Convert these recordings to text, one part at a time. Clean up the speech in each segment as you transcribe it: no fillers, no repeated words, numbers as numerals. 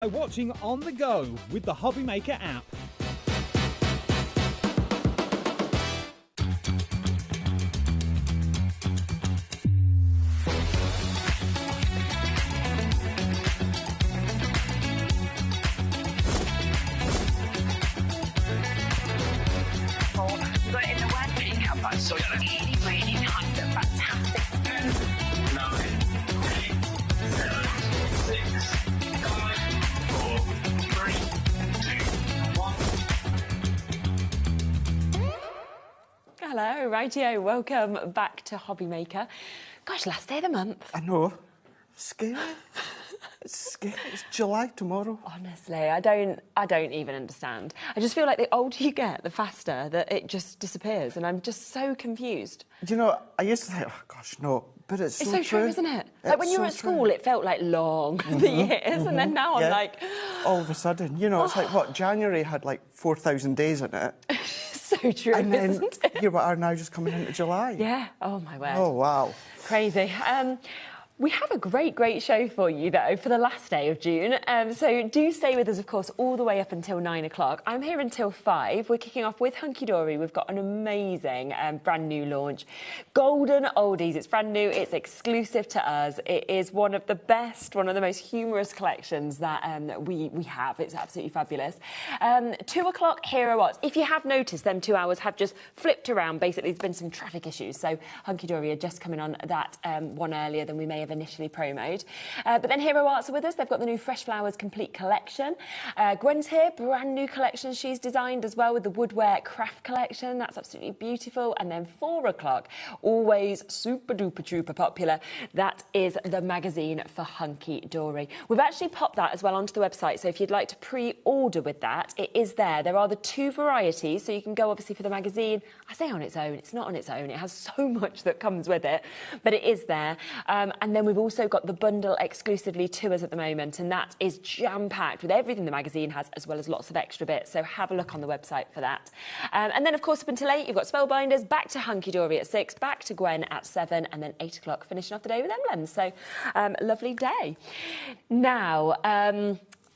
Watching on the go with the HobbyMaker app. But in the World Cup, I saw really nice and fantastic. 9, 8, 7, 6, 5, 4, 3, 2, 1. Hello, rightio, welcome back to HobbyMaker. Gosh, last day of the month. I know. Scary. It's scary. It's July tomorrow. Honestly, I don't even understand. I just feel like the older you get, the faster that it just disappears, and I'm just so confused. You know, I used to think, oh gosh, no, but it's so true, isn't it? Like when you were at school, true. it felt like long, the years, and then now I'm like... all of a sudden, you know, it's like, what, January had like 4,000 days in it. So true, And then isn't it? you are now just coming into July. Yeah, oh my word. Oh, wow. Crazy. We have a great show for you, though, for the last day of June. So do stay with us, of course, all the way up until 9 o'clock. I'm here until 5. We're kicking off with Hunky Dory. We've got an amazing brand new launch. Golden Oldies. It's brand new. It's exclusive to us. It is one of the best, one of the most humorous collections that we have. It's absolutely fabulous. 2 o'clock, Hero Watts. If you have noticed, them 2 hours have just flipped around. Basically, there's been some traffic issues. So Hunky Dory are just coming on that one earlier than we may have initially promoed. But then Hero Arts are with us. They've got the new Fresh Flowers Complete Collection. Gwen's here, brand new collection she's designed as well with the Woodware Craft Collection. That's absolutely beautiful. And then 4 o'clock, always super duper trooper popular. That is the magazine for Hunky Dory. We've actually popped that as well onto the website. So if you'd like to pre-order with that, it is there. There are the 2 varieties. So you can go obviously for the magazine. I say on its own, it's not on its own. It has so much that comes with it, but it is there. And then we've also got the bundle exclusively to us at the moment, and that is jam-packed with everything the magazine has, as well as lots of extra bits. So have a look on the website for that. And then, of course, up until 8, you've got Spellbinders, back to Hunky Dory at 6, back to Gwen at 7, and then 8 o'clock, finishing off the day with Emblems. So, lovely day. Now,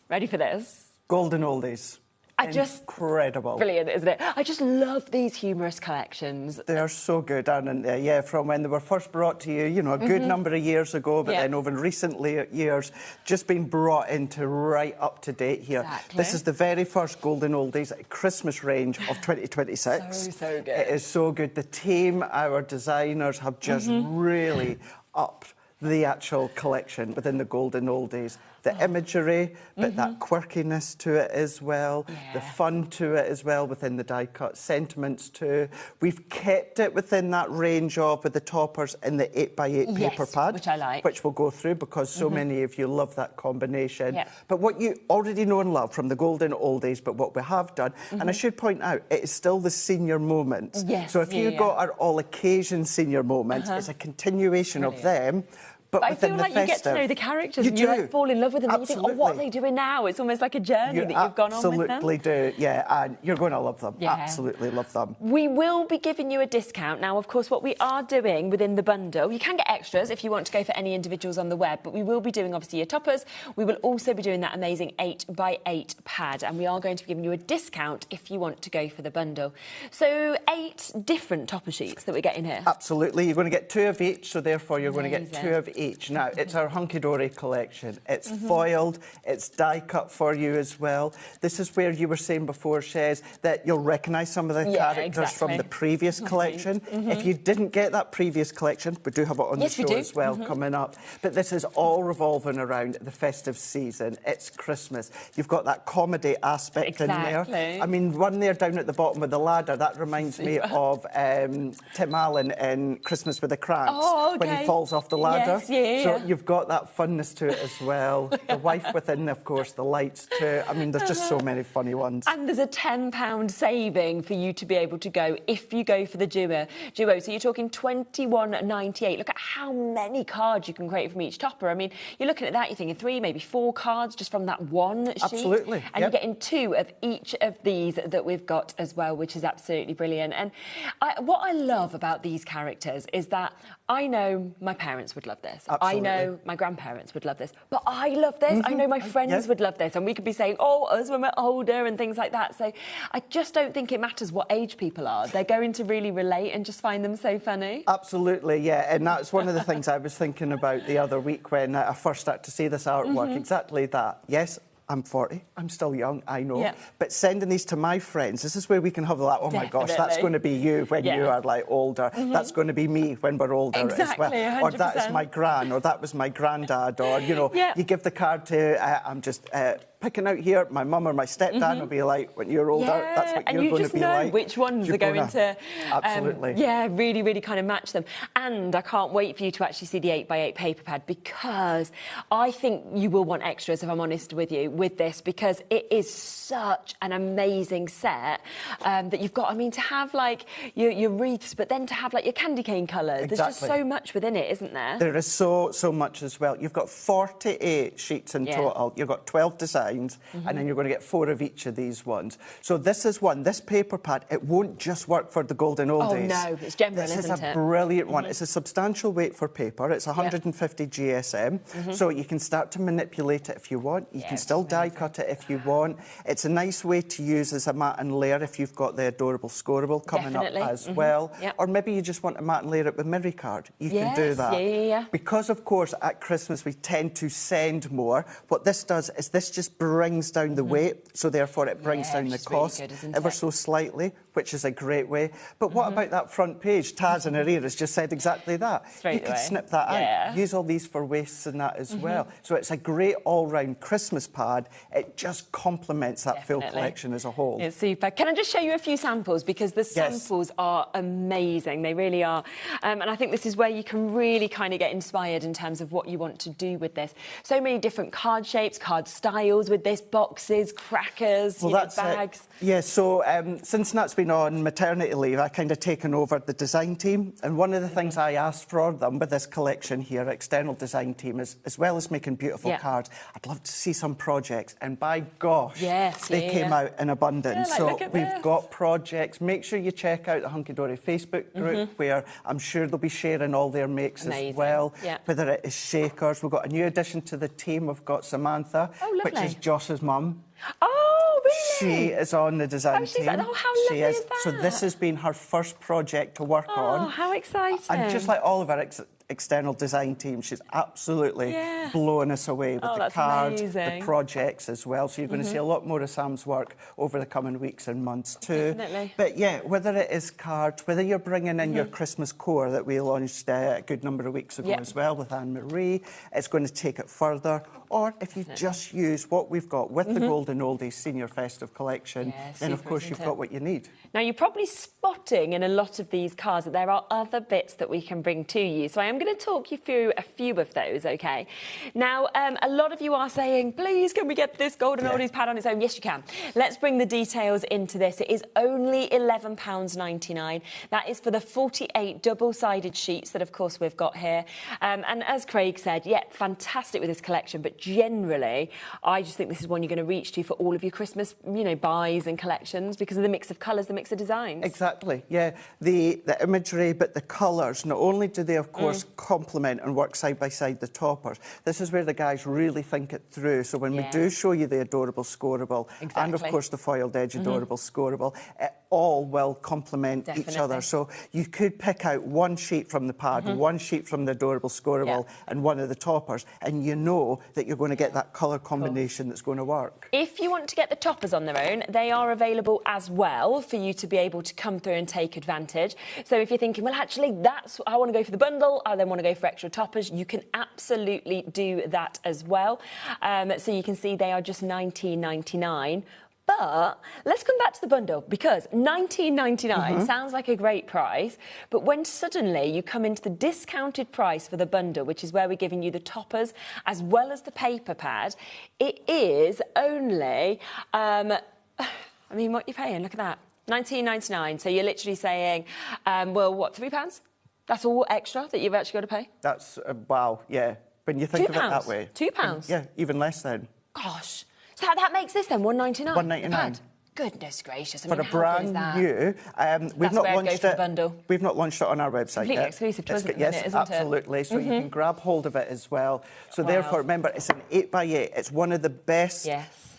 ready for this? Golden Oldies. Incredible. Brilliant, isn't it? I just love these humorous collections. They are so good, aren't they? Yeah, from when they were first brought to you, you know, a good number of years ago, but then over recent years, just been brought into right up to date here. Exactly. This is the very first Golden Oldies Christmas range of 2026. So good. It is so good. The team, our designers, have just really upped the actual collection within the Golden Oldies. The imagery, but that quirkiness to it as well, the fun to it as well within the die-cut sentiments too. We've kept it within that range of with the toppers and the 8x8 paper pad, which I like. which we'll go through because so many of you love that combination. But what you already know and love from the Golden Oldies, but what we have done, and I should point out, it is still the senior moment. So if you got our all-occasion senior moment, it's a continuation of them. But I feel like you get to know the characters and you like fall in love with them and you think, oh, what are they doing now? It's almost like a journey that you've gone on with them. Absolutely do, yeah, and you're going to love them. Absolutely love them. We will be giving you a discount. Now, of course, what we are doing within the bundle, you can get extras if you want to go for any individuals on the web, but we will be doing, obviously, your toppers. We will also be doing that amazing 8x8 pad, and we are going to be giving you a discount if you want to go for the bundle. So 8 different topper sheets that we're getting here. Absolutely. You're going to get 2 of each, so therefore you're going to get 2 of each. Now, it's our Hunky Dory collection. It's foiled, it's die-cut for you as well. This is where you were saying before, Shez, that you'll recognise some of the characters from the previous collection. If you didn't get that previous collection, we do have it on the show as well coming up. But this is all revolving around the festive season. It's Christmas. You've got that comedy aspect in there. I mean, one there down at the bottom with the ladder, that reminds me of Tim Allen in Christmas with the Cramps, when he falls off the ladder. So you've got that funness to it as well. The wife within, of course, the lights too. I mean, there's just so many funny ones. And there's a £10 saving for you to be able to go if you go for the duo. So you're talking £21.98. Look at how many cards you can create from each topper. I mean, you're looking at that, you're thinking 3, maybe 4 cards just from that one sheet. Absolutely. And you're getting 2 of each of these that we've got as well, which is absolutely brilliant. And what I love about these characters is that I know my parents would love this. this. Absolutely. I know my grandparents would love this, but I love this. I know my friends would love this, and we could be saying, oh, us when we're older and things like that. So I just don't think it matters what age people are. They're going to really relate and just find them so funny. Absolutely, yeah. And that's one of the things I was thinking about the other week when I first started to see this artwork. Exactly that. Yes, I'm 40. I'm still young, I know. Yeah. But sending these to my friends, this is where we can have like, oh my gosh, that's going to be you when you are like older. That's going to be me when we're older as well. 100%. Or that is my gran, or that was my granddad, or, you know, you give the card to, I'm just picking out here, my mum or my stepdad will be like, when you're older, that's what you're going to be like. And you just know which ones are going to... Absolutely. Really, really kind of match them. And I can't wait for you to actually see the 8x8 paper pad, because I think you will want extras, if I'm honest with you, with this, because it is such an amazing set that you've got. I mean, to have like your wreaths, but then to have like your candy cane colours. Exactly. There's just so much within it, isn't there? There is so much as well. You've got 48 sheets in total. You've got 12 designs, and then you're going to get 4 of each of these ones. So this is one. This paper pad, it won't just work for the golden oldies. Oh no, it's general, isn't it? This is a brilliant one. It's a substantial weight for paper. It's 150 GSM, so you can start to manipulate it if you want. You can still die cut it if you want. It's a nice way to use as a mat and layer if you've got the adorable scoreable coming up as well. Or maybe you just want to mat and layer it with Miri card. You can do that. Because, of course, at Christmas we tend to send more. What this does is this just brings down the weight, so therefore it brings down the cost ever so slightly, which is a great way. But what about that front page? Taz in her ear has just said exactly that. You could snip that out. Use all these for waists and that as well. So it's a great all-round Christmas pad. It just complements that full collection as a whole. It's super. Can I just show you a few samples? Because the samples are amazing. They really are. And I think this is where you can really kind of get inspired in terms of what you want to do with this. So many different card shapes, card styles with this, boxes, crackers, bags. Yeah, so since Nat's been on maternity leave, I kind of taken over the design team. And one of the things I asked for them with this collection here, external design team, is as well as making beautiful cards, I'd love to see some projects. And by gosh, they came out in abundance. So we've got projects. Make sure you check out the Hunky Dory Facebook group, where I'm sure they'll be sharing all their makes as well. Whether it is shakers. We've got a new addition to the team. We've got Samantha, which is Josh's mum. Oh, really? She is on the design team. How lovely is that? So this has been her first project to work on. Oh, how exciting. And just like all of our external design team, she's absolutely blowing us away with the cards, the projects as well. So you're going to see a lot more of Sam's work over the coming weeks and months too. Definitely. But yeah, whether it is cards, whether you're bringing in your Christmas core that we launched a good number of weeks ago as well with Anne-Marie, it's going to take it further. Or if you just use what we've got with the Golden Oldies Senior Festive Collection, then of course you've got what you need. Now you're probably spotting in a lot of these cards that there are other bits that we can bring to you. So I am going to talk you through a few of those, OK? Now, a lot of you are saying, please, can we get this Golden Oldies pad on its own? Yes, you can. Let's bring the details into this. It is only £11.99. That is for the 48 double-sided sheets that, of course, we've got here. And as Craig said, fantastic with this collection, but generally, I just think this is one you're going to reach to for all of your Christmas, buys and collections because of the mix of colours, the mix of designs. Exactly, yeah. The imagery, but the colours, not only do they, of course, complement and work side by side the toppers, this is where the guys really think it through. So when we do show you the adorable scoreable and, of course, the foiled edge adorable scoreable, it all will complement each other. So you could pick out one sheet from the pad, one sheet from the adorable scoreable and one of the toppers, and you know that you're going to get that colour combination that's going to work. If you want to get the toppers on their own, they are available as well for you to be able to come through and take advantage. So if you're thinking, well, actually, I want to go for the bundle, I then want to go for extra toppers, you can absolutely do that as well. So you can see they are just £19.99. But let's come back to the bundle, because £19.99 sounds like a great price, but when suddenly you come into the discounted price for the bundle, which is where we're giving you the toppers as well as the paper pad, it is only, what you're paying, look at that, £19.99. So you're literally saying, well, what, £3? That's all extra that you've actually got to pay? That's, wow, yeah. When you think of it that way. £2? Yeah, even less then. Gosh. So that makes this then £1.99? £1.99. goodness gracious. I For mean, a how good is brand that? new, we've That's not where I'd go launched for the it. bundle. We've not launched it on our website Completely yet. exclusive to us at the Yes, minute, isn't it? absolutely. So you can grab hold of it as well. So Wow. therefore, remember, it's an 8x8. It's one of the best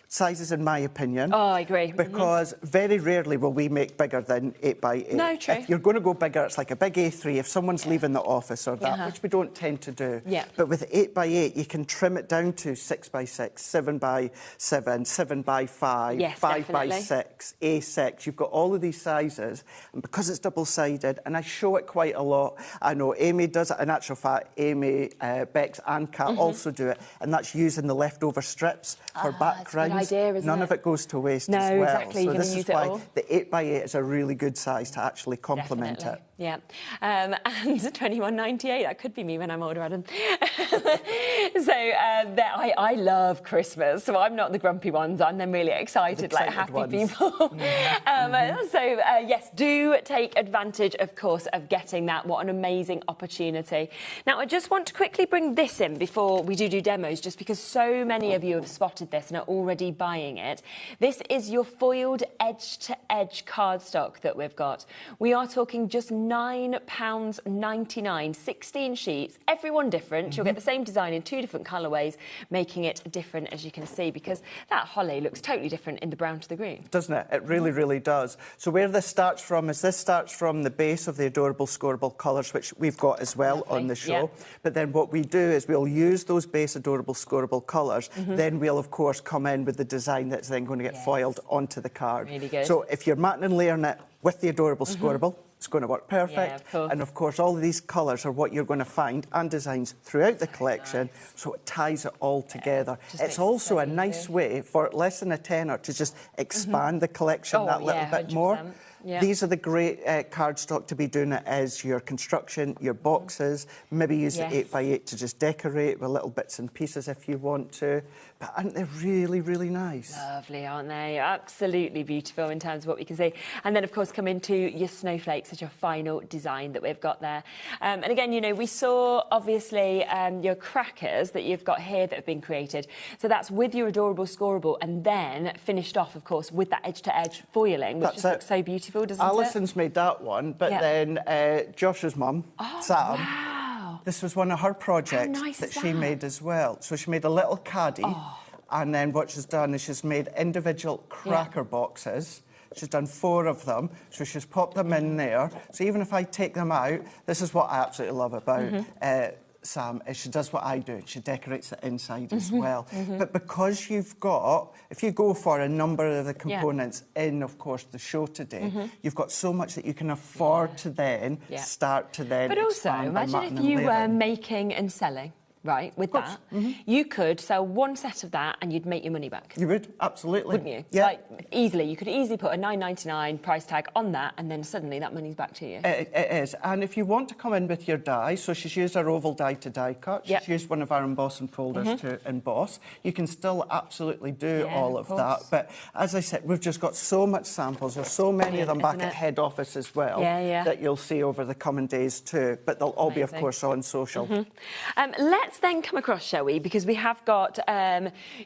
sizes, in my opinion. Oh, I agree. Because very rarely will we make bigger than 8x8. No, true. If you're going to go bigger, it's like a big A3 if someone's leaving the office or that, which we don't tend to do. But with 8x8, you can trim it down to 6x6, 7x7, 7x5, 5x6, A6. You've got all of these sizes, and because it's double-sided, and I show it quite a lot, I know Amy does it. In actual fact, Amy, Bex and Kat also do it, and that's using the leftover strips for backgrounds. None of it goes to waste as well. Exactly. So You're this use is it why all. the 8x8 is a really good size to actually complement it. Yeah. And £21.98, that could be me when I'm older, Adam. So I love Christmas, so I'm not the grumpy ones. I'm them really excited, like happy ones. people. Yes, do take advantage, of course, of getting that. What an amazing opportunity. Now, I just want to quickly bring this in before we do demos, just because so many of you have spotted this and are already buying it. This is your foiled edge-to-edge cardstock that we've got. We are talking just £9.99, 16 sheets, everyone different. You'll get the same design in 2 different colourways, making it different, as you can see, because that holly looks totally different in the brown to the green. Doesn't it? It really, really does. So where this starts from is this starts from the base of the Adorable Scoreable colours, which we've got as well on the show. But then what we do is we'll use those base Adorable Scoreable colours. Then we'll, of course, come in with the design that's then going to get foiled onto the card. Really good. So if you're matting and layering it with the Adorable Scoreable, it's going to work perfect. Yeah, of course. And of course, all of these colours are what you're going to find and designs throughout the collection, so it ties it all together. It's also a nice way for less than a tenner to just expand the collection that little bit more. These are the great cardstock to be doing it as your construction, your boxes, maybe use the 8x8 to just decorate with little bits and pieces if you want to. But aren't they really, really nice? Lovely, aren't they? Absolutely beautiful in terms of what we can see. And then, of course, come into your snowflakes as your final design that we've got there. And again, you know, we saw, obviously, your crackers that you've got here that have been created. So that's with your Adorable Scoreable and then finished off, of course, with that edge-to-edge foiling, which just looks so beautiful, doesn't it? Alison's made that one, but then Josh's mum, Sam, this was one of her projects that she made as well. So she made a little caddy, and then what she's done is she's made individual cracker boxes. She's done 4 of them, so she's popped them in there. So even if I take them out, this is what I absolutely love about Sam, is she does what I do. She decorates the inside as well. But because you've got, if you go for a number of the components in, of course, the show today, you've got so much that you can afford to then start to then But also, imagine if you were making and selling. Right, with that, you could sell 1 set of that and you'd make your money back. You would, absolutely. Wouldn't you? Yeah. Like, easily. You could easily put a £9.99 price tag on that and then suddenly that money's back to you. It is. And if you want to come in with your die, so she's used our oval die to die cut. She's used one of our embossing folders to emboss. You can still absolutely do all of that. But as I said, we've just got so much samples. There's so many of them back at head office as well that you'll see over the coming days too. But they'll all be, of course, on social. Let's then come across, shall we? Because we have got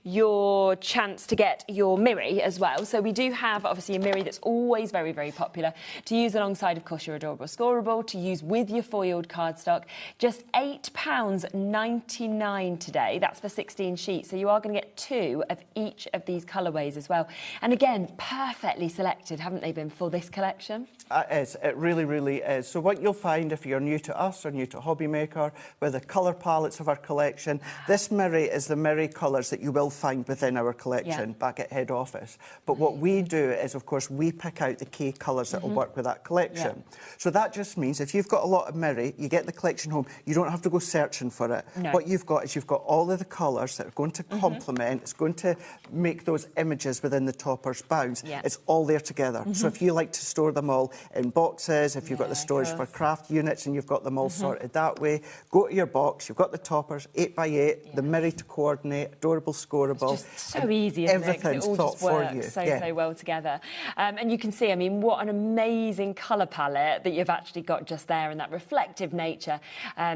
your chance to get your Miri as well. So we do have, obviously, a Miri that's always very, very popular to use alongside, of course, your Adorable Scoreable, to use with your foiled cardstock. Just £8.99 today. That's for 16 sheets. So you are going to get 2 of each of these colourways as well. And again, perfectly selected, haven't they been, for this collection? It is. It really, really is. So what you'll find if you're new to us or new to HobbyMaker, with the colour palettes of our collection, this Miri is the Miri colours that you will find within our collection back at head office. But what we do is, of course, we pick out the key colours that will work with that collection. So that just means if you've got a lot of Miri, you get the collection home, you don't have to go searching for it. What you've got is you've got all of the colours that are going to complement, it's going to make those images within the toppers bounce. It's all there together. So if you like to store them all in boxes, if you've got the storage for craft units and you've got them all sorted that way, go to your box, you've got the top toppers, 8x8, the mirror to coordinate, adorable scoreable. It's just so easy, isn't it? 'Cause everything's it all thought just for works you. so well together. And you can see, I mean, what an amazing colour palette that you've actually got just there, and that reflective nature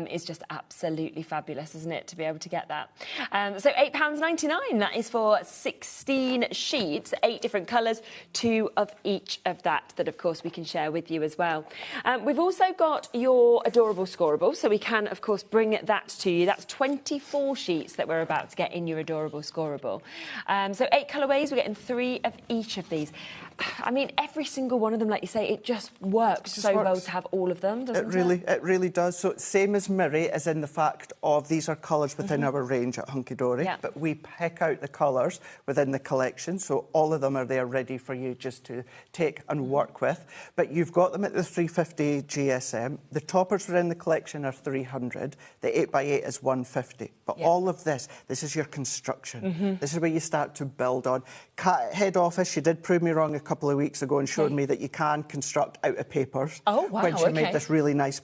is just absolutely fabulous, isn't it, to be able to get that. So £8.99, that is for 16 sheets, 8 different colours, 2 of each of that of course we can share with you as well. We've also got your adorable scoreable, so we can of course bring that to you. That's 24 sheets that we're about to get in your adorable scoreable. So 8 colourways, we're getting 3 of each of these. I mean, every single one of them, like you say, it just works well to have all of them, doesn't it? It really does. So same as Murray, as in the fact of these are colours within our range at Hunky Dory, but we pick out the colours within the collection, so all of them are there ready for you just to take and work with. But you've got them at the 350 GSM. The toppers within the collection are 300. The 8x8 is 150. But all of this is your construction. This is where you start to build on. Kat at head office, she did prove me wrong a couple of weeks ago and showed me that you can construct out of papers. Oh, wow, when she made this really nice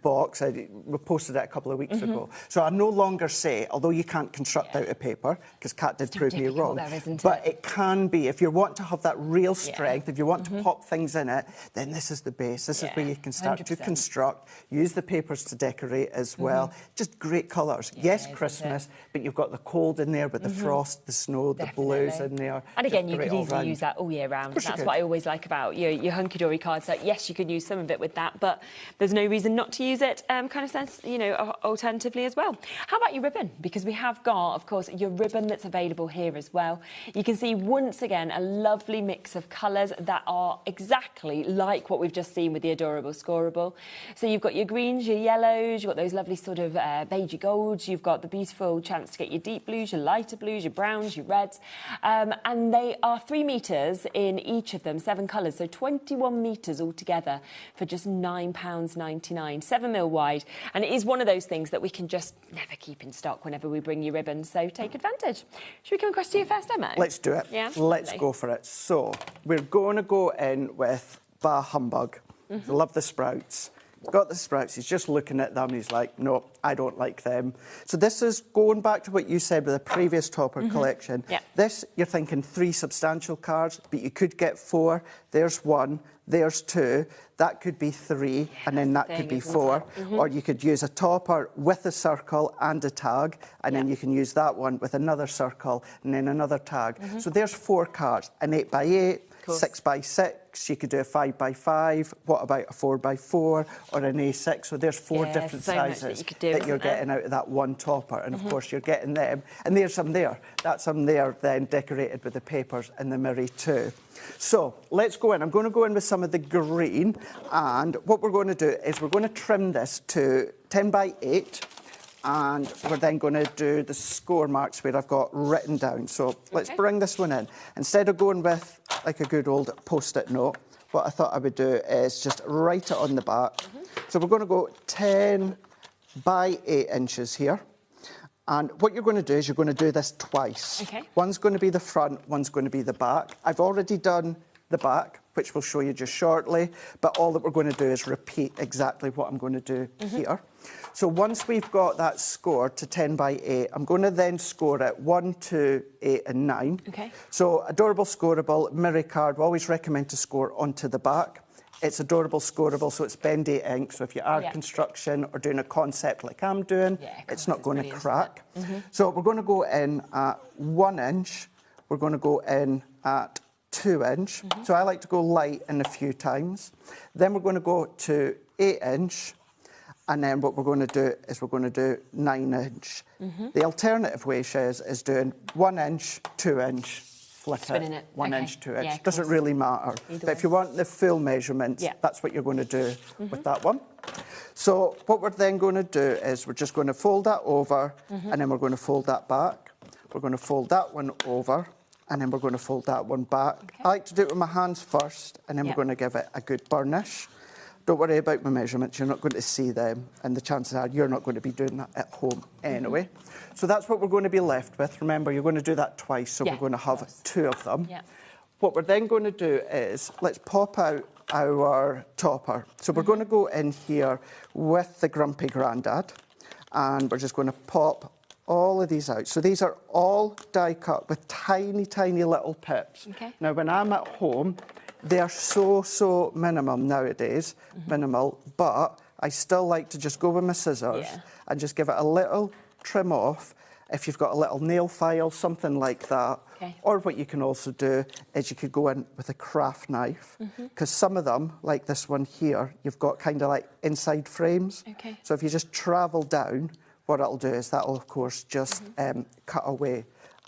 box. We posted it a couple of weeks ago. So I no longer say, although you can't construct out of paper, because Kat did prove me wrong, but it can be. If you want to have that real strength, if you want to pop things in it, then this is the base. This is where you can start 100%. To construct, use the papers to decorate as well. Just great colours. Yes, Christmas, but you've got the cold in there with the frost, the snow, the blues in there. And again, you could easily use that all year round. That's what I always like about your Hunky Dory cards. Like, yes, you could use some of it with that, but there's no reason not to use it, kind of sense, you know, alternatively as well. How about your ribbon? Because we have got, of course, your ribbon that's available here as well. You can see, once again, a lovely mix of colours that are exactly like what we've just seen with the adorable scoreable. So you've got your greens, your yellows, you've got those lovely sort of beigey golds, you've got the beautiful chance to get your deep blues, your lighter blues, your browns, your reds, and they are 3 metres in each of them, 7 colours, so 21 metres altogether for just £9.99, 7mm wide, and it is one of those things that we can just never keep in stock whenever we bring you ribbons, so take advantage. Should we come across to your first demo? Let's do it. Yeah, let's go for it. So we're going to go in with Bah Humbug. Love the sprouts. Got the sprouts, he's just looking at them, he's like, no, I don't like them. So this is going back to what you said with the previous topper collection. This, you're thinking 3 substantial cards, but you could get 4. There's 1, there's 2, that could be 3, and then that could be 4. Or you could use a topper with a circle and a tag, and then you can use that one with another circle and then another tag. So there's 4 cards, an 8x8, 6x6, you could do a 5x5, what about a 4x4 or an A6? So there's 4 different sizes that you're getting out of that one topper, and of course you're getting them, and there's some there. That's some there then decorated with the papers and the mirror too. So let's go in. I'm going to go in with some of the green, and what we're going to do is we're going to trim this to 10x8. And we're then going to do the score marks where I've got written down. So let's bring this one in. Instead of going with like a good old post-it note, what I thought I would do is just write it on the back. So we're going to go 10 by 8 inches here. And what you're going to do is you're going to do this twice. One's going to be the front, one's going to be the back. I've already done the back, which we'll show you just shortly, but all that we're going to do is repeat exactly what I'm going to do here. So once we've got that scored to 10x8, I'm going to then score it 1, 2, 8 and 9. So adorable scoreable, mirror card, we always recommend to score onto the back. It's adorable scoreable, so it's bendy ink, so if you are construction or doing a concept like I'm doing, it's not going to crack. So we're going to go in at 1 inch, we're going to go in at 2 inch. So I like to go light in a few times. Then we're going to go to 8 inch. And then what we're going to do is we're going to do 9 inch. The alternative way, Shez, is doing 1 inch, 2 inch, flick it, 1 inch, 2 inch. Doesn't really matter. But if you want the full measurements, that's what you're going to do with that one. So what we're then going to do is we're just going to fold that over, and then we're going to fold that back. We're going to fold that one over, and then we're going to fold that one back. I like to do it with my hands first, and then we're going to give it a good burnish. Don't worry about my measurements, you're not going to see them, and the chances are you're not going to be doing that at home anyway. So that's what we're going to be left with. Remember, you're going to do that twice, so we're going to have 2 of them. What we're then going to do is, let's pop out our topper. So we're going to go in here with the Grumpy Grandad, And we're just going to pop all of these out. So these are all die cut with tiny, tiny little pips. Okay. Now, when I'm at home, they're so minimum nowadays, minimal, but I still like to just go with my scissors and just give it a little trim off. If you've got a little nail file, something like that. Okay. Or what you can also do is you could go in with a craft knife, because some of them, like this one here, you've got kind of like inside frames. Okay. So if you just travel down, what it'll do is that'll, of course, just cut away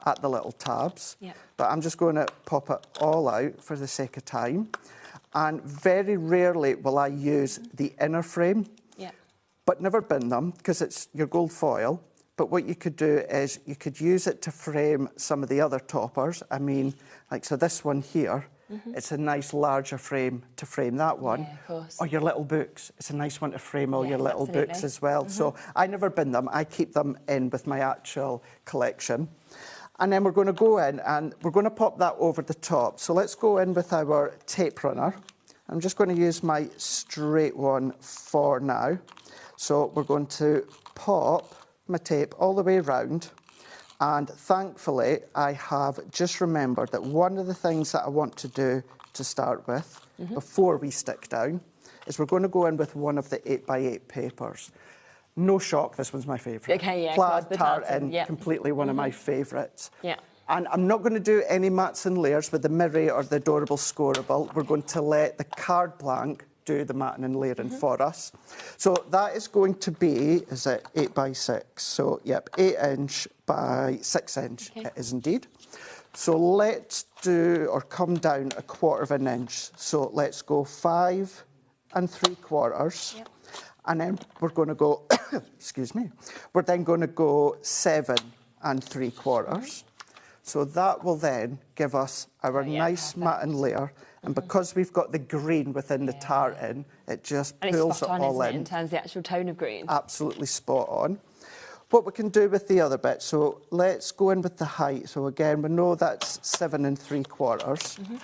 at the little tabs. Yeah. But I'm just going to pop it all out for the sake of time. And very rarely will I use the inner frame, but never bin them, because it's your gold foil. But what you could do is you could use it to frame some of the other toppers. I mean, like, so this one here, it's a nice larger frame to frame that one. Yeah, of course. Or your little books. It's a nice one to frame all your Yes, little absolutely. books as well. So I never bin them. I keep them in with my actual collection. And then we're going to go in and we're going to pop that over the top. So let's go in with our tape runner. I'm just going to use my straight one for now. So we're going to pop my tape all the way around, and thankfully I have just remembered that one of the things that I want to do to start with before we stick down is we're going to go in with one of the 8x8 papers. No shock, this one's my favourite. Okay, yeah, Plaid the tartan, tartan, completely one of my favourites. Yeah. And I'm not going to do any mats and layers with the Mirror or the Adorable Scoreable. We're going to let the card blank do the matting and layering for us. So that is going to be, is it 8x6? So, yep, 8 inch by 6 inch. Okay. It is indeed. So let's do, or come down 1/4 of an inch. So let's go 5 3/4. Yep. And then we're going to go, excuse me, we're then going to go 7 3/4. So that will then give us our nice matte layer. And because we've got the green within the tartan, it just And it's pulls it spot on, all isn't it, in. in terms of the actual tone of green? Absolutely spot on. What we can do with the other bit, so let's go in with the height. So again, we know that's 7 3/4.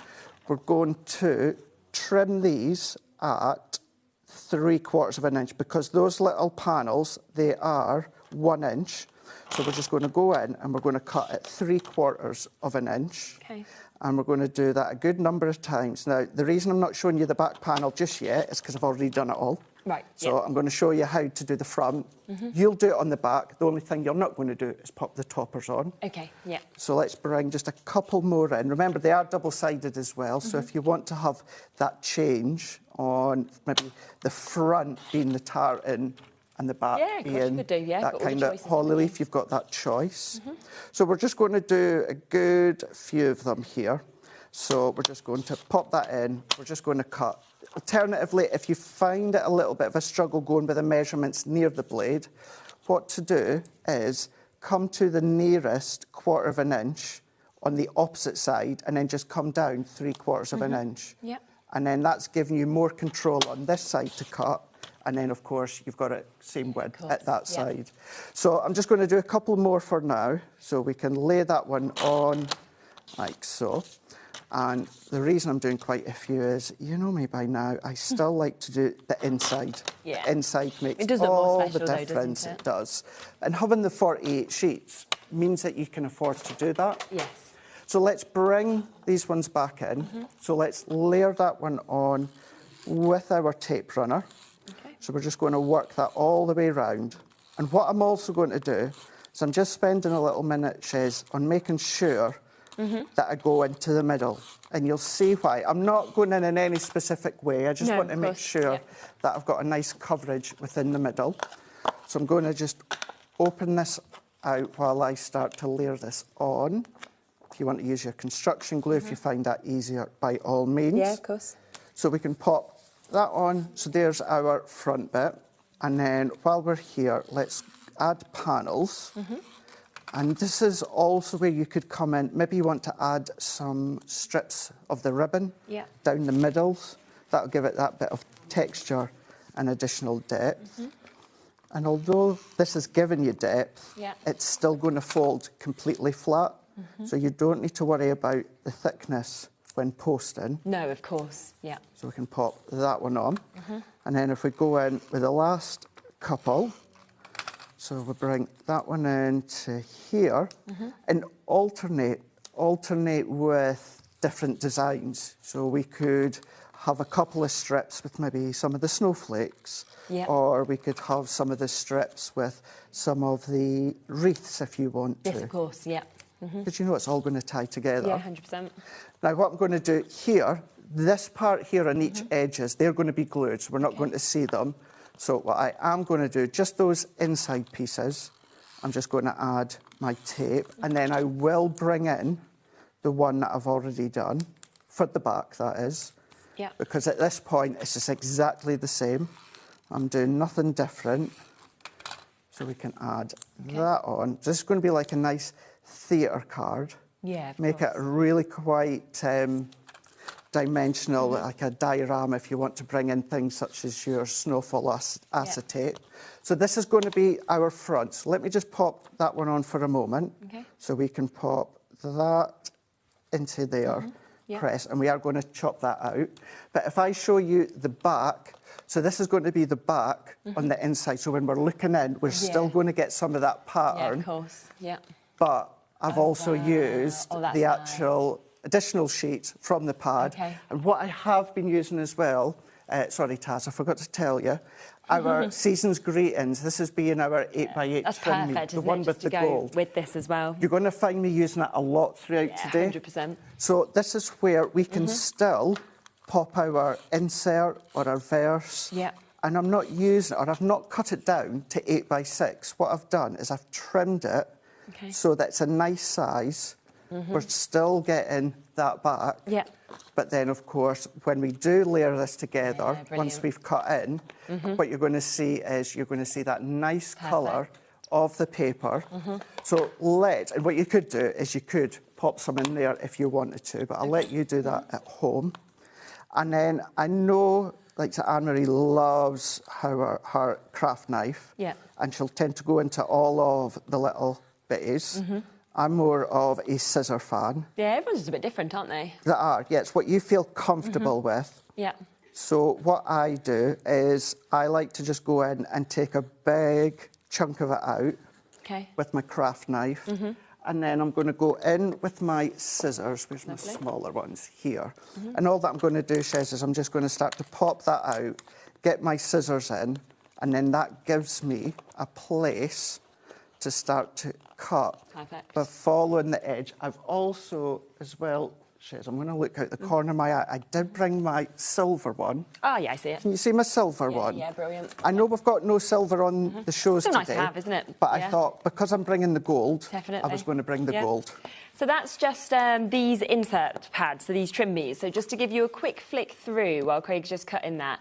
We're going to trim these at 3/4 of an inch, because those little panels, they are 1 inch. So we're just going to go in and we're going to cut at 3/4 of an inch. Okay. And we're going to do that a good number of times. Now, the reason I'm not showing you the back panel just yet is because I've already done it all. Right. So I'm going to show you how to do the front. You'll do it on the back. The only thing you're not going to do is pop the toppers on. Okay, yeah. So let's bring just a couple more in. Remember, they are double-sided as well. So if you want to have that change on maybe the front being the tartan and the back Yeah, of course you being could do, yeah. that Got all the kind of choices, holly haven't you? leaf, you've got that choice. So we're just going to do a good few of them here. So we're just going to pop that in. We're just going to cut. Alternatively, if you find it a little bit of a struggle going with the measurements near the blade, what to do is come to the nearest 1/4 of an inch on the opposite side and then just come down 3/4 of an inch. Yep. And then that's giving you more control on this side to cut. And then, of course, you've got it same width at that yeah. side. So I'm just going to do a couple more for now. So we can lay that one on like so. And the reason I'm doing quite a few is, you know me by now, I still like to do the inside. Yeah. The inside makes It does look more all special the though, doesn't difference. it? It does. And having the 48 sheets means that you can afford to do that. Yes. So let's bring these ones back in. So let's layer that one on with our tape runner. Okay. So we're just going to work that all the way around. And what I'm also going to do is I'm just spending a little minute, Shez, on making sure that I go into the middle. And you'll see why. I'm not going in any specific way. I just No, want to of make course, sure yeah. that I've got a nice coverage within the middle. So I'm going to just open this out while I start to layer this on. If you want to use your construction glue, if you find that easier, by all means. Yeah, of course. So we can pop that on. So there's our front bit. And then while we're here, let's add panels. And this is also where you could come in. Maybe you want to add some strips of the ribbon down the middles. That'll give it that bit of texture and additional depth. And although this is giving you depth, it's still going to fold completely flat. So you don't need to worry about the thickness when posting. No, of course, yeah. So we can pop that one on. And then if we go in with the last couple, So we'll bring that one into here and alternate with different designs. So we could have a couple of strips with maybe some of the snowflakes, or we could have some of the strips with some of the wreaths if you want to. Yes, of course, yeah. Because you know it's all going to tie together. Yeah, 100%. Now what I'm going to do here, this part here on each edges, they're going to be glued, so we're not going to see them. So what I am going to do, just those inside pieces, I'm just going to add my tape, and then I will bring in the one that I've already done, for the back that is. Yeah. Because at this point, it's just exactly the same. I'm doing nothing different. So we can add that on. This is going to be like a nice theatre card. Yeah, of Make course. it really quite dimensional, like a diorama if you want to bring in things such as your snowfall acetate. So this is going to be our front. So let me just pop that one on for a moment. Okay. So we can pop that into there, press, and we are going to chop that out. But if I show you the back, so this is going to be the back on the inside. So when we're looking in, we're still going to get some of that pattern. Yeah, of course, yeah. But I've also used that's the actual additional sheets from the pad. Okay. And what I have been using as well, sorry Taz, I forgot to tell you, our Season's Greetings, this has been our 8x8 That's trim meat, perfect, the isn't one it? with Just the to go gold. with this as well. You're going to find me using it a lot throughout today. 100%. So this is where we can still pop our insert or our verse. Yeah. And I'm not using it, or I've not cut it down to 8x6. What I've done is I've trimmed it so that it's a nice size. We're still getting that back. Yeah. But then, of course, when we do layer this together, once we've cut in, what you're going to see is you're going to see that nice colour of the paper. So and what you could do is you could pop some in there if you wanted to, but I'll let you do that at home. And then I know, like Anne-Marie loves her craft knife. Yeah. And she'll tend to go into all of the little bitties. I'm more of a scissor fan. Yeah, everyone's just a bit different, aren't they? They are, yeah, it's what you feel comfortable with. Yeah. So what I do is I like to just go in and take a big chunk of it out with my craft knife. And then I'm going to go in with my scissors, where's my smaller ones here. And all that I'm going to do, Shez, is I'm just going to start to pop that out, get my scissors in, and then that gives me a place to start to cut. Perfect. But following the edge, I've also, as well, Shez, I'm going to look out the corner of my eye. I did bring my silver one. Oh, yeah, I see it. Can you see my silver one? Yeah, brilliant. I know we've got no silver on the shows Still today. nice to have, isn't it? But I thought, because I'm bringing the gold, Definitely. I was going to bring the gold. So that's just these insert pads, so these trim meats. So just to give you a quick flick through while Craig's just cutting that,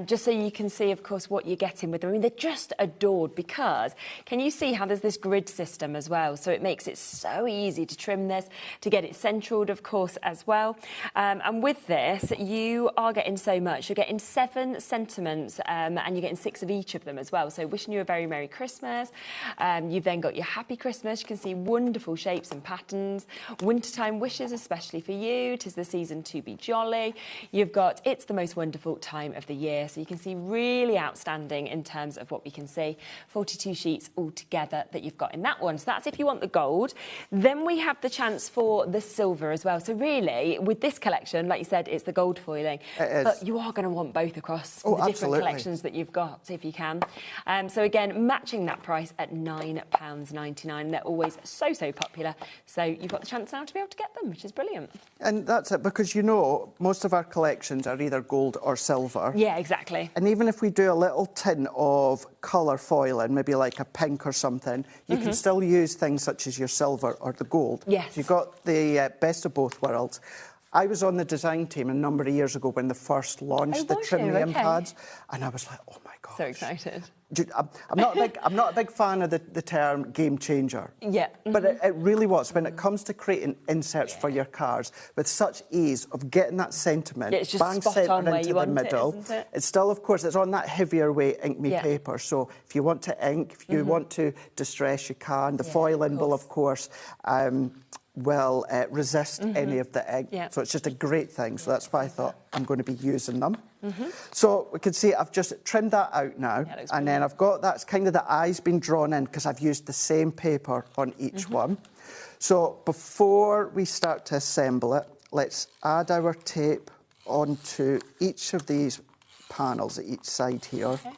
just so you can see, of course, what you're getting with them. I mean, they're just adored because can you see how there's this grid system as well? So it makes it so easy to trim this, to get it centraled, of course, as well. And with this, you are getting so much. You're getting 7 sentiments and you're getting 6 of each of them as well. So wishing you a very Merry Christmas. You've then got your Happy Christmas. You can see wonderful shapes and patterns. Wintertime wishes, especially for you. 'Tis the season to be jolly. You've got It's the most wonderful time of the year. So you can see really outstanding in terms of what we can see. 42 sheets altogether that you've got in that one. So that's if you want the gold. Then we have the chance for the silver as well. So really, with this collection, like you said, it's the gold foiling. It is. But you are going to want both across the different absolutely. collections that you've got, if you can. So again, matching that price at £9.99. They're always so popular. So you've got the chance now to be able to get them, which is brilliant. And that's it, because you know, most of our collections are either gold or silver. Yeah, exactly. And even if we do a little tin of colour foiling, maybe like a pink or something, you can still use things such as your silver or the gold. Yes. You've got the best of both worlds. I was on the design team a number of years ago when they first launched the trim pads, and I was like, oh my god! So excited. I'm not a big fan of the term game changer. Yeah. But it really was. When it comes to creating inserts for your cars with such ease of getting that sentiment it's just bang spot on centre where into you the want middle. it, isn't it? It's still, of course, it's on that heavier weight ink me paper. So if you want to ink, if you want to distress, you can. The foiling will, of course, will resist any of the ink. Yeah. So it's just a great thing. So that's why I thought I'm going to be using them. So we can see I've just trimmed that out now. Yeah, looks and then I've got, that's kind of the eyes been drawn in because I've used the same paper on each one. So before we start to assemble it, let's add our tape onto each of these panels at each side here. Okay.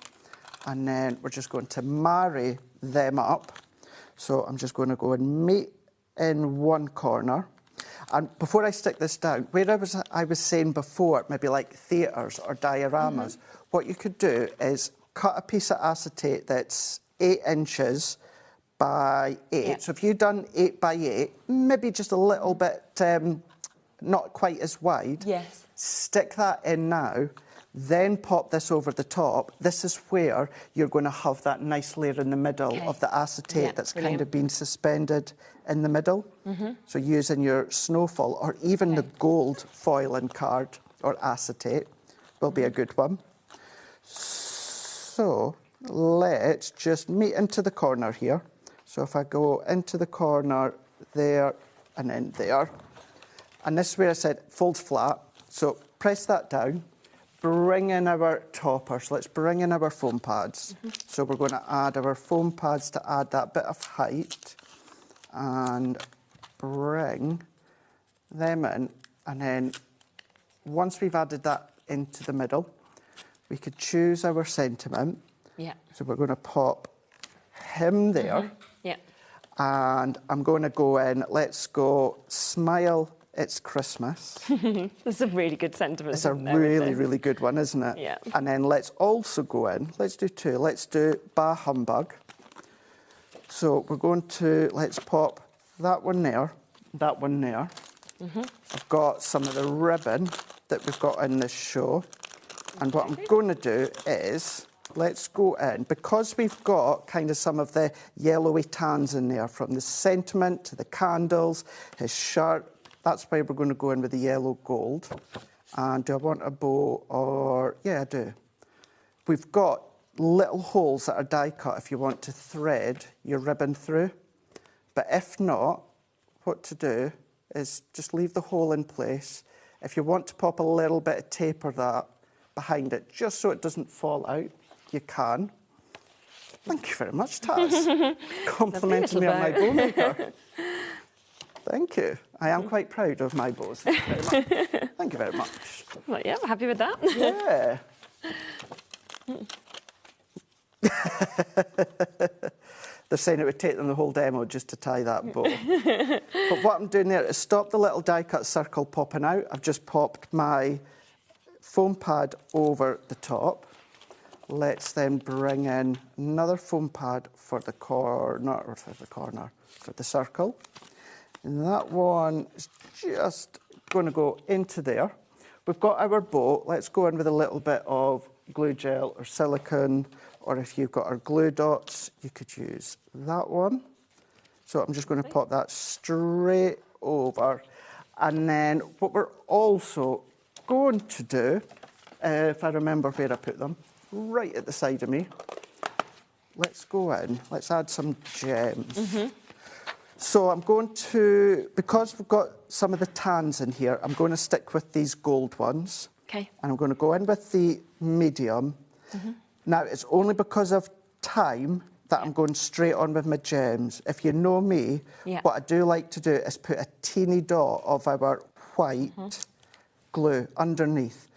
And then we're just going to marry them up. So I'm just going to go and meet in one corner. And before I stick this down, where I was saying before, maybe like theatres or dioramas, what you could do is cut a piece of acetate that's 8 inches by 8. Yeah. So if you've done 8 by 8, maybe just a little bit not quite as wide. Yes. Stick that in now, then pop this over the top. This is where you're going to have that nice layer in the middle of the acetate that's kind of been suspended in the middle. So using your snowfall or even the gold foiling card or acetate will be a good one. So let's just meet into the corner here. So if I go into the corner there and then there, and this is where I said folds flat. So press that down, bring in our topper. So let's bring in our foam pads. So we're going to add our foam pads to add that bit of height and bring them in. And then once we've added that into the middle, we could choose our sentiment. Yeah. So we're going to pop him there. Yeah. And I'm going to go in, let's go smile, it's Christmas. That's a really good sentiment. It's a really, really good one, isn't it? Yeah. And then let's also go in, let's do 2, let's do Bah Humbug. So we're going to, let's pop that one there, that one there. I've got some of the ribbon that we've got in this show. And what I'm going to do is, let's go in, because we've got kind of some of the yellowy tans in there, from the sentiment to the candles, his shirt. That's why we're going to go in with the yellow gold. And do I want a bow or... Yeah, I do. We've got little holes that are die cut if you want to thread your ribbon through. But if not, what to do is just leave the hole in place. If you want to pop a little bit of taper that behind it, just so it doesn't fall out, you can. Thank you very much, Taz. Complimenting me on my bow maker. Thank you. I am quite proud of my bows. Thank you very much. Well, yeah, I'm happy with that. Yeah. They're saying it would take them the whole demo just to tie that bow. But what I'm doing there is stop the little die cut circle popping out. I've just popped my foam pad over the top. Let's then bring in another foam pad for the corner, for the circle. And that one is just going to go into there. We've got our bow. Let's go in with a little bit of glue gel or silicone, or if you've got our glue dots, you could use that one. So I'm just going to pop that straight over. And then what we're also going to do, if I remember where I put them, right at the side of me, let's go in, let's add some gems. So I'm going to, because we've got some of the tans in here, I'm going to stick with these gold ones. Okay. And I'm going to go in with the medium. Now, it's only because of time that I'm going straight on with my gems. If you know me, what I do like to do is put a teeny dot of our white glue underneath.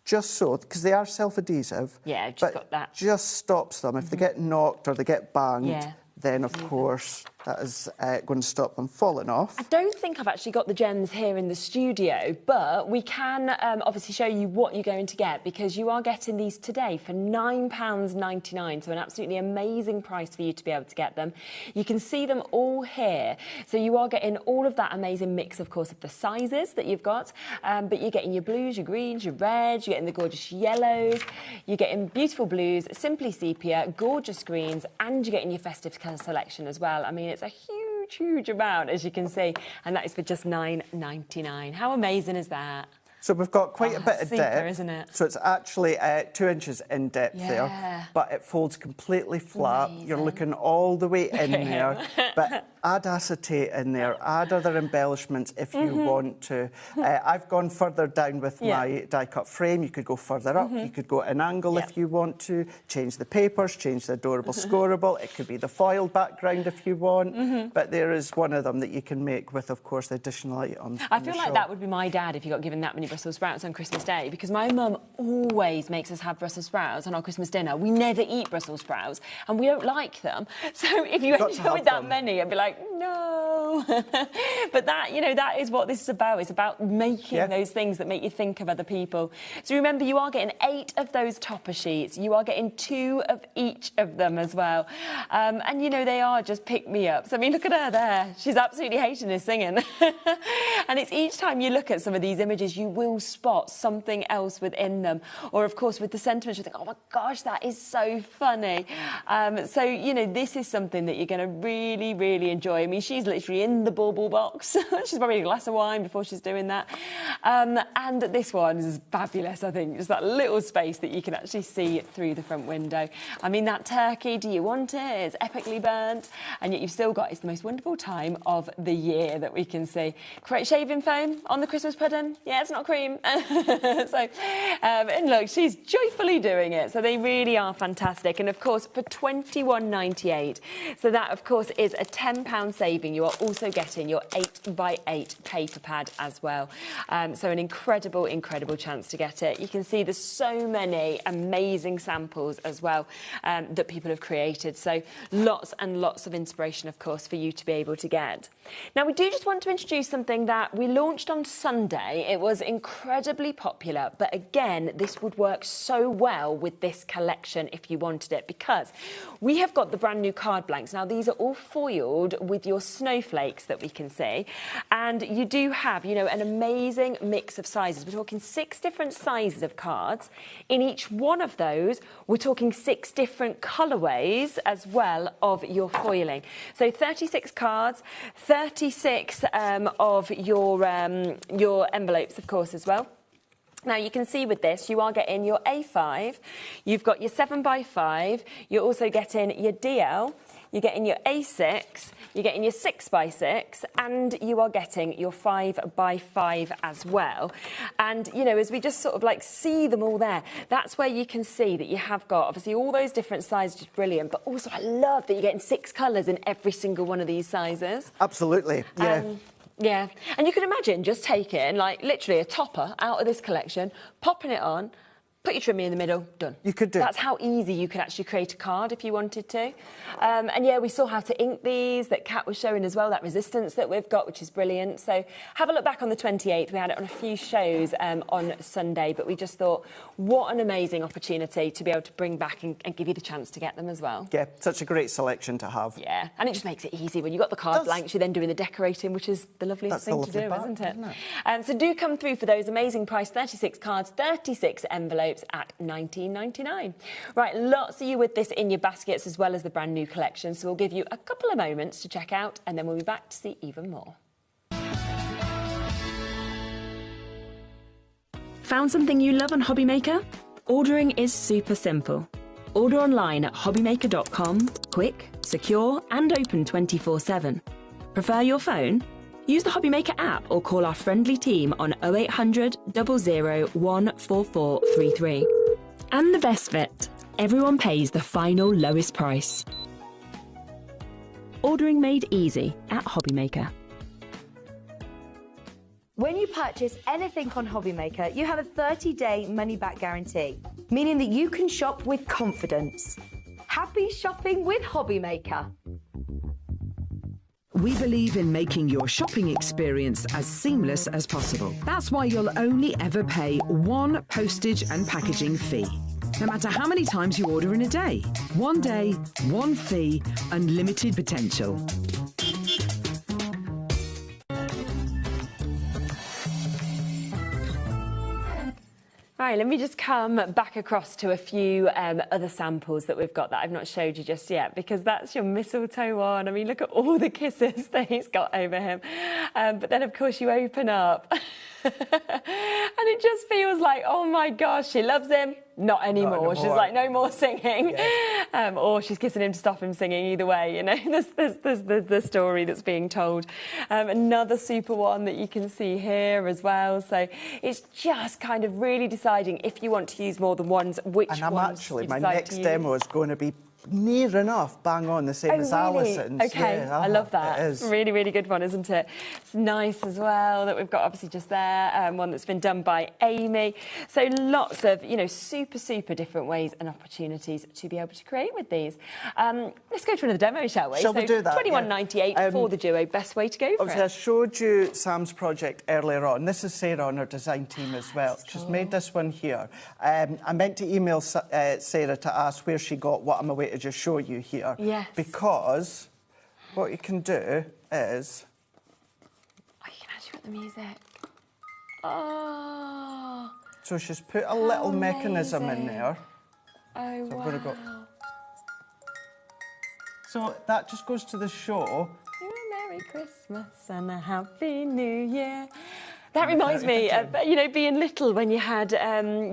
Just so, because they are self-adhesive. Yeah, just but got that. Just stops them. If they get knocked or they get banged, then of course that is going to stop them falling off. I don't think I've actually got the gems here in the studio, but we can obviously show you what you're going to get, because you are getting these today for £9.99, so an absolutely amazing price for you to be able to get them. You can see them all here. So you are getting all of that amazing mix, of course, of the sizes that you've got, but you're getting your blues, your greens, your reds, you're getting the gorgeous yellows, you're getting beautiful blues, simply sepia, gorgeous greens, and you're getting your festive colour selection as well. I mean, it's a huge, huge amount, as you can see, and that is for just £9.99. How amazing is that? So we've got quite a bit of super, depth, isn't it? So it's actually 2 inches in depth there, but it folds completely flat. Amazing. You're looking all the way in there, but add acetate in there, add other embellishments if you want to. I've gone further down with my die-cut frame. You could go further up, you could go at an angle if you want to, change the papers, change the adorable scoreable. It could be the foiled background if you want, but there is one of them that you can make with, of course, the additional light on. I feel like that would be my dad if he got given that many Brussels sprouts on Christmas Day, because my mum always makes us have Brussels sprouts on our Christmas dinner. We never eat Brussels sprouts and we don't like them. So if you end up with that many, I'd be like, no. But that, you know, that is what this is about. It's about making those things that make you think of other people. So remember, you are getting 8 of those topper sheets. You are getting 2 of each of them as well. And, you know, they are just pick-me-ups. I mean, look at her there. She's absolutely hating this singing. And it's each time you look at some of these images, you will spot something else within them. Or, of course, with the sentiments, you think, oh, my gosh, that is so funny. So, you know, this is something that you're going to really, really enjoy. I mean, she's literally in the bauble box. She's probably a glass of wine before she's doing that. And this one is fabulous, I think. Just that little space that you can actually see through the front window. I mean, that turkey, do you want it? It's epically burnt. And yet you've still got, it's the most wonderful time of the year that we can see. Create shaving foam on the Christmas pudding. Yeah, it's not cream. And look, she's joyfully doing it. So they really are fantastic. And of course, for £21.98. So that, of course, is a £10 saving. You are also getting your 8x8 paper pad as well. So an incredible, incredible chance to get it. You can see there's so many amazing samples as well that people have created. So lots and lots of inspiration, of course, for you to be able to get. Now, we do just want to introduce something that we launched on Sunday. It was incredibly popular, but again, this would work so well with this collection if you wanted it, because we have got the brand new card blanks. Now, these are all foiled with your snowflakes that we can see, and you do have, you know, an amazing mix of sizes. We're talking 6 different sizes of cards. In each one of those, we're talking 6 different colourways as well of your foiling. So 36 cards, 36 of your envelopes, of course, as well. Now, you can see with this, you are getting your A5, you've got your 7x5, you're also getting your DL, you're getting your A6, you're getting your 6x6, and you are getting your 5x5 as well. And, you know, as we just sort of like see them all there, that's where you can see that you have got, obviously, all those different sizes, which is brilliant, but also I love that you're getting 6 colours in every single one of these sizes. Absolutely, yeah. Yeah, and you can imagine just taking, like, literally a topper out of this collection, popping it on, put your trimmy in the middle, done. You could do. That's how easy you could actually create a card if you wanted to. And yeah, we saw how to ink these, that Kat was showing as well, that resistance that we've got, which is brilliant. So have a look back on the 28th. We had it on a few shows on Sunday, but we just thought, what an amazing opportunity to be able to bring back and give you the chance to get them as well. Yeah, such a great selection to have. Yeah, and it just makes it easy. When you've got the card blanks, you're then doing the decorating, which is the loveliest thing to do, isn't it? So do come through for those amazing price, 36 cards, 36 envelopes at £19.99. Right, lots of you with this in your baskets as well as the brand new collection. So we'll give you a couple of moments to check out and then we'll be back to see even more. Found something you love on HobbyMaker? Ordering is super simple. Order online at hobbymaker.com, quick, secure and open 24/7. Prefer your phone? Use the HobbyMaker app or call our friendly team on 0800 00 14433. And the best bit, everyone pays the final lowest price. Ordering made easy at HobbyMaker. When you purchase anything on HobbyMaker, you have a 30-day money-back guarantee, meaning that you can shop with confidence. Happy shopping with HobbyMaker. We believe in making your shopping experience as seamless as possible. That's why you'll only ever pay one postage and packaging fee, no matter how many times you order in a day. One day, one fee, unlimited potential. Right, let me just come back across to a few other samples that we've got that I've not showed you just yet, because that's your mistletoe one. I mean, look at all the kisses that he's got over him. But then, of course, you open up. And it just feels like, oh my gosh, she loves him. Not anymore. She's like, no more singing. Yeah. Or she's kissing him to stop him singing. Either way, you know, there's the story that's being told. Another super one that you can see here as well. So it's just kind of really deciding if you want to use more than ones, which ones. And actually, my next demo is going to be near enough bang on the same as Alison's. Okay, yeah, I love that. It is. Really, really good one, isn't it? It's nice as well that we've got obviously just there, one that's been done by Amy. So lots of, you know, super different ways and opportunities to be able to create with these. Let's go to another demo, shall we? Shall we do that? $21.98 for the Duo. Best way to go for it. I showed you Sam's project earlier on. This is Sarah on our design team as well. She's made this one here. I meant to email Sarah to ask where she got what I'm away to just show you here. Yes. Because what you can do is... Oh, you can actually put the music. Oh. So she's put a little mechanism in there. Oh, so wow. I'm going to go... So that just goes to the show. Merry Christmas and a Happy New Year. That reminds me of, you know, being little when you had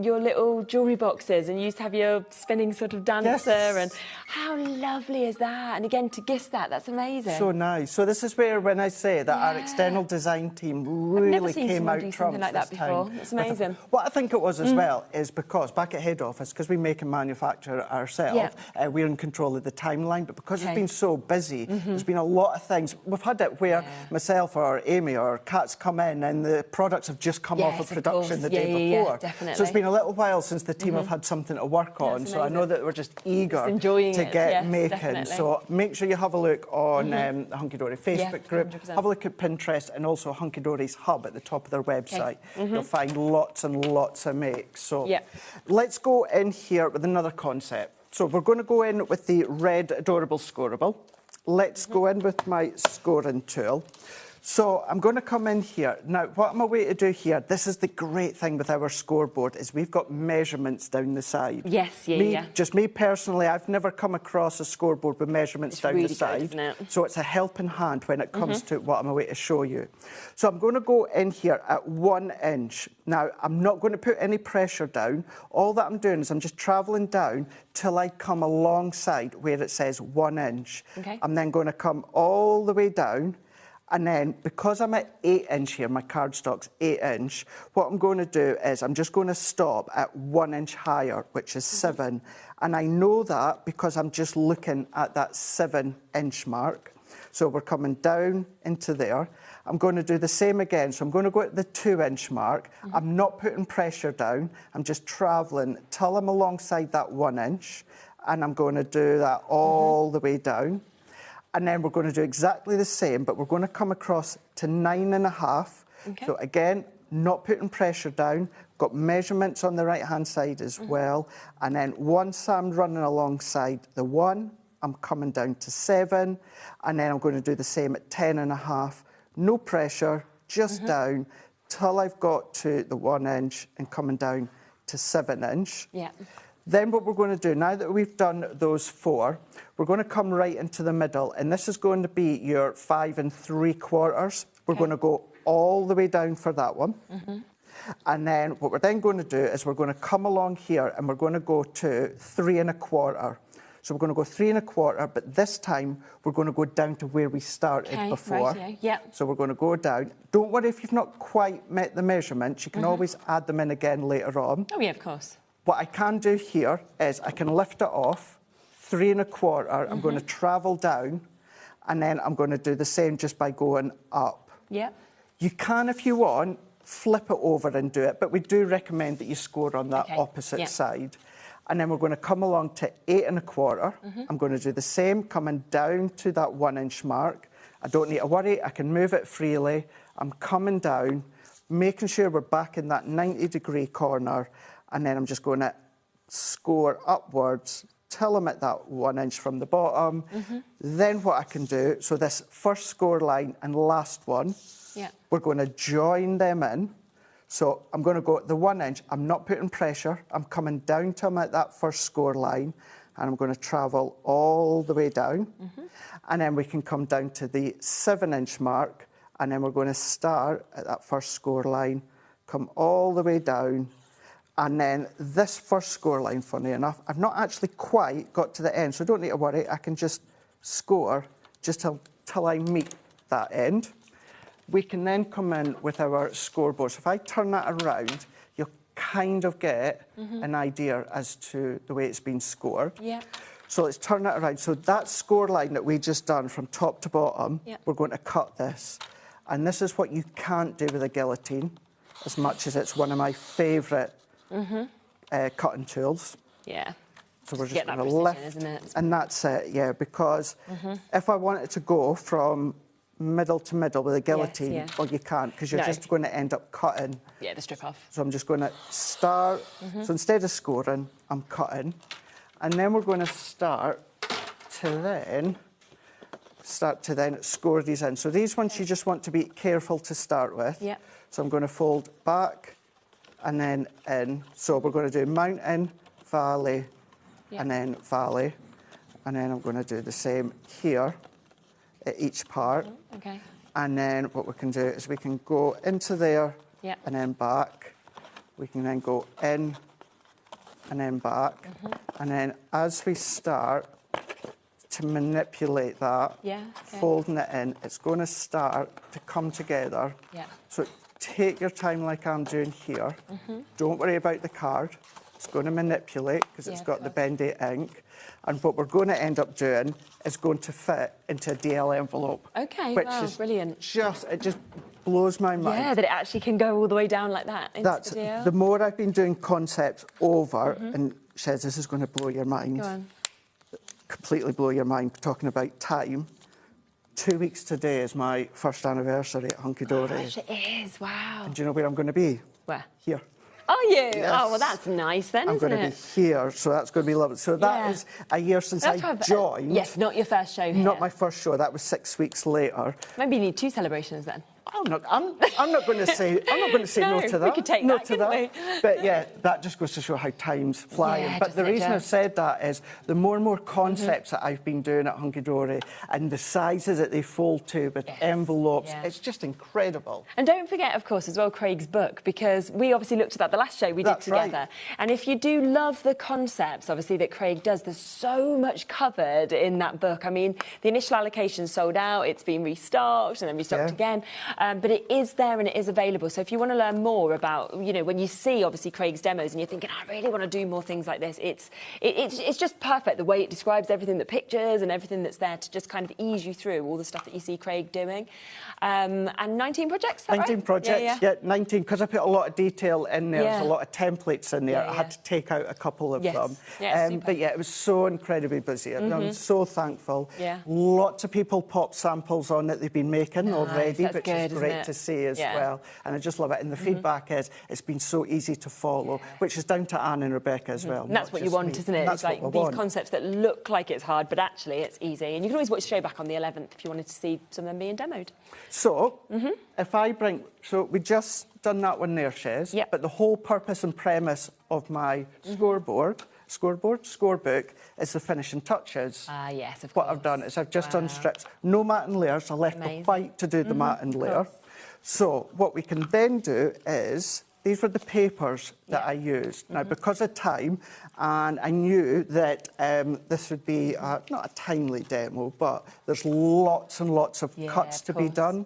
your little jewellery boxes and you used to have your spinning sort of dancer. Yes. And how lovely is that? And again, to gift that, that's amazing. So nice. So this is where, when I say that our external design team really came out trumps something like that this before. time. It's amazing. What I think it was as well is because back at head office, because we make and manufacture ourselves, we're in control of the timeline. But because it's been so busy, there's been a lot of things. We've had it where myself or Amy or Kat's come in and the products have just come off of production the day before. Definitely. So it's been a little while since the team have had something to work on. So I know that we're just eager to get making. Definitely. So make sure you have a look on the Hunky Dory Facebook group. 100%. Have a look at Pinterest and also Hunky Dory's hub at the top of their website. You'll find lots and lots of makes. So let's go in here with another concept. So we're going to go in with the red adorable scoreable. Let's go in with my scoring tool. So I'm going to come in here. Now, what I'm away to do here, this is the great thing with our scoreboard, is we've got measurements down the side. Yes, Just me personally, I've never come across a scoreboard with measurements down really the side. good, isn't it? So it's a helping hand when it comes to what I'm away to show you. So I'm going to go in here at 1 inch. Now, I'm not going to put any pressure down. All that I'm doing is I'm just travelling down till I come alongside where it says 1 inch. Okay. I'm then going to come all the way down. And then, because I'm at 8 inch here, my cardstock's 8 inch, what I'm going to do is I'm just going to stop at 1 inch higher, which is 7. And I know that because I'm just looking at that 7 inch mark. So we're coming down into there. I'm going to do the same again. So I'm going to go at the 2 inch mark. I'm not putting pressure down. I'm just travelling till I'm alongside that 1 inch. And I'm going to do that all the way down. And then we're going to do exactly the same, but we're going to come across to 9.5. Okay. So again, not putting pressure down. Got measurements on the right-hand side as well. And then once I'm running alongside the 1, I'm coming down to 7. And then I'm going to do the same at 10.5. No pressure, just down, till I've got to the 1 inch and coming down to 7 inch. Yeah. Then what we're going to do, now that we've done those 4, we're going to come right into the middle, and this is going to be your 5 3/4. We're going to go all the way down for that one. And then what we're then going to do is we're going to come along here and we're going to go to 3 1/4. So we're going to go 3 1/4, but this time we're going to go down to where we started before. So we're going to go down. Don't worry if you've not quite met the measurements. You can always add them in again later on. Oh, yeah, of course. What I can do here is I can lift it off, 3 1/4. I'm going to travel down, and then I'm going to do the same just by going up. Yeah. You can, if you want, flip it over and do it, but we do recommend that you score on that opposite side. And then we're going to come along to 8 1/4. I'm going to do the same, coming down to that 1 inch mark. I don't need to worry, I can move it freely. I'm coming down, making sure we're back in that 90-degree corner. And then I'm just going to score upwards till I'm at that 1 inch from the bottom. Then what I can do, so this first score line and last one, we're going to join them in. So I'm going to go at the 1 inch. I'm not putting pressure. I'm coming down till I'm at that first score line. And I'm going to travel all the way down. And then we can come down to the 7 inch mark. And then we're going to start at that first score line, come all the way down. And then this first score line, funny enough, I've not actually quite got to the end, so don't need to worry. I can just score just till I meet that end. We can then come in with our scoreboard. So if I turn that around, you'll kind of get an idea as to the way it's been scored. Yeah. So let's turn that around. So that score line that we just done from top to bottom, we're going to cut this. And this is what you can't do with a guillotine, as much as it's one of my favourite cutting tools. Yeah. So we're Just just get that going to lift, precision, isn't it? and that's it, yeah, because if I want it to go from middle to middle with a guillotine, yeah. well, you can't, because you're No. just going to end up cutting. Yeah, the strip off. So I'm just going to start, so instead of scoring, I'm cutting, and then we're going to start to then score these in. So these ones you just want to be careful to start with. Yeah. So I'm going to fold back and then in. So we're going to do mountain, valley, and then valley. And then I'm going to do the same here at each part. Okay. And then what we can do is we can go into there and then back. We can then go in and then back. And then as we start to manipulate that, folding it in, it's going to start to come together. Yeah. So take your time like I'm doing here. Don't worry about the card. It's going to manipulate because it's got the bendy ink. And what we're going to end up doing is going to fit into a DL envelope. Okay, which wow, is brilliant. it just blows my mind. Yeah, that it actually can go all the way down like that into That's the DL. the more I've been doing concepts over, and Shez, this is going to blow your mind. Go on. Completely blow your mind, talking about time. 2 weeks today is my first anniversary at Hunky Dory. Gosh, it is, wow. And do you know where I'm going to be? Where? Here. Are you? Yes. Oh, well, that's nice then, I'm isn't going to it? be here, so that's going to be lovely. So that is a year since I joined. Yes, not your first show here. Not my first show. That was 6 weeks later. Maybe you need 2 celebrations then. I'm not going to say no to that. We could take no that, to couldn't that. we? But yeah, that just goes to show how time's flying. Yeah, but the doesn't it reason I've just? said that is the more and more concepts that I've been doing at Hunky Dory and the sizes that they fold to with envelopes, it's just incredible. And don't forget, of course, as well, Craig's book, because we obviously looked at that the last show we did together. Right. And if you do love the concepts, obviously, that Craig does, there's so much covered in that book. I mean, the initial allocation sold out, it's been restocked and then restocked again. But it is there and it is available. So if you want to learn more about, you know, when you see, obviously, Craig's demos and you're thinking, I really want to do more things like this, it's just perfect, the way it describes everything, the pictures and everything that's there to just kind of ease you through all the stuff that you see Craig doing. And 19 projects, is that 19 right? projects, yeah, 19, because I put a lot of detail in there. There's a lot of templates in there. I had to take out a couple of them. But yeah, it was so incredibly busy. I'm so thankful. Lots of people pop samples on that they've been making already, which is great to see as well. And I just love it. And the feedback is it's been so easy to follow, which is down to Anne and Rebecca as well. And that's what you want, isn't it? It's like these concepts that look like it's hard, but actually it's easy. And you can always watch the show back on the 11th if you wanted to see some of them being demoed. So, if I bring... So, we just done that one there, Shez. But the whole purpose and premise of my scorebook is the finishing touches. Yes, of course. What I've done is I've just done strips. No mat and layers. I left the white to do the mat and layer. So, what we can then do is... These were the papers that I used. Now, because of time, and I knew that this would be not a timely demo, but there's lots and lots of cuts to be done.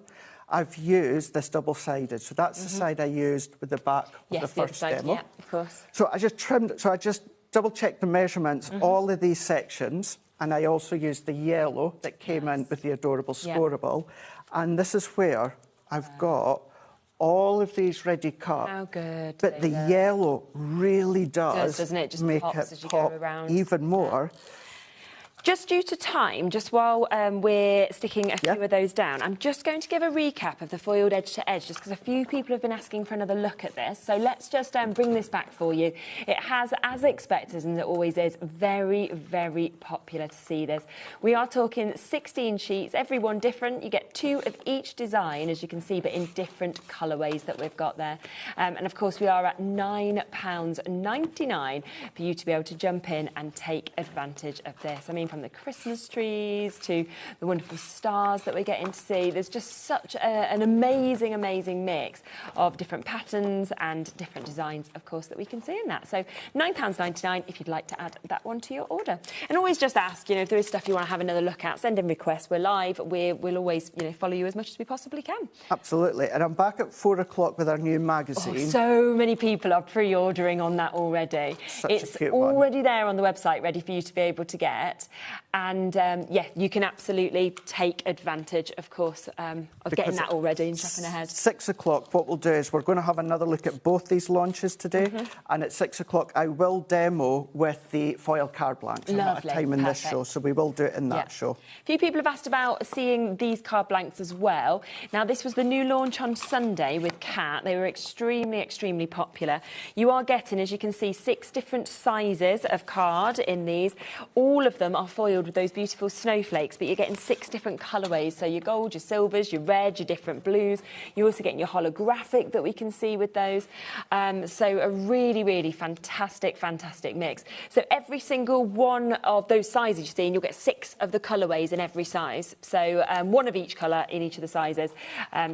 I've used this double-sided. So that's the side I used with the back of the first demo. Yeah, of course. So I just trimmed it. So I just double-checked the measurements, all of these sections, and I also used the yellow that came in with the adorable scoreable. And this is where I've got all of these ready cut. How good. But the yellow really does doesn't it? Just make pops it as you pop go around. even more. Just due to time, just while we're sticking a few of those down, I'm just going to give a recap of the foiled edge to edge, just because a few people have been asking for another look at this. So let's just bring this back for you. It has, as expected, and it always is, very, very popular to see this. We are talking 16 sheets, every one different. You get 2 of each design, as you can see, but in different colourways that we've got there. And of course, we are at £9.99 for you to be able to jump in and take advantage of this. I mean, from the Christmas trees to the wonderful stars that we're getting to see. There's just such an amazing, amazing mix of different patterns and different designs, of course, that we can see in that. So £9.99 if you'd like to add that one to your order. And always just ask, if there is stuff you want to have another look at, send in requests. We're live. We'll always, follow you as much as we possibly can. Absolutely. And I'm back at 4 o'clock with our new magazine. Oh, so many people are pre-ordering on that already. It's already there on the website, ready for you to be able to get. And, you can absolutely take advantage, of course, of getting that already and shopping ahead. 6 o'clock, what we'll do is we're going to have another look at both these launches today. And at 6 o'clock, I will demo with the foil card blanks. I'm out of time in this show, so we will do it in that show. A few people have asked about seeing these card blanks as well. Now, this was the new launch on Sunday with Cat. They were extremely, extremely popular. You are getting, as you can see, 6 different sizes of card in these. All of them are foiled with those beautiful snowflakes, but you're getting 6 different colourways. So your gold, your silvers, your red, your different blues. You're also getting your holographic that we can see with those. So a really, really fantastic, fantastic mix. So every single one of those sizes you're seeing, you'll get 6 of the colourways in every size. So one of each colour in each of the sizes.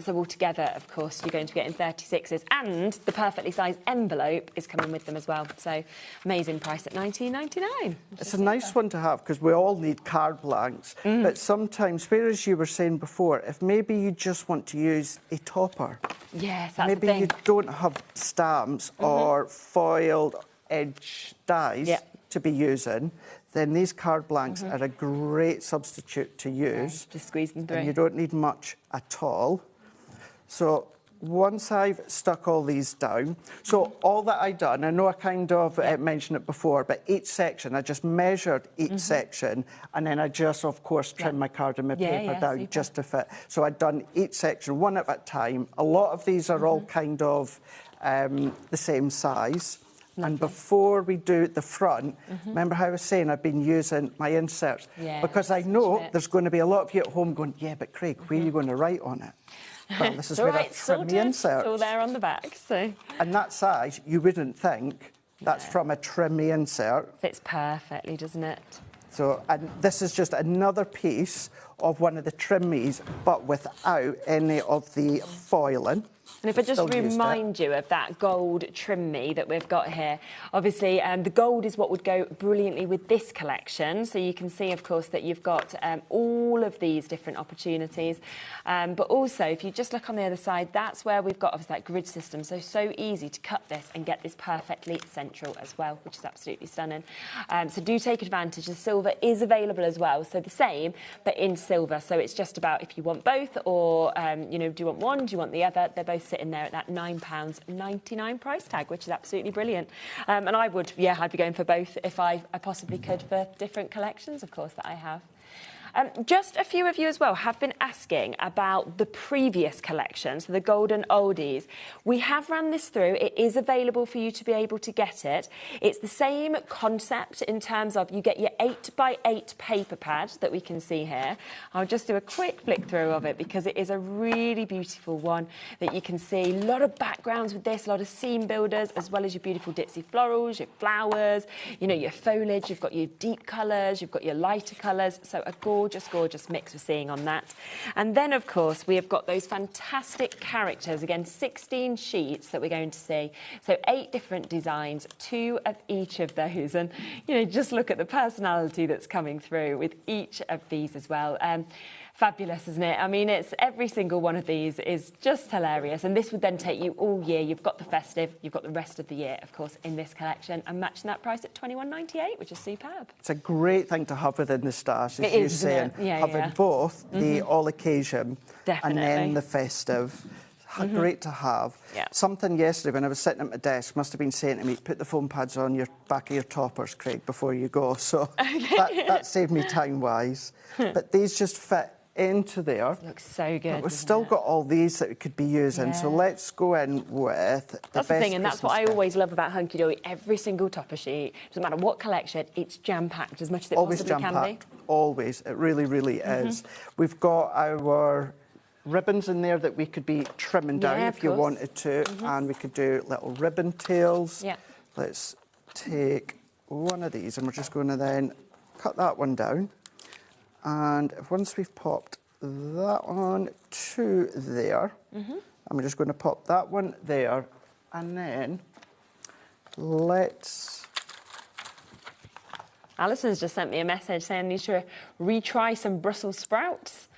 So altogether, of course, you're going to be getting 36s. And the perfectly sized envelope is coming with them as well. So amazing price at £19.99. It's a nice one to have because we all need card blanks. But sometimes, whereas you were saying before, if maybe you just want to use a topper. Yes, that's maybe the thing. you don't have stamps or foiled edge dies to be using, then these card blanks are a great substitute to use. Just squeeze them through. And you don't need much at all. So once I've stuck all these down, so all that I done, I know I kind of mentioned it before, but each section, I just measured each section, and then I just, of course, trimmed my card and my paper down just to fit. So I'd done each section one at a time. A lot of these are all kind of the same size. And before we do the front, remember how I was saying I've been using my inserts? Because I know there's going to be a lot of you at home going, yeah, but Craig, where are you going to write on it? Well, this is where I trim the inserts. It's all there on the back, so... And that size, you wouldn't think that's from a trimmy insert. Fits perfectly, doesn't it? So, and this is just another piece of one of the trimmies, but without any of the foiling. And if I just remind you of that gold trim me that we've got here, obviously the gold is what would go brilliantly with this collection. So you can see, of course, that you've got all of these different opportunities. But also, if you just look on the other side, that's where we've got obviously that grid system. So easy to cut this and get this perfectly central as well, which is absolutely stunning. So do take advantage. The silver is available as well. So the same, but in silver. So it's just about if you want both or, do you want one, do you want the other? They're both sitting there at that £9.99 price tag, which is absolutely brilliant. And I would, I'd be going for both if I possibly could for different collections, of course, that I have. Just a few of you as well have been asking about the previous collections, the Golden Oldies. We have run this through. It is available for you to be able to get it. It's the same concept in terms of you get your 8x8 paper pad that we can see here. I'll just do a quick flick through of it because it is a really beautiful one that you can see. A lot of backgrounds with this, a lot of seam builders, as well as your beautiful ditzy florals, your flowers, your foliage. You've got your deep colours, you've got your lighter colours. So a gorgeous, gorgeous mix we're seeing on that. And then, of course, we have got those fantastic characters. Again, 16 sheets that we're going to see. So 8 different designs, 2 of each of those. And, just look at the personality that's coming through with each of these as well. Fabulous, isn't it? I mean, it's every single one of these is just hilarious. And this would then take you all year. You've got the festive, you've got the rest of the year, of course, in this collection, and matching that price at £21.98, which is superb. It's a great thing to have within the stash, as you're saying. Having both the all occasion and then the festive. Great to have. Something yesterday when I was sitting at my desk must have been saying to me, put the foam pads on your back of your toppers, Craig, before you go. So that saved me time-wise. But these just fit into there. Looks so good. But we've still got all these that we could be using. So let's go in with That's the thing, and that's what I always love about Hunky Dory. Every single topper sheet, doesn't matter what collection, it's jam-packed as much as it possibly can be. Always. It really, really is. We've got our ribbons in there that we could be trimming down if you wanted to, and we could do little ribbon tails. Let's take one of these and we're just going to then cut that one down. And once we've popped that on to there, I'm just going to pop that one there. And then let's... Alison's just sent me a message saying I need to retry some Brussels sprouts.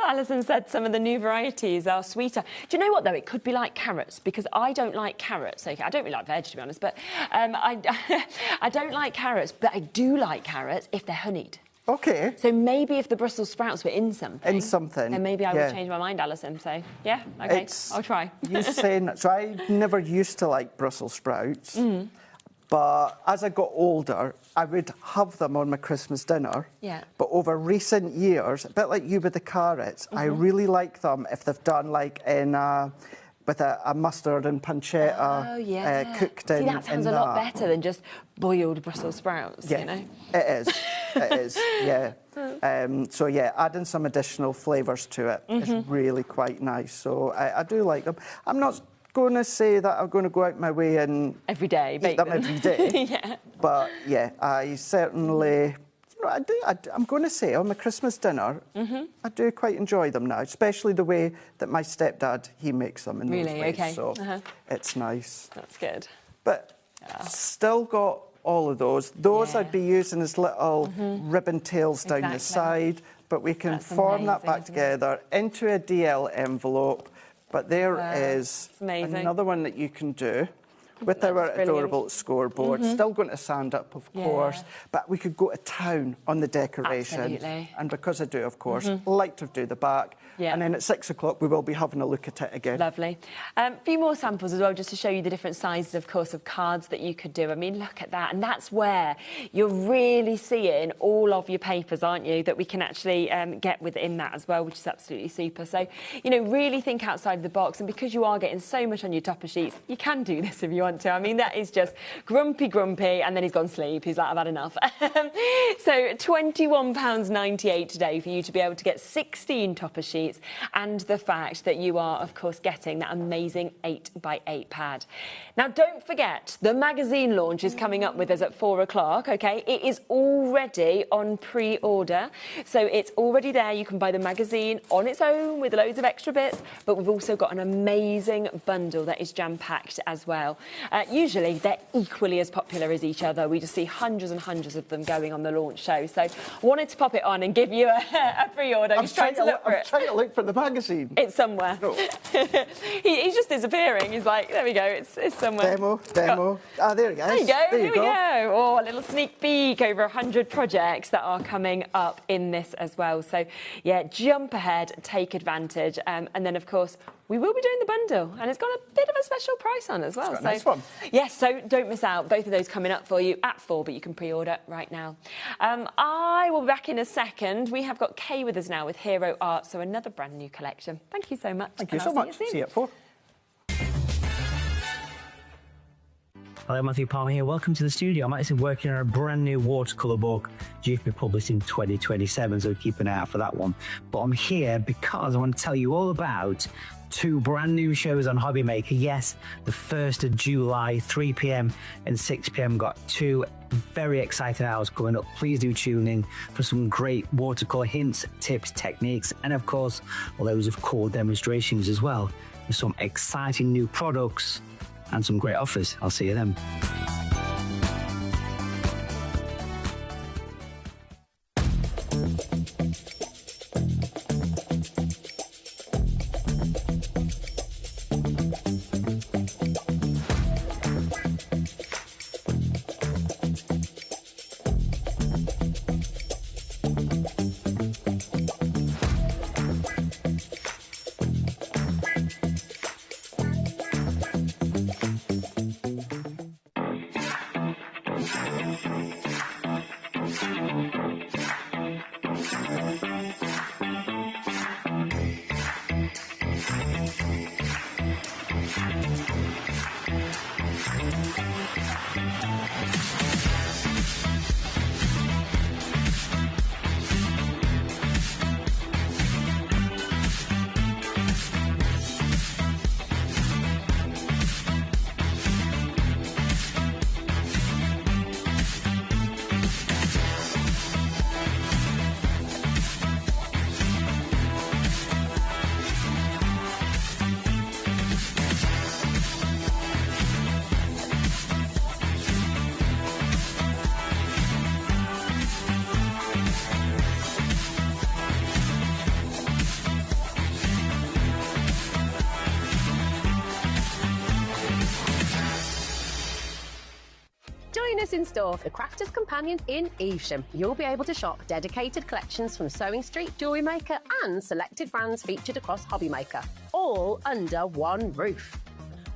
Alison said some of the new varieties are sweeter. Do you know what, though? It could be like carrots, because I don't like carrots. Okay, I don't really like veg, to be honest, but I don't like carrots, but I do like carrots if they're honeyed. Okay. So maybe if the Brussels sprouts were in something... In something. Then maybe I would change my mind, Alison. So, yeah, OK, I'll try. You saying... So I never used to like Brussels sprouts. But as I got older, I would have them on my Christmas dinner. Yeah. But over recent years, a bit like you with the carrots, I really like them if they've done like in with a mustard and pancetta cooked in. See, that sounds a lot better than just boiled Brussels sprouts, you know? It is. It is, yeah. So, yeah, adding some additional flavours to it is really quite nice. So I do like them. I'm not going to say that I'm going to go out my way and every day eat them every day. Yeah. But yeah, I certainly, I'm going to say on my Christmas dinner, I do quite enjoy them now, especially the way that my stepdad, he makes them in those ways. Okay. So it's nice. That's good. But still got all of those. Those I'd be using as little ribbon tails down the side, but we can form that back together into a DL envelope. But there is another one that you can do with our adorable scoreboard. Still going to sand up, of course, but we could go to town on the decoration. Absolutely. And because I do, of course, like to do the back. And then at 6 o'clock, we will be having a look at it again. Lovely. A few more samples as well, just to show you the different sizes, of course, of cards that you could do. I mean, look at that. And that's where you're really seeing all of your papers, aren't you, that we can actually get within that as well, which is absolutely super. So, you know, really think outside the box. And because you are getting so much on your topper sheets, you can do this if you want to. I mean, that is just grumpy, and then he's gone sleep. He's like, I've had enough. So £21.98 today for you to be able to get 16 topper sheets. And the fact that you are, of course, getting that amazing 8x8 pad. Now, don't forget, the magazine launch is coming up with us at 4 o'clock, OK? It is already on pre-order. So it's already there. You can buy the magazine on its own with loads of extra bits. But we've also got an amazing bundle that is jam-packed as well. Usually, they're equally as popular as each other. We just see hundreds and hundreds of them going on the launch show. So I wanted to pop it on and give you a pre-order. I'm trying to look for the magazine. It's somewhere. No. He's just disappearing. He's like, there we go, it's somewhere. Demo. Ah, there he goes. There you go, here we go. Oh, a little sneak peek over 100 projects that are coming up in this as well. So, yeah, jump ahead, take advantage. And then, of course, we will be doing the bundle, and it's got a bit of a special price on as well. It's got a nice one. Yes, so don't miss out. Both of those coming up for you at 4, but you can pre-order right now. I will be back in a second. We have got Kay with us now with Hero Art, so another brand new collection. Thank you so much. Thank you so much. See you at 4. Hello, Matthew Palmer here. Welcome to the studio. I'm actually working on a brand new watercolour book due to be published in 2027, so keep an eye out for that one. But I'm here because I want to tell you all about 2 brand new shows on HobbyMaker. Yes, the 1st of July, 3 p.m. and 6 p.m. got 2 very exciting hours coming up. Please do tune in for some great watercolour hints, tips, techniques, and of course, loads of cool demonstrations as well, with some exciting new products and some great offers. I'll see you then. Join us in store for the Crafter's Companion in Evesham. You'll be able to shop dedicated collections from Sewing Street, Jewellery Maker and selected brands featured across HobbyMaker, all under one roof.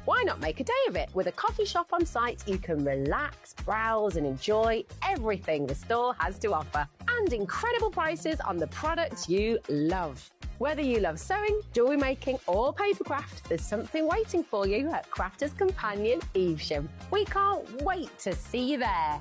Why not make a day of it? With a coffee shop on site, you can relax, browse and enjoy everything the store has to offer. And incredible prices on the products you love. Whether you love sewing, jewellery making or papercraft, there's something waiting for you at Crafter's Companion Evesham. We can't wait to see you there.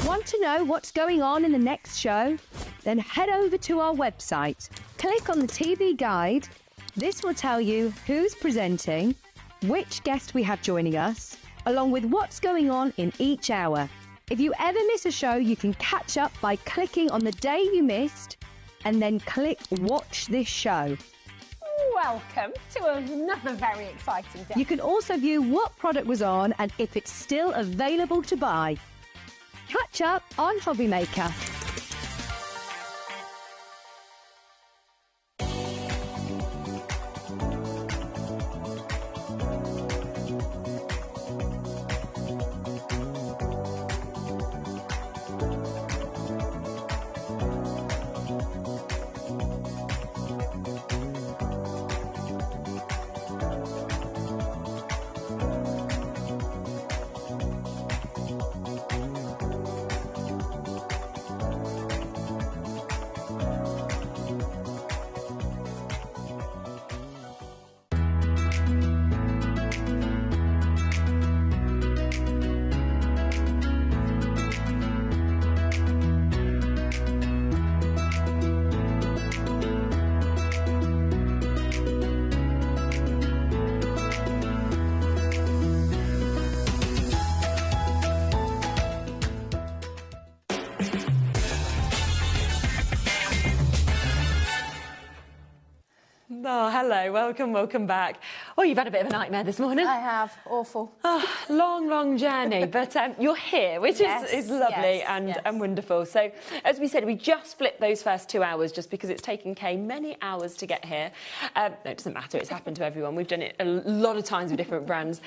Want to know what's going on in the next show? Then head over to our website. Click on the TV guide. This will tell you who's presenting, which guest we have joining us, along with what's going on in each hour. If you ever miss a show, you can catch up by clicking on the day you missed and then click Watch This Show. Welcome to another very exciting day. You can also view what product was on and if it's still available to buy. Catch up on HobbyMaker. Oh, hello, welcome back. Oh, you've had a bit of a nightmare this morning. I have, awful. Oh, long journey, but you're here, which is lovely and wonderful. So, as we said, we just flipped those first 2 hours just because it's taken Kay many hours to get here. No, it doesn't matter, it's happened to everyone. We've done it a lot of times with different brands.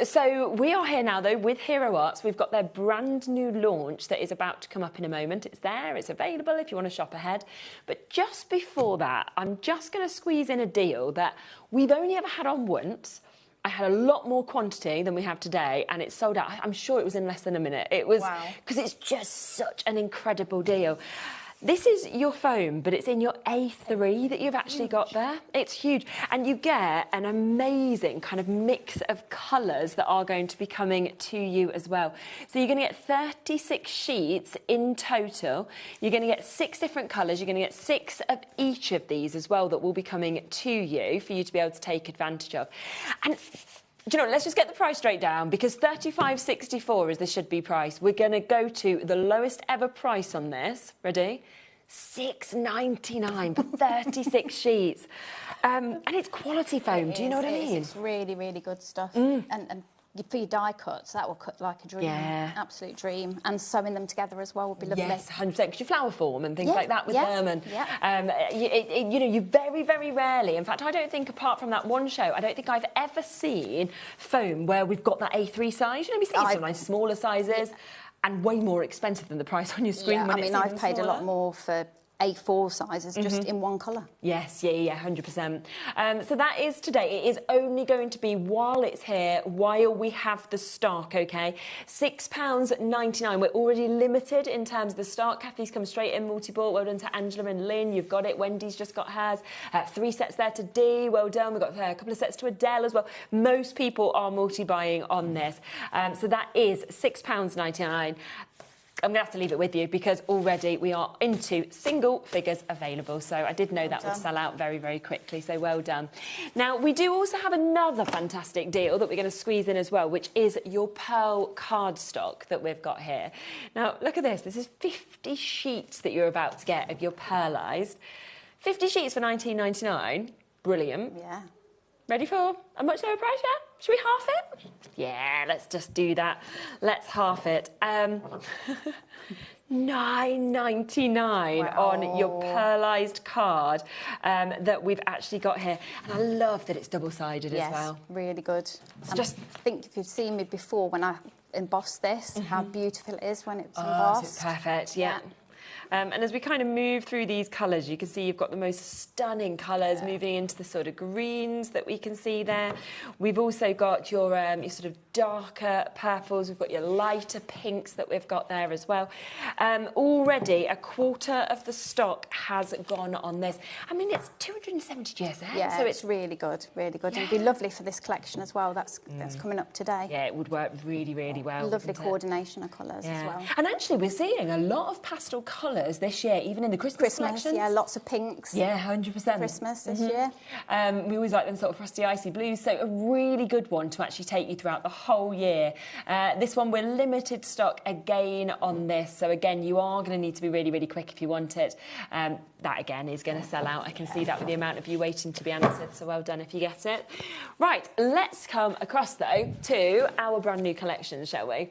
So we are here now, though, with Hero Arts. We've got their brand new launch that is about to come up in a moment. It's there, it's available if you want to shop ahead. But just before that, I'm just going to squeeze in a deal that we've only ever had on once. I had a lot more quantity than we have today and it sold out. I'm sure it was in less than a minute. It was because it's just such an incredible deal. This is your phone, but it's in your A3 that you've actually got there. It's huge. And you get an amazing kind of mix of colours that are going to be coming to you as well. So you're going to get 36 sheets in total. You're going to get 6 different colours. You're going to get 6 of each of these as well that will be coming to you for you to be able to take advantage of. And do you know, let's just get the price straight down because £35.64 is the should-be price. We're going to go to the lowest ever price on this. Ready? £6.99 for 36 sheets. And it's quality foam, do you know what I mean? It's really, really good stuff. And for your die cuts, that will cut like a dream. Yeah. Absolute dream. And sewing them together as well would be lovely. Yes, 100%, because you flower form and things like that with them. And, Yeah. you know, you very, very rarely, in fact, I don't think apart from that one show, I don't think I've ever seen foam where we've got that A3 size. You know, we see sometimes smaller sizes and way more expensive than the price on your screen. Yeah, when I mean, I've paid a lot more for A4 sizes just in one colour. Yes, yeah, 100%. So that is today. It is only going to be while it's here, while we have the stock, OK? £6.99. We're already limited in terms of the stock. Kathy's come straight in, multi-bought. Well done to Angela and Lynn. You've got it. Wendy's just got hers. 3 sets there to Dee. Well done. We've got a couple of sets to Adele as well. Most people are multi-buying on this. So that is £6.99. I'm going to have to leave it with you because already we are into single figures available. So I did know that would sell out very, very quickly. So well done. Now, we do also have another fantastic deal that we're going to squeeze in as well, which is your pearl cardstock that we've got here. Now, look at this. This is 50 sheets that you're about to get of your pearlised. 50 sheets for £19.99. Brilliant. Yeah. Ready for a much lower price, yeah? Should we half it? Yeah, let's just do that. Let's half it. $9.99 on your pearlised card that we've actually got here. And I love that it's double-sided as well. Really good. It's just... I think if you've seen me before when I embossed this, how beautiful it is when it's Oh, embossed. it's perfect, yeah. And as we kind of move through these colours, you can see you've got the most stunning colours moving into the sort of greens that we can see there. We've also got your sort of darker purples. We've got your lighter pinks that we've got there as well. Already, a quarter of the stock has gone on this. I mean, it's 270 GSM. Yeah, so it's really good, really good. It'd be lovely for this collection as well. That's coming up today. Yeah, it would work really, really well. Lovely coordination of colours as well. And actually, we're seeing a lot of pastel colours this year, even in the Christmas collections. Yeah, lots of pinks. Yeah, 100%. Christmas this year. We always like them sort of frosty, icy blues, so a really good one to actually take you throughout the whole year. This one, we're limited stock again on this, so again, you are going to need to be really, really quick if you want it. That, again, is going to sell out. I can see that with the amount of you waiting to be answered, so well done if you get it. Right, let's come across, though, to our brand new collection, shall we?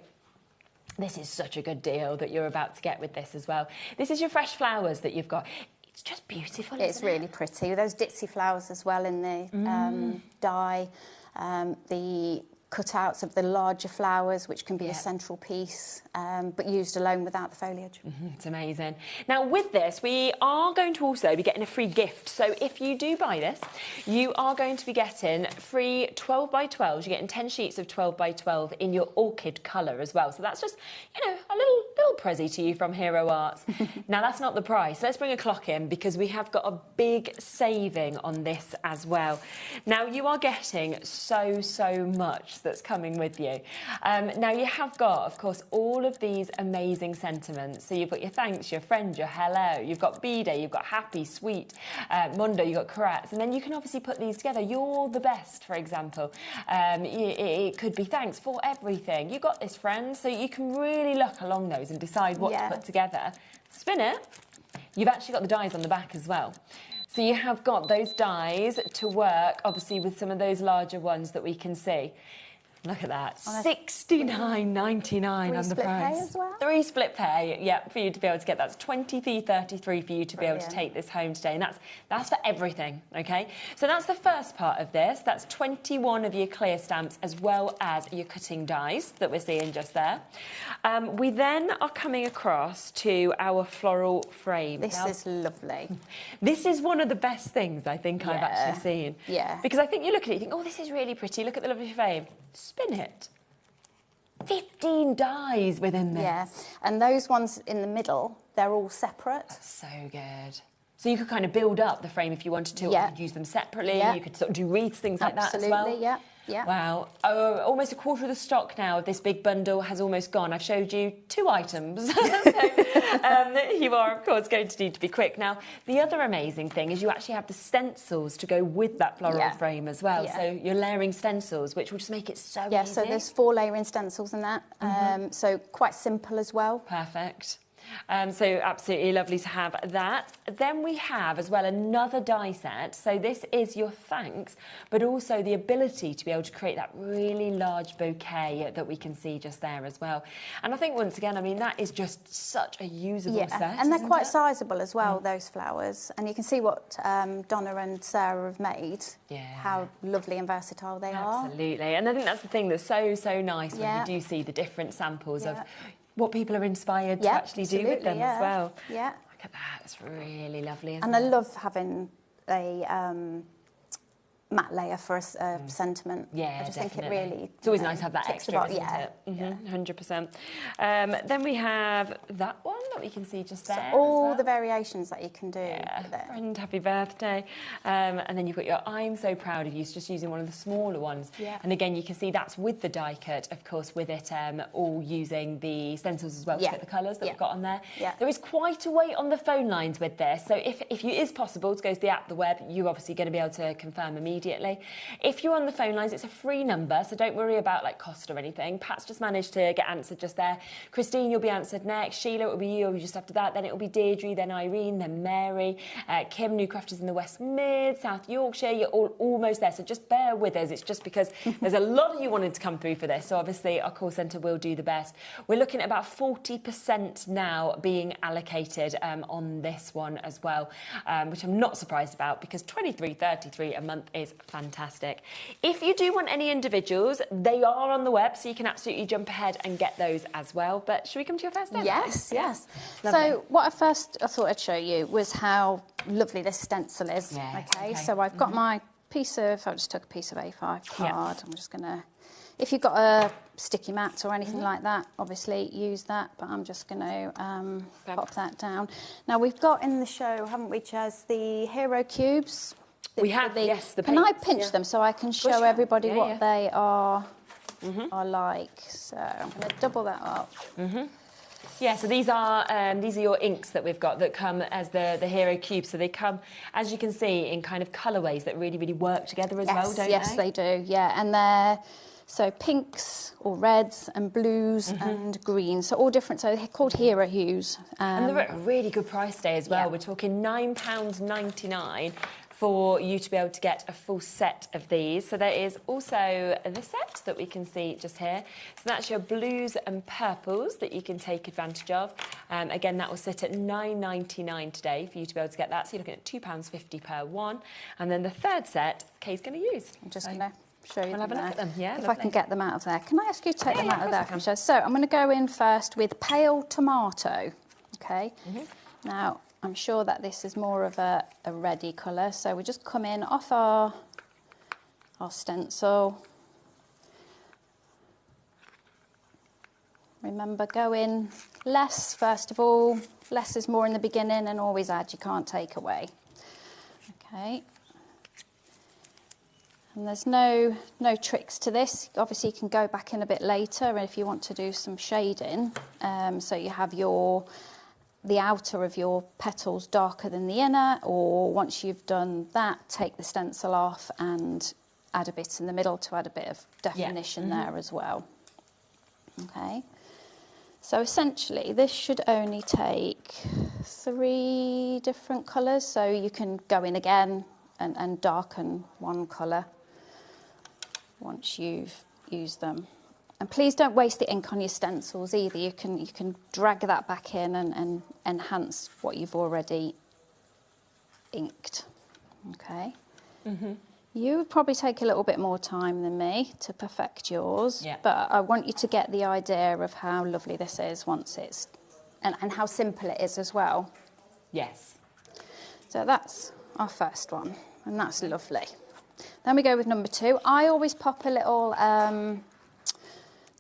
This is such a good deal that you're about to get with this as well. This is your fresh flowers that you've got. It's just beautiful, isn't it? It's really pretty. Those ditzy flowers as well in the dye. The cutouts of the larger flowers, which can be a central piece, but used alone without the foliage. It's amazing. Now, with this, we are going to also be getting a free gift. So if you do buy this, you are going to be getting free 12 by 12s. You're getting 10 sheets of 12 by 12 in your orchid colour as well. So that's just, you know, a little prezi to you from Hero Arts. Now, that's not the price. Let's bring a clock in because we have got a big saving on this as well. Now, you are getting so much that's coming with you. Now, you have got, of course, all of these amazing sentiments. So you've got your thanks, your friend, your hello, you've got B-Day, you've got happy, sweet, Mondo, you've got congrats, and then you can obviously put these together. You're the best, for example. It could be thanks for everything. You got this, friend, so you can really look along those and decide what to put together. Spin it. You've actually got the dies on the back as well. So you have got those dies to work, obviously, with some of those larger ones that we can see. Look at that, $69.99 on the price. 3 split pay as well? 3 split pay, yeah, for you to be able to get that. It's $23.33 for you to be able to take this home today, and that's for everything, okay? So that's the first part of this. That's 21 of your clear stamps as well as your cutting dies that we're seeing just there. We then are coming across to our floral frame. This is lovely. This is one of the best things I think I've actually seen. Yeah. Because I think you look at it, you think, oh, this is really pretty. Look at the lovely frame. Spin it. 15 dies within this. Yeah, and those ones in the middle, they're all separate. That's so good. So you could kind of build up the frame if you wanted to, or you could use them separately. You could sort of do wreaths, things like that as well. Absolutely, yeah. Yeah. Wow. Almost a quarter of the stock now of this big bundle has almost gone. I've showed you 2 items. So you are, of course, going to need to be quick. Now, the other amazing thing is you actually have the stencils to go with that floral frame as well. So you're layering stencils, which will just make it so easy. Yeah, so there's 4 layering stencils in that. So quite simple as well. Perfect. So absolutely lovely to have that. Then we have as well another die set. So this is your thanks, but also the ability to be able to create that really large bouquet that we can see just there as well. And I think once again, I mean, that is just such a usable set. And they're quite sizable as well, those flowers. And you can see what Donna and Sarah have made. Yeah. How lovely and versatile they are. Absolutely. And I think that's the thing that's so nice when you do see the different samples of what people are inspired to actually do with them as well. Yeah. Look at that, it's really lovely, isn't and it? I love having a matte layer for a sentiment. Yeah, I just definitely. think it really... It's always nice to have that extra, isn't it? 100%. Then we have that one that we can see just there. So all the variations that you can do. Friend, happy birthday. And then you've got your I'm so proud of you, so just using one of the smaller ones. Yeah. And again, you can see that's with the die cut, of course, with it all using the stencils as well to get the colours that we've got on there. Yeah. There is quite a wait on the phone lines with this, so if it is possible to go to the app, the web, you're obviously going to be able to confirm immediately. immediately. If you're on the phone lines, it's a free number, so don't worry about like cost or anything. Pat's just managed to get answered just there. Christine, you'll be answered next. Sheila, it will be you just after that. Then it will be Deirdre, then Irene, then Mary. Kim, Newcrofters in the West Mid, South Yorkshire. You're all almost there, so just bear with us. It's just because there's a lot of you wanting to come through for this, so obviously our call centre will do the best. We're looking at about 40% now being allocated on this one as well, which I'm not surprised about because £23.33 a month is fantastic. If you do want any individuals, they are on the web, so you can absolutely jump ahead and get those as well. But should we come to your first demo? Yes, yes. Lovely. So what I thought I'd show you was how lovely this stencil is. Yes, okay, so I've got my piece of, I just took a piece of A5 card. I'm just going to, if you've got a sticky mat or anything like that, obviously use that, but I'm just going to pop that down. Now we've got in the show, haven't we, Chaz, the hero cubes? We have, yes, the Can paints, I pinch them so I can show everybody what they are like? So I'm going to double that up. Yeah, so these are your inks that we've got that come as the hero cubes. So they come, as you can see, in kind of colourways that really, really work together as well, don't they? Yes, they do, yeah. And they're so pinks or reds and blues and greens, so all different. So they're called hero hues. And they're at a really good price today as well. We're talking £9.99 for you to be able to get a full set of these. So there is also the set that we can see just here. So that's your blues and purples that you can take advantage of. Again, that will sit at £9.99 today for you to be able to get that. So you're looking at £2.50 per one. And then the third set, Kay's going to use. I'm just going to show you We'll have a look at them. Yeah, if I can get them out of there. Can I ask you to take them out of there? So I'm going to go in first with pale tomato. Okay. Now, I'm sure that this is more of a reddy colour, so we just come in off our stencil. Remember, go in less first of all. Less is more in the beginning, and always add, you can't take away. Okay. And there's no tricks to this. Obviously, you can go back in a bit later if you want to do some shading. So you have the outer of your petals darker than the inner, or once you've done that, take the stencil off and add a bit in the middle to add a bit of definition there as well. Okay, so essentially this should only take 3 different colours, so you can go in again and darken one colour once you've used them. And please don't waste the ink on your stencils either. You can drag that back in and enhance what you've already inked. Okay. You would probably take a little bit more time than me to perfect yours, but I want you to get the idea of how lovely this is once it's, and how simple it is as well. Yes. So that's our first one, and that's lovely. Then we go with number 2. I always pop a little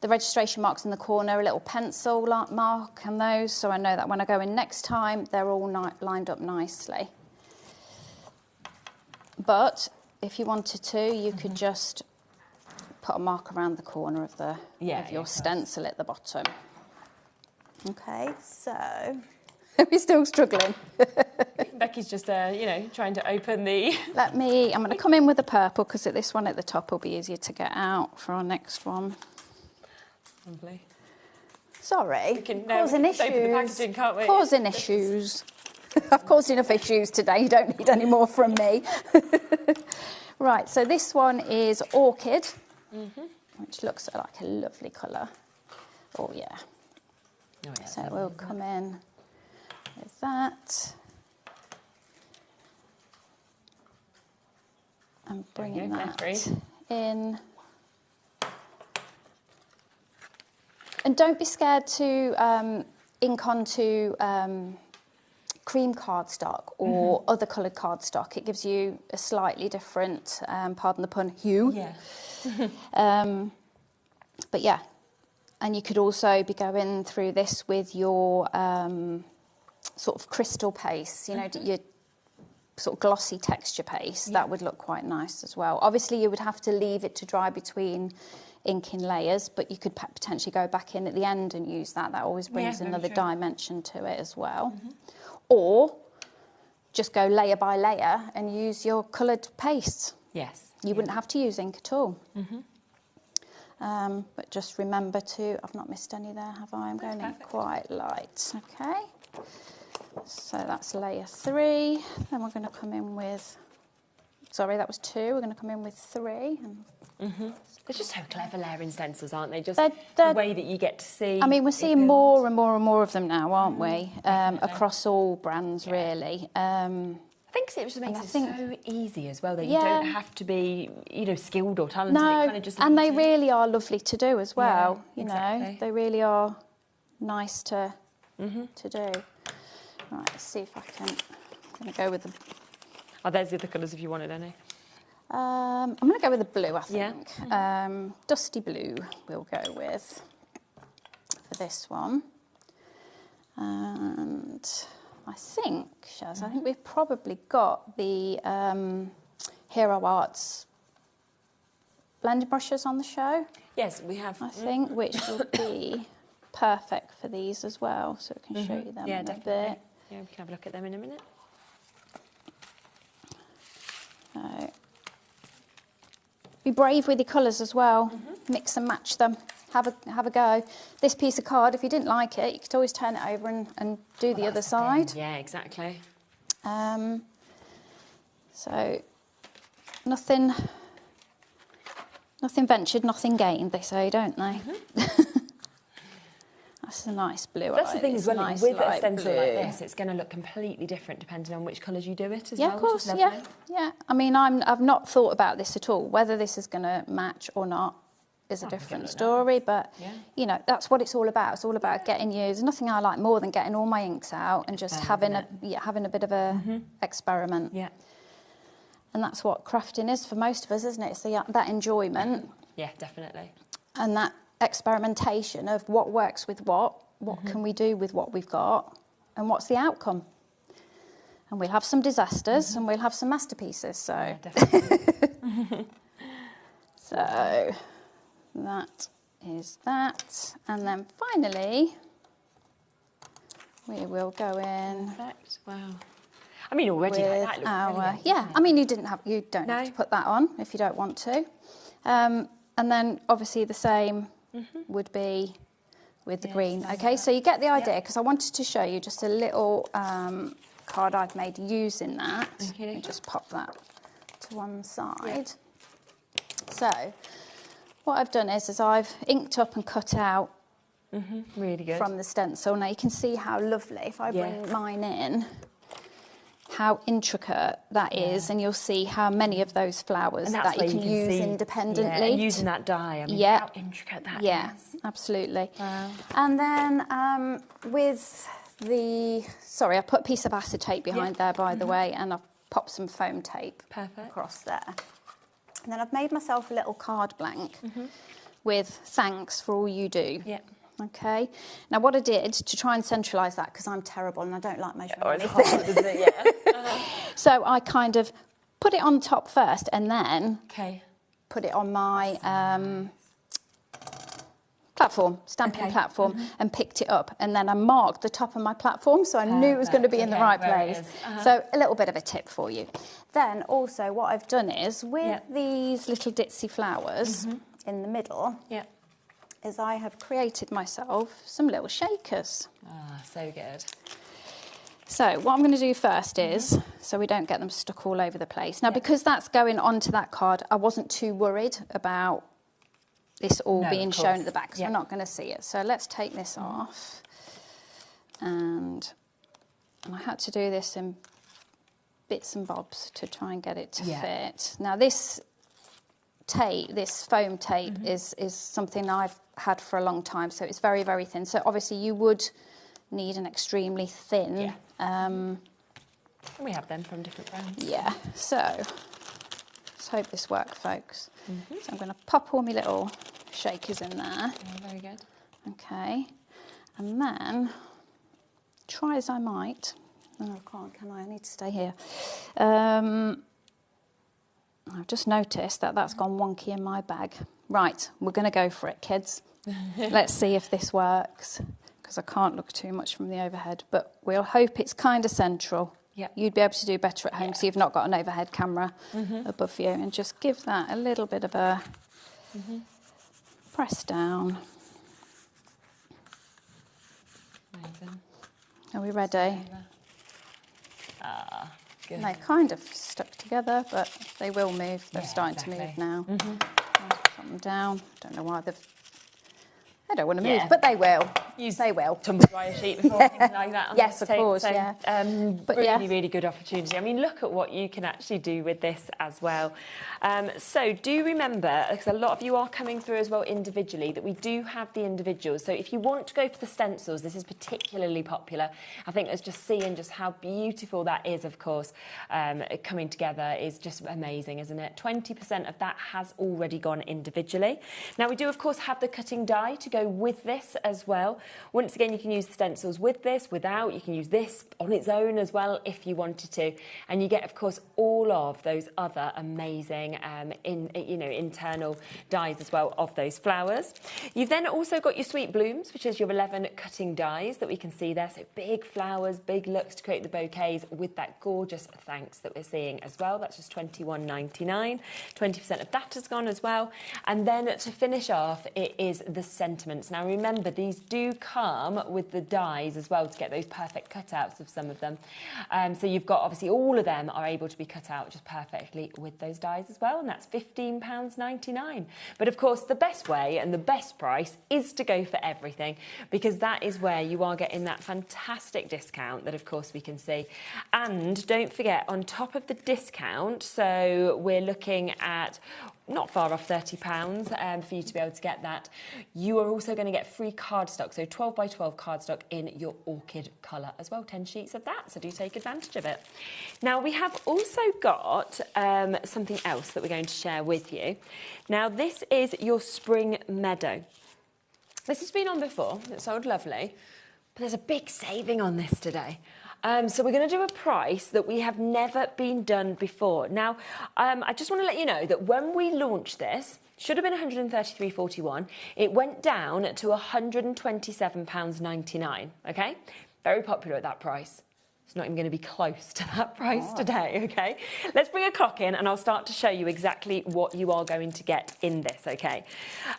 the registration marks in the corner, a little pencil mark on those, so I know that when I go in next time, they're all lined up nicely. But if you wanted to, you could just put a mark around the corner of your stencil at the bottom. Okay, so we're still struggling. Becky's just, trying to open the... I'm going to come in with the purple because this one at the top will be easier to get out for our next one. Lovely. Sorry, causing issues. Open the packaging, can't we? Causing issues. I've caused enough issues today. You don't need any more from me. Right, so this one is Orchid, which looks like a lovely colour. Oh, yeah. So we'll come in with that. And bringing that in. And don't be scared to ink onto cream cardstock or other coloured cardstock. It gives you a slightly different, pardon the pun, hue. Yeah. But yeah, and you could also be going through this with your sort of crystal paste, your sort of glossy texture paste. That would look quite nice as well. Obviously, you would have to leave it to dry between inking layers, but you could potentially go back in at the end and use that. That always brings another dimension to it as well. Or just go layer by layer and use your coloured paste Yes. You wouldn't have to use ink at all. But just remember to, I've not missed any there, have I? I'm going in quite light, okay? So that's layer 3. Then we're going to come in with, sorry, that was 2. We're going to come in with 3. And They're just so clever layering stencils, aren't they? Just they're, the way that you get to see. I mean, we're seeing more and more and more of them now, aren't we? Across all brands, really. I think it just makes it so easy as well that you Yeah. don't have to be, you know, skilled or talented. No, It kind of just and leaves they it. really are lovely to do as well. Yeah, you exactly. know, they really are nice to do. Right, let's see if I can. I'm going to go with the. Oh, there's the other colours if you wanted any. I'm going to go with the blue, I Yeah. think. Dusty blue we'll go with for this one. And I think, Shaz, I think we've probably got the Hero Arts blending brushes on the show. Yes, we have. I think, which will be perfect for these as well. So I can show you them in a bit. Yeah, we can have a look at them in a minute. So, be brave with your colours as well. Mix and match them. Have a go. This piece of card, if you didn't like it, you could always turn it over and do the other side. Yeah, exactly. So nothing ventured, nothing gained, they say, don't they? That's a nice blue. That's the thing as well, nice with a light stencil blue. like this, it's going to look completely different depending on which colours you do it as Yeah, well. of course, which is yeah, lovely. yeah. I mean, I've not thought about this at all. Whether this is going to match or not is a different story, but you know, that's what it's all about. It's all about getting you. There's nothing I like more than getting all my inks out and just having a bit of a experiment. Yeah. And that's what crafting is for most of us, isn't it? It's that enjoyment. Yeah, definitely. And that experimentation of what works with what can we do with what we've got, and what's the outcome. And we'll have some disasters and we'll have some masterpieces. So, Yeah, definitely. so that is that. And then finally, we will go in. Perfect. Wow. I mean, already with like that our, looks brilliant. yeah. I mean, you don't have to put that on if you don't want to. And then obviously the same would be with the green. Okay, so you get the idea, because I wanted to show you just a little card I've made using that. Okay. And just pop that to one side. So what I've done is I've inked up and cut out really good from the stencil. Now you can see how lovely, if I bring mine in, how intricate that is, and you'll see how many of those flowers that you can use independently. Yeah, and using that die, I mean, how intricate that is. Yeah, absolutely. Wow. And then with the, sorry, I put a piece of acetate behind there, by the way, and I've popped some foam tape across there. And then I've made myself a little card blank with thanks for all you do. Yeah. Okay. Now, what I did to try and centralise that, because I'm terrible and I don't like measuring anything. Hard, isn't it? Yeah. So I kind of put it on top first and then put it on my platform, stamping platform, and picked it up. And then I marked the top of my platform, so I knew it was going to be in the right place. So a little bit of a tip for you. Then also what I've done is, with these little ditzy flowers in the middle, is I have created myself some little shakers. Ah, so good. So what I'm going to do first is, so we don't get them stuck all over the place. Now, because that's going onto that card, I wasn't too worried about this all being shown at the back, because we're not going to see it. So let's take this off. And I had to do this in bits and bobs to try and get it to fit. Now, this tape, this foam tape, is something I've had for a long time, so it's very, very thin. So obviously you would need an extremely thin. We have them from different brands. Yeah, so let's hope this works, folks. So I'm going to pop all my little shakers in there. Very good. Okay, and then, try as I might, oh, I can't, can I? I need to stay here. I've just noticed that that's gone wonky in my bag. Right, we're going to go for it, kids. Let's see if this works, because I can't look too much from the overhead, but we'll hope it's kind of central. you'd be able to do better at home because you've not got an overhead camera above you. And just give that a little bit of a press down. Amazing. Are we ready? Ah, good. They're kind of stuck together, but they will move. They're starting to move now. Put them down. Don't know why they don't want to move, but they will. They will. Tumble dryer sheet before, things like that. Yes, of course, so, but really good opportunity. I mean, look at what you can actually do with this as well. So do remember, because a lot of you are coming through as well individually, that we do have the individuals. So if you want to go for the stencils, this is particularly popular. I think it's just seeing just how beautiful that is, of course, coming together is just amazing, isn't it? 20% of that has already gone individually. Now, we do, of course, have the cutting die to go with this as well. Once again, you can use the stencils with this, without. You can use this on its own as well if you wanted to. And you get, of course, all of those other amazing internal dies as well of those flowers. You've then also got your sweet blooms, which is your 11 cutting dies that we can see there. So big flowers, big looks to create the bouquets with that gorgeous thanks that we're seeing as well. That's just $21.99. 20% of that has gone as well. And then to finish off, it is the sentiments. Now remember, these do come with the dies as well to get those perfect cutouts of some of them. So you've got, obviously, all of them are able to be cut out just perfectly with those dies as well, and that's £15.99. But of course, the best way and the best price is to go for everything, because that is where you are getting that fantastic discount that, of course, we can see. And don't forget, on top of the discount, so we're looking at not far off £30 for you to be able to get that. You are also going to get free cardstock, so 12 by 12 cardstock in your orchid colour as well, 10 sheets of that, so do take advantage of it. Now, we have also got something else that we're going to share with you. Now, this is your spring meadow. This has been on before, it sold lovely, but there's a big saving on this today. So we're going to do a price that we have never been done before. Now, I just want to let you know that when we launched this, should have been £133.41. It went down to £127.99, okay? Very popular at that price. It's not even going to be close to that price today, okay? Let's bring a clock in and I'll start to show you exactly what you are going to get in this, okay?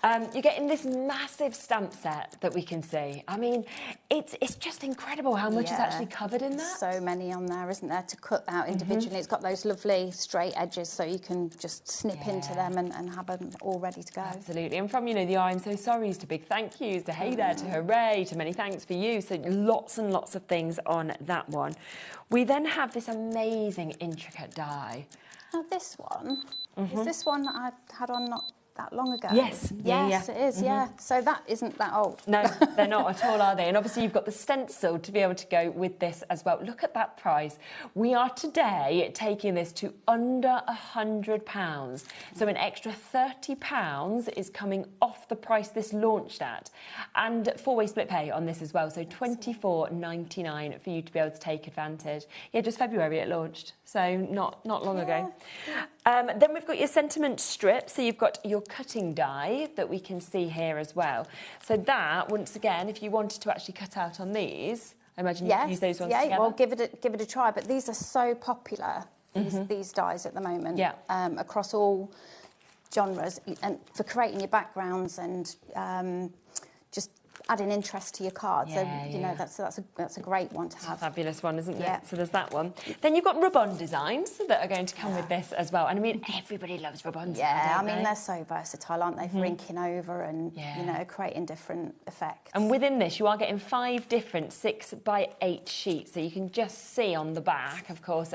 You're getting this massive stamp set that we can see. I mean, it's just incredible how much is actually covered in that. So many on there, isn't there, to cut out individually. It's got those lovely straight edges so you can just snip into them and have them all ready to go. Absolutely. And from, the I'm so sorry's to big thank yous, to hey there, to hooray, to many thanks for you. So lots and lots of things on that one. We then have this amazing intricate die. Now this one, is this one that I had on not that long ago? Yes. Yes, it is, So that isn't that old. No, they're not at all, are they? And obviously you've got the stencil to be able to go with this as well. Look at that price. We are today taking this to under £100. So an extra £30 is coming off the price this launched at. And 4-way split pay on this as well. So £24.99 for you to be able to take advantage. Yeah, just February it launched. So not long ago. Then we've got your sentiment strip. So you've got your cutting die that we can see here as well. So that, once again, if you wanted to actually cut out on these, I imagine you could use those ones together. Well, give it a try. But these are so popular, these dies at the moment, across all genres, and for creating your backgrounds and just adding interest to your card. That's a great one to have. Fabulous one, isn't it? So there's that one. Then you've got rub-on designs that are going to come with this as well. And I mean, everybody loves rub-ons. Yeah, I mean, they're so versatile, aren't they? For inking over and, creating different effects. And within this, you are getting 5 different 6x8 sheets. So you can just see on the back, of course,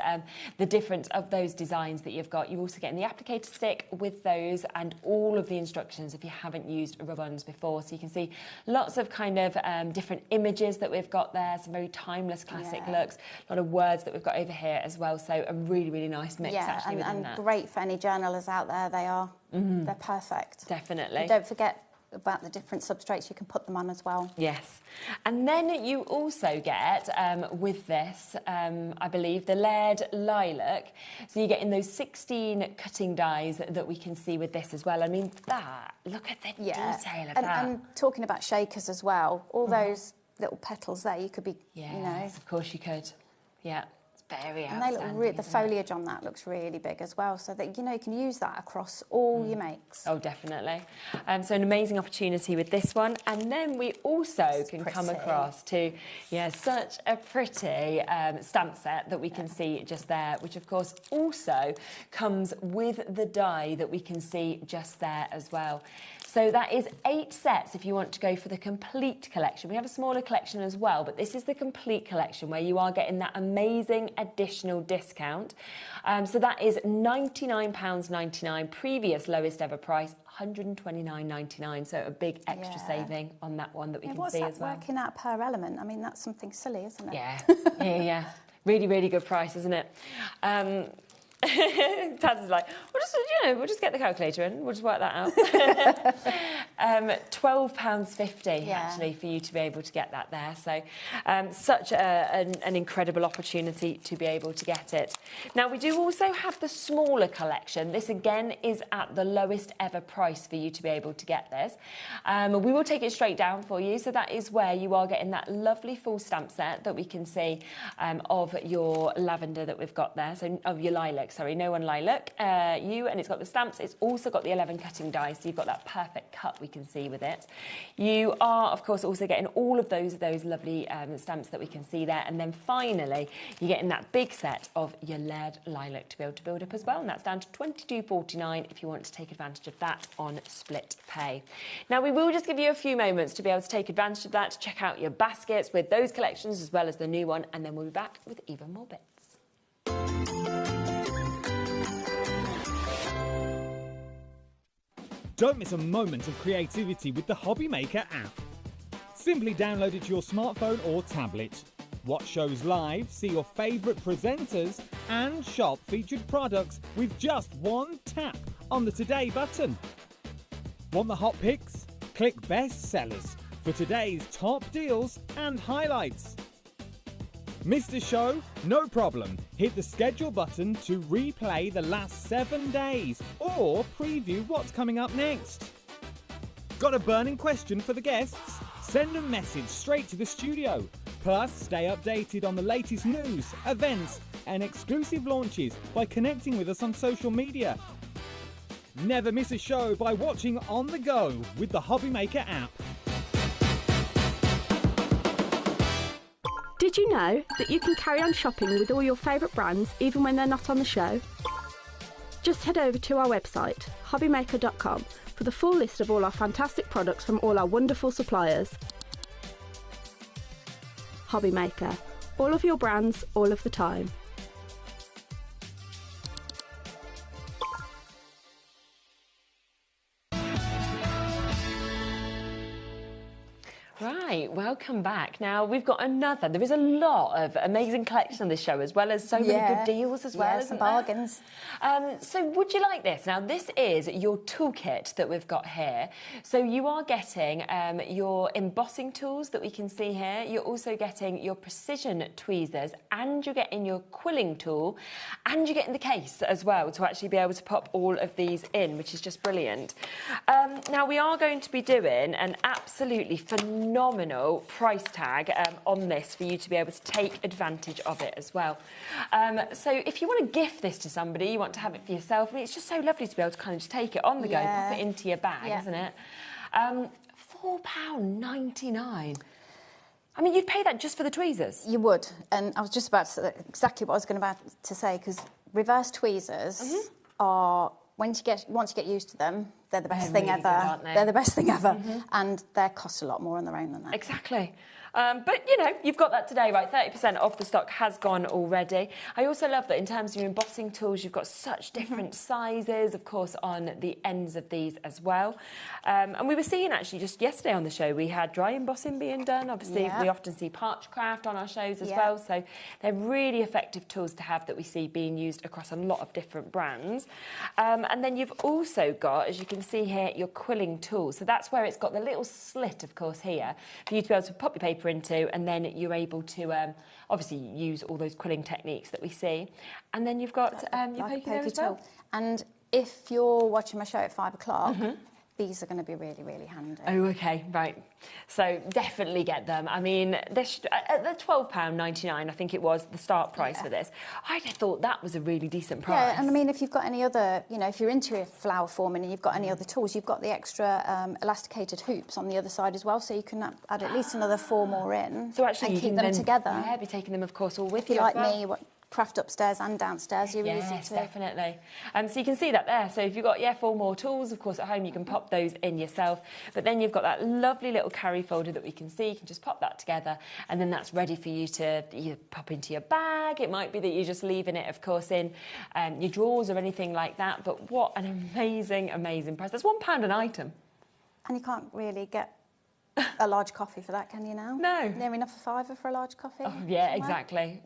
the difference of those designs that you've got. You're also getting the applicator stick with those and all of the instructions if you haven't used rub-ons before. So you can see lots of kind of different images that we've got there, some very timeless classic looks, a lot of words that we've got over here as well, so a really, really nice mix actually within that. And great for any journalers out there, they are. They're perfect. Definitely. And don't forget about the different substrates you can put them on as well. Yes. And then you also get, with this, I believe, the layered lilac. So you're getting those 16 cutting dies that we can see with this as well. I mean, look at the detail of that. And talking about shakers as well, all those little petals there, you could be, Yes, of course you could. Yeah. very And they look the foliage on that looks really big as well, so that, you know, you can use that across all your makes. Oh, definitely. So an amazing opportunity with this one. And then we also can come across to, such a pretty stamp set that we can see just there, which of course also comes with the die that we can see just there as well. So that is 8 sets if you want to go for the complete collection. We have a smaller collection as well, but this is the complete collection where you are getting that amazing additional discount. So that is £99.99, previous lowest ever price, £129.99. So a big extra saving on that one that we can see as well. What's that working out per element? I mean, that's something silly, isn't it? Yeah. Really, really good price, isn't it? Taz is like, we'll just get the calculator in, we'll just work that out. £12.50 actually for you to be able to get that there. So such an incredible opportunity to be able to get it. Now we do also have the smaller collection. This again is at the lowest ever price for you to be able to get this. We will take it straight down for you. So that is where you are getting that lovely full stamp set that we can see of your lavender that we've got there. So of your lilac. Sorry, no one lilac. And it's got the stamps. It's also got the 11 cutting dies, so you've got that perfect cut we can see with it. You are, of course, also getting all of those lovely stamps that we can see there. And then finally, you're getting that big set of your lead lilac to be able to build up as well. And that's down to £22.49 if you want to take advantage of that on split pay. Now, we will just give you a few moments to be able to take advantage of that, to check out your baskets with those collections as well as the new one. And then we'll be back with even more bits. Don't miss a moment of creativity with the HobbyMaker app. Simply download it to your smartphone or tablet. Watch shows live, see your favourite presenters, and shop featured products with just one tap on the Today button. Want the hot picks? Click Best Sellers for today's top deals and highlights. Missed a show? No problem. Hit the schedule button to replay the last 7 days or preview what's coming up next. Got a burning question for the guests? Send a message straight to the studio. Plus, stay updated on the latest news, events and exclusive launches by connecting with us on social media. Never miss a show by watching on the go with the HobbyMaker app. Did you know that you can carry on shopping with all your favourite brands even when they're not on the show? Just head over to our website, HobbyMaker.com, for the full list of all our fantastic products from all our wonderful suppliers. HobbyMaker. All of your brands, all of the time. Right, welcome back. Now, we've got another. There is a lot of amazing collection on this show, as well as so many good deals as well, some bargains. So would you like this? Now, this is your toolkit that we've got here. So you are getting your embossing tools that we can see here. You're also getting your precision tweezers, and you're getting your quilling tool, and you're getting the case as well to actually be able to pop all of these in, which is just brilliant. Now, we are going to be doing an absolutely phenomenal price tag on this for you to be able to take advantage of it as well. So if you want to gift this to somebody, you want to have it for yourself, I mean, it's just so lovely to be able to kind of just take it on the go, pop it into your bag, isn't it? £4.99. I mean, you'd pay that just for the tweezers. You would, and I was just about to say exactly what I was going to say, because reverse tweezers are, once you get used to them, they're the best thing ever. Good, aren't they? They're the best thing ever, and they cost a lot more on their own than that. Exactly. But, you know, you've got that today, right? 30% off the stock has gone already. I also love that in terms of your embossing tools, you've got such different sizes, of course, on the ends of these as well. And we were seeing, actually, just yesterday on the show, we had dry embossing being done. Obviously, we often see parch craft on our shows as well. So they're really effective tools to have that we see being used across a lot of different brands. And then you've also got, as you can see here, your quilling tool. So that's where it's got the little slit, of course, here for you to be able to pop your paper into, and then you're able to obviously use all those quilling techniques that we see. And then you've got your pokey there as well. And if you're watching my show at 5 o'clock, these are going to be really, really handy. Oh, okay, right. So definitely get them. I mean, at the £12.99, I think it was the start price for this. I thought that was a really decent price. Yeah, and I mean, if you've got any other, you know, if you're into flower forming and you've got any other tools, you've got the extra elasticated hoops on the other side as well, so you can add at least another 4 more in. So actually, and you keep can them then, together. Yeah, be taking them, of course, all with if you you. like me, craft upstairs and downstairs, you're easy Yes, to... definitely. So you can see that there. So if you've got, 4 more tools, of course, at home, you can pop those in yourself. But then you've got that lovely little carry folder that we can see. You can just pop that together, and then that's ready for you to either pop into your bag. It might be that you're just leaving it, of course, in your drawers or anything like that. But what an amazing, amazing price. That's £1 an item. And you can't really get a large coffee for that, can you now? No. Near enough a £5 for a large coffee? Oh, yeah, exactly.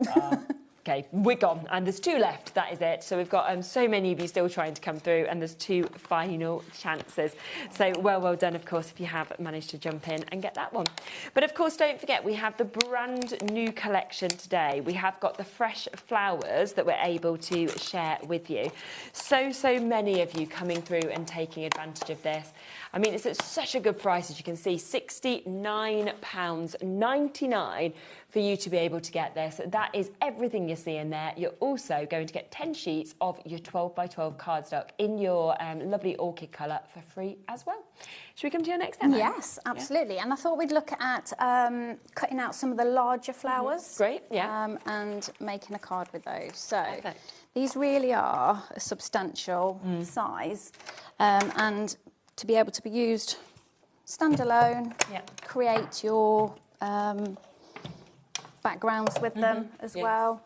Okay, we're gone, and there's 2 left, that is it. So we've got so many of you still trying to come through, and there's 2 final chances. So well done, of course, if you have managed to jump in and get that one. But of course, don't forget, we have the brand new collection today. We have got the fresh flowers that we're able to share with you. So many of you coming through and taking advantage of this. I mean, it's at such a good price, as you can see, £69.99 for you to be able to get this. That is everything you see in there. You're also going to get 10 sheets of your 12x12 cardstock in your lovely orchid colour for free as well. Should we come to your next demo? Yes, absolutely. Yeah. And I thought we'd look at cutting out some of the larger flowers. Great, yeah. And making a card with those. So these really are a substantial size. And to be able to be used standalone, create your backgrounds with them as well.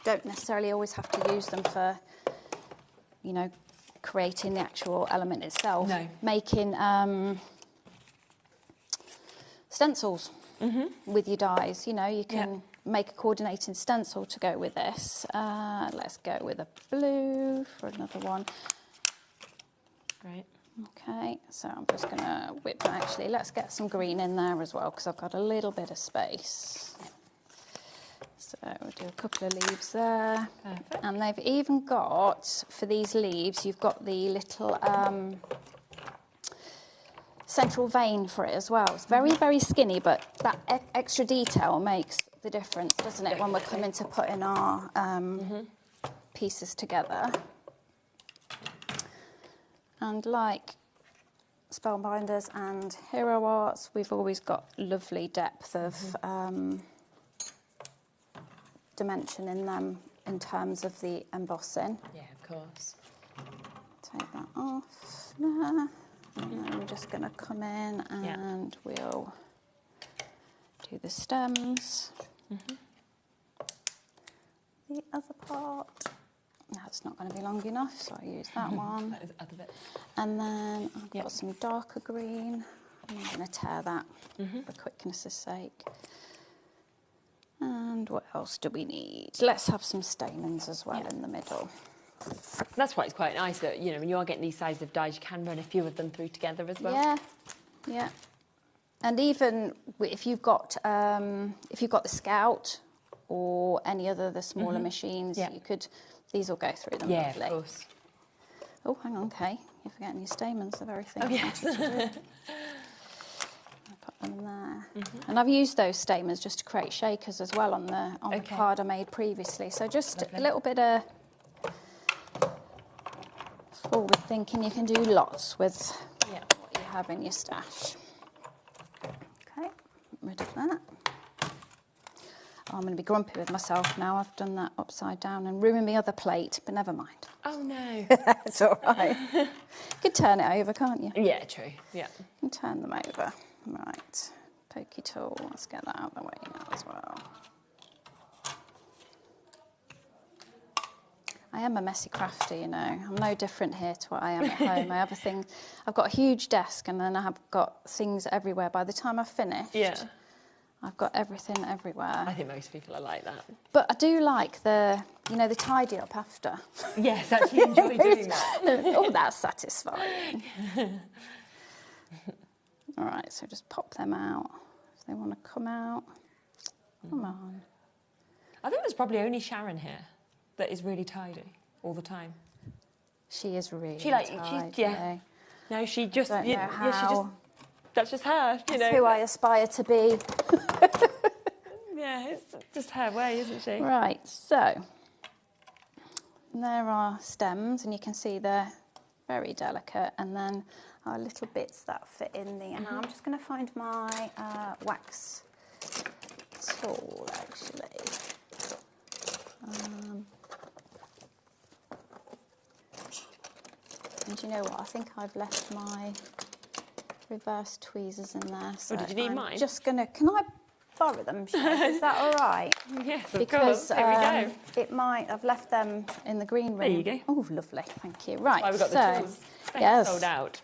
Don't necessarily always have to use them for, you know, creating the actual element itself. No. Making stencils with your dies. You know, you can make a coordinating stencil to go with this. Let's go with a blue for another one. Great. Okay, so I'm just going to whip that. Actually, let's get some green in there as well, because I've got a little bit of space. So we'll do a couple of leaves there. Perfect. And they've even got, for these leaves, you've got the little central vein for it as well. It's very, very skinny, but that extra detail makes the difference, doesn't it, when we're coming to putting our pieces together. And like Spellbinders and Hero Arts, we've always got lovely depth of dimension in them in terms of the embossing. Yeah, of course. Take that off there. And then I'm just going to come in and we'll do the stems. The other part. That's not going to be long enough, so I'll use that one. Other bits. And then I've got some darker green. I'm going to tear that for quickness' sake. And what else do we need? Let's have some stamens as well in the middle. That's why it's quite nice that, you know, when you are getting these sizes of dies, you can run a few of them through together as well. Yeah, yeah. And even if you've got the Scout or any other of the smaller machines, you could. These will go through them lovely. Yeah, of course. Oh, hang on, Kay. You're forgetting your stamens, the very thing. Oh, yes. I'll put them in there. And I've used those stamens just to create shakers as well on the card I made previously. So just a little bit of forward thinking. You can do lots with what you have in your stash. Okay, rid of that. Oh, I'm going to be grumpy with myself now. I've done that upside down and ruined my other plate, but never mind. Oh, no. It's all right. You can turn it over, can't you? Yeah, true. Yeah. You can turn them over. Right. Pokey tool. Let's get that out of the way now as well. I am a messy crafter, you know. I'm no different here to what I am at home. I have a thing. I've got a huge desk and then I have got things everywhere. By the time I've finished... Yeah. I've got everything everywhere. I think most people are like that. But I do like the tidy up after. Yes, actually enjoy doing that. Oh, that's satisfying. All right, so just pop them out. If they want to come out, come on. I think there's probably only Sharon here that is really tidy all the time. She is really tidy. Yeah. No, she just, Don't know how. she just, that's just her, you know. That's who I aspire to be. Yeah, it's just her way, isn't she? Right, so there are stems, and you can see they're very delicate, and then our little bits that fit in the. And I'm just going to find my wax tool, actually. And you know what? I think I've left my reverse tweezers in there. So did you need mine? Just gonna. Can I borrow them? Shay? Is that all right? Yes, of Because course. Here we go. it might. I've left them in the green room. There you go. Oh, lovely. Thank you. Right. Why we got so, the tools. Yes. Sold out.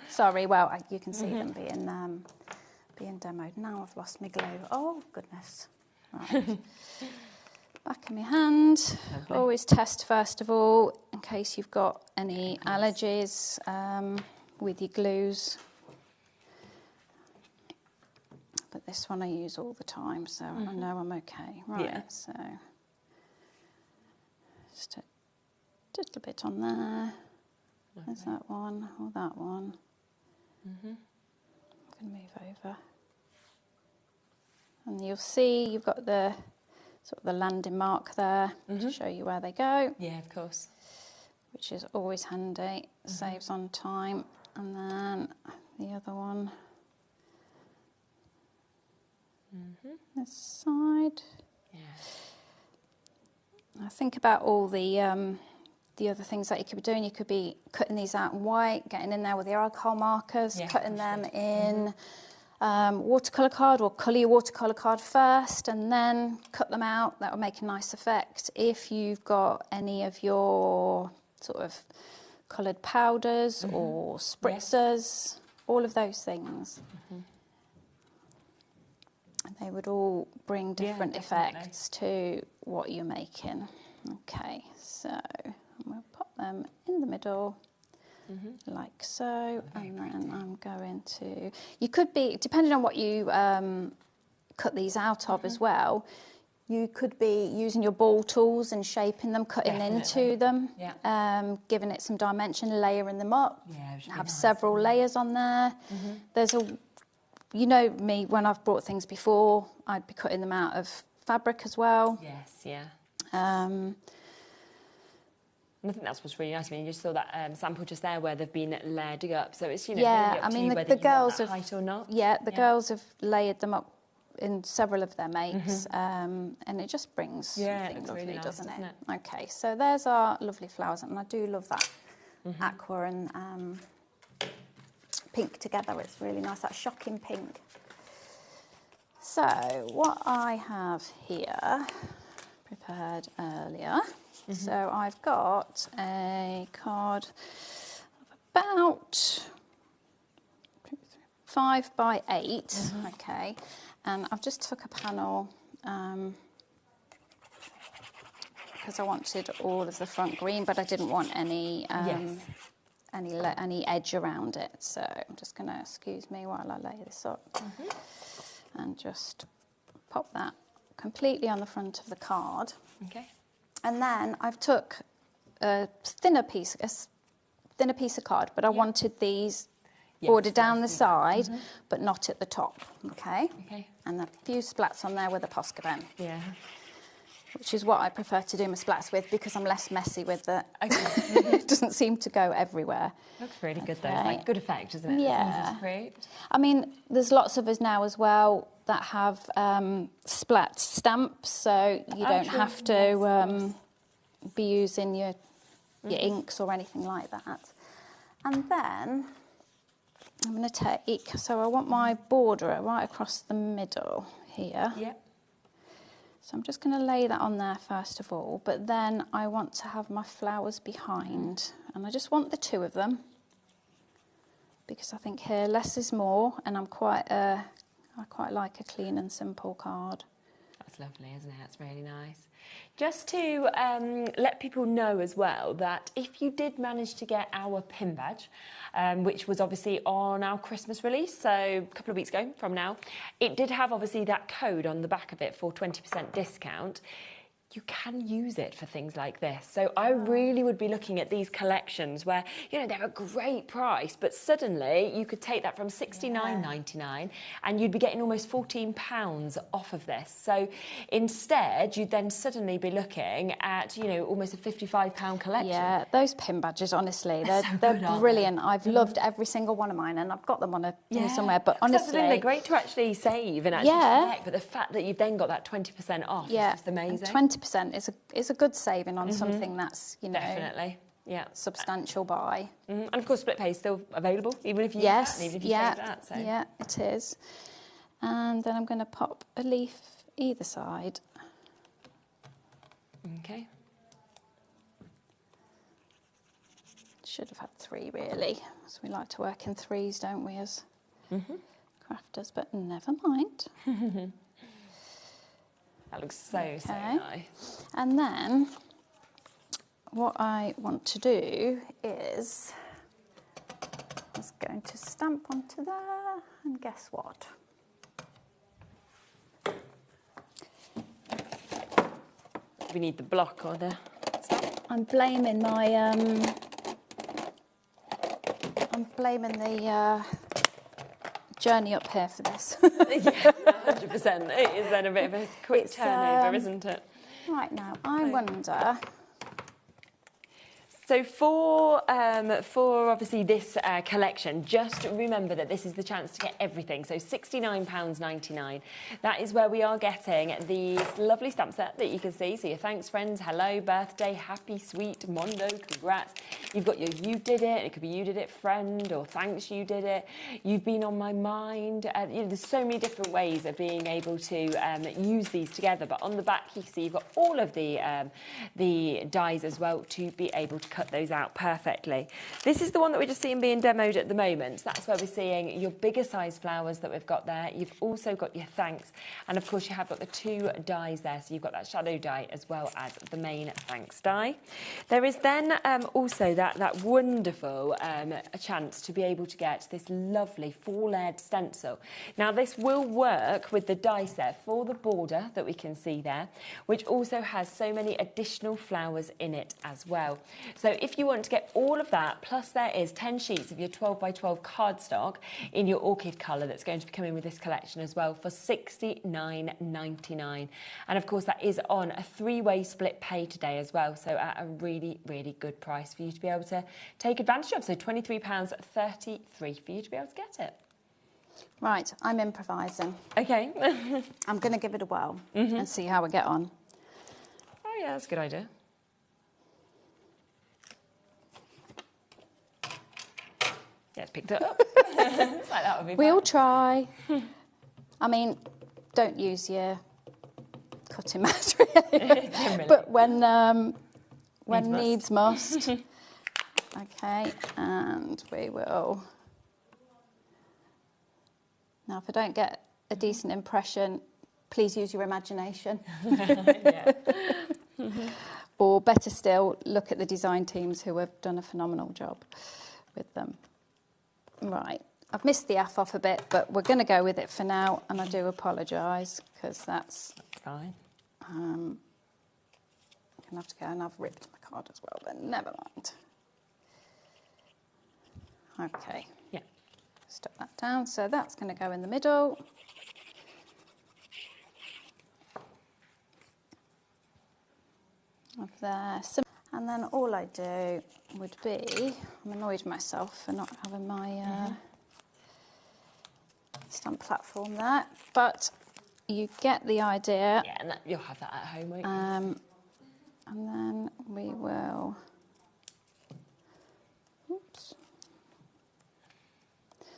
Sorry. Well, you can see them being demoed. Now I've lost my glue. Oh goodness. Right. Back of my hand. Lovely. Always test first of all in case you've got any allergies with your glues. But this one I use all the time, so I know I'm okay. Right, Yeah. so just a bit on there. There's that one, or that one. I'm going to move over. And you'll see you've got the sort of the landing mark there to show you where they go. Yeah, of course. Which is always handy, saves on time. And then the other one. This side. Yeah. I think about all the other things that you could be doing. You could be cutting these out in white, getting in there with your alcohol markers, cutting them in watercolour card, or colour your watercolour card first and then cut them out. That will make a nice effect. If you've got any of your sort of coloured powders or spritzers, all of those things. They would all bring different effects to what you're making. Okay, so I'm going to pop them in the middle, like so, and then I'm going to. You could be, depending on what you cut these out of as well, you could be using your ball tools and shaping them, cutting into them, giving it some dimension, layering them up, have several layers on there. There's a. You know me, when I've brought things before, I'd be cutting them out of fabric as well. Yes, yeah. Um, And I think that's what's really nice. I mean, you just saw that sample just there where they've been layered up. So it's, you know, yeah, really up I to mean, you the whether you girls want that have height or not. Yeah, the girls have layered them up in several of their makes, and it just brings something lovely, really nice, doesn't it? Okay, so there's our lovely flowers, and I do love that aqua and pink together. It's really nice, that shocking pink. So what I have here prepared earlier, so I've got a card of about 5 by 8, okay, and I've just took a panel because I wanted all of the front green, but I didn't want any any edge around it. So I'm just going to, excuse me while I lay this up, and just pop that completely on the front of the card. Okay. And then I've took a thinner piece of card, but I wanted these bordered down the side, but not at the top. Okay. Okay. And a few splats on there with a Posca pen. Yeah. Which is what I prefer to do my splats with because I'm less messy with it. Okay. It doesn't seem to go everywhere. Looks really good though. It's like good effect, isn't it? Yeah. It's easy to create. I mean, there's lots of us now as well that have splat stamps, so you don't have to be using your inks or anything like that. And then I'm going to take, so I want my border right across the middle here. Yep. So I'm just going to lay that on there first of all, but then I want to have my flowers behind, and I just want the 2 of them because I think here less is more, and I quite like a clean and simple card. That's lovely, isn't it? That's really nice. Just to let people know as well that if you did manage to get our pin badge, which was obviously on our Christmas release, so a couple of weeks ago from now, it did have obviously that code on the back of it for 20% discount. you can use it for things like this. So I really would be looking at these collections where, you know, they're a great price, but suddenly you could take that from $69.99 and you'd be getting almost £14 off of this. So instead, you'd then suddenly be looking at, you know, almost a £55 collection. Yeah, those pin badges, honestly, they're good, brilliant. I've loved every single one of mine, and I've got them on a thing somewhere. But honestly, they're great to actually save and actually collect. But the fact that you've then got that 20% off is just amazing. 20% is a good saving on something that's, you know, definitely. Yeah, substantial buy. And of course, split pay is still available, even if you use that, and even if you save that. So. Yeah, it is. And then I'm going to pop a leaf either side. Okay. Should have had 3 really. So we like to work in 3s, don't we, as crafters? But never mind. That looks so nice. And then what I want to do is just going to stamp onto there, and guess what? We need the block or the stamp? I'm blaming my journey up here for this. Yeah, 100%. It is then a bit of a quick turnover, isn't it? Right now, I wonder. So for obviously this collection, just remember that this is the chance to get everything. So £69.99. That is where we are getting the lovely stamp set that you can see. So your thanks, friends, hello, birthday, happy, sweet, mondo, congrats. You've got your you did it. It could be you did it, friend, or thanks, you did it. You've been on my mind. You know, there's so many different ways of being able to use these together. But on the back, you can see you've got all of the dies as well to be able to cut those out perfectly. This is the one that we're just seeing being demoed at the moment. That's where we're seeing your bigger size flowers that we've got there. You've also got your thanks, and of course you have got the 2 dies there. So you've got that shadow die as well as the main thanks die. There is then also that wonderful a chance to be able to get this lovely 4-layered stencil. Now this will work with the die set for the border that we can see there, which also has so many additional flowers in it as well. So if you want to get all of that, plus there is 10 sheets of your 12 by 12 cardstock in your orchid colour that's going to be coming with this collection as well for £69.99. And of course that is on a 3-way split pay today as well, so at a really, really good price for you to be able to take advantage of. So £23.33 for you to be able to get it. Right, I'm improvising. Okay. I'm going to give it a whirl and see how we get on. Oh yeah, that's a good idea. Yeah, it's picked it up. It's like that would be We'll try. I mean, don't use your cutting mat really. But when needs must. Okay, and we will. Now, if I don't get a decent impression, please use your imagination. Or better still, look at the design teams who have done a phenomenal job with them. Right, I've missed the F off a bit, but we're going to go with it for now, and I do apologise, because that's fine. I'm going to have to go, and I've ripped my card as well, but never mind. Okay. Yeah. Stuck that down, so that's going to go in the middle. Up there. And then all I do would be, I'm annoyed myself for not having my stamp platform there, but you get the idea. Yeah, and you'll have that at home, won't you? And then we will, oops.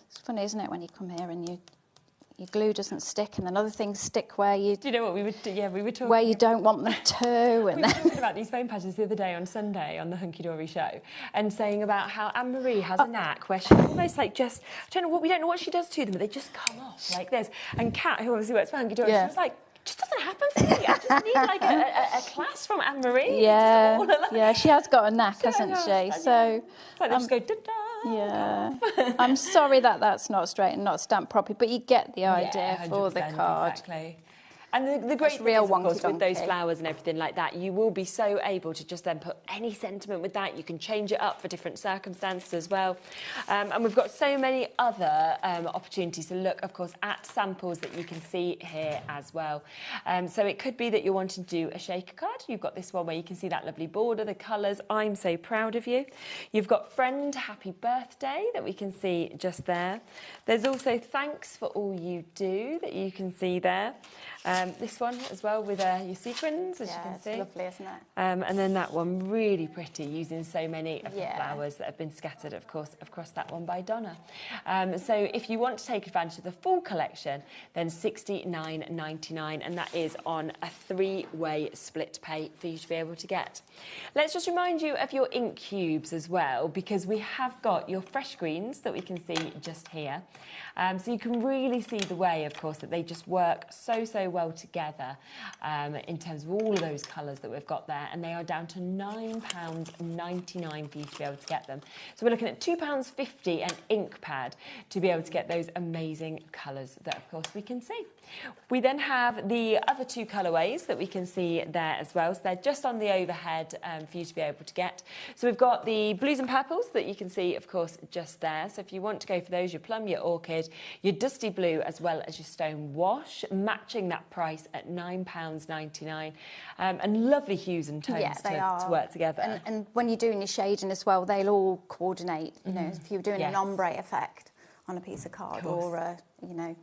It's funny, isn't it, when you come here and your glue doesn't stick, and then other things stick where you. Do you know what we were talking? Where you don't want them to. And we were talking about these foam patches the other day on Sunday on the Hunky Dory show, and saying about how Anne-Marie has a knack where she almost like just we don't know what she does to them, but they just come off like this. And Kat, who obviously works for Hunky Dory, she was like, just doesn't happen for me. I just need like a class from Anne-Marie. Yeah, she has got a knack, hasn't she? So it's like they just go da-da. Yeah, I'm sorry that that's not straight and not stamped properly, but you get the idea for the card. Exactly. And the great thing real is, of course, with those wonky-donkey. flowers and everything like that, you will be so able to just then put any sentiment with that. You can change it up for different circumstances as well. And we've got so many other opportunities to look, of course, at samples that you can see here as well. So it could be that you're wanting to do a shaker card. You've got this one where you can see that lovely border, the colours. I'm so proud of you. You've got friend, happy birthday that we can see just there. There's also thanks for all you do that you can see there. This one as well with your sequins, as you can see. It's lovely, isn't it? And then that one really pretty, using so many of the flowers that have been scattered, of course, across that one by Donna. So if you want to take advantage of the full collection, then $69.99, and that is on a 3-way split pay for you to be able to get. Let's just remind you of your ink cubes as well, because we have got your fresh greens that we can see just here. So you can really see the way, of course, that they just work so well together in terms of all of those colours that we've got there, and they are down to £9.99 for you to be able to get them. So we're looking at £2.50 an ink pad to be able to get those amazing colours that, of course, we can see. We then have the other 2 colourways that we can see there as well. So they're just on the overhead for you to be able to get. So we've got the blues and purples that you can see, of course, just there. So if you want to go for those, your plum, your orchid, your dusty blue, as well as your stone wash, matching that price at £9.99. And lovely hues and tones to work together. And when you're doing your shading as well, they'll all coordinate. You know, if you're doing an ombre effect on a piece of card or, you know,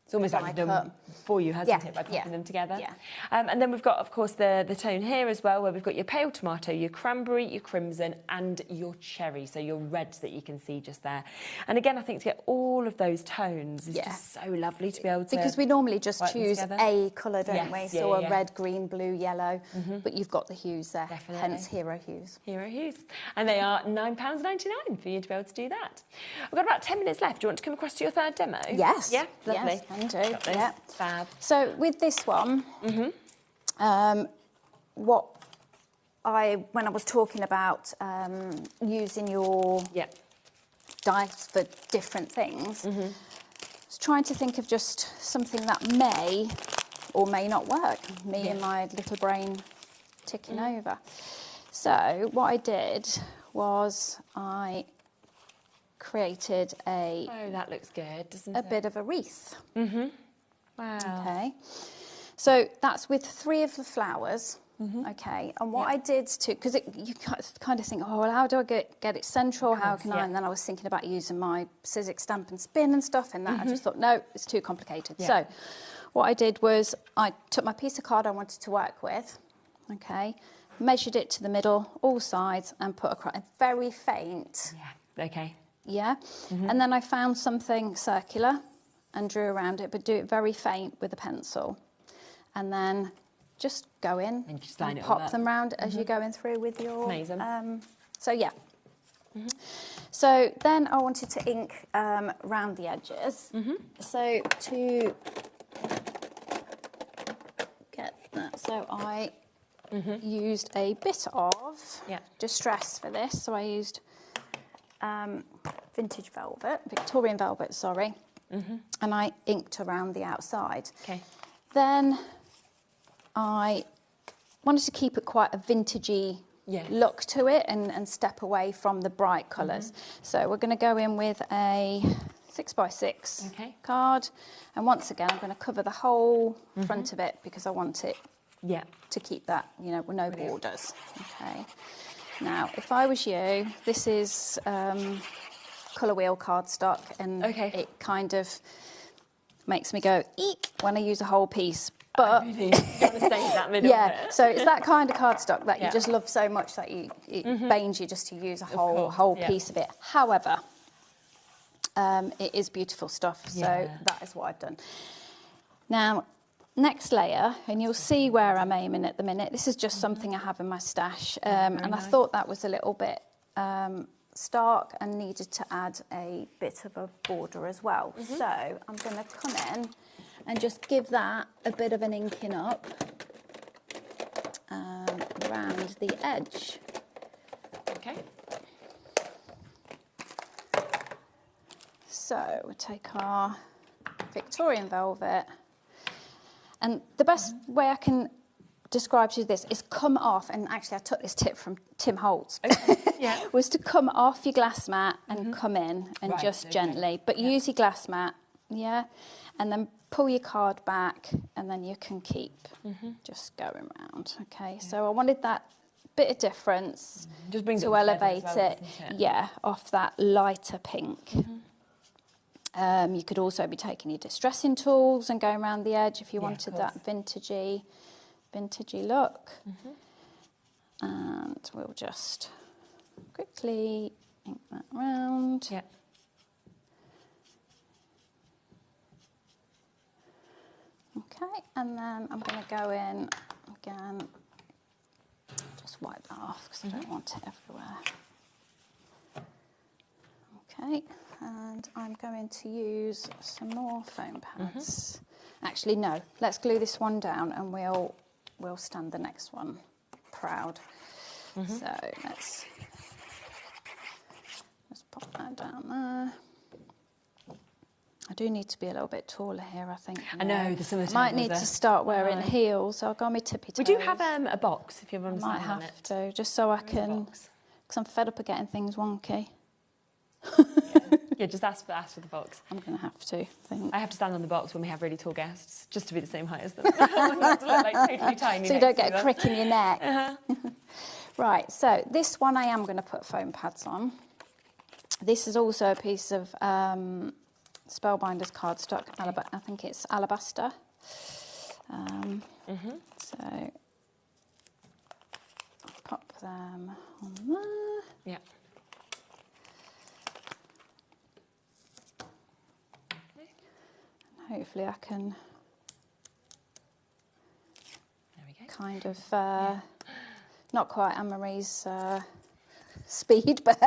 it's almost like you've done for you, hasn't it, by putting them together? Yeah. And then we've got, of course, the tone here as well, where we've got your pale tomato, your cranberry, your crimson, and your cherry, so your reds that you can see just there. And again, I think to get all of those tones is just so lovely to be able to. Because we normally just choose a colour, don't we? Yes, So a red, green, blue, yellow, but you've got the hues there, hence hero hues. Hero hues. And they are £9.99 for you to be able to do that. We've got about 10 minutes left. Do you want to come across to your third demo? Yes. Yeah, lovely. Yes, can do. Yeah. Fab. So with this one, when I was talking about using your dice for different things, I was trying to think of just something that may or may not work. Me and my little brain ticking over. So what I did was I created a that looks good, doesn't it? A bit of a wreath. Wow. Okay. So that's with 3 of the flowers. Okay. And what I did because you kind of think, oh, well, how do I get it central? How can I? And then I was thinking about using my Sizzix stamp and spin and stuff, and that I just thought, no, it's too complicated. So what I did was I took my piece of card I wanted to work with. Okay. Measured it to the middle, all sides, and put across very faint. Yeah. Okay. Yeah. And then I found something circular and drew around it, but do it very faint with a pencil. And then just go in and pop them round as you're going through with your... Amazing. So, yeah. So then I wanted to ink round the edges. So to get that, so I used a bit of distress for this. So I used vintage velvet, Victorian velvet, sorry. And I inked around the outside. Okay. Then I wanted to keep it quite a vintagey look to it and step away from the bright colours. So we're going to go in with a 6x6 card. And once again, I'm going to cover the whole front of it because I want it to keep that, you know, with no borders. Okay. Now, if I was you, this is colour wheel cardstock, and it kind of makes me go eek when I use a whole piece. But you want to save that middle bit. So it's that kind of cardstock that you just love so much that it banes you just to use a whole piece of it. However, it is beautiful stuff, so that is what I've done. Now, next layer, and you'll see where I'm aiming at the minute. This is just something I have in my stash, and I thought that was a little bit stark and needed to add a bit of a border as well. So I'm going to come in and just give that a bit of an inking up around the edge. Okay. So we'll take our Victorian velvet, And the best way I can describe to you this is come off, and actually I took this tip from Tim Holtz, was to come off your glass mat and come in and just gently, but use your glass mat, and then pull your card back, and then you can keep just going round, okay? So I wanted that bit of difference just brings to elevate it, off that lighter pink. You could also be taking your distressing tools and going around the edge if you wanted that vintagey look. And we'll just quickly ink that round. Okay, and then I'm going to go in again, just wipe that off because I don't want it everywhere. Okay, and I'm going to use some more foam pads. Actually, no, let's glue this one down and we'll stand the next one proud. So let's just pop that down there. I do need to be a little bit taller here, I think. I know, there's some of the I might need to start wearing heels. I'll go on my tippy toes. We do have a box if you want to might have to, just so I can, because I'm fed up of getting things wonky. Yeah, just ask for the box. I'm going to have to, I think. I have to stand on the box when we have really tall guests, just to be the same height as them. I want them to look like totally tiny. So you don't get a crick in your neck. Right, so this one I am going to put foam pads on. This is also a piece of Spellbinders cardstock, I think it's alabaster. So pop them on there. Yeah. Hopefully I can kind of, not quite Anne-Marie's speed, but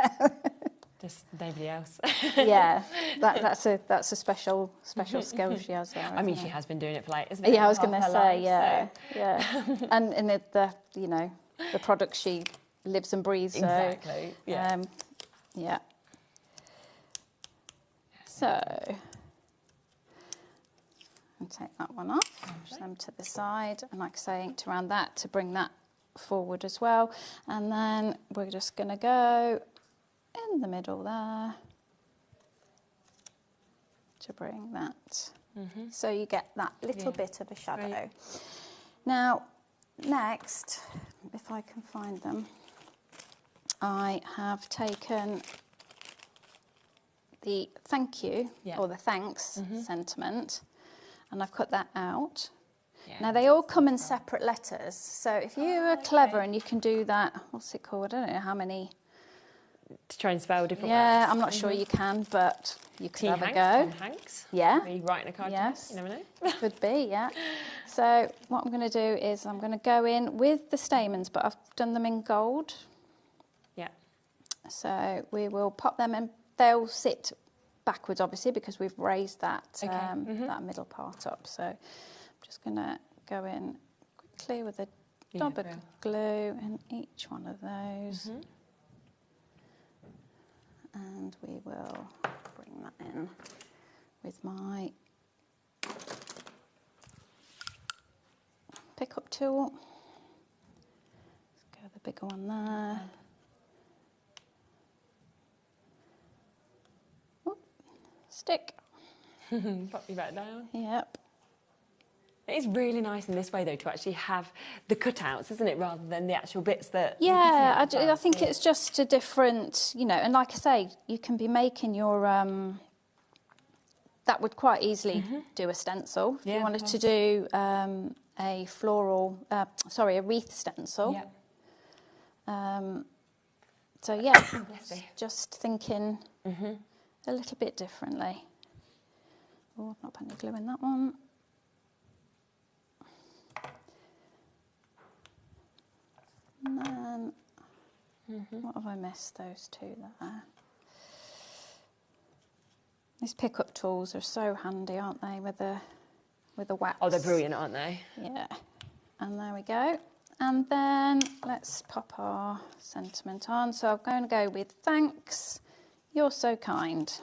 just nobody else. Yeah, that's a special skill she has there. I mean, she has been doing it for like, isn't it? Yeah, I was going to say, life, yeah. And in the the product she lives and breathes. So, exactly. Yeah. Yeah. So. And take that one off, push them to the side, and like I say, inked around that to bring that forward as well. And then we're just going to go in the middle there to bring that. So you get that little bit of a shadow. Right. Now, next, if I can find them, I have taken the thank you, or the thanks sentiment, and I've cut that out. Now, they all come in separate letters, so if you are clever and you can do that, what's it called? I don't know how many. To try and spell different words. Yeah, I'm not sure you can, but you could have a go. Hanks. Yeah. Are you writing a card? Yes. You never know. Could be, yeah. So what I'm going to do is I'm going to go in with the stamens, but I've done them in gold. Yeah. So we will pop them in. They'll sit backwards, obviously, because we've raised that that middle part up. So I'm just going to go in quickly with a dab of glue in each one of those. And we will bring that in with my pick-up tool. Let's go the bigger one there. Oop. Stick. Pop you back down. Yep. It is really nice in this way, though, to actually have the cutouts, isn't it, rather than the actual bits that... Yeah, I think it's just a different, and like I say, you can be making your... that would quite easily do a stencil. If you wanted to do a floral... a wreath stencil. Yeah. So, yeah, just thinking a little bit differently. Oh, I've not put any glue in that one. And then, what have I missed? Those two there. These pick-up tools are so handy, aren't they, with the wax? Oh, they're brilliant, aren't they? Yeah. And there we go. And then let's pop our sentiment on. So I'm going to go with thanks, you're so kind.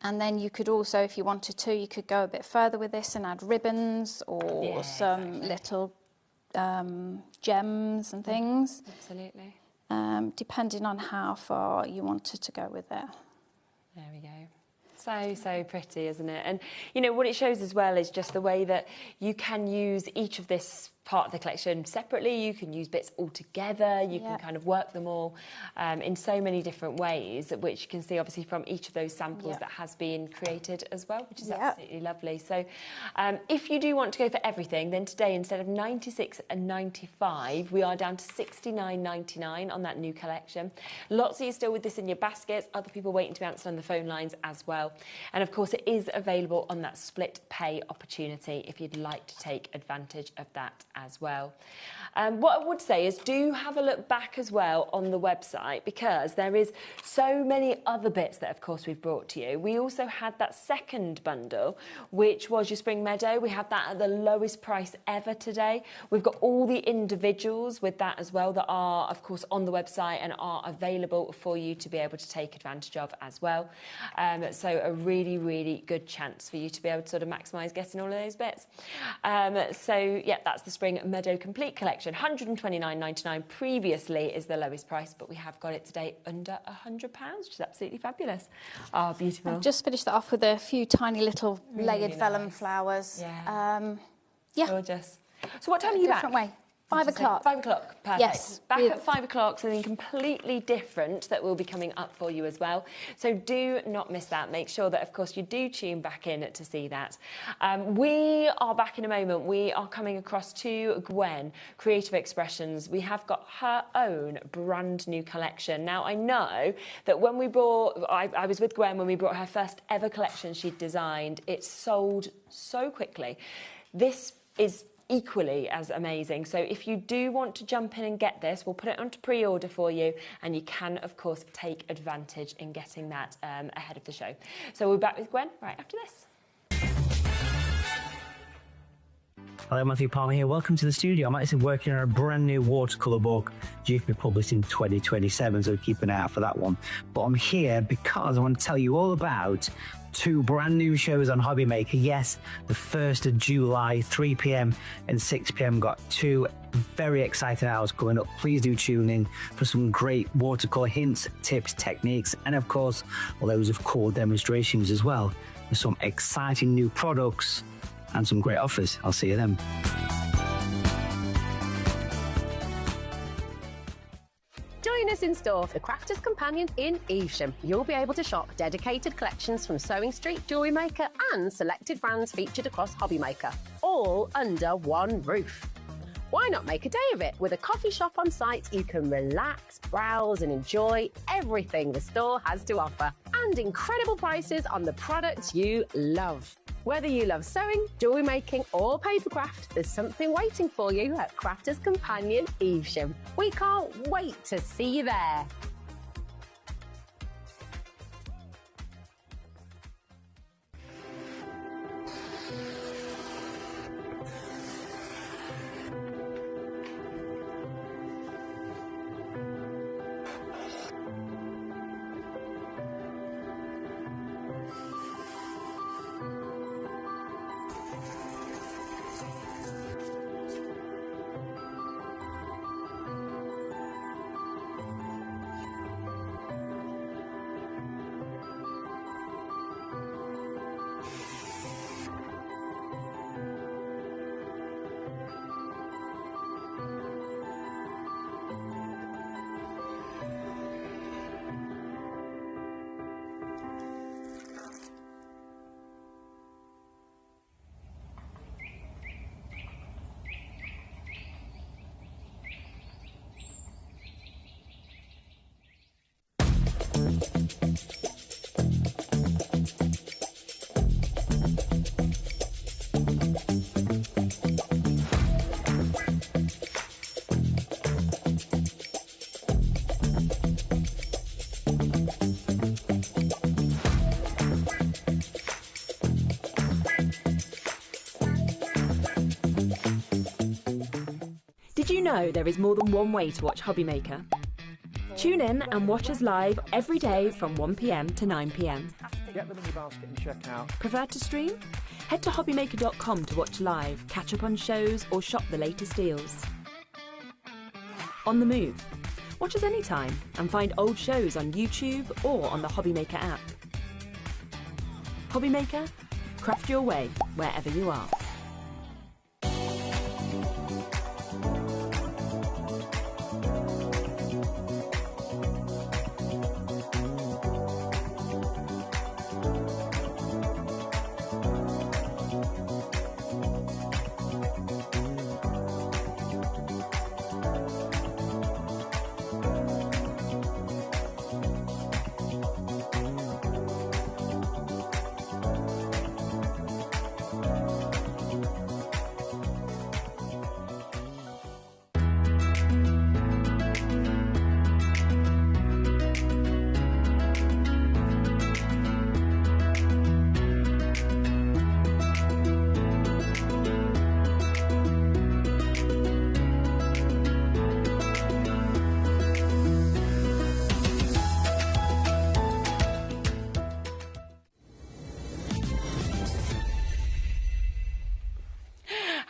And then you could also, if you wanted to, you could go a bit further with this and add ribbons or some little gems and things. Absolutely. Depending on how far you wanted to go with it. There we go. So pretty, isn't it? And, you know, what it shows as well is just the way that you can use each of this part of the collection separately. You can use bits all together. You can kind of work them all in so many different ways, which you can see obviously from each of those samples that has been created as well, which is absolutely lovely. So if you do want to go for everything, then today instead of $96.95, we are down to $69.99 on that new collection. Lots of you still with this in your baskets, other people waiting to be answered on the phone lines as well. And of course it is available on that split pay opportunity if you'd like to take advantage of that as well. What I would say is do have a look back as well on the website, because there is so many other bits that of course we've brought to you. We also had that second bundle, which was your Spring Meadow. We have that at the lowest price ever today. We've got all the individuals with that as well that are of course on the website and are available for you to be able to take advantage of as well. So a really, really good chance for you to be able to sort of maximise getting all of those bits. So yeah, that's the Spring Meadow Complete Collection. $129.99 previously is the lowest price, but we have got it today under £100, which is absolutely fabulous. Oh, beautiful. I've just finished that off with a few tiny little layered vellum flowers. Yeah. Yeah. Gorgeous. So what time are you back? Different way. 5 o'clock. 5 o'clock, perfect. Yes. Back at 5 o'clock, something completely different that will be coming up for you as well. So do not miss that. Make sure that, of course, you do tune back in to see that. We are back in a moment. We are coming across to Gwen, Creative Expressions. We have got her own brand new collection. Now, I know that when we brought, I was with Gwen when we brought her first ever collection she'd designed. It sold so quickly. This is equally as amazing. So if you do want to jump in and get this, we'll put it onto pre-order for you, and you can of course take advantage in getting that ahead of the show. So we'll be back with Gwen right after this. Hello, Matthew Palmer here. Welcome to the studio. I'm actually working on a brand new watercolour book due to be published in 2027, so keep an eye out for that one. But I'm here because I want to tell you all about 2 brand new shows on HobbyMaker. Yes, the 1st of July, 3 p.m. and 6 p.m. got 2 very exciting hours coming up. Please do tune in for some great watercolour hints, tips, techniques, and of course, loads of cool demonstrations as well. There's some exciting new products and some great offers. I'll see you then. Join us in store for the Crafter's Companion in Evesham. You'll be able to shop dedicated collections from Sewing Street, Jewellery Maker and selected brands featured across HobbyMaker, all under one roof. Why not make a day of it? With a coffee shop on site, you can relax, browse and enjoy everything the store has to offer, and incredible prices on the products you love. Whether you love sewing, jewellery making or papercraft, there's something waiting for you at Crafter's Companion Evesham. We can't wait to see you there. Did you know there is more than one way to watch HobbyMaker? Tune in and watch us live every day from 1 p.m. to 9 p.m. get them in your basket and check out. Prefer to stream? Head to hobbymaker.com to watch live, catch up on shows, or shop the latest deals. On the move. Watch us anytime and find old shows on YouTube or on the HobbyMaker app. HobbyMaker, craft your way wherever you are.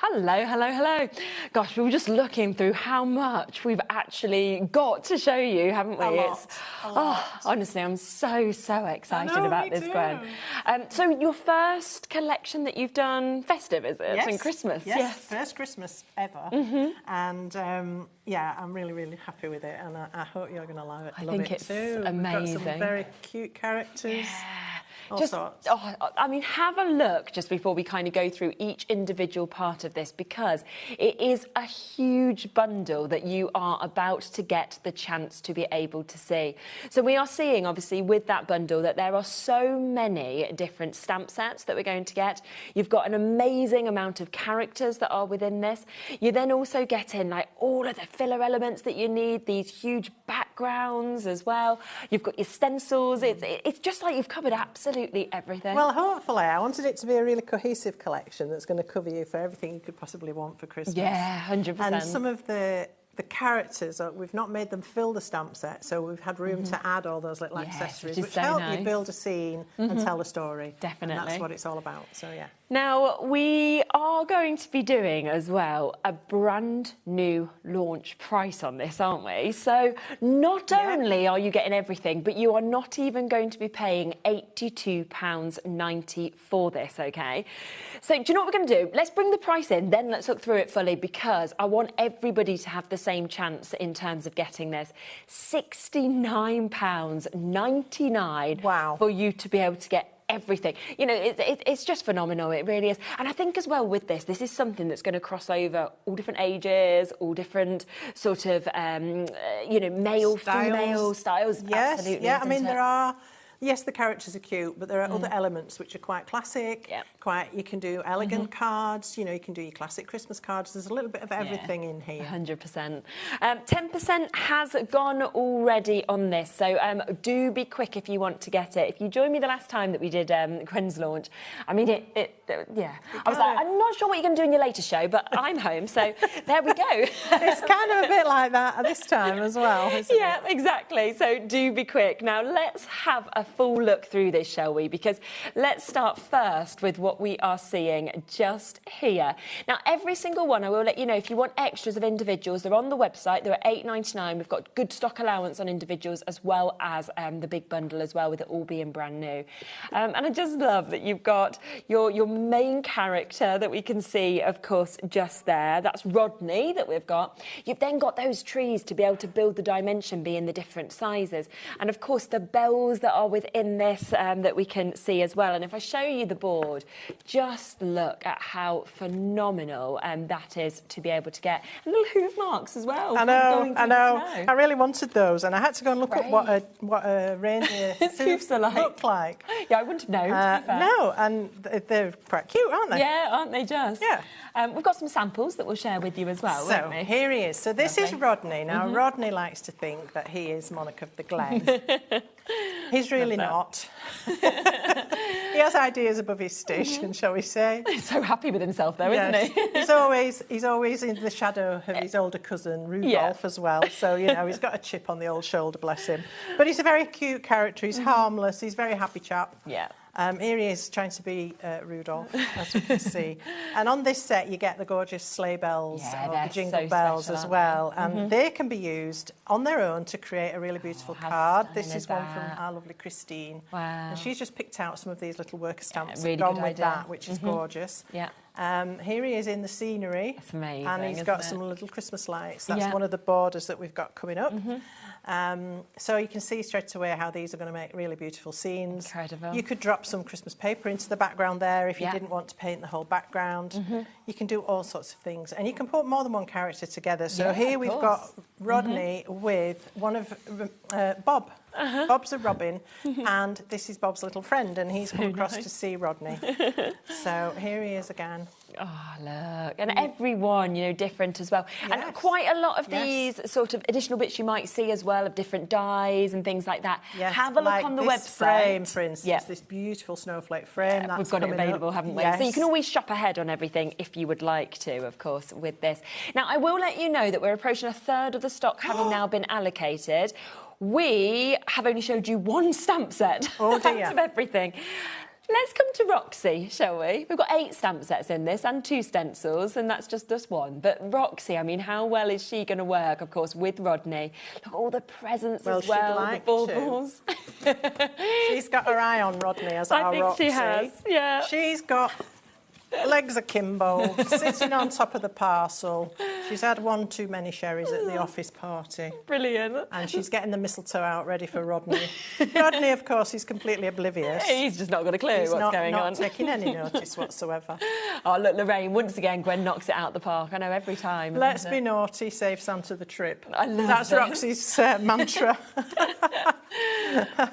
Hello, hello, hello. Gosh, we were just looking through how much we've actually got to show you, haven't we? A lot. Oh, honestly, I'm so excited about this, Gwen. So your first collection that you've done festive, is it? Yes. And Christmas? Yes, first Christmas ever. And yeah, I'm really happy with it, and I hope you're going to love it. I think it's amazing. We've got some very cute characters. All Just, sorts. I mean, have a look just before we kind of go through each individual part of this, because it is a huge bundle that you are about to get the chance to be able to see. So we are seeing, obviously, with that bundle that there are so many different stamp sets that we're going to get. You've got an amazing amount of characters that are within this. You then also get in like all of the filler elements that you need, these huge backgrounds as well. You've got your stencils. It's just like you've covered absolutely everything. Well, hopefully, I wanted it to be a really cohesive collection that's going to cover you for everything you could possibly want for Christmas. Yeah, 100%. And some of the characters, we've not made them fill the stamp set, so we've had room to add all those little accessories, which so help nice. you build a scene and tell a story. Definitely. And that's what it's all about, so yeah. Now, we are going to be doing as well a brand new launch price on this, aren't we? So not only are you getting everything, but you are not even going to be paying £82.90 for this, OK? So do you know what we're going to do? Let's bring the price in, then let's look through it fully, because I want everybody to have the same chance in terms of getting this. £69.99 for you to be able to get everything. You know, it's just phenomenal. It really is. And I think as well with this is something that's going to cross over all different ages, all different sort of, you know, male, female styles. Yes, absolutely. yeah. I mean, isn't it? there are. Yes, the characters are cute, but there are other elements which are quite classic. Quite, you can do elegant cards. You know, you can do your classic Christmas cards. There's a little bit of everything in here. 100%. 10% has gone already on this, so do be quick if you want to get it. If you joined me the last time that we did Gwen's launch, I mean, yeah. I was like, I'm not sure what you're going to do in your latest show, but I'm home, so there we go. It's kind of a bit like that this time as well, isn't it? Yeah, exactly. So do be quick. Now, let's have a full look through this, shall we? Because let's start first with what we are seeing just here. Now, every single one, I will let you know, if you want extras of individuals, they're on the website. They're at £8.99. We've got good stock allowance on individuals, as well as the big bundle as well, with it all being brand new. And I just love that you've got your main character that we can see, of course, just there. That's Rodney that we've got. You've then got those trees to be able to build the dimension, being the different sizes. And, of course, the bells that are within this that we can see as well. And if I show you the board, just look at how phenomenal that is to be able to get. And little hoof marks as well. I know. I really wanted those, and I had to go and look up what a reindeer hoofs look like. Yeah, I wouldn't have known. No, and they're quite cute, aren't they? Yeah, aren't they just? Yeah. We've got some samples that we'll share with you as well, won't we? So here he is. So this is Rodney. Now, Rodney likes to think that he is Monarch of the Glen. He's really not. He has ideas above his station, shall we say? He's so happy with himself, though, isn't he? He's always in the shadow of his older cousin Rudolph as well. So he's got a chip on the old shoulder, bless him. But he's a very cute character. He's harmless. He's a very happy chap. Yeah. Here he is trying to be Rudolph, as we can see. And on this set, you get the gorgeous sleigh bells, or the jingle bells special, as well. And they can be used on their own to create a really beautiful card. This is one from our lovely Christine. Wow. And she's just picked out some of these little worker stamps really and gone good with idea. that, which is gorgeous. Yeah. Here he is in the scenery. It's amazing, and he's isn't got it? some little Christmas lights. That's one of the borders that we've got coming up. So you can see straight away how these are going to make really beautiful scenes. Incredible. You could drop some Christmas paper into the background there if you didn't want to paint the whole background. You can do all sorts of things. And you can put more than one character together. So here we've got Rodney with one of Bob. Bob's a robin, and this is Bob's little friend, and he's come across to see Rodney. So here he is again. Oh, look. And everyone, different as well. And quite a lot of these sort of additional bits you might see as well of different dyes and things like that. Yes, Have a look like on the this website. frame, for instance, this beautiful snowflake frame. That's we've got it coming available, up. haven't we? Yes. So you can always shop ahead on everything if you would like to, of course, with this. Now, I will let you know that we're approaching a third of the stock having now been allocated. We have only showed you one stamp set out of everything. Let's come to Roxy, shall we? We've got 8 stamp sets in this and 2 stencils, and that's just us one. But Roxy, I mean, how well is she going to work, of course, with Rodney? Look at all the presents as well, like the baubles. She's got her eye on Rodney as our I think Roxy. she has, yeah. She's got legs akimbo, sitting on top of the parcel. She's had one too many sherries at the office party. Brilliant. And she's getting the mistletoe out ready for Rodney. Rodney, of course, is completely oblivious. He's just not got a clue what's going on. He's not taking any notice whatsoever. Oh, look, Lorraine, once again, Gwen knocks it out the park. I know every time. Let's be naughty, save Santa the trip. I love That's this. Roxy's mantra.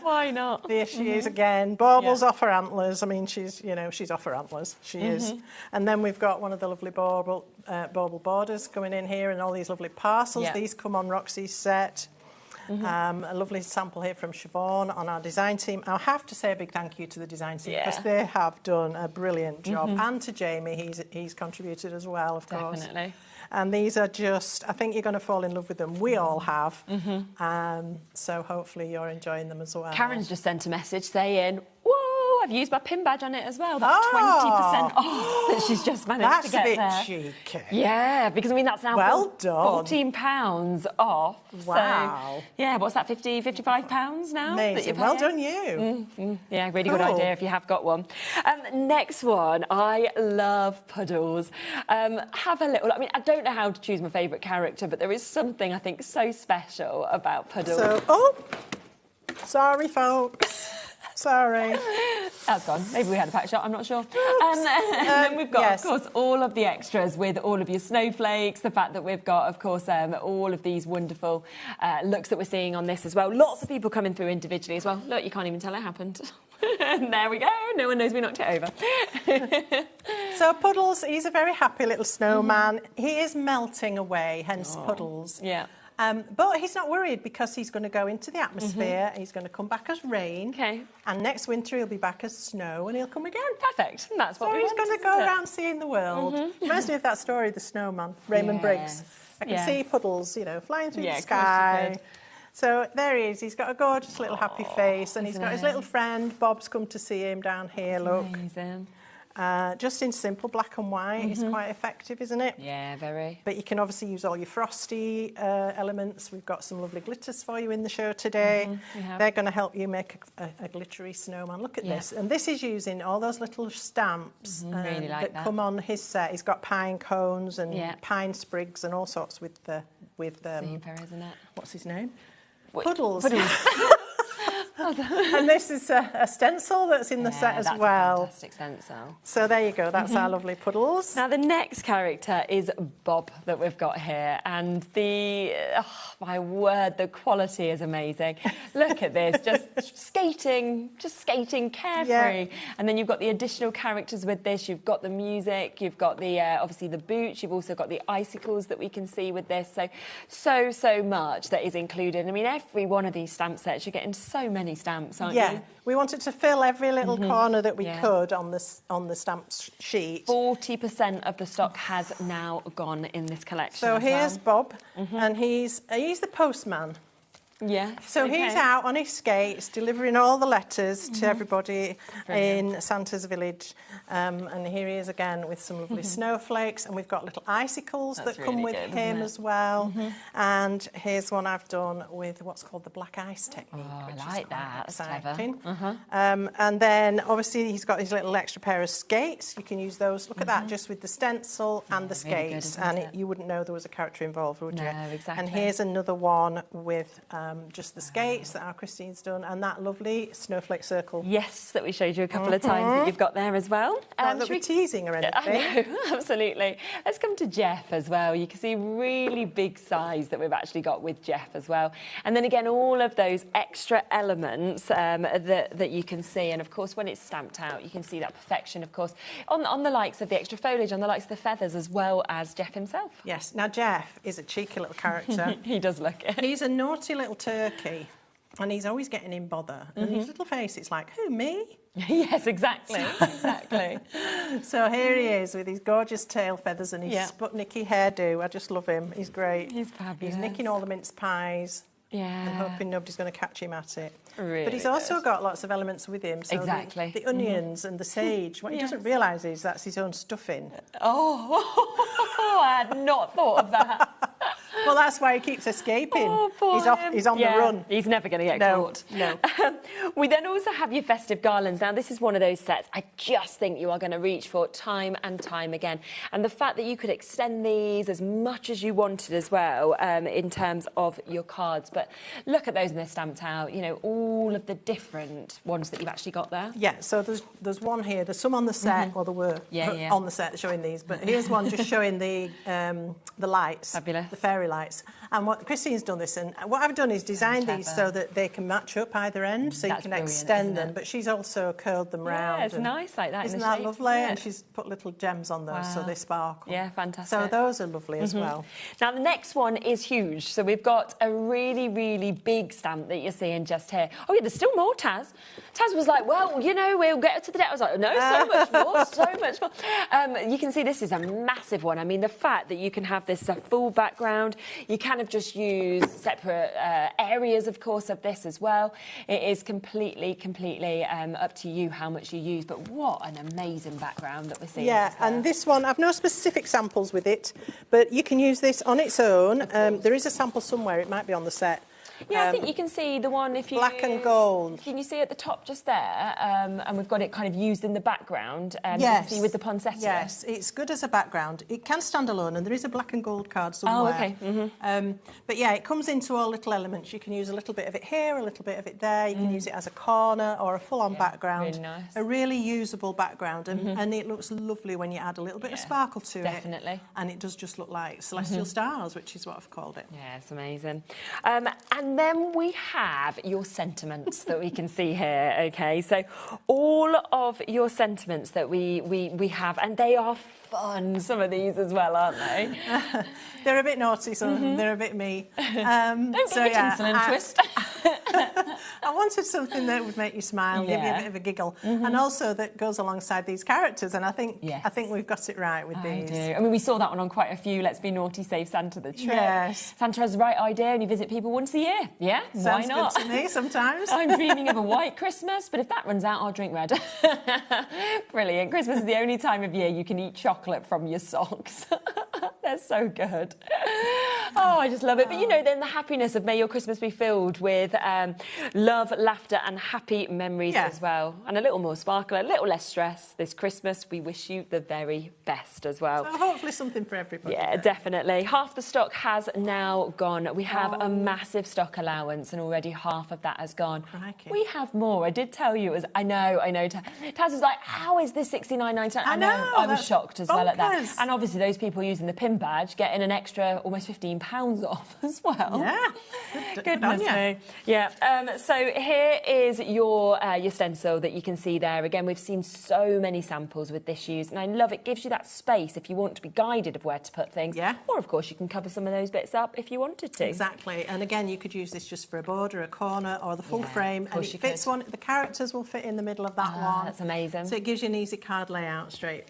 Why not? There she is again. Baubles off her antlers. I mean, she's off her antlers. She is. And then we've got one of the lovely bauble borders coming in here, and all these lovely parcels. Yeah. These come on Roxy's set. A lovely sample here from Siobhan on our design team. I have to say a big thank you to the design team because they have done a brilliant job. And to Jamie, he's contributed as well, of course. Definitely. And these are just, I think you're going to fall in love with them. We all have. So hopefully you're enjoying them as well. Karen's just sent a message saying, whoa, I've used my pin badge on it as well. That's 20% off that she's just managed to get there. That's a bit cheeky. Yeah, because I mean, that's now £14 off. Wow. So, yeah, what's that, £55 now? Amazing. That you're Well paying? done you. Yeah, really good idea if you have got one. Next one, I love puddles. Have a little, I mean, I don't know how to choose my favourite character, but there is something I think so special about puddles. So, sorry, folks. Sorry. That's gone. Maybe we had a pack shot, I'm not sure. And then we've got, of course, all of the extras with all of your snowflakes, the fact that we've got, of course, all of these wonderful looks that we're seeing on this as well. Lots of people coming through individually as well. Look, you can't even tell it happened. And there we go. No one knows we knocked it over. So Puddles, he's a very happy little snowman. He is melting away, hence Puddles. Yeah. But he's not worried because he's going to go into the atmosphere. He's going to come back as rain. Okay. And next winter he'll be back as snow and he'll come again. Perfect. And that's what we he's want, going to isn't go it? around seeing the world. Reminds me of that story, The Snowman, Raymond Briggs. I can see Puddles, flying through the sky. So there he is. He's got a gorgeous little happy face, and he's got his little friend. Bob's come to see him down here. Look. Amazing. Just in simple black and white. It's quite effective, isn't it? Yeah, very. But you can obviously use all your frosty elements. We've got some lovely glitters for you in the show today. They're going to help you make a glittery snowman. Look at this. And this is using all those little stamps really like that come on his set. He's got pine cones and pine sprigs and all sorts with Super, isn't it? What's his name? Wait, Puddles. And this is a stencil that's in the set as well. A fantastic stencil. So there you go. That's our lovely Puddles. Now the next character is Bob that we've got here, and my word, the quality is amazing. Look at this, just skating carefree. And then you've got the additional characters with this. You've got the music. You've got the obviously the boots. You've also got the icicles that we can see with this. So much that is included. I mean, every one of these stamp sets, you're getting so many many stamps, aren't Yeah, you? we wanted to fill every little corner that we could on the stamp sheet. 40% of the stock has now gone in this collection. So as here's well. Bob, and he's the postman. Yeah. So he's out on his skates delivering all the letters to everybody in Santa's village. And here he is again with some lovely snowflakes, and we've got little icicles that come really with good, him isn't it? as well. And here's one I've done with what's called the black ice technique, which I like is that. quite That's clever. exciting. And then obviously he's got his little extra pair of skates. You can use those. Look at that, just with the stencil and the really good, skates, isn't and it? you wouldn't know there was a character involved, would you? No, exactly. And here's another one with just the skates that our Christine's done, and that lovely snowflake circle. Yes, that we showed you a couple of times that you've got there as well. Not that we're teasing or anything. I know, absolutely. Let's come to Jeff as well. You can see really big size that we've actually got with Jeff as well. And then again, all of those extra elements that you can see. And of course, when it's stamped out, you can see that perfection, of course, on the likes of the extra foliage, on the likes of the feathers, as well as Jeff himself. Yes. Now, Jeff is a cheeky little character. He does look it. He's a naughty little turkey, and he's always getting in bother. And his little face, it's like, who, me? Yes, exactly, exactly. So here he is with his gorgeous tail feathers and his Sputniky hairdo. I just love him. He's great. He's fabulous. He's nicking all the mince pies. Yeah. And hoping nobody's going to catch him at it. Really but he's also got lots of elements with him. So exactly. The onions and the sage. What he doesn't realise is that's his own stuffing. Oh, I had not thought of that. Well, that's why he keeps escaping. Oh, poor him. He's on the run. He's never going to get caught. No. We then also have your festive garlands. Now, this is one of those sets I just think you are going to reach for time and time again. And the fact that you could extend these as much as you wanted as well in terms of your cards. But look at those when they're stamped out, you know, all of the different ones that you've actually got there. Yeah, so there's one here. There's some on the set, or there were on the set showing these. But here's one just showing the lights. Fabulous. The fairy lights. And what Christine's done this, and what I've done is designed these so that they can match up either end, so you can extend them. But she's also curled them round. Yeah, it's nice like that. Isn't that lovely? And she's put little gems on those so they sparkle. Yeah, fantastic. So those are lovely as well. Now the next one is huge. So we've got a really, really big stamp that you're seeing just here. Oh yeah, there's still more, Taz. Taz was like, well, you know, we'll get to the debt. I was like, no, so much more, so much more. You can see this is a massive one. I mean, the fact that you can have this as a full background, you kind of just use separate areas, of course, of this as well. It is completely up to you how much you use. But what an amazing background that we're seeing. Yeah, and this one, I've no specific samples with it, but you can use this on its own. There is a sample somewhere. It might be on the set. Yeah, I think you can see the one if you... Black and gold. Can you see at the top just there? And we've got it kind of used in the background. Yes. You can see with the poinsettia. Yes, it's good as a background. It can stand alone, and there is a black and gold card somewhere. Oh, okay. But yeah, it comes into all little elements. You can use a little bit of it here, a little bit of it there. You can use it as a corner or a full-on background. Really nice. A really usable background, and it looks lovely when you add a little bit of sparkle to it. Definitely. And it does just look like celestial stars, which is what I've called it. Yeah, it's amazing. And then we have your sentiments that we can see here, okay? So all of your sentiments that we have, and they are fun, some of these as well, aren't they? They're a bit naughty, some of them. They're a bit me. Don't get your tinsel and twist. I wanted something that would make you smile, give you a bit of a giggle, and also that goes alongside these characters. And I think we've got it right with these. I mean, we saw that one on quite a few. Let's be naughty, save Santa the trip. Yes. Santa has the right idea, and you visit people once a year. Yeah, Sounds why not? good to me sometimes. I'm dreaming of a white Christmas, but if that runs out, I'll drink red. Brilliant. Christmas is the only time of year you can eat chocolate from your socks. They're so good. Oh, I just love it. But, you know, then the happiness of may your Christmas be filled with love, laughter and happy memories as well. And a little more sparkle, a little less stress. This Christmas, we wish you the very best as well. So hopefully something for everybody. Yeah, definitely. Half the stock has now gone. We have a massive stock allowance and already half of that has gone. Crikey. We have more. I did tell you. I know. Taz was like, how is this £69.99? I know. I was shocked as well at that. And obviously those people using the PIN badge getting an extra almost £15 £15 off as well. Yeah. Goodness me. Yeah. So here is your stencil that you can see there. Again, we've seen so many samples with this used, and I love it. Gives you that space if you want to be guided of where to put things. Yeah. Or, of course, you can cover some of those bits up if you wanted to. Exactly. And again, you could use this just for a border, a corner, or the full frame. And it fits one. The characters will fit in the middle of that one. That's amazing. So it gives you an easy card layout straight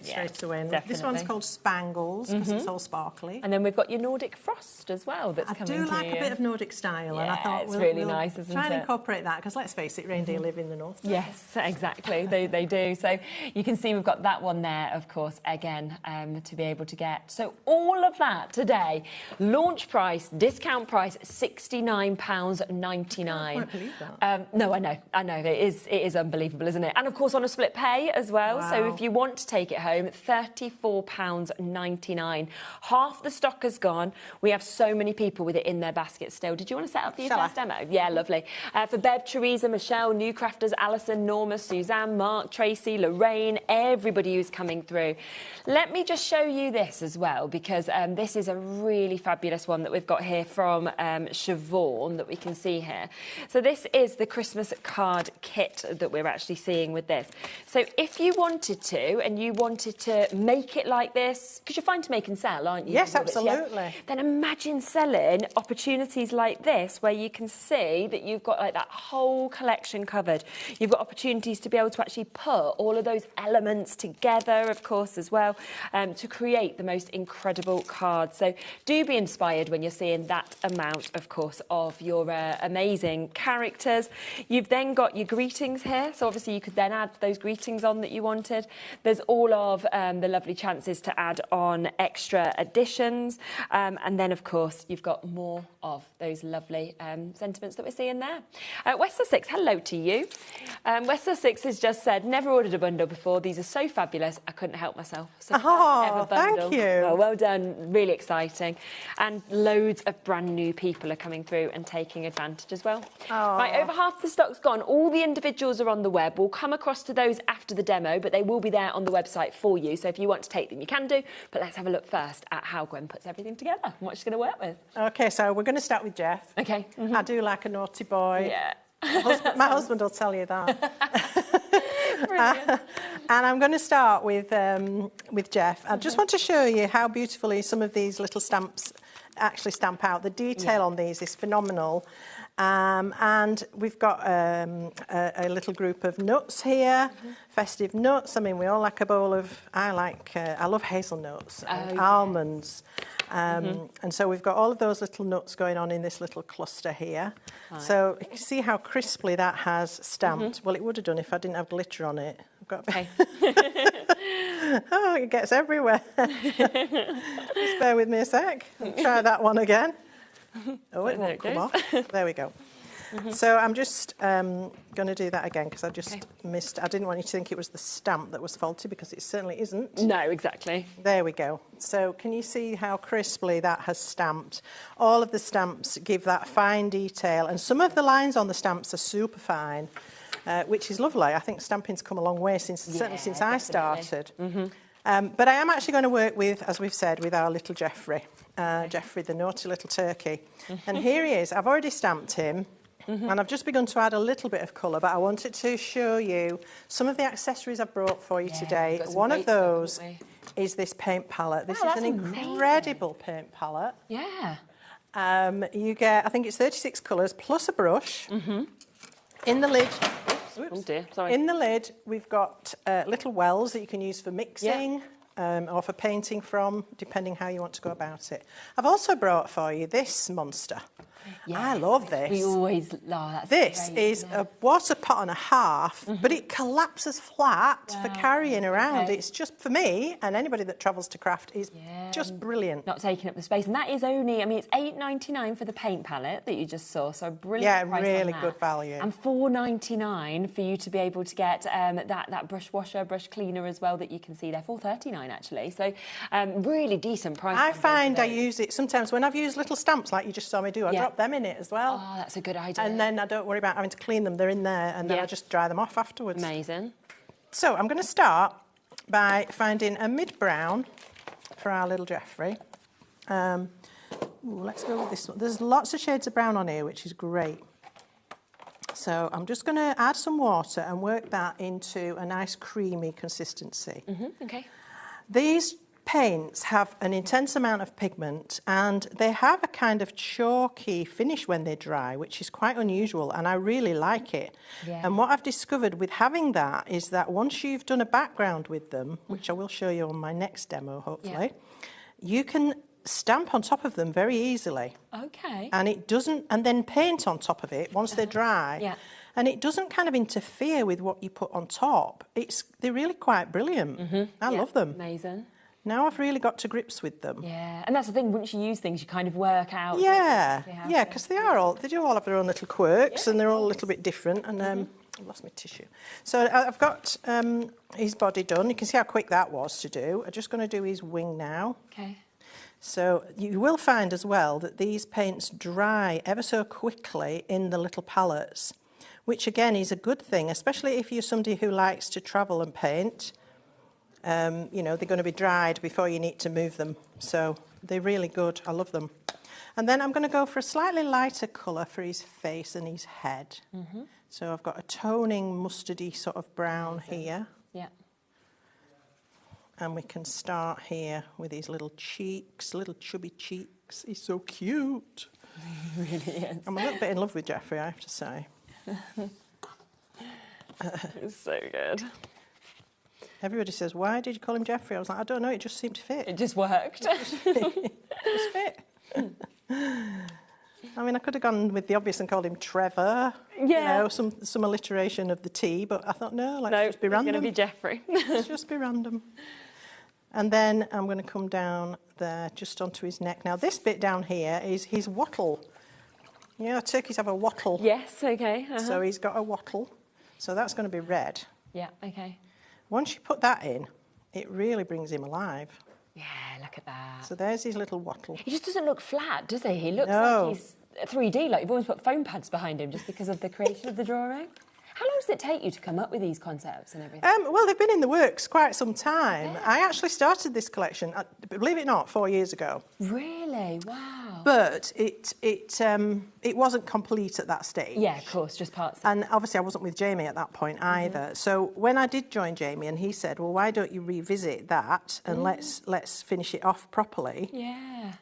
away. Definitely. This one's called Spangles because it's all sparkly. And then we've got your Nordic Frost as well that's coming to you. I do like a bit of Nordic style, and I thought it's really nice, isn't try and it? incorporate that because let's face it, reindeer live in the north. Yes, exactly. they do. So you can see we've got that one there, of course, again, to be able to get. So all of that today, launch price, discount price, £69.99. I can't believe that. No, I know. It is unbelievable, isn't it? And of course on a split pay as well. Wow. So if you want to take it home, £34.99. Half the stock has gone. We have so many people with it in their basket still. Did you want to set up for your first demo? Yeah, lovely. For Bev, Teresa, Michelle, New Crafters, Alison, Norma, Suzanne, Mark, Tracy, Lorraine, everybody who's coming through. Let me just show you this as well, because this is a really fabulous one that we've got here from Siobhan that we can see here. So this is the Christmas card kit that we're actually seeing with this. So if you wanted to, and you wanted to make it like this, because you're fine to make and sell, aren't you? Yes, absolutely. Then imagine selling opportunities like this, where you can see that you've got like that whole collection covered. You've got opportunities to be able to actually put all of those elements together, of course, as well, to create the most incredible cards. So do be inspired when you're seeing that amount, of course, of your amazing characters. You've then got your greetings here. So obviously you could then add those greetings on that you wanted. There's all of the lovely chances to add on extra additions. And then, of course, you've got more of those lovely sentiments that we're seeing there. West Sussex, hello to you. West Sussex has just said, never ordered a bundle before. These are so fabulous. I couldn't help myself. So oh, thank you. Oh, well done. Really exciting. And loads of brand new people are coming through and taking advantage as well. Oh. Right, over half the stock's gone. All the individuals are on the web. We'll come across to those after the demo, but they will be there on the website for you. So if you want to take them, you can do. But let's have a look first at how Gwen puts everything together and what she's going to work with. OK, so we're going to start with Jeff. OK. I do like a naughty boy. Yeah. My husband will tell you that. And I'm going to start with Jeff. I just want to show you how beautifully some of these little stamps actually stamp out. The detail on these is phenomenal. And we've got a little group of nuts here, festive nuts. I mean, we all like a bowl of, I love hazelnuts and almonds. And so we've got all of those little nuts going on in this little cluster here. Right. So you can see how crisply that has stamped. Well, it would have done if I didn't have glitter on it. I've got oh, it gets everywhere. Just bear with me a sec. Try that one again. Oh, it won't come off. There we go. So I'm just going to do that again because I just missed. I didn't want you to think it was the stamp that was faulty because it certainly isn't. No, exactly. There we go. So can you see how crisply that has stamped? All of the stamps give that fine detail, and some of the lines on the stamps are super fine, which is lovely. I think stamping's come a long way certainly since I started. But I am actually going to work with, as we've said, with our little Geoffrey. Geoffrey, the naughty little turkey. And here he is. I've already stamped him. And I've just begun to add a little bit of colour, but I wanted to show you some of the accessories I've brought for you today. One of those is this paint palette. This is an incredible paint palette. Yeah. You get, I think it's 36 colours plus a brush. In the lid, oh dear, sorry. In the lid, we've got little wells that you can use for mixing or for painting from, depending how you want to go about it. I've also brought for you this monster. Yes, I love this. We always love that. This is a water pot and a half, but it collapses flat for carrying around. It's just, for me, and anybody that travels to craft, is just brilliant. Not taking up the space. And that is only, I mean, it's $8.99 for the paint palette that you just saw, so brilliant price really on that. Good value. And $4.99 for you to be able to get that brush washer, brush cleaner as well that you can see there. $4.39 actually. So really decent price. I find I use it sometimes when I've used little stamps like you just saw me do. I drop them in it as well. Oh, that's a good idea. And then I don't worry about having to clean them. They're in there, and then I just dry them off afterwards. Amazing. So I'm going to start by finding a mid-brown for our little Geoffrey. Ooh, let's go with this one. There's lots of shades of brown on here, which is great. So I'm just going to add some water and work that into a nice creamy consistency. Okay. These paints have an intense amount of pigment and they have a kind of chalky finish when they dry, which is quite unusual, and I really like it. Yeah. And what I've discovered with having that is that once you've done a background with them, which I will show you on my next demo hopefully, you can stamp on top of them very easily. Okay. And it doesn't, and then paint on top of it once they're dry. Yeah. And it doesn't kind of interfere with what you put on top. They're really quite brilliant. I love them. Amazing. Now I've really got to grips with them. Yeah, and that's the thing, once you use things, you kind of work out. Yeah, because they do all have their own little quirks, and they're all a little bit different. And I've lost my tissue. So I've got his body done. You can see how quick that was to do. I'm just going to do his wing now. Okay. So you will find as well that these paints dry ever so quickly in the little palettes, which again is a good thing, especially if you're somebody who likes to travel and paint. You know, they're going to be dried before you need to move them. So they're really good. I love them. And then I'm going to go for a slightly lighter colour for his face and his head. So I've got a toning mustardy sort of brown here. Yeah. And we can start here with his little cheeks, little chubby cheeks. He's so cute. He really is. I'm a little bit in love with Jeffrey, I have to say. It's so good. Everybody says, why did you call him Jeffrey? I was like, I don't know, it just seemed to fit. It just worked. It just fit. I mean, I could have gone with the obvious and called him Trevor. Yeah. You know, some alliteration of the T, but I thought, no, let's just be random. It's going to be Jeffrey. Let's just be random. And then I'm going to come down there, just onto his neck. Now, this bit down here is his wattle. You know, turkeys have a wattle. Yes, okay. So he's got a wattle. So that's going to be red. Yeah, okay. Once you put that in, it really brings him alive. Yeah, look at that. So there's his little wattle. He just doesn't look flat, does he? He looks like he's 3D, like you've always put foam pads behind him just because of the creation of the drawing. How long does it take you to come up with these concepts and everything? Well, they've been in the works quite some time. Yeah. I actually started this collection, believe it or not, 4 years ago. Really? Wow. But it wasn't complete at that stage. Yeah, of course, just parts. And obviously I wasn't with Jamie at that point either. So when I did join Jamie and he said, well, why don't you revisit that and let's finish it off properly. Yeah.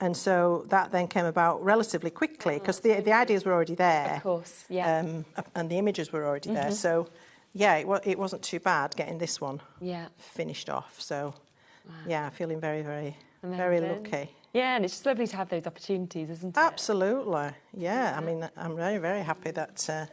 And so that then came about relatively quickly because the ideas were already there. Of course, yeah. And the images were already there. So, yeah, it wasn't too bad getting this one finished off. So, yeah, feeling very, very, very lucky. Yeah, and it's just lovely to have those opportunities, isn't it? Absolutely, yeah. I mean, I'm very, very happy that...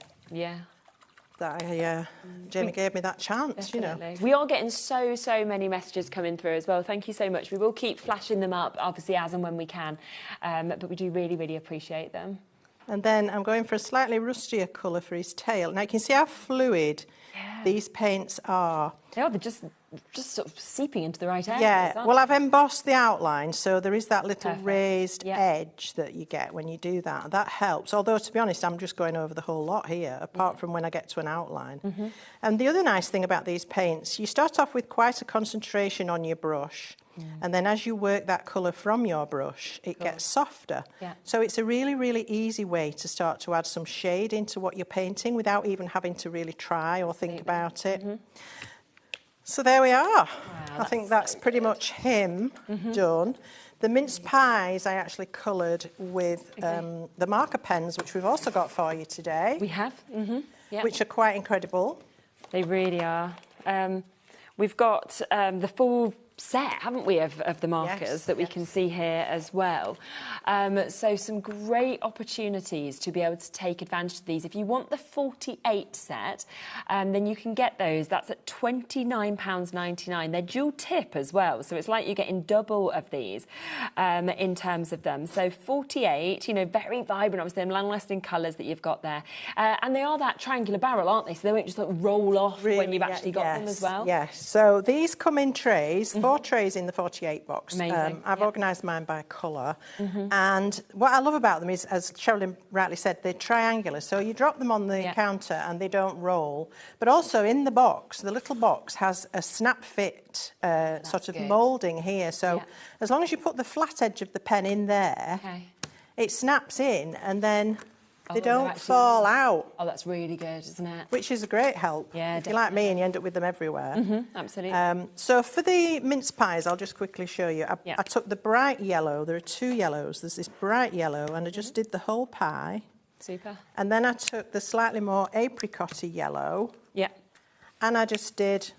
Jamie gave me that chance, Definitely. you know. We are getting so many messages coming through as well. Thank you so much. We will keep flashing them up, obviously, as and when we can. But we do really, really appreciate them. And then I'm going for a slightly rustier colour for his tail. Now, you can see how fluid these paints are. They are. They're just sort of seeping into the right areas. Yeah, well, I've embossed the outline, so there is that little Perfect. raised edge that you get when you do that. That helps, although, to be honest, I'm just going over the whole lot here, apart from when I get to an outline. And the other nice thing about these paints, you start off with quite a concentration on your brush, and then as you work that colour from your brush, it gets softer. Yeah. So it's a really, really easy way to start to add some shade into what you're painting without even having to really try or think about it. So there we are. Wow, I think that's pretty much him done. The mince pies I actually coloured with the marker pens, which we've also got for you today. We have, which are quite incredible. They really are. We've got the full set, haven't we, of the markers that we can see here as well. So some great opportunities to be able to take advantage of these. If you want the 48 set, then you can get those. That's at £29.99. They're dual tip as well, so it's like you're getting double of these in terms of them. So 48, you know, very vibrant, obviously, and long-lasting colours that you've got there. And they are that triangular barrel, aren't they? So they won't just like roll off when you've actually got them as well. Yes, so these come in trays, 4 trays in the 48 box. Amazing. I've organised mine by colour. And what I love about them is, as Sherilyn rightly said, they're triangular. So you drop them on the counter and they don't roll. But also in the box, the little box has a snap fit sort of moulding here. So as long as you put the flat edge of the pen in there, it snaps in and then they don't fall out. Oh, that's really good, isn't it? Which is a great help. Yeah, if you're like me and you end up with them everywhere. Absolutely. So for the mince pies, I'll just quickly show you. I took the bright yellow. There are 2 yellows. There's this bright yellow, and I just did the whole pie. Super. And then I took the slightly more apricot-y yellow. Yeah. And I just did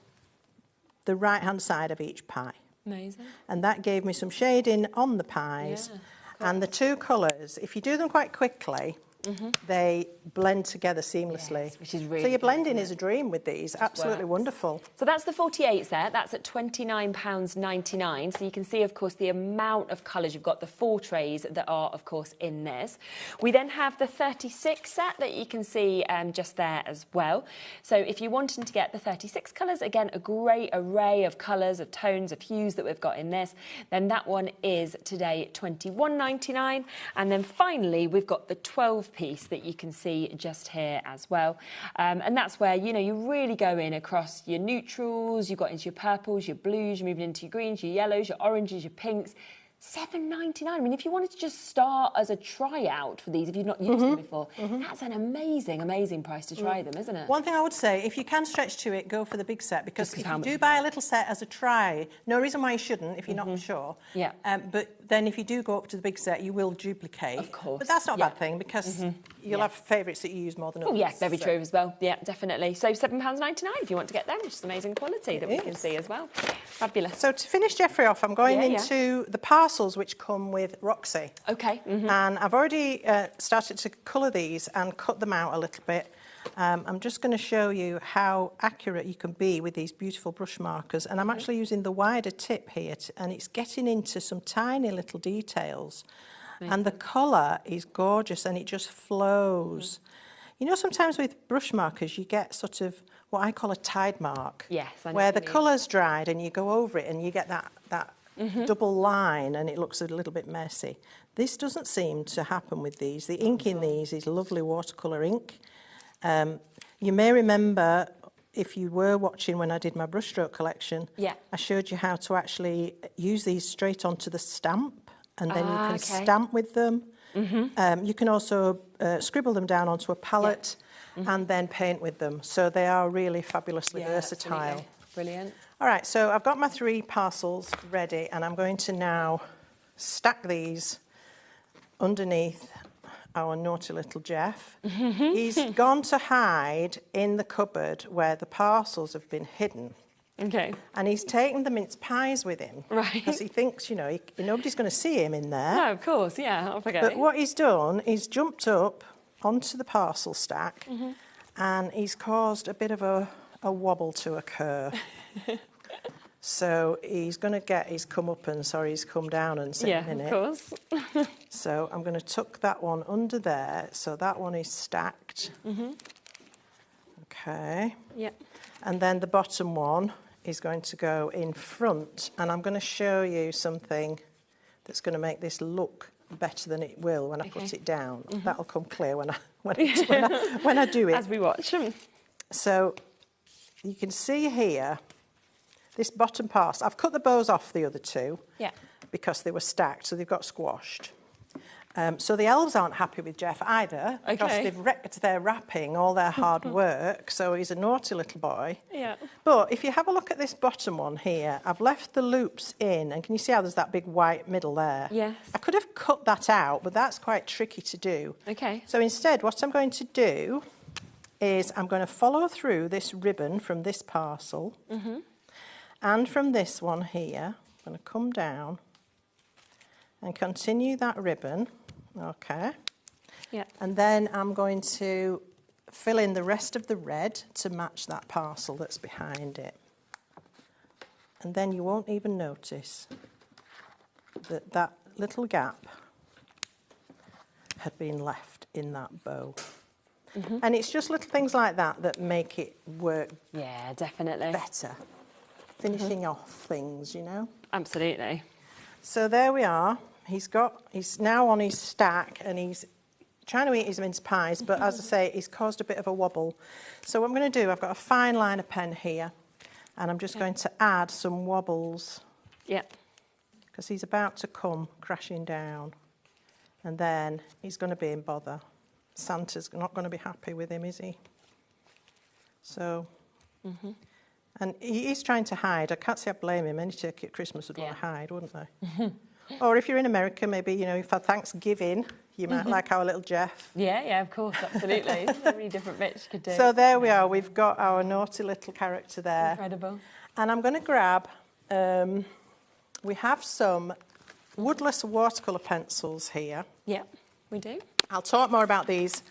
the right-hand side of each pie. Amazing. And that gave me some shading on the pies. Yeah. And the 2 colours, if you do them quite quickly, they blend together seamlessly. Yes, which is really so your good, blending is a dream with these. Absolutely wonderful. So that's the 48s there. That's at £29.99. So you can see, of course, the amount of colours. You've got the 4 trays that are, of course, in this. We then have the 36 set that you can see just there as well. So if you're wanting to get the 36 colours, again, a great array of colours, of tones, of hues that we've got in this, then that one is today £21.99. And then finally, we've got the 12-piece that you can see just here as well. And that's where, you know, you really go in across your neutrals, you've got into your purples, your blues, you're moving into your greens, your yellows, your oranges, your pinks. £7.99. I mean, if you wanted to just start as a tryout for these, if you've not used them before, that's an amazing, amazing price to try them, isn't it? One thing I would say, if you can stretch to it, go for the big set, because if you do buy a little set as a try, no reason why you shouldn't if you're not sure. Yeah. But then if you do go up to the big set, you will duplicate. Of course. But that's not a bad thing, because you'll have favourites that you use more than others. Oh, yeah, very true as well. Yeah, definitely. So £7.99 if you want to get them, which is amazing quality that we can see as well. Fabulous. So to finish Jeffrey off, I'm going into the parcels which come with Roxy. Okay. And I've already started to colour these and cut them out a little bit. I'm just going to show you how accurate you can be with these beautiful brush markers. And I'm actually using the wider tip here, and it's getting into some tiny little details. And the colour is gorgeous, and it just flows. You know, sometimes with brush markers, you get sort of what I call a tide mark. Yes, I know where what the you mean. colour's dried, and you go over it, and you get that double line, and it looks a little bit messy. This doesn't seem to happen with these. The ink in these is lovely watercolour ink. You may remember, if you were watching when I did my brushstroke collection, I showed you how to actually use these straight onto the stamp, and then you can stamp with them. You can also scribble them down onto a palette and then paint with them. So they are really fabulously versatile. Absolutely. Brilliant. All right, so I've got my 3 parcels ready, and I'm going to now stack these underneath our naughty little Jeff. He's gone to hide in the cupboard where the parcels have been hidden. Okay. And he's taken the mince pies with him. Right. Because he thinks, you know, nobody's going to see him in there. No, of course, yeah, I'll forget But it. what he's done, he's jumped up onto the parcel stack and he's caused a bit of a wobble to occur. So he's going to get his comeuppance, or he's come down and sit in it. Yeah, of course. So I'm going to tuck that one under there. So that one is stacked. Okay. Yep. And then the bottom one is going to go in front. And I'm going to show you something that's going to make this look better than it will when I put it down. That'll come clear when I do it. As we watch. So you can see here, this bottom part, I've cut the bows off the other 2 because they were stacked, so they've got squashed. So the elves aren't happy with Jeff either, because they've wrecked their wrapping, all their hard work, so he's a naughty little boy. Yeah. But if you have a look at this bottom one here, I've left the loops in, and can you see how there's that big white middle there? Yes. I could have cut that out, but that's quite tricky to do. Okay. So instead, what I'm going to do is I'm going to follow through this ribbon from this parcel, and from this one here. I'm going to come down and continue that ribbon. Okay. Yeah. And then I'm going to fill in the rest of the red to match that parcel that's behind it. And then you won't even notice that that little gap had been left in that bow. And it's just little things like that that make it work definitely better. finishing off things, you know. Absolutely. So there we are. He's now on his stack and he's trying to eat his mince pies, but as I say, he's caused a bit of a wobble. So what I'm going to do, I've got a fine liner pen here, and I'm just going to add some wobbles. Yep. Because he's about to come crashing down, and then he's going to be in bother. Santa's not going to be happy with him, is he? So, and he's trying to hide. I can't say I blame him. Any turkey at Christmas would want to hide, wouldn't they? Or if you're in America, maybe, you know, for Thanksgiving, you might like our little Jeff. Yeah, of course, absolutely. So many different bits you could do. So there we are. We've got our naughty little character there. Incredible. And I'm going to grab, we have some woodless watercolour pencils here. Yeah, we do. I'll talk more about these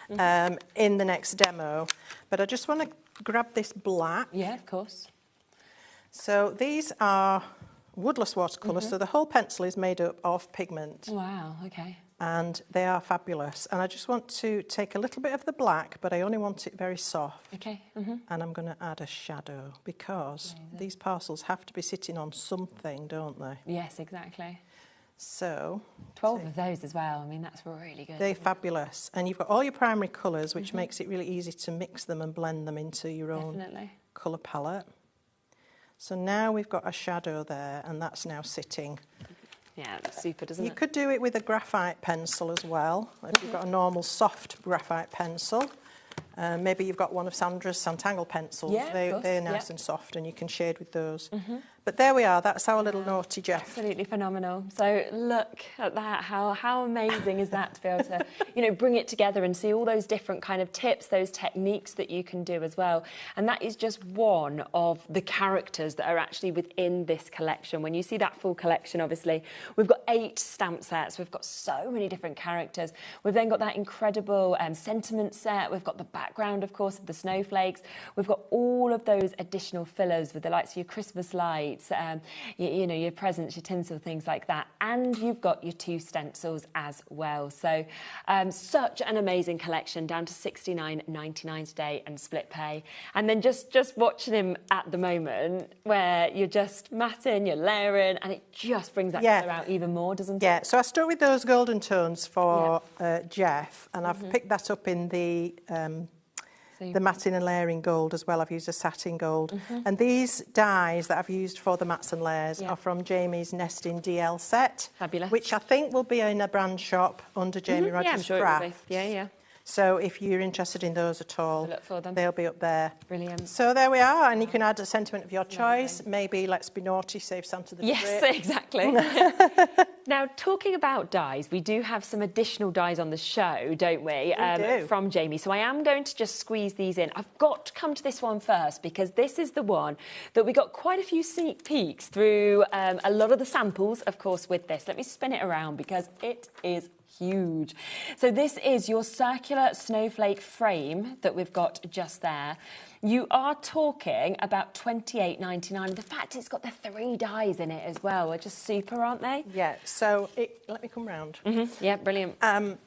in the next demo, but I just want to grab this black. Yeah, of course. So these are woodless watercolours, so the whole pencil is made up of pigment. Wow, okay. And they are fabulous. And I just want to take a little bit of the black, but I only want it very soft. Okay. And I'm going to add a shadow because these parcels have to be sitting on something, don't they? Yes, exactly. So 12 of those as well. I mean, that's really good. They're fabulous. And you've got all your primary colours, which makes it really easy to mix them and blend them into your own colour palette. So now we've got a shadow there, and that's now sitting. Yeah, it looks super, doesn't it? You could do it with a graphite pencil as well, if you've got a normal soft graphite pencil. Maybe you've got one of Sandra's Santangle pencils. Yeah, they're nice and soft, and you can shade with those. But there we are. That's our little naughty Jeff. Absolutely phenomenal. So look at that. How amazing is that to be able to, you know, bring it together and see all those different kind of tips, those techniques that you can do as well. And that is just one of the characters that are actually within this collection. When you see that full collection, obviously, we've got 8 stamp sets. We've got so many different characters. We've then got that incredible sentiment set. We've got the background, of course, of the snowflakes. We've got all of those additional fillers with the likes of your Christmas lights, you know, your presents, your tinsel, things like that. And you've got your 2 stencils as well. So such an amazing collection, down to $69.99 today and split pay. And then just watching him at the moment, where you're just matting, you're layering, and it just brings that colour out even more, doesn't it? Yeah, so I stuck with those golden tones for Jeff, and I've picked that up in the matting and layering gold as well. I've used a satin gold. And these dies that I've used for the mats and layers are from Jamie's Nesting DL set. Fabulous. Which I think will be in a brand shop under Jamie Rogers I'm sure Craft. it will be. Yeah. So if you're interested in those at all, look for them. They'll be up there. Brilliant. So there we are, and you can add a sentiment of your choice. Maybe let's be naughty, save Santa the trip. Yes, exactly. Now, talking about dies, we do have some additional dies on the show, don't we? Do. From Jamie. So I am going to just squeeze these in. I've got to come to this one first because this is the one that we got quite a few sneak peeks through a lot of the samples, of course, with this. Let me spin it around because it is huge. So this is your circular snowflake frame that we've got just there. You are talking about $28.99. The fact it's got the 3 dies in it as well are just super, aren't they? Yeah, so let me come round. Yeah, brilliant. And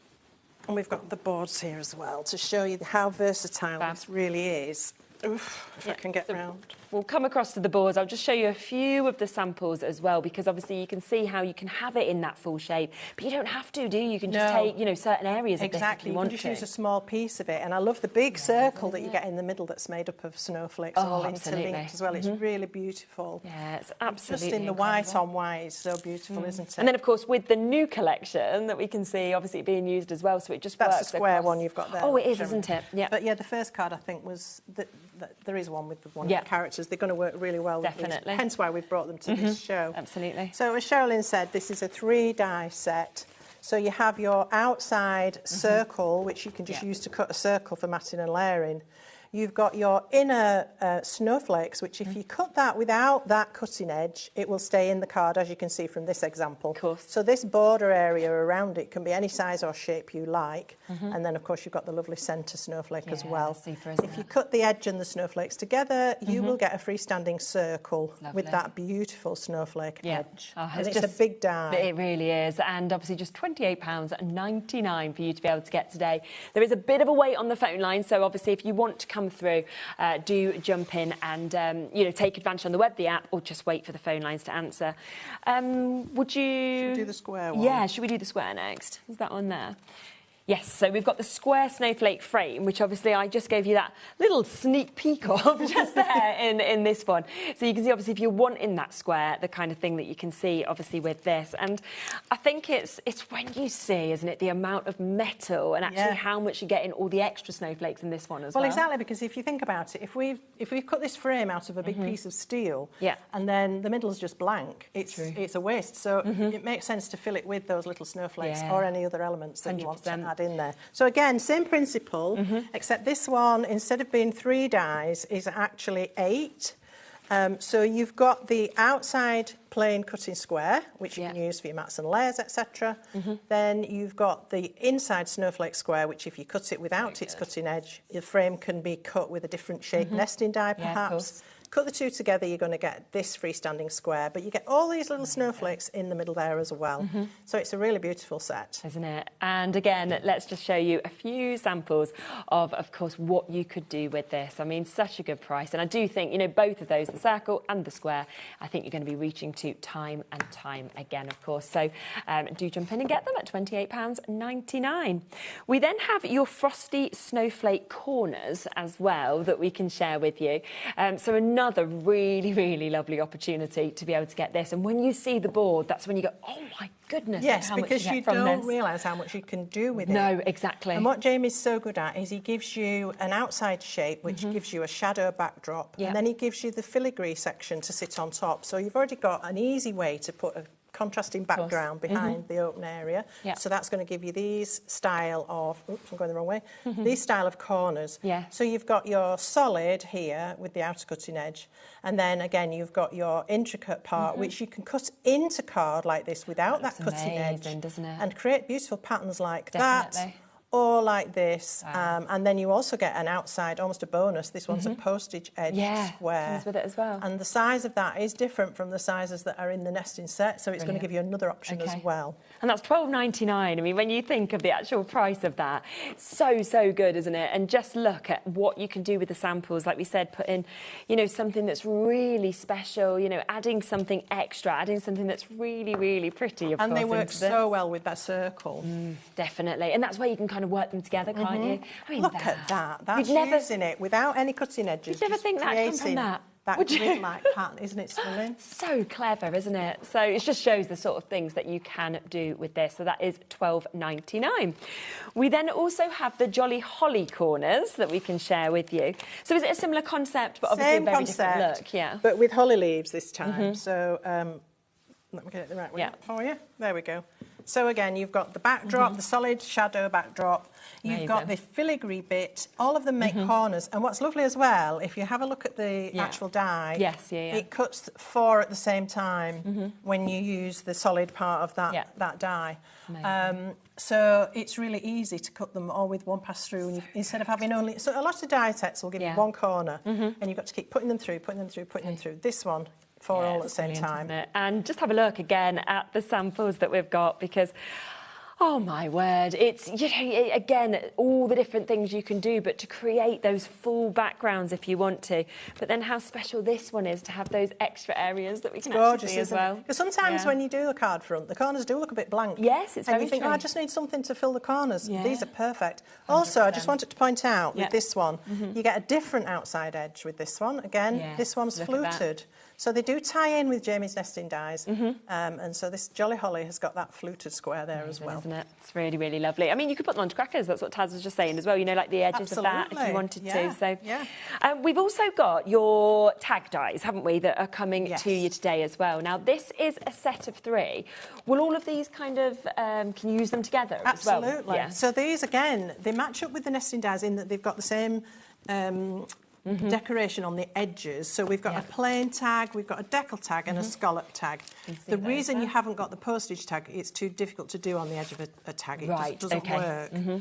we've got the boards here as well to show you how versatile this really is. Oof, if I can get round. We'll come across to the boards. I'll just show you a few of the samples as well, because obviously you can see how you can have it in that full shape, but you don't have to, do you? You can just take, you know, certain areas of this if you want to. You can just use a small piece of it. And I love the big circle that you get in the middle that's made up of snowflakes all interlinked as well. It's really beautiful. Yeah, it's absolutely just in the white on white. It's so beautiful, isn't it? And then, of course, with the new collection that we can see, obviously being used as well, so it just works. That's the square one you've got there. Oh, it is, isn't it? Yeah. But yeah, the first card I think was there is one with one of the characters. They're going to work really well. Definitely. Hence why we've brought them to this show. Absolutely. So as Sherilyn said, this is a 3 die set. So you have your outside circle, which you can just use to cut a circle for matting and layering. You've got your inner snowflakes, which if you cut that without that cutting edge, it will stay in the card, as you can see from this example. Of course. So this border area around it can be any size or shape you like. And then, of course, you've got the lovely centre snowflake as well. Super, if you cut the edge and the snowflakes together, you will get a freestanding circle with that beautiful snowflake edge. Oh, and it's a big die. It really is. And obviously just £28.99 for you to be able to get today. There is a bit of a wait on the phone line, so obviously if you want to come come through, do jump in and, take advantage on the web, the app, or just wait for the phone lines to answer. Should we do the square one? Yeah, should we do the square next? Is that on there? Yes, so we've got the square snowflake frame, which obviously I just gave you that little sneak peek of just there in this one. So you can see, obviously, if you want in that square, the kind of thing that you can see, obviously, with this. And I think it's when you see, isn't it, the amount of metal and actually how much you get in all the extra snowflakes in this one as well. Well, exactly, because if you think about it, if we've cut this frame out of a big piece of steel, and then the middle is just blank, it's a waste. So it makes sense to fill it with those little snowflakes or any other elements that you want to add in there. So again, same principle, except this one, instead of being 3 dies, is actually 8. So you've got the outside plain cutting square, which you can use for your mats and layers, etc. Then you've got the inside snowflake square, which if you cut it without its cutting edge, your frame can be cut with a different shaped nesting die, perhaps. Cut the two together, you're going to get this freestanding square, but you get all these little snowflakes in the middle there as well. So it's a really beautiful set. Isn't it? And again, let's just show you a few samples of course, what you could do with this. I mean, such a good price. And I do think, both of those, the circle and the square, I think you're going to be reaching to time and time again, of course. So do jump in and get them at £28.99. We then have your frosty snowflake corners as well that we can share with you. So another really, really lovely opportunity to be able to get this. And when you see the board, that's when you go, oh my goodness, yes, how because much you don't realise how much you can do with it. No, exactly. And what Jamie's so good at is he gives you an outside shape, which gives you a shadow backdrop, and then he gives you the filigree section to sit on top. So you've already got an easy way to put a contrasting background behind the open area. So that's going to give you these style of, oops, I'm going the wrong way, these style of corners. So you've got your solid here with the outer cutting edge, and then again you've got your intricate part, which you can cut into card like this without that cutting edge, doesn't it? and create beautiful patterns like that. Or like this, and then you also get an outside, almost a bonus. This one's a postage edge square. Comes with it as well. And the size of that is different from the sizes that are in the nesting set, so it's going to give you another option as well. And that's £12.99. I mean, when you think of the actual price of that, so good, isn't it? And just look at what you can do with the samples. Like we said, put in, something that's really special, adding something extra, adding something that's really, really pretty, of course. And they work so well with that circle. Definitely. And that's where you can kind of work them together, can't you? I mean, look at that. That's using it without any cutting edges. You'd never think that come from that. That grid-like pattern, isn't it, stunning? So clever, isn't it? So it just shows the sort of things that you can do with this. So that is £12.99. We then also have the Jolly Holly corners that we can share with you. So is it a similar concept, but obviously a very different look? Yeah. But with holly leaves this time. So let me get it the right way for you. There we go. So again, you've got the backdrop, the solid shadow backdrop. You've got the filigree bit. All of them make corners. And what's lovely as well, if you have a look at the actual die, it cuts 4 at the same time when you use the solid part of that die. So it's really easy to cut them all with one pass through. And instead of having only... So a lot of die sets will give you one corner, and you've got to keep putting them through, putting them through, putting them through. This one, 4 all at the same time. And just have a look again at the samples that we've got, because oh my word, it's, again, all the different things you can do, but to create those full backgrounds if you want to. But then how special this one is to have those extra areas that we can actually see as well. Because sometimes when you do the card front, the corners do look a bit blank. Yes, it's very true. And you think, I just need something to fill the corners. These are perfect. 100%. Also, I just wanted to point out with this one, you get a different outside edge with this one. Again, this one's fluted. So they do tie in with Jamie's nesting dies, and so this Jolly Holly has got that fluted square there as well. Isn't it? It's really, really lovely. I mean, you could put them onto crackers. That's what Taz was just saying as well. Like the edges of that if you wanted to. So we've also got your tag dies, haven't we, that are coming to you today as well. Now, this is a set of 3. Will all of these kind of can you use them together as well? Absolutely. So these again, they match up with the nesting dies in that they've got the same. Decoration on the edges. So we've got a plain tag, we've got a decal tag and a scallop tag. The reason you haven't got the postage tag, it's too difficult to do on the edge of a tag. It doesn't work.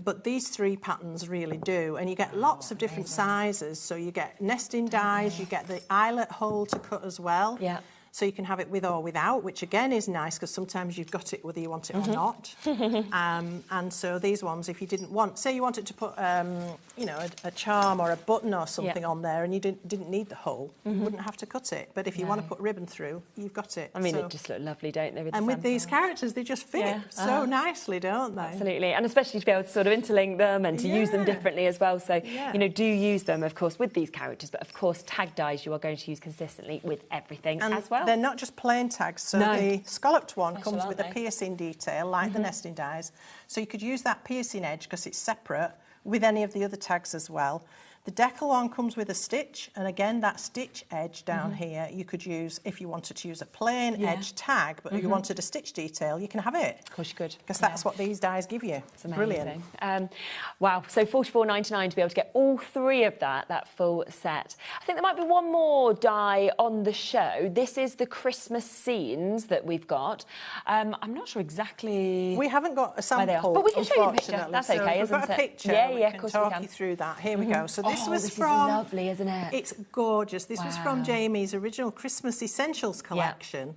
But these 3 patterns really do. And you get lots of different sizes. So you get nesting dies, you get the eyelet hole to cut as well. So you can have it with or without, which again is nice because sometimes you've got it whether you want it or not. And so these ones, if you didn't want, say you wanted to put, you know, a charm or a button or something on there and you didn't need the hole, you wouldn't have to cut it. But if you want to put ribbon through, you've got it. I mean, it just look lovely, don't they? And with these characters, they just fit so nicely, don't they? Absolutely, and especially to be able to sort of interlink them and to use them differently as well. So, you know, do use them, of course, with these characters, but of course, tag dies you are going to use consistently with everything as well. They're not just plain tags. So the scalloped one comes with a piercing detail, like the nesting dies. So you could use that piercing edge because it's separate with any of the other tags as well. The decal one comes with a stitch, and again, that stitch edge down here, you could use, if you wanted to use a plain edge tag, but you wanted a stitch detail, you can have it. Of course you could. Because that's what these dies give you. It's amazing. Brilliant. Wow, so $44.99 to be able to get all three of that full set. I think there might be one more die on the show. This is the Christmas scenes that we've got. I'm not sure exactly. We haven't got a sample, but we can show you a picture. That's so okay, isn't it? We've got a picture. Yeah, of course we can. Talk you through that. Here we go. So this was this from. Is lovely, isn't it? It's gorgeous. This was from Jamie's original Christmas Essentials collection,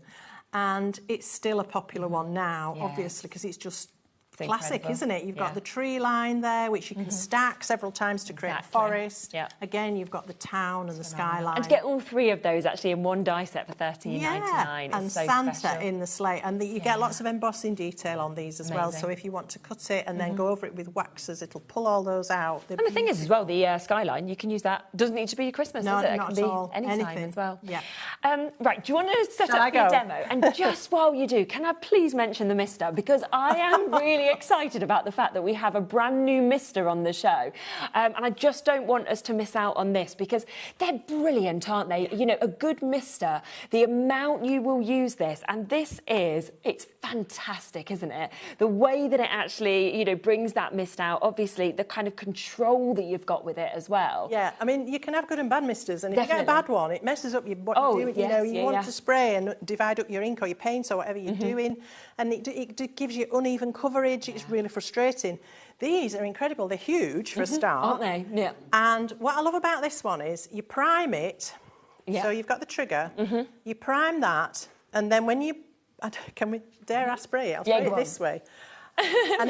and it's still a popular one now, obviously, because it's just classic, incredible. Isn't it? You've got the tree line there, which you can stack several times to create a forest. Again, you've got the town and the skyline. And to get all three of those actually in one die set for $13.99. And so Santa special. in the sleigh. And you get lots of embossing detail on these as well. So if you want to cut it and then go over it with waxes, it'll pull all those out. And the thing is as well, the skyline, you can use that. Doesn't need to be Christmas, does it? Not It can at all. be any time as well. Yeah. Right, do you want to set up your demo? And just while you do, can I please mention the Mister? Because I am really excited about the fact that we have a brand new Mister on the show. And I just don't want us to miss out on this because they're brilliant, aren't they? You know, a good Mister, the amount you will use this, and it's fantastic, isn't it? The way that it actually, you know, brings that mist out, obviously the kind of control that you've got with it as well. Yeah, I mean, you can have good and bad misters, and if you get a bad one, it messes up what you're doing. Yes, you know, you want to spray and divide up your ink or your paint or whatever you're doing, and it gives you uneven coverage. It's really frustrating. These are incredible. They're huge for a start. Aren't they? Yeah. And what I love about this one is you prime it. Yeah. So you've got the trigger. You prime that, and then when you... dare I spray it? I'll spray it this way. And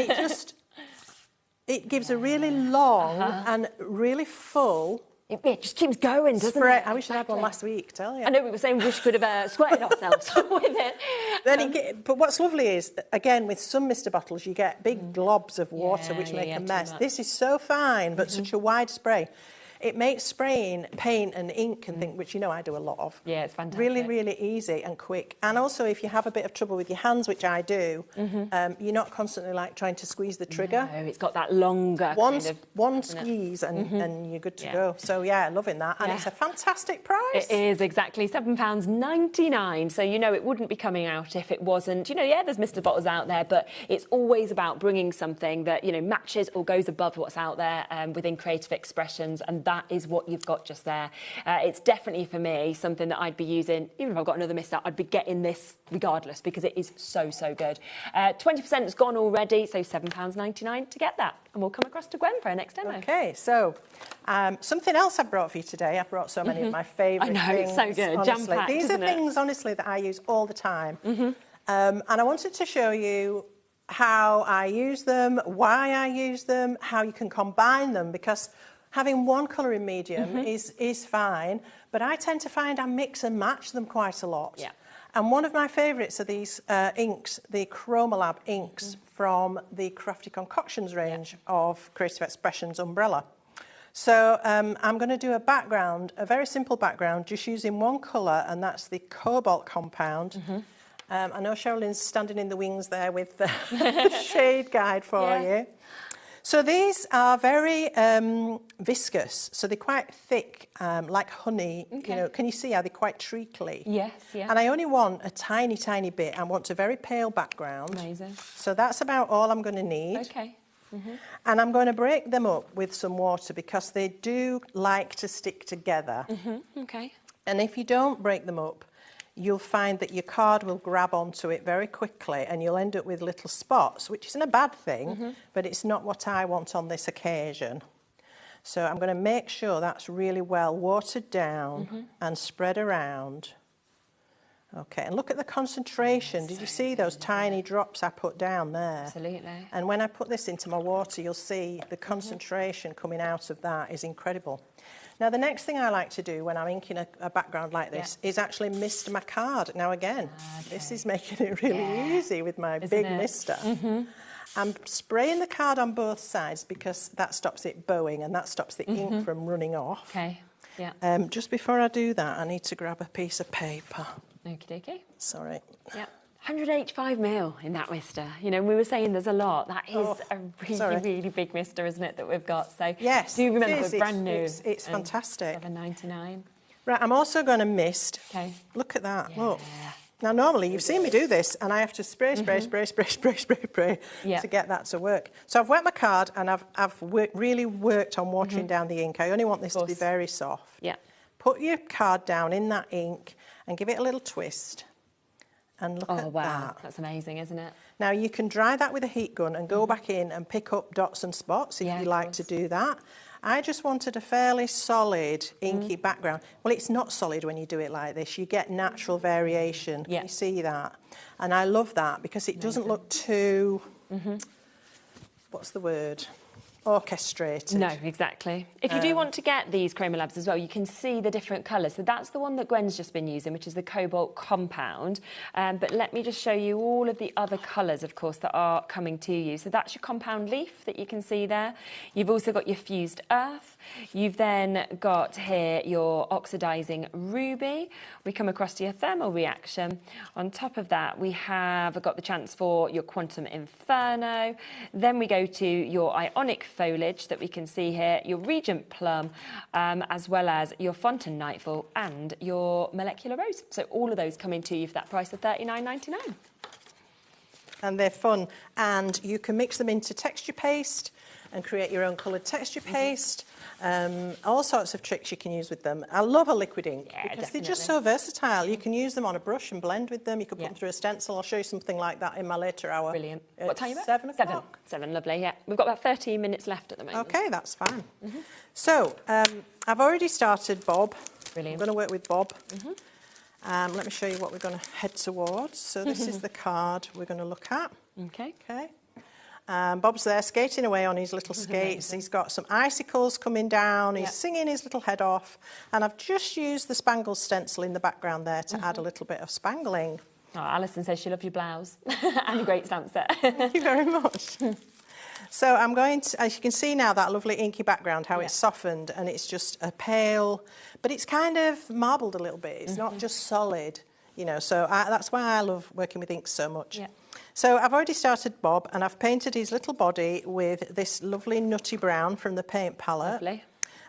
it gives a really long and really full... It just keeps going, doesn't it? I wish I had one last week, tell you. I know we were saying we wish we could have squirted ourselves with it. But what's lovely is, again, with some Mister bottles, you get big globs of water which make a mess. This is so fine, but such a wide spray. It makes spraying paint and ink and things, which you know I do a lot of. Yeah, it's fantastic. Really, really easy and quick. And also, if you have a bit of trouble with your hands, which I do, you're not constantly like trying to squeeze the trigger. No, it's got that longer one squeeze and you're good to go. So yeah, loving that. And it's a fantastic price. It is, exactly. £7.99. So, you know, it wouldn't be coming out if it wasn't. You know, yeah, there's Mister bottles out there, but it's always about bringing something that, you know, matches or goes above what's out there within creative expressions, and that is what you've got just there. It's definitely, for me, something that I'd be using. Even if I've got another Mister, I'd be getting this regardless because it is so, so good. 20% has gone already, so £7.99 to get that. And we'll come across to Gwen for our next demo. OK, so something else I brought for you today. I brought so many of my favourite things. I know, it's so good. Jam-packed, These are things, honestly, that I use all the time. And I wanted to show you how I use them, why I use them, how you can combine them, because having one colouring medium is fine, but I tend to find I mix and match them quite a lot. Yeah. And one of my favourites are these inks, the Chromolab inks from the Crafty Concoctions range of Creative Expressions umbrella. So I'm going to do a background, a very simple background, just using one colour, and that's the Cobalt compound. I know Sherilyn's standing in the wings there with the shade guide for you. So these are very viscous, so they're quite thick, like honey. You know, can you see how they're quite treacly? Yes, yeah. And I only want a tiny, tiny bit. I want a very pale background. Amazing. So that's about all I'm going to need. Okay. And I'm going to break them up with some water because they do like to stick together. Okay. And if you don't break them up, you'll find that your card will grab onto it very quickly and you'll end up with little spots, which isn't a bad thing, but it's not what I want on this occasion. So I'm going to make sure that's really well watered down and spread around. Okay, and look at the concentration. Did you see those tiny drops I put down there? Absolutely. And when I put this into my water, you'll see the concentration coming out of that is incredible. Now, the next thing I like to do when I'm inking a background like this is actually mist my card. Now, again, this is making it really easy with my big mister. I'm spraying the card on both sides because that stops it bowing and that stops the ink from running off. Okay, yeah. Just before I do that, I need to grab a piece of paper. Okie dokie. Sorry. Yeah. 185 mil in that mister. You know, we were saying there's a lot. That is a really big mister, isn't it, that we've got? So yes, do you remember it is. brand new? It's fantastic. $7.99. Right, I'm also going to mist. Okay. Look at that. Look. Now, normally you've seen me do this, and I have to spray to get that to work. So I've wet my card, and I've really worked on watering down the ink. I only want this to be very soft. Yeah. Put your card down in that ink and give it a little twist. And look at that. That's amazing, isn't it? Now, you can dry that with a heat gun and go back in and pick up dots and spots if you like to do that. I just wanted a fairly solid, inky background. Well, it's not solid when you do it like this. You get natural variation. Can you see that? And I love that because it doesn't look too, what's the word? Orchestrated. No, exactly. If you do want to get these Chroma Labs as well, you can see the different colours. So that's the one that Gwen's just been using, which is the Cobalt Compound. But let me just show you all of the other colours, of course, that are coming to you. So that's your Compound Leaf that you can see there. You've also got your Fused Earth. You've then got here your Oxidizing Ruby. We come across to your Thermal Reaction. On top of that, we have got the chance for your Quantum Inferno. Then we go to your Ionic Foliage that we can see here, your Regent Plum, as well as your Fontaine Nightfall and your Molecular Rose. So all of those come into you for that price of $39.99. And they're fun. And you can mix them into texture paste and create your own coloured texture paste. All sorts of tricks you can use with them. I love a liquid ink because they're just so versatile. You can use them on a brush and blend with them. You can put them through a stencil. I'll show you something like that in my later hour. Brilliant. What time is it? 7 o'clock. 7, lovely, yeah. We've got about 13 minutes left at the moment. OK, that's fine. So, I've already started Bob. Brilliant. I'm going to work with Bob. Let me show you what we're going to head towards. So this is the card we're going to look at. OK. OK. Bob's there skating away on his little skates. He's got some icicles coming down. He's singing his little head off. And I've just used the spangle stencil in the background there to add a little bit of spangling. Oh, Alison says she loves your blouse and a great stamp set. Thank you very much. So I'm going to, as you can see now, that lovely inky background, how it's softened, and it's just a pale, but it's kind of marbled a little bit. It's not just solid, you know, so that's why I love working with ink so much. Yeah. So I've already started Bob, and I've painted his little body with this lovely nutty brown from the paint palette. Lovely.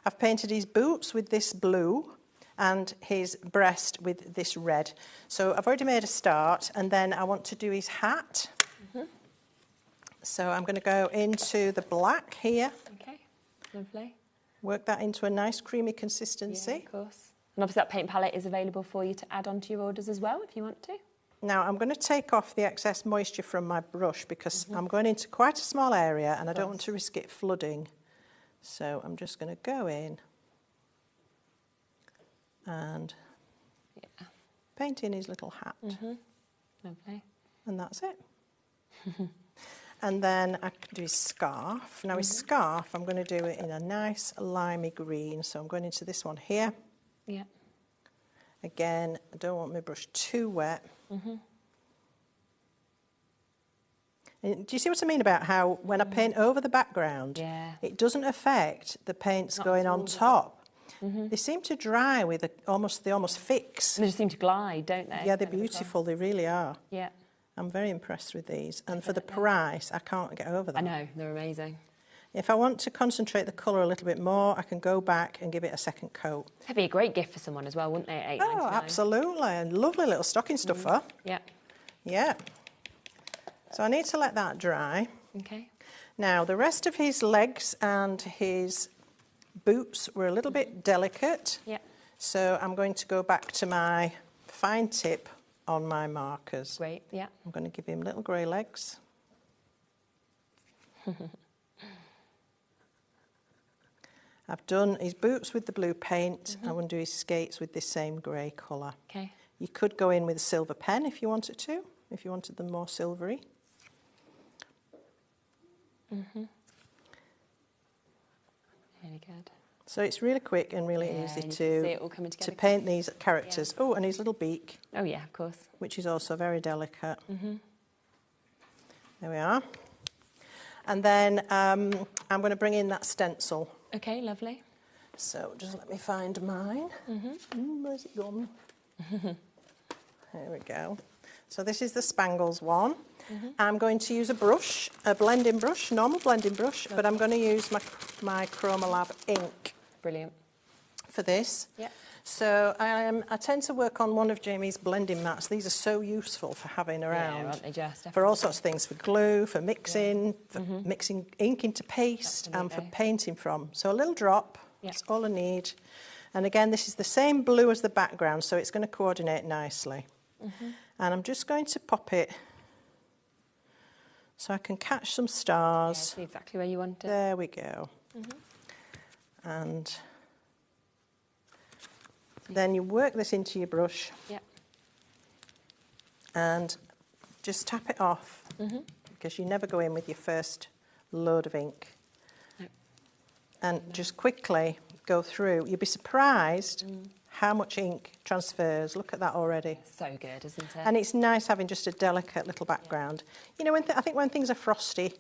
I've painted his boots with this blue and his breast with this red. So I've already made a start, and then I want to do his hat. So I'm going to go into the black here. Okay, lovely. Work that into a nice creamy consistency. Yeah, of course. And obviously that paint palette is available for you to add onto your orders as well if you want to. Now I'm going to take off the excess moisture from my brush because I'm going into quite a small area and I don't want to risk it flooding. So I'm just going to go in and paint in his little hat. Lovely. And that's it. And then I can do his scarf. Now his scarf, I'm going to do it in a nice limey green. So I'm going into this one here. Yeah. Again, I don't want my brush too wet. And do you see what I mean about how when I paint over the background, it doesn't affect the paints going on top? They seem to dry with they almost fix. They just seem to glide, don't they? Yeah, they're beautiful. They really are. Yeah. I'm very impressed with these. And for the price, I can't get over them. I know, they're amazing. If I want to concentrate the colour a little bit more, I can go back and give it a second coat. That'd be a great gift for someone as well, wouldn't they? At $8.99. Oh, absolutely. And lovely little stocking stuffer. Yeah. Yeah. So I need to let that dry. Okay. Now, the rest of his legs and his boots were a little bit delicate. Yeah. So I'm going to go back to my fine tip on my markers. Great, yeah. I'm going to give him little grey legs. I've done his boots with the blue paint. I want to do his skates with this same grey colour. Okay. You could go in with a silver pen if you wanted to, if you wanted them more silvery. Mm-hmm. Really good. So it's really quick and really easy to paint these characters. Yeah. Oh, and his little beak. Oh yeah, of course. Which is also very delicate. Mm-hmm. There we are. And then I'm going to bring in that stencil. Okay, lovely. So just let me find mine. Mm-hmm. Where's it gone? There we go. So this is the Spangles one. Mm-hmm. I'm going to use a brush, a blending brush, normal blending brush, but I'm going to use my Chroma Lab ink. Brilliant. For this. Yeah. So I tend to work on one of Jamie's blending mats. These are so useful for having around. Yeah, aren't they just? For all sorts of things, for glue, for mixing, for mixing ink into paste, and for painting from. So a little drop, that's all I need. And again, this is the same blue as the background, so it's going to coordinate nicely. And I'm just going to pop it so I can catch some stars. Yeah, see exactly where you want it. There we go. And then you work this into your brush. Yep. And just tap it off, because you never go in with your first load of ink. No. And just quickly go through. You'll be surprised how much ink transfers. Look at that already. So good, isn't it? And it's nice having just a delicate little background. You know, I think when things are frosty,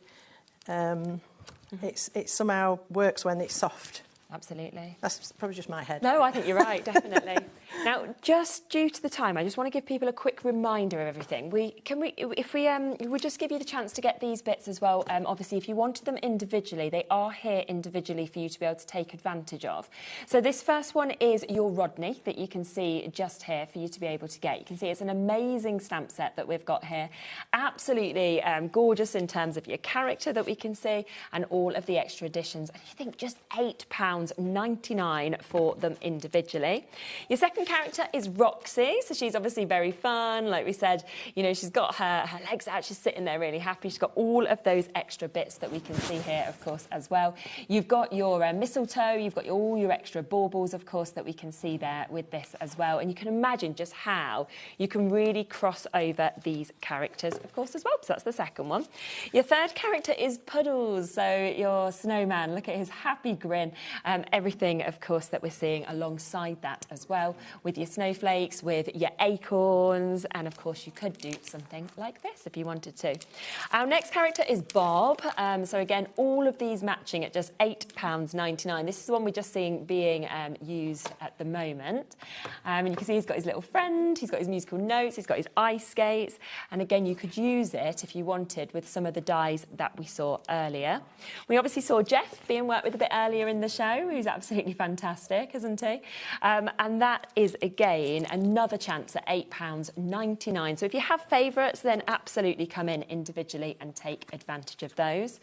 it somehow works when it's soft. Absolutely. That's probably just my head. No, I think you're right, definitely. Now, just due to the time, I just want to give people a quick reminder of everything. We would just give you the chance to get these bits as well. Obviously, if you wanted them individually, they are here individually for you to be able to take advantage of. So this first one is your Rodney that you can see just here for you to be able to get. You can see it's an amazing stamp set that we've got here. Absolutely gorgeous in terms of your character that we can see and all of the extra additions. And you think just £8.99 for them individually. Your second character is Roxy, so she's obviously very fun. Like we said, you know, she's got her legs out, she's sitting there really happy. She's got all of those extra bits that we can see here, of course, as well. You've got your mistletoe, you've got all your extra baubles, of course, that we can see there with this as well. And you can imagine just how you can really cross over these characters, of course, as well. So that's the second one. Your third character is Puddles, so your snowman. Look at his happy grin. Everything, of course, that we're seeing alongside that as well, with your snowflakes, with your acorns, and of course you could do something like this if you wanted to. Our next character is Bob. So again, all of these matching at just £8.99. This is the one we're just seeing being used at the moment. And you can see he's got his little friend, he's got his musical notes, he's got his ice skates, and again, you could use it if you wanted with some of the dies that we saw earlier. We obviously saw Jeff being worked with a bit earlier in the show, who's absolutely fantastic, isn't he? And that is, again, another chance at £8.99. So if you have favourites, then absolutely come in individually and take advantage of those.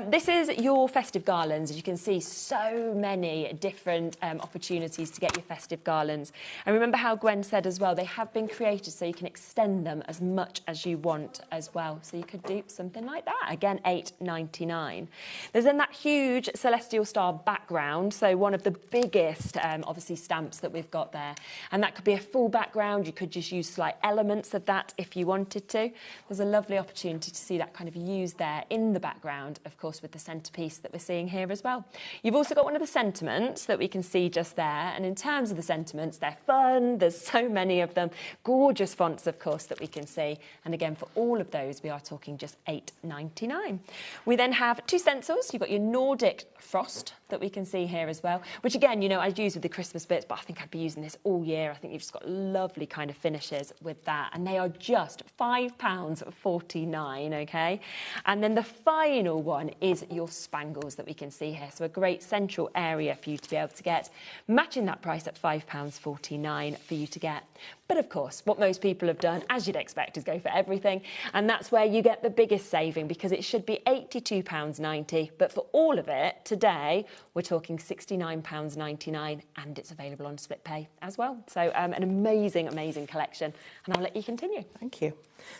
This is your festive garlands. As you can see, so many different opportunities to get your festive garlands. And remember how Gwen said as well, they have been created so you can extend them as much as you want as well. So you could do something like that. Again, £8.99. There's then that huge Celestial Star background, so one of the biggest obviously stamps that we've got there, and that could be a full background. You could just use slight elements of that if you wanted to. There's a lovely opportunity to see that kind of used there in the background, of course, with the centrepiece that we're seeing here as well. You've also got one of the sentiments that we can see just there, and in terms of the sentiments, they're fun, there's so many of them, gorgeous fonts, of course, that we can see, and again, for all of those, we are talking just £8.99. We then have two stencils. You've got your Nordic Frost that we can see here as well, which again, you know, I'd use with the Christmas bits, but I think I'd be using this all year. I think you've just got lovely kind of finishes with that, and they are just £5.49, okay? And then the final one is your Spangles that we can see here, so a great central area for you to be able to get, matching that price at £5.49 for you to get. But of course, what most people have done, as you'd expect, is go for everything, and that's where you get the biggest saving, because it should be £82.90, but for all of it today, we're talking £69.99, and it's available on split pay as well. So an amazing, amazing collection, and I'll let you continue. Thank you.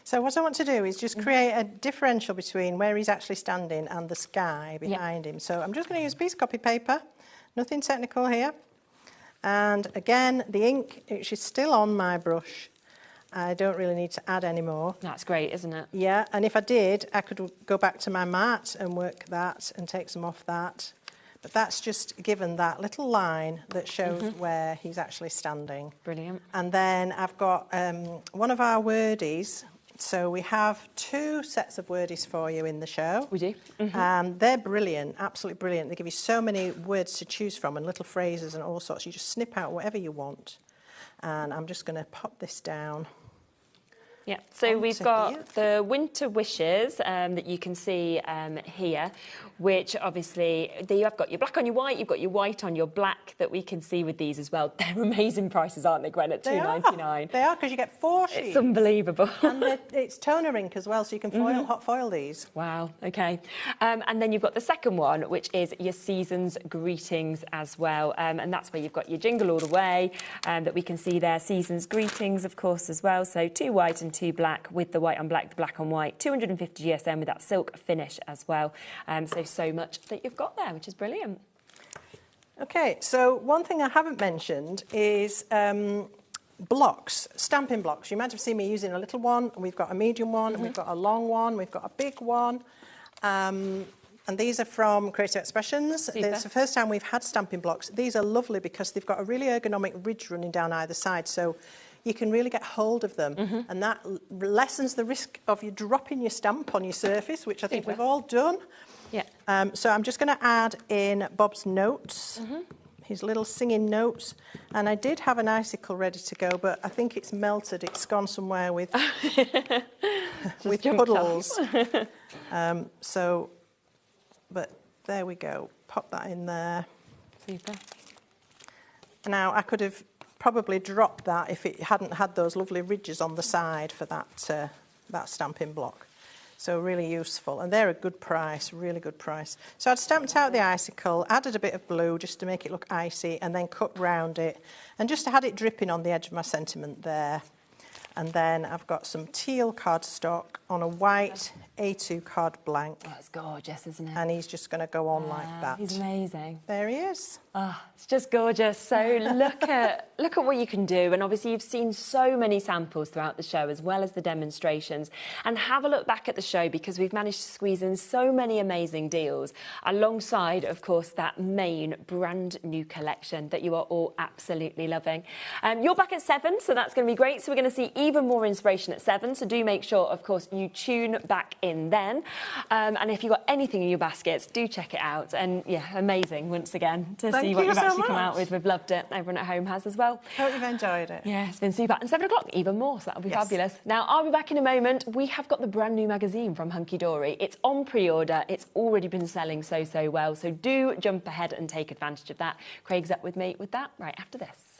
So what I want to do is just create a differential between where he's actually standing and the sky behind him. So I'm just going to use a piece of copy paper, nothing technical here. And again, the ink, which is still on my brush, I don't really need to add any more. That's great, isn't it? Yeah, and if I did, I could go back to my mat and work that and take some off that. But that's just given that little line that shows where he's actually standing. Brilliant. And then I've got one of our wordies. So we have 2 sets of wordies for you in the show. We do. They're brilliant, absolutely brilliant. They give you so many words to choose from and little phrases and all sorts. You just snip out whatever you want. And I'm just going to pop this down. Yeah, so we've got the winter wishes that you can see here, which obviously, there you have got your black on your white, you've got your white on your black that we can see with these as well. They're amazing prices, aren't they, Gwen, at $2.99? They are, because you get 4 sheets. It's unbelievable. And it's toner ink as well, so you can hot foil these. Wow, OK. And then you've got the second one, which is your season's greetings as well. And that's where you've got your jingle all the way that we can see there. Season's greetings, of course, as well. So 2 white and 2 black with the white on black, the black on white, 250 GSM with that silk finish as well. So much that you've got there, which is brilliant. OK, so one thing I haven't mentioned is blocks, stamping blocks. You might have seen me using a little one, and we've got a medium one, and we've got a long one, we've got a big one. And these are from Creative Expressions. Super. It's the first time we've had stamping blocks. These are lovely because they've got a really ergonomic ridge running down either side, so you can really get hold of them. And that lessens the risk of you dropping your stamp on your surface, which I think we've all done. Yeah. So I'm just going to add in Bob's notes, his little singing notes. And I did have an icicle ready to go, but I think it's melted. It's gone somewhere with, with puddles. But there we go. Pop that in there. Super. Now, I could have probably dropped that if it hadn't had those lovely ridges on the side for that, that stamping block. So really useful. And they're a good price, really good price. So I'd stamped out the icicle, added a bit of blue just to make it look icy, and then cut round it. And just had it dripping on the edge of my sentiment there. And then I've got some teal cardstock on a white A2 card blank. Oh, that's gorgeous, isn't it? And he's just going to go on like that. He's amazing. There he is. Oh, it's just gorgeous. So look at what you can do. And obviously you've seen so many samples throughout the show as well as the demonstrations. And have a look back at the show because we've managed to squeeze in so many amazing deals alongside, of course, that main brand new collection that you are all absolutely loving. You're back at 7, so that's going to be great. So we're going to see even more inspiration at 7. So do make sure, of course, you tune back in then. And if you've got anything in your baskets, do check it out. And yeah, amazing once again to see what you've actually come out with. We've loved it. Everyone at home has as well. Hope you've enjoyed it. Yeah, it's been super. And 7 o'clock, even more, so that'll be fabulous. Now, I'll be back in a moment. We have got the brand new magazine from Hunky Dory. It's on pre-order. It's already been selling so well. So do jump ahead and take advantage of that. Craig's up with me with that right after this.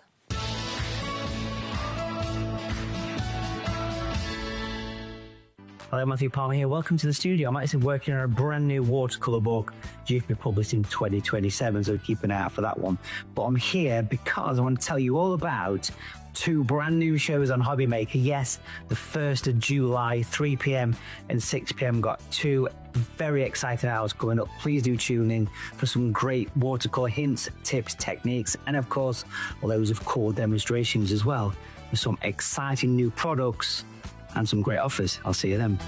Hello, Matthew Palmer here. Welcome to the studio. I'm actually working on a brand new watercolour book due to be published in 2027, so keep an eye out for that one. But I'm here because I want to tell you all about 2 brand new shows on HobbyMaker. Yes, the 1st of July, 3 p.m. and 6 p.m. got 2 very exciting hours coming up. Please do tune in for some great watercolour hints, tips, techniques, and of course, loads of cool demonstrations as well. With some exciting new products and some great offers. I'll see you then.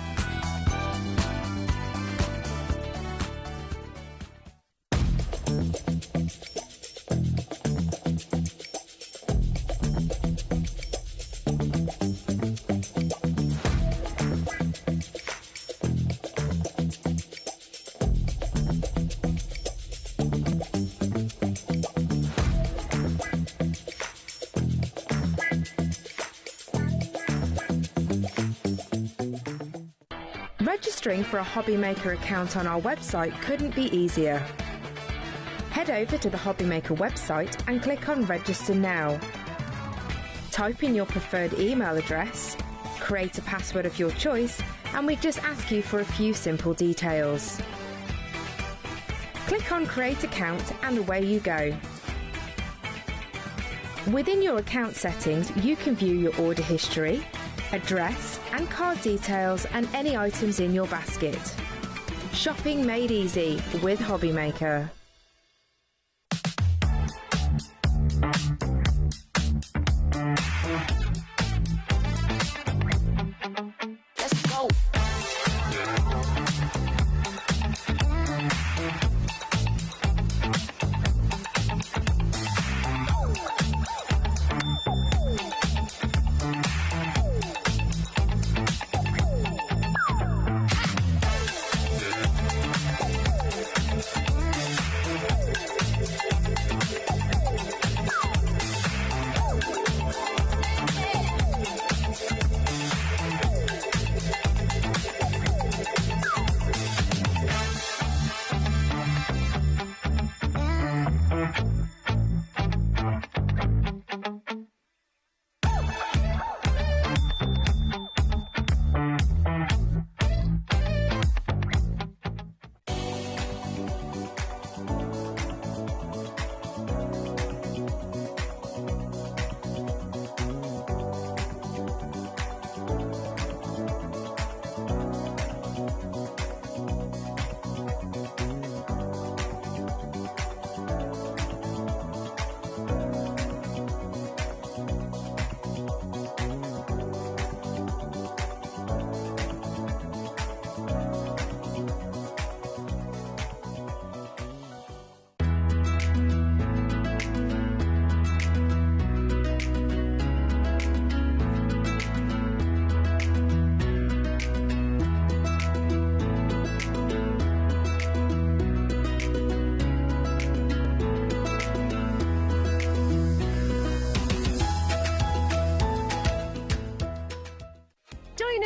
Registering for a HobbyMaker account on our website couldn't be easier. Head over to the HobbyMaker website and click on Register Now. Type in your preferred email address, create a password of your choice, and we just ask you for a few simple details. Click on Create Account and away you go. Within your account settings, you can view your order history, address and card details and any items in your basket. Shopping made easy with HobbyMaker.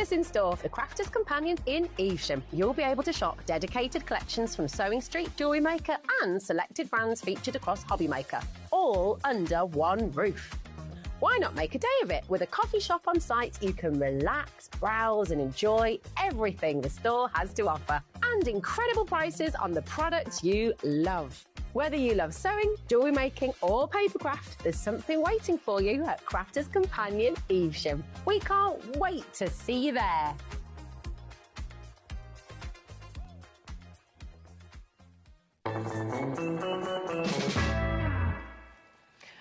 us in store, the Crafter's Companion in Evesham. You'll be able to shop dedicated collections from Sewing Street, Jewellery Maker and selected brands featured across HobbyMaker, all under one roof. Why not make a day of it? With a coffee shop on site, you can relax, browse and enjoy everything the store has to offer. And incredible prices on the products you love. Whether you love sewing, jewellery making or papercraft, there's something waiting for you at Crafter's Companion Evesham. We can't wait to see you there.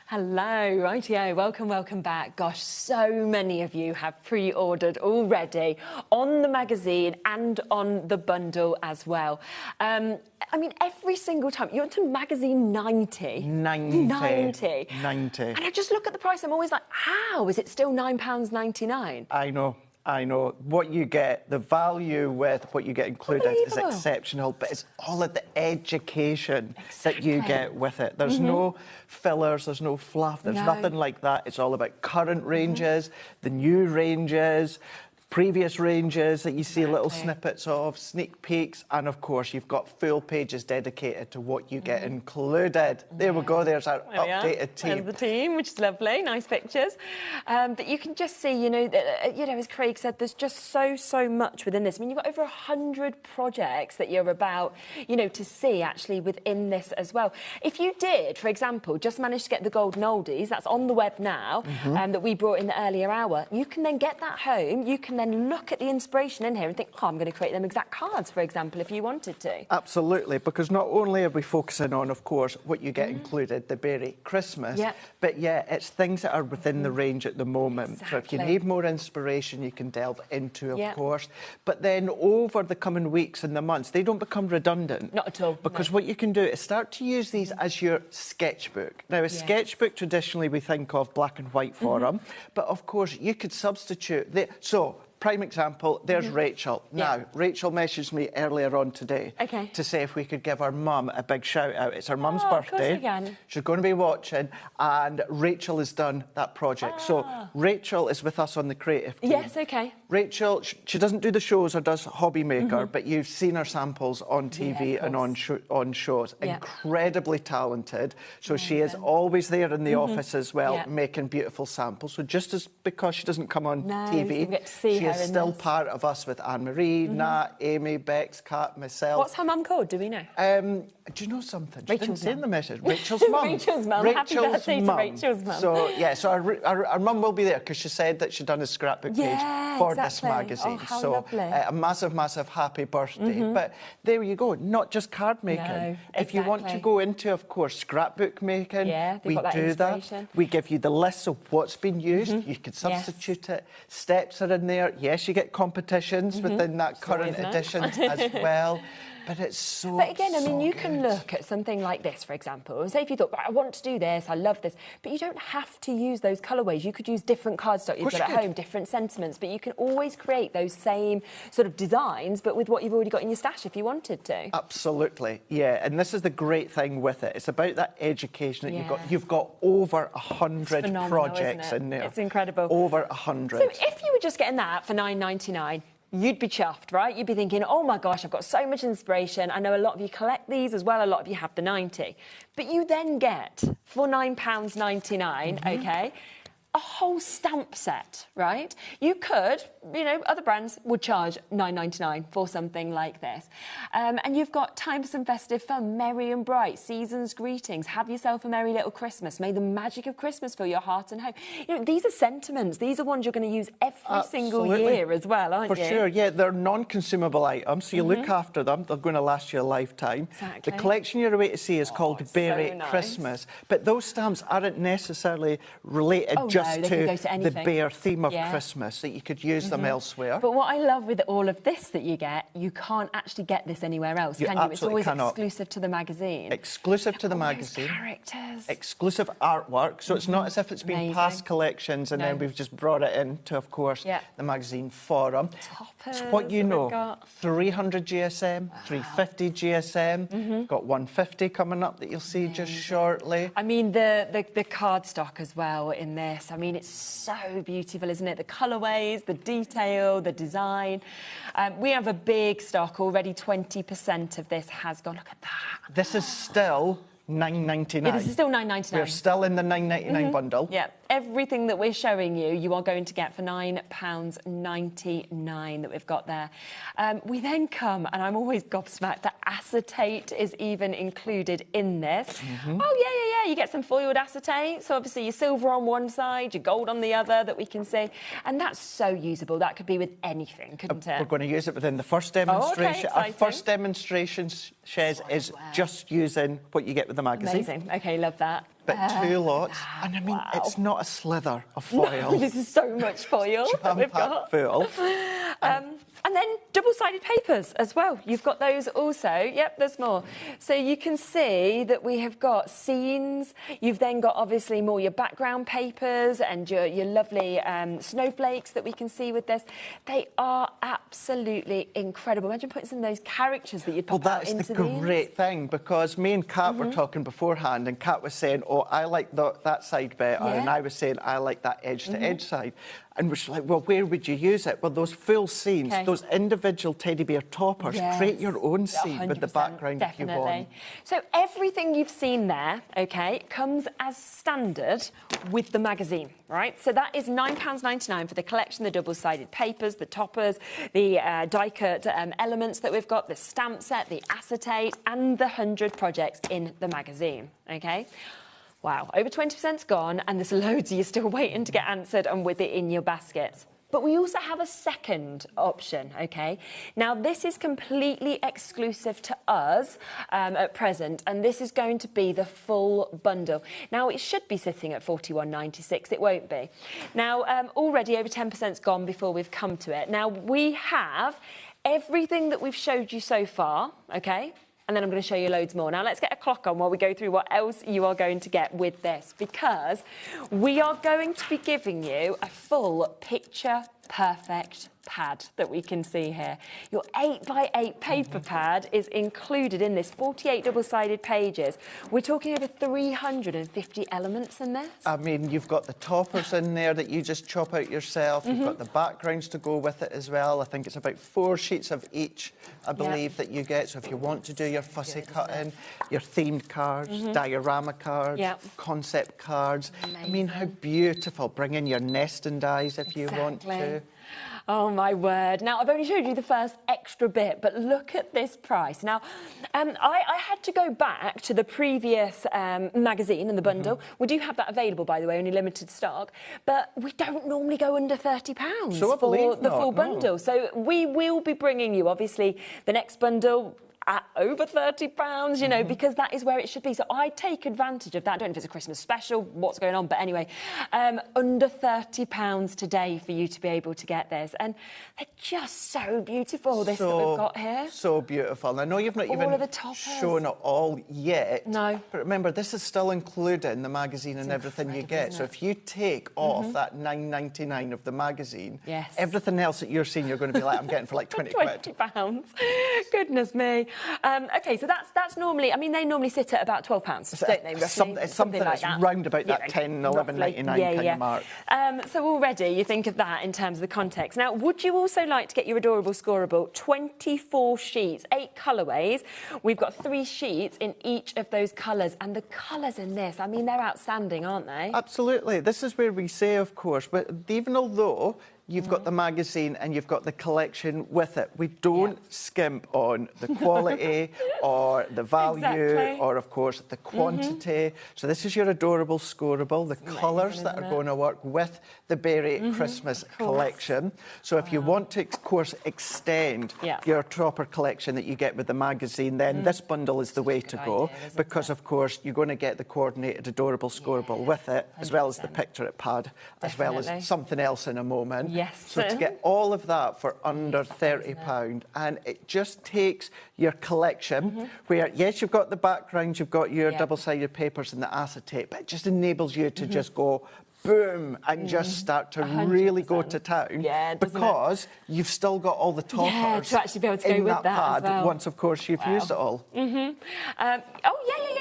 Hello, rightio, welcome back. Gosh, so many of you have pre-ordered already on the magazine and on the bundle as well. I mean, every single time, you're into magazine 90. 90. And I just look at the price, I'm always like, how is it still £9.99? I know. What you get, the value with what you get included is exceptional, but it's all of the education that you get with it. There's no fillers, there's no fluff, there's nothing like that. It's all about current ranges, the new ranges, previous ranges that you see little snippets of, sneak peeks, and of course you've got full pages dedicated to what you get included. There we go, there's our updated team. There's the team, which is lovely, nice pictures. But you can just see, as Craig said, there's just so much within this. I mean, you've got over 100 projects that you're about, to see actually within this as well. If you did, for example, just manage to get the golden oldies, that's on the web now, that we brought in the earlier hour, you can then get that home, you can then look at the inspiration in here and think, I'm going to create them exact cards, for example, if you wanted to. Absolutely, because not only are we focusing on, of course, what you get included, the Berry Christmas, but it's things that are within the range at the moment. So if you need more inspiration, you can delve into, of course. But then over the coming weeks and the months, they don't become redundant. Not at all. Because what you can do is start to use these as your sketchbook. Now, a sketchbook, traditionally, we think of black and white for them, but of course, you could substitute. Prime example, there's Rachel. Now, Rachel messaged me earlier on today to say if we could give her mum a big shout out. It's her mum's birthday. Of course we can. She's going to be watching, and Rachel has done that project. So Rachel is with us on the creative team. Yes, okay. Rachel, she doesn't do the shows or does HobbyMaker, but you've seen her samples on TV and on shows. Incredibly talented. So she is always there in the office as well, making beautiful samples. So just as because she doesn't come on TV, get to see her is still part of us with Anne-Marie, Nat, Amy, Bex, Kat, myself. What's her mum called? Do we know? Do you know something? Rachel's she didn't say in the message. Rachel's mum. Rachel's mum. Happy birthday to Rachel's mum. So, our mum will be there because she said that she'd done a scrapbook page for this magazine. Oh, how lovely. A massive happy birthday. But there you go. Not just card making. No, if you want to go into, of course, scrapbook making, we do that. We give you the list of what's been used. You can substitute it. Steps are in there. Yes, you get competitions within that current editions as well. But it's so. But again, I mean, you can look at something like this, for example, and say if you thought, I want to do this, I love this, but you don't have to use those colourways. You could use different cardstock you've got at home, different sentiments, but you can always create those same sort of designs, but with what you've already got in your stash if you wanted to. Absolutely, yeah. And this is the great thing with it. It's about that education that you've got. You've got over 100 projects in there. It's incredible. Over 100. So if you were just getting that for £9.99, you'd be chuffed, right? You'd be thinking, oh my gosh, I've got so much inspiration. I know a lot of you collect these as well. A lot of you have the 90. But you then get, for £9.99, okay, a whole stamp set, right? You could, other brands would charge £9.99 for something like this. And you've got time for some festive fun, merry and bright, season's greetings, have yourself a merry little Christmas, may the magic of Christmas fill your heart and home. These are sentiments. These are ones you're going to use every single year as well, aren't you? For sure, yeah. They're non-consumable items, so you look after them. They're going to last you a lifetime. Exactly. The collection you're away to see is called Berry Christmas. But those stamps aren't necessarily related just to the bare theme of Christmas, that you could use them elsewhere. But what I love with all of this that you get, you can't actually get this anywhere else, can you? It's always exclusive to the magazine. Exclusive to the magazine. Characters. Exclusive artwork. So it's not as if it's been past collections and then we've just brought it into, of course, the magazine forum. Toppers. So what you know, 300 GSM, 350 GSM, got 150 coming up that you'll see just shortly. I mean, the cardstock as well in this. this. I mean, it's so beautiful, isn't it? The colourways, the detail, the design. We have a big stock already. 20% of this has gone. Look at that. This is still £9.99. Yeah, this is still £9.99. We're still in the £9.99 bundle. Yeah, everything that we're showing you, you are going to get for £9.99 that we've got there. We then come, and I'm always gobsmacked, that acetate is even included in this. Oh, yeah. You get some foiled acetate. So obviously your silver on one side, your gold on the other that we can see. And that's so usable. That could be with anything, couldn't it? We're going to use it within the first demonstration. Oh, okay, our first demonstration, Shez, is just using what you get with the magazine. Amazing. OK, love that. But 2 lots, and I mean, it's not a slither of foil. No, this is so much foil that we've got. Full. And then double-sided papers as well. You've got those also. Yep, there's more. So you can see that we have got scenes. You've then got, obviously, more your background papers and your lovely snowflakes that we can see with this. They are absolutely incredible. Imagine putting some of those characters that you'd pop out into these. Well, that's the great thing, because me and Kat were talking beforehand, and Kat was saying, oh, I like that side better, and I was saying, I like that edge-to-edge side. And we're like, well, where would you use it? Well, those full scenes, those individual teddy bear toppers, create your own scene with the background if you want. So everything you've seen there, OK, comes as standard with the magazine, right? So that is £9.99 for the collection, the double-sided papers, the toppers, the die-cut elements that we've got, the stamp set, the acetate, and the 100 projects in the magazine, OK? Wow, over 20%'s gone, and there's loads you're still waiting to get answered and with it in your baskets. But we also have a second option, OK? Now, this is completely exclusive to us at present, and this is going to be the full bundle. Now, it should be sitting at £41.96. It won't be. Now, already over 10%'s gone before we've come to it. Now, we have everything that we've showed you so far, OK? And then I'm going to show you loads more. Now, let's get a clock on while we go through what else you are going to get with this, because we are going to be giving you a full picture-perfect pad that we can see here. Your 8x8 paper pad is included in this, 48 double-sided pages. We're talking over 350 elements in this. I mean, you've got the toppers in there that you just chop out yourself. You've got the backgrounds to go with it as well. I think it's about 4 sheets of each, I believe, that you get. So if you want to do your fussy cutting, your themed cards, diorama cards, concept cards. Amazing. I mean, how beautiful. Bring in your nesting dies if you want to. Oh, my word. Now, I've only showed you the first extra bit, but look at this price. Now, I had to go back to the previous magazine and the bundle. We do have that available, by the way, only limited stock, but we don't normally go under £30 for the full bundle. So we will be bringing you, obviously, the next bundle at over £30, you know, because that is where it should be. So I take advantage of that. I don't know if it's a Christmas special, what's going on, but anyway, under £30 today for you to be able to get this. And they're just so beautiful, this that we've got here. So beautiful. And I know you've not even shown it all yet. No. But remember, this is still including the magazine and everything you get. So if you take off that £9.99 of the magazine, everything else that you're seeing, you're going to be like, I'm getting for like 20 quid. £20. Goodness me. OK, so that's normally, I mean, they normally sit at about £12, don't they, roughly? It's something like that's round about that 10, 11.99 kind of mark. So already you think of that in terms of the context. Now, would you also like to get your adorable scoreable? 24 sheets, 8 colourways. We've got 3 sheets in each of those colours, and the colours in this, I mean, they're outstanding, aren't they? Absolutely. This is where we say, of course, but even although you've got the magazine and you've got the collection with it, we don't skimp on the quality or the value or, of course, the quantity. So this is your adorable scoreable, the colours that are going to work with the Berry Christmas collection. So if you want to, of course, extend your topper collection that you get with the magazine, then this bundle is the way to go, because, of course, you're going to get the coordinated adorable scoreable with it, as well as the picture it pad, as well as something else in a moment. So to get all of that for under £30, and it just takes your collection where, yes, you've got the background, you've got your double-sided papers and the acetate, but it just enables you to just go boom, and just start to really go to town. Yeah, because you've still got all the toppers yeah, to actually be able to go in with that that pad as well. once, of course, you've used it all. You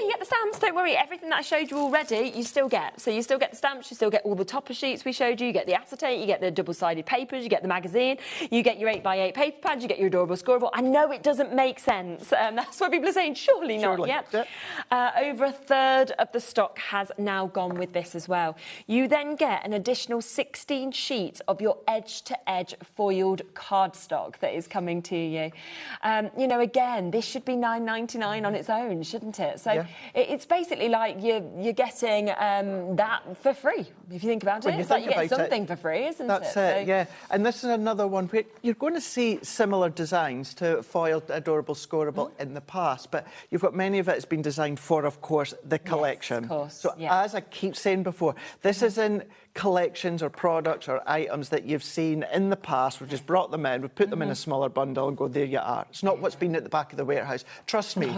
get the stamps, don't worry. Everything that I showed you already, you still get. So you still get the stamps, you still get all the topper sheets we showed you, you get the acetate, you get the double-sided papers, you get the magazine, you get your 8x8 paper pads, you get your adorable scoreable. I know it doesn't make sense. That's what people are saying, surely not yet. Over a third of the stock has now gone with this as well. You then get an additional 16 sheets of your edge-to-edge foiled cardstock that is coming to you. You know, again, this should be $9.99 on its own, shouldn't it? So it's basically like you're getting that for free, if you think about it. It's like you get something for free, isn't it? That's it, yeah. And this is another one where you're going to see similar designs to foiled adorable scoreable in the past, but you've got many of it has been designed for, of course, the collection. Yes, of course. So as I keep saying before, this isn't collections or products or items that you've seen in the past. We've just brought them in, we've put them in a smaller bundle and go, there you are. It's not what's been at the back of the warehouse. Trust me,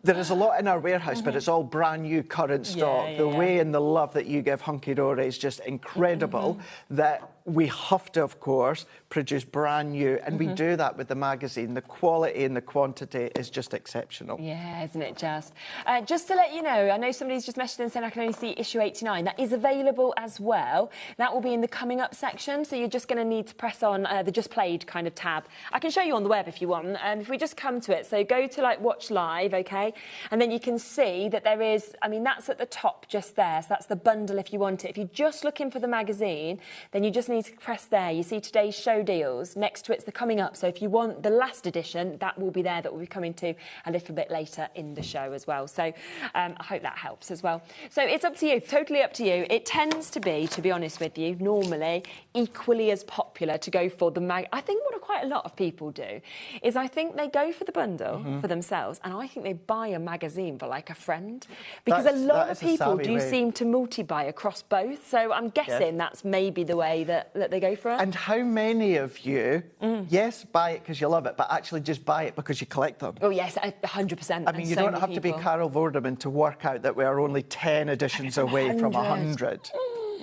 there is a lot in our warehouse, but it's all brand new, current stock. The way and the love that you give Hunky Dory is just incredible, that we have to, of course, produce brand new, and we do that with the magazine. The quality and the quantity is just exceptional. Yeah, isn't it just? Just to let you know, I know somebody's just messaged in saying I can only see issue 89. That is available as well. That will be in the coming up section, so you're just going to need to press on the Just Played kind of tab. I can show you on the web if you want. If we just come to it, so go to like Watch Live, okay? And then you can see that there is, I mean, that's at the top just there, so that's the bundle if you want it. If you're just looking for the magazine, then you just need to press there. You see today's show deals. Next to it's the coming up. So if you want the last edition, that will be there. That will be coming to a little bit later in the show as well. So I hope that helps as well. So it's up to you. Totally up to you. It tends to be honest with you, normally equally as popular to go for the mag. I think what quite a lot of people do is I think they go for the bundle for themselves, and I think they buy a magazine for like a friend, because a lot of people do seem to multi-buy across both. So I'm guessing that's maybe the way that they go for it. And how many of you, yes, buy it because you love it, but actually just buy it because you collect them? Oh, yes, 100%. I mean, you don't have to be Carol Vorderman to work out that we are only 10 editions away from 100.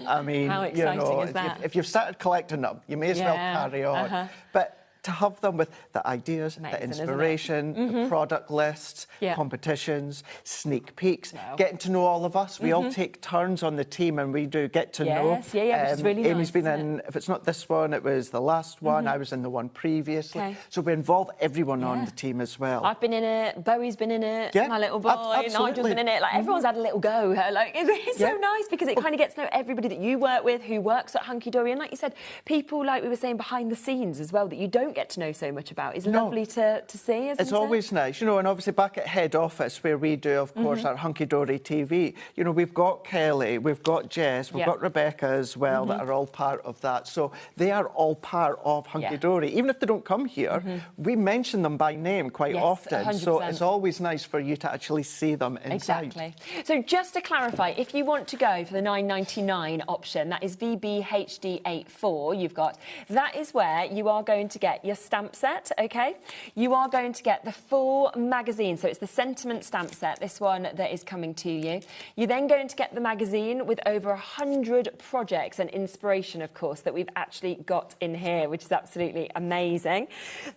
I mean, how exciting is that? If you've started collecting them, you may as well carry on. But to have them with the ideas, the inspiration, the product lists, competitions, sneak peeks, getting to know all of us. We all take turns on the team and we do get to know. Which is really nice. Amy's been in, if it's not this one, it was the last one. I was in the one previously. So we involve everyone on the team as well. I've been in it, Bowie's been in it, my little boy, Nigel's been in it. Like, everyone's had a little go. Like, it's so nice because it kind of gets to know everybody that you work with, who works at Hunky Dory. And like you said, people, like we were saying, behind the scenes as well, that you don't get to know so much about. Is lovely to see, isn't it? It's always nice, you know, and obviously back at head office where we do, of course, our Hunky Dory TV, you know, we've got Kelly, we've got Jess, we've got Rebecca as well that are all part of that. So they are all part of Hunky Dory. Even if they don't come here, we mention them by name quite often. 100%. So it's always nice for you to actually see them inside. Exactly. So just to clarify, if you want to go for the $9.99 option, that is VBHD84 you've got, that is where you are going to get your stamp set, okay? You are going to get the full magazine, so it's the sentiment stamp set, this one that is coming to you. You're then going to get the magazine with over 100 projects and inspiration, of course, that we've actually got in here, which is absolutely amazing.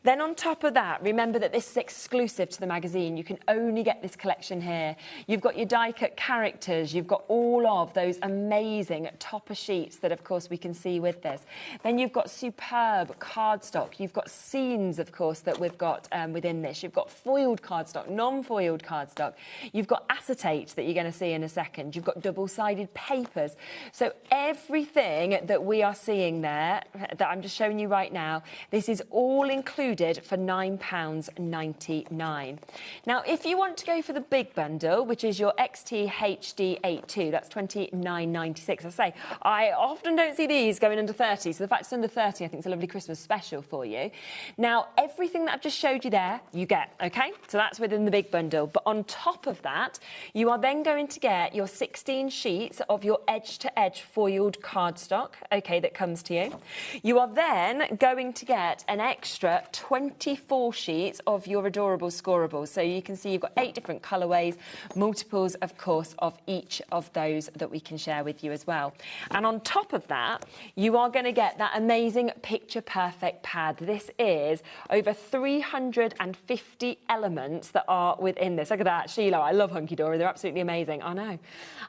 Then on top of that, remember that this is exclusive to the magazine. You can only get this collection here. You've got your die-cut characters. You've got all of those amazing topper sheets that, of course, we can see with this. Then you've got superb cardstock. You've got scenes, of course, that we've got within this. You've got foiled cardstock, non-foiled cardstock. You've got acetate that you're going to see in a second. You've got double-sided papers. So everything that we are seeing there, that I'm just showing you right now, this is all included for £9.99. Now, if you want to go for the big bundle, which is your XTHD82, that's £29.96. I say, I often don't see these going under 30, so the fact it's under 30, I think it's a lovely Christmas special for you. you. Now, everything that I've just showed you there, you get, okay? So that's within the big bundle. But on top of that, you are then going to get your 16 sheets of your edge-to-edge foiled cardstock, okay, that comes to you. You are then going to get an extra 24 sheets of your adorable scorables. So you can see you've got 8 different colourways, multiples, of course, of each of those that we can share with you as well. And on top of that, you are going to get that amazing Picture Perfect pad. This is over 350 elements that are within this. Look at that, Sheila. I love Hunky Dory. They're absolutely amazing. I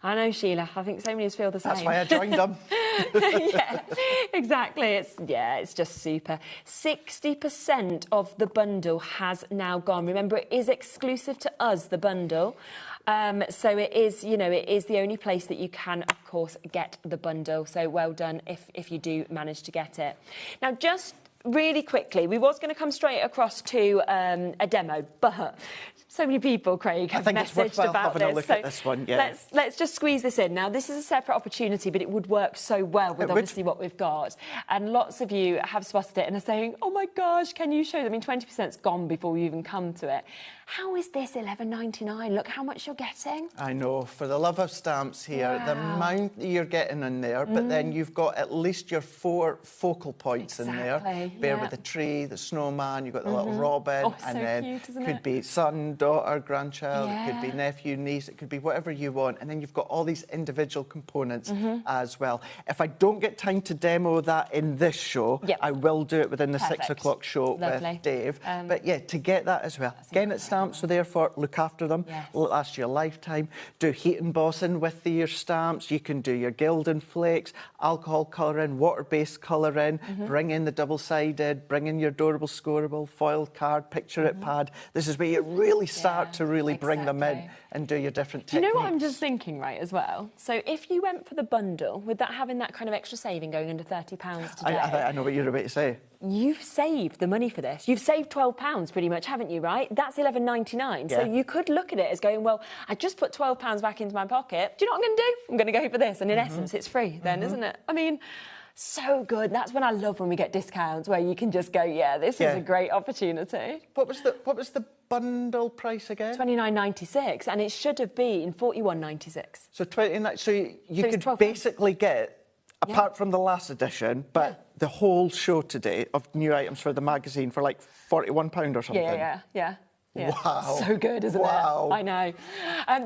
know, Sheila. I think so many of us feel the same. That's why I joined them. Yeah, exactly. It's just super. 60% of the bundle has now gone. Remember, it is exclusive to us, the bundle. So it is, it is the only place that you can, of course, get the bundle. So well done if you do manage to get it. Now, just really quickly, we was going to come straight across to a demo, but so many people, Craig, have messaged about this. A look at this one, yeah. Let's just squeeze this in. Now, this is a separate opportunity, but it would work so well with obviously what we've got. And lots of you have spotted it and are saying, oh my gosh, can you show them? I mean, 20%'s gone before we even come to it. How is this $11.99? Look how much you're getting. I know, for the love of stamps here, the amount that you're getting in there, but then you've got at least your 4 focal points in there. Bear with the tree, the snowman, you've got the little robin, and then cute, isn't could it? be son, daughter, grandchild, it could be nephew, niece, it could be whatever you want, and then you've got all these individual components as well. If I don't get time to demo that in this show, I will do it within the 6 o'clock show with Dave. But yeah, to get that as well. Again, it's stamps, so therefore look after them, last your lifetime. Do heat embossing with your stamps. You can do your gilding flakes, alcohol colouring, water-based colouring, bring in the double-sided, bring in your adorable scoreable, foiled card, picture it pad. This is where you really start to really bring them in and do your different techniques. Do you know what I'm just thinking, right, as well? So if you went for the bundle, with that having that kind of extra saving going under £30 today... I know what you're about to say. You've saved the money for this. You've saved £12 pretty much, haven't you, right? That's $11.99. So you could look at it as going, well, I just put £12 back into my pocket. Do you know what I'm going to do? I'm going to go for this. And in essence, it's free then, isn't it? I mean... So good. That's when I love when we get discounts where you can just go, this is a great opportunity. What was the bundle price again? $29.96, and it should have been $41.96. So you could basically get, apart from the last edition, but the whole show today of new items for the magazine for like £41 or something. Yeah. Wow. So good, isn't it? I know.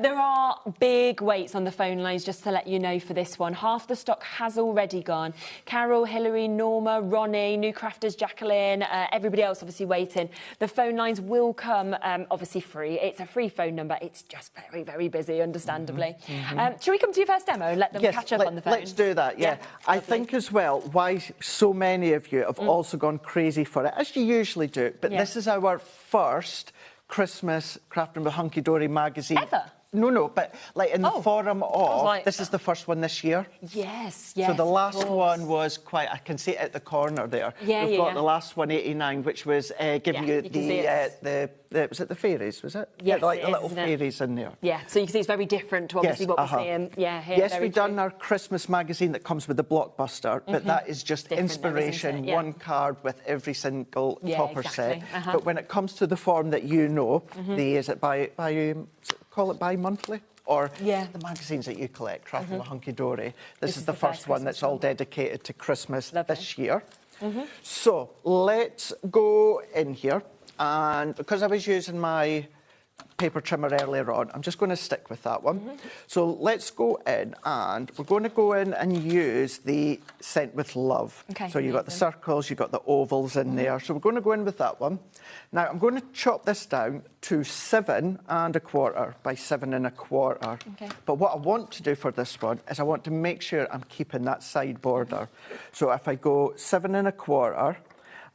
There are big waits on the phone lines, just to let you know, for this one. Half the stock has already gone. Carol, Hilary, Norma, Ronnie, New Crafters, Jacqueline, everybody else obviously waiting. The phone lines will come, obviously free. It's a free phone number. It's just very, very busy, understandably. Shall we come to your first demo and let them catch up on the phone? Let's do that, I think as well, why so many of you have also gone crazy for it, as you usually do, but this is our first Christmas Crafting with Hunky Dory magazine. Ever? No, but like in the forum of, this is the first one this year. Yes. So the last one was quite, I can see it at the corner there. We've got the last one, 89, which was giving you was it the fairies, was it? Yes, the little fairies in there. Yeah, so you can see it's very different to obviously what we're seeing. Here, yes, we've done our Christmas magazine that comes with the blockbuster, but that is just different inspiration, one card with every single topper set. But when it comes to the form that you know, is it call it bi-monthly? Or the magazines that you collect, Crafting with Hunky Dory. This is the first one that's all dedicated to Christmas this year. So let's go in here. And because I was using my paper trimmer earlier on, I'm just going to stick with that one. So let's go in, and we're going to go in and use the Scent with Love. So you've got the circles, you've got the ovals in there. So we're going to go in with that one. Now I'm going to chop this down to 7 1/4 by 7 1/4. But what I want to do for this one is I want to make sure I'm keeping that side border. So if I go 7 1/4,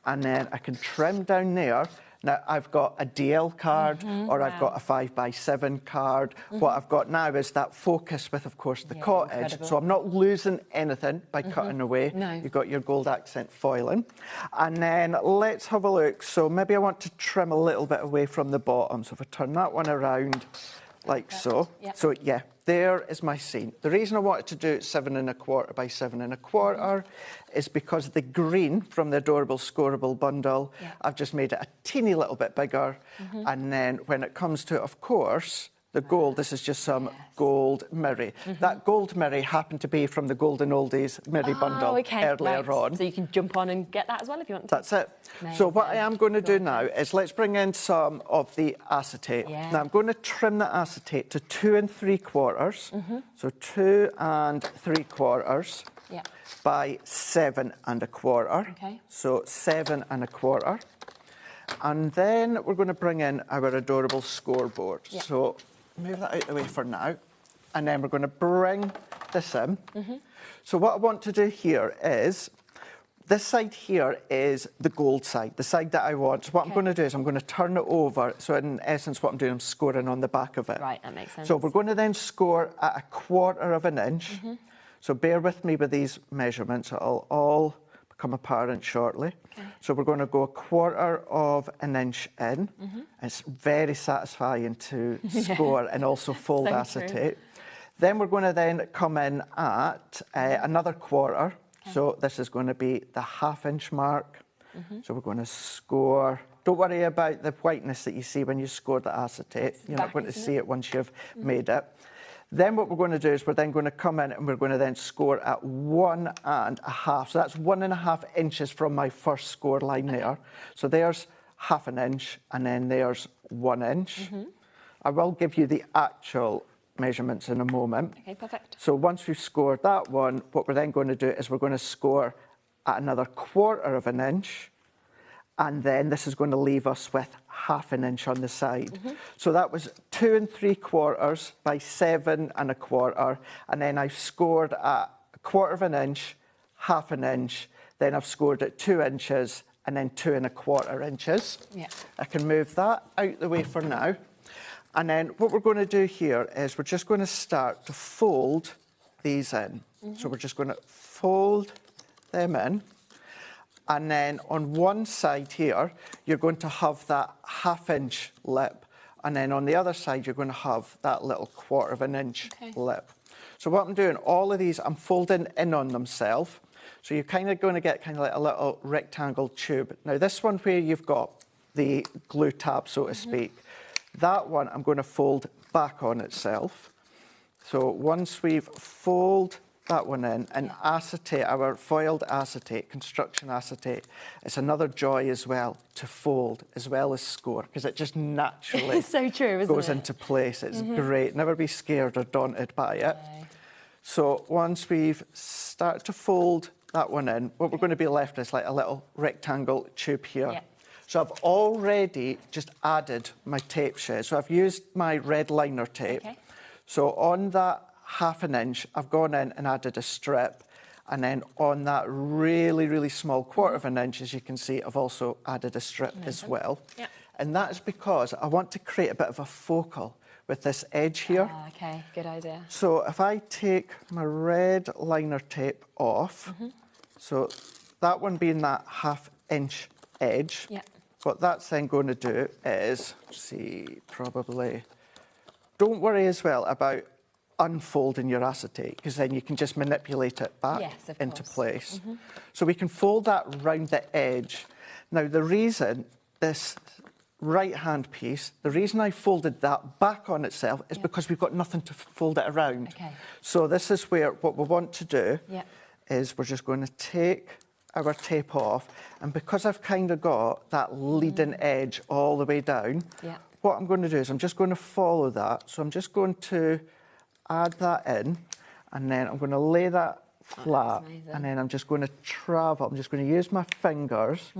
and then I can trim down there. Now, I've got a DL card or I've got a 5 by 7 card. What I've got now is that focus with, of course, the cottage. Incredible. So I'm not losing anything by cutting away. You've got your gold accent foiling. And then let's have a look. So maybe I want to trim a little bit away from the bottom. So if I turn that one around, like so. Yep. So yeah, there is my scene. The reason I wanted to do it 7 1/4 by 7 1/4 is because the green from the Adorable Scoreable bundle, I've just made it a teeny little bit bigger. And then when it comes to, of course, the gold, this is just some gold mirror. That gold mirror happened to be from the Golden Oldies mirror bundle earlier on. So you can jump on and get that as well if you want to. That's it. So what I am going to do now is let's bring in some of the acetate. Now I'm going to trim the acetate to 2 3/4. So 2 3/4 by 7 1/4. Okay. So 7 1/4. And then we're going to bring in our adorable scoreboard. So move that out of the way for now. And then we're going to bring this in. So what I want to do here is, this side here is the gold side, the side that I want. So what I'm going to do is I'm going to turn it over. So in essence, what I'm doing, I'm scoring on the back of it. Right, that makes sense. So we're going to then score at 1/4 of an inch. So bear with me with these measurements. It'll all become apparent shortly. So we're going to go 1/4 of an inch in. It's very satisfying to score and also fold acetate. Then we're going to then come in at another 1/4. So this is going to be the 1/2 inch mark. So we're going to score. Don't worry about the whiteness that you see when you score the acetate. You're not going to see it once you've made it. Then what we're going to do is we're then going to come in and we're going to then score at 1 1/2. So that's 1 1/2 inches from my first score line there. So there's 1/2 an inch and then there's 1 inch. I will give you the actual measurements in a moment. Okay, perfect. So once we've scored that one, what we're then going to do is we're going to score at another 1/4 of an inch. And then this is going to leave us with 1/2 an inch on the side. So that was 2 3/4 by 7 1/4. And then I've scored at 1/4 of an inch, 1/2 an inch. Then I've scored at 2 inches and then 2 1/4 inches. I can move that out the way for now. And then what we're going to do here is we're just going to start to fold these in. So we're just going to fold them in. And then on one side here, you're going to have that 1/2 inch lip. And then on the other side, you're going to have that little 1/4 of an inch lip. So what I'm doing, all of these, I'm folding in on themselves. So you're kind of going to get kind of like a little rectangle tube. Now this one where you've got the glue tab, so to speak, that one I'm going to fold back on itself. So once we've folded that one in, and acetate, our foiled acetate, construction acetate, it's another joy as well to fold as well as score, because it just naturally It's so true, isn't goes it? into place. It's great. Never be scared or daunted by it. So once we've started to fold that one in, what we're going to be left is like a little rectangle tube here. So I've already just added my tape shade. So I've used my red liner tape. So on that 1/2 an inch, I've gone in and added a strip. And then on that really, really small 1/4 of an inch, as you can see, I've also added a strip as well. And that is because I want to create a bit of a focal with this edge here. Okay, good idea. So if I take my red liner tape off, so that one being that 1/2 inch edge, what that's then going to do is, probably, don't worry as well about unfolding your acetate, because then you can just manipulate it back into place. So we can fold that round the edge. Now the reason this right-hand piece, the reason I folded that back on itself is because we've got nothing to fold it around. So this is where what we want to do is we're just going to take our tape off, and because I've kind of got that leading edge all the way down, what I'm going to do is I'm just going to follow that. So I'm just going to add that in, and then I'm going to lay that flat, and then I'm just going to travel. I'm just going to use my fingers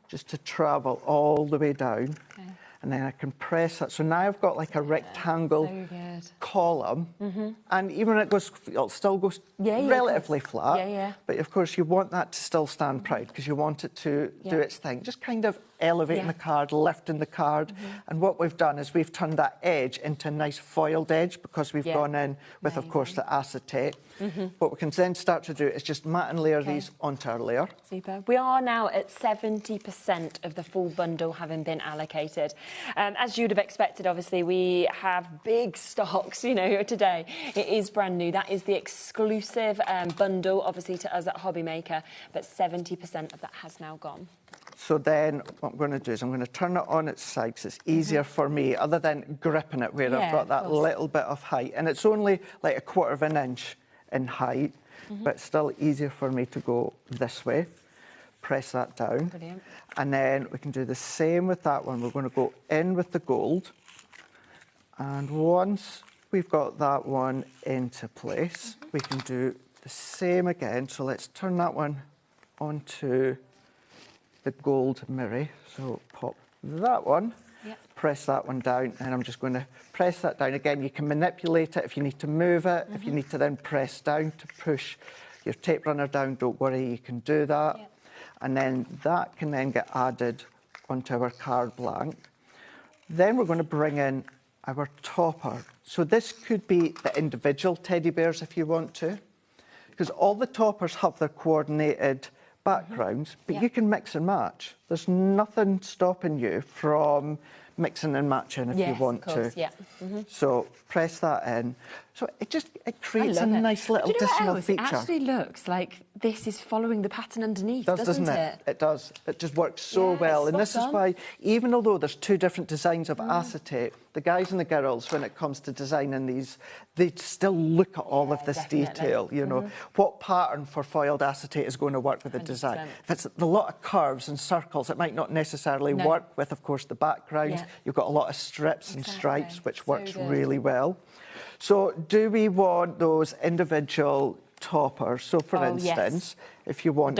just to travel all the way down, and then I can press that. So now I've got like a rectangle column, and even when it goes, it'll still go relatively flat. But of course, you want that to still stand proud because you want it to do its thing. Just kind of elevating the card, lifting the card. And what we've done is we've turned that edge into a nice foiled edge because we've gone in with, of course, the acetate. What we can then start to do is just mat and layer these onto our layer. Super. We are now at 70% of the full bundle having been allocated. As you'd have expected, obviously, we have big stocks, you know, today. It is brand new. That is the exclusive bundle, obviously, to us at HobbyMaker, but 70% of that has now gone. So then what I'm going to do is I'm going to turn it on its side because it's easier for me, other than gripping it where I've got that little bit of height. And it's only like a 1/4 of an inch in height, but still easier for me to go this way. Press that down. Brilliant. And then we can do the same with that one. We're going to go in with the gold. And once we've got that one into place, we can do the same again. So let's turn that one onto the gold mirror. So pop that one, press that one down, and I'm just going to press that down. Again, you can manipulate it if you need to move it, if you need to then press down to push your tape runner down, don't worry, you can do that. And then that can then get added onto our card blank. Then we're going to bring in our topper. So this could be the individual teddy bears if you want to, because all the toppers have their coordinated backgrounds, but you can mix and match. There's nothing stopping you from mixing and matching if you want to. So press that in. So it creates a nice little additional feature. It actually looks like this is following the pattern underneath, doesn't it? It does. It just works so well. And this is why, even although there's two different designs of acetate, the guys and the girls, when it comes to designing these, they still look at all of this detail, you know. What pattern for foiled acetate is going to work with the design? If it's a lot of curves and circles, it might not necessarily work with, of course, the background. You've got a lot of strips and stripes, which works really well. So do we want those individual toppers? So, for instance, if you wanted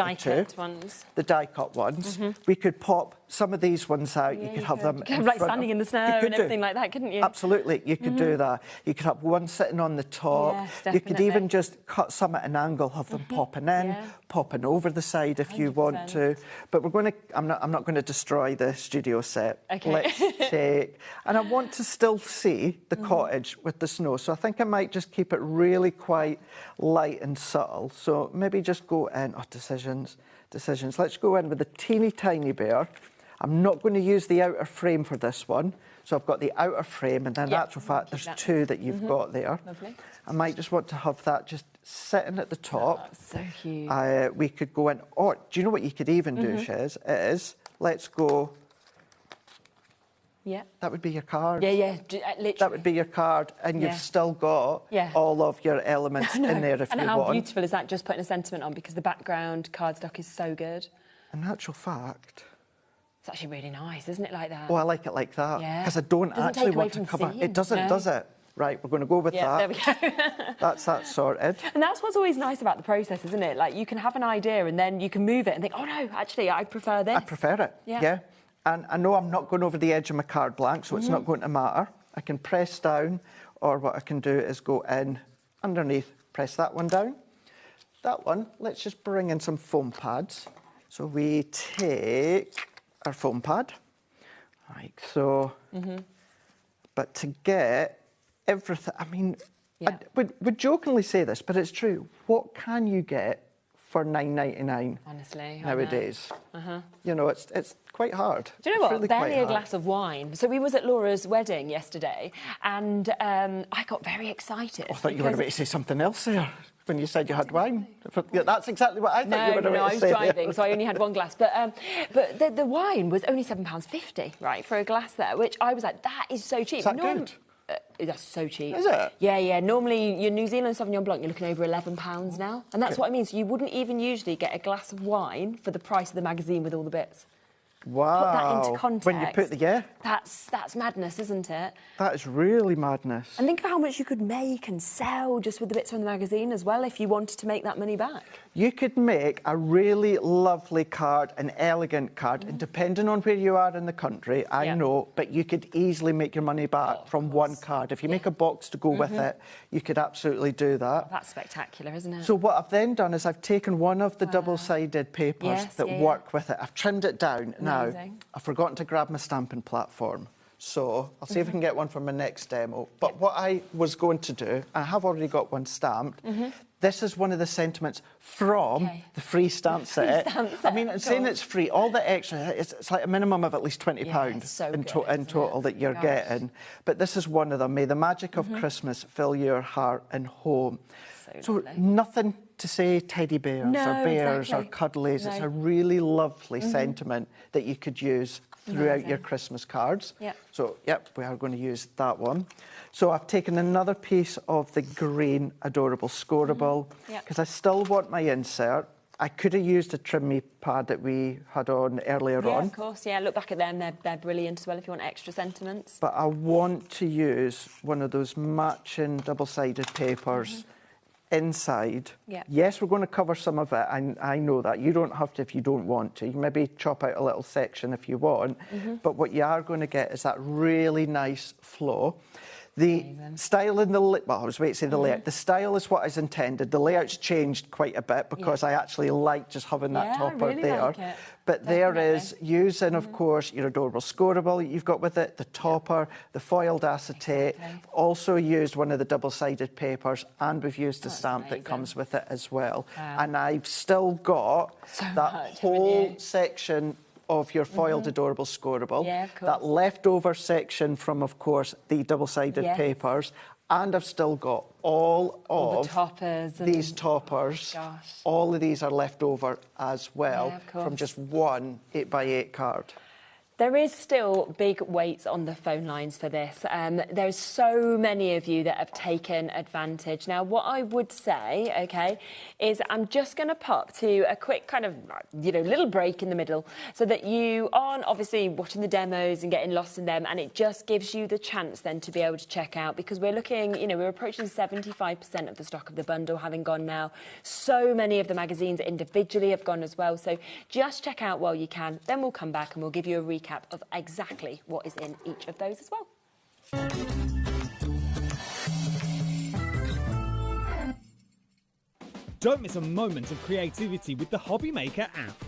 the die-cut ones, we could pop some of these ones out. You could have them in like standing in the snow and everything like that, couldn't you? Absolutely, you could do that. You could have one sitting on the top. You could even just cut some at an angle, have them popping in, popping over the side if you want to. But we're going to. I'm not going to destroy the studio set. Let's take. And I want to still see the cottage with the snow, so I think I might just keep it really quite light and subtle. So maybe just go in. Oh, decisions. Let's go in with a teeny tiny bear. I'm not going to use the outer frame for this one. So I've got the outer frame, and then in actual fact, there's two that you've got there. Lovely. I might just want to have that just sitting at the top. Oh, so cute. We could go in, or do you know what you could even do, Shez? Let's go. Yeah. That would be your card. Literally. That would be your card, and you've still got all of your elements in there if you want. And how beautiful is that, just putting a sentiment on, because the background cardstock is so good. In actual fact, it's actually really nice, isn't it, like that? Oh, I like it like that. Because I don't actually want to cover... It doesn't, does it? Right, we're going to go with that. There we go. That's that sorted. And that's what's always nice about the process, isn't it? Like, you can have an idea and then you can move it and think, oh, no, actually, I prefer this. I prefer it, yeah. And I know I'm not going over the edge of my card blank, so it's not going to matter. I can press down, or what I can do is go in underneath, press that one down. That one, let's just bring in some foam pads. So we take our foam pad, like so. But to get everything, I mean, I would jokingly say this, but it's true. What can you get for $9.99 honestly nowadays? You know, it's quite hard. Do you know what? Really barely a glass of wine. So we was at Laura's wedding yesterday, and I got very excited. I thought you were about to say something else there when you said you had wine. Yeah, that's exactly what I thought you were about to say. No, I was driving, so I only had one glass. But the wine was only £7.50, right, for a glass there, which I was like, that is so cheap. Is that good? That's so cheap. Is it? Yeah. Normally, your New Zealand Sauvignon Blanc, you're looking over £11 now. And that's what I mean. So you wouldn't even usually get a glass of wine for the price of the magazine with all the bits. Wow. Put that into context. When you put the, That's madness, isn't it? That is really madness. And think of how much you could make and sell just with the bits from the magazine as well if you wanted to make that money back. You could make a really lovely card, an elegant card, and depending on where you are in the country, I know, but you could easily make your money back from one card. If you make a box to go with it, you could absolutely do that. Oh, that's spectacular, isn't it? So what I've then done is I've taken one of the double-sided papers that work with it. I've trimmed it down, and Now, I've forgotten to grab my stamping platform. So I'll see if I can get one for my next demo. But what I was going to do, I have already got one stamped. This is one of the sentiments from the free stamp set. I mean, and saying it's free, all the extra, it's like a minimum of at least £20 in total that you're getting. But this is one of them. May the magic of Christmas fill your heart and home. So nothing to say teddy bears or bears or cuddlies. It's a really lovely sentiment that you could use throughout your Christmas cards. So, we are going to use that one. So I've taken another piece of the green Adorable Scoreable because I still want my insert. I could have used a trim me pad that we had on earlier on. Yeah, of course, look back at them. They're brilliant as well if you want extra sentiments. But I want to use one of those matching double-sided papers inside. Yes, we're going to cover some of it. I know that. You don't have to if you don't want to. You can maybe chop out a little section if you want. But what you are going to get is that really nice flow. The style in the well, I was waiting to say the layout. The style is what is intended. The layout's changed quite a bit because I actually like just having that topper there. Like it. But there is using, of course, your Adorable Scoreable you've got with it, the topper, the foiled acetate. Also used one of the double-sided papers, and we've used the stamp that comes with it as well. And I've still got that whole section of your foiled Adorable Scoreable, that leftover section from, of course, the double-sided papers, and I've still got all of the toppers these toppers. All of these are left over as well from just one 8x8 card. There is still big weights on the phone lines for this. There's so many of you that have taken advantage. Now, what I would say, OK, is I'm just going to pop to a quick kind of, little break in the middle so that you aren't obviously watching the demos and getting lost in them, and it just gives you the chance then to be able to check out, because we're looking, we're approaching 75% of the stock of the bundle having gone now. So many of the magazines individually have gone as well. So just check out while you can. Then we'll come back and we'll give you a recap of exactly what is in each of those as well. Don't miss a moment of creativity with the HobbyMaker app.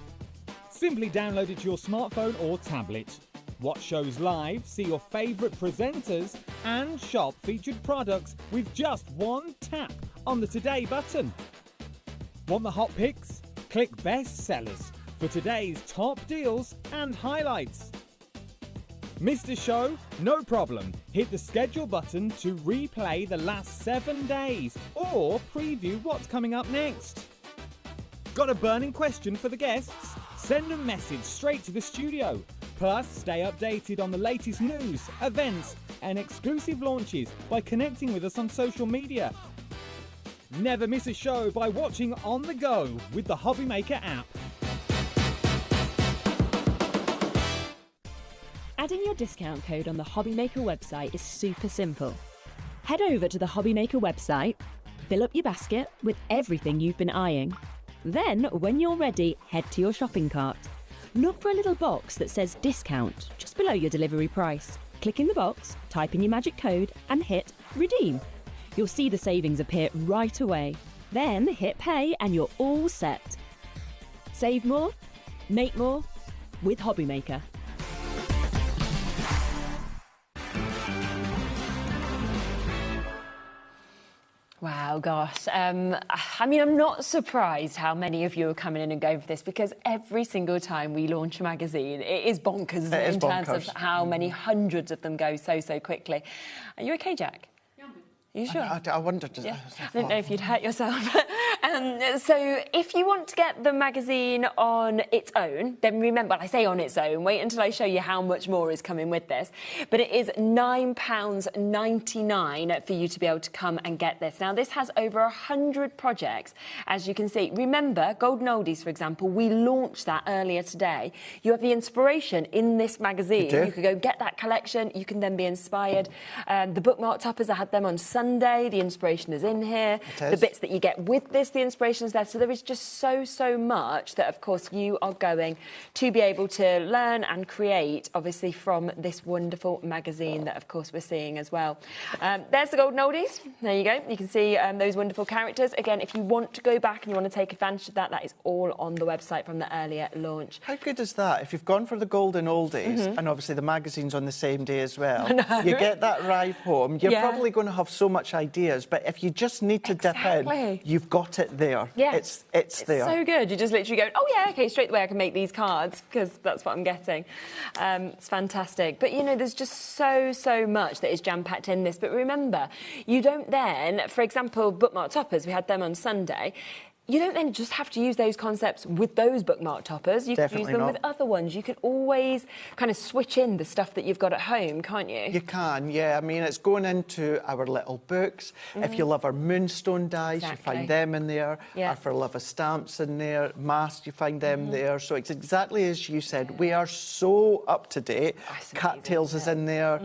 Simply download it to your smartphone or tablet. Watch shows live, see your favourite presenters, and shop featured products with just one tap on the Today button. Want the hot picks? Click Best Sellers for today's top deals and highlights. Missed a show? No problem. Hit the schedule button to replay the last 7 days or preview what's coming up next. Got a burning question for the guests? Send a message straight to the studio. Plus, stay updated on the latest news, events and exclusive launches by connecting with us on social media. Never miss a show by watching on the go with the HobbyMaker app. Adding your discount code on the HobbyMaker website is super simple. Head over to the HobbyMaker website, fill up your basket with everything you've been eyeing. Then, when you're ready, head to your shopping cart. Look for a little box that says discount just below your delivery price. Click in the box, type in your magic code and hit redeem. You'll see the savings appear right away. Then hit pay and you're all set. Save more, make more with HobbyMaker. Wow, gosh. I mean, I'm not surprised how many of you are coming in and going for this, because every single time we launch a magazine, it is bonkers in terms of how many hundreds of them go so quickly. Are you okay, Jack? Are you sure? I wondered. I didn't know if you'd hurt yourself. So if you want to get the magazine on its own, then remember, I say on its own, wait until I show you how much more is coming with this. But it is £9.99 for you to be able to come and get this. Now, this has over 100 projects, as you can see. Remember, Golden Oldies, for example, we launched that earlier today. You have the inspiration in this magazine. You could go get that collection. You can then be inspired. The bookmark toppers, I had them on Sunday. The inspiration is in here. The bits that you get with this the inspiration's there. So there is just so much that, of course, you are going to be able to learn and create, obviously, from this wonderful magazine that, of course, we're seeing as well. There's the golden oldies. There you go. You can see those wonderful characters. Again, if you want to go back and you want to take advantage of that, that is all on the website from the earlier launch. How good is that? If you've gone for the golden oldies, and obviously the magazine's on the same day as well, you get that arrive home, you're probably going to have so much ideas, but if you just need to dip in, you've got it there. Yeah. It's there. So good. You just literally go, oh yeah, okay, straight away I can make these cards because that's what I'm getting. It's fantastic. But you know, there's just so much that is jam-packed in this. But remember, you don't then, for example, bookmark toppers, we had them on Sunday. You don't then just have to use those concepts with those bookmark toppers. You can use them with other ones. You can always kind of switch in the stuff that you've got at home, can't you? You can, yeah. I mean, it's going into our little books. If you love our moonstone dies, you find them in there. Yeah. For love of stamps in there, masks, you find them there. So it's exactly as you said. We are so up to date. Cattails is in there.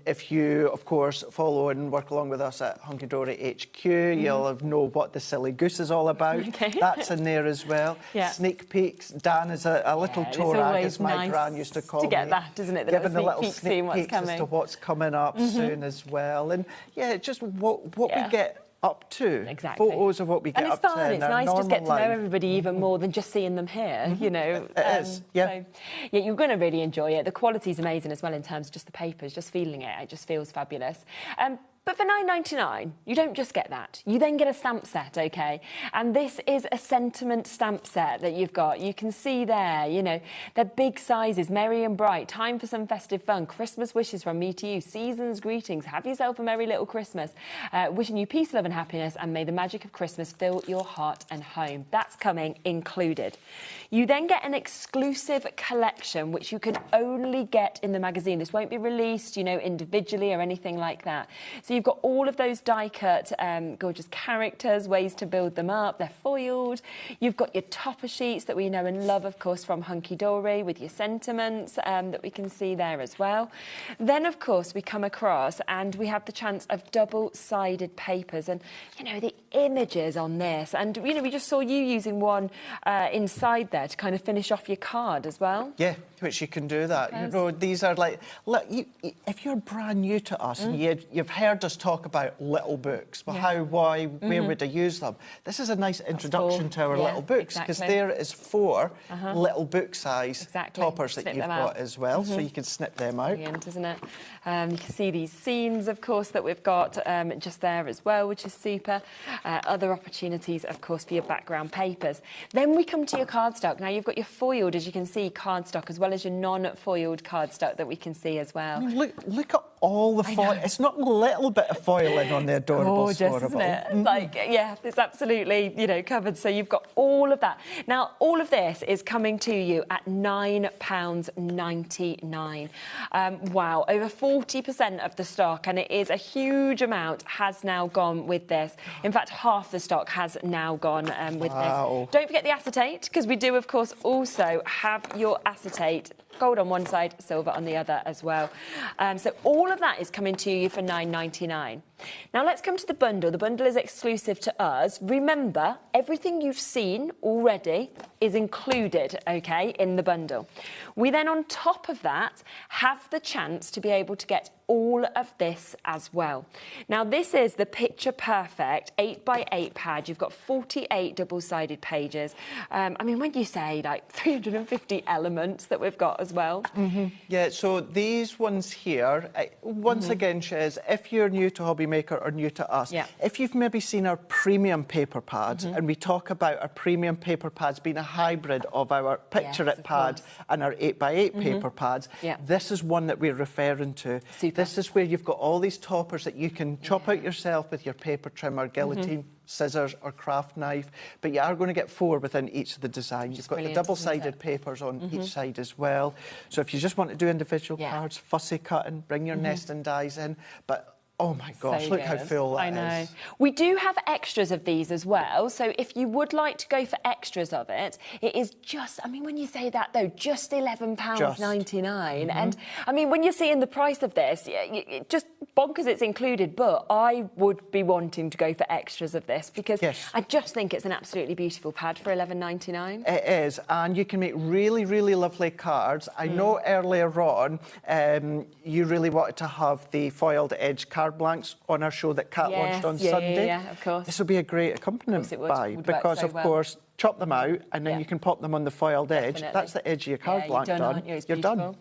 If you, of course, follow and work along with us at Hunky Dory HQ, you'll know what the silly goose is all about. That's in there as well. Sneak peeks. Dan is a little Torag, as my gran used to call me. To get that, isn't it? Giving the little sneak peeks as to what's coming up soon as well. And yeah, just what we get up to. Photos of what we get up to. And it's nice to just get to know everybody even more than just seeing them here, you know. It is, yeah. So, yeah, you're going to really enjoy it. The quality's amazing as well in terms of just the papers, just feeling it. It just feels fabulous. But for £9.99, you don't just get that. You then get a stamp set, OK? And this is a sentiment stamp set that you've got. You can see there, you know, they're big sizes, merry and bright, time for some festive fun, Christmas wishes from me to you, season's greetings, have yourself a merry little Christmas, wishing you peace, love and happiness, and may the magic of Christmas fill your heart and home. That's coming included. You then get an exclusive collection, which you can only get in the magazine. This won't be released, you know, individually or anything like that. So you've got all of those die-cut, gorgeous characters, ways to build them up. They're foiled. You've got your topper sheets that we know and love, of course, from Hunky Dory, with your sentiments that we can see there as well. Then, of course, we come across and we have the chance of double-sided papers. And, you know, the images on this. And, you know, we just saw you using one inside there to kind of finish off your card as well. Yeah, which you can do that. You know, these are like, look, if you're brand new to us and you've heard us talk about little books, well, how, why, where would I use them? This is a nice introduction to our little books, because there is 4 little book size toppers that you've got as well, so you can snip them out. Brilliant, isn't it? You can see these scenes, of course, that we've got just there as well, which is super. Other opportunities, of course, for your background papers. Then we come to your cardstock. Now, you've got your foiled, as you can see, cardstock, as well as your non-foiled cardstock that we can see as well. I mean, look at all the foil. It's not a little bit of foiling on the adorable Gorgeous, isn't it? Like, yeah, it's absolutely, you know, covered. So you've got all of that. Now, all of this is coming to you at £9.99. Wow, over 40% of the stock, and it is a huge amount, has now gone with this. In fact, half the stock has now gone with this. Don't forget the acetate, because we do, of course, also have your acetate. Gold on one side, silver on the other as well. So all of that is coming to you for £9.99. Now let's come to the bundle. The bundle is exclusive to us. Remember, everything you've seen already is included, OK, in the bundle. We then, on top of that, have the chance to be able to get all of this as well. Now, this is the Picture Perfect 8x8 pad. You've got 48 double-sided pages. I mean, when you say, like, 350 elements that we've got as well. Yeah, so these ones here, once again, Shez, if you're new to HobbyMaker or new to us, if you've maybe seen our premium paper pads, and we talk about our premium paper pads being a hybrid of our Picture It pad and our 8x8 paper pads, this is one that we're referring to. This is where you've got all these toppers that you can chop out yourself with your paper trimmer, guillotine, scissors or craft knife, but you are going to get 4 within each of the designs. You've got the double-sided papers on each side as well. So if you just want to do individual cards, fussy cutting, bring your nesting dies in, but Oh my gosh, So look how good. full that I know. is. We do have extras of these as well. So if you would like to go for extras of it, it is just, I mean, when you say that though, just £11.99. And I mean, when you're seeing the price of this, just bonkers it's included, but I would be wanting to go for extras of this because I just think it's an absolutely beautiful pad for £11.99. It is, and you can make really, really lovely cards. I know earlier on you really wanted to have the foiled edge card blanks on our show that Kat launched on Sunday. Yeah, of course. This will be a great accompaniment because, so of well. course, chop them out and then you can pop them on the foiled edge. Definitely. That's the edge of your card blank you're done. You're done.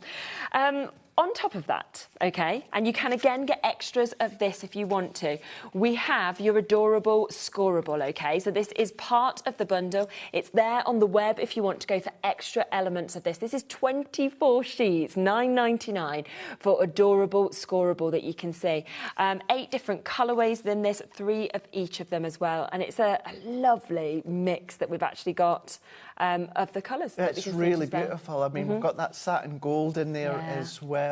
On top of that, okay, and you can again get extras of this if you want to, we have your adorable scoreable, okay? So this is part of the bundle. It's there on the web if you want to go for extra elements of this. This is 24 sheets, $9.99 for adorable scoreable that you can see. 8 different colourways within this, 3 of each of them as well. And it's a lovely mix that we've actually got of the colours. It's really beautiful. I mean, we've got that satin gold in there as well.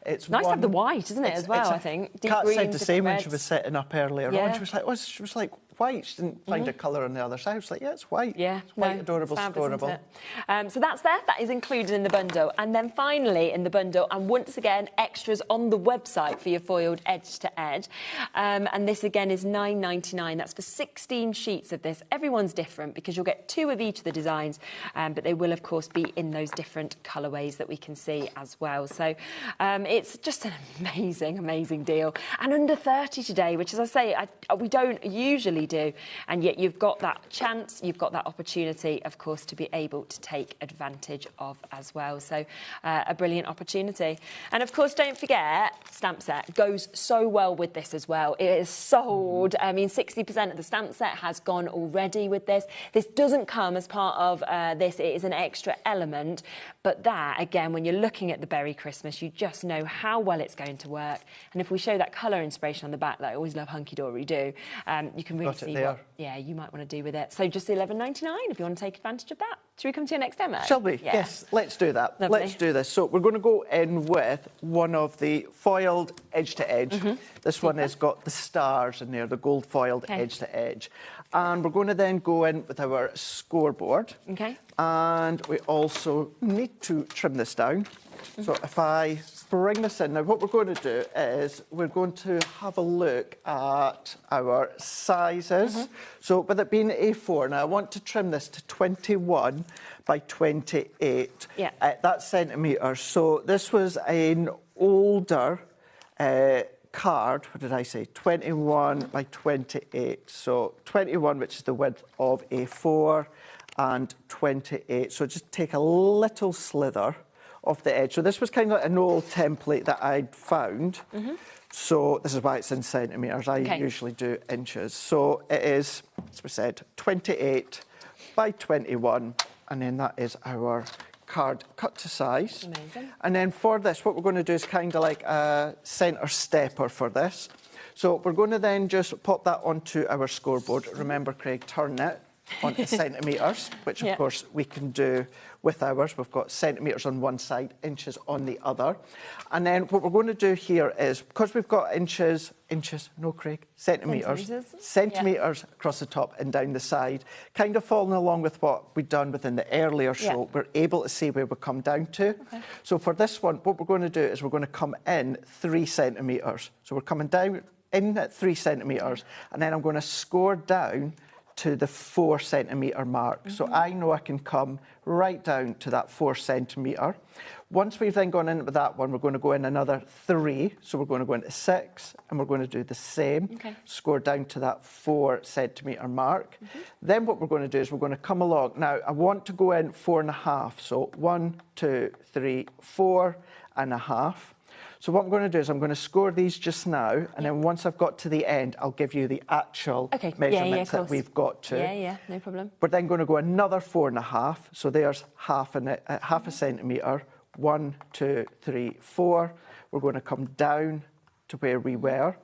It's nice to have the white, isn't it, as well, I think. Deep Kat green, said the same when she reds. was setting up earlier on. She was like, white. She didn't find a colour on the other side. I was like, yeah, it's white. Yeah, it's white, adorable, scoreable. So that's there. That is included in the bundle. And then finally in the bundle, and once again, extras on the website for your foiled edge to edge. And this again is $9.99. That's for 16 sheets of this. Everyone's different because you'll get 2 of each of the designs, but they will, of course, be in those different colourways that we can see as well. So it's just an amazing, amazing deal. And under 30 today, which, as I say, we don't usually do, and yet you've got that chance, you've got that opportunity, of course, to be able to take advantage of as well. So a brilliant opportunity. And of course, don't forget, stamp set goes so well with this as well. It is sold. I mean, 60% of the stamp set has gone already with this. This doesn't come as part of this. It is an extra element. But that, again, when you're looking at the Berry Christmas, you just know how well it's going to work. And if we show that colour inspiration on the back that I always love Hunky Dory do, you can really see what you might want to do with it. So just $11.99 if you want to take advantage of that. Should we come to your next demo? Shall we? Yes, let's do that. Lovely. Let's do this. So we're going to go in with one of the foiled edge to edge. This one has got the stars in there, the gold foiled edge to edge. And we're going to then go in with our scoreboard. Okay. And we also need to trim this down. So if I bring this in, now what we're going to do is we're going to have a look at our sizes. So with it being A4, now I want to trim this to 21 by 28. Yeah. That's centimetres. So this was an older card, what did I say, 21 by 28. So 21, which is the width of A4, and 28. So just take a little slither off the edge. So this was kind of like an old template that I'd found. So this is why it's in centimetres. I usually do inches. So it is, as we said, 28 by 21. And then that is our card cut to size. Amazing. And then for this, what we're going to do is kind of like a centre stepper for this. So we're going to then just pop that onto our scoreboard. Remember, Craig, turn it onto centimetres, which of course we can do with ours. We've got centimetres on one side, inches on the other. And then what we're going to do here is, because we've got centimetres across the top and down the side, kind of following along with what we've done within the earlier show, we're able to see where we come down to. So for this one, what we're going to do is we're going to come in 3 centimetres. So we're coming down in at 3 centimetres, and then I'm going to score down to the 4 centimetre mark. So I know I can come right down to that 4 centimetre. Once we've then gone in with that one, we're going to go in another 3. So we're going to go into 6, and we're going to do the same. Score down to that 4 centimetre mark. Then what we're going to do is we're going to come along. Now, I want to go in 4.5. So 1, 2, 3, 4.5. So what I'm going to do is I'm going to score these just now, and then once I've got to the end, I'll give you the actual measurements that we've got to. Yeah, no problem. We're then going to go another 4.5. So there's half a centimetre. 1, 2, 3, 4. We're going to come down to where we were.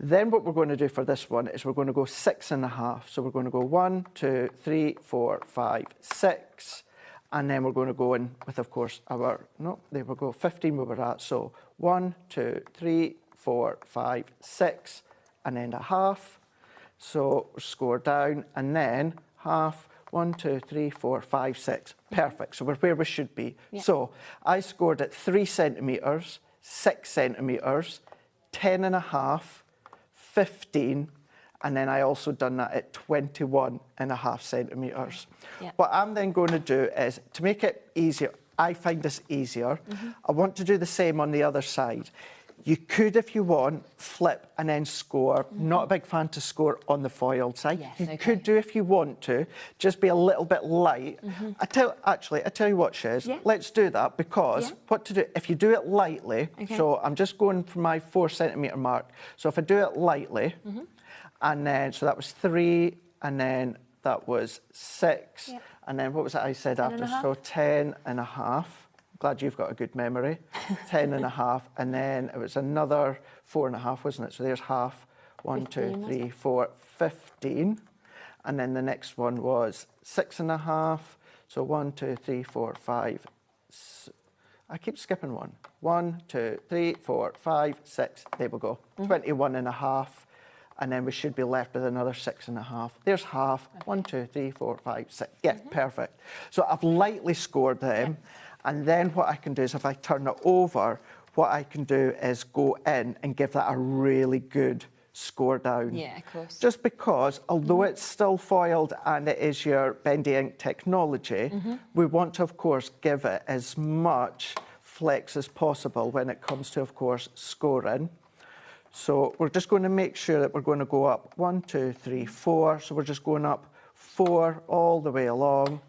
Then what we're going to do for this one is we're going to go 6.5. So we're going to go 1, 2, 3, 4, 5, 6. And then we're going to go in with, of course, there we go, 15 where we're at. So 1, 2, 3, 4, 5, 6, and then a half. So score down, and then half. 1, 2, 3, 4, 5, 6. Perfect. So we're where we should be. Yeah. So I scored at 3 centimetres, 6 centimetres, 10 and a half, 15, and then I also done that at 21 and a half centimetres. Yeah. What I'm then going to do is, to make it easier, I find this easier, I want to do the same on the other side. You could, if you want, flip and then score. Not a big fan to score on the foiled side. Yes, you okay. could do if you want to, just be a little bit light. I tell you what, Shiz, Yeah. let's do that, because what to do, if you do it lightly, so I'm just going for my 4 centimetre mark. So if I do it lightly, and then, so that was 3, and then that was 6, and then what was it I said 10 after? and a half. So 10 and a half. Glad you've got a good memory. 10 and a half, and then it was another 4 and a half, wasn't it? So there's half. 1, 2, 3, 4, 15. And then the next one was 6 and a half. So 1, 2, 3, 4, 5. I keep skipping one. 1, 2, 3, 4, 5, 6. There we go. 21 and a half. And then we should be left with another 6 and a half. There's half. 1, 2, 3, 4, 5, 6. Yeah, perfect. So I've lightly scored them. And then what I can do is, if I turn it over, what I can do is go in and give that a really good score down. Yeah, of course. Just because, although it's still foiled and it is your bendy ink technology, we want to, of course, give it as much flex as possible when it comes to, of course, scoring. So we're just going to make sure that we're going to go up 1, 2, 3, 4. So we're just going up 4 all the way along.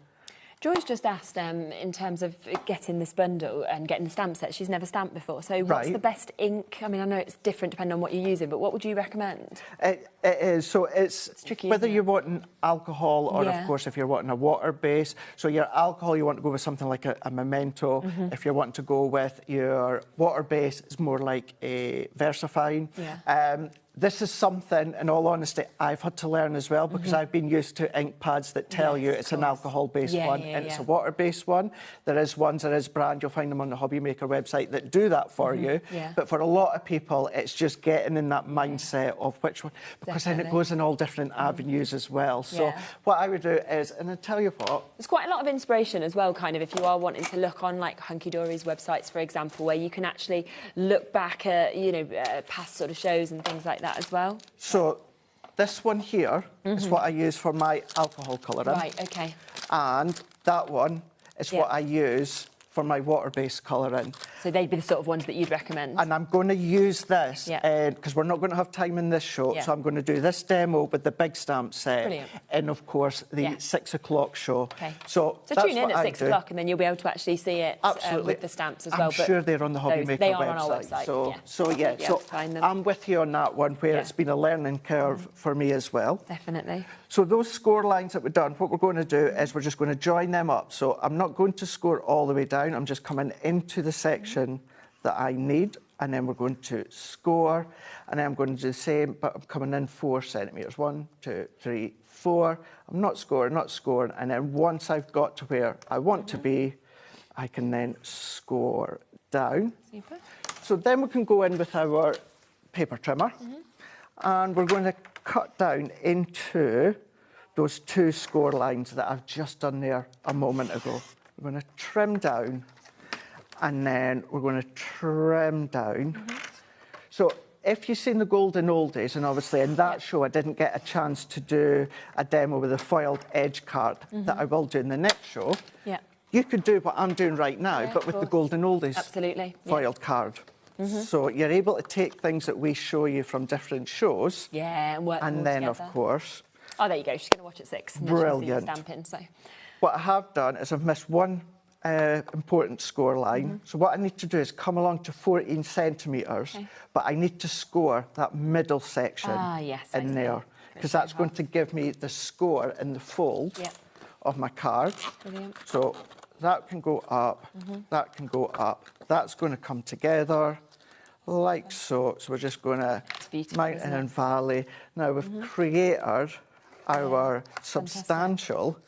Joy's just asked, in terms of getting this bundle and getting the stamp set, she's never stamped before. So what's the best ink? I mean, I know it's different depending on what you're using, but what would you recommend? It is. So it's tricky, whether isn't it? you're wanting alcohol or, of course, if you're wanting a water base. So your alcohol, you want to go with something like a Memento. If you're wanting to go with your water base, it's more like a VersaFine. Yeah. This is something, in all honesty, I've had to learn as well, because I've been used to ink pads that tell you it's an alcohol-based one and it's a water-based one. There is brand, you'll find them on the HobbyMaker website, that do that for you. But for a lot of people, it's just getting in that mindset of which one, because then it goes in all different avenues as well. So what I would do is, and I tell you what... There's quite a lot of inspiration as well, kind of, if you are wanting to look on, like, Hunky Dory's websites, for example, where you can actually look back at, you know, past sort of shows and things like that as well. So this one here is what I use for my alcohol colouring. Right, okay. And that one is what I use for my water-based colouring. So they'd be the sort of ones that you'd recommend? And I'm going to use this, because we're not going to have time in this show, so I'm going to do this demo with the big stamp set. Brilliant. And, of course, the 6 o'clock show. Okay. So So that's tune in what at I 6 do. o'clock and then you'll be able to actually see it with the stamps as well. I'm sure they're on the HobbyMaker they are website. on our website, So You'll be able to find them. I'm with you on that one, where it's been a learning curve for me as well. Definitely. So those score lines that we've done, what we're going to do is we're just going to join them up. So I'm not going to score all the way down. I'm just coming into the section that I need, and then we're going to score, and then I'm going to do the same, but I'm coming in 4 centimetres. 1, 2, 3, 4. I'm not scoring, and then once I've got to where I want to be, I can then score down. Super. So then we can go in with our paper trimmer, and we're going to cut down into those 2 score lines that I've just done there a moment ago. We're going to trim down, and then we're going to trim down. So if you've seen the Golden Oldies, and obviously in that show I didn't get a chance to do a demo with a foiled edge card that I will do in the next show, you could do what I'm doing right now, but with the Golden Oldies foiled card. So you're able to take things that we show you from different shows, and work them all then, together. of course... Oh, there you go. She's going to watch at 6. And then she'll see the stamping, so. What I have done is I've missed one important score line. So what I need to do is come along to 14 centimetres, but I need to score that middle section in there, because that's going to give me the score in the fold of my card. Brilliant. So that can go up, that can go up. That's going to come together like so. So we're just going to mountain and valley. Now we've created our substantial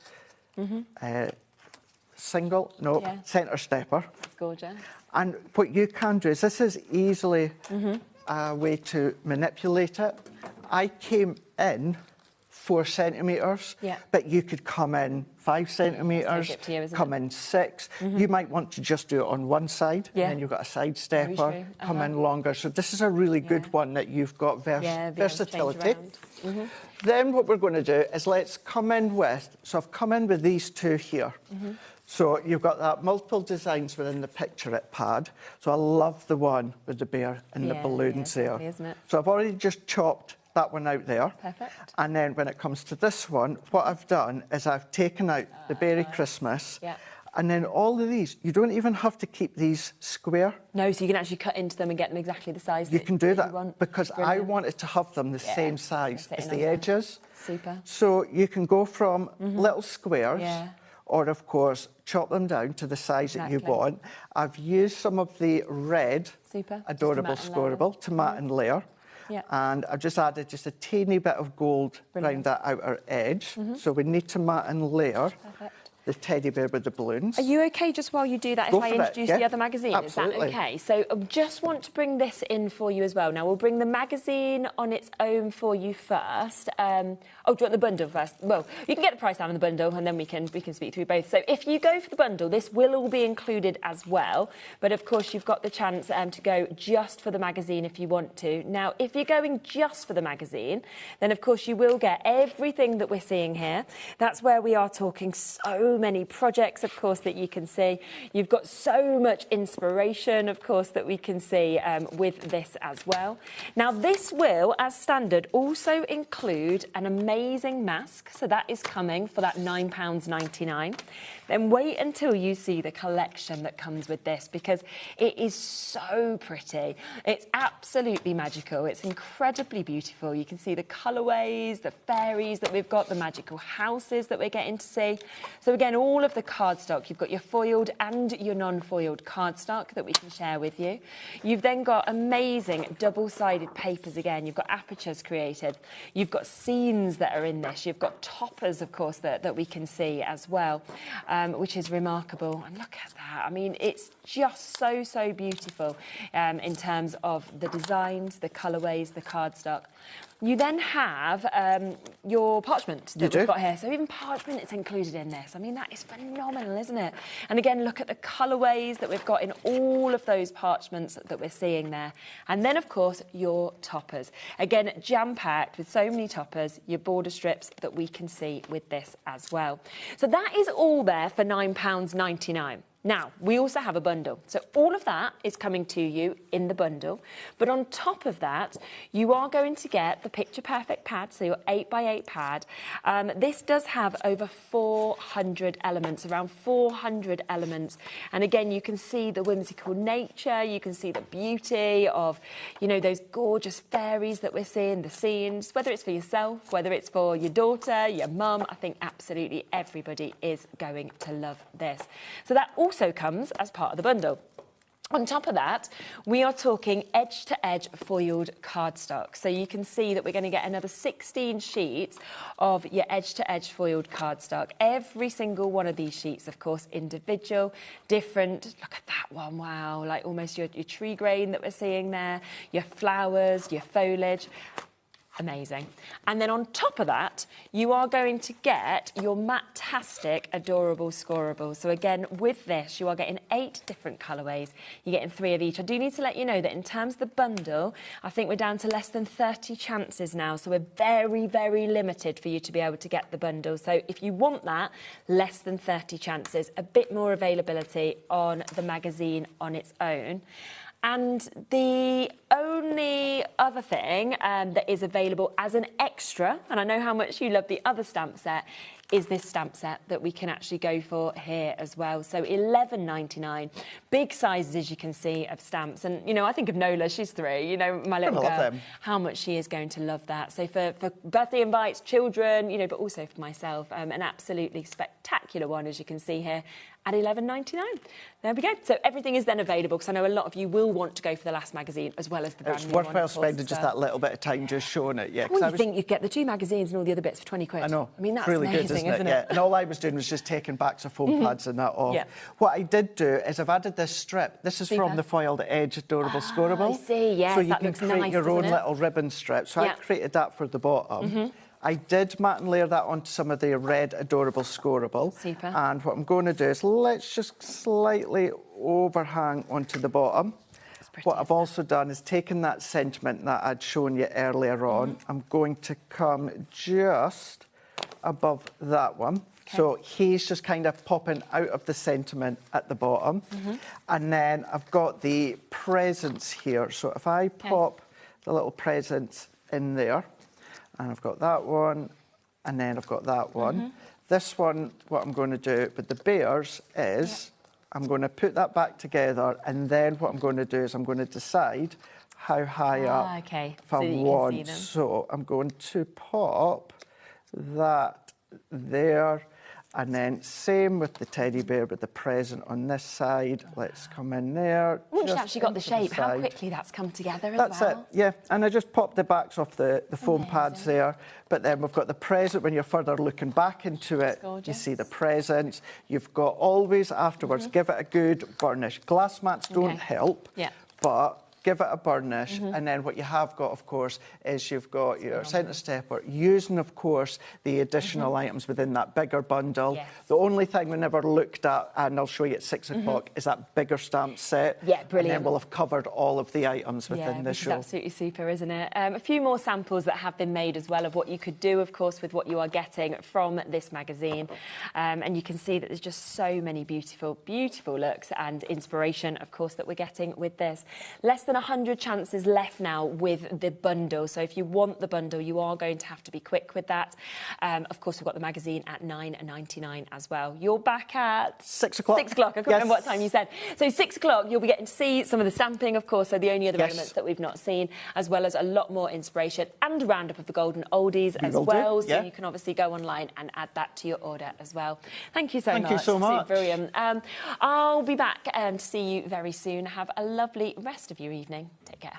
centre stepper. It's gorgeous. And what you can do is, this is easily a way to manipulate it. I came in 4 centimetres, but you could come in 5 centimetres, come in 6. You might want to just do it on one side, and then you've got a side stepper, come in longer. So this is a really good one that you've got versatility. Then what we're going to do is let's come in with, so I've come in with these two here. So you've got that multiple designs within the Picture It pad. So I love the one with the bear and the balloons there. Isn't it? So I've already just chopped that one out there. Perfect. And then when it comes to this one, what I've done is I've taken out the Berry Christmas. And then all of these, you don't even have to keep these square. No, so you can actually cut into them and get them exactly the size You can do that because Brilliant. I wanted to have them the same size as the edges. Super. So you can go from little squares or, of course, chop them down to the size that you want. I've used some of the red Adorable Scoreable to mat and layer. And I've just added just a teeny bit of gold around that outer edge. So we need to mat and layer the teddy bear with the balloons. Are you okay just while you do that if I introduce the other magazine? Absolutely. Is that okay? So I just want to bring this in for you as well. Now, we'll bring the magazine on its own for you first. Oh, do you want the bundle first? Well, you can get the price down on the bundle and then we can speak through both. So if you go for the bundle, this will all be included as well. But of course, you've got the chance to go just for the magazine if you want to. Now, if you're going just for the magazine, then of course you will get everything that we're seeing here. That's where we are talking so many projects, of course, that you can see. You've got so much inspiration, of course, that we can see with this as well. Now, this will, as standard, also include an amazing mask. So that is coming for that £9.99. Then wait until you see the collection that comes with this because it is so pretty. It's absolutely magical. It's incredibly beautiful. You can see the colourways, the fairies that we've got, the magical houses that we're getting to see. So again, all of the cardstock. You've got your foiled and your non-foiled cardstock that we can share with you. You've then got amazing double-sided papers again. You've got apertures created. You've got scenes that are in this. You've got toppers, of course, that we can see as well, which is remarkable. And look at that. I mean, it's just so beautiful in terms of the designs, the colourways, the cardstock. You then have your parchment that we've got here. So even parchment is included in this. I mean, that is phenomenal, isn't it? And again, look at the colourways that we've got in all of those parchments that we're seeing there. And then, of course, your toppers. Again, jam-packed with so many toppers, your border strips that we can see with this as well. So that is all there for £9.99. Now, we also have a bundle. So all of that is coming to you in the bundle. But on top of that, you are going to get the Picture Perfect pad, so your 8x8 pad. This does have over 400 elements, around 400 elements. And again, you can see the whimsical nature. You can see the beauty of, you know, those gorgeous fairies that we're seeing, the scenes, whether it's for yourself, whether it's for your daughter, your mum. I think absolutely everybody is going to love this. So that also comes as part of the bundle. On top of that, we are talking edge-to-edge foiled cardstock. So you can see that we're going to get another 16 sheets of your edge-to-edge foiled cardstock. Every single one of these sheets, of course, individual, different. Look at that one, wow, like almost your tree grain that we're seeing there, your flowers, your foliage. Amazing. And then on top of that, you are going to get your Matte-tastic Adorable Scoreable. So again, with this, you are getting 8 different colourways. You're getting 3 of each. I do need to let you know that in terms of the bundle, I think we're down to less than 30 chances now. So we're very limited for you to be able to get the bundle. So if you want that, less than 30 chances. A bit more availability on the magazine on its own. And the only other thing that is available as an extra, and I know how much you love the other stamp set, is this stamp set that we can actually go for here as well. So $11.99, big sizes, as you can see, of stamps. And, you know, I think of Nola, she's 3, you know, my little girl, how much she is going to love that. So for birthday invites, children, you know, but also for myself, an absolutely spectacular one, as you can see here. at $11.99. There we go. So everything is then available, because I know a lot of you will want to go for the last magazine as well as the brand It's new one. worthwhile spending just that little bit of time just showing it, yeah. Well, you think you'd get the 2 magazines and all the other bits for 20 quid. I know. I mean, that's really amazing, good, isn't it? Yeah. And all I was doing was just taking backs of foam pads and that off. Yeah. What I did do is I've added this strip. This is from the foiled edge adorable scoreable. I see, yes, so you that can looks create nice, your own doesn't it? little ribbon strip. So Yeah. I created that for the bottom. I did matte and layer that onto some of the red adorable scoreable. Super. And what I'm going to do is let's just slightly overhang onto the bottom. What I've also done is taken that sentiment that I'd shown you earlier on. I'm going to come just above that one. Okay. So he's just kind of popping out of the sentiment at the bottom. And then I've got the presents here. So if I pop the little presents in there, and I've got that one, and then I've got that one. This one, what I'm going to do with the bears is I'm going to put that back together, and then what I'm going to do is I'm going to decide how high up okay. if So I that you can see want. them. So I'm going to pop that there, and then same with the teddy bear, but the present on this side. Let's come in there. Once you've just actually got the into shape, how side. quickly that's come together as That's well. it, yeah. And I just popped the backs off the foam pads there. But then we've got the present. When you're further looking back into it, you see the presents. You've got always afterwards, give it a good burnish. Glass mats don't help, but give it a burnish. And then what you have got, of course, is you've got your centre stepper, using, of course, the additional items within that bigger bundle. The only thing we never looked at, and I'll show you at 6 o'clock, is that bigger stamp set. Yeah, brilliant. And then we'll have covered all of the items within the which show. is absolutely super, isn't it? A few more samples that have been made as well of what you could do, of course, with what you are getting from this magazine. And you can see that there's just so many beautiful, beautiful looks and inspiration, of course, that we're getting with this. Less than 100 chances left now with the bundle. So if you want the bundle, you are going to have to be quick with that. Of course, we've got the magazine at $9.99 as well. You're back at 6 o'clock. 6 o'clock. I couldn't remember what time you said. So 6 o'clock, you'll be getting to see some of the stamping, of course, so the only other elements that we've not seen, as well as a lot more inspiration and a roundup of the golden oldies as well. So you can obviously go online and add that to your order as well. Thank you so much. Thank you so much. Brilliant. I'll be back to see you very soon. Have a lovely rest of your evening. Take care.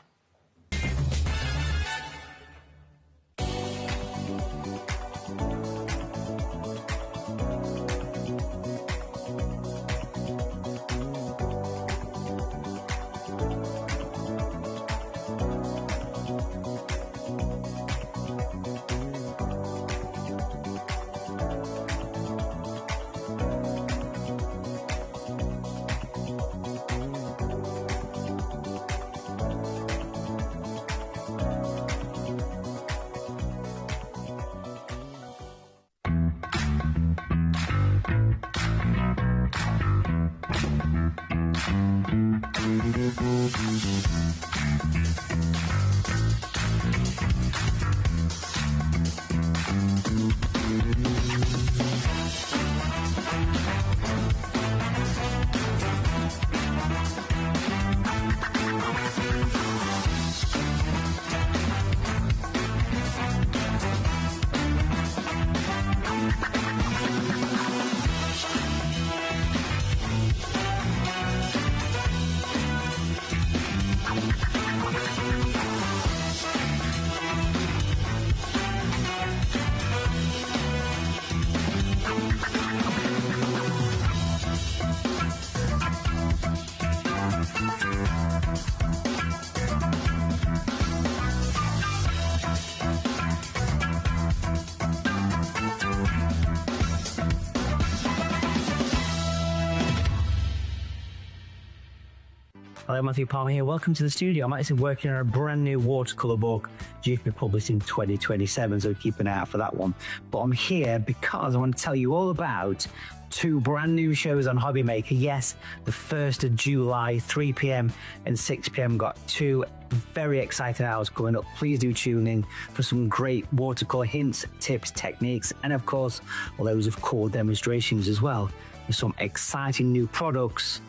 Hello, Matthew Palmer here. Welcome to the studio. I'm actually working on a brand new watercolour book due to be published in 2027, so keep an eye out for that one. But I'm here because I want to tell you all about 2 brand new shows on HobbyMaker. Yes, the 1st of July, 3 p.m. and 6 p.m. got 2 very exciting hours coming up. Please do tune in for some great watercolour hints, tips, techniques, and of course, loads of cool demonstrations as well. With some exciting new products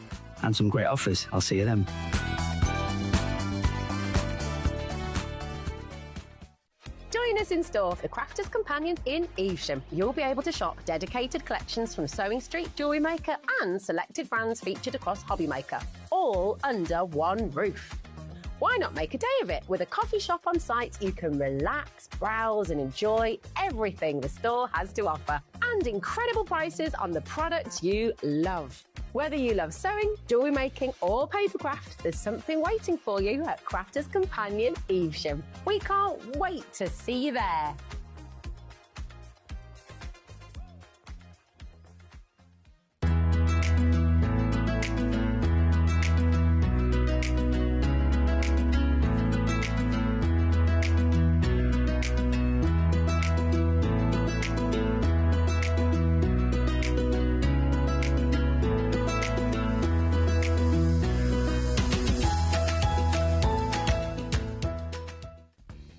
and some great offers. I'll see you then. Join Join us in store for the Crafter's Companion in Evesham. You'll be able to shop dedicated collections from Sewing Street, Jewellery Maker and selected brands featured across HobbyMaker, all under one roof. Why not make a day of it? With a coffee shop on site, you can relax, browse and enjoy everything the store has to offer. And incredible prices on the products you love. Whether you love sewing, jewellery making or papercraft, there's something waiting for you at Crafter's Companion Evesham. We can't wait to see you there.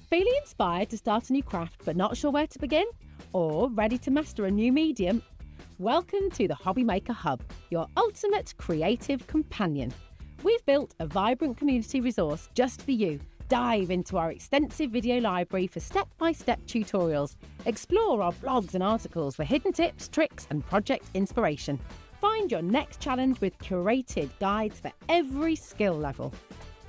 Feeling inspired to start a new craft but not sure where to begin? Or ready to master a new medium? Welcome to the HobbyMaker Hub, your ultimate creative companion. We've built a vibrant community resource just for you. Dive into our extensive video library for step-by-step tutorials. Explore our blogs and articles for hidden tips, tricks and project inspiration. Find your next challenge with curated guides for every skill level.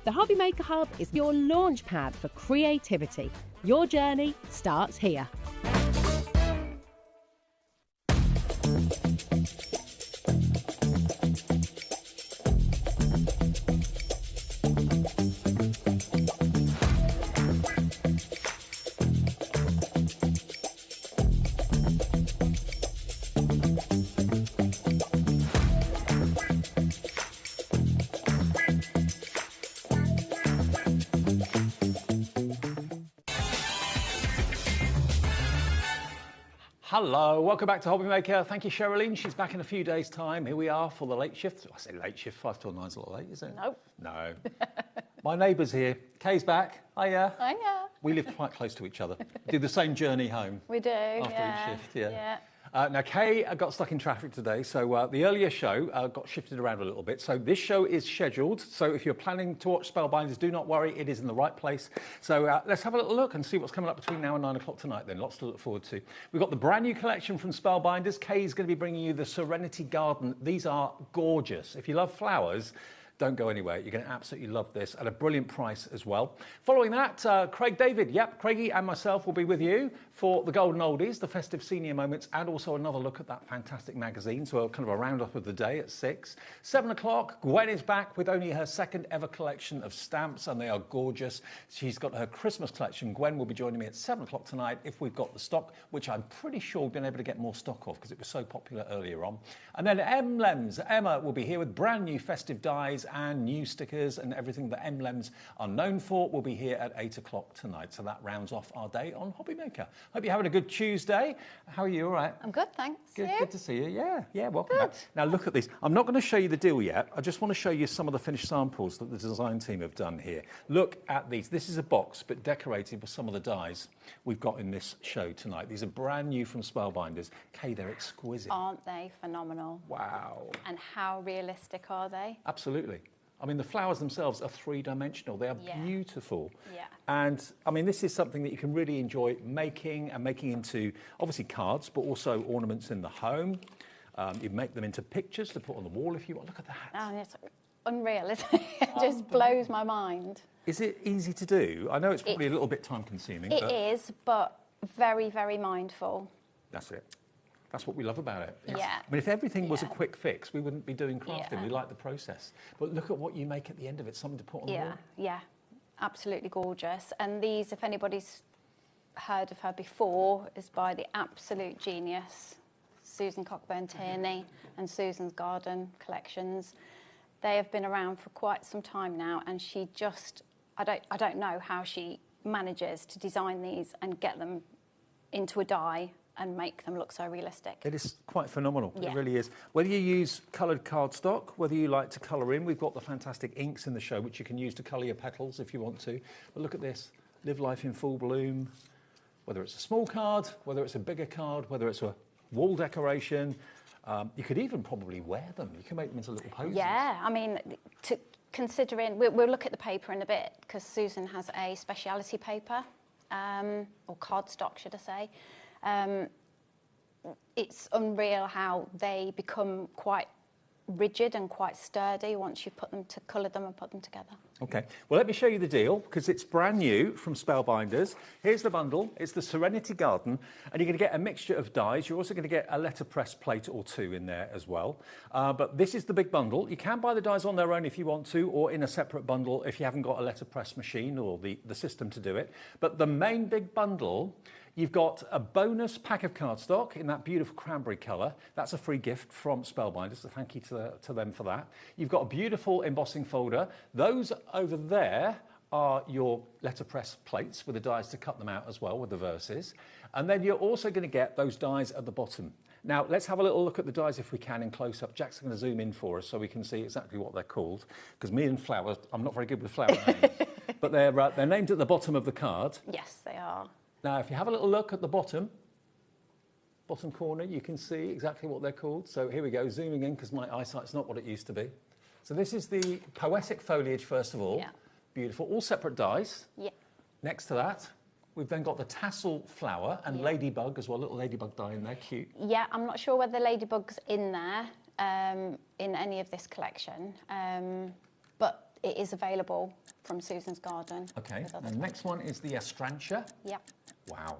The HobbyMaker Hub is your launch pad for creativity. Your journey starts here. Hello, welcome back to HobbyMaker. Thank you, Sherilyn. She's back in a few days' time. Here we are for the late shift. I say late shift, 5 till 9's a lot late, isn't it? Nope. No. My neighbour's here. Kay's back. Hiya. Hiya. We live quite close to each other. Do the same journey home. We do, after each shift, yeah. Now, Kay got stuck in traffic today, so the earlier show got shifted around a little bit. So this show is scheduled. So if you're planning to watch Spellbinders, do not worry, it is in the right place. So let's have a little look and see what's coming up between now and 9 o'clock tonight then. Lots to look forward to. We've got the brand new collection from Spellbinders. Kay's going to be bringing you the Serenity Garden. These are gorgeous. If you love flowers, don't go anywhere. You're going to absolutely love this at a brilliant price as well. Following that, Craig David. Yep, Craigie and myself will be with you for the Golden Oldies, the festive senior moments, and also another look at that fantastic magazine. So kind of a roundup of the day at 6. 7 o'clock, Gwen is back with only her second ever collection of stamps, and they are gorgeous. She's got her Christmas collection. Gwen will be joining me at 7 o'clock tonight if we've got the stock, which I'm pretty sure we've been able to get more stock of because it was so popular earlier on. And then Emma will be here with brand new festive dies and new stickers and everything that Emblems are known for will be here at 8 o'clock tonight. So that rounds off our day on HobbyMaker. Hope you're having a good Tuesday. How are you? All right? I'm good, thanks. Good to see you. Yeah, welcome back. Now look at these. I'm not going to show you the deal yet. I just want to show you some of the finished samples that the design team have done here. Look at these. This is a box, but decorated with some of the dies we've got in this show tonight. These are brand new from Spellbinders. Kay, they're exquisite. Aren't they phenomenal? Wow. And how realistic are they? Absolutely. I mean, the flowers themselves are three-dimensional. They are beautiful. Yeah. And, I mean, this is something that you can really enjoy making and making into, obviously, cards, but also ornaments in the home. You make them into pictures to put on the wall if you want. Look at that. And it's unreal, isn't it? It just blows my mind. Is it easy to do? I know it's probably a little bit time-consuming. It is, but very, very mindful. That's it. That's what we love about it. Yeah. I mean, if everything was a quick fix, we wouldn't be doing crafting. Yeah. We like the process. But look at what you make at the end of it, something to put on the wall. Yeah, absolutely gorgeous. And these, if anybody's heard of her before, is by the absolute genius, Susan Cockburn-Tierney and Susan's Garden Collections. They have been around for quite some time now, and she just, I don't know how she manages to design these and get them into a die and make them look so realistic. It is quite phenomenal. Yeah. It really is. Whether you use coloured cardstock, whether you like to colour in, we've got the fantastic inks in the show, which you can use to colour your petals if you want to. But look at this. Live life in full bloom. Whether it's a small card, whether it's a bigger card, whether it's a wall decoration. You could even probably wear them. You can make them into little poses. Yeah, I mean, considering, we'll look at the paper in a bit, because Susan has a speciality paper or cardstock, should I say. It's unreal how they become quite rigid and quite sturdy once you colour them and put them together. Okay, well, let me show you the deal, because it's brand new from Spellbinders. Here's the bundle. It's the Serenity Garden, and you're going to get a mixture of dyes. You're also going to get a letterpress plate or two in there as well. But this is the big bundle. You can buy the dyes on their own if you want to, or in a separate bundle if you haven't got a letterpress machine or the system to do it. But the main big bundle, you've got a bonus pack of cardstock in that beautiful cranberry colour. That's a free gift from Spellbinders, so thank you to them for that. You've got a beautiful embossing folder. Those over there are your letterpress plates with the dies to cut them out as well with the verses. And then you're also going to get those dies at the bottom. Now, let's have a little look at the dies if we can in close-up. Jack's going to zoom in for us so we can see exactly what they're called, because me and flowers, I'm not very good with flower names. But they're named at the bottom of the card. Yes, they are. Now, if you have a little look at the bottom corner, you can see exactly what they're called. So here we go, zooming in, because my eyesight's not what it used to be. So this is the Poetic Foliage, first of all. Yeah. Beautiful, all separate dies. Yeah. Next to that, we've then got the Tassel Flower and Ladybug as well, little ladybug die in there, cute. Yeah, I'm not sure whether Ladybug's in there, in any of this collection, but it is available from Susan's Garden. Okay, and the next one is the Astrantia. Yep. Wow.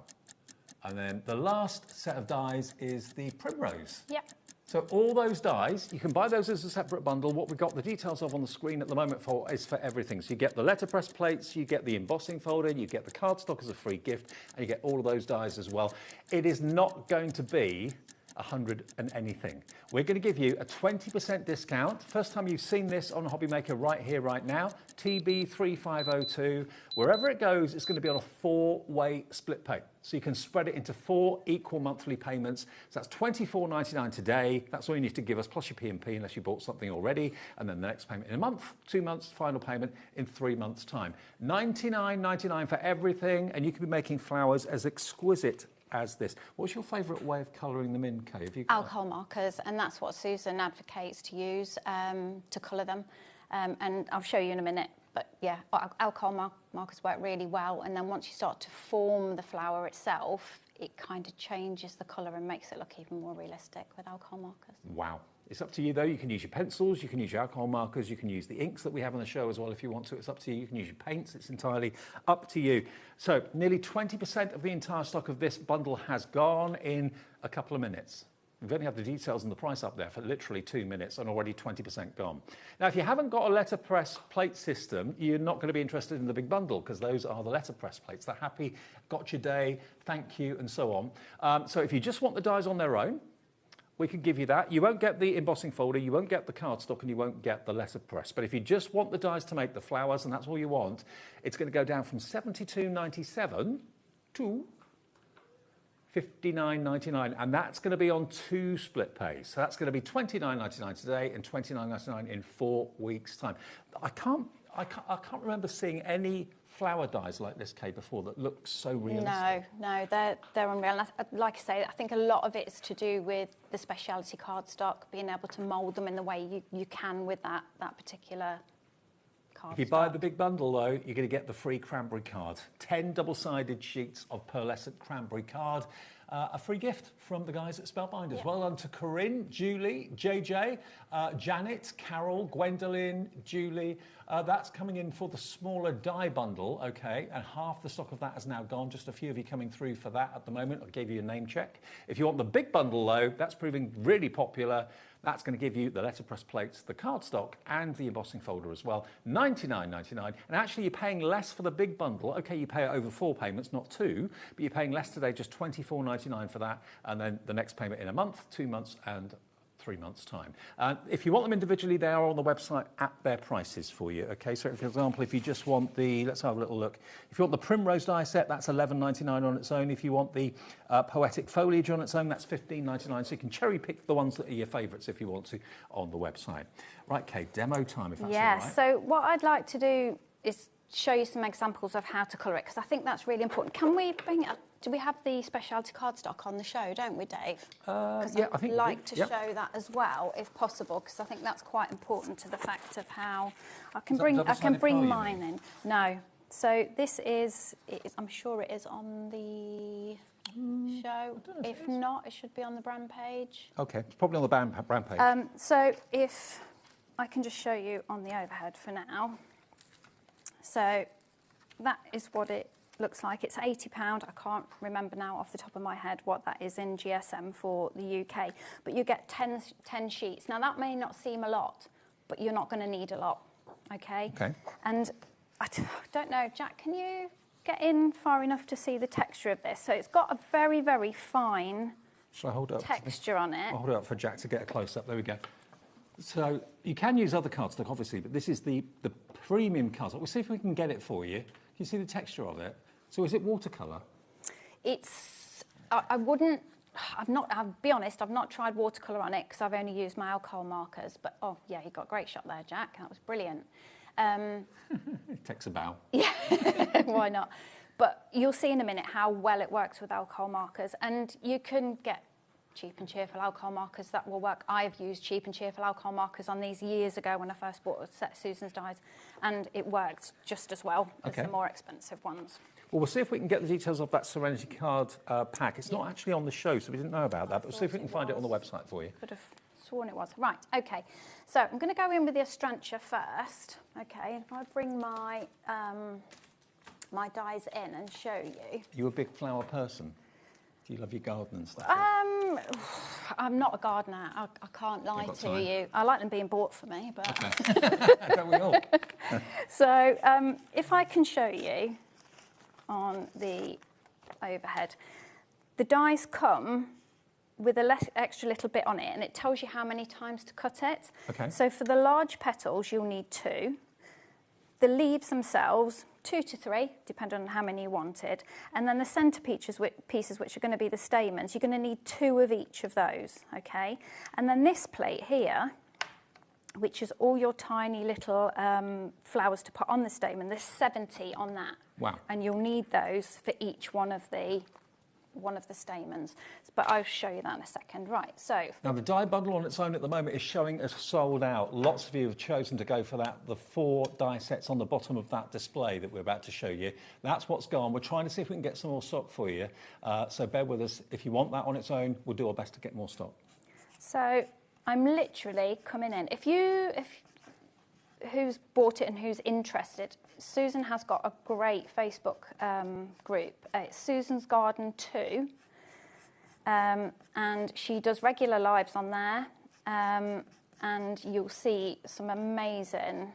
And then the last set of dies is the Primrose. Yep. So all those dies, you can buy those as a separate bundle. What we've got the details of on the screen at the moment is for everything. So you get the letterpress plates, you get the embossing folder, you get the cardstock as a free gift, and you get all of those dies as well. It is not going to be 100 and anything. We're going to give you a 20% discount. First time you've seen this on HobbyMaker right here, right now. TB3502. Wherever it goes, it's going to be on a 4-way split pay. So you can spread it into 4 equal monthly payments. So that's $24.99 today. That's all you need to give us, plus your P&P, unless you bought something already. And then the next payment in a month, 2 months, final payment in 3 months' time. $99.99 for everything, and you can be making flowers as exquisite as this. What's your favourite way of colouring them in, Kay? Have you got alcohol markers, and that's what Susan advocates to use to colour them. And I'll show you in a minute. But yeah, alcohol markers work really well. And then once you start to form the flower itself, it kind of changes the colour and makes it look even more realistic with alcohol markers. Wow. It's up to you, though. You can use your pencils, you can use your alcohol markers, you can use the inks that we have on the show as well if you want to. It's up to you. You can use your paints. It's entirely up to you. So nearly 20% of the entire stock of this bundle has gone in a couple of minutes. We've only had the details and the price up there for literally 2 minutes and already 20% gone. Now, if you haven't got a letterpress plate system, you're not going to be interested in the big bundle, because those are the letterpress plates. They're happy, got your day, thank you, and so on. So if you just want the dies on their own, we can give you that. You won't get the embossing folder, you won't get the cardstock, and you won't get the letterpress. But if you just want the dies to make the flowers, and that's all you want, it's going to go down from $72.97 to $59.99, and that's going to be on 2 split pays. So that's going to be $29.99 today and $29.99 in 4 weeks' time. I can't remember seeing any flower dies like this, Kay, before that look so realistic. No, they're unreal. And like I say, I think a lot of it's to do with the speciality cardstock, being able to mould them in the way you can with that particular cardstock. If you buy the big bundle, though, you're going to get the free cranberry card. 10 double-sided sheets of pearlescent cranberry card. A free gift from the guys at Spellbinders. Yeah. Well done to Corinne, Julie, JJ, Janet, Carol, Gwendolyn, Julie. That's coming in for the smaller die bundle, okay, and half the stock of that has now gone. Just a few of you coming through for that at the moment. I gave you a name check. If you want the big bundle, though, that's proving really popular. That's going to give you the letterpress plates, the cardstock, and the embossing folder as well. $99.99. And actually, you're paying less for the big bundle. OK, you pay it over 4 payments, not 2, but you're paying less today, just $24.99 for that. And then the next payment in a month, 2 months, and 3 months' time. If you want them individually, they are on the website at their prices for you. Okay, so for example, if you just want the, let's have a little look. If you want the Primrose die set, that's $11.99 on its own. If you want the Poetic Foliage on its own, that's $15.99. So you can cherry pick the ones that are your favourites if you want to on the website. Right, Kay, demo time if that's all right. So what I'd like to do is show you some examples of how to colour it, because I think that's really important. Can we bring up? Do we have the speciality cardstock on the show, don't we, Dave? Yeah, I think I'd like to show that as well, if possible, because I think that's quite important to the fact of how I can bring mine in. No, So this is, I'm sure it is on the show. If not, it should be on the brand page. Okay, it's probably on the brand page. So if I can just show you on the overhead for now. So that is what it looks like. It's £80. I can't remember now off the top of my head what that is in GSM for the UK. But you get 10 sheets. Now that may not seem a lot, but you're not going to need a lot. Okay? Okay. And I don't know, Jack, can you get in far enough to see the texture of this? So it's got a very, very fine Shall I hold it up? texture on it. I'll hold it up for Jack to get a close-up. There we go. So you can use other cardstock, obviously, but this is the premium cardstock. We'll see if we can get it for you. Can you see the texture of it? So is it watercolour? It's, I wouldn't, I'll be honest, I've not tried watercolour on it because I've only used my alcohol markers. But, oh, yeah, you got a great shot there, Jack. That was brilliant. It takes a bow. Yeah, why not? But you'll see in a minute how well it works with alcohol markers. And you can get cheap and cheerful alcohol markers that will work. I've used cheap and cheerful alcohol markers on these years ago when I first bought a set of Susan's dyes, and it worked just as well as the more expensive ones. Well, we'll see if we can get the details of that Serenity card pack. It's not actually on the show, so we didn't know about that, but we'll see if we can find it on the website for you. Could have sworn it was. Right, okay. So I'm going to go in with the Astrantia first. Okay, if I bring my my dyes in and show you. Are you a big flower person? Do you love your garden and stuff? I'm not a gardener. I can't lie to you. I like them being bought for me, but. Okay. Don't we all? So if I can show you on the overhead, the dies come with a extra little bit on it, and it tells you how many times to cut it. Okay. So for the large petals, you'll need 2. The leaves themselves, 2 to 3, depending on how many you wanted. And then the centre pieces, which are going to be the stamens, you're going to need 2 of each of those, okay? And then this plate here, which is all your tiny little flowers to put on the stamen, there's 70 on that. Wow. And you'll need those for each one of the stamens. But I'll show you that in a second. Right, so... Now, the die bundle on its own at the moment is showing as sold out. Lots of you have chosen to go for that. The 4 die sets on the bottom of that display that we're about to show you. That's what's gone. We're trying to see if we can get some more stock for you. So bear with us. If you want that on its own, we'll do our best to get more stock. So I'm literally coming in. Who's bought it and who's interested, Susan has got a great Facebook group. It's Susan's Garden 2. And she does regular lives on there, and you'll see some amazing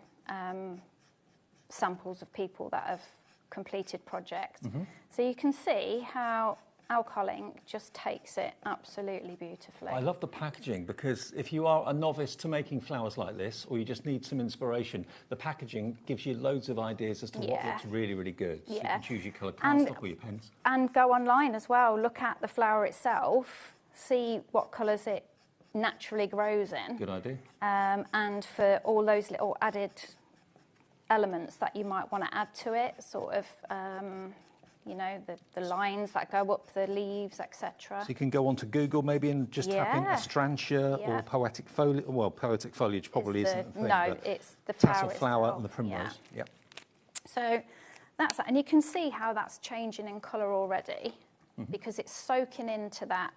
samples of people that have completed projects. Mm-hmm. So you can see how alcohol ink just takes it absolutely beautifully. I love the packaging, because if you are a novice to making flowers like this, or you just need some inspiration, the packaging gives you loads of ideas as to what looks really, really good. So you can choose your colour cardstock or your pens. And go online as well, look at the flower itself, see what colours it naturally grows in. Good idea. And for all those little added elements that you might want to add to it, sort of... you know, the lines that go up the leaves, etc. So you can go onto Google maybe and just type in Astrantia or poetic foliage. Well, poetic foliage probably isn't the thing. No, it's the flower tassel flower itself. and the primrose. Yeah. So that's that. And you can see how that's changing in colour already, because it's soaking into that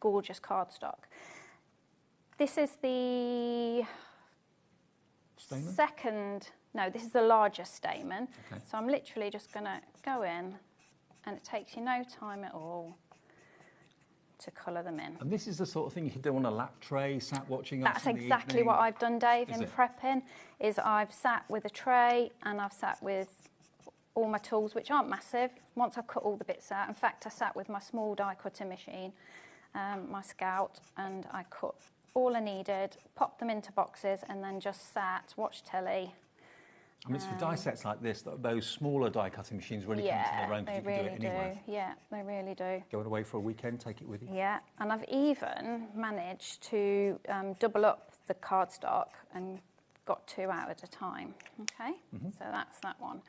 gorgeous cardstock. This is the second... No, this is the largest stamen. Okay. So I'm literally just going to go in, and it takes you no time at all to colour them in. And this is the sort of thing you can do on a lap tray, sat watching us That's in the exactly evening. what I've done, Dave, in prepping, is I've sat with a tray and I've sat with all my tools, which aren't massive. Once I've cut all the bits out, in fact, I sat with my small die cutting machine, my Scout, and I cut all I needed, popped them into boxes, and then just sat, watched telly. I mean, it's for die sets like this that those smaller die cutting machines really come to their own, because you can do it anywhere. Yeah, they really do. Going away for a weekend, take it with you. Yeah, and I've even managed to double up the cardstock and got 2 out at a time. Okay, so that's that one.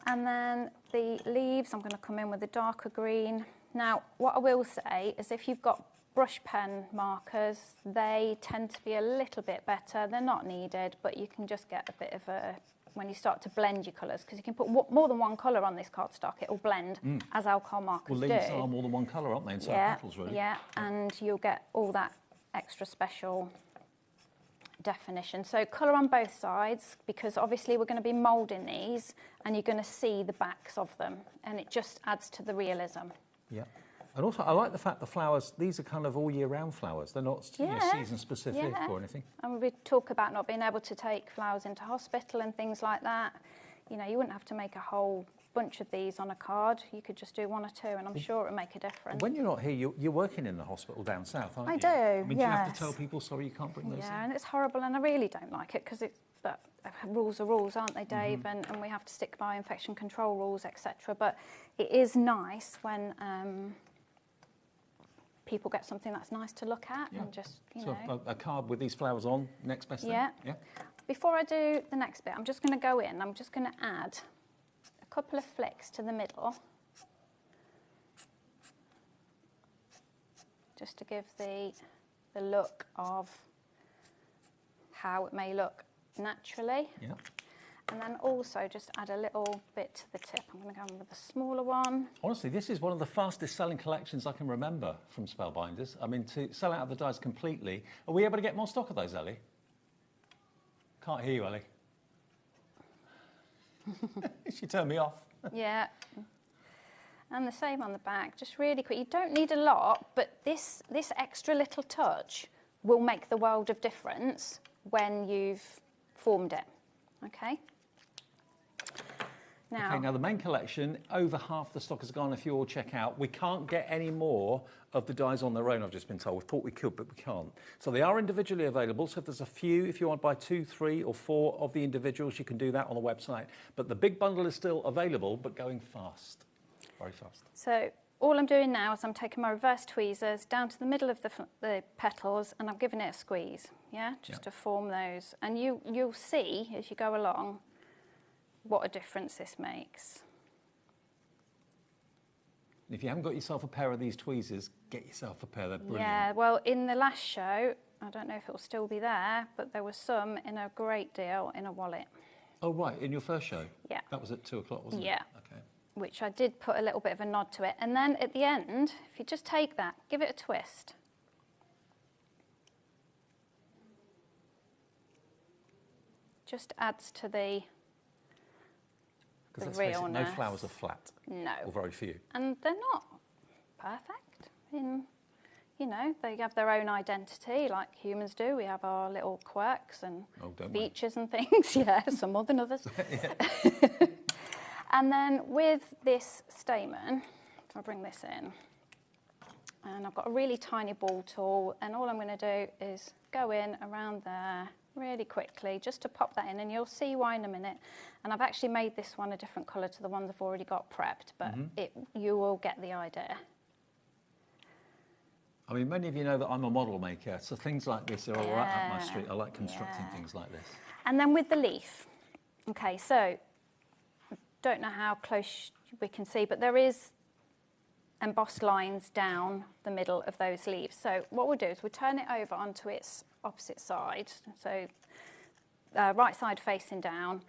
And then the leaves, I'm going to come in with a darker green. Now, what I will say is if you've got brush pen markers, they tend to be a little bit better. They're not needed, but you can just get a bit of a when you start to blend your colours, because you can put more than one colour on this cardstock, it will blend as alcohol markers do. Well, leaves are more than one colour, aren't they, inside petals, really? Yeah, and you'll get all that extra special definition. So colour on both sides, because obviously we're going to be moulding these and you're going to see the backs of them, and it just adds to the realism. Yeah. And also, I like the fact the flowers, these are kind of all year round flowers. They're not season specific or anything. And we talk about not being able to take flowers into hospital and things like that. You know, you wouldn't have to make a whole bunch of these on a card. You could just do one or two, and I'm sure it would make a difference. When you're not here, you're working in the hospital down south, aren't you? I do, I mean, do you have to tell people, sorry, you can't bring those in? Yeah, and it's horrible, and I really don't like it, because but rules are rules, aren't they, Dave? And we have to stick by infection control rules, etc. But it is nice when people get something that's nice to look at and just, you know. So a card with these flowers on, next best thing? Yeah. Before I do the next bit, I'm just going to go in, I'm just going to add a couple of flicks to the middle, just to give the look of how it may look naturally. Yeah. And then also just add a little bit to the tip. I'm going to go in with a smaller one. Honestly, this is one of the fastest selling collections I can remember from Spellbinders. I mean, to sell out of the dies completely. Are we able to get more stock of those, Ellie? Can't hear you, Ellie. She turned me off. Yeah. And the same on the back, just really quick. You don't need a lot, but this extra little touch will make the world of difference when you've formed it. Okay? Now the main collection, over half the stock has gone. If you all check out, we can't get any more of the dies on their own, I've just been told. We thought we could, but we can't. So they are individually available. So if there's a few, if you want to buy 2, 3 or 4 of the individuals, you can do that on the website. But the big bundle is still available, but going fast, very fast. So all I'm doing now is I'm taking my reverse tweezers down to the middle of the petals, and I'm giving it a squeeze, just to form those. And you'll see as you go along what a difference this makes. And if you haven't got yourself a pair of these tweezers, get yourself a pair. They're brilliant. Yeah, well, in the last show, I don't know if it will still be there, but there was some in a great deal in a wallet. Oh, right, in your first show? Yeah. That was at 2 o'clock, wasn't it? Yeah. Okay. Which I did put a little bit of a nod to it. And then at the end, if you just take that, give it a twist. Just adds to the realness. No flowers are flat. No. Or very few. And they're not perfect. You know, they have their own identity like humans do. We have our little quirks and features and things. Yeah, some more than others. And then with this stamen, I'll bring this in. And I've got a really tiny ball tool, and all I'm going to do is go in around there really quickly just to pop that in, and you'll see why in a minute. And I've actually made this one a different colour to the ones I've already got prepped, but you will get the idea. I mean, many of you know that I'm a model maker, so things like this are all right up my street. I like constructing things like this. And then with the leaf, okay, so don't know how close we can see, but there is embossed lines down the middle of those leaves. So what we'll do is we'll turn it over onto its opposite side, so right side facing down,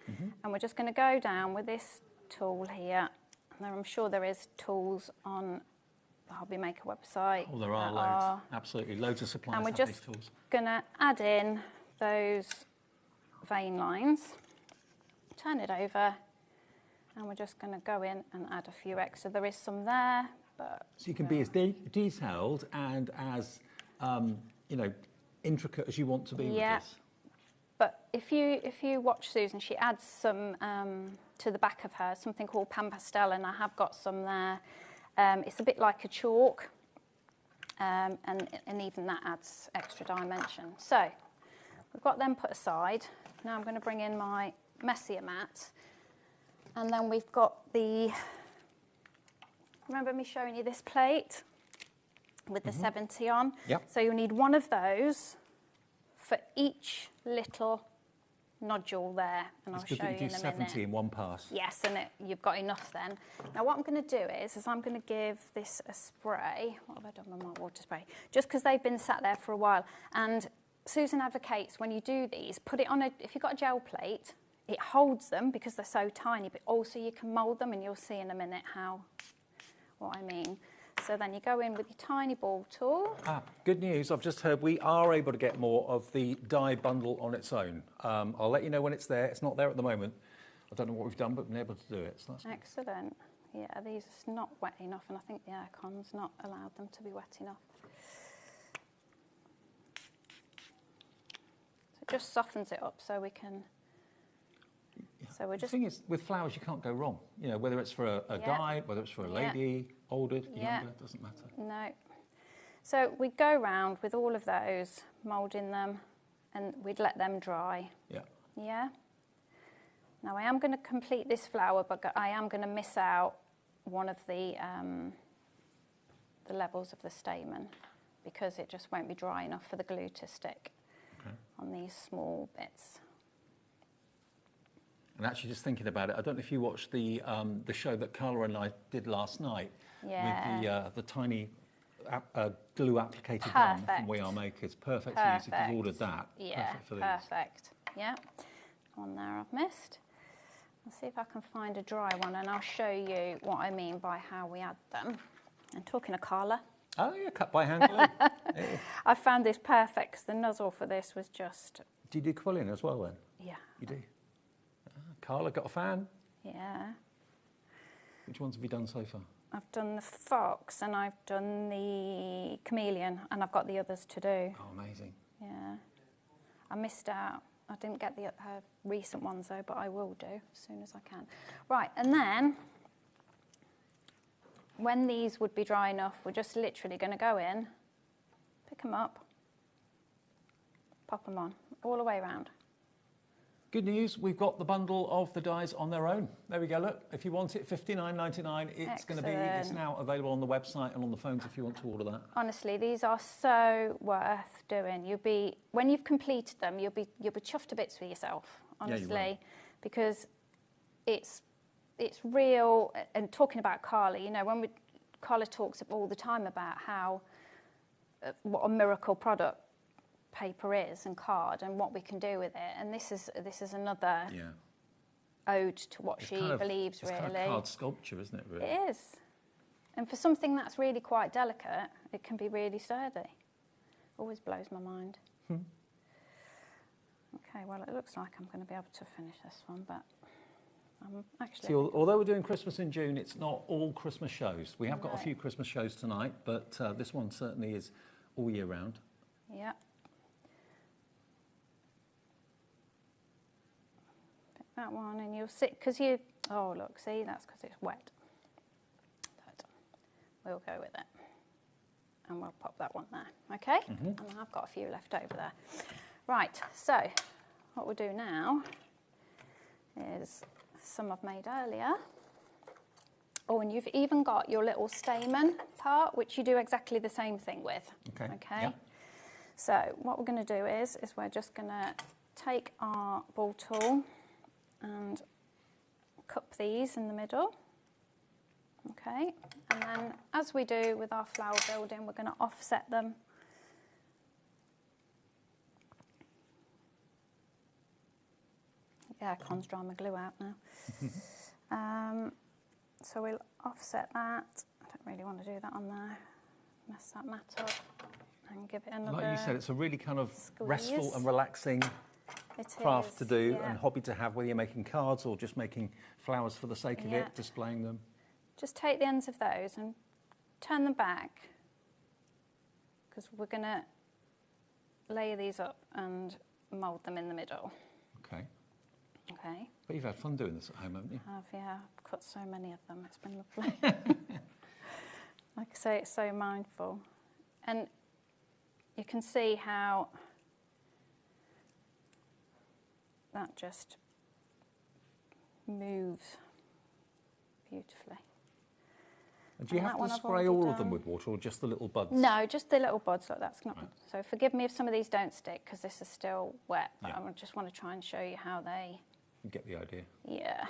and we're just going to go down with this tool here. And I'm sure there is tools on the HobbyMaker website. Oh, there are loads. Absolutely, loads of suppliers and we're have just these tools. going to add in those vein lines, turn it over, and we're just going to go in and add a few extra. There is some there, but... So you can be as detailed and as, intricate as you want to be with this. But if you watch Susan, she adds some to the back of her, something called pan pastel, and I have got some there. It's a bit like a chalk, and even that adds extra dimension. So we've got them put aside. Now I'm going to bring in my Messier mat. And then we've got the, remember me showing you this plate with the 70 on? Yep. So you'll need one of those for each little nodule there. And I'll show you in a minute. It's good that you do 70 in one pass. Yes, and you've got enough then. Now what I'm going to do is I'm going to give this a spray. What have I done with my water spray? Just because they've been sat there for a while. And Susan advocates when you do these, put it on if you've got a gel plate, it holds them because they're so tiny, but also you can mould them, and you'll see in a minute what I mean. So then you go in with your tiny ball tool. Good news, I've just heard we are able to get more of the die bundle on its own. I'll let you know when it's there. It's not there at the moment. I don't know what we've done, but we've been able to do it. So that's excellent. Yeah, these are not wet enough, and I think the aircon's not allowed them to be wet enough. So it just softens it up so we can... So we're just... The thing is, with flowers, you can't go wrong. You know, whether it's for a guy, whether it's for a lady, older, younger, doesn't matter. No. So we go round with all of those, moulding them, and we'd let them dry. Yeah. Yeah. Now I am going to complete this flower, but I am going to miss out one of the levels of the stamen because it just won't be dry enough for the glue to stick on these small bits. And actually, just thinking about it, I don't know if you watched the show that Carla and I did last night with the tiny glue applicated one from We Are Makers. Perfect to use if you've ordered that. Yeah, perfect for these. Perfect. Yeah, one there I've missed. Let's see if I can find a dry one, and I'll show you what I mean by how we add them. And talking of Carla. Oh yeah, cut by hand glue. I found this perfect because the nozzle for this was just... Do you do quilling as well then? Yeah. You do? Carla, got a fan? Yeah. Which ones have you done so far? I've done the fox and I've done the chameleon, and I've got the others to do. Oh, amazing. Yeah. I missed out. I didn't get the recent ones though, but I will do as soon as I can. Right, and then when these would be dry enough, we're just literally going to go in, pick them up, pop them on, all the way around. Good news, we've got the bundle of the dies on their own. There we go, look. If you want it, $59.99. It's going to be, it's now available on the website and on the phones if you want to order that. Honestly, these are so worth doing. When you've completed them, you'll be chuffed to bits with yourself, honestly, because it's real. And talking about Carla, you know, Carla talks all the time about how what a miracle product paper is and card and what we can do with it, and this is another ode to what she believes. Really, kind of card sculpture, isn't it? Really, it is. And for something that's really quite delicate, it can be really sturdy. Always blows my mind. Okay, well, it looks like I'm going to be able to finish this one, but I'm actually... See, although we're doing Christmas in June, it's not all Christmas shows. We have got a few Christmas shows tonight, but this one certainly is all year round. Yeah. That one, and you'll see, because oh look, see, that's because it's wet. But we'll go with it, and we'll pop that one there, okay? And I've got a few left over there. Right, so what we'll do now is some I've made earlier. Oh, and you've even got your little stamen part, which you do exactly the same thing with. Okay. Yeah. So what we're going to do is we're just going to take our ball tool and cup these in the middle, okay, and then as we do with our flower building, we're going to offset them. Yeah, aircon's drying my glue out now. So we'll offset that. I don't really want to do that on there, mess that mat up, and give it another... Like you said, it's a really kind of squeeze. Restful and relaxing craft to do and hobby to have, whether you're making cards or just making flowers for the sake of it, displaying them. Just take the ends of those and turn them back, because we're going to layer these up and mould them in the middle. Okay. Okay. But you've had fun doing this at home, haven't you? I've cut so many of them. It's been lovely. Like I say, it's so mindful. And you can see how that just moves beautifully. And do you have to spray all of them with water or just the little buds? No, just the little buds. Look, that's not... Right. So forgive me if some of these don't stick because this is still wet, but I just want to try and show you how they... You get the idea. Yeah.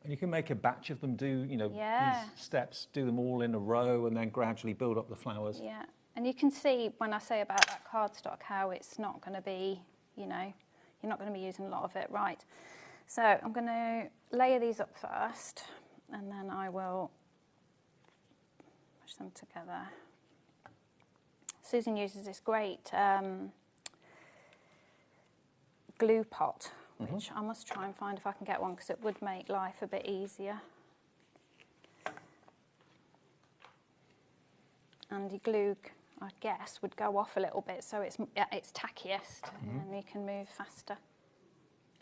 And you can make a batch of them, do, you know, these steps, do them all in a row and then gradually build up the flowers. Yeah. And you can see when I say about that cardstock how it's not going to be, you know, you're not going to be using a lot of it. Right, so I'm going to layer these up first, and then I will push them together. Susan uses this great glue pot, which I must try and find if I can get one, because it would make life a bit easier. And the glue, I guess, would go off a little bit, so it's tackiest, and then you can move faster.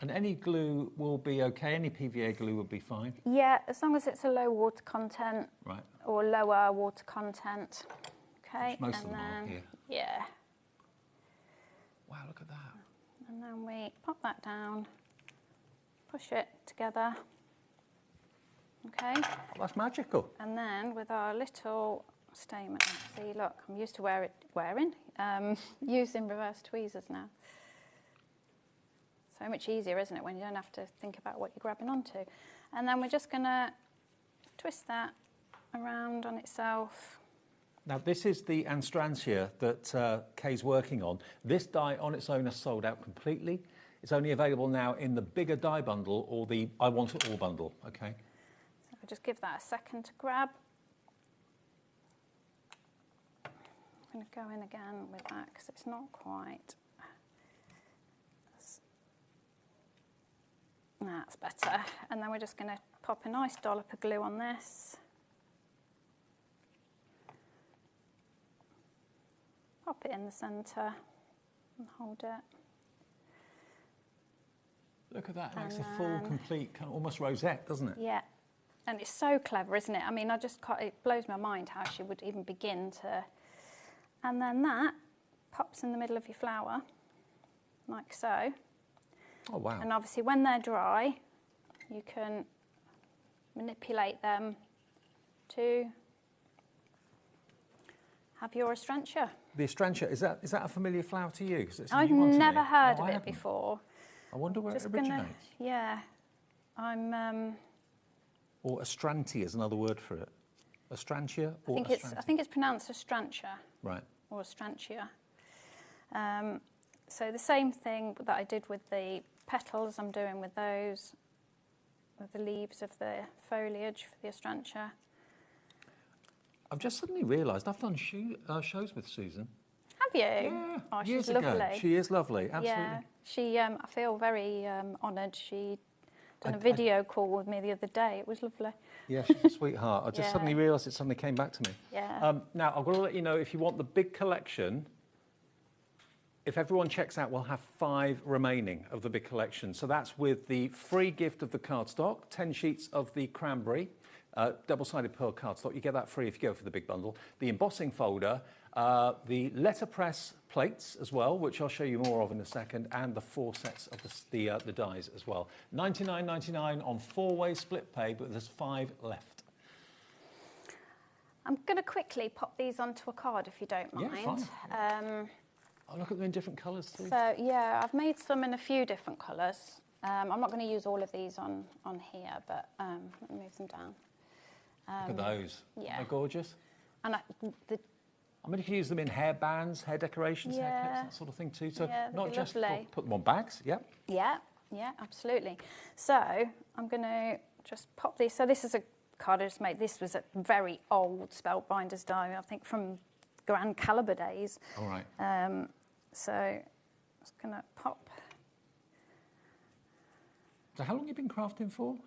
And any glue will be okay, any PVA glue would be fine? Yeah, as long as it's a low water content, right, or lower water content. Okay, which most of them are here. Yeah. Wow, look at that. And then we pop that down, push it together. Okay. Oh, that's magical. And then with our little statement, see, look, I'm used to using reverse tweezers now. So much easier, isn't it, when you don't have to think about what you're grabbing onto. And then we're just going to twist that around on itself. Now, this is the Anstrantia that Kay's working on. This die on its own is sold out completely. It's only available now in the bigger die bundle or the I Want It All bundle, okay? So I'll just give that a second to grab. I'm going to go in again with that because it's not quite. That's better. And then we're just going to pop a nice dollop of glue on this. Pop it in the centre and hold it. Look at that, it makes a full, complete, kind of almost rosette, doesn't it? Yeah, and it's so clever, isn't it? I mean, it blows my mind how she would even begin to. And then that pops in the middle of your flower, like so. Oh, wow. And obviously when they're dry, you can manipulate them to have your Astrantia. The Astrantia, is that a familiar flower to you? I've never heard of it before. I wonder where it originates. Yeah, Or Astrantia is another word for it. Astrantia or I think it's pronounced Astrantia. Right. Or Astrantia. So the same thing that I did with the petals, I'm doing with those, with the leaves of the foliage for the Astrantia. I've just suddenly realised I've done shows with Susan. Have you? Yeah, oh, years she's ago. lovely. She is lovely, absolutely. Yeah, she. I feel very honoured. She done a video call with me the other day. It was lovely. Yeah, she's a sweetheart. I just suddenly realised it suddenly came back to me. Yeah. Now, I've got to let you know, if you want the big collection, if everyone checks out, we'll have 5 remaining of the big collection. So that's with the free gift of the cardstock, 10 sheets of the cranberry, double-sided pearl cardstock. You get that free if you go for the big bundle. The embossing folder, the letterpress plates as well, which I'll show you more of in a second, and the 4 sets of the dies as well. $99.99 on 4-way split pay, but there's 5 left. I'm going to quickly pop these onto a card if you don't mind. Yeah, fine. Oh, look at them in different colours too. So, yeah, I've made some in a few different colours. I'm not going to use all of these on here, but let me move them down. Look at those. Yeah. They're gorgeous. And I mean, you can use them in hair bands, hair decorations, hair clips, that sort of thing too. So not just put them on bags, yep. Yeah, absolutely. So I'm going to just pop these. So this is a card I just made. This was a very old Spellbinders die, I think from Grand Caliber days. All right. So I'm just going to pop. So how long have you been crafting for?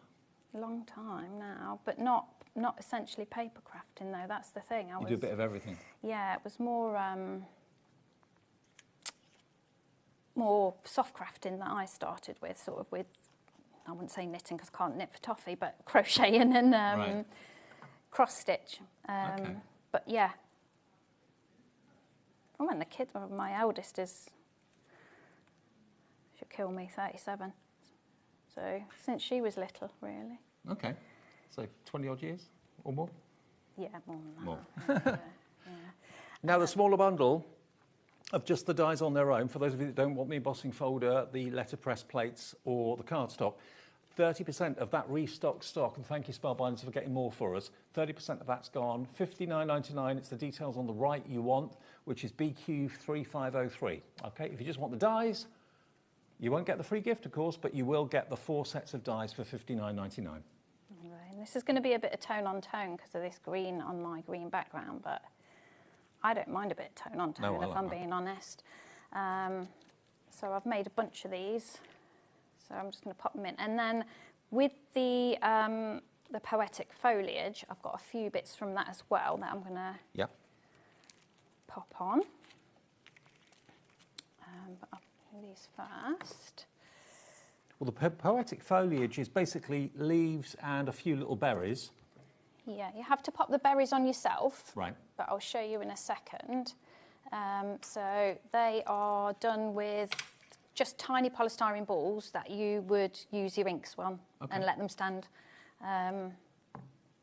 A long time now, but not essentially paper crafting though. That's the thing. You do a bit of everything. Yeah, it was more soft crafting that I started with, sort of with, I wouldn't say knitting because I can't knit for toffee, but crocheting and cross stitch. Okay. But yeah. Oh, and the kid, my eldest she'll kill me, 37. So since she was little, really. Okay. So 20 odd years or more? Yeah, more than that. More. Yeah. Now the smaller bundle of just the dies on their own, for those of you that don't want the embossing folder, the letterpress plates or the cardstock, 30% of that restocked stock, and thank you Spellbinders for getting more for us, 30% of that's gone, $59.99, it's the details on the right you want, which is BQ3503. Okay, if you just want the dies, You won't get the free gift, of course, but you will get the 4 sets of dies for $59.99. Right, and this is going to be a bit of tone on tone because of this green on my green background, but I don't mind a bit of tone on tone if I'm being honest. So I've made a bunch of these, so I'm just going to pop them in. And then with the poetic foliage, I've got a few bits from that as well that I'm going to pop on. But I'll do these first. Well, the poetic foliage is basically leaves and a few little berries. Yeah, you have to pop the berries on yourself. Right. But I'll show you in a second. So they are done with just tiny polystyrene balls that you would use your inks on and let them stand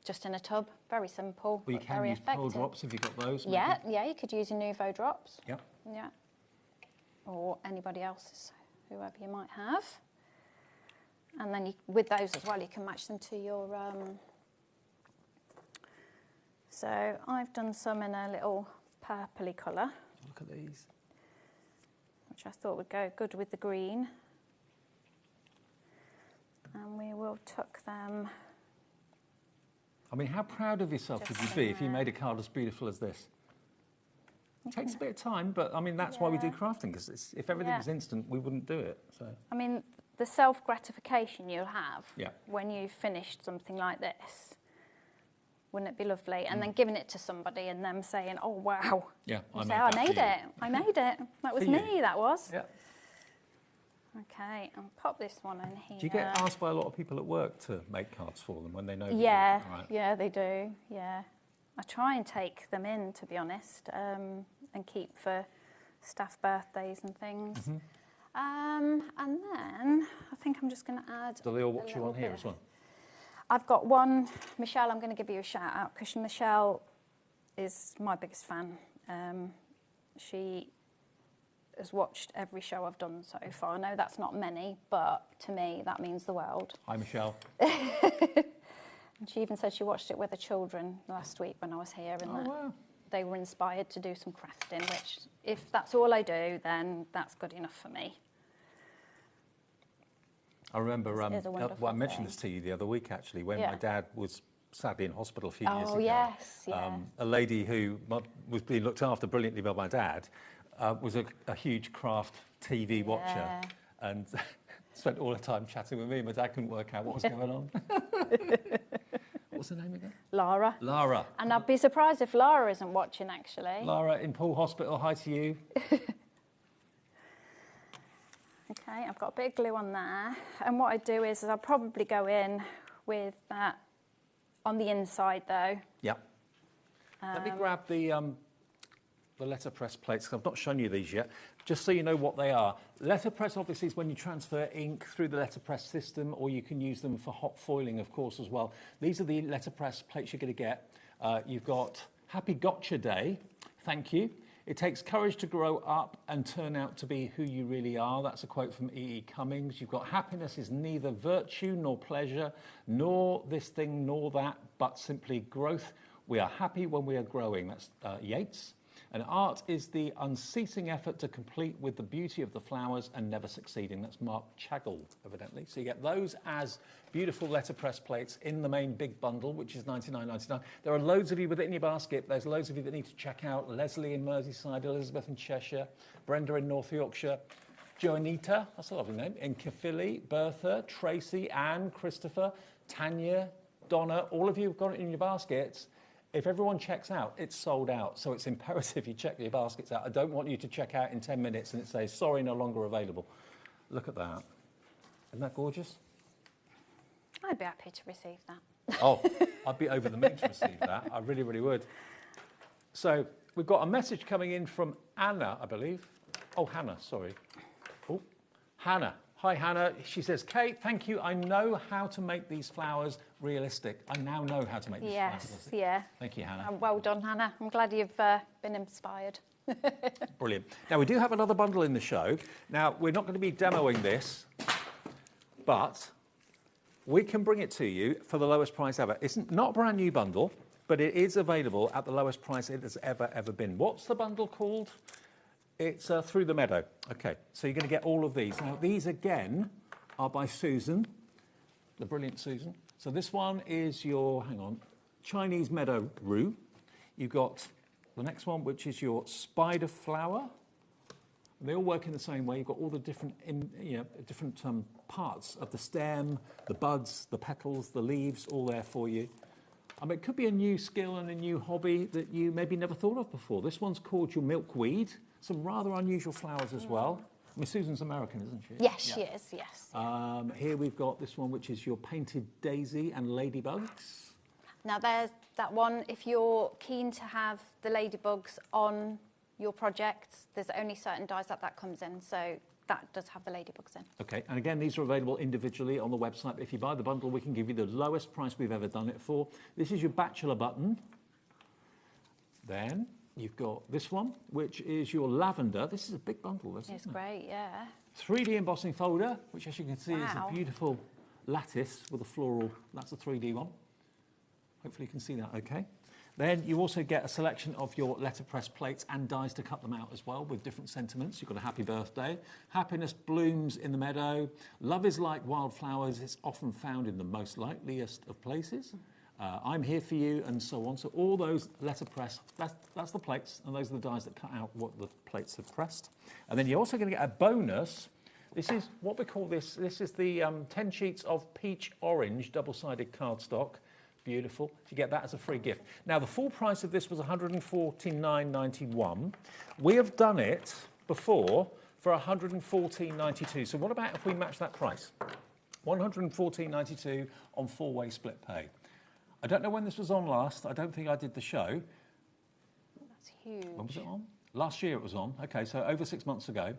just in a tub. Very simple. Well, you can very use effective. pearl drops if you've got those. Yeah, yeah, you could use your Nouveau drops. Yep. Yeah. Or anybody else's, whoever you might have. And then with those as well, you can match them to your... So I've done some in a little purpley colour. Look at these. Which I thought would go good with the green. And we will tuck them... I mean, how proud of yourself would you be if you made a card as beautiful as this? It takes a bit of time, but I mean, that's why we do crafting, because if everything was instant, we wouldn't do it. So I mean, the self-gratification you'll have Yeah. when you've finished something like this, wouldn't it be lovely? And then giving it to somebody and them saying, oh, wow. Yeah, You I say, made I that made for you." it. I made it. That was For you. me, that was. Yeah. Okay, I'll pop this one in here. Do you get asked by a lot of people at work to make cards for them when they know? Yeah, Right. yeah, they do. Yeah, I try and take them in, to be honest, and keep for staff birthdays and things. Mhm. And then I think I'm just going to add. Do they all a watch you little on here bit. as well? I've got one, Michelle. I'm going to give you a shout out because Michelle is my biggest fan. She has watched every show I've done so far. I know that's not many, but to me that means the world. Hi, Michelle. And she even said she watched it with her children last week when I was here, and that they were inspired to do some crafting, which, if that's all I do, then that's good enough for me. I remember, It is a wonderful I mentioned thing. this to you the other week, actually, when Yeah. my dad was sadly in hospital a few years ago. Oh, yes, yeah. A lady who was being looked after brilliantly by my dad was a huge craft TV watcher Yeah. and spent all the time chatting with me. My dad couldn't work out what was going on. What's her name again? Lara. Lara. And I'd be surprised if Lara isn't watching, actually. Lara in Poole Hospital, hi to you. Okay, I've got a bit of glue on there. And what I do is I'll probably go in with that on the inside, though. Yep. Let me grab the letterpress plates, 'cause I've not shown you these yet, just so you know what they are. Letterpress, obviously, is when you transfer ink through the letterpress system, or you can use them for hot foiling, of course, as well. These are the letterpress plates you're going to get. You've got Happy Gotcha Day, thank you. It takes courage to grow up and turn out to be who you really are. That's a quote from E.E. Cummings. You've got happiness is neither virtue nor pleasure, nor this thing nor that, but simply growth. We are happy when we are growing. That's Yeats. And art is the unceasing effort to complete with the beauty of the flowers and never succeeding. That's Mark Chagall, evidently. So you get those as beautiful letterpress plates in the main big bundle, which is $99.99. There are loads of you with it in your basket. There's loads of you that need to check out. Leslie in Merseyside, Elizabeth in Cheshire, Brenda in North Yorkshire, Joanita, that's a lovely name, in Caerphilly, Bertha, Tracy, Anne, Christopher, Tanya, Donna. All of you have got it in your baskets. If everyone checks out, it's sold out. So it's imperative you check your baskets out. I don't want you to check out in 10 minutes and it says, sorry, no longer available. Look at that. Isn't that gorgeous? I'd be happy to receive that. Oh, I'd be over the moon to receive that. I really, really would. So we've got a message coming in from Anna, I believe. Oh, Hannah, sorry. Oh, Hannah. Hi, Hannah. She says, Kate, thank you. I know how to make these flowers realistic. I now know how to make these flowers realistic. Yeah. Thank you, Hannah. Well done, Hannah. I'm glad you've been inspired. Brilliant. Now, we do have another bundle in the show. Now, we're not going to be demoing this, but we can bring it to you for the lowest price ever. It's not a brand new bundle, but it is available at the lowest price it has ever been. What's the bundle called? It's Through the Meadow. Okay, so you're going to get all of these. Now, these again are by Susan, the brilliant Susan. So this one is your, hang on, Chinese Meadow Rue. You've got the next one, which is your Spider Flower. And they all work in the same way. You've got all the different, different parts of the stem, the buds, the petals, the leaves, all there for you. I mean, it could be a new skill and a new hobby that you maybe never thought of before. This one's called your milkweed. Some rather unusual flowers as well. I mean, Susan's American, isn't she? Yes, she is, yes. Here we've got this one, which is your painted daisy and ladybugs. Now, there's that one. If you're keen to have the ladybugs on your projects, there's only certain dyes that comes in, so that does have the ladybugs in. Okay, and again, these are available individually on the website. If you buy the bundle, we can give you the lowest price we've ever done it for. This is your bachelor button. Then you've got this one, which is your lavender. This is a big bundle, isn't it? It's great, yeah. 3D embossing folder, which as you can see is Wow. a beautiful lattice with a floral. That's a 3D one. Hopefully you can see that okay. Then you also get a selection of your letterpress plates and dies to cut them out as well with different sentiments. You've got a happy birthday. Happiness blooms in the meadow. Love is like wildflowers. It's often found in the most likeliest of places. I'm here for you, and so on. So all those letterpress, that's the plates, and those are the dies that cut out what the plates have pressed. And then you're also going to get a bonus. This is what we call this. This is the 10 sheets of peach orange double-sided cardstock. Beautiful. You get that as a free gift. Now, the full price of this was $149.91. We have done it before for $114.92. So what about if we match that price? $114.92 on 4-way split pay. I don't know when this was on last. I don't think I did the show. That's huge. When was it on? Last year it was on. Okay, so over 6 months ago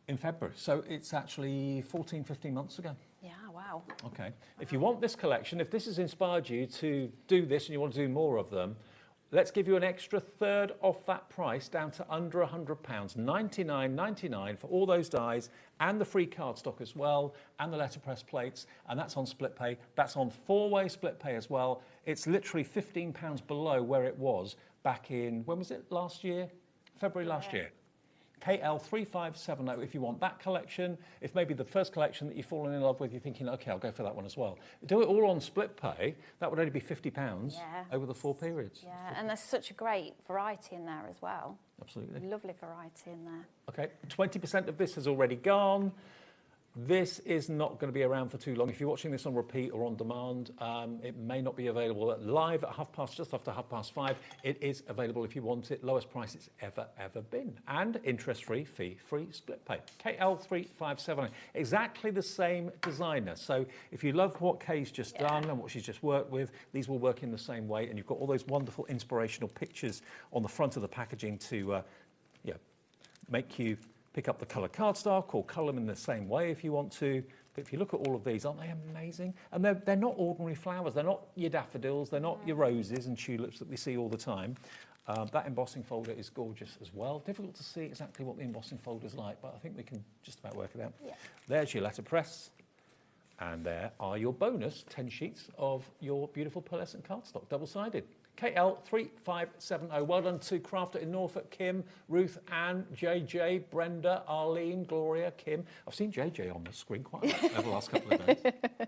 in February. So it's actually 14, 15 months ago. Yeah, wow. Okay. If you want this collection, if this has inspired you to do this and you want to do more of them, let's give you an extra third off that price down to under £100, $99.99 for all those dies and the free cardstock as well and the letterpress plates, and that's on split pay. That's on 4-way split pay as well. It's literally £15 below where it was back in, when was it, last year? February last year. KL3570 if you want that collection. If maybe the first collection that you've fallen in love with, you're thinking, OK, I'll go for that one as well. Do it all on split pay. That would only be £50 over the 4 periods. Yeah, and there's such a great variety in there as well. Absolutely. Lovely variety in there. OK, 20% of this has already gone. This is not going to be around for too long. If you're watching this on repeat or on demand, it may not be available live at just after 5:30. It is available if you want it. Lowest price it's ever been. And interest-free, fee-free split pay. KL3570. Exactly the same designer. So if you love what Kay's just done and what she's just worked with, these will work in the same way. And you've got all those wonderful inspirational pictures on the front of the packaging to make you pick up the colour cardstock or colour them in the same way if you want to. But if you look at all of these, aren't they amazing? And they're not ordinary flowers. They're not your daffodils. They're not your roses and tulips that we see all the time. That embossing folder is gorgeous as well. Difficult to see exactly what the embossing folder is like, but I think we can just about work it out. Yeah. There's your letterpress. And there are your bonus 10 sheets of your beautiful pearlescent cardstock, double-sided. KL3570. Well done to Crafter in Norfolk, Kim, Ruth, Anne, JJ, Brenda, Arlene, Gloria, Kim. I've seen JJ on the screen quite a lot over the last couple of days.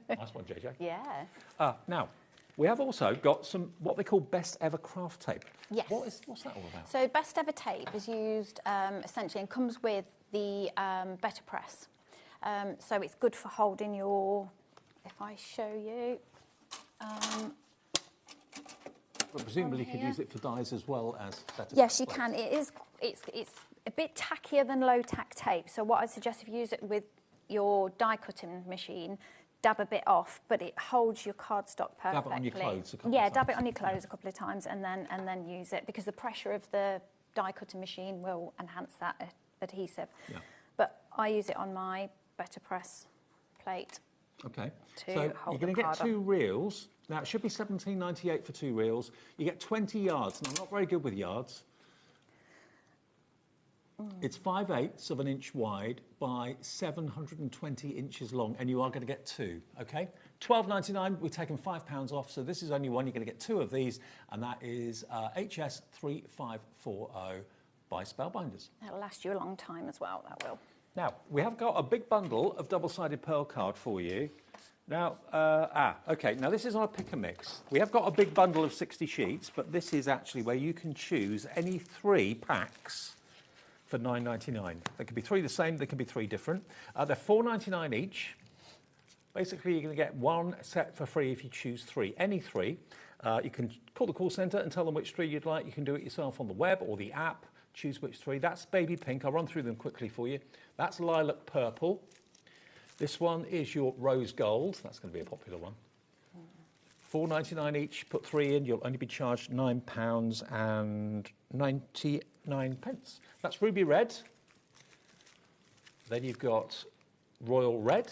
Nice one, JJ. Yeah. Now, we have also got some what they call best ever craft tape. Yes. What's that all about? So best ever tape is used essentially and comes with the Better Press. So it's good for holding your, if I show you, but presumably you could use it for dies as well as better. Yes, you can. It's a bit tackier than low tack tape. So what I suggest, if you use it with your die cutting machine, dab a bit off, but it holds your cardstock perfectly. Dab it on your clothes a couple of times. Yeah, dab it on your clothes a couple of times and then use it, because the pressure of the die cutting machine will enhance that adhesive. Yeah. But I use it on my Better Press plate. Okay, so you're going to get 2 reels. Now, it should be $17.98 for 2 reels. You get 20 yards. Now, I'm not very good with yards. It's 5/8 of an inch wide by 720 inches long, and you are going to get 2, okay? $12.99, we've taken £5 off, so this is only one. You're going to get 2 of these, and that is HS3540. by Spellbinders. That'll last you a long time as well, that will. Now, we have got a big bundle of double-sided pearl card for you. Now, okay, now this is on a pick and mix. We have got a big bundle of 60 sheets, but this is actually where you can choose any 3 packs for $9.99. There can be 3 the same, there can be 3 different. They're $4.99 each. Basically, you're going to get 1 set for free if you choose 3, any 3. You can call the call centre and tell them which 3 you'd like. You can do it yourself on the web or the app. Choose which 3. That's baby pink. I'll run through them quickly for you. That's lilac purple. This one is your rose gold. That's going to be a popular one. $4.99 each. Put 3 in. You'll only be charged £9.99. That's ruby red. Then you've got royal red.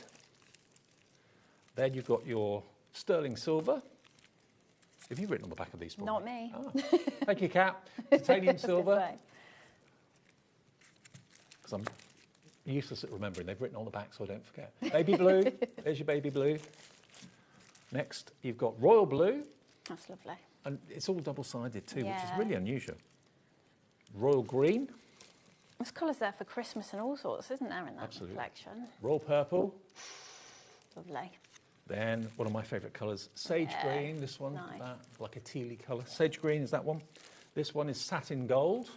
Then you've got your sterling silver. Have you written on the back of these? Not me. Ah. Thank you, Kat. Titanium silver. Because I'm useless at remembering. They've written on the back so I don't forget. Baby blue. There's your baby blue. Next, you've got royal blue. That's lovely. And it's all double-sided too, which is really unusual. Royal green. There's colours there for Christmas and all sorts, isn't there, in that collection? Royal purple. Lovely. Then one of my favourite colours, sage green. This one, like a tealy colour. Sage green is that one. This one is satin gold.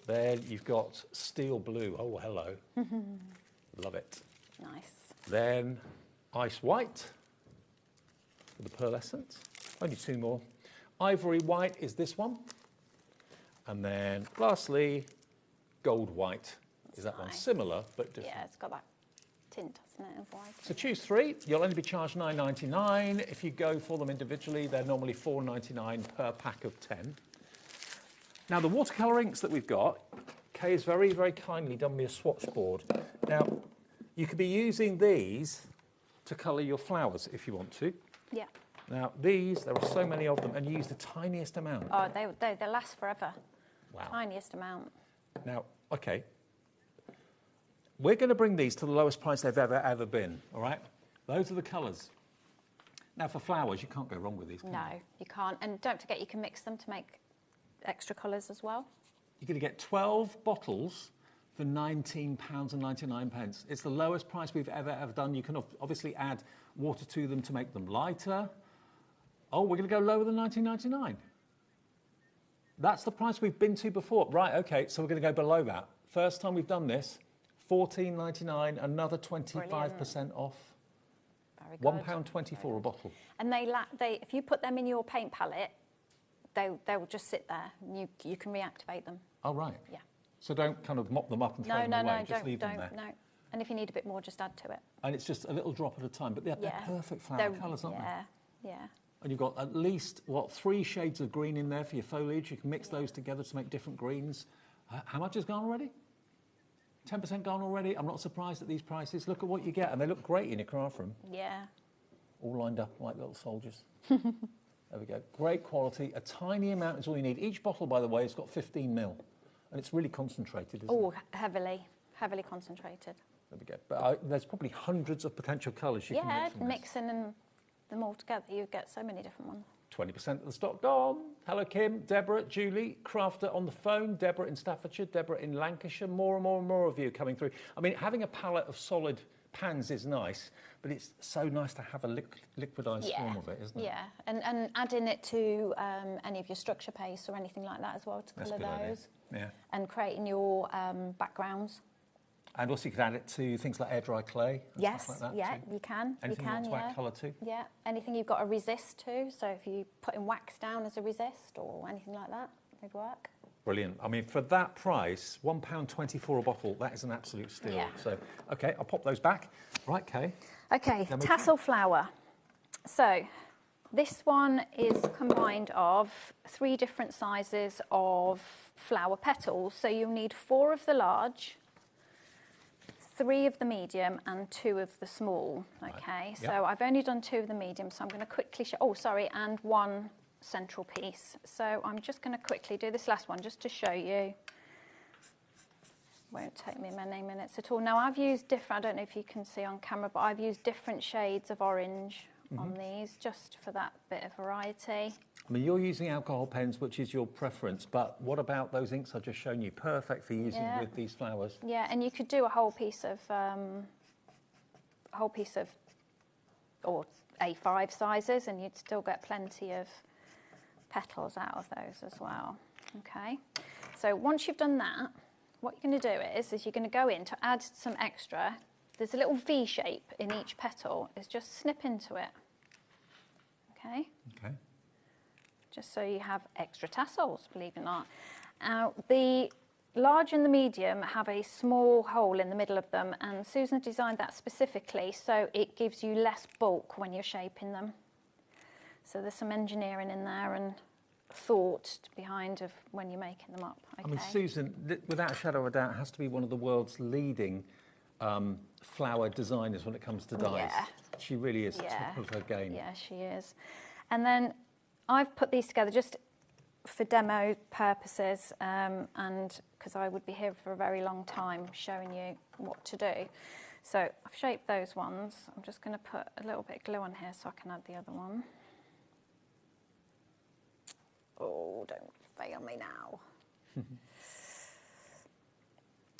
Then you've got steel blue. Oh, hello. Love it. Nice. Then ice white with the pearlescent. Only 2 more. Ivory white is this one. And then lastly, gold white is that one. Similar but different. Yeah, it's got that tint, hasn't it, of white. So choose 3. You'll only be charged $9.99. If you go for them individually, they're normally $4.99 per pack of 10. Now, the watercolour inks that we've got, Kay has very, very kindly done me a swatch board. Now, you could be using these to colour your flowers if you want to. Yeah. Now, these, there are so many of them, and you use the tiniest amount. Oh, they last forever. Wow. Tiniest amount. Now, okay. We're going to bring these to the lowest price they've ever been, all right? Those are the colours. Now, for flowers, you can't go wrong with these, can No, you can't. And don't forget, you can mix them to make extra colours as well. You're going to get 12 bottles for £19.99. It's the lowest price we've ever done. You can obviously add water to them to make them lighter. Oh, we're going to go lower than £19.99. That's the price we've been to before. Right, OK, so we're going to go below that. First time we've done this, $14.99, another 25% off. Very good. £1.24 a bottle. And if you put them in your paint palette, they will just sit there. And you can reactivate them. Oh, right. Yeah. So don't kind of mop them up and throw them away. Just leave them there. No. And if you need a bit more, just add to it. And it's just a little drop at a time. But they're perfect flower colours, aren't they? Yeah. And you've got at least, 3 shades of green in there for your foliage. You can mix those together to make different greens. How much has gone already? 10% gone already? I'm not surprised at these prices. Look at what you get, and they look great in your craft room. Yeah. All lined up like little soldiers. There we go. Great quality. A tiny amount is all you need. Each bottle, by the way, has got 15 ml. And it's really concentrated, isn't it? Oh, heavily concentrated. There we go. But there's probably hundreds of potential colours you can mix from mixing them all together, you get so many different ones. 20% of the stock gone. Hello, Kim, Deborah, Julie, Crafter on the phone, Deborah in Staffordshire, Deborah in Lancashire. More and more and more of you coming through. I mean, having a palette of solid pans is nice, but it's so nice to have a liquidised form of it, isn't it? Yeah, and adding it to any of your structure paste or anything like that as well to colour those. Yeah. And creating your backgrounds. And also you can add it to things like air dry clay. And Yes, stuff like that yeah, too. you can. Anything you can, you want to add colour to? Yeah, anything you've got a resist to. So if you put in wax down as a resist or anything like that, it'd work. Brilliant. I mean, for that price, £1.24 a bottle, that is an absolute steal. Yeah. So, OK, I'll pop those back. Right, Kay. OK, tassel flower. So this one is combined of 3 different sizes of flower petals. So you'll need 4 of the large, 3 of the medium and 2 of the small, okay? So I've only done 2 of the medium, so I'm going to quickly show, and 1 central piece. So I'm just going to quickly do this last one just to show you. Won't take me many minutes at all. Now I've used different, I don't know if you can see on camera, but I've used different shades of orange on these just for that bit of variety. I mean, you're using alcohol pens, which is your preference, but what about those inks I've just shown you? Perfect for using with these flowers. Yeah, and you could do a whole piece of, or A5 sizes, and you'd still get plenty of petals out of those as well. Okay, so once you've done that, what you're going to do is you're going to go in to add some extra. There's a little V shape in each petal. Is just snip into it. Okay. Okay. Just so you have extra tassels, believe it or not. Now, the large and the medium have a small hole in the middle of them, and Susan designed that specifically so it gives you less bulk when you're shaping them. So there's some engineering in there and thought behind of when you're making them up. Okay. I mean, Susan, without a shadow of a doubt, has to be one of the world's leading flower designers when it comes to dyes. Yeah. She really is top of her game. Yeah, she is. And then I've put these together just for demo purposes, and because I would be here for a very long time showing you what to do. So I've shaped those ones. I'm just going to put a little bit of glue on here so I can add the other one. Oh, don't fail me now.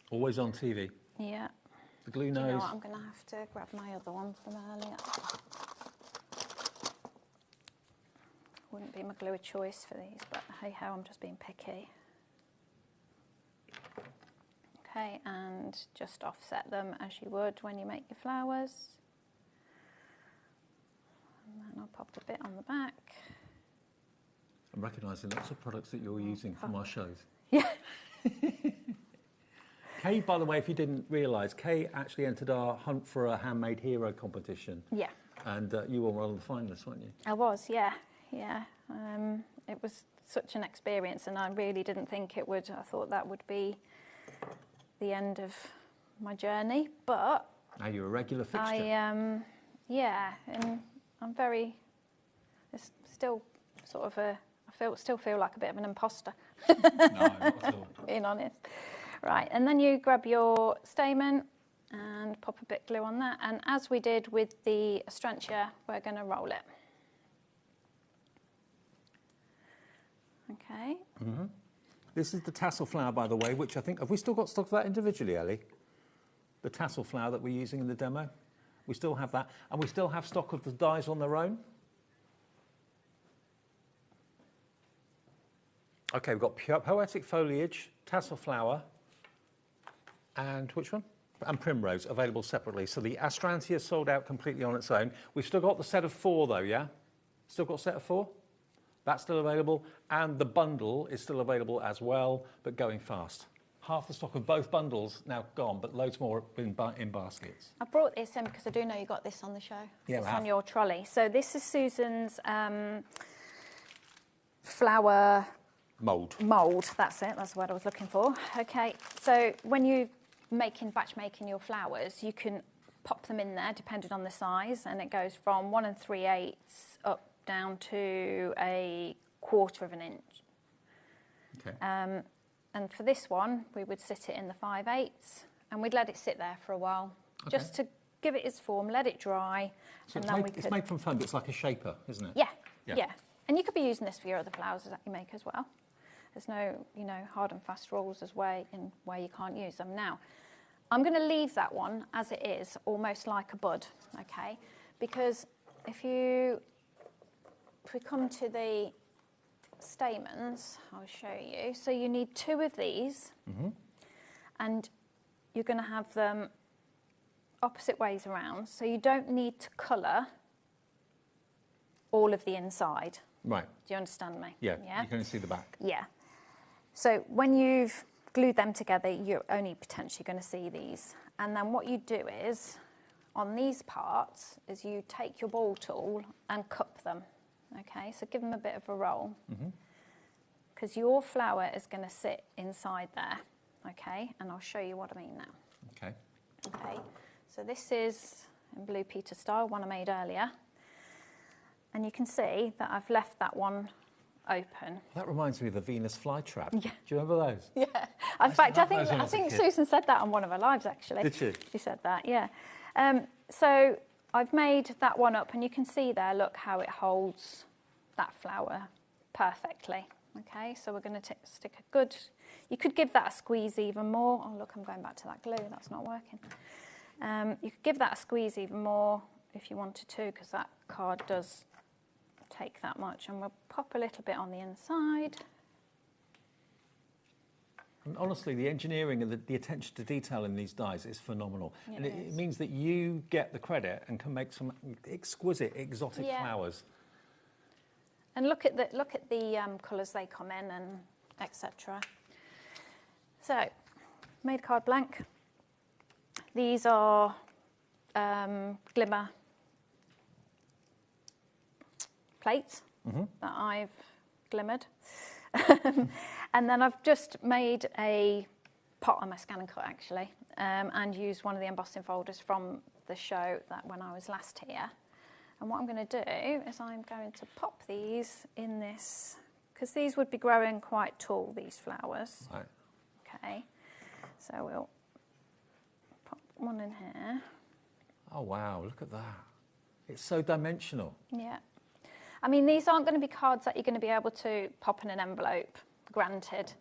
Always on TV. Yeah. The glue nose. Do you know what? I'm going to have to grab my other one from earlier. Wouldn't be my glue of choice for these, but hey ho, I'm just being picky. Okay, and just offset them as you would when you make your flowers. And then I'll pop a bit on the back. I'm recognising lots of products that you're using from our shows. Yeah. Kay, by the way, if you didn't realise, Kay actually entered our Hunt for a Handmade Hero competition. Yeah. And you were one of the finalists, weren't you? I was, yeah. Yeah. It was such an experience, and I really didn't think it would. I thought that would be the end of my journey, but now you're a regular fixture. Yeah, and I'm very. It's still sort of a. Still feel like a bit of an imposter. No, not at all. Being honest. Right, and then you grab your stamen and pop a bit of glue on that, and as we did with the Astrantia, we're going to roll it. Okay. Mm-hmm. This is the tassel flower, by the way, which I think, have we still got stock of that individually, Ellie? The tassel flower that we're using in the demo? We still have that. And we still have stock of the dyes on their own? Okay, we've got Poetic Foliage, tassel flower, and which one? And Primrose, available separately. So the Astrantia sold out completely on its own. We've still got the set of 4, though, yeah? Still got a set of 4? That's still available, and the bundle is still available as well, but going fast. Half the stock of both bundles now gone, but loads more in baskets. I brought this in because I do know you got this on the show. Yeah, it's on your trolley. So this is Susan's flower... Mould, that's it, that's the word I was looking for. Okay, so when you're batch making your flowers, you can pop them in there depending on the size, and it goes from 1 3/8 up down to 1/4 of an inch. Okay. And for this one, we would sit it in the 5/8, and we'd let it sit there for a while, just to give it its form, let it dry, so and then it's made from foam, but it's like a shaper, isn't it? Yeah. And you could be using this for your other flowers that you make as well. There's no, hard and fast rules as where you can't use them. Now, I'm going to leave that one as it is, almost like a bud, okay? Because if we come to the stamens, I'll show you. So you need 2 of these, and you're going to have them opposite ways around. So you don't need to colour all of the inside. Right. Do you understand me? Yeah. You can only see the back. Yeah. So when you've glued them together, you're only potentially going to see these. And then what you do is, on these parts, is you take your ball tool and cup them. Okay, so give them a bit of a roll. Because your flower is going to sit inside there. Okay, and I'll show you what I mean now. Okay. Okay, so this is in Blue Peter style, one I made earlier. And you can see that I've left that one open. That reminds me of the Venus flytrap. Yeah. Do you remember those? Yeah. In fact, I think Susan said that on one of her lives, actually. Did she? She said that, yeah. So I've made that one up, and you can see there, look how it holds that flower perfectly. Okay, so we're going to stick a good... You could give that a squeeze even more. Oh, look, I'm going back to that glue. That's not working. You could give that a squeeze even more if you wanted to, because that card does take that much. And we'll pop a little bit on the inside. And honestly, the engineering and the attention to detail in these dies is phenomenal. And it is. means that you get the credit and can make some exquisite, exotic flowers. And look at the colours they come in and etc. So, made card blank. These are glimmer plates that I've glimmered. And then I've just made a pot on my scan and cut actually, and used one of the embossing folders from the show that when I was last here. And what I'm going to do is I'm going to pop these in this, because these would be growing quite tall, these flowers. Right. Okay, so we'll pop one in here. Oh wow, look at that. It's so dimensional. Yeah. I mean, these aren't going to be cards that you're going to be able to pop in an envelope, granted,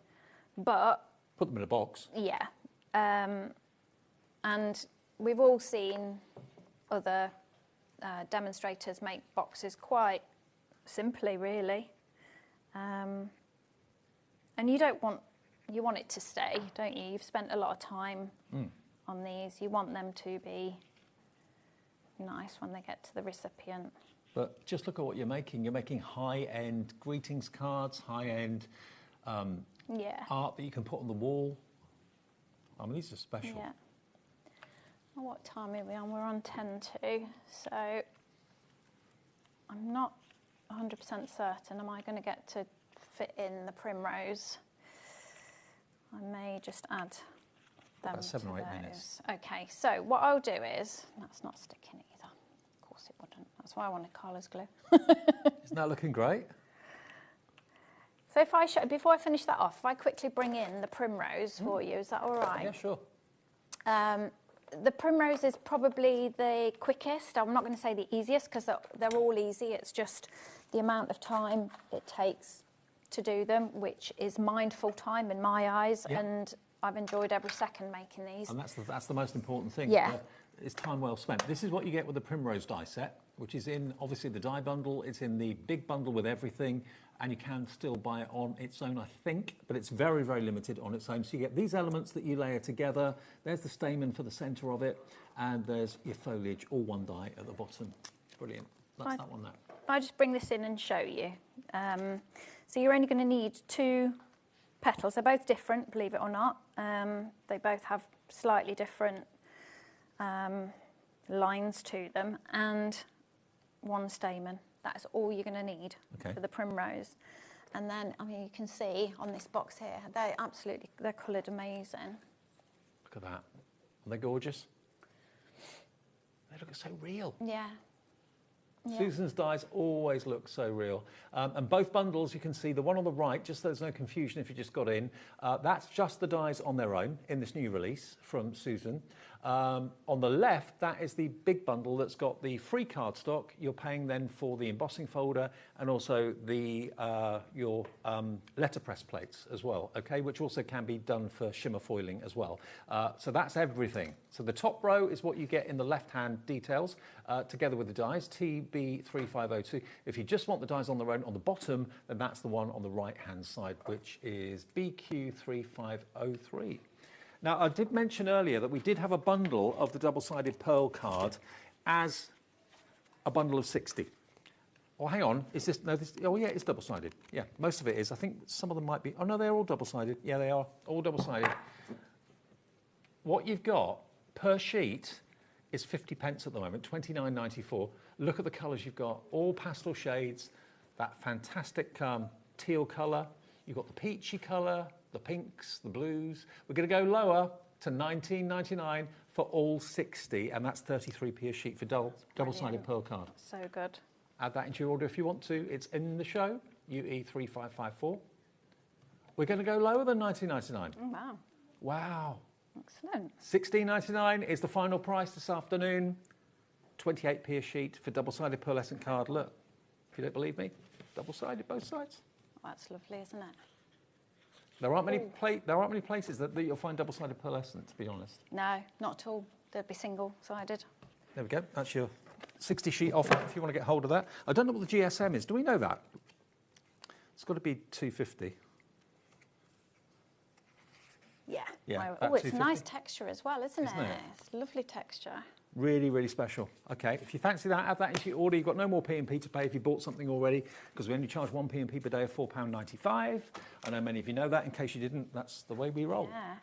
but... Put them in a box. Yeah. And we've all seen other demonstrators make boxes quite simply, really. And you want it to stay, don't you? You've spent a lot of time on these. You want them to be nice when they get to the recipient. But just look at what you're making. You're making high-end greetings cards, high-end art that you can put on the wall. I mean, these are special. Yeah. Well, what time are we on? We're on 10 to, so I'm not 100% certain. Am I going to get to fit in the primrose? I may just add them about 7 or 8 those. minutes. Okay, so what I'll do is, that's not sticking either. Of course it wouldn't. That's why I wanted Carla's glue. Isn't that looking great? So if I before I finish that off, if I quickly bring in the primrose for you, is that all right? Yeah, sure. The primrose is probably the quickest. I'm not going to say the easiest because they're all easy. It's just the amount of time it takes to do them, which is mindful time in my eyes, and I've enjoyed every second making these. And that's the most important thing. Yeah. It's time well spent. This is what you get with the primrose die set, which is in, obviously, the die bundle. It's in the big bundle with everything, and you can still buy it on its own, I think, but it's very, very limited on its own. So you get these elements that you layer together. There's the stamen for the centre of it, and there's your foliage, all one die at the bottom. Brilliant. That's that one there. I'll just bring this in and show you. So you're only going to need 2 petals. They're both different, believe it or not. They both have slightly different lines to them, and 1 stamen. That's all you're going to need for the primrose. And then, I mean, you can see on this box here, they're coloured amazing. Look at that. Are they gorgeous? They look so real. Yeah. Susan's dies always look so real. And both bundles, you can see the one on the right, just so there's no confusion if you just got in, that's just the dies on their own in this new release from Susan. On the left, that is the big bundle that's got the free cardstock. You're paying then for the embossing folder and also the your letterpress plates as well, okay, which also can be done for shimmer foiling as well. So that's everything. So the top row is what you get in the left-hand details, together with the dies, TB3502. If you just want the dies on their own on the bottom, then that's the one on the right-hand side, which is BQ3503. Now, I did mention earlier that we did have a bundle of the double-sided pearl card as a bundle of 60. Oh, hang on. Is this... No, this... Oh, yeah, it's double-sided. Yeah, most of it is. I think some of them might be... Oh, no, they're all double-sided. Yeah, they are. All double-sided. What you've got per sheet is 50p at the moment, 29.94. Look at the colours you've got. All pastel shades. That fantastic teal colour. You've got the peachy colour, the pinks, the blues. We're going to go lower to $19.99 for all 60, and that's 33p a sheet for double-sided pearl card. So good. Add that into your order if you want to. It's in the show, UE3554. We're going to go lower than $19.99. Oh, wow. Wow. Excellent. $16.99 is the final price this afternoon. 28p a sheet for double-sided pearlescent card. Look, if you don't believe me, double-sided both sides. That's lovely, isn't it? There aren't many places that you'll find double-sided pearlescent, to be honest. No, not at all. They'd be single-sided. There we go. That's your 60 sheet offer if you want to get hold of that. I don't know what the GSM is. Do we know that? It's got to be 250. Yeah. Yeah. Oh, it's a nice texture as well, isn't it? It's lovely texture. Really, really special. Okay, if you fancy that, add that into your order. You've got no more P&P to pay if you bought something already, because we only charge one P&P per day of £4.95. I know many of you know that. In case you didn't, that's the way we roll. Yeah.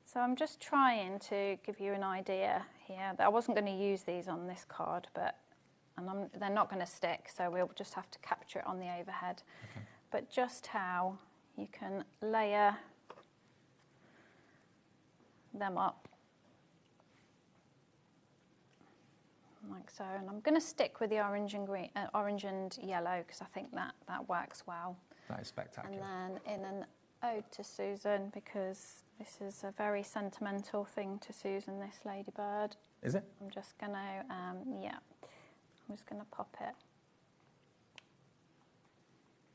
So I'm just trying to give you an idea here. I wasn't going to use these on this card, but they're not going to stick, so we'll just have to capture it on the overhead. Okay. But just how you can layer them up like so, and I'm going to stick with the orange and green, orange and yellow, because I think that works well. That is spectacular. And then in an ode to Susan, because this is a very sentimental thing to Susan, this ladybird. Is it? I'm just going to, yeah, I'm just going to pop it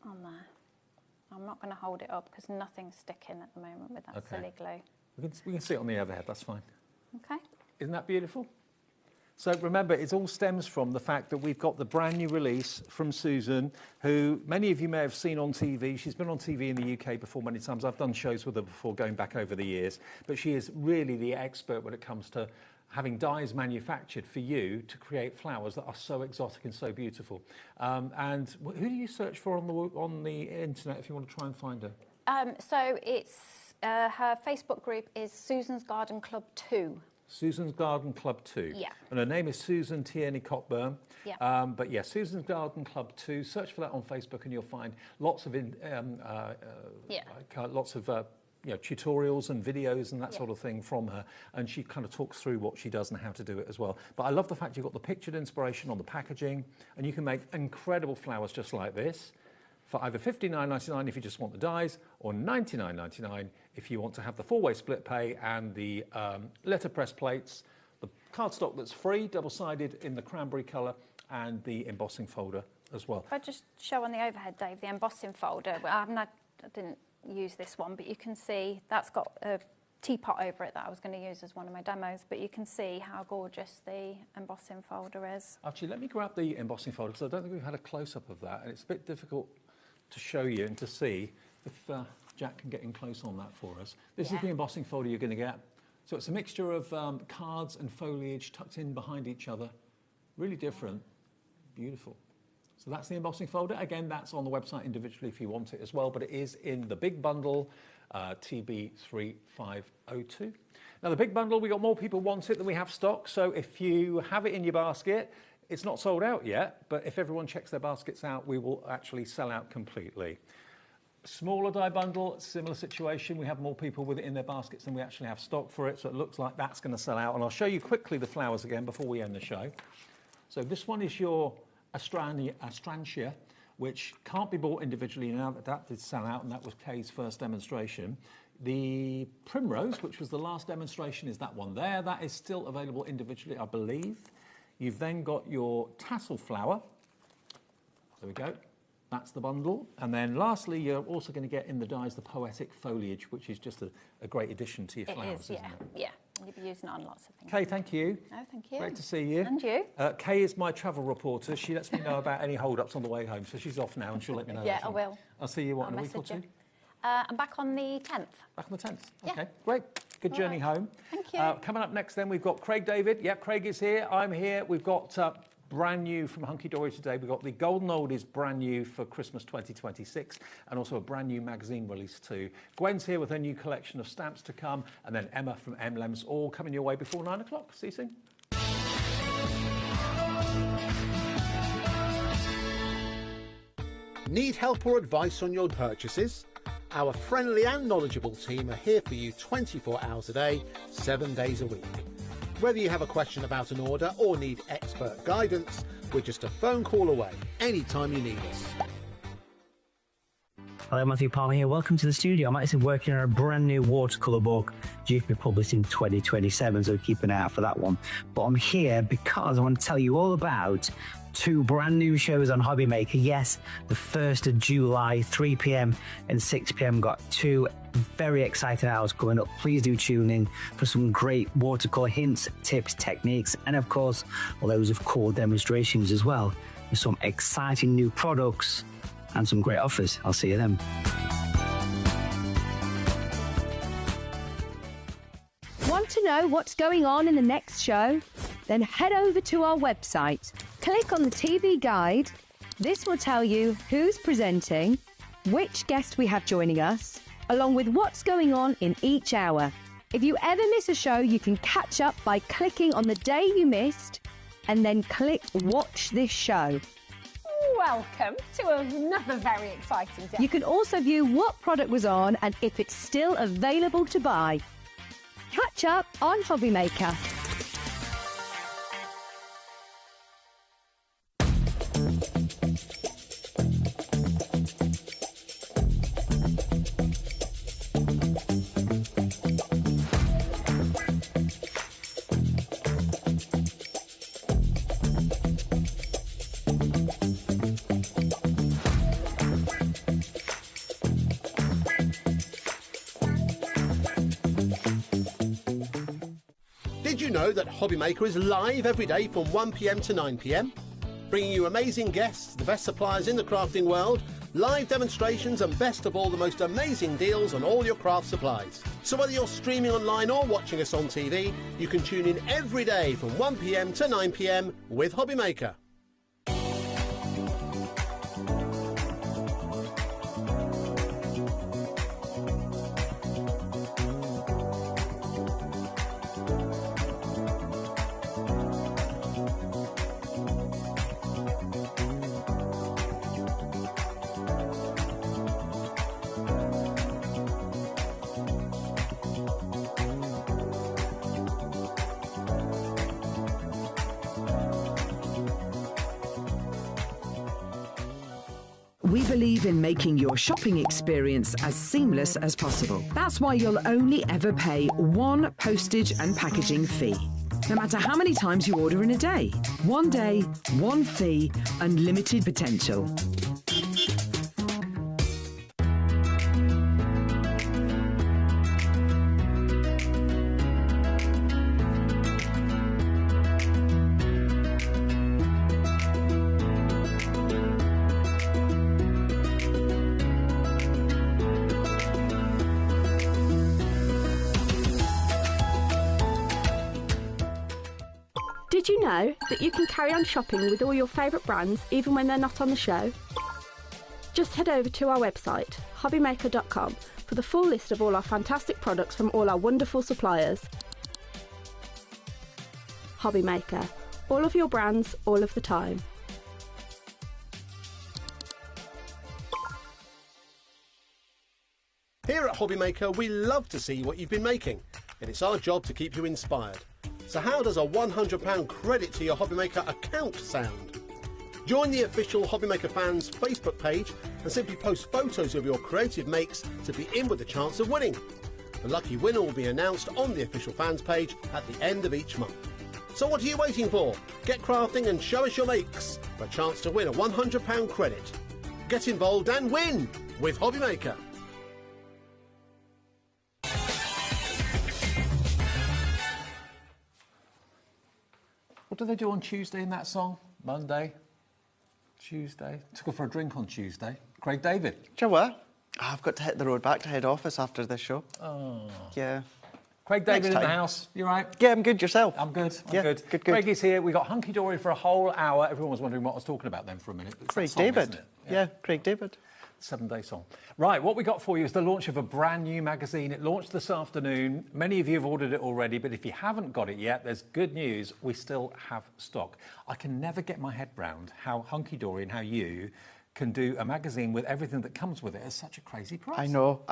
on there. I'm not going to hold it up because nothing's sticking at the moment with that silly glue. We can see it on the overhead, that's fine. Okay. Isn't that beautiful? So remember, it all stems from the fact that we've got the brand new release from Susan, who many of you may have seen on TV. She's been on TV in the UK before many times. I've done shows with her before, going back over the years. But she is really the expert when it comes to having dyes manufactured for you to create flowers that are so exotic and so beautiful. And who do you search for on the internet if you want to try and find her? So it's her Facebook group is Susan's Garden Club 2. Susan's Garden Club 2. Yeah. And her name is Susan Tierney Cockburn. Yeah. But yeah, Susan's Garden Club 2. Search for that on Facebook and you'll find lots of tutorials and videos and that sort of thing from her. And she kind of talks through what she does and how to do it as well. But I love the fact you've got the pictured inspiration on the packaging, and you can make incredible flowers just like this for either $59.99 if you just want the dies, or $99.99 if you want to have the four-way split pay and the letterpress plates, the cardstock that's free, double-sided in the cranberry colour, and the embossing folder as well. If I just show on the overhead, Dave, the embossing folder. I didn't use this one, but you can see that's got a teapot over it that I was going to use as one of my demos, but you can see how gorgeous the embossing folder is. Actually, let me grab the embossing folder, because I don't think we've had a close-up of that, and it's a bit difficult to show you and to see. If Jack can get in close on that for us. This is the embossing folder you're going to get. So it's a mixture of cards and foliage tucked in behind each other. Really different. Beautiful. So that's the embossing folder. Again, that's on the website individually if you want it as well, but it is in the big bundle, TB3502. Now, the big bundle, we got more people want it than we have stock, so if you have it in your basket, it's not sold out yet, but if everyone checks their baskets out, we will actually sell out completely. Smaller die bundle, similar situation. We have more people with it in their baskets than we actually have stock for it, so it looks like that's going to sell out. And I'll show you quickly the flowers again before we end the show. So this one is your Astrantia, which can't be bought individually now. That did sell out, and that was Kay's first demonstration. The Primrose, which was the last demonstration, is that one there. That is still available individually, I believe. You've then got your Tassel Flower. There we go. That's the bundle. And then lastly, you're also going to get in the dies the Poetic Foliage, which is just a great addition to your flowers, isn't it? Yeah. You'll be using it on lots of things. Kay, thank you. No, thank you. Great to see you. And you. Kay is my travel reporter. She lets me know about any hold-ups on the way home, so she's off now and she'll let me know. Yeah, I will. I'll see you, in a week or two? I'm back on the 10th. Back on the 10th? Yeah. Okay, great. Good journey home. Thank you. Coming up next then, we've got Craig David. Yeah, Craig is here. I'm here. We've got brand new from Hunky Dory today. We've got the Golden Oldies brand new for Christmas 2026, and also a brand new magazine release too. Gwen's here with her new collection of stamps to come, and then Emma from Emblems, all coming your way before 9 o'clock. See you soon. Need help or advice on your purchases? Our friendly and knowledgeable team are here for you 24 hours a day, 7 days a week. Whether you have a question about an order or need expert guidance, we're just a phone call away anytime you need us. Hello, Matthew Palmer here. Welcome to the studio. I'm actually working on a brand new watercolour book due to be published in 2027, so keep an eye out for that one. But I'm here because I want to tell you all about 2 brand new shows on HobbyMaker. Yes, the 1st of July, 3 p.m. and 6 p.m. got 2 very exciting hours coming up. Please do tune in for some great watercolour hints, tips, techniques, and of course, loads of cool demonstrations as well. There's some exciting new products and some great offers. I'll see you then. Want to know what's going on in the next show? Then head over to our website. Click on the TV guide. This will tell you who's presenting, which guest we have joining us, along with what's going on in each hour. If you ever miss a show, you can catch up by clicking on the day you missed and then click Watch This Show. Welcome to another very exciting day. You can also view what product was on and if it's still available to buy. Catch up on HobbyMaker. Did you know that HobbyMaker is live every day from 1 p.m. to 9 p.m? Bringing you amazing guests, the best suppliers in the crafting world, live demonstrations and best of all, the most amazing deals on all your craft supplies. So whether you're streaming online or watching us on TV, you can tune in every day from 1 p.m. to 9 p.m. with HobbyMaker. We believe in making your shopping experience as seamless as possible. That's why you'll only ever pay 1 postage and packaging fee. No matter how many times you order in a day. 1 day, 1 fee, unlimited potential. Did you know that you can carry on shopping with all your favourite brands even when they're not on the show? Just head over to our website, HobbyMaker.com, for the full list of all our fantastic products from all our wonderful suppliers. HobbyMaker. All of your brands, all of the time. Here at HobbyMaker, we love to see what you've been making, and it's our job to keep you inspired. So how does a £100 credit to your HobbyMaker account sound? Join the official HobbyMaker fans Facebook page and simply post photos of your creative makes to be in with a chance of winning. The lucky winner will be announced on the official fans page at the end of each month. So what are you waiting for? Get crafting and show us your makes for a chance to win a £100 credit. Get involved and win with HobbyMaker. What do they do on Tuesday in that song? Monday, Tuesday. Took her for a drink on Tuesday. Craig David. Do you know what? I've got to hit the road back to head office after this show. Oh. Yeah. Craig David in the house. You right? Yeah, I'm good. Yourself? I'm good. Yeah, Good. Craig is here. We got hunky dory for a whole hour. Everyone was wondering what I was talking about then for a minute. It's Craig that song, David. isn't it? Yeah, Craig David. 7-day song. Right, what we got for you is the launch of a brand new magazine. It launched this afternoon. Many of you have ordered it already, but if you haven't got it yet, there's good news. We still have stock. I can never get my head round how hunky dory and how you can do a magazine with everything that comes with it at such a crazy price. I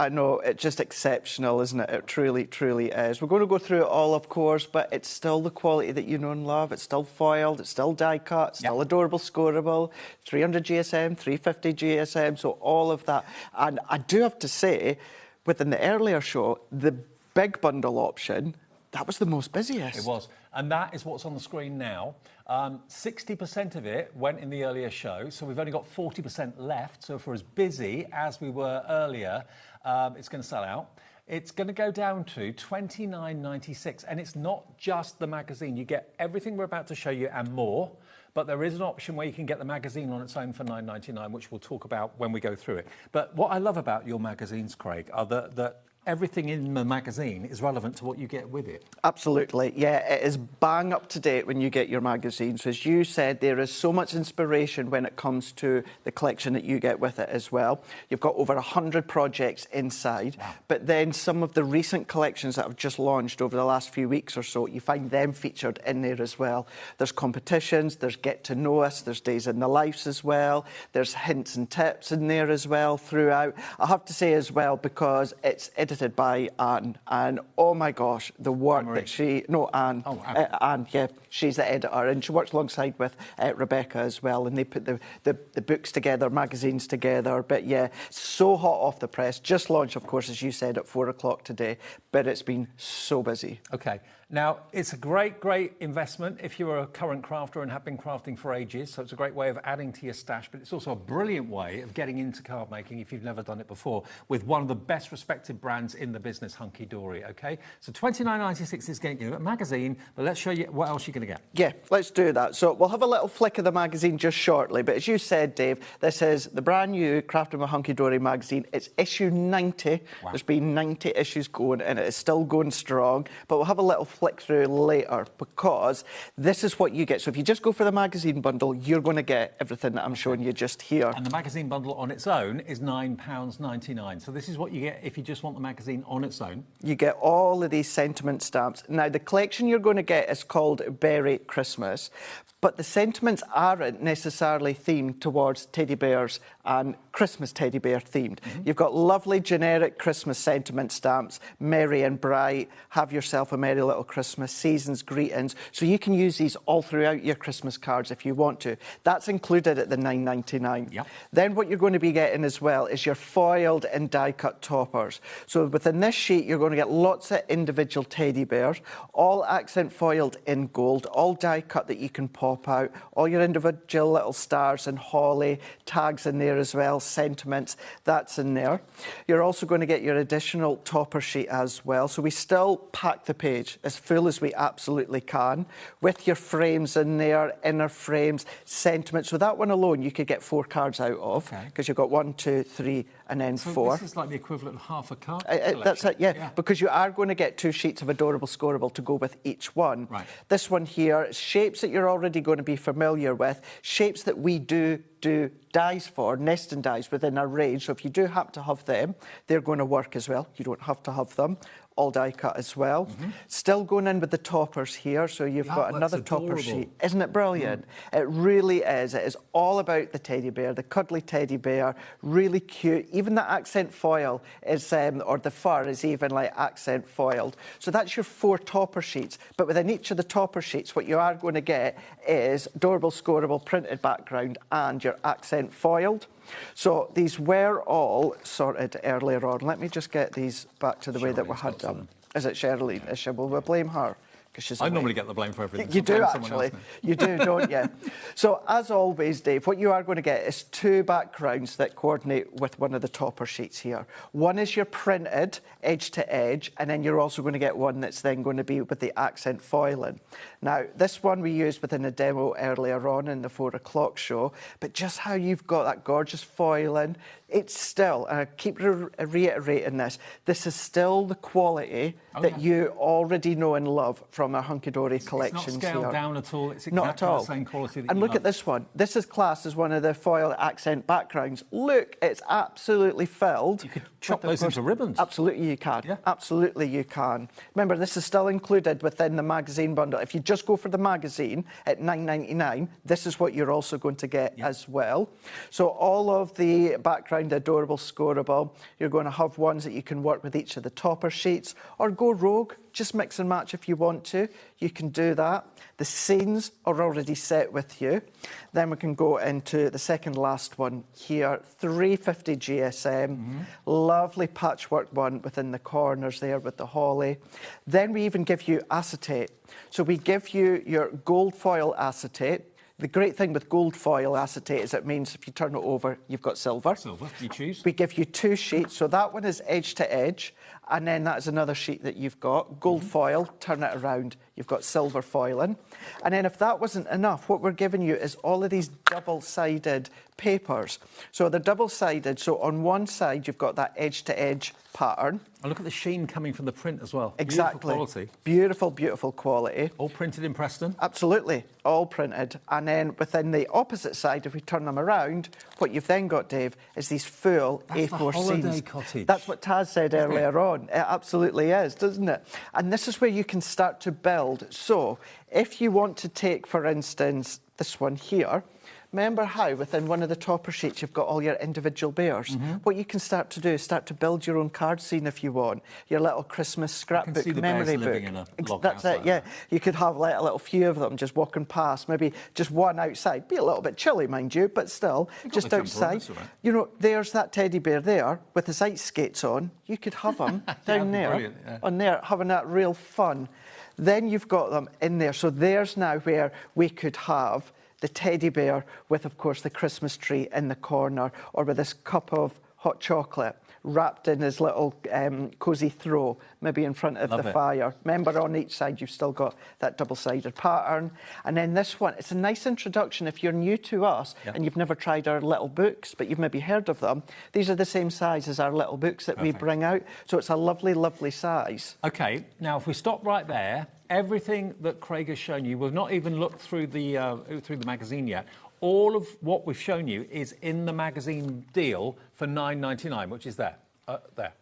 know. It's just exceptional, isn't it? It truly, truly is. We're going to go through it all, of course, but it's still the quality that you know and love. It's still foiled, it's still die cut, still adorable, scoreable, 300 GSM, 350 GSM, so all of that. And I do have to say, within the earlier show, the big bundle option, that was the most busiest. It was. And that is what's on the screen now. 60% of it went in the earlier show, so we've only got 40% left. So if we're as busy as we were earlier, it's going to sell out. It's going to go down to $29.96, and it's not just the magazine. You get everything we're about to show you and more, but there is an option where you can get the magazine on its own for $9.99, which we'll talk about when we go through it. But what I love about your magazines, Craig, are that everything in the magazine is relevant to what you get with it. Absolutely, yeah. It is bang up to date when you get your magazines. As you said, there is so much inspiration when it comes to the collection that you get with it as well. You've got over 100 projects inside, but then some of the recent collections that have just launched over the last few weeks or so, you find them featured in there as well. There's competitions, there's get to know us, there's days in the lives as well, there's hints and tips in there as well throughout. I have to say as well, because it's edited by Anne, and oh my gosh, the work that she... No, Anne. Oh, Anne, yeah, she's the editor, and she works alongside with Rebecca as well, and they put the books together, magazines together, but yeah, so hot off the press. Just launched, of course, as you said, at 4 o'clock today, but it's been so busy. Okay. Now, it's a great, great investment if you're a current crafter and have been crafting for ages, so it's a great way of adding to your stash, but it's also a brilliant way of getting into card making if you've never done it before, with one of the best respected brands in the business, Hunky Dory, OK? So $29.96 is getting you a magazine, but let's show you what else you're going to get. Yeah, let's do that. So we'll have a little flick of the magazine just shortly, but as you said, Dave, this is the brand new Crafting with Hunky Dory magazine. It's issue 90. Wow. There's been 90 issues going, and it is still going strong, but we'll have a little flick through later, because this is what you get. So if you just go for the magazine bundle, you're going to get everything that I'm showing you just here. And the magazine bundle on its own is £9.99. So this is what you get if you just want the magazine on its own. You get all of these sentiment stamps. Now, the collection you're going to get is called Berry Christmas, but the sentiments aren't necessarily themed towards teddy bears and Christmas teddy bear themed. You've got lovely generic Christmas sentiment stamps, merry and bright, have yourself a merry little Christmas, season's greetings. So you can use these all throughout your Christmas cards if you want to. That's included at the $9.99. Yep. Then what you're going to be getting as well is your foiled and die-cut toppers. So within this sheet, you're going to get lots of individual teddy bears, all accent foiled in gold, all die-cut that you can pop out, all your individual little stars and holly, tags in there as well, sentiments, that's in there. You're also going to get your additional topper sheet as well. So we still pack the page as full as we absolutely can, with your frames in there, inner frames, sentiments. So that one alone you could get 4 cards out of, because you've got 1, 2, 3 and then 4. This is like the equivalent of half a card that's it, yeah, because you are going to get 2 sheets of adorable scoreable to go with each one. Right. This one here, shapes that you're already going to be familiar with, shapes that we do dies for, nesting dies within our range. So if you do happen to have them, they're going to work as well. You don't have to have them. All die cut as well. Still going in with the toppers here, so you've got another topper sheet. Isn't it brilliant? It really is. It is all about the teddy bear, the cuddly teddy bear, really cute. Even the accent foil is, or the fur is even like accent foiled. So that's your 4 topper sheets. But within each of the topper sheets, what you are going to get is adorable, scoreable, printed background and your accent foiled. So these were all sorted earlier on. Let me just get these back to the way that we had them. Is it Shirley? Is she? Will we blame her? I normally get the blame for everything. You do, actually. You do, don't you? So, as always, Dave, what you are going to get is 2 backgrounds that coordinate with one of the topper sheets here. One is your printed edge to edge, and then you're also going to get one that's then going to be with the accent foiling. Now, this one we used within a demo earlier on in the 4 o'clock show, but just how you've got that gorgeous foiling, it's still, and I keep reiterating this is still the quality that you already know and love from from our hunky-dory collections It's not scaled here. down at all. It's exactly Not at all. the same quality that And you look love. at this one. This is classed as one of the foil accent backgrounds. Look, it's absolutely filled. You could chop those into ribbons. Absolutely you can. Yeah. Absolutely you can. Remember, this is still included within the magazine bundle. If you just go for the magazine at $9.99, this is what you're also going to get as well. So all of the background adorable scoreable, you're going to have ones that you can work with each of the topper sheets or go rogue, just mix and match if you want to. You can do that. The scenes are already set with you. Then we can go into the second last one here, 350 GSM. Lovely patchwork one within the corners there with the holly. Then we even give you acetate. So we give you your gold foil acetate. The great thing with gold foil acetate is it means if you turn it over, you've got silver. Silver, you choose. We give you 2 sheets. So that one is edge to edge. And then that is another sheet that you've got. Gold foil, turn it around, you've got silver foiling. And then if that wasn't enough, what we're giving you is all of these double-sided papers. So they're double-sided, so on one side you've got that edge-to-edge pattern. And look at the sheen coming from the print as well. Exactly. Beautiful quality. Beautiful, beautiful quality. All printed in Preston? Absolutely, all printed. And then within the opposite side, if we turn them around, what you've then got, Dave, is these full That's A4 the holiday scenes. cottage. That's what Taz said earlier on. It absolutely is, doesn't it? And this is where you can start to build. So if you want to take, for instance, this one here, remember how within one of the topper sheets you've got all your individual bears? What you can start to do is start to build your own card scene if you want. Your little Christmas scrapbook see the memory bears book. living in a log That's house it, like yeah. You could have like a little few of them just walking past, maybe just one outside. Be a little bit chilly, mind you, but still, just outside. You know, there's that teddy bear there with his ice skates on. You could have them down there, on there, having that real fun. Then you've got them in there. So there's now where we could have the teddy bear with, of course, the Christmas tree in the corner, or with this cup of hot chocolate wrapped in his little cosy throw, maybe in front of the fire. Remember, on each side, you've still got that double-sided pattern. And then this one, it's a nice introduction if you're new to us and you've never tried our little books, but you've maybe heard of them. These are the same size as our little books that we bring out. So it's a lovely, lovely size. OK, now if we stop right there, everything that Craig has shown you, we've not even looked through the magazine yet. All of what we've shown you is in the magazine deal for $9.99, which is there. There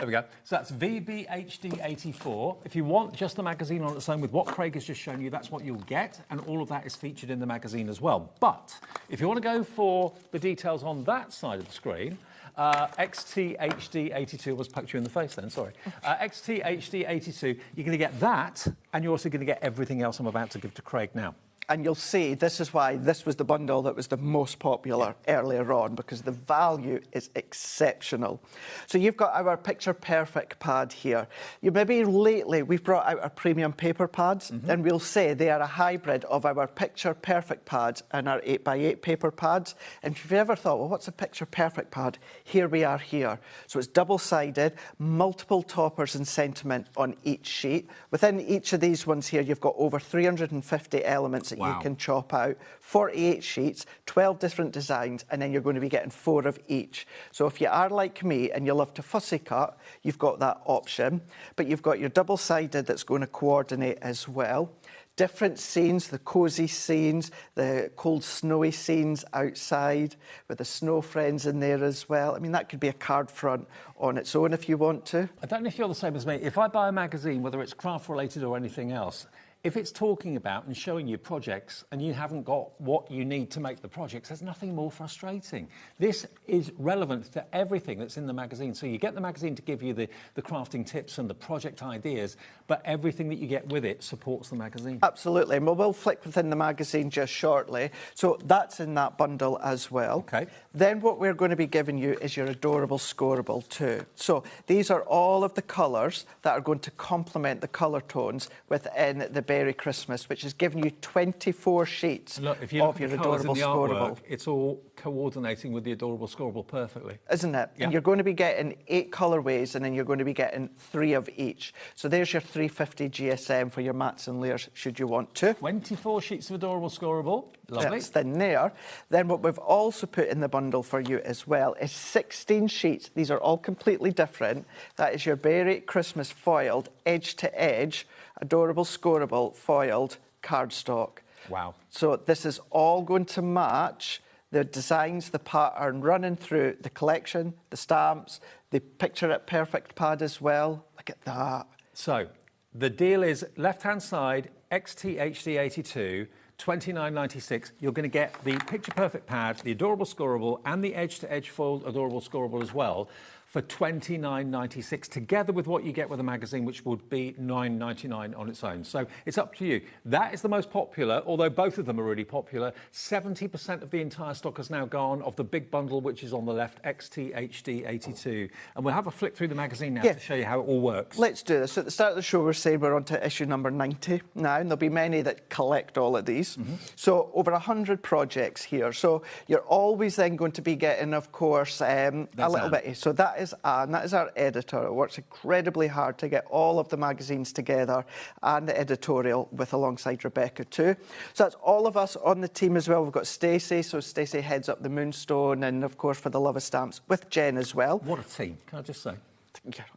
we go. So that's VBHD84. If you want just the magazine on its own with what Craig has just shown you, that's what you'll get, and all of that is featured in the magazine as well. But if you want to go for the details on that side of the screen, XTHD82 was poked you in the face then, sorry. XTHD82, you're going to get that, and you're also going to get everything else I'm about to give to Craig now. And you'll see this is why this was the bundle that was the most popular earlier on, because the value is exceptional. So you've got our Picture Perfect pad here. You maybe lately we've brought out our premium paper pads, and we'll say they are a hybrid of our Picture Perfect pads and our 8x8 paper pads. And if you've ever thought, well, what's a Picture Perfect pad? Here we are here. So it's double-sided, multiple toppers and sentiment on each sheet. Within each of these ones here, you've got over 350 elements that you can chop out, 48 sheets, 12 different designs, and then you're going to be getting 4 of each. So if you are like me and you love to fussy cut, you've got that option, but you've got your double-sided that's going to coordinate as well. Different scenes, the cosy scenes, the cold snowy scenes outside with the snow friends in there as well. I mean, that could be a card front on its own if you want to. I don't know if you're the same as me. If I buy a magazine, whether it's craft related or anything else, if it's talking about and showing you projects and you haven't got what you need to make the projects, there's nothing more frustrating. This is relevant to everything that's in the magazine. So you get the magazine to give you the crafting tips and the project ideas, but everything that you get with it supports the magazine. Absolutely. And we'll flick within the magazine just shortly. So that's in that bundle as well. Okay. Then what we're going to be giving you is your adorable scoreable too. So these are all of the colours that are going to complement the colour tones within the Berry Christmas, which is giving you 24 sheets Look, if you look of at your the colours adorable in the scoreable. artwork, it's all coordinating with the adorable scoreable perfectly. Isn't it? Yeah. And you're going to be getting 8 colourways, and then you're going to be getting 3 of each. So there's your 350 GSM for your mats and layers, should you want to. 24 sheets of adorable scoreable. Lovely. That's in there. Then what we've also put in the bundle for you as well is 16 sheets. These are all completely different. That is your Berry Christmas foiled, edge-to-edge, adorable, scoreable, foiled cardstock. Wow. So this is all going to match the designs, the pattern running through the collection, the stamps, the Picture It Perfect pad as well. Look at that. So the deal is left-hand side, XTHD82, $29.96. You're going to get the Picture Perfect pad, the Adorable Scoreable, and the Edge-to-Edge Fold Adorable Scoreable as well for $29.96, together with what you get with a magazine, which would be $9.99 on its own. So it's up to you. That is the most popular, although both of them are really popular. 70% of the entire stock has now gone of the big bundle, which is on the left, XTHD82. And we'll have a flick through the magazine now to show you how it all works. Let's do this. So at the start of the show, we're saying we're on to issue number 90 now, and there'll be many that collect all of these. So over 100 projects here. So you're always then going to be getting, of course, a little bit. So that is Anne, that is our editor. It works incredibly hard to get all of the magazines together and the editorial with alongside Rebecca too. So that's all of us on the team as well. We've got Stacey, so Stacey heads up the Moonstone, and of course for the Love of Stamps with Jen as well. What a team, can I just say?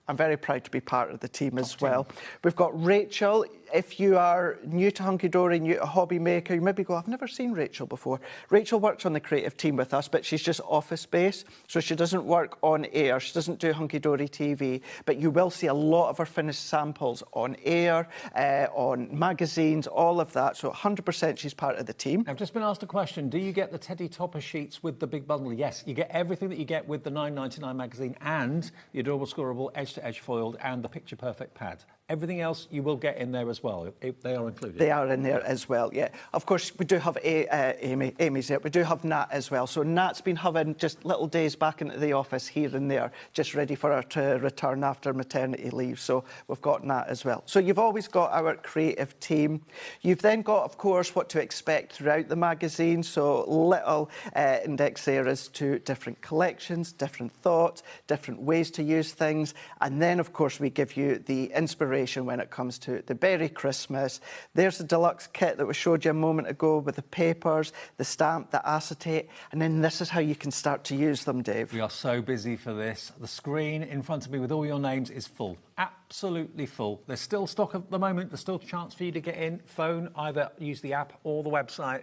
I'm very proud to be part of the team as well. We've got Rachel. If you are new to Hunky Dory, new to HobbyMaker, you maybe go, I've never seen Rachel before. Rachel works on the creative team with us, but she's just office-based, so she doesn't work on air. She doesn't do Hunky Dory TV, but you will see a lot of her finished samples on air, on magazines, all of that. So 100% she's part of the team. I've just been asked a question. Do you get the Teddy Topper sheets with the big bundle? Yes, you get everything that you get with the $9.99 magazine and the Adorable Scoreable Edge-to-Edge Foiled and the Picture Perfect pad. Everything else you will get in there as well. They are included. They are in there as well, yeah. Of course, we do have Amy's there. We do have Nat as well. So Nat's been having just little days back into the office here and there, just ready for her to return after maternity leave. So we've got Nat as well. So you've always got our creative team. You've then got, of course, what to expect throughout the magazine. So little index there as to different collections, different thoughts, different ways to use things. And then, of course, we give you the inspiration when it comes to the Berry Christmas. There's the deluxe kit that we showed you a moment ago with the papers, the stamp, the acetate, and then this is how you can start to use them, Dave. We are so busy for this. The screen in front of me with all your names is full. Absolutely full. There's still stock at the moment. There's still a chance for you to get in. Phone, either use the app or the website.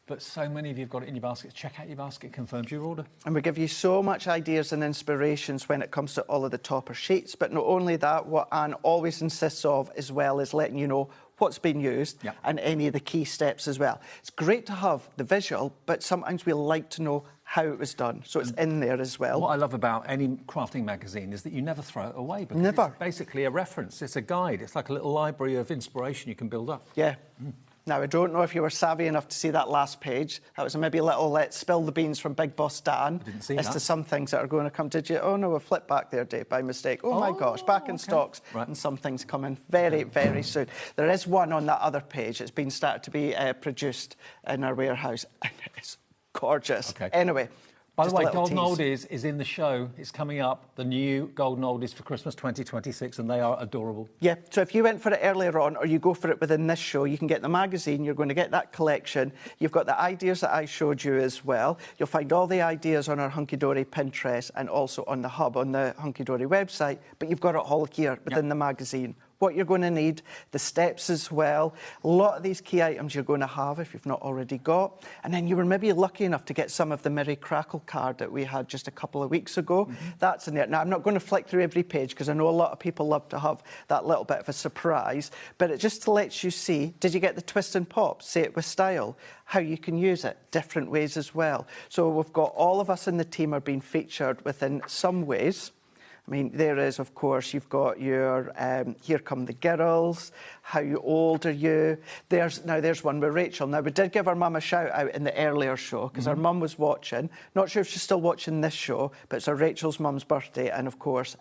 But so many of you have got it in your baskets. Check out your basket, confirms your order. And we give you so much ideas and inspirations when it comes to all of the topper sheets. But not only that, what Anne always insists of as well is letting you know what's been used and any of the key steps as well. It's great to have the visual, but sometimes we like to know how it was done. So it's in there as well. What I love about any crafting magazine is that you never throw it away. Because Never. It's basically a reference. It's a guide. It's like a little library of inspiration you can build up. Yeah. Now, I don't know if you were savvy enough to see that last page. That was maybe a little let's spill the beans from Big Boss Dan. I didn't see as that. to some things that are going to come. Did you? Oh, no, we flipped back there, Dave, by mistake. Oh, my gosh, back in stocks. And some things coming very, very soon. There is one on that other page. It's been started to be produced in our warehouse. And it's gorgeous. Anyway. By the way, Golden Oldies is in the show. It's coming up. The new Golden Oldies for Christmas 2026, and they are adorable. Yeah, so if you went for it earlier on or you go for it within this show, you can get the magazine, you're going to get that collection. You've got the ideas that I showed you as well. You'll find all the ideas on our Hunky Dory Pinterest and also on the Hub, on the Hunky Dory website, but you've got it all here within the magazine. What you're going to need, the steps as well. A lot of these key items you're going to have if you've not already got. And then you were maybe lucky enough to get some of the Merry Crackle card that we had just a couple of weeks ago. That's in there. Now, I'm not going to flick through every page because I know a lot of people love to have that little bit of a surprise. But it just lets you see, did you get the twist and pop? Say it with style. How you can use it, different ways as well. So we've got all of us in the team are being featured within some ways. I mean, there is, of course, you've got your Here Come the Girls, How Old Are You? There's one with Rachel. Now, we did give her mum a shout-out in the earlier show because her mum was watching. Not sure if she's still watching this show, but it's her Rachel's mum's birthday, and, of course,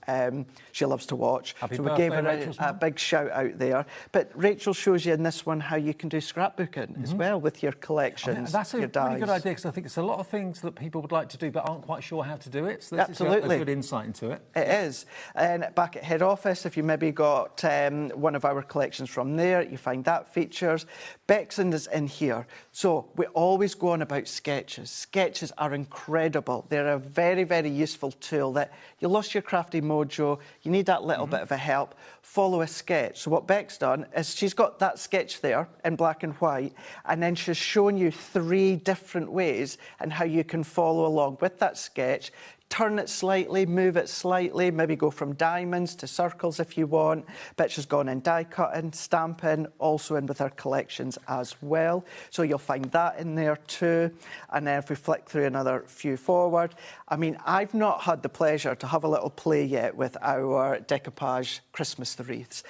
she loves to watch. Happy so we birthday, gave her Rachel's a big shout-out there. But Rachel shows you in this one how you can do scrapbooking as well with your collections, That's a your dies. really good idea because I think it's a lot of things that people would like to do but aren't quite sure how to do it. So this Absolutely. is a good insight into it. It is. And back at head office, if you maybe got one of our collections from there, you find that features. Bexon is in here. So we always go on about sketches. Sketches are incredible. They're a very, very useful tool that you lost your crafty mojo, you need that little bit of a help, follow a sketch. So what Beck's done is she's got that sketch there in black and white, and then she's shown you 3 different ways and how you can follow along with that sketch. Turn it slightly, move it slightly, maybe go from diamonds to circles if you want. But she's gone in die cutting, stamping, also in with her collections as well. So you'll find that in there too. And then if we flick through another few forward, I mean, I've not had the pleasure to have a little play yet with our decoupage Christmas wreaths.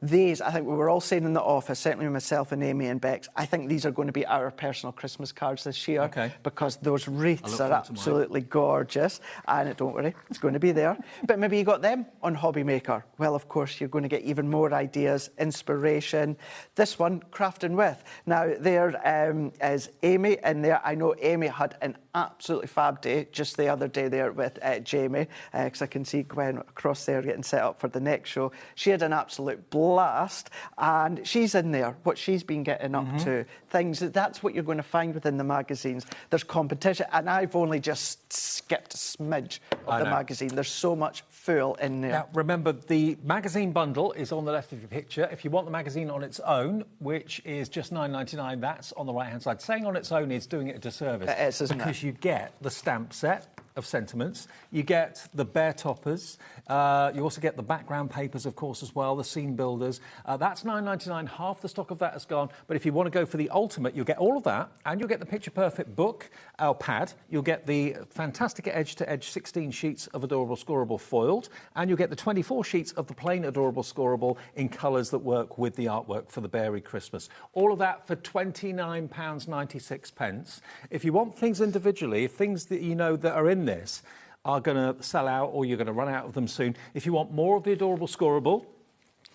These, I think we were all saying in the office, certainly myself and Amy and Bex, I think these are going to be our personal Christmas cards this year. Okay. Because those wreaths are absolutely gorgeous. And don't worry, it's going to be there. But maybe you got them on HobbyMaker. Well, of course, you're going to get even more ideas, inspiration. This one, crafting with. Now, there is Amy in there. I know Amy had an absolutely fab day just the other day there with Jamie, because I can see Gwen across there getting set up for the next show. She had an absolute blast, and she's in there, what she's been getting up to, things, that's what you're going to find within the magazines. There's competition, and I've only just skipped a smidge of the magazine. There's so much full in there. Now, remember, the magazine bundle is on the left of your picture. If you want the magazine on its own, which is just $9.99, that's on the right-hand side. Saying on its own is doing it a disservice. It is, isn't it? Because you get the stamp set of sentiments, you get the bear toppers, you also get the background papers, of course, as well, the scene builders. That's $9.99, half the stock of that has gone. But if you want to go for the ultimate, you'll get all of that, and you'll get the Picture Perfect book, our pad, you'll get the fantastic edge-to-edge 16 sheets of Adorable Scoreable foiled, and you'll get the 24 sheets of the plain Adorable Scoreable in colours that work with the artwork for the Berry Christmas. All of that for £29.96. If you want things individually, if things that you know that are in this are going to sell out or you're going to run out of them soon, if you want more of the Adorable Scoreable,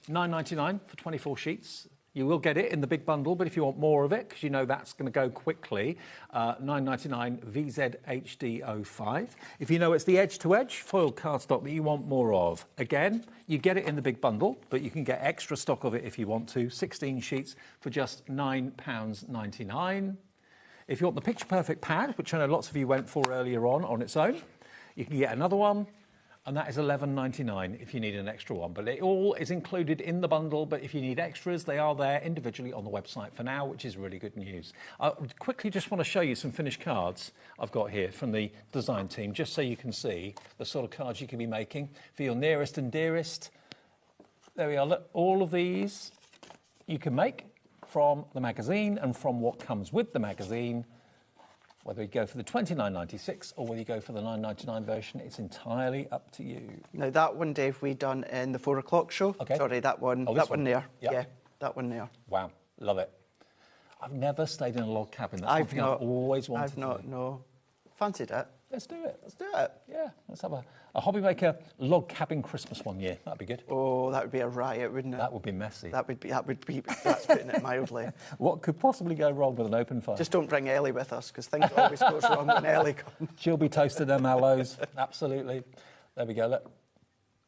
$9.99 for 24 sheets. You will get it in the big bundle, but if you want more of it, because you know that's going to go quickly, $9.99 VZHD05. If you know it's the edge-to-edge foiled cardstock that you want more of, again, you get it in the big bundle, but you can get extra stock of it if you want to. 16 sheets for just £9.99. If you want the Picture Perfect pad, which I know lots of you went for earlier on its own, you can get another one, and that is $11.99 if you need an extra one. But it all is included in the bundle, but if you need extras, they are there individually on the website for now, which is really good news. I quickly just want to show you some finished cards I've got here from the design team, just so you can see the sort of cards you can be making for your nearest and dearest. There we are. Look, all of these you can make from the magazine and from what comes with the magazine. Whether you go for the $29.96 or whether you go for the $9.99 version, it's entirely up to you. Now, that one, Dave, we done in the 4 o'clock show. Okay. Sorry, that one. Oh, that one there. Yep. Yeah, that one there. Wow, love it. I've never stayed in a log cabin. That's something I've always wanted to do. No. Fancied it. Let's do it. Let's do it. Yeah, let's have a HobbyMaker log cabin Christmas one year. That'd be good. Oh, that would be a riot, wouldn't it? That would be messy. That would be. That's putting it mildly. What could possibly go wrong with an open fire? Just don't bring Ellie with us, because things always goes wrong when Ellie comes. She'll be toasting her mallows. Absolutely. There we go. Look.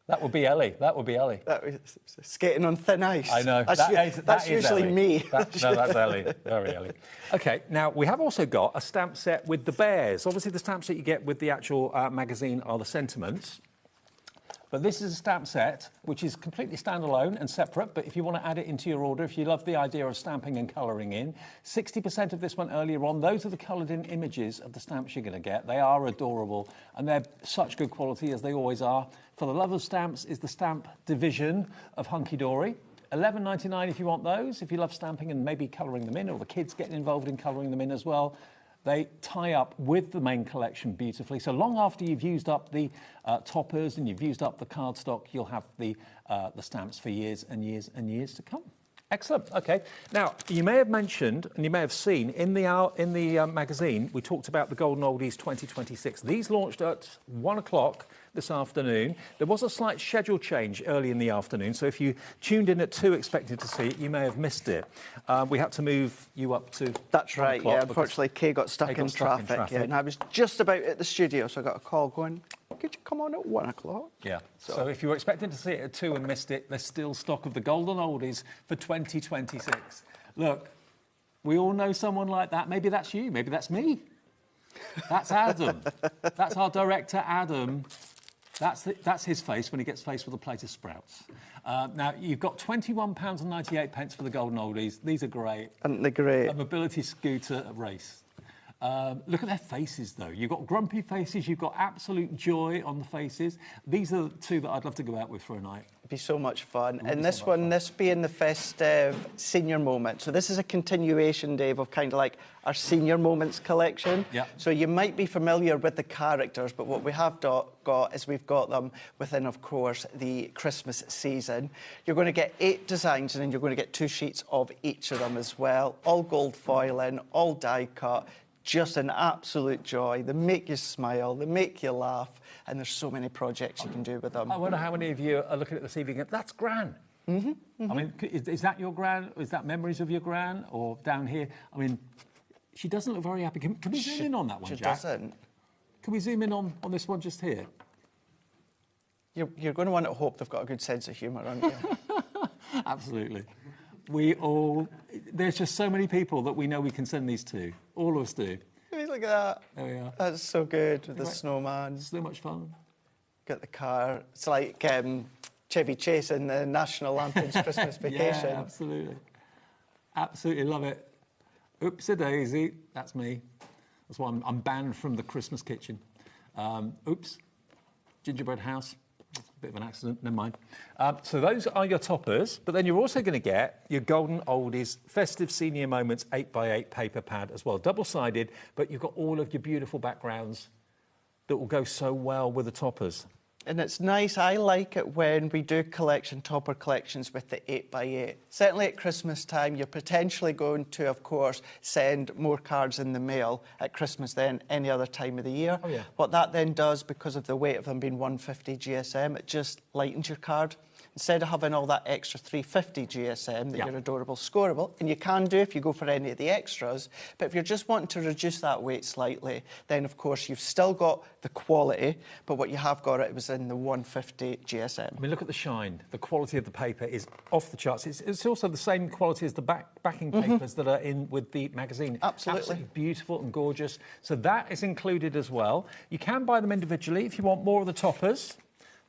That would be Ellie. That would be Ellie. That was skating on thin ice. I know. That's usually Ellie. me. That's Ellie. Very Ellie. OK, now we have also got a stamp set with the bears. Obviously, the stamps that you get with the actual magazine are the sentiments. But this is a stamp set which is completely standalone and separate, but if you want to add it into your order, if you love the idea of stamping and colouring in, 60% of this one earlier on, those are the coloured-in images of the stamps you're going to get. They are adorable, and they're such good quality, as they always are. For the love of stamps is the stamp division of Hunky Dory. $11.99 if you want those, if you love stamping and maybe colouring them in, or the kids getting involved in colouring them in as well. They tie up with the main collection beautifully. So long after you've used up the toppers and you've used up the cardstock, you'll have the stamps for years and years and years to come. Excellent. OK. Now, you may have mentioned, and you may have seen, in the magazine, we talked about the Golden Oldies 2026. These launched at 1 o'clock this afternoon. There was a slight schedule change early in the afternoon, so if you tuned in at 2 expecting to see it, you may have missed it. We had to move you up to That's right, yeah. Unfortunately, Kay got stuck in traffic. Yeah, and I was just about at the studio, so I got a call going, could you come on at 1 o'clock? Yeah. So if you were expecting to see it at 2 and missed it, there's still stock of the golden oldies for 2026. Look, we all know someone like that. Maybe that's you. Maybe that's me. That's Adam. That's our director, Adam. That's his face when he gets faced with a plate of sprouts. Now, you've got £21.98 for the golden oldies. These are great. Aren't they great? A mobility scooter race. Look at their faces, though. You've got grumpy faces. You've got absolute joy on the faces. These are the two that I'd love to go out with for a night. It'd be so much fun. And this one, this being the festive senior moment. So this is a continuation, Dave, of kind of like our senior moments collection. Yeah. So you might be familiar with the characters, but what we have got is we've got them within, of course, the Christmas season. You're going to get 8 designs, and then you're going to get 2 sheets of each of them as well. All gold foiling, all die cut. Just an absolute joy. They make you smile, they make you laugh, and there's so many projects you can do with them. I wonder how many of you are looking at this evening and that's Gran. I mean, is that your Gran? Is that memories of your Gran? Or down here? I mean, she doesn't look very happy. Can we zoom in on that one, She Jack? doesn't. Can we zoom in on this one just here? You're going to want to hope they've got a good sense of humour, aren't you? Absolutely. There's just so many people that we know we can send these to. All of us do. Look at that. There we are. That's so good with the snowman. So much fun. Got the car. It's like Chevy Chase in the National Lampoon's Christmas Vacation. Yeah, absolutely. Absolutely love it. Oops-a-daisy. That's me. That's why I'm banned from the Christmas kitchen. Oops. Gingerbread house. Bit of an accident, never mind. So those are your toppers, but then you're also going to get your golden oldies festive senior moments 8x8 paper pad as well, double-sided, but you've got all of your beautiful backgrounds that will go so well with the toppers. And it's nice. I like it when we do topper collections with the 8x8. Certainly at Christmas time, you're potentially going to, of course, send more cards in the mail at Christmas than any other time of the year. Oh, yeah. What that then does, because of the weight of them being 150 GSM, it just lightens your card. Instead of having all that extra 350 GSM that you're adorable scoreable, and you can do if you go for any of the extras, but if you're just wanting to reduce that weight slightly, then of course you've still got the quality, but what you have got it was in the 150 GSM. I mean, look at the shine. The quality of the paper is off the charts. It's also the same quality as the backing papers that are in with the magazine. Absolutely beautiful and gorgeous. So that is included as well. You can buy them individually if you want more of the toppers.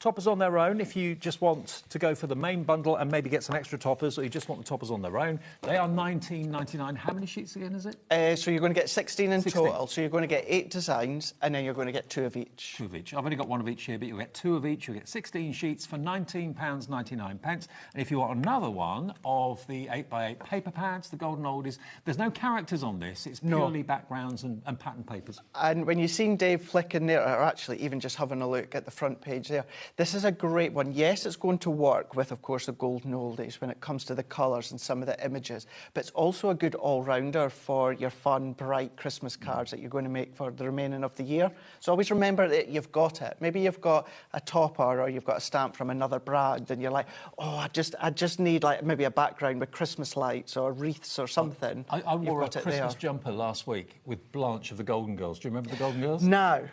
Toppers on their own, if you just want to go for the main bundle and maybe get some extra toppers, or you just want the toppers on their own, they are £19.99. How many sheets again is it? So you're going to get 16 in total. So you're going to get 8 designs, and then you're going to get 2 of each. 2 of each. I've only got 1 of each here, but you'll get 2 of each. You'll get 16 sheets for £19.99. And if you want another one of the 8x8 paper pads, the golden oldies, there's no characters on this. It's purely backgrounds and pattern papers. And when you've seen Dave flicking there, or actually even just having a look at the front page there, this is a great one. Yes, it's going to work with, of course, the golden oldies when it comes to the colours and some of the images, but it's also a good all-rounder for your fun, bright Christmas cards that you're going to make for the remaining of the year. So always remember that you've got it. Maybe you've got a topper or you've got a stamp from another brand and you're like, oh, I just need like maybe a background with Christmas lights or wreaths or something. I wore a Christmas jumper last week with Blanche of the Golden Girls. Do you remember the Golden Girls? No.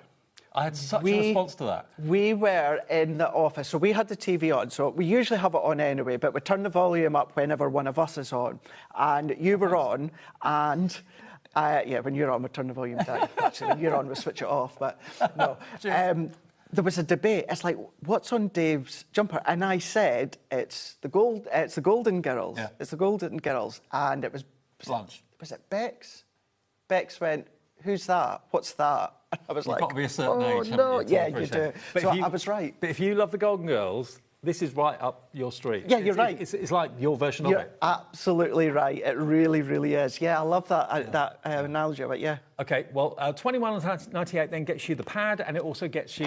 I had such a response to that. We were in the office, so we had the TV on, so we usually have it on anyway, but we turn the volume up whenever one of us is on. And you were on, and when you're on, we turn the volume down. Actually, when you're on, we switch it off, but no. There was a debate. It's like, what's on Dave's jumper? And I said, it's the Golden Girls. Yeah. It's the Golden Girls. And it was... Blanche. Was it Bex? Bex went, who's that? What's that? And I was You've got to be a certain age, no. You, to yeah, you do. But so I was right. But if you love the Golden Girls, this is right up your street. Yeah, you're right. It's like your version of it. Absolutely right. It really, really is. Yeah, I love that analogy of it, yeah. OK, well, £21.98 then gets you the pad, and it also gets you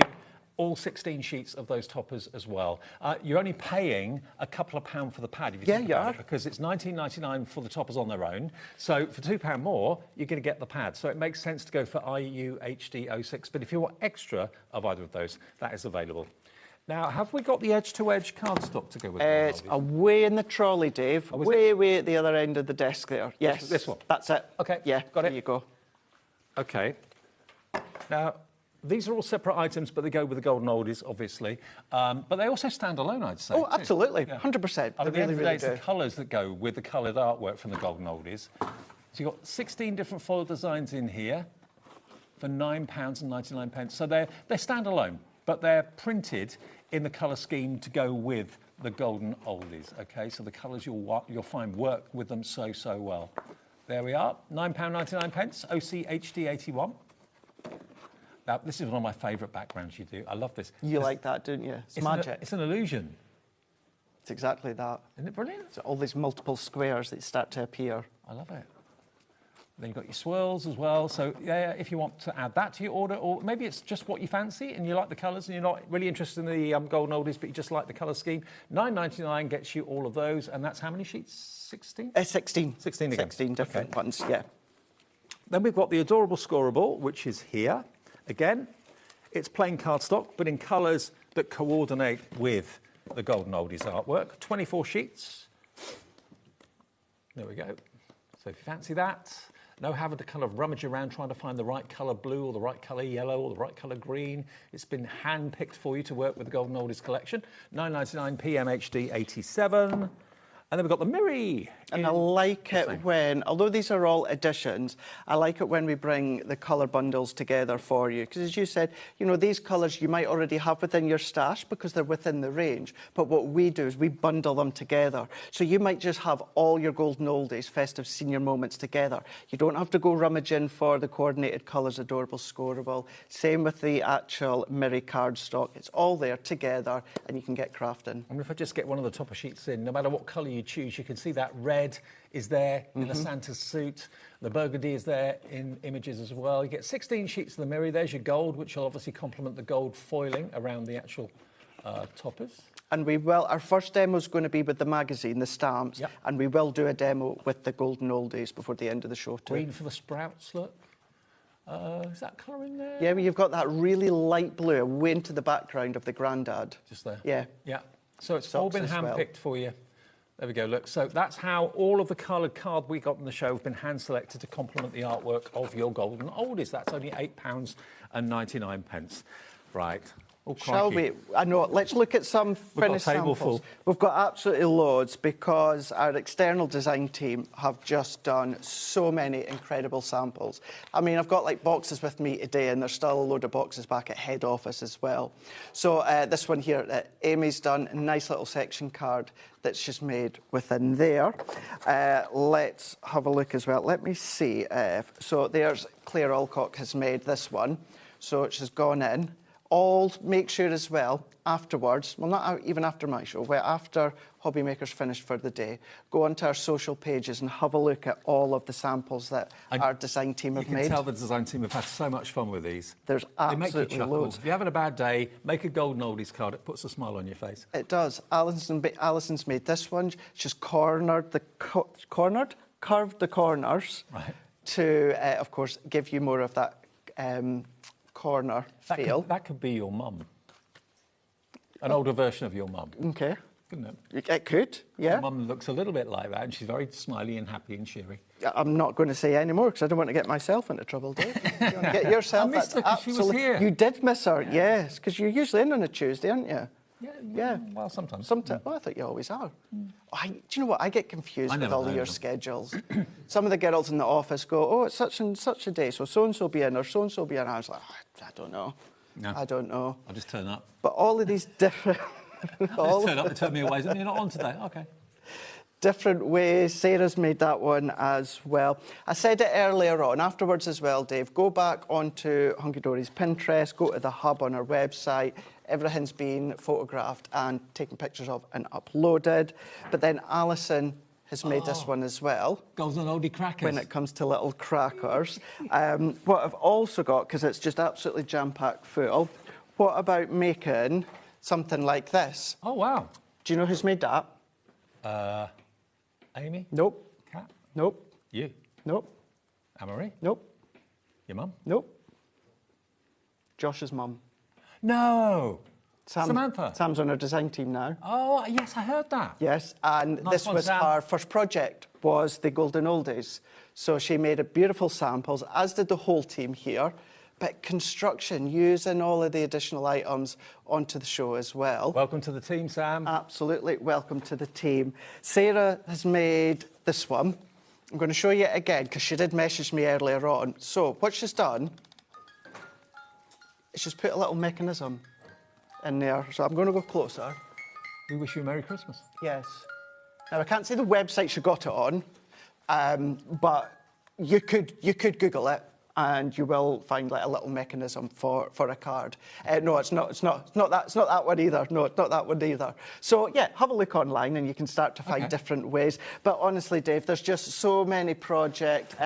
all 16 sheets of those toppers as well. You're only paying a couple of pounds for the pad, if you think about it, because it's £19.99 for the toppers on their own. So for £2 more, you're going to get the pad. So it makes sense to go for IUHD06. But if you want extra of either of those, that is available. Now, have we got the edge-to-edge cardstock to go with it? It's away in the trolley, Dave. Way at the other end of the desk there. Yes. This one? That's it. OK. Yeah, got it. There you go. OK. Now... these are all separate items, but they go with the golden oldies, obviously. But they also stand alone, I'd say. Oh, absolutely, 100%. At the end of the day, it's the colours that go with the coloured artwork from the golden oldies. So you've got 16 different foil designs in here for £9.99. So they're standalone, but they're printed in the colour scheme to go with the golden oldies. Okay, so the colours you'll find work with them so well. There we are, £9.99, OC HD 81. Now, this is one of my favourite backgrounds you do. I love this. You like that, don't you? It's magic. It's an illusion. It's exactly that. Isn't it brilliant? So all these multiple squares that start to appear. I love it. Then you've got your swirls as well. So, yeah, if you want to add that to your order, or maybe it's just what you fancy and you like the colours and you're not really interested in the golden oldies, but you just like the colour scheme, £9.99 gets you all of those. And that's how many sheets? 16? 16. 16 again. 16 different ones, yeah. Then we've got the adorable scoreable, which is here. Again, it's plain cardstock, but in colours that coordinate with the golden oldies artwork. 24 sheets. There we go. So if you fancy that, no having to kind of rummage around trying to find the right colour blue or the right colour yellow or the right colour green. It's been hand-picked for you to work with the golden oldies collection. £9.99 PMHD 87. And then we've got the Miri. And I like it when, although these are all additions, I like it when we bring the colour bundles together for you. Because as you said, you know, these colours you might already have within your stash because they're within the range. But what we do is we bundle them together. So you might just have all your golden oldies festive senior moments together. You don't have to go rummaging for the coordinated colours adorable scoreable. Same with the actual Miri cardstock. It's all there together and you can get crafting. I mean, if I just get one of the topper sheets in, no matter what colour you choose, you can see that red is there in the Santa's suit. The burgundy is there in images as well. You get 16 sheets of the Miri. There's your gold, which will obviously complement the gold foiling around the actual toppers. And we will, our first demo is going to be with the magazine, the stamps, and we will do a demo with the golden oldies before the end of the show too. Green for the sprouts, look. Is that colour in there? Yeah, well, you've got that really light blue way into the background of the grandad. Just there? Yeah. Yeah. So it's all been hand-picked for you. There we go, look. So that's how all of the coloured card we got in the show have been hand-selected to complement the artwork of your golden oldies. That's only £8.99. Right. Oh, shall we? I know. Let's look at some finished samples. Full. We've got absolutely loads because our external design team have just done so many incredible samples. I mean, I've got like boxes with me today and there's still a load of boxes back at head office as well. So this one here, Amy's done a nice little section card that's just made within there. Let's have a look as well. Let me see. So there's Claire Alcock has made this one. So she's gone in. All make sure as well afterwards, well not even after my show, but after HobbyMaker's finished for the day, go onto our social pages and have a look at all of the samples that our design team have made. You can tell the design team have had so much fun with these. There's absolutely loads. If you're having a bad day, make a golden oldies card. It puts a smile on your face. It does. Alison's made this one. She's curved the corners to, of course, give you more of that corner feel. That could be your mum. An older version of your mum. Okay. Couldn't it? It could, yeah. Your mum looks a little bit like that, and she's very smiley and happy and cheery. I'm not going to say any more because I don't want to get myself into trouble, Dave. You want to get yourself... I missed her because she was here. You did miss her, yes, because you're usually in on a Tuesday, aren't you? Yeah. Well, sometimes. Well, I thought you always are. Do you know what? I get confused with all of your schedules. Some of the girls in the office go, oh, it's such and such a day, so so-and-so be in or so-and-so be in. I was like, I don't know. No. I don't know. I'll just turn up. But all of these different... I'll just turn up and turn me away. You're not on today? OK. Different ways. Sarah's made that one as well. I said it earlier on, afterwards as well, Dave. Go back onto Hunky Dory's Pinterest, go to the hub on our website. Everything's been photographed and taken pictures of and uploaded. But then Alison has made this one as well. Golden oldie crackers. When it comes to little crackers. What I've also got, because it's just absolutely jam-packed full, what about making something like this? Oh, wow. Do you know who's made that? Amy? Nope. Kat? Nope. You? Nope. Anne-Marie? Nope. Your mum? Nope. Josh's mum. No. Samantha. Sam's on our design team now. Oh, yes, I heard that. Yes, and Nice this one, was Sam. her first project, was the golden oldies. So she made a beautiful samples, as did the whole team here. but construction, using all of the additional items onto the show as well. Welcome to the team, Sam. Absolutely, welcome to the team. Sarah has made this one. I'm going to show you it again because she did message me earlier on. So what she's done is she's put a little mechanism in there. So I'm going to go closer. We wish you a Merry Christmas. Yes. Now, I can't see the website she got it on, but you could Google it and you will find like a little mechanism for a card. No, it's not that one either. No, it's not that one either. So yeah, have a look online and you can start to find different ways. But honestly, Dave, there's just so many projects.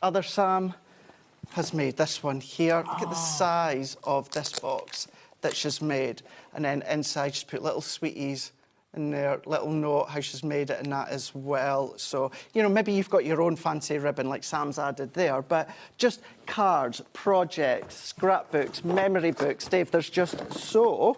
Other Sam has made this one here. Look at the size of this box that she's made. And then inside she's put little sweeties in there, little note how she's made it and that as well. So, you know, maybe you've got your own fancy ribbon like Sam's added there, but just cards, projects, scrapbooks, memory books. Dave, there's just so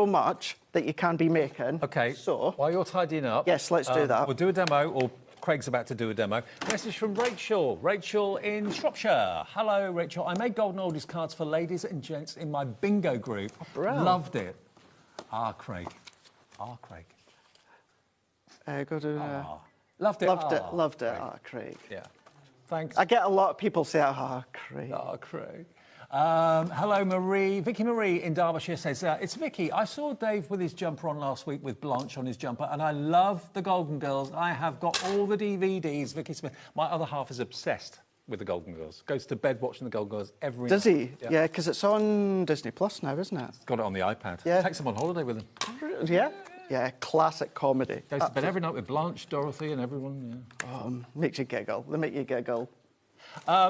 much that you can be making. OK, so while you're tidying up... Yes, let's do that. We'll do a demo, or Craig's about to do a demo. Message from Rachel. Rachel in Shropshire. Hello, Rachel. I made golden oldies cards for ladies and gents in my bingo group. Loved it. Craig. Craig. Loved it. Loved it. Craig. Yeah. Thanks. I get a lot of people say, Craig. Craig. Hello, Marie. Vicky Marie in Derbyshire says, it's Vicky. I saw Dave with his jumper on last week with Blanche on his jumper, and I love the Golden Girls. I have got all the DVDs. Vicky Smith. My other half is obsessed with the Golden Girls. Goes to bed watching the Golden Girls every night. Does he? Yeah, because it's on Disney Plus now, isn't it? Got it on the iPad. Yeah. Takes him on holiday with him. Yeah? Yeah, classic comedy. Goes to bed every night with Blanche, Dorothy and everyone, Makes you giggle. They make you giggle.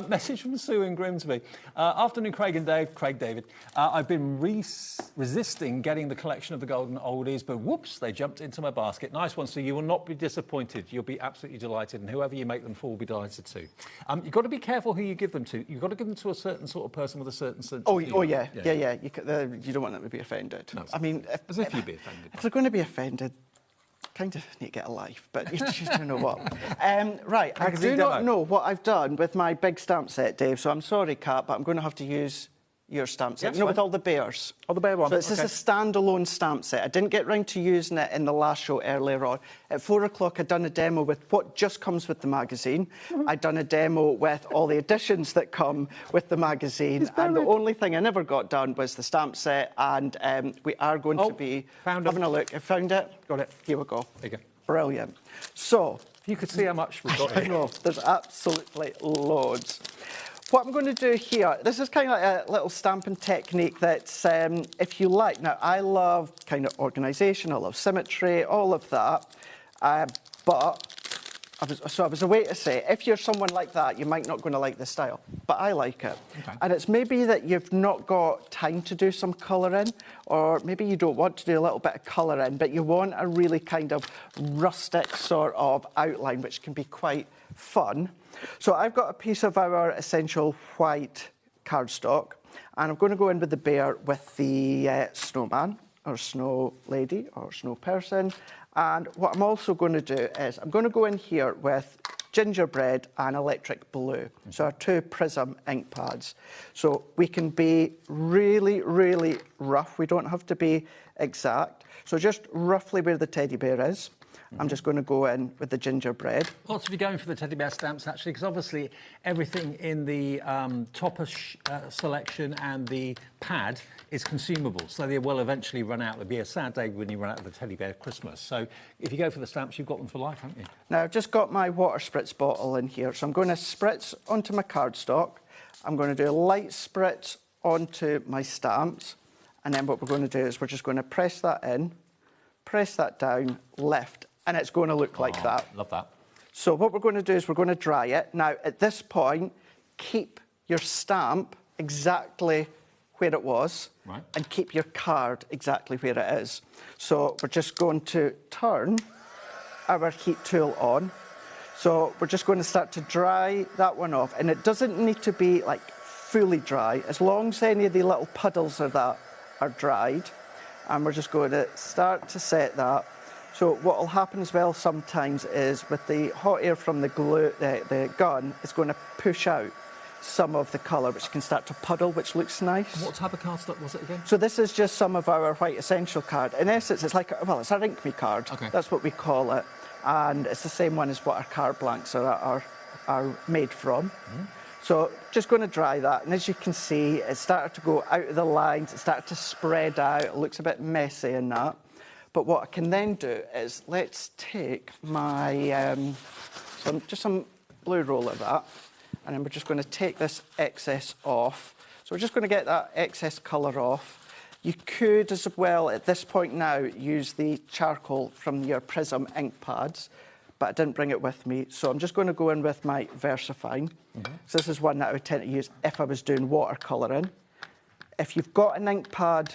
Message from Sue in Grimsby. Afternoon, Craig and Dave. Craig, David. I've been resisting getting the collection of the golden oldies, but whoops, they jumped into my basket. Nice one, Sue. You will not be disappointed. You'll be absolutely delighted, and whoever you make them for will be delighted too. You've got to be careful who you give them to. You've got to give them to a certain sort of person with a certain sense of humour. Yeah. You don't want them to be offended. No, I mean... As if you'd be offended. If they're going to be offended, kind of need to get a life, but you don't know what. Right, I do not know what I've done with my big stamp set, Dave, so I'm sorry, Kat, but I'm going to have to use your stamp set. Yes, with all the bears. Oh, the bear one. So this is a standalone stamp set. I didn't get round to using it in the last show earlier on. At 4 o'clock, I'd done a demo with what just comes with the magazine. I'd done a demo with all the additions that come with the magazine. And the only thing I never got done was the stamp set. And we are going to be having a look. I found it. Got it. Here we go. There you go. Brilliant. So... If you could see how much we've got I know. There's absolutely loads. What I'm going to do here, this is kind of like a little stamping technique that's, if you like, now I love kind of organisation, I love symmetry, all of that, but I was away to say, if you're someone like that, you might not going to like this style, but I like it. Okay. And it's maybe that you've not got time to do some colouring, or maybe you don't want to do a little bit of colouring, but you want a really kind of rustic sort of outline, which can be quite fun. So I've got a piece of our essential white cardstock, and I'm going to go in with the bear with the snowman, or snow lady, or snow person. And what I'm also going to do is I'm going to go in here with gingerbread and electric blue. So our 2 Prism ink pads. So we can be really, really rough. We don't have to be exact. So just roughly where the teddy bear is. I'm just going to go in with the gingerbread. Lots of you going for the teddy bear stamps, actually, because obviously everything in the topper selection and the pad is consumable, so they will eventually run out. It'll be a sad day when you run out of the teddy bear Christmas. So if you go for the stamps, you've got them for life, haven't you? Now, I've just got my water spritz bottle in here, so I'm going to spritz onto my cardstock. I'm going to do a light spritz onto my stamps, and then what we're going to do is we're just going to press that in, press that down, lift, and it's going to look like that. Love that. So what we're going to do is we're going to dry it. Now, at this point, keep your stamp exactly where it was, and keep your card exactly where it is. So we're just going to turn our heat tool on. So we're just going to start to dry that one off, and it doesn't need to be like fully dry, as long as any of the little puddles of that are dried. And we're just going to start to set that. So what will happen as well sometimes is with the hot air from the glue, the gun, it's going to push out. some of the colour, which can start to puddle, which looks nice. What type of cardstock was it again? So this is just some of our White Essential card. In essence, it's like, well, it's our Ink Me card. Okay. That's what we call it. And it's the same one as what our card blanks are made from. So just going to dry that. And as you can see, it started to go out of the lines. It started to spread out. It looks a bit messy in that. But what I can then do is, let's take my, just some blue roller that. And then we're just going to take this excess off. So we're just going to get that excess colour off. You could as well, at this point now, use the charcoal from your Prism ink pads, but I didn't bring it with me. So I'm just going to go in with my VersaFine. So this is one that I would tend to use if I was doing watercolouring. If you've got an ink pad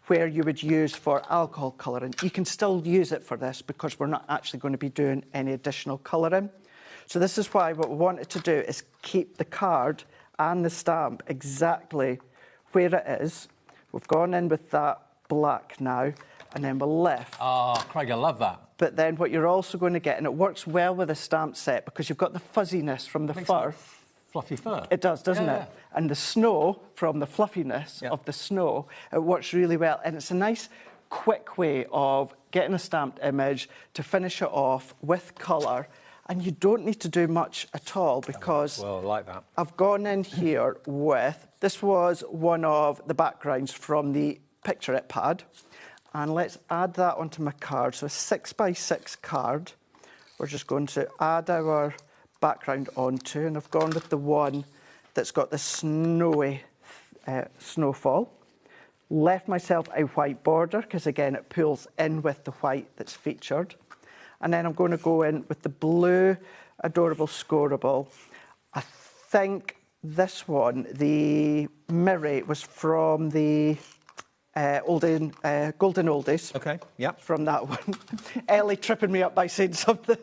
where you would use for alcohol colouring, you can still use it for this because we're not actually going to be doing any additional colouring. So this is why what we wanted to do is keep the card and the stamp exactly where it is. We've gone in with that black now, and then we'll lift. Ah, Craig, I love that. But then what you're also going to get, and it works well with a stamp set because you've got the fuzziness from the fur. Fluffy fur. It does, doesn't Yeah. it? And the snow, from the fluffiness of the snow, it works really well. And it's a nice, quick way of getting a stamped image to finish it off with colour. And you don't need to do much at all because Well, I like that. I've gone in here with, this was one of the backgrounds from the Picture It pad. And let's add that onto my card. So a 6x6 card. We're just going to add our background onto, and I've gone with the one that's got the snowy snowfall. Left myself a white border because again it pulls in with the white that's featured. And then I'm going to go in with the blue Adorable Scoreable. I think this one, the Mirror, was from the Golden Oldies. Okay, yeah. From that one. Ellie tripping me up by saying something.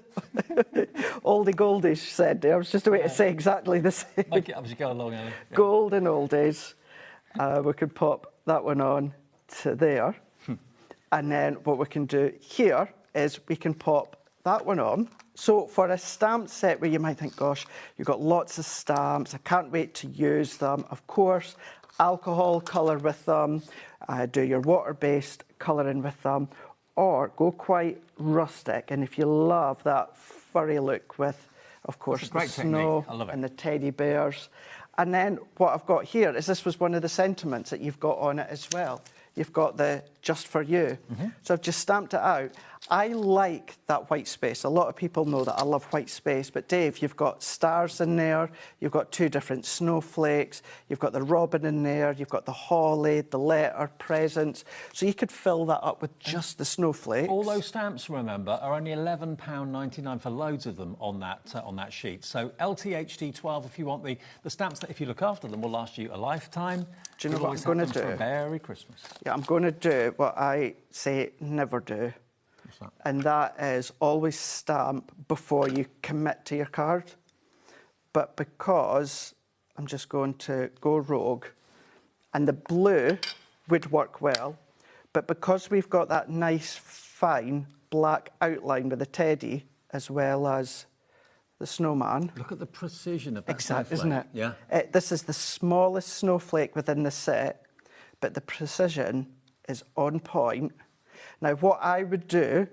Oldie Goldies said. I was just a way to say exactly the same. Make it up as you go along, Ellie. Yeah. Golden Oldies. We could pop that one on to there. And then what we can do here is we can pop that one on. So for a stamp set where you might think, gosh, you've got lots of stamps, I can't wait to use them. Of course, alcohol colour with them, do your water-based colouring with them, or go quite rustic. And if you love that furry look with, of course, the snow and the teddy bears. And then what I've got here is this was one of the sentiments that you've got on it as well. You've got the Just For You. So I've just stamped it out. I like that white space. A lot of people know that I love white space, but Dave, you've got stars in there, you've got two different snowflakes, you've got the robin in there, you've got the holly, the letter, presents. So you could fill that up with just the snowflakes. All those stamps, remember, are only £11.99 for loads of them on that sheet. So LTHD12 if you want the stamps that, if you look after them, will last you a lifetime. Do you know what I'm going to do? For a Merry Christmas. Yeah, I'm going to do what I say never do. And that is always stamp before you commit to your card. But because I'm just going to go rogue, and the blue would work well, but because we've got that nice fine black outline with the teddy as well as the snowman. Look at the precision of that Exactly, snowflake. isn't it? Yeah. This is the smallest snowflake within the set, but the precision is on point. Now, what I would do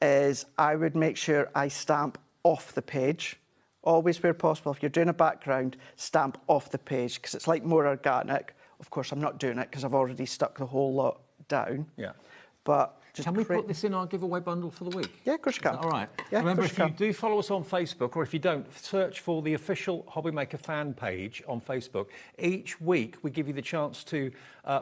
is I would make sure I stamp off the page. Always where possible, if you're doing a background, stamp off the page because it's like more organic. Of course, I'm not doing it because I've already stuck the whole lot down. Yeah. But can we put this in our giveaway bundle for the week? Yeah, of course you can. Is that all right? Yeah, remember, of if course you do follow us on Facebook, or if you don't, search for the official HobbyMaker fan page on Facebook. Each week, we give you the chance to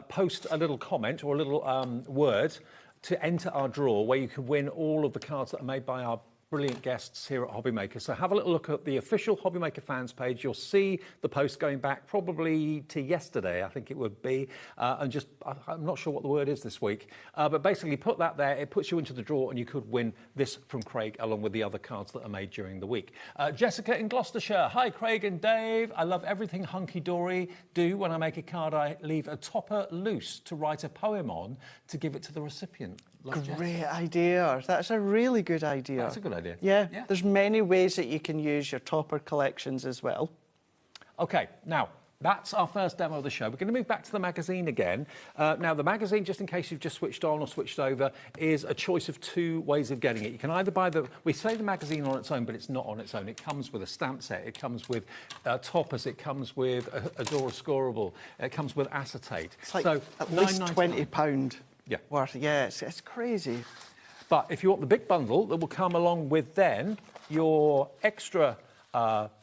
post a little comment or a little word to enter our draw, where you can win all of the cards that are made by our brilliant guests here at HobbyMaker. So have a little look at the official HobbyMaker fans page. You'll see the post going back probably to yesterday, I think it would be. And just, I'm not sure what the word is this week. But basically put that there. It puts you into the draw and you could win this from Craig along with the other cards that are made during the week. Jessica in Gloucestershire. Hi, Craig and Dave. I love everything hunky-dory do. When I make a card, I leave a topper loose to write a poem on to give it to the recipient. Great idea. That's a really good idea. That's a good idea. Yeah, there's many ways that you can use your topper collections as well. OK, now, that's our first demo of the show. We're going to move back to the magazine again. Now, the magazine, just in case you've just switched on or switched over, is a choice of 2 ways of getting it. You can either buy we say the magazine on its own, but it's not on its own. It comes with a stamp set. It comes with toppers. It comes with a Dora scorable. It comes with acetate. It's like so at least £20 worth. Yeah, it's crazy. But if you want the big bundle, that will come along with then your extra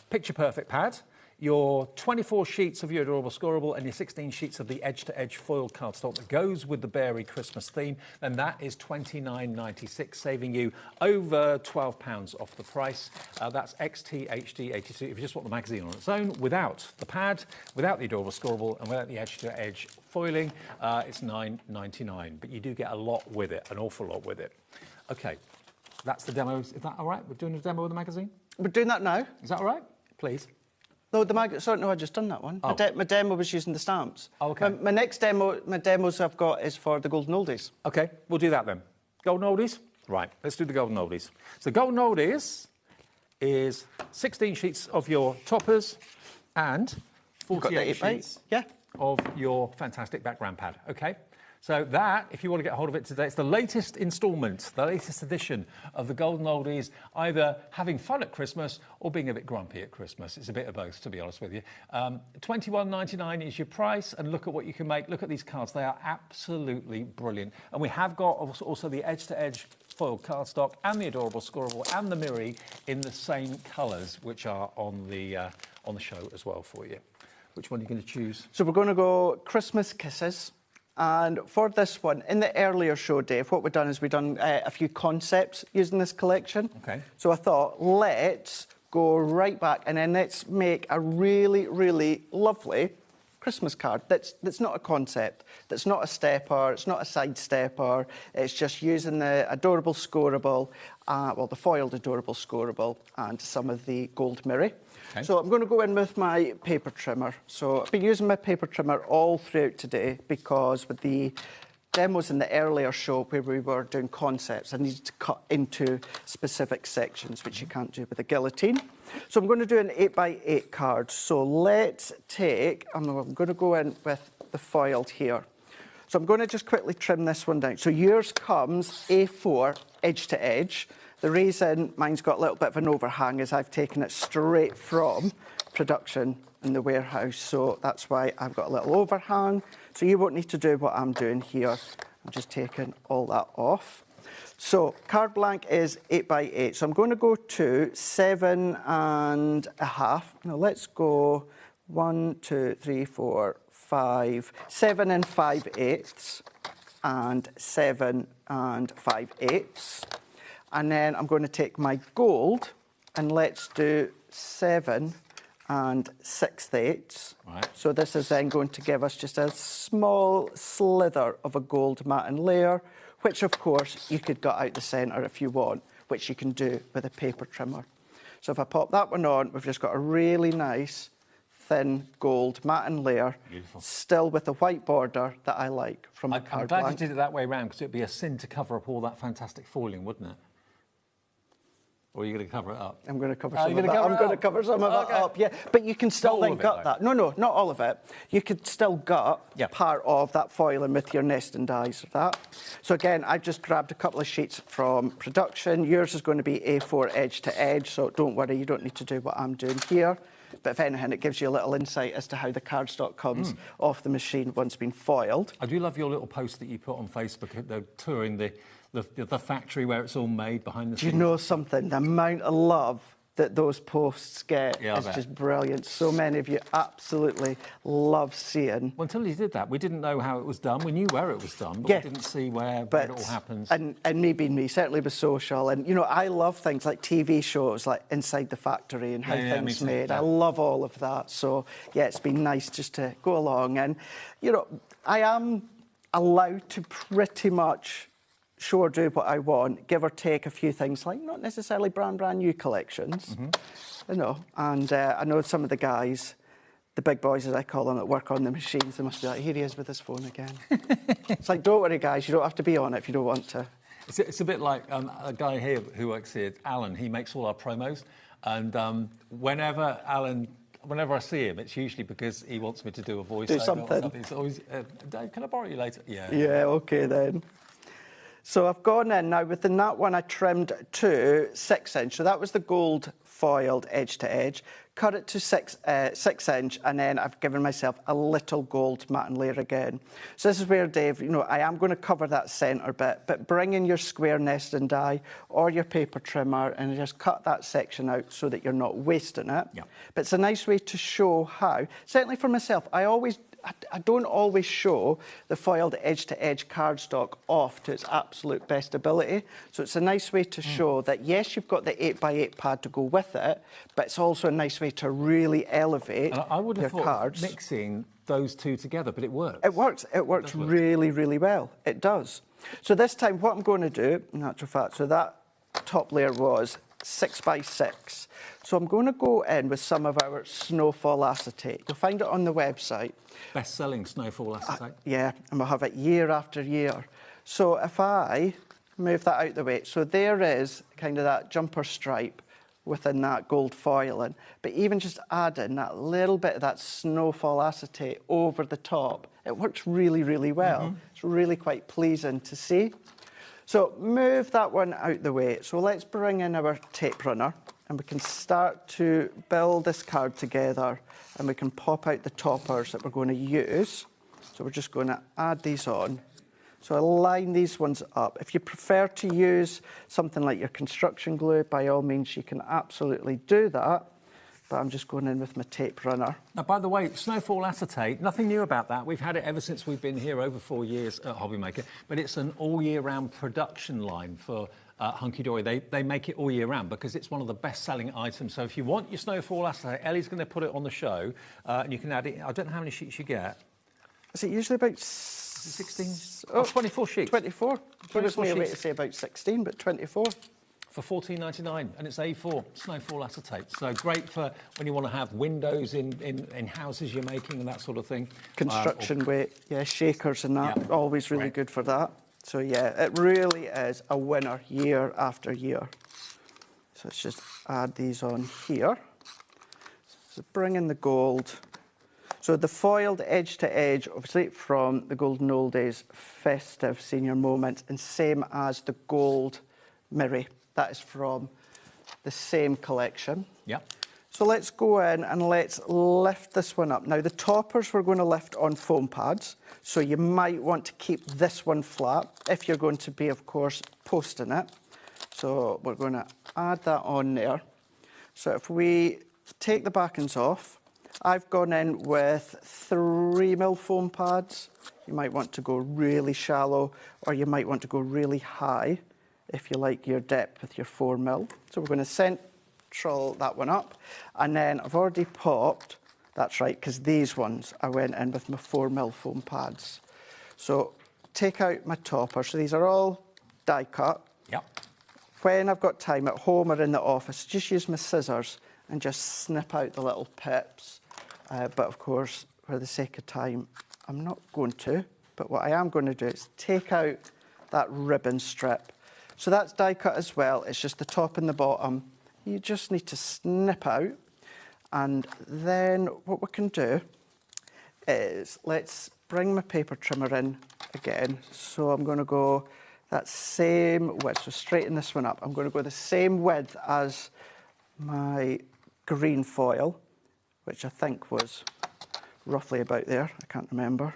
Picture Perfect pad, your 24 sheets of your Adorable Scorable and your 16 sheets of the edge-to-edge foiled cardstock that goes with the Berry Christmas theme, then that is $29.96, saving you over £12 off the price. That's XTHD82. If you just want the magazine on its own, without the pad, without the Adorable Scorable and without the edge-to-edge foiling, it's $9.99. But you do get a lot with it, an awful lot with it. OK, that's the demo. Is that all right? We're doing a demo of the magazine? We're doing that now. Is that all right? Please. No, sorry, no, I just done that one. Oh. My demo was using the stamps. Oh, OK. My next demos I've got is for the Golden Oldies. OK, we'll do that then. Golden Oldies? Right, let's do the Golden Oldies. So the Golden Oldies is 16 sheets of your toppers and 48 sheets of your fantastic background pad. OK? So that, if you want to get hold of it today, it's the latest instalment, the latest edition of the Golden Oldies, either having fun at Christmas or being a bit grumpy at Christmas. It's a bit of both, to be honest with you. $21.99 is your price, and look at what you can make. Look at these cards. They are absolutely brilliant. And we have got also the edge-to-edge foiled cardstock and the Adorable Scorable and the Miri in the same colours, which are on the show as well for you. Which one are you going to choose? So we're going to go Christmas Kisses. And for this one, in the earlier show, Dave, what we've done is we've done a few concepts using this collection. OK. So I thought, let's go right back and then let's make a really, really lovely Christmas card that's not a concept, that's not a stepper, it's not a side stepper, it's just using the Adorable Scorable, the foiled Adorable Scorable and some of the gold Miri. Okay. So I'm going to go in with my paper trimmer. So I've been using my paper trimmer all throughout today because with the demos in the earlier show where we were doing concepts, I needed to cut into specific sections, which you can't do with a guillotine. So I'm going to do an 8x8 card. So let's take, I'm going to go in with the foiled here. So I'm going to just quickly trim this one down. So yours comes A4 edge to edge. The reason mine's got a little bit of an overhang is I've taken it straight from production in the warehouse. So that's why I've got a little overhang. So you won't need to do what I'm doing here. I'm just taking all that off. So card blank is 8x8. So I'm going to go to 7.5. Now let's go 1, 2, 3, 4, 5, 7 5/8 and 7 5/8. And then I'm going to take my gold and let's do 7 6/8. Right. So this is then going to give us just a small slither of a gold matte layer, which of course you could gut out the centre if you want, which you can do with a paper trimmer. So if I pop that one on, we've just got a really nice thin gold matte layer, beautiful, still with a white border that I like from the card I'm glad blank. you did it that way around because it'd be a sin to cover up all that fantastic foiling, wouldn't it? Or are you going to cover it up? I'm going to cover some of it. I'm going to cover some of it up, yeah. But you can still then gut that. No, not all of it. You could still gut part of that foiling with your nesting dies of that. So again, I've just grabbed a couple of sheets from production. Yours is going to be A4 edge to edge, so don't worry, you don't need to do what I'm doing here. But if anything, it gives you a little insight as to how the cardstock comes off the machine once been foiled. I do love your little post that you put on Facebook, touring the factory where it's all made behind the scenes. Do you know something? The amount of love that those posts get is just brilliant. So many of you absolutely love seeing. Well, until you did that, we didn't know how it was done. We knew where it was done, but we didn't see where it all happens. And me being me, certainly with social. And, you know, I love things like TV shows, like Inside the Factory and how things are made. I love all of that. So, yeah, it's been nice just to go along. And, you know, I am allowed to pretty much do what I want, give or take a few things, like not necessarily brand new collections, you know. And I know some of the guys, the big boys as I call them, that work on the machines, they must be like, here he is with his phone again. It's like, don't worry, guys, you don't have to be on it if you don't want to. It's a bit like a guy here who works here, Alan. He makes all our promos, and whenever Alan whenever I see him, it's usually because he wants me to do a voice. Do something. It's always, Dave, can I borrow you later? Yeah. Yeah, OK then. So I've gone in now. Within that one, I trimmed to 6 inch. So that was the gold foiled edge to edge. Cut it to 6 inch, and then I've given myself a little gold matte layer again. So this is where, Dave, you know, I am going to cover that centre bit, but bring in your square nesting die or your paper trimmer and just cut that section out so that you're not wasting it. Yeah. But it's a nice way to show how. Certainly for myself, I don't always show the foiled edge-to-edge cardstock off to its absolute best ability. So it's a nice way to show that, yes, you've got the 8x8 pad to go with it, but it's also a nice way to really elevate I would have thought cards. mixing those two together, but it works. It works. It works really, really well. It does. So this time, what I'm going to do, in actual fact, so that top layer was 6x6. So I'm going to go in with some of our snowfall acetate. You'll find it on the website. Best-selling snowfall acetate. Yeah, and we'll have it year after year. So if I move that out the way, so there is kind of that jumper stripe within that gold foiling, but even just adding that little bit of that snowfall acetate over the top, it works really, really well. It's really quite pleasing to see. So move that one out the way. So let's bring in our tape runner and we can start to build this card together and we can pop out the toppers that we're going to use. So we're just going to add these on. So align these ones up. If you prefer to use something like your construction glue, by all means, you can absolutely do that. But I'm just going in with my tape runner. Now, by the way, snowfall acetate, nothing new about that. We've had it ever since we've been here, over 4 years at HobbyMaker, but it's an all-year-round production line for Hunky Dory. They make it all year round because it's one of the best-selling items. So if you want your snowfall acetate, Ellie's going to put it on the show, and you can add it. I don't know how many sheets you get. Is it usually about 16? Oh, 24 sheets. 24. Give us 24 me a way sheets. to say about 16, but 24. For $14.99, and it's A4 snowfall acetate. So great for when you want to have windows in houses you're making and that sort of thing. Construction weight, yeah, shakers and that, always really good for that. So yeah, it really is a winner year after year. So let's just add these on here. So bring in the gold. So the foiled edge to edge, obviously from the Golden Old Days festive senior moments, and same as the gold Mirri. That is from the same collection. Yeah. So let's go in and let's lift this one up. Now, the toppers we're going to lift on foam pads, so you might want to keep this one flat if you're going to be, of course, posting it. So we're going to add that on there. So if we take the backings off, I've gone in with 3mm foam pads. You might want to go really shallow, or you might want to go really high if you like your depth with your 4mm. So we're going to central that one up. And then I've already popped, that's right, because these ones I went in with my 4mm foam pads. So take out my topper. So these are all die cut. Yep. When I've got time at home or in the office, just use my scissors and just snip out the little pips. But of course, for the sake of time, I'm not going to. But what I am going to do is take out that ribbon strip. So that's die cut as well. It's just the top and the bottom. You just need to snip out. And then what we can do is let's bring my paper trimmer in again. So I'm going to go that same width. So straighten this one up. I'm going to go the same width as my green foil, which I think was roughly about there. I can't remember.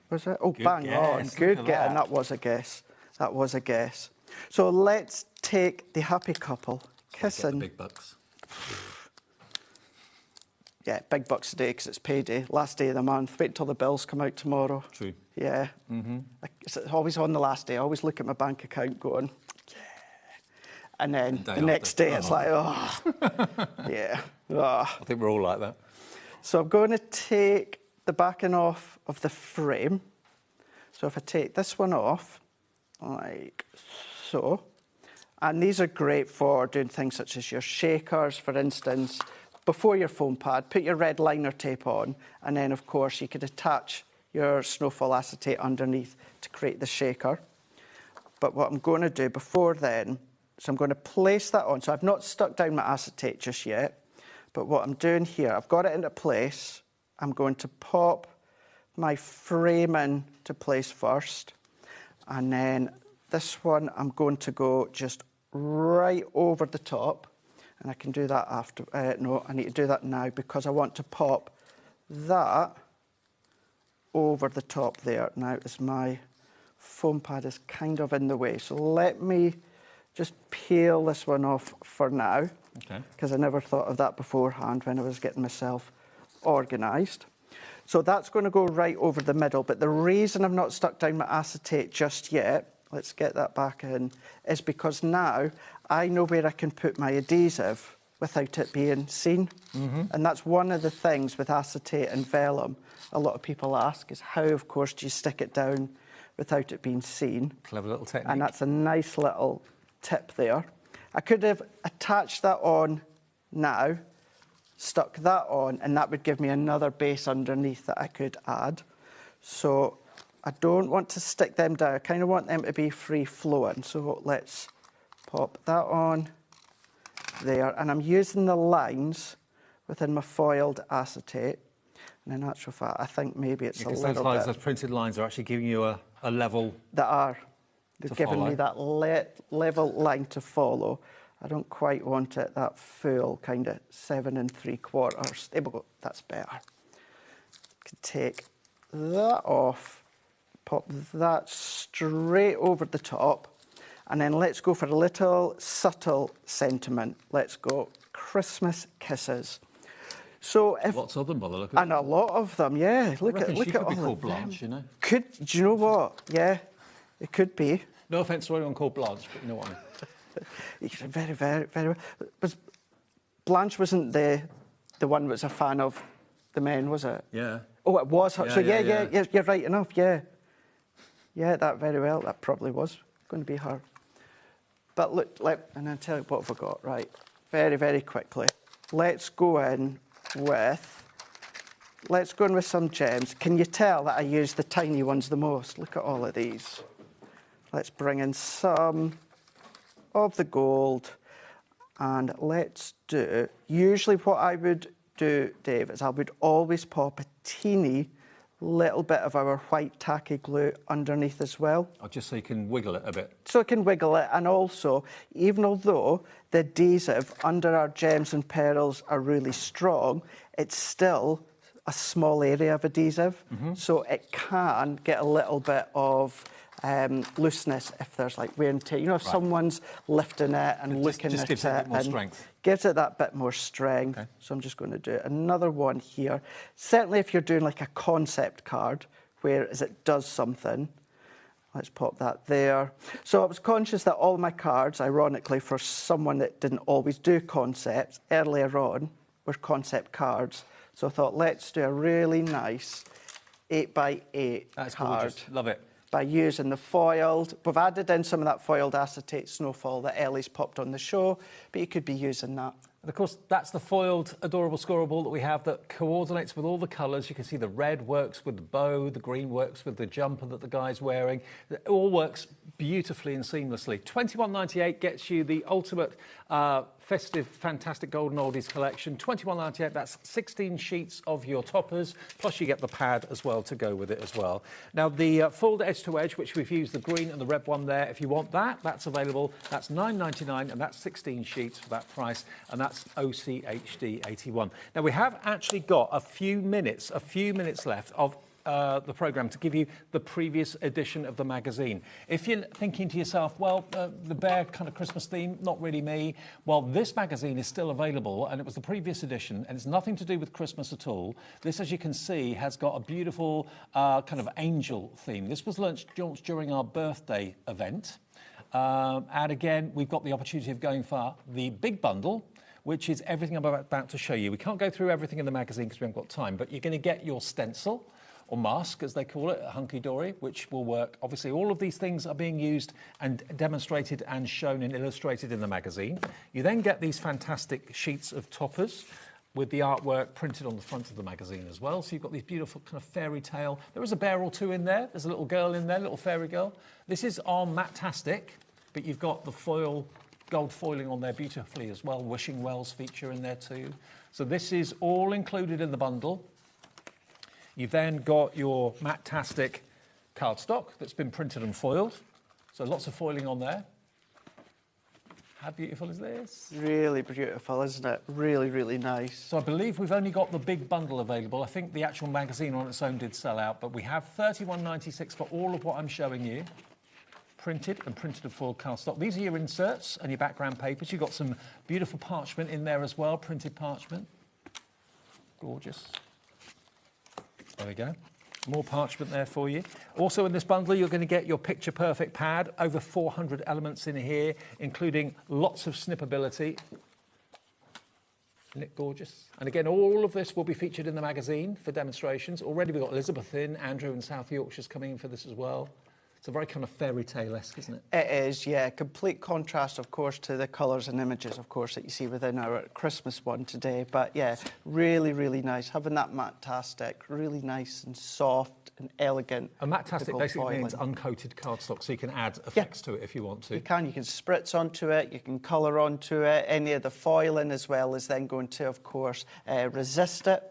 Was it? Oh, Good bang guess. on. Look Good at guess. that. And that was a guess. That was a guess. So let's take the happy couple kissing. The big bucks. Yeah, big bucks today because it's payday. Last day of the month. Wait until the bills come out tomorrow. True. Yeah. It's always on the last day. I always look at my bank account going, yeah. And then the next day it's like, oh, yeah. Oh. I think we're all like that. So I'm going to take the backing off of the frame. So if I take this one off, like so, and these are great for doing things such as your shakers, for instance. Before your foam pad, put your red liner tape on, and then, of course, you could attach your snowfall acetate underneath to create the shaker. But what I'm going to do before then, so I'm going to place that on. So I've not stuck down my acetate just yet, But what I'm doing here, I've got it into place. I'm going to pop my frame into place first. And then this one, I'm going to go just right over the top. And I can do that after, no, I need to do that now because I want to pop that over the top there. Now, as my foam pad is kind of in the way. So let me just peel this one off for now. Okay. Because I never thought of that beforehand when I was getting myself organised. So that's going to go right over the middle. But the reason I've not stuck down my acetate just yet, let's get that back in, is because now I know where I can put my adhesive without it being seen. And that's one of the things with acetate and vellum a lot of people ask is how, of course, do you stick it down without it being seen? Clever little technique. And that's a nice little tip there. I could have attached that on now, stuck that on, and that would give me another base underneath that I could add. So I don't want to stick them down. I kind of want them to be free-flowing. So let's pop that on there. And I'm using the lines within my foiled acetate. And in actual fact, I think maybe it's a little bit... Those lines, those printed lines are actually giving you a level... They are. They've given me that level line to follow. I don't quite want it that full, kind of 7 3/4. There we go. That's better. Can take that off, pop that straight over the top, and then let's go for a little subtle sentiment. Let's go Christmas kisses. So if lots of them by the look of it. And a lot of them, yeah. Look at she all could be called of Blanche, them. you know. Do you know what? Yeah, it could be. No offence to anyone called Blanche, but you know what I mean. Very, very, very well. But Blanche wasn't the one that was a fan of the men, was it? Yeah. Oh, it was her. Yeah, So yeah, you're right enough. Yeah, that very well. That probably was going to be her. But look, and I'll tell you what we've got. Right, very, very quickly. Let's go in with some gems. Can you tell that I use the tiny ones the most? Look at all of these. Let's bring in some of the gold, and let's do, usually what I would do, Dave, is I would always pop a teeny little bit of our white tacky glue underneath as well. Oh, just so you can wiggle it a bit. So I can wiggle it, and also, even although the adhesive under our gems and pearls are really strong, it's still a small area of adhesive, so it can get a little bit of looseness if there's like wear and tear. You know, if someone's lifting it and looking at it. Gives it a bit more strength. Gives it that bit more strength. Okay. So I'm just going to do another one here. Certainly if you're doing like a concept card, where it does something. Let's pop that there. So I was conscious that all my cards, ironically, for someone that didn't always do concepts, earlier on were concept cards. So I thought, let's do a really nice 8x8 That's card. gorgeous. Love it. By using the foiled. We've added in some of that foiled acetate snowfall that Ellie's popped on the show, but you could be using that. And of course, that's the foiled adorable scorable that we have that coordinates with all the colours. You can see the red works with the bow, the green works with the jumper that the guy's wearing. It all works beautifully and seamlessly. $21.98 gets you the ultimate festive, fantastic golden oldies collection. $21.98, that's 16 sheets of your toppers, plus you get the pad as well to go with it as well. Now, the foiled edge to edge, which we've used the green and the red one there, if you want that, that's available. That's $9.99, and that's 16 sheets for that price, and that's OCHD 81. Now, we have actually got a few minutes left of the programme to give you the previous edition of the magazine. If you're thinking to yourself, well, the bear kind of Christmas theme, not really me, well, this magazine is still available, and it was the previous edition, and it's nothing to do with Christmas at all. This, as you can see, has got a beautiful kind of angel theme. This was launched during our birthday event. And again, we've got the opportunity of going for the big bundle, which is everything I'm about to show you. We can't go through everything in the magazine because we haven't got time, but you're going to get your stencil, or mask, as they call it, hunky-dory, which will work. Obviously, all of these things are being used and demonstrated and shown and illustrated in the magazine. You then get these fantastic sheets of toppers with the artwork printed on the front of the magazine as well. So you've got these beautiful kind of fairy tale. There is a bear or two in there. There's a little girl in there, a little fairy girl. This is on Matte-tastic, but you've got the foil, gold foiling on there beautifully as well. Wishing wells feature in there too. So this is all included in the bundle. You've then got your Matt-tastic cardstock that's been printed and foiled. So lots of foiling on there. How beautiful is this? Really beautiful, isn't it? Really, really nice. So I believe we've only got the big bundle available. I think the actual magazine on its own did sell out, but we have £31.96 for all of what I'm showing you. Printed and foiled cardstock. These are your inserts and your background papers. You've got some beautiful parchment in there as well, printed parchment. Gorgeous. There we go. More parchment there for you. Also in this bundle, you're going to get your Picture Perfect pad. Over 400 elements in here, including lots of snippability. Isn't it gorgeous? And again, all of this will be featured in the magazine for demonstrations. Already we've got Elizabeth in, Andrew in South Yorkshire's coming in for this as well. It's a very kind of fairy tale-esque, isn't it? It is, yeah. Complete contrast, of course, to the colours and images, of course, that you see within our Christmas one today. But, yeah, really, really nice. Having that Matt-tastic, really nice and soft and elegant. A Matt-tastic basically means uncoated cardstock, so you can add effects to it if you want to. You can spritz onto it, you can colour onto it. Any of the foiling as well is then going to, of course, resist it.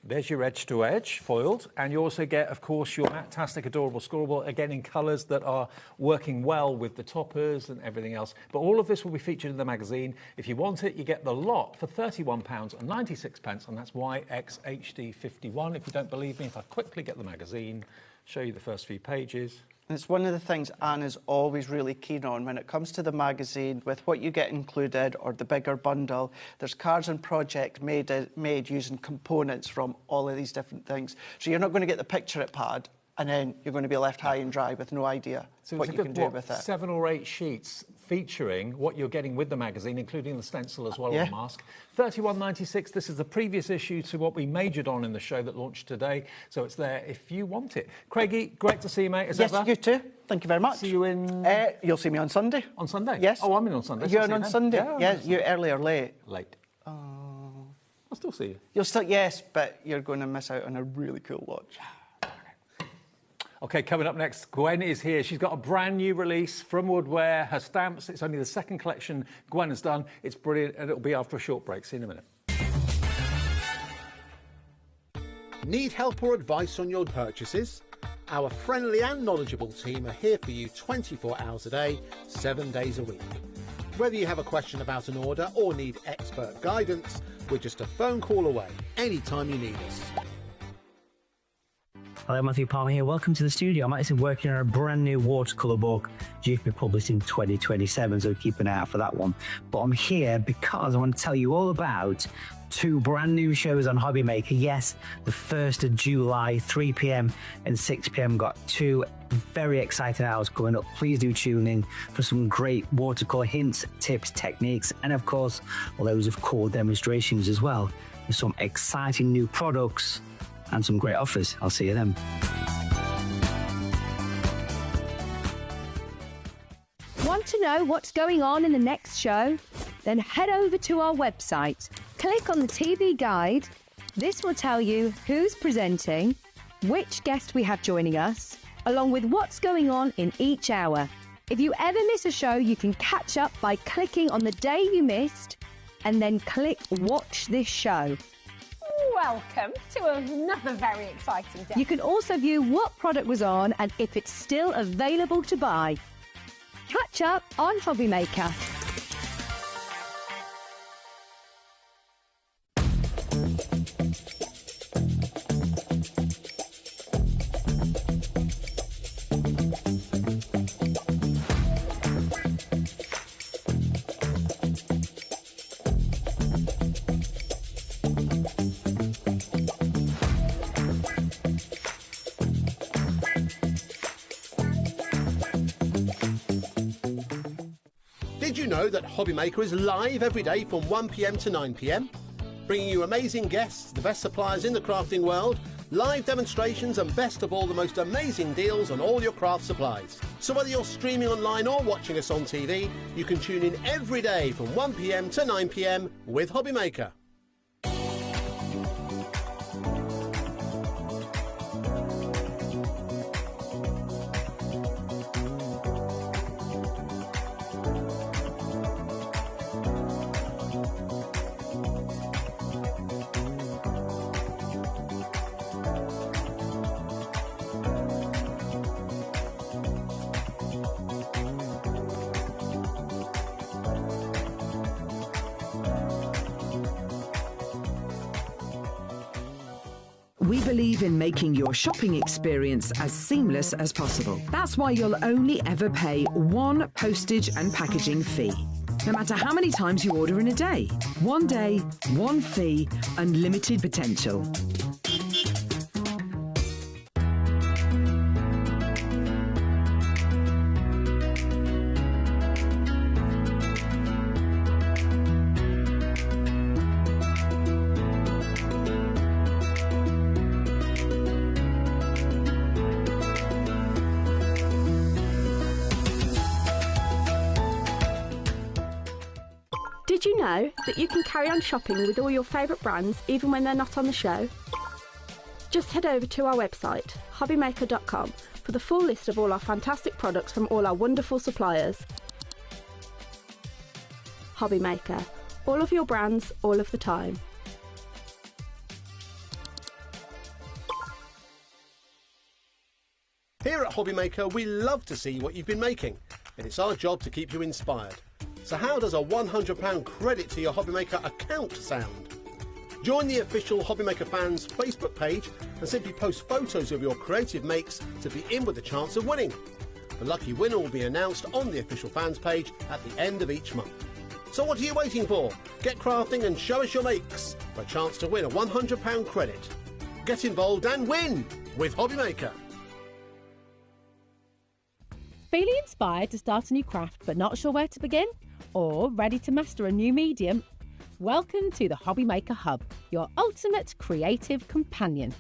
There's your edge-to-edge foiled, and you also get, of course, your Matt-tastic adorable scorable, again in colours that are working well with the toppers and everything else. But all of this will be featured in the magazine. If you want it, you get the lot for £31.96, and that's YXHD51. If you don't believe me, if I quickly get the magazine, show you the first few pages. And it's one of the things Anne is always really keen on when it comes to the magazine, with what you get included or the bigger bundle. There's cards and projects made using components from all of these different things. So you're not going to get the picture-it pad and then you're going to be left high and dry with no idea what you can do with it. 7 or 8 sheets featuring what you're getting with the magazine, including the stencil as well, or the mask. £31.96. This is the previous issue to what we majored on in the show that launched today, so it's there if you want it. Craigie, great to see you, mate, as ever. Yes, you too. Thank you very much. See you in... You'll see me on Sunday. On Sunday? Yes. Oh, I'm in on Sunday. You're in on Sunday? Yeah, yes, you're early or late? Late. Oh. I'll still see you. You'll still, yes, but you're going to miss out on a really cool watch. OK, coming up next, Gwen is here. She's got a brand new release from Woodware. Her stamps, it's only the second collection Gwen has done. It's brilliant, and it'll be after a short break. See you in a minute. Need help or advice on your purchases? Our friendly and knowledgeable team are here for you 24 hours a day, 7 days a week. Whether you have a question about an order or need expert guidance, we're just a phone call away anytime you need us. Hello, Matthew Palmer here. Welcome to the studio. I'm actually working on a brand new watercolour book due to be published in 2027, so keep an eye out for that one. But I'm here because I want to tell you all about 2 brand new shows on HobbyMaker. Yes, the 1st of July, 3 p.m. and 6 p.m. got 2 very exciting hours coming up. Please do tune in for some great watercolour hints, tips, techniques, and of course, loads of cool demonstrations as well. There's some exciting new products and some great offers. I'll see you then. Want to know what's going on in the next show? Then head over to our website. Click on the TV guide. This will tell you who's presenting, which guest we have joining us, along with what's going on in each hour. If you ever miss a show, you can catch up by clicking on the day you missed and then click Watch This Show. Welcome to another very exciting day. You can also view what product was on and if it's still available to buy. Catch up on HobbyMaker. Did you know that HobbyMaker is live every day from 1 p.m. to 9 p.m? Bringing you amazing guests, the best suppliers in the crafting world, live demonstrations and best of all, the most amazing deals on all your craft supplies. So whether you're streaming online or watching us on TV, you can tune in every day from 1 p.m. to 9 p.m. with HobbyMaker. we believe in making your shopping experience as seamless as possible. That's why you'll only ever pay one postage and packaging fee. No matter how many times you order in a day. One day, one fee, unlimited potential. Did you know that you can carry on shopping with all your favourite brands even when they're not on the show? Just head over to our website, HobbyMaker.com, for the full list of all our fantastic products from all our wonderful suppliers. HobbyMaker, all of your brands, all of the time. Here at HobbyMaker, we love to see what you've been making, and it's our job to keep you inspired. So how does a £100 credit to your HobbyMaker account sound? Join the official HobbyMaker fans Facebook page and simply post photos of your creative makes to be in with a chance of winning. The lucky winner will be announced on the official fans page at the end of each month. So what are you waiting for? Get crafting and show us your makes for a chance to win a £100 credit. Get involved and win with HobbyMaker. Feeling inspired to start a new craft but not sure where to begin? Or ready to master a new medium? Welcome to the HobbyMaker Hub, your ultimate creative companion.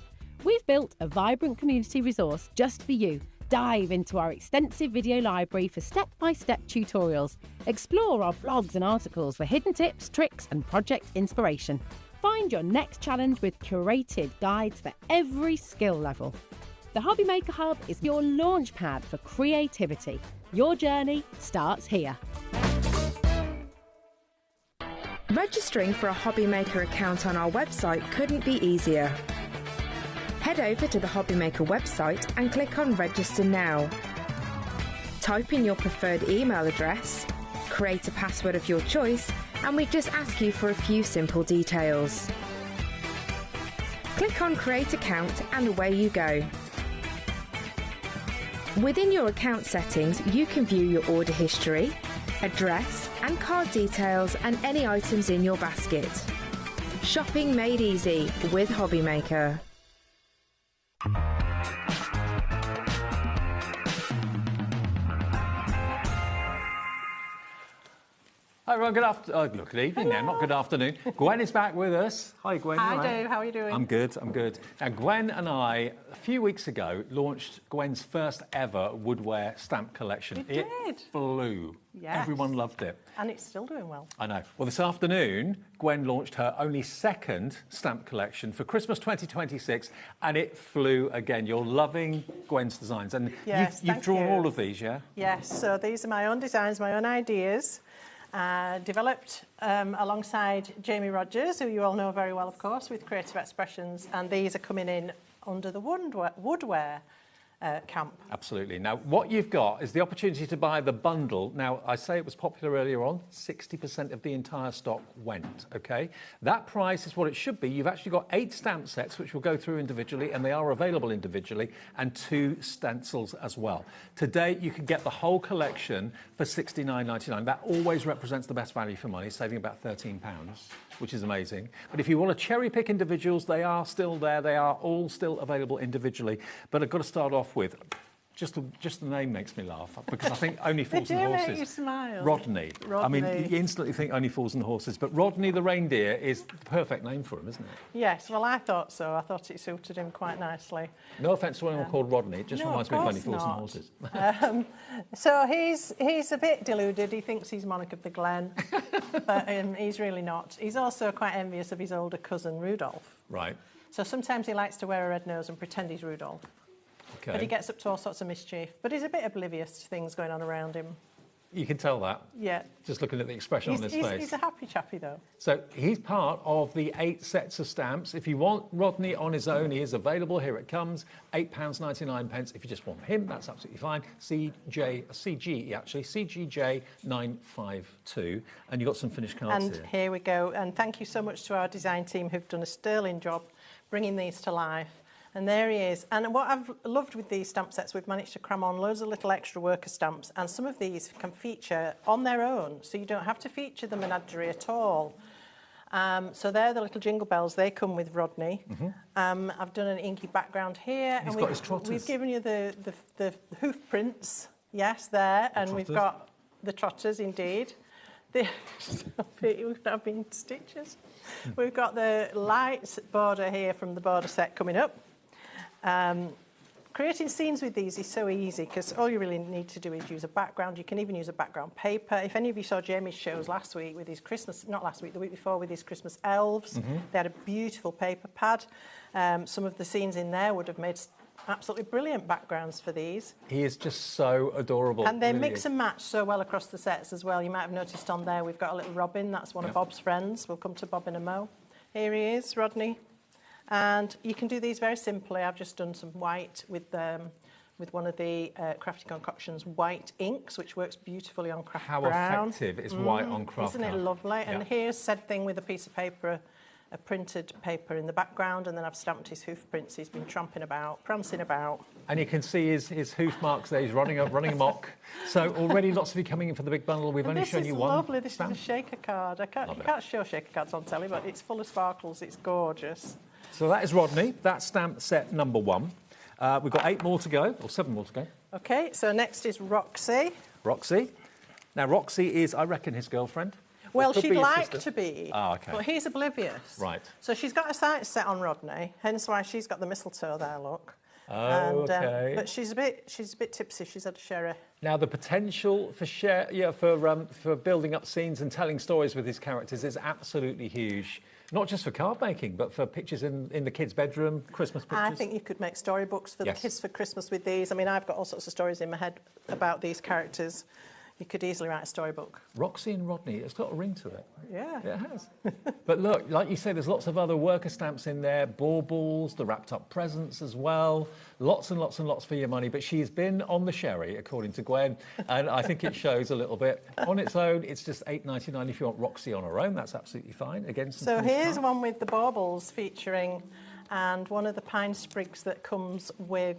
We've built a vibrant community resource just for you. Dive into our extensive video library for step-by-step tutorials. Explore our blogs and articles for hidden tips, tricks and project inspiration. Find your next challenge with curated guides for every skill level. The HobbyMaker Hub is your launch pad for creativity. Your journey starts here. Registering for a HobbyMaker account on our website couldn't be easier. Head over to the HobbyMaker website and click on Register Now. Type in your preferred email address, create a password of your choice, and we just ask you for a few simple details. Click on Create Account and away you go. Within your account settings, you can view your order history, address and card details and any items in your basket. Shopping made easy with HobbyMaker. Hi everyone, good evening now, not good afternoon. Gwen is back with us. Hi Gwen. Hi right? Dave, how are you doing? I'm good. Now Gwen and I, a few weeks ago, launched Gwen's first ever woodware stamp collection. We it did. flew. Yes. Everyone loved it. And it's still doing well. I know. Well, this afternoon, Gwen launched her only second stamp collection for Christmas 2026, and it flew again. You're loving Gwen's designs, and Yes, you've thank drawn you. all of these, yeah? Yes, so these are my own designs, my own ideas. Developed alongside Jamie Rogers, who you all know very well, of course, with Creative Expressions, and these are coming in under the woodware camp. Absolutely. Now, what you've got is the opportunity to buy the bundle. Now, I say it was popular earlier on, 60% of the entire stock went, OK? That price is what it should be. You've actually got 8 stamp sets, which we'll go through individually, and they are available individually, and 2 stencils as well. Today, you can get the whole collection for £69.99. That always represents the best value for money, saving about £13, which is amazing. But if you want to cherry pick individuals, they are still there. They are all still available individually. But I've got to start off with, just the name makes me laugh, because I think Only Fools and Horses. They do make you smile. Rodney. I mean, you instantly think Only Fools and Horses, but Rodney the reindeer is the perfect name for him, isn't it? Yes, well, I thought so. I thought it suited him quite nicely. No offence to anyone called Rodney, it just reminds me of Only Fools and Horses. So he's a bit deluded. He thinks he's Monarch of the Glen, but he's really not. He's also quite envious of his older cousin, Rudolph. Right. So sometimes he likes to wear a red nose and pretend he's Rudolph. Okay. But he gets up to all sorts of mischief. But he's a bit oblivious to things going on around him. You can tell that. Yeah. Just looking at the expression on his face. He's a happy chappy, though. So he's part of the 8 sets of stamps. If you want Rodney on his own, he is available. Here it comes, £8.99. If you just want him, that's absolutely fine. CGJ952. And you've got some finished cards and here. Here we go. And thank you so much to our design team who've done a sterling job bringing these to life. And there he is. And what I've loved with these stamp sets, we've managed to cram on loads of little extra worker stamps, and some of these can feature on their own, so you don't have to feature the menagerie at all. So they're the little jingle bells. They come with Rodney. I've done an inky background here. He's got his trotters. We've given you the hoof prints, yes, there, and we've got the trotters, indeed. We've not been stitches. We've got the light border here from the border set coming up. Creating scenes with these is so easy because all you really need to do is use a background. You can even use a background paper. If any of you saw Jamie's shows last week with his Christmas, not last week, the week before with his Christmas elves, they had a beautiful paper pad. Some of the scenes in there would have made absolutely brilliant backgrounds for these. He is just so adorable. And they really mix and match so well across the sets as well. You might have noticed on there we've got a little Robin. That's one of Bob's friends. We'll come to Bob in a mo. Here he is, Rodney. And you can do these very simply. I've just done some white with one of the Crafty Concoctions white inks, which works beautifully on craft brown. How effective is white on craft Isn't it lovely? Yeah. And here's said thing with a piece of paper, a printed paper in the background, and then I've stamped his hoof prints. He's been prancing about. And you can see his hoof marks there. He's running amok. So already lots of you coming in for the big bundle. We've only shown you one. Lovely. This is a shaker card. You can't show shaker cards on telly, but it's full of sparkles. It's gorgeous. So that is Rodney. That's stamp set number 1. We've got 8 more to go, or 7 more to go. OK, so next is Roxy. Roxy. Now, Roxy is, I reckon, his girlfriend. Well, she'd like to be, OK. But he's oblivious. Right. So she's got a sight set on Rodney, hence why she's got the mistletoe there, look. Oh, OK. But she's a bit tipsy. She's had a sherry. Now, the potential for building up scenes and telling stories with his characters is absolutely huge. Not just for card making, but for pictures in the kids' bedroom, Christmas pictures. I think you could make storybooks for the kids for Christmas with these. I mean, I've got all sorts of stories in my head about these characters. You could easily write a storybook. Roxy and Rodney, it's got a ring to it. Yeah. It has. But look, like you say, there's lots of other worker stamps in there, baubles, the wrapped up presents as well. Lots and lots and lots for your money. But she's been on the sherry, according to Gwen, and I think it shows a little bit. On its own, it's just £8.99. If you want Roxy on her own, that's absolutely fine. Again, so here's one with the baubles featuring, and one of the pine sprigs that comes with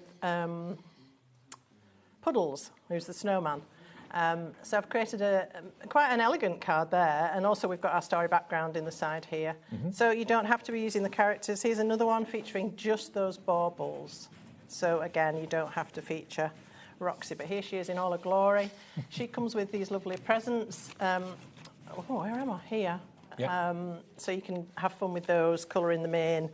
Puddles, who's the snowman. So I've created quite an elegant card there, and also we've got our story background in the side here. So you don't have to be using the characters. Here's another one featuring just those baubles. So again, you don't have to feature Roxy, but here she is in all her glory. She comes with these lovely presents. Where am I? Here. Yep. So you can have fun with those, colour in them in.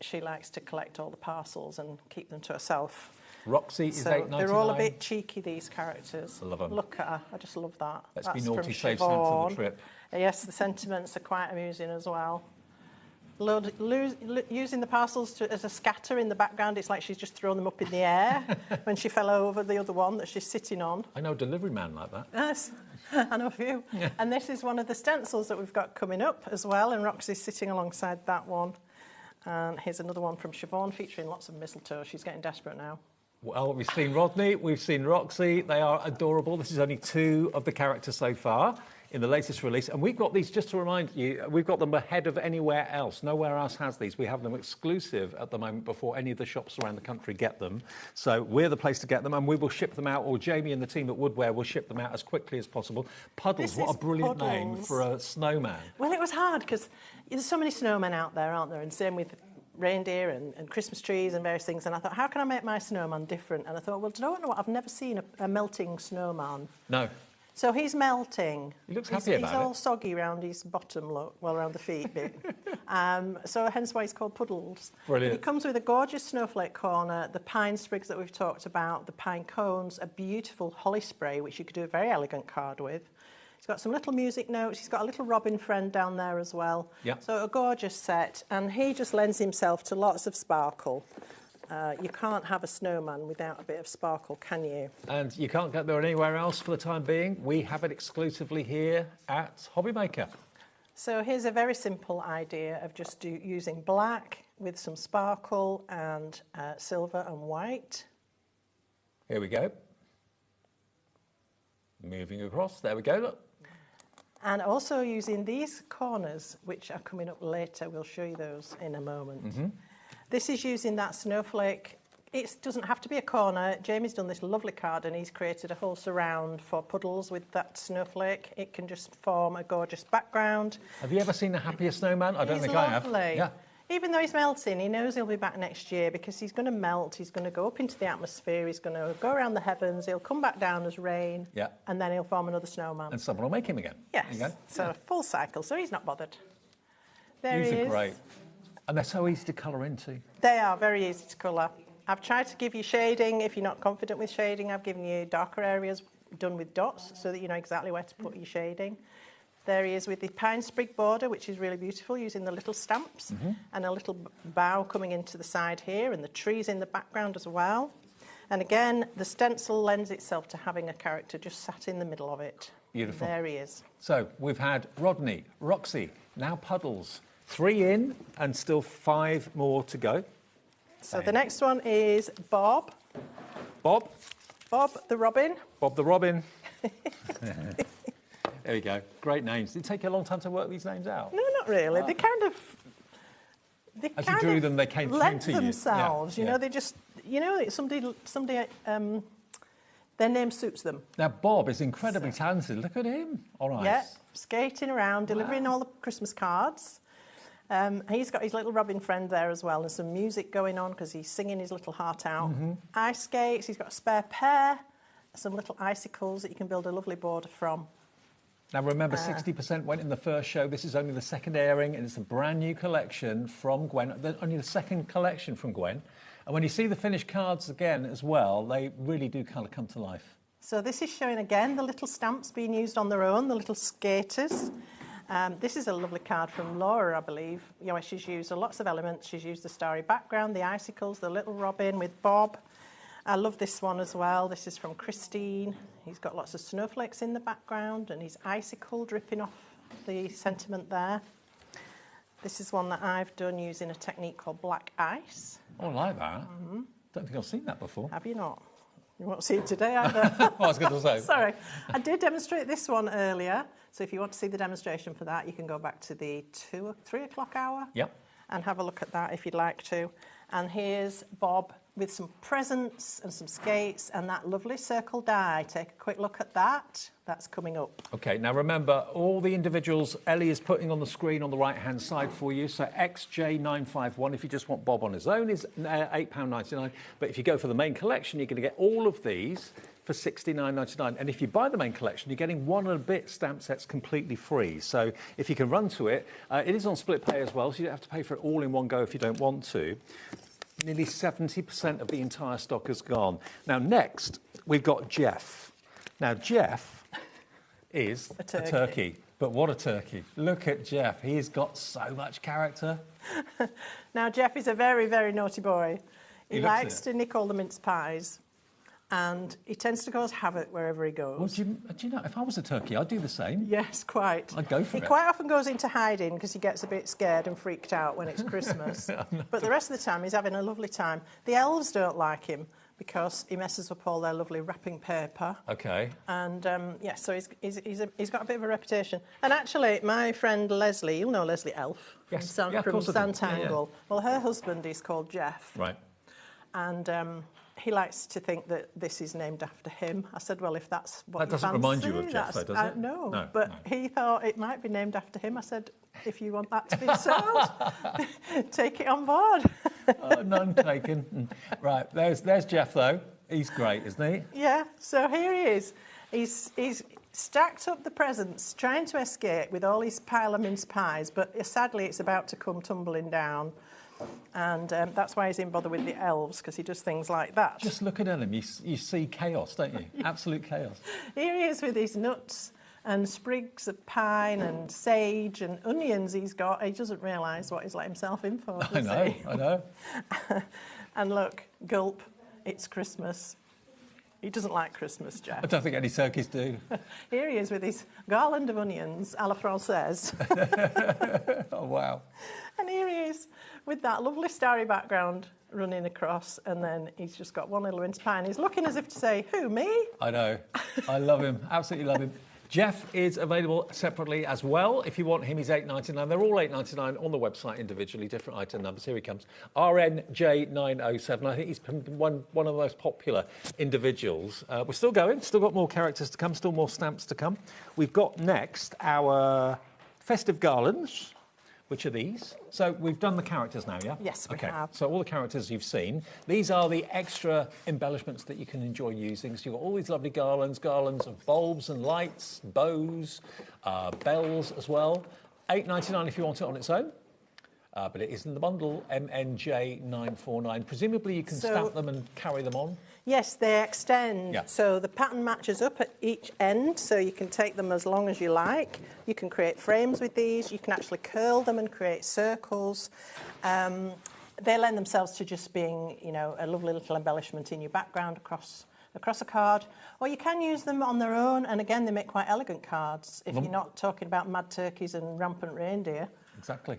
She likes to collect all the parcels and keep them to herself. Roxy is £8.99. They're all a bit cheeky, these characters. I love them. Look at her. I just love that. Let's be naughty, save Santa for the trip. Yes, the sentiments are quite amusing as well. Using the parcels as a scatter in the background, it's like she's just thrown them up in the air when she fell over the other one that she's sitting on. I know a delivery man like that. Yes, I know a few. Yeah. And this is one of the stencils that we've got coming up as well, and Roxy's sitting alongside that one. And here's another one from Siobhan featuring lots of mistletoe. She's getting desperate now. Well, we've seen Rodney, we've seen Roxy. They are adorable. This is only 2 of the characters so far in the latest release. And we've got these, just to remind you, we've got them ahead of anywhere else. Nowhere else has these. We have them exclusive at the moment before any of the shops around the country get them. So we're the place to get them, and we will ship them out, or Jamie and the team at Woodware will ship them out as quickly as possible. Puddles, what a brilliant name for a snowman. Well, it was hard because there's so many snowmen out there, aren't there? And same with reindeer and Christmas trees and various things, and I thought, how can I make my snowman different? And I thought, well, do you know what? I've never seen a melting snowman. No. So he's melting. He looks happy about it. He's all soggy around his bottom, look, well, around the feet bit. So hence why he's called Puddles. Brilliant. He comes with a gorgeous snowflake corner, the pine sprigs that we've talked about, the pine cones, a beautiful holly spray, which you could do a very elegant card with. He's got some little music notes. He's got a little Robin friend down there as well. Yep. So a gorgeous set. And he just lends himself to lots of sparkle. You can't have a snowman without a bit of sparkle, can you? And you can't get there anywhere else for the time being. We have it exclusively here at HobbyMaker. So here's a very simple idea of just using black with some sparkle and silver and white. Here we go. Moving across, there we go, look. And also using these corners, which are coming up later. We'll show you those in a moment. Mm-hmm. This is using that snowflake. It doesn't have to be a corner. Jamie's done this lovely card and he's created a whole surround for puddles with that snowflake. It can just form a gorgeous background. Have you ever seen a happier snowman? I don't think lovely. I have. Yeah. Even though he's melting, he knows he'll be back next year because he's going to melt, he's going to go up into the atmosphere, he's going to go around the heavens, he'll come back down as rain, Yeah. and then he'll form another snowman. And someone will make him again. Yes, Again. so full cycle, so he's not bothered. There These he are is. great. And they're so easy to colour into. They are very easy to colour. I've tried to give you shading. If you're not confident with shading, I've given you darker areas done with dots so that you know exactly where to put your shading. There he is with the pine sprig border, which is really beautiful, using the little stamps and a little bough coming into the side here and the trees in the background as well. And again, the stencil lends itself to having a character just sat in the middle of it. Beautiful. There he is. So we've had Rodney, Roxy, now Puddles. 3 in and still 5 more to go. So the next one is Bob. Bob. Bob the Robin. Bob the Robin. There we go. Great names. Did it take you a long time to work these names out? No, not really. They kind of... As you drew them, they came lent to you. themselves. Yeah, You know, they just... You know, somebody their name suits them. Now, Bob is incredibly talented. Look at him. All right. Yeah, skating around, delivering all the Christmas cards. He's got his little Robin friend there as well, and some music going on because he's singing his little heart out. Ice skates, he's got a spare pair, some little icicles that you can build a lovely border from. Now, remember, 60% went in the first show. This is only the second airing, and it's a brand new collection from Gwen. Only the second collection from Gwen. And when you see the finished cards again as well, they really do kind of come to life. So this is showing again the little stamps being used on their own, the little skaters. This is a lovely card from Laura, I believe. You know, she's used lots of elements. She's used the starry background, the icicles, the little robin with Bob. I love this one as well. This is from Christine. He's got lots of snowflakes in the background and his icicle dripping off the sentiment there. This is one that I've done using a technique called black ice. Oh, I like that. Don't think I've seen that before. Have you not? You won't see it today either. I was going to say. Sorry. I did demonstrate this one earlier. So if you want to see the demonstration for that, you can go back to the 3 o'clock hour. Yep. And have a look at that if you'd like to. And here's Bob with some presents and some skates and that lovely circle die. Take a quick look at that. That's coming up. OK, now remember, all the individuals Ellie is putting on the screen on the right-hand side for you. So XJ951, if you just want Bob on his own, is £8.99. But if you go for the main collection, you're going to get all of these for £69.99. And if you buy the main collection, you're getting 1 and a bit stamp sets completely free. So if you can run to it, it is on split pay as well, so you don't have to pay for it all in one go if you don't want to. Nearly 70% of the entire stock is gone. Now, next, we've got Jeff. Now, Jeff is a turkey. But what a turkey. Look at Jeff. He's got so much character. Now, Jeff is a very, very naughty boy. He likes to nick all the mince pies. And he tends to cause havoc wherever he goes. Well, do you know, if I was a turkey, I'd do the same. Yes, quite. I'd go for it. He quite often goes into hiding because he gets a bit scared and freaked out when it's Christmas. But the rest of the time, he's having a lovely time. The elves don't like him because he messes up all their lovely wrapping paper. OK. And, yeah, so he's got a bit of a reputation. And actually, my friend Leslie, you'll know Leslie Elf from Santangle. Well, her husband is called Jeff. Right. And he likes to think that this is named after him. I said, well, if that's what that doesn't remind you of Jeff, though, does it? No, but he thought it might be named after him. I said, if you want that to be sold, take it on board. None taken. Right, there's Jeff, though. He's great, isn't he? Yeah, so here he is. He's stacked up the presents, trying to escape with all his pile of mince pies, but sadly it's about to come tumbling down. And that's why he's in bother with the elves, because he does things like that. Just look at him. You see chaos, don't you? Absolute chaos. Here he is with his nuts and sprigs of pine and sage and onions he's got. He doesn't realise what he's let himself in for, does he? I know. And look, gulp, it's Christmas. He doesn't like Christmas, Jeff. I don't think any turkeys do. Here he is with his garland of onions, à la française. Oh, wow. And here he is with that lovely starry background running across, and then he's just got one little mince pie, and he's looking as if to say, who, me? I know. I love him. Absolutely love him. Jeff is available separately as well. If you want him, he's $8.99. They're all $8.99 on the website individually, different item numbers. Here he comes. RNJ907. I think he's one of the most popular individuals. We're still going. Still got more characters to come. Still more stamps to come. We've got next our festive garlands, which are these. So we've done the characters now, yeah? Yes, we have. So all the characters you've seen. These are the extra embellishments that you can enjoy using. So you've got all these lovely garlands of bulbs and lights, bows, bells as well. $8.99 if you want it on its own. But it is in the bundle, MNJ949. Presumably you can stamp them and carry them on? Yes, they extend. Yeah. So the pattern matches up at each end, so you can take them as long as you like. You can create frames with these. You can actually curl them and create circles. They lend themselves to just being, you know, a lovely little embellishment in your background across a card. Or you can use them on their own, and again, they make quite elegant cards if you're not talking about mad turkeys and rampant reindeer. Exactly.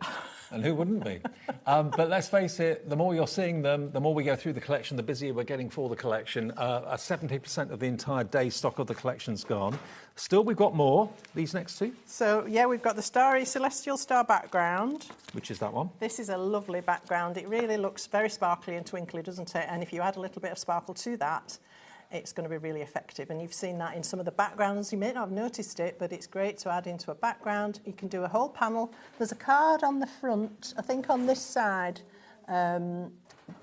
And who wouldn't be? But let's face it, the more you're seeing them, the more we go through the collection, the busier we're getting for the collection. 70% of the entire day's stock of the collection's gone. Still, we've got more. These next two. So, yeah, we've got the starry celestial star background. Which is that one? This is a lovely background. It really looks very sparkly and twinkly, doesn't it? And if you add a little bit of sparkle to that, it's going to be really effective. And you've seen that in some of the backgrounds. You may not have noticed it, but it's great to add into a background. You can do a whole panel. There's a card on the front, I think on this side,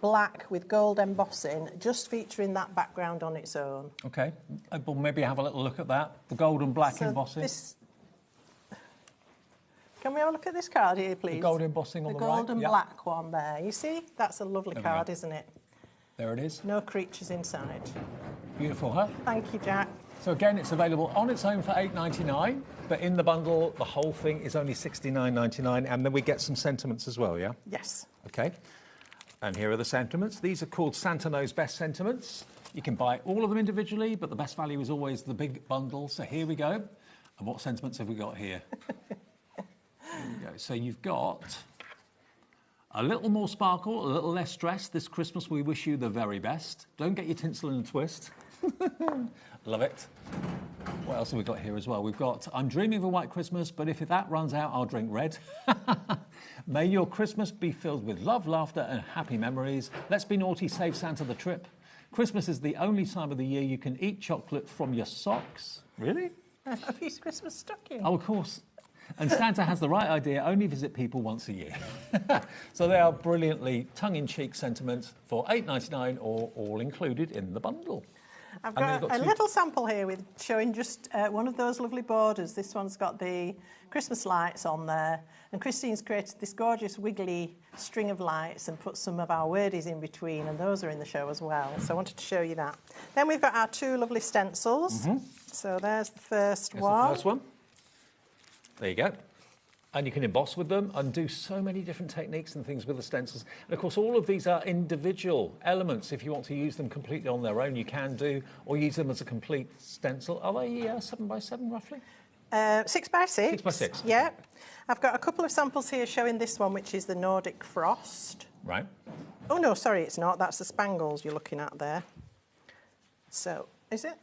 black with gold embossing, just featuring that background on its own. OK. We'll maybe have a little look at that. The gold and black embossing. Can we have a look at this card here, please? The gold embossing on the right. The gold and black one there. You see? That's a lovely card, isn't it? There it is. No creatures inside. Beautiful, huh? Thank you, Jack. So again, it's available on its own for $8.99, but in the bundle, the whole thing is only $69.99, and then we get some sentiments as well, yeah? Yes. OK. And here are the sentiments. These are called Santa Knows Best sentiments. You can buy all of them individually, but the best value is always the big bundle. So here we go. And what sentiments have we got here? Here we go. So you've got a little more sparkle, a little less stress. This Christmas, we wish you the very best. Don't get your tinsel in a twist. Love it. What else have we got here as well? We've got, I'm dreaming of a white Christmas, but if that runs out, I'll drink red. May your Christmas be filled with love, laughter, and happy memories. Let's be naughty, save Santa the trip. Christmas is the only time of the year you can eat chocolate from your socks. Really? A piece of Christmas stocking. Oh, of course. And Santa has the right idea, only visit people once a year. So they are brilliantly tongue-in-cheek sentiments for $8.99 or all included in the bundle. I've got a little sample here with showing just one of those lovely borders. This one's got the Christmas lights on there. And Christine's created this gorgeous wiggly string of lights and put some of our wordies in between, and those are in the show as well. So I wanted to show you that. Then we've got our two lovely stencils. So there's the first one. The first one. There you go. And you can emboss with them and do so many different techniques and things with the stencils. And of course, all of these are individual elements. If you want to use them completely on their own, you can do, or use them as a complete stencil. Are they 7x7 roughly? 6x6. 6x6. Yeah. I've got a couple of samples here showing this one, which is the Nordic Frost. Right. Oh, no, sorry, it's not. That's the spangles you're looking at there. So, is it?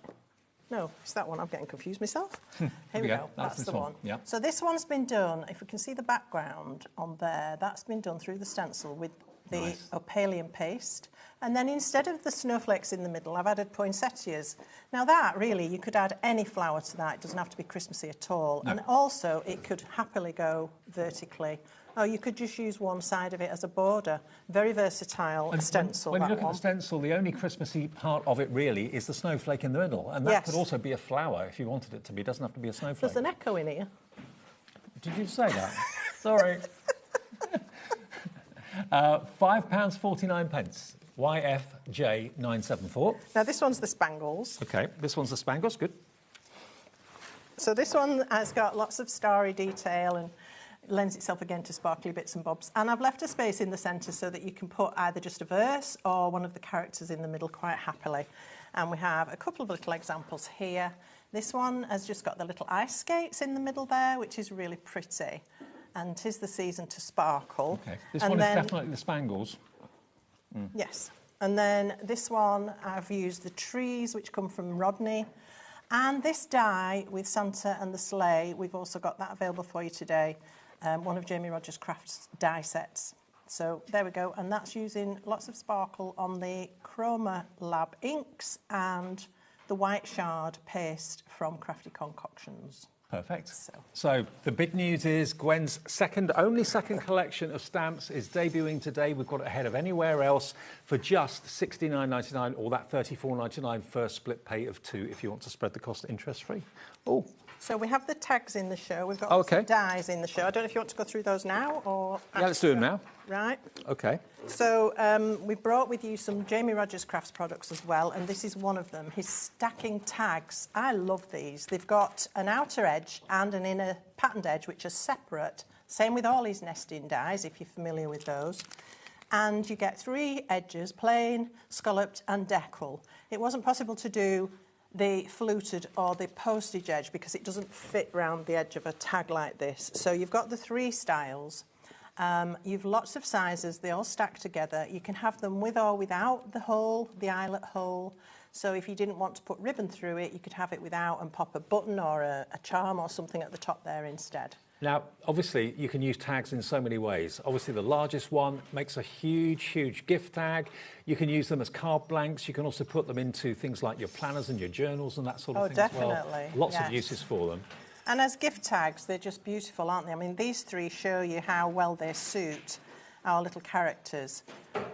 No, it's that one. I'm getting confused myself. Here we go. That's the one. Yeah. So this one's been done, if we can see the background on there, that's been done through the stencil with the opalium paste. And then instead of the snowflakes in the middle, I've added poinsettias. Now that, really, you could add any flower to that. It doesn't have to be Christmassy at all. No. And also, it could happily go vertically. Oh, you could just use one side of it as a border. Very versatile stencil. When you look at the stencil, the only Christmassy part of it really is the snowflake in the middle, and that could also be a flower if you wanted it to be. It doesn't have to be a snowflake. There's an echo in here. Did you say that? Sorry. £5.49. YFJ974. Now this one's the spangles. Okay, this one's the spangles. Good. So this one has got lots of starry detail and lends itself again to sparkly bits and bobs. And I've left a space in the centre so that you can put either just a verse or one of the characters in the middle quite happily. And we have a couple of little examples here. This one has just got the little ice skates in the middle there, which is really pretty. And 'tis the season to sparkle. Okay. This and one then, is definitely the spangles. Mm. Yes. And then this one, I've used the trees, which come from Rodney. And this die with Santa and the sleigh, we've also got that available for you today. One of Jamie Rogers Crafts die sets. So there we go. And that's using lots of sparkle on the Chroma Lab inks and the white shard paste from Crafty Concoctions. Perfect. So the big news is Gwen's only second collection of stamps is debuting today. We've got it ahead of anywhere else for just $69.99 or that $34.99 first split pay of 2 if you want to spread the cost interest-free. Oh. So we have the tags in the show. We've got some dies in the show. I don't know if you want to go through those now or... Yeah, let's do them now. Right. Okay. So we brought with you some Jamie Rogers Crafts products as well, and this is one of them, his stacking tags. I love these. They've got an outer edge and an inner patterned edge, which are separate. Same with all his nesting dies, if you're familiar with those. And you get 3 edges, plain, scalloped and decal. It wasn't possible to do the fluted or the postage edge because it doesn't fit round the edge of a tag like this. So you've got the 3 styles. You've lots of sizes, they all stack together. You can have them with or without the hole, the eyelet hole. So if you didn't want to put ribbon through it, you could have it without and pop a button or a charm or something at the top there instead. Now, obviously, you can use tags in so many ways. Obviously, the largest one makes a huge, huge gift tag. You can use them as card blanks. You can also put them into things like your planners and your journals and that sort of thing as well. Definitely. Lots of uses for them. And as gift tags, they're just beautiful, aren't they? I mean, these 3 show you how well they suit our little characters.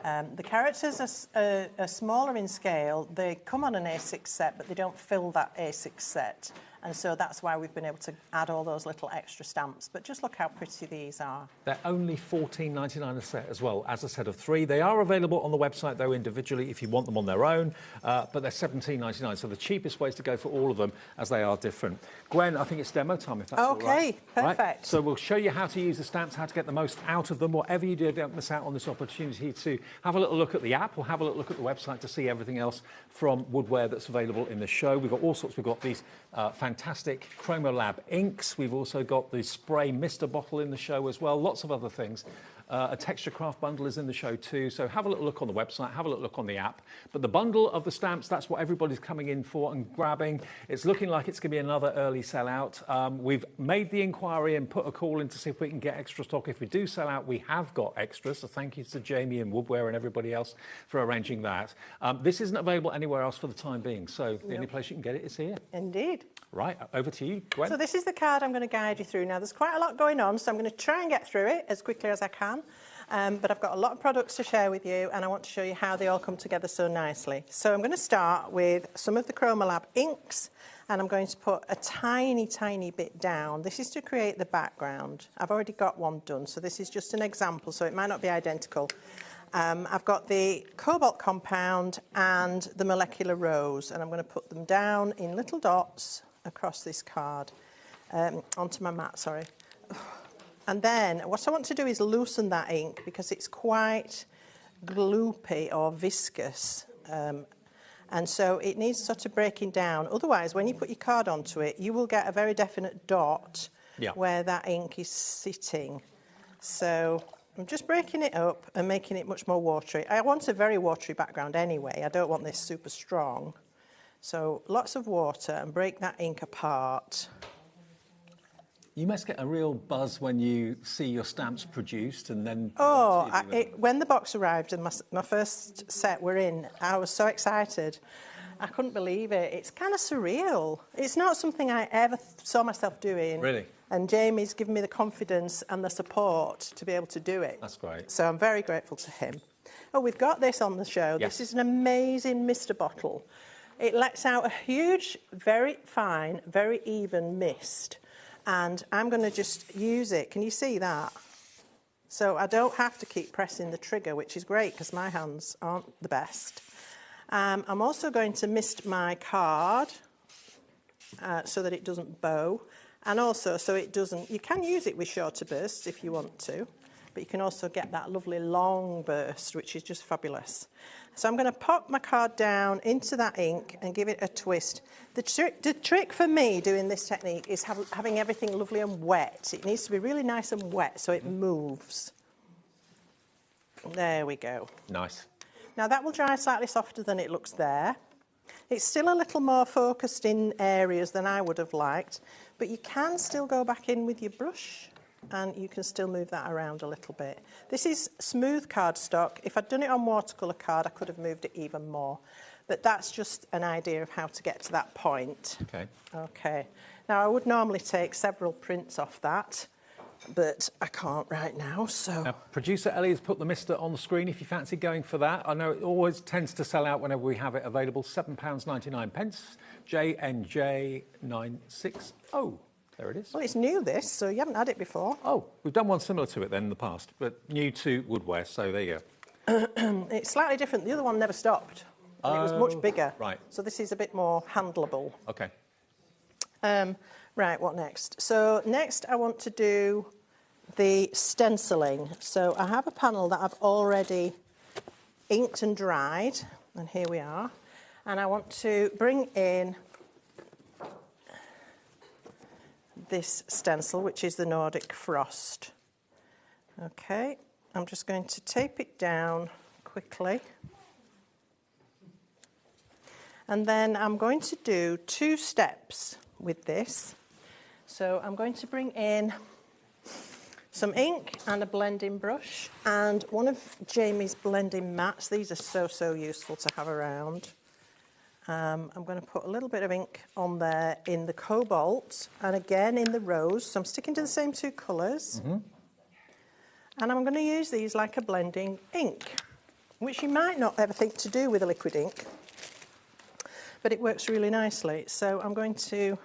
The characters are smaller in scale. They come on an A6 set, but they don't fill that A6 set. And so that's why we've been able to add all those little extra stamps. But just look how pretty these are. They're only $14.99 a set as well, as a set of 3. They are available on the website, though, individually if you want them on their own. But they're $17.99, so the cheapest ways to go for all of them, as they are different. Gwen, I think it's demo time, if that's all right. OK, perfect. Right? So we'll show you how to use the stamps, how to get the most out of them. Whatever you do, don't miss out on this opportunity to have a little look at the app or have a little look at the website to see everything else from Woodware that's available in the show. We've got all sorts. We've got these fantastic Chroma Lab inks. We've also got the spray mister bottle in the show as well. Lots of other things. A texture craft bundle is in the show too. So have a little look on the website, have a little look on the app. But the bundle of the stamps, that's what everybody's coming in for and grabbing. It's looking like it's going to be another early sellout. We've made the inquiry and put a call in to see if we can get extra stock. If we do sell out, we have got extras. So thank you to Jamie and Woodware and everybody else for arranging that. This isn't available anywhere else for the time being. So the only place you can get it is here. Indeed. Right, over to you, Gwen. So this is the card I'm going to guide you through. Now, there's quite a lot going on, so I'm going to try and get through it as quickly as I can. But I've got a lot of products to share with you, and I want to show you how they all come together so nicely. So I'm going to start with some of the Chroma Lab inks, and I'm going to put a tiny, tiny bit down. This is to create the background. I've already got one done, so this is just an example, so it might not be identical. I've got the cobalt compound and the molecular rose, and I'm going to put them down in little dots across this card, onto my mat, sorry. And then what I want to do is loosen that ink because it's quite gloopy or viscous. And so it needs sort of breaking down. Otherwise, when you put your card onto it, you will get a very definite dot where that ink is sitting. So I'm just breaking it up and making it much more watery. I want a very watery background anyway. I don't want this super strong. So lots of water and break that ink apart. You must get a real buzz when you see your stamps produced and then... When the box arrived and my first set were in, I was so excited. I couldn't believe it. It's kind of surreal. It's not something I ever saw myself doing. Really? And Jamie's given me the confidence and the support to be able to do it. That's great. So I'm very grateful to him. Oh, we've got this on the show. Yes. This is an amazing mister bottle. It lets out a huge, very fine, very even mist. And I'm going to just use it. Can you see that? So I don't have to keep pressing the trigger, which is great because my hands aren't the best. I'm also going to mist my card. so that it doesn't bow, and also so it doesn't, you can use it with shorter bursts if you want to, but you can also get that lovely long burst, which is just fabulous. So I'm going to pop my card down into that ink and give it a twist. The trick for me doing this technique is having everything lovely and wet. It needs to be really nice and wet so it moves. There we go. Nice. Now that will dry slightly softer than it looks there. It's still a little more focused in areas than I would have liked, but you can still go back in with your brush and you can still move that around a little bit. This is smooth cardstock. If I'd done it on watercolour card, I could have moved it even more. But that's just an idea of how to get to that point. Okay. Okay. Now, I would normally take several prints off that, but I can't right now, so... Now, producer Ellie has put the mister on the screen if you fancy going for that. I know it always tends to sell out whenever we have it available. £7.99. JNJ 960. There it is. Well, it's new, this, so you haven't had it before. Oh, we've done one similar to it then in the past, but new to woodwear, so there you go. It's slightly different. The other one never stopped. And it was much bigger. Right. So this is a bit more handleable. Okay. Right, what next? So next I want to do the stenciling. So I have a panel that I've already inked and dried, and here we are. And I want to bring in this stencil, which is the Nordic Frost. Okay, I'm just going to tape it down quickly. And then I'm going to do 2 steps with this. So I'm going to bring in some ink and a blending brush and one of Jamie's blending mats. These are so useful to have around. I'm going to put a little bit of ink on there in the cobalt and again in the rose. So I'm sticking to the same 2 colours. Mm-hmm. And I'm going to use these like a blending ink, which you might not ever think to do with a liquid ink, but it works really nicely. So I'm going to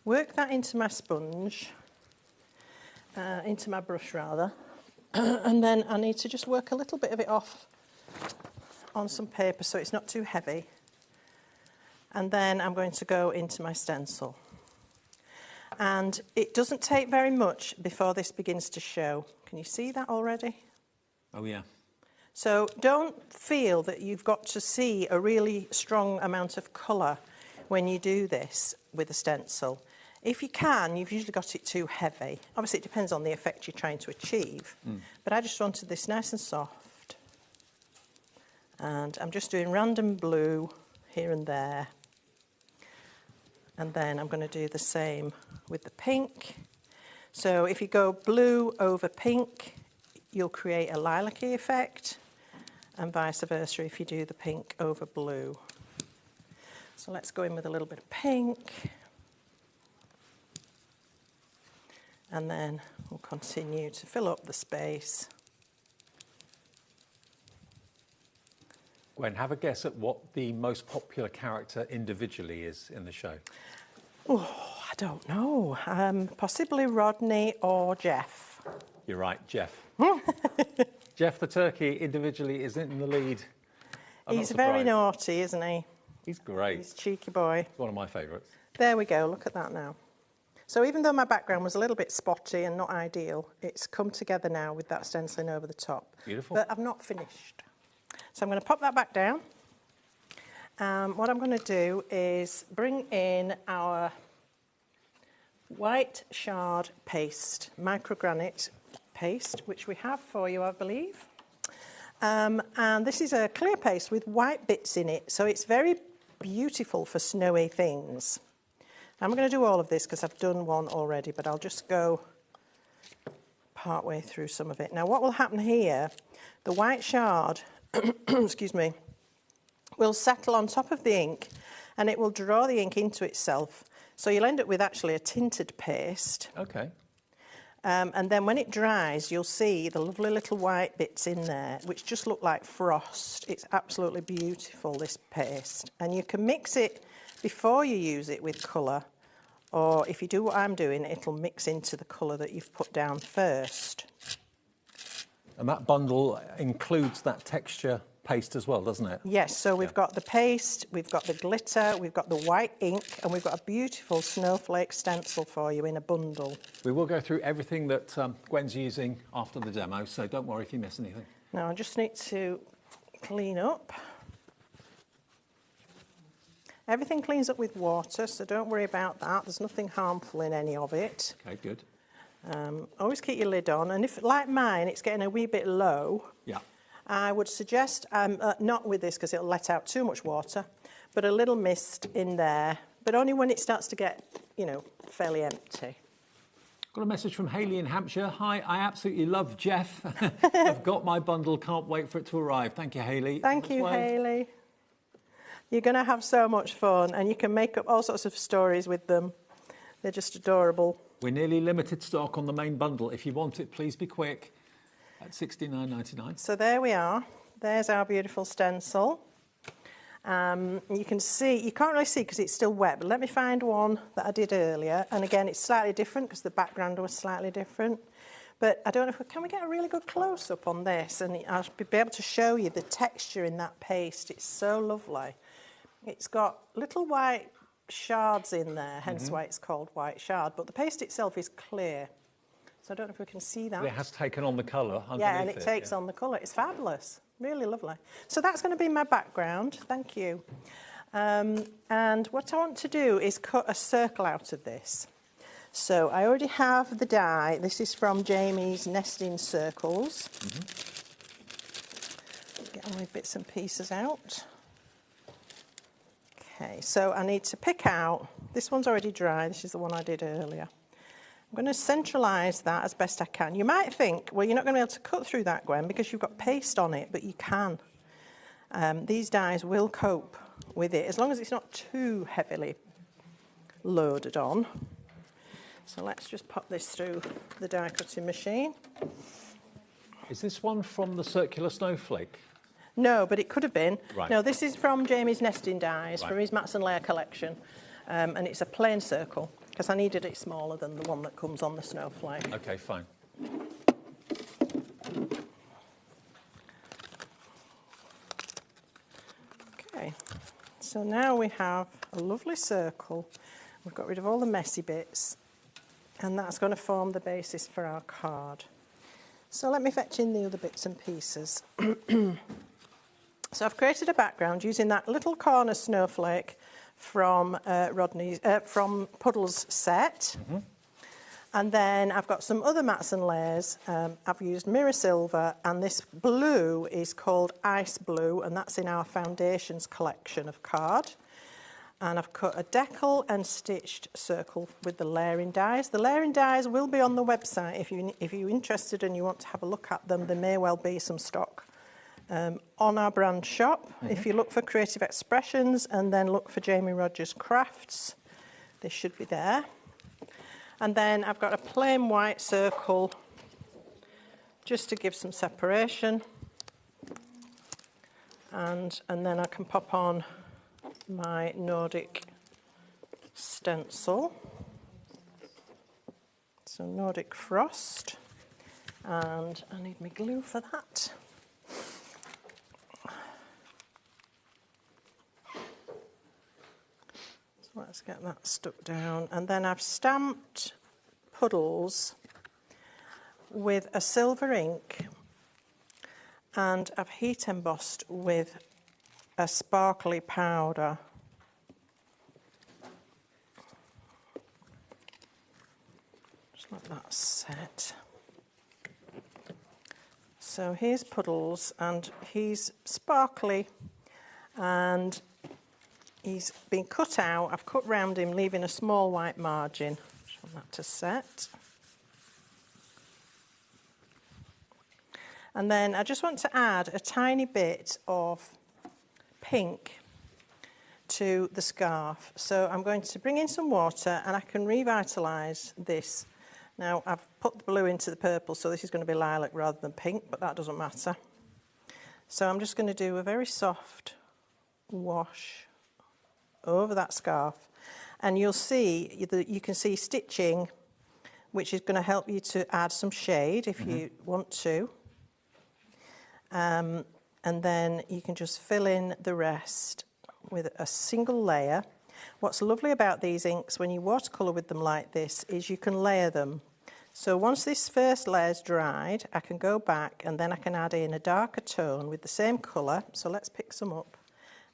work that into my sponge, into my brush rather, and then I need to just work a little bit of it off on some paper so it's not too heavy. And then I'm going to go into my stencil. And it doesn't take very much before this begins to show. Can you see that already? Oh, yeah. So don't feel that you've got to see a really strong amount of colour when you do this with a stencil. If you can, you've usually got it too heavy. Obviously, it depends on the effect you're trying to achieve. But I just wanted this nice and soft. And I'm just doing random blue here and there. And then I'm going to do the same with the pink. So if you go blue over pink, you'll create a lilac-y effect, and vice versa if you do the pink over blue. So let's go in with a little bit of pink. And then we'll continue to fill up the space. Gwen, have a guess at what the most popular character individually is in the show. Oh, I don't know. Possibly Rodney or Jeff. You're right, Jeff. Jeff the turkey individually is in the lead. He's very naughty, isn't he? He's great. He's a cheeky boy. One of my favourites. There we go, look at that now. So even though my background was a little bit spotty and not ideal, it's come together now with that stenciling over the top. Beautiful. But I've not finished. So I'm going to pop that back down. What I'm going to do is bring in our white shard paste, microgranite paste, which we have for you, I believe. And this is a clear paste with white bits in it, so it's very beautiful for snowy things. I'm going to do all of this because I've done one already, but I'll just go part way through some of it. Now, what will happen here, the white shard, excuse me, will settle on top of the ink and it will draw the ink into itself. So you'll end up with actually a tinted paste. Okay. And then when it dries, you'll see the lovely little white bits in there, which just look like frost. It's absolutely beautiful, this paste. And you can mix it before you use it with colour, or if you do what I'm doing, it'll mix into the colour that you've put down first. And that bundle includes that texture paste as well, doesn't it? Yes, so we've got the paste, we've got the glitter, we've got the white ink, and we've got a beautiful snowflake stencil for you in a bundle. We will go through everything that Gwen's using after the demo, so don't worry if you miss anything. Now I just need to clean up. Everything cleans up with water, so don't worry about that. There's nothing harmful in any of it. Okay, good. Always keep your lid on, and if, like mine, it's getting a wee bit low, yeah, I would suggest, not with this because it'll let out too much water, but a little mist in there, but only when it starts to get, you know, fairly empty. Got a message from Hayley in Hampshire. Hi, I absolutely love Jeff. I've got my bundle, can't wait for it to arrive. Thank you, Hayley. Thank you, Hayley. You're going to have so much fun, and you can make up all sorts of stories with them. They're just adorable. We're nearly limited stock on the main bundle. If you want it, please be quick at $69.99. So there we are. There's our beautiful stencil. You can see, you can't really see because it's still wet, but let me find one that I did earlier. And again, it's slightly different because the background was slightly different. But I don't know if can we get a really good close-up on this, and I'll be able to show you the texture in that paste. It's so lovely. It's got little white shards in there, hence why it's called white shard, but the paste itself is clear. So I don't know if we can see that. But it has taken on the colour underneath. Yeah, and it takes on the colour. It's fabulous. Really lovely. So that's going to be my background. Thank you. And what I want to do is cut a circle out of this. So I already have the die. This is from Jamie's Nesting Circles. Get all my bits and pieces out. Okay, so I need to pick out, this one's already dry, this is the one I did earlier. I'm going to centralise that as best I can. You might think, well, you're not going to be able to cut through that, Gwen, because you've got paste on it, but you can. These dies will cope with it, as long as it's not too heavily loaded on. So let's just pop this through the die cutting machine. Is this one from the circular snowflake? No, but it could have been. Right. No, this is from Jamie's Nesting Dies, Right. from his Mats and Layer collection. And it's a plain circle, because I needed it smaller than the one that comes on the snowflake. Okay, fine. Okay, so now we have a lovely circle. We've got rid of all the messy bits, and that's going to form the basis for our card. So let me fetch in the other bits and pieces. So I've created a background using that little corner snowflake from from Puddle's set. And then I've got some other mats and layers. I've used mirror silver, and this blue is called Ice Blue, and that's in our Foundations collection of card. And I've cut a decal and stitched circle with the layering dies. The layering dies will be on the website if you're interested and you want to have a look at them. There may well be some stock on our brand shop. If you look for Creative Expressions and then look for Jamie Rogers Crafts, they should be there. And then I've got a plain white circle just to give some separation. And then I can pop on my Nordic stencil. So Nordic Frost. And I need my glue for that. Let's get that stuck down. And then I've stamped Puddles with a silver ink, and I've heat embossed with a sparkly powder. Just let that set. So here's Puddles, and he's sparkly, and he's been cut out. I've cut round him, leaving a small white margin. Just want that to set. And then I just want to add a tiny bit of pink to the scarf. So I'm going to bring in some water, and I can revitalise this. Now, I've put the blue into the purple, so this is going to be lilac rather than pink, but that doesn't matter. So I'm just going to do a very soft wash over that scarf, and you'll see that you can see stitching, which is going to help you to add some shade if you want to. and then you can just fill in the rest with a single layer. What's lovely about these inks when you watercolour with them like this is you can layer them. So once this first layer's dried, I can go back and then I can add in a darker tone with the same colour. So let's pick some up.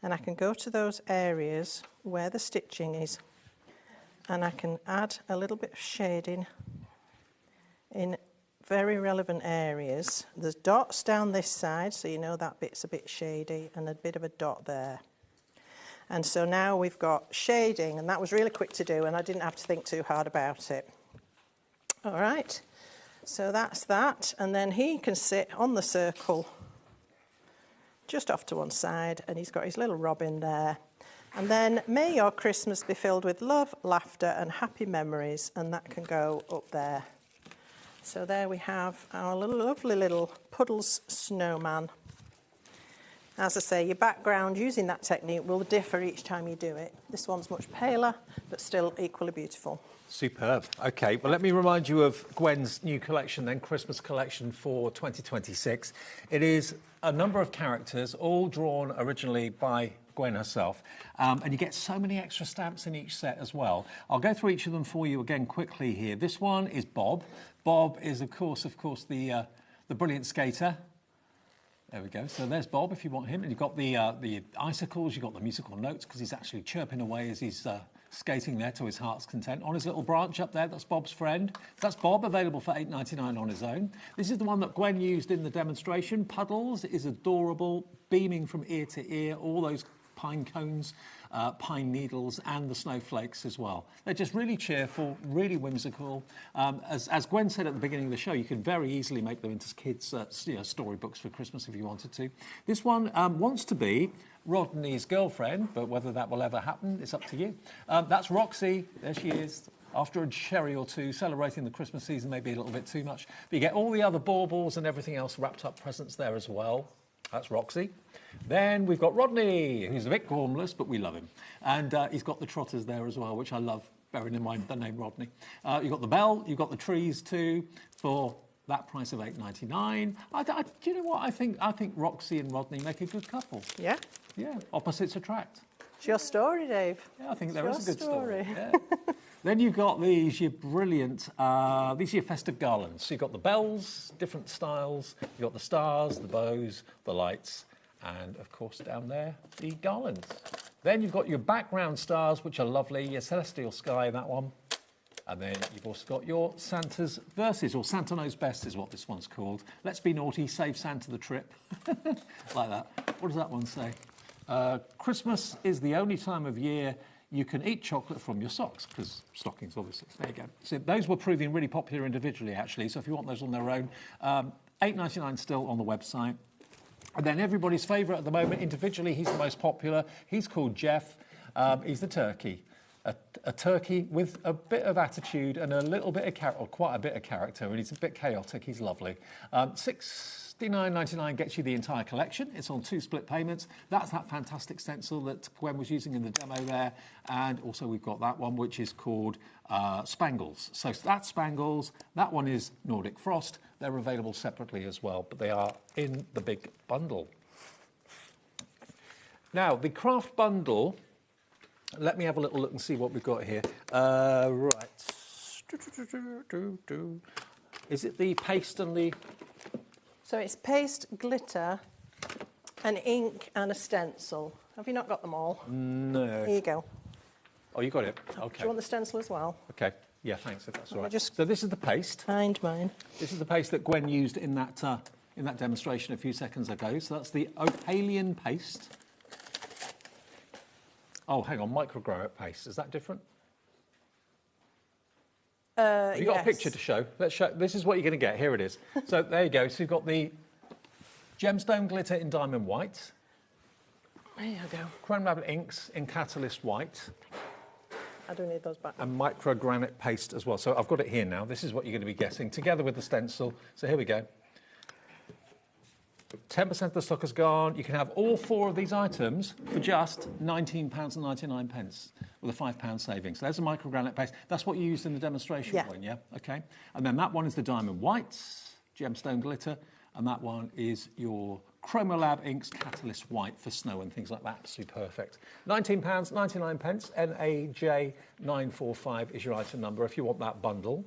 And I can go to those areas where the stitching is, and I can add a little bit of shading in very relevant areas. There's dots down this side, so you know that bit's a bit shady, and a bit of a dot there. And so now we've got shading, and that was really quick to do, and I didn't have to think too hard about it. All right, so that's that, and then he can sit on the circle just off to one side, and he's got his little robin there. And then may your Christmas be filled with love, laughter and happy memories, and that can go up there. So there we have our lovely little Puddles snowman. As I say, your background using that technique will differ each time you do it. This one's much paler, but still equally beautiful. Superb. Okay, well, let me remind you of Gwen's new collection then, Christmas collection for 2026. It is a number of characters, all drawn originally by Gwen herself, and you get so many extra stamps in each set as well. I'll go through each of them for you again quickly here. This one is Bob. Bob is, of course, the brilliant skater. There we go. So there's Bob, if you want him. And you've got the icicles, you've got the musical notes, because he's actually chirping away as he's skating there to his heart's content. On his little branch up there, that's Bob's friend. That's Bob, available for $8.99 on his own. This is the one that Gwen used in the demonstration. Puddles is adorable, beaming from ear to ear, all those pine cones, pine needles, and the snowflakes as well. They're just really cheerful, really whimsical. As Gwen said at the beginning of the show, you can very easily make them into kids' storybooks for Christmas if you wanted to. This one wants to be Rodney's girlfriend, but whether that will ever happen, it's up to you. That's Roxy. There she is. After a sherry or two, celebrating the Christmas season, maybe a little bit too much. But you get all the other baubles and everything else wrapped up presents there as well. That's Roxy. Then we've got Rodney, who's a bit gormless, but we love him. And he's got the trotters there as well, which I love, bearing in mind the name Rodney. You've got the bell, you've got the trees too, for that price of $8.99. Do you know what? I think Roxy and Rodney make a good couple. Yeah? Yeah, opposites attract. It's your story, Dave. Yeah, I think there is a good story. Yeah. Then you've got these, your brilliant, these are your festive garlands. So you've got the bells, different styles. You've got the stars, the bows, the lights, and, of course, down there, the garlands. Then you've got your background stars, which are lovely, your celestial sky, that one. And then you've also got your Santa's verses, or Santa Knows Best is what this one's called. Let's be naughty, save Santa the trip. Like that. What does that one say? Christmas is the only time of year you can eat chocolate from your socks, because stockings, obviously. There you go. So those were proving really popular individually, actually. So if you want those on their own, $8.99 still on the website. And then everybody's favourite at the moment, individually, he's the most popular. He's called Jeff. He's the turkey. A turkey with a bit of attitude and a little bit of character, or quite a bit of character, and he's a bit chaotic. He's lovely. $69.99 gets you the entire collection. It's on 2 split payments. That's that fantastic stencil that Gwen was using in the demo there. And also we've got that one, which is called Spangles. So that's Spangles. That one is Nordic Frost. They're available separately as well, but they are in the big bundle. Now, the craft bundle, let me have a little look and see what we've got here. Right. Is it the paste and the... So it's paste, glitter, an ink and a stencil. Have you not got them all? No. Here you go. Oh, you got it? Okay. Do you want the stencil as well? Okay. Yeah, thanks, if that's all right. Just so this is the paste. Find mine. This is the paste that Gwen used in that demonstration a few seconds ago. So that's the Opalian paste. Oh, hang on, microgranite paste. Is that different? Have you got a picture to show? Let's show. This is what you're going to get. Here it is. So there you go. So you've got the gemstone glitter in diamond white. There you go. Chrome Rabbit inks in catalyst white. I do need those back. And microgranite paste as well. So I've got it here now. This is what you're going to be getting, together with the stencil. So here we go. 10% of the stock is gone. You can have all 4 of these items for just £19.99 with a £5 savings. So there's a microgranite paste. That's what you used in the demonstration one, yeah? Okay. And then that one is the diamond white, gemstone glitter, and that one is your Chromolab inks Catalyst White for snow and things like that. Absolutely perfect. £19.99, NAJ945 is your item number if you want that bundle.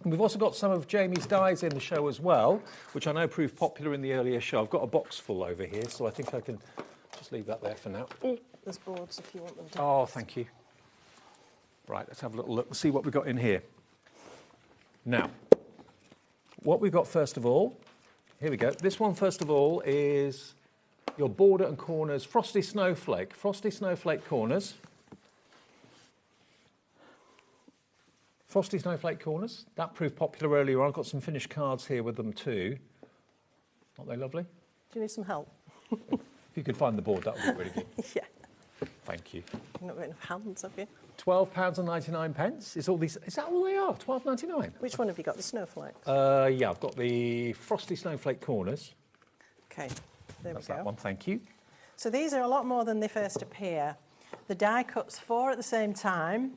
And we've also got some of Jamie's dies in the show as well, which I know proved popular in the earlier show. I've got a box full over here, so I think I can just leave that there for now. There's boards if you want them to. Oh, thank you. Right, let's have a little look and see what we've got in here. Now, what we've got first of all, here we go. This one, first of all, is your border and corners Frosty Snowflake. Frosty Snowflake corners. Frosty Snowflake corners. That proved popular earlier on. I've got some finished cards here with them too. Aren't they lovely? Do you need some help? If you could find the board, that would be really good. Yeah. Thank you. You've not got enough hands, have you? £12.99. Is that all they are? £12.99. Which one have you got? The snowflakes? Yeah, I've got the Frosty Snowflake corners. Okay, there That's we go. that one, thank you. So these are a lot more than they first appear. The die cuts 4 at the same time.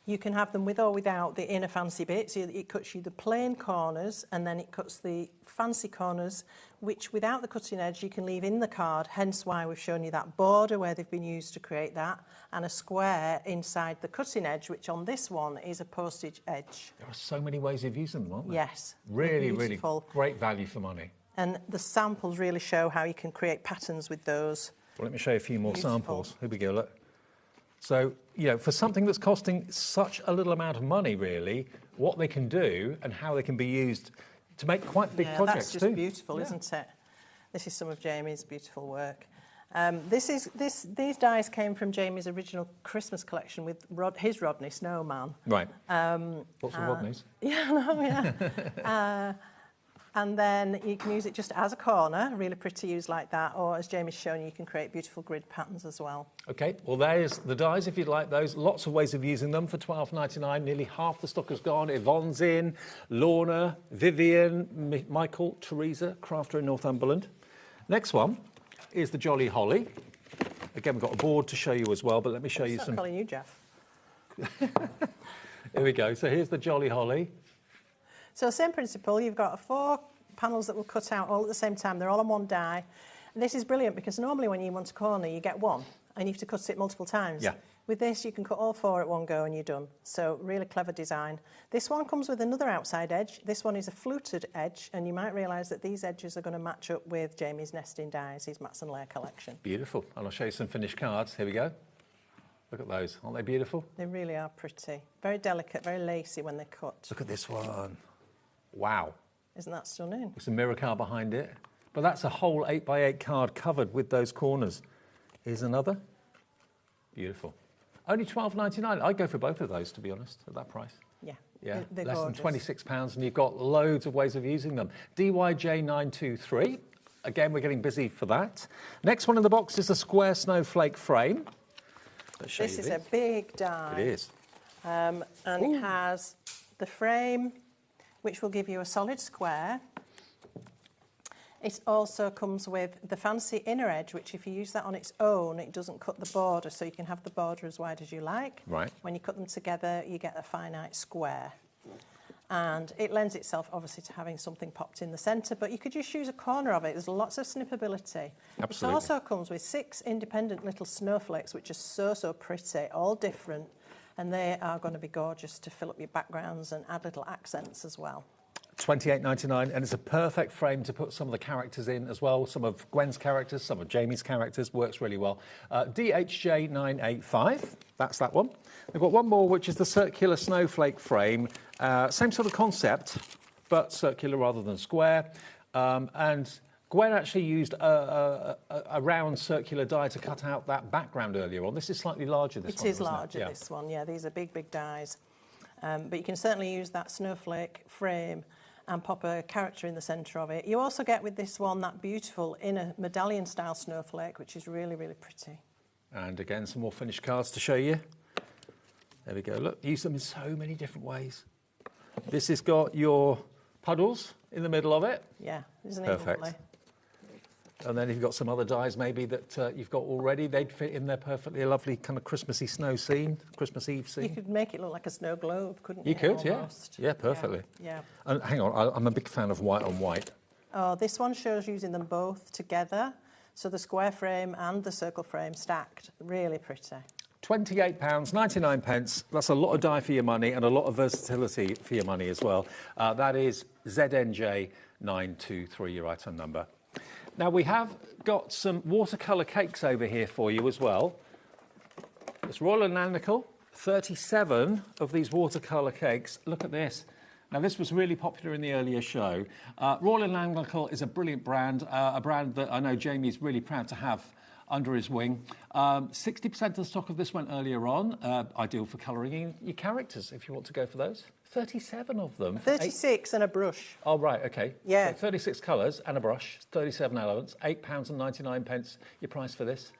You can have them with or without the inner fancy bits. It cuts you the plain corners and then it cuts the fancy corners, which without the cutting edge you can leave in the card, hence why we've shown you that border where they've been used to create that, and a square inside the cutting edge, which on this one is a postage edge. There are so many ways of using them, aren't there? Yes. Really, really Beautiful. great value for money. And the samples really show how you can create patterns with those. Well, let me show you a few more Beautiful. samples. Here we go, look. So, you know, for something that's costing such a little amount of money, really, what they can do and how they can be used to make quite big projects that's just too. beautiful, isn't it? This is some of Jamie's beautiful work. These dies came from Jamie's original Christmas collection with his Rodney Snowman. Right. Lots of Rodneys. Yeah, no, yeah. And then you can use it just as a corner, really pretty used like that, or as Jamie's shown you can create beautiful grid patterns as well. Okay, well there's the dies if you'd like those. Lots of ways of using them for £12.99. Nearly half the stock has gone. Yvonne's in, Lorna, Vivian, Michael, Teresa, Crafter in Northumberland. Next one is the Jolly Holly. Again, we've got a board to show you as well, but let me show you some. I'm calling you Jeff. Here we go. So here's the Jolly Holly. So same principle, you've got 4 panels that will cut out all at the same time. They're all on one die. And this is brilliant because normally when you want a corner, you get one and you have to cut it multiple times. Yeah. With this, you can cut all 4 at one go and you're done. So really clever design. This one comes with another outside edge. This one is a fluted edge, and you might realise that these edges are going to match up with Jamie's nesting dies, his Mats and Layer collection. Beautiful. And I'll show you some finished cards. Here we go. Look at those. Aren't they beautiful? They really are pretty. Very delicate, very lacy when they're cut. Look at this one. Wow. Isn't that stunning? There's a mirror card behind it. But that's a whole 8x8 card covered with those corners. Here's another. Beautiful. Only £12.99. I'd go for both of those, to be honest, at that price. Yeah. Yeah, They're less gorgeous. than £26, and you've got loads of ways of using them. DYJ923. Again, we're getting busy for that. Next one in the box is the square snowflake frame. Let's show This you is a big die. It is. And it has the frame, which will give you a solid square. It also comes with the fancy inner edge, which if you use that on its own, it doesn't cut the border, so you can have the border as wide as you like. Right. When you cut them together, you get a finite square. And it lends itself, obviously, to having something popped in the centre, but you could just use a corner of it. There's lots of snippability. Absolutely. It also comes with 6 independent little snowflakes, which are so pretty, all different. And they are going to be gorgeous to fill up your backgrounds and add little accents as well. £28.99, and it's a perfect frame to put some of the characters in as well. Some of Gwen's characters, some of Jamie's characters, works really well. DHJ985, that's that one. We've got one more, which is the circular snowflake frame. Same sort of concept, but circular rather than square. And Gwen actually used a round circular die to cut out that background earlier on. This is slightly larger, this one, It is isn't larger, Yeah. this one, yeah. These are big dies. But you can certainly use that snowflake frame and pop a character in the centre of it. You also get with this one that beautiful inner medallion-style snowflake, which is really pretty. And again, some more finished cards to show you. There we go. Look, use them in so many different ways. This has got your puddles in the middle of it. Yeah, isn't it Perfect. lovely? And then if you've got some other dies maybe that you've got already, they'd fit in there perfectly. A lovely kind of Christmassy snow scene, Christmas Eve scene. You could make it look like a snow globe, couldn't you? You could, almost? yeah. Yeah, perfectly. Yeah. And hang on, I'm a big fan of white on white. Oh, this one shows using them both together. So the square frame and the circle frame stacked. Really pretty. £28.99. That's a lot of dye for your money and a lot of versatility for your money as well. That is ZNJ923, your item number. Now, we have got some watercolour cakes over here for you as well. It's Royal and Langnickel, 37 of these watercolour cakes. Look at this. Now, this was really popular in the earlier show. Royal and Langnickel is a brilliant brand, a brand that I know Jamie's really proud to have under his wing. 60% of the stock of this went earlier on, ideal for colouring in your characters, if you want to go for those. 37 of them. 36 and a brush. Oh, right, OK. Yeah. So 36 colours and a brush, 37 elements, £8.99 your price for this.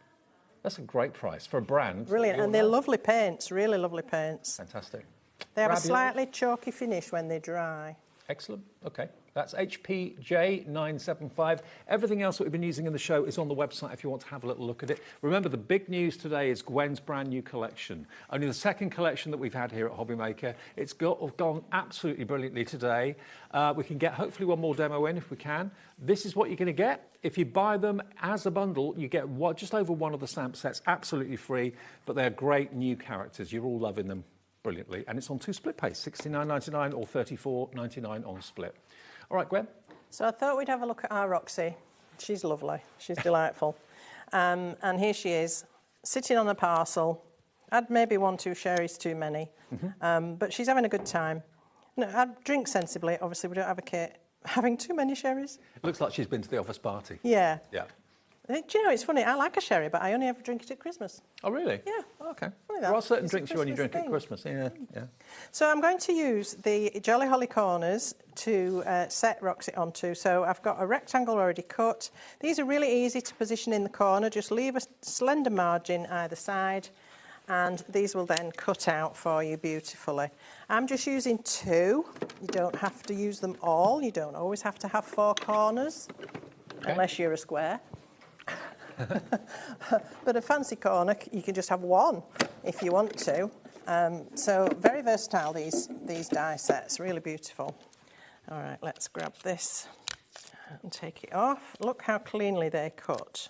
That's a great price for a brand. Brilliant, and they're lovely paints, really lovely paints. Fantastic. They have a slightly chalky finish when they dry. Excellent. OK. That's HPJ975. Everything else that we've been using in the show is on the website if you want to have a little look at it. Remember, the big news today is Gwen's brand new collection. Only the second collection that we've had here at HobbyMaker. It's gone absolutely brilliantly today. We can get hopefully one more demo in if we can. This is what you're going to get. If you buy them as a bundle, you get just over one of the stamp sets absolutely free, but they're great new characters. You're all loving them brilliantly. And it's on 2 split pays, $69.99 or $34.99 on split. All right, Gwen. So I thought we'd have a look at our Roxy. She's lovely. She's delightful. And here she is, sitting on a parcel. I'd maybe 1-2 sherries too many, but she's having a good time. No, I'd drink sensibly. Obviously, we don't advocate having too many sherries. It looks like she's been to the office party. Yeah. Yeah. Do you know, it's funny, I like a sherry, but I only ever drink it at Christmas. Oh, really? Yeah. Oh, OK. Funny There that. are certain It's a drinks you only Christmas drink at thing. Christmas. Yeah, yeah. So I'm going to use the Jolly Holly corners to set Roxy onto. So I've got a rectangle already cut. These are really easy to position in the corner. Just leave a slender margin either side, and these will then cut out for you beautifully. I'm just using 2. You don't have to use them all. You don't always have to have 4 corners, unless you're a square. But a fancy corner, you can just have 1 if you want to. So very versatile, these die sets, really beautiful. All right, let's grab this and take it off. Look how cleanly they're cut.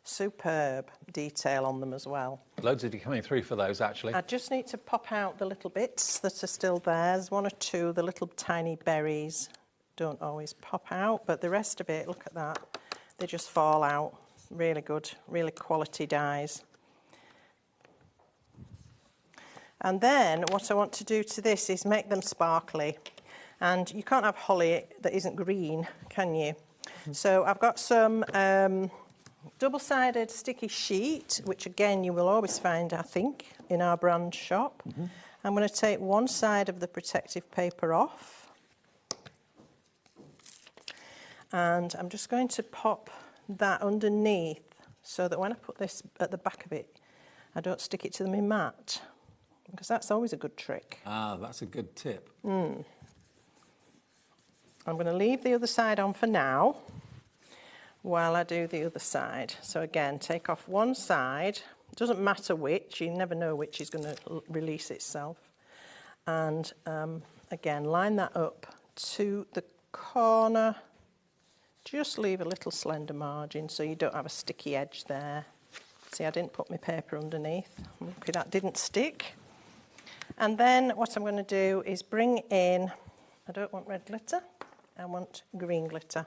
Superb detail on them as well. Loads of you coming through for those, actually. I just need to pop out the little bits that are still there. There's 1 or 2, the little tiny berries don't always pop out, but the rest of it, look at that, they just fall out. Really good, really quality dies. And then what I want to do to this is make them sparkly. And you can't have holly that isn't green, can you? So I've got some double-sided sticky sheet, which again you will always find, I think, in our brand shop. I'm going to take one side of the protective paper off. And I'm just going to pop that underneath so that when I put this at the back of it, I don't stick it to my mat, because that's always a good trick. Ah, that's a good tip. I'm going to leave the other side on for now while I do the other side. So again, take off one side. It doesn't matter which, you never know which is going to release itself. And again, line that up to the corner. Just leave a little slender margin so you don't have a sticky edge there. See, I didn't put my paper underneath. Okay, that didn't stick. And then what I'm going to do is bring in, I don't want red glitter, I want green glitter.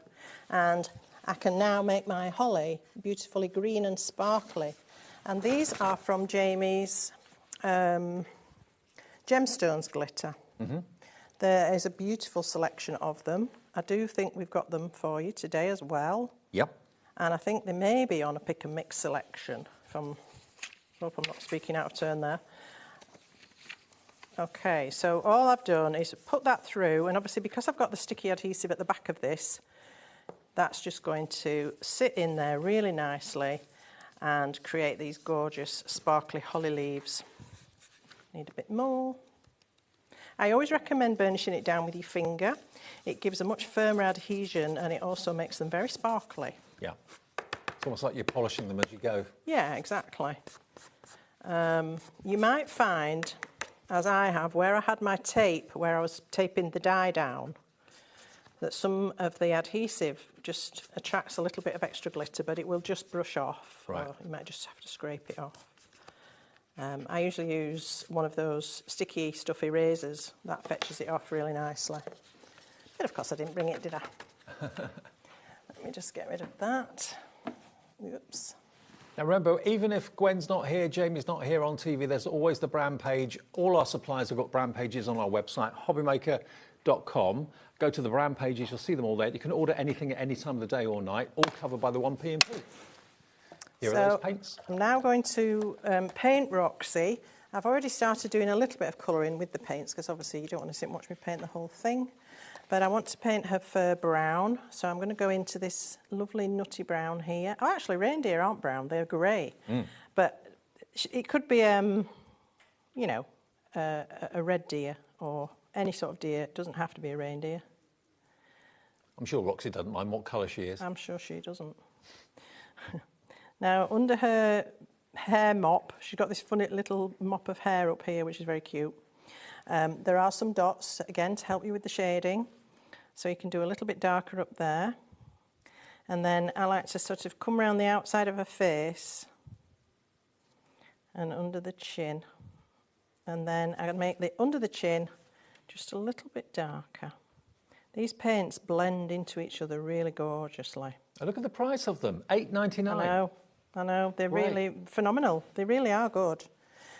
And I can now make my holly beautifully green and sparkly. And these are from Jamie's Gemstones glitter. There is a beautiful selection of them. I do think we've got them for you today as well. Yep. And I think they may be on a pick and mix selection from, I hope I'm not speaking out of turn there. Okay, so all I've done is put that through, and obviously because I've got the sticky adhesive at the back of this, that's just going to sit in there really nicely and create these gorgeous sparkly holly leaves. Need a bit more. I always recommend burnishing it down with your finger. It gives a much firmer adhesion, and it also makes them very sparkly. Yeah. It's almost like you're polishing them as you go. Yeah, exactly. You might find, as I have, where I had my tape, where I was taping the dye down, that some of the adhesive just attracts a little bit of extra glitter, but it will just brush off. Right. Or you might just have to scrape it off. I usually use one of those sticky stuff erasers. That fetches it off really nicely. But of course I didn't bring it, did I? Let me just get rid of that. Oops. Now remember, even if Gwen's not here, Jamie's not here on TV, there's always the brand page. All our suppliers have got brand pages on our website, HobbyMaker.com. Go to the brand pages, you'll see them all there. You can order anything at any time of the day or night, all covered by the 1P&P. Here are those paints. I'm now going to paint Roxy. I've already started doing a little bit of colouring with the paints, because obviously you don't want to sit and watch me paint the whole thing. But I want to paint her fur brown, so I'm going to go into this lovely nutty brown here. Oh, actually, reindeer aren't brown, they're grey. But it could be, you know, a red deer or any sort of deer. It doesn't have to be a reindeer. I'm sure Roxy doesn't mind what colour she is. I'm sure she doesn't. Now, under her hair mop, she's got this funny little mop of hair up here, which is very cute. There are some dots, again, to help you with the shading. So you can do a little bit darker up there. And then I like to sort of come around the outside of her face and under the chin. And then I make the under the chin just a little bit darker. These paints blend into each other really gorgeously. Oh, look at the price of them, $8.99. I know, they're Great. really phenomenal. They really are good.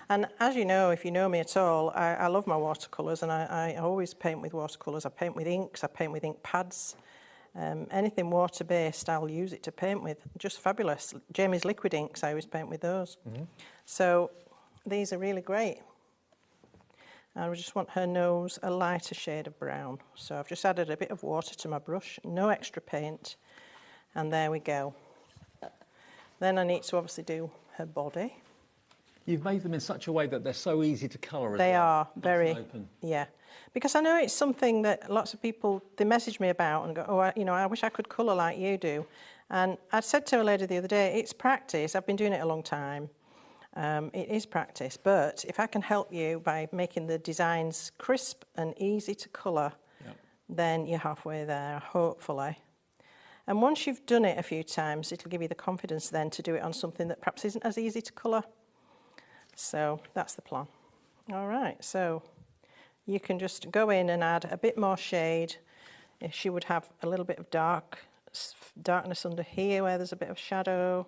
And as you know, if you know me at all, I love my watercolours, and I always paint with watercolours. I paint with inks, I paint with ink pads. Anything water-based, I'll use it to paint with. Just fabulous. Jamie's liquid inks, I always paint with those. So these are really great. I just want her nose a lighter shade of brown. So I've just added a bit of water to my brush, no extra paint, and there we go. Then I need to obviously do her body. You've made them in such a way that they're so easy to colour as well. They are very, open. yeah. Because I know it's something that lots of people, they message me about and go, oh, you know, I wish I could colour like you do. And I said to a lady the other day, it's practice. I've been doing it a long time. It is practice. But if I can help you by making the designs crisp and easy to colour, then you're halfway there, hopefully. And once you've done it a few times, it'll give you the confidence then to do it on something that perhaps isn't as easy to colour. So that's the plan. All right, so you can just go in and add a bit more shade. She would have a little bit of darkness under here where there's a bit of shadow.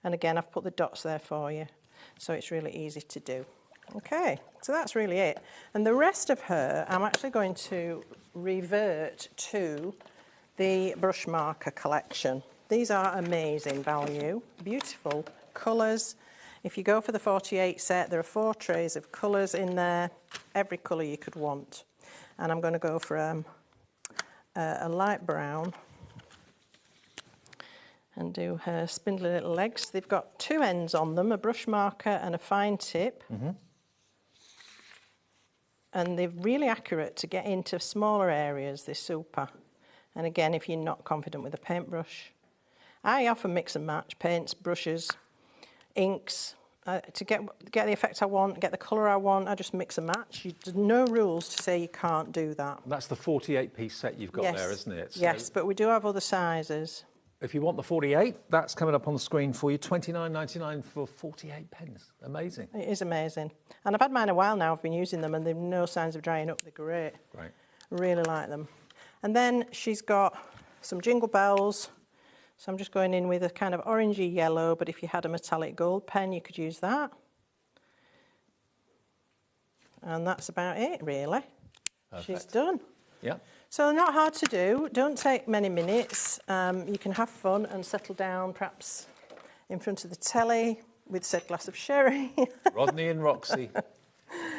And again, I've put the dots there for you, so it's really easy to do. Okay, so that's really it. And the rest of her, I'm actually going to revert to the brush marker collection. These are amazing value, beautiful colours. If you go for the 48 set, there are 4 trays of colours in there, every colour you could want. And I'm going to go for a light brown and do her spindly little legs. They've got 2 ends on them, a brush marker and a fine tip. And they're really accurate to get into smaller areas, they're super. And again, if you're not confident with a paintbrush, I often mix and match paints, brushes, inks, to get the effect I want, get the colour I want. I just mix and match. There's no rules to say you can't do that. That's the 48-piece set you've got there, isn't it? So yes, but we do have other sizes. if you want the 48, that's coming up on the screen for you. $29.99 for 48 pence. Amazing. It is amazing. And I've had mine a while now. I've been using them and they've no signs of drying up. They're great. Right. Really like them. And then she's got some jingle bells. So I'm just going in with a kind of orangey yellow, but if you had a metallic gold pen, you could use that. And that's about it, really. Perfect. She's done. Yeah. So not hard to do. Don't take many minutes. You can have fun and settle down, perhaps in front of the telly with said glass of sherry. Rodney and Roxy.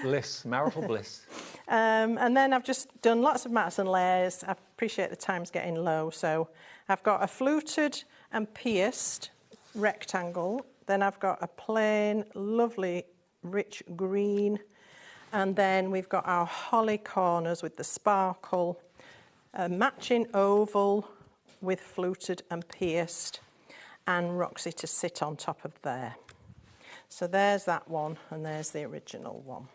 Bliss, marital bliss. And then I've just done lots of mats and layers. I appreciate the time's getting low, so I've got a fluted and pierced rectangle. Then I've got a plain, lovely, rich green. And then we've got our holly corners with the sparkle, a matching oval with fluted and pierced, and Roxy to sit on top of there. So there's that one, and there's the original one.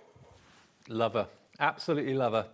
Love her. Absolutely love her.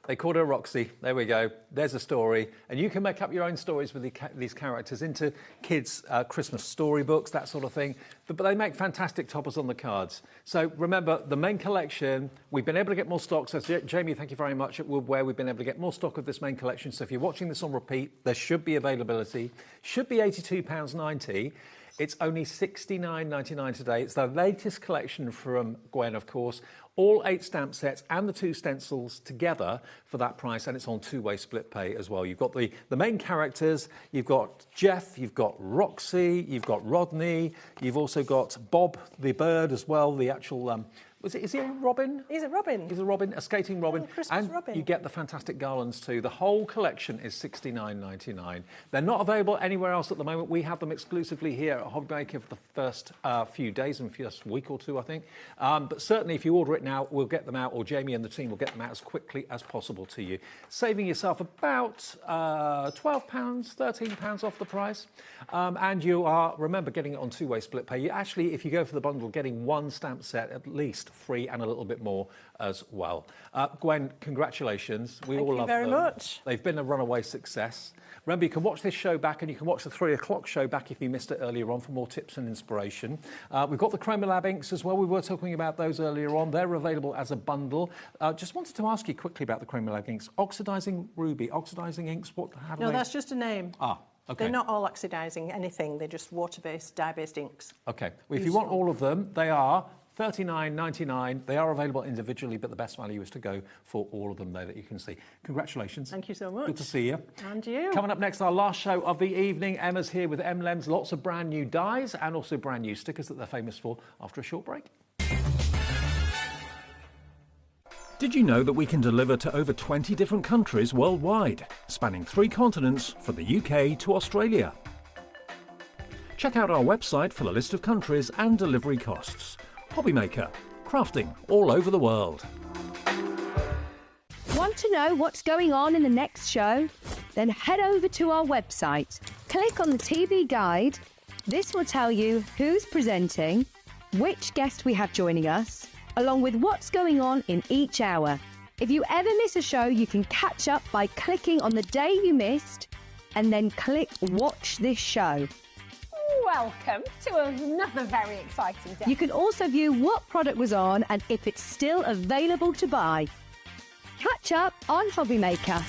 They called her Roxy. There we go. There's a story. And you can make up your own stories with these characters into kids' Christmas storybooks, that sort of thing. But they make fantastic toppers on the cards. So remember, the main collection, we've been able to get more stock. So Jamie, thank you very much. At Woodware, we've been able to get more stock of this main collection. So if you're watching this on repeat, there should be availability. Should be £82.90. It's only £69.99 today. It's the latest collection from Gwen, of course. All 8 stamp sets and the 2 stencils together for that price, and it's on 2-way split pay as well. You've got the main characters, you've got Jeff, you've got Roxy, you've got Rodney, you've also got Bob the bird as well, the actual... is he a robin? He's a robin. He's a robin, a skating robin. Christmas and robin. You get the fantastic garlands too. The whole collection is $69.99. They're not available anywhere else at the moment. We have them exclusively here at HobbyMaker for the first few days and first week or two, I think. But certainly if you order it now, we'll get them out, or Jamie and the team will get them out as quickly as possible to you, saving yourself about £12, £13 off the price. And you are, remember, getting it on 2-way split pay. You actually, if you go for the bundle, getting 1 stamp set at least free and a little bit more as well. Gwen, congratulations. We all love them. Thank you very much. They've been a runaway success. Remember, you can watch this show back and you can watch the 3 o'clock show back if you missed it earlier on for more tips and inspiration. We've got the Chromolab inks as well. We were talking about those earlier on. They're available as a bundle. Just wanted to ask you quickly about the Chromolab inks. Oxidizing ruby, oxidizing inks, No, that's just a name. Okay. They're not all oxidising anything. They're just water-based, dye-based inks. Okay. Well, if you want all of them, they are $39.99. They are available individually, but the best value is to go for all of them there that you can see. Congratulations. Thank you so much. Good to see you. And you. Coming up next, our last show of the evening. Emma's here with Emlems. Lots of brand new dies and also brand new stickers that they're famous for after a short break. Did you know that we can deliver to over 20 different countries worldwide, spanning 3 continents from the UK to Australia? Check out our website for the list of countries and delivery costs. HobbyMaker, crafting all over the world. Want to know what's going on in the next show? Then head over to our website. Click on the TV guide. This will tell you who's presenting, which guest we have joining us, along with what's going on in each hour. If you ever miss a show, you can catch up by clicking on the day you missed and then click Watch This Show. Welcome to another very exciting day. You can also view what product was on and if it's still available to buy. Catch up on HobbyMaker.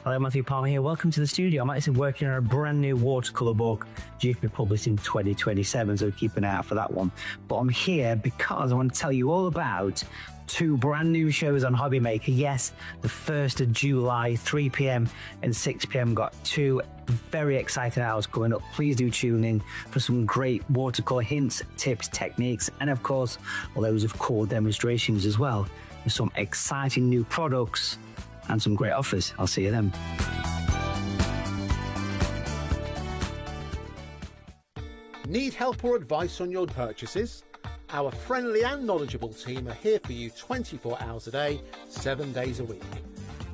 Hello, Matthew Palmer here. Welcome to the studio. I'm actually working on a brand new watercolour book due to be published in 2027, so keep an eye out for that one. But I'm here because I want to tell you all about 2 brand new shows on HobbyMaker. Yes, the 1st of July, 3 p.m. and 6 p.m. got 2 very exciting hours coming up. Please do tune in for some great watercolour hints, tips, techniques, and of course, loads of cool demonstrations as well. With some exciting new products and some great offers. I'll see you then. Need help or advice on your purchases? Our friendly and knowledgeable team are here for you 24 hours a day, 7 days a week.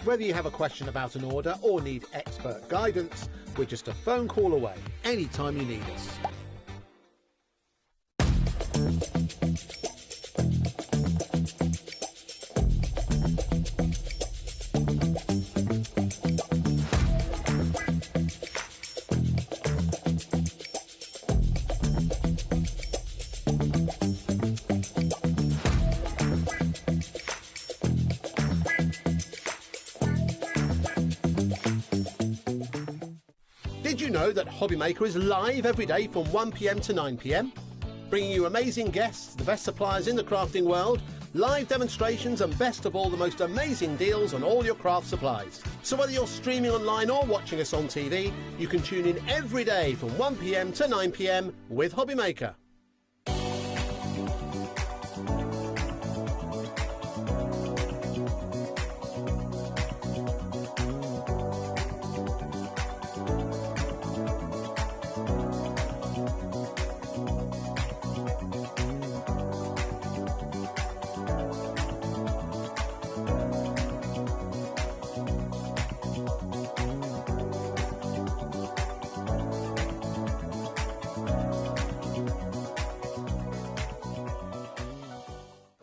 Whether you have a question about an order or need expert guidance, we're just a phone call away anytime you need us. Did you know that HobbyMaker is live every day from 1 p.m. to 9 p.m? Bringing you amazing guests, the best suppliers in the crafting world, live demonstrations and best of all, the most amazing deals on all your craft supplies. So whether you're streaming online or watching us on TV, you can tune in every day from 1 p.m. to 9 p.m. with HobbyMaker.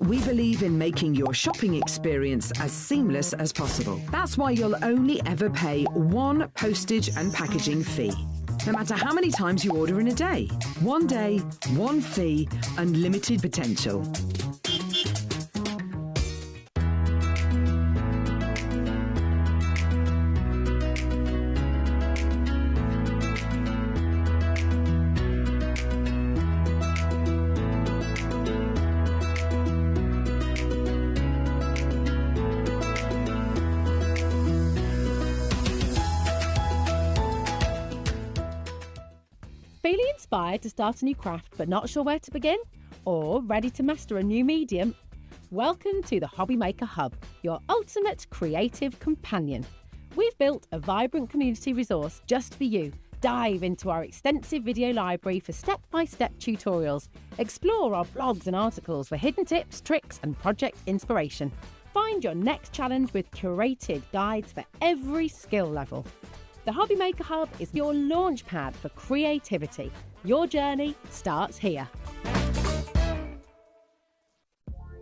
We believe in making your shopping experience as seamless as possible. That's why you'll only ever pay one postage and packaging fee. No matter how many times you order in a day. One day, one fee, unlimited potential. Feeling inspired to start a new craft but not sure where to begin? Or ready to master a new medium? Welcome to the HobbyMaker Hub, your ultimate creative companion. We've built a vibrant community resource just for you. Dive into our extensive video library for step-by-step tutorials. Explore our blogs and articles for hidden tips, tricks and project inspiration. Find your next challenge with curated guides for every skill level. The HobbyMaker Hub is your launch pad for creativity. Your journey starts here.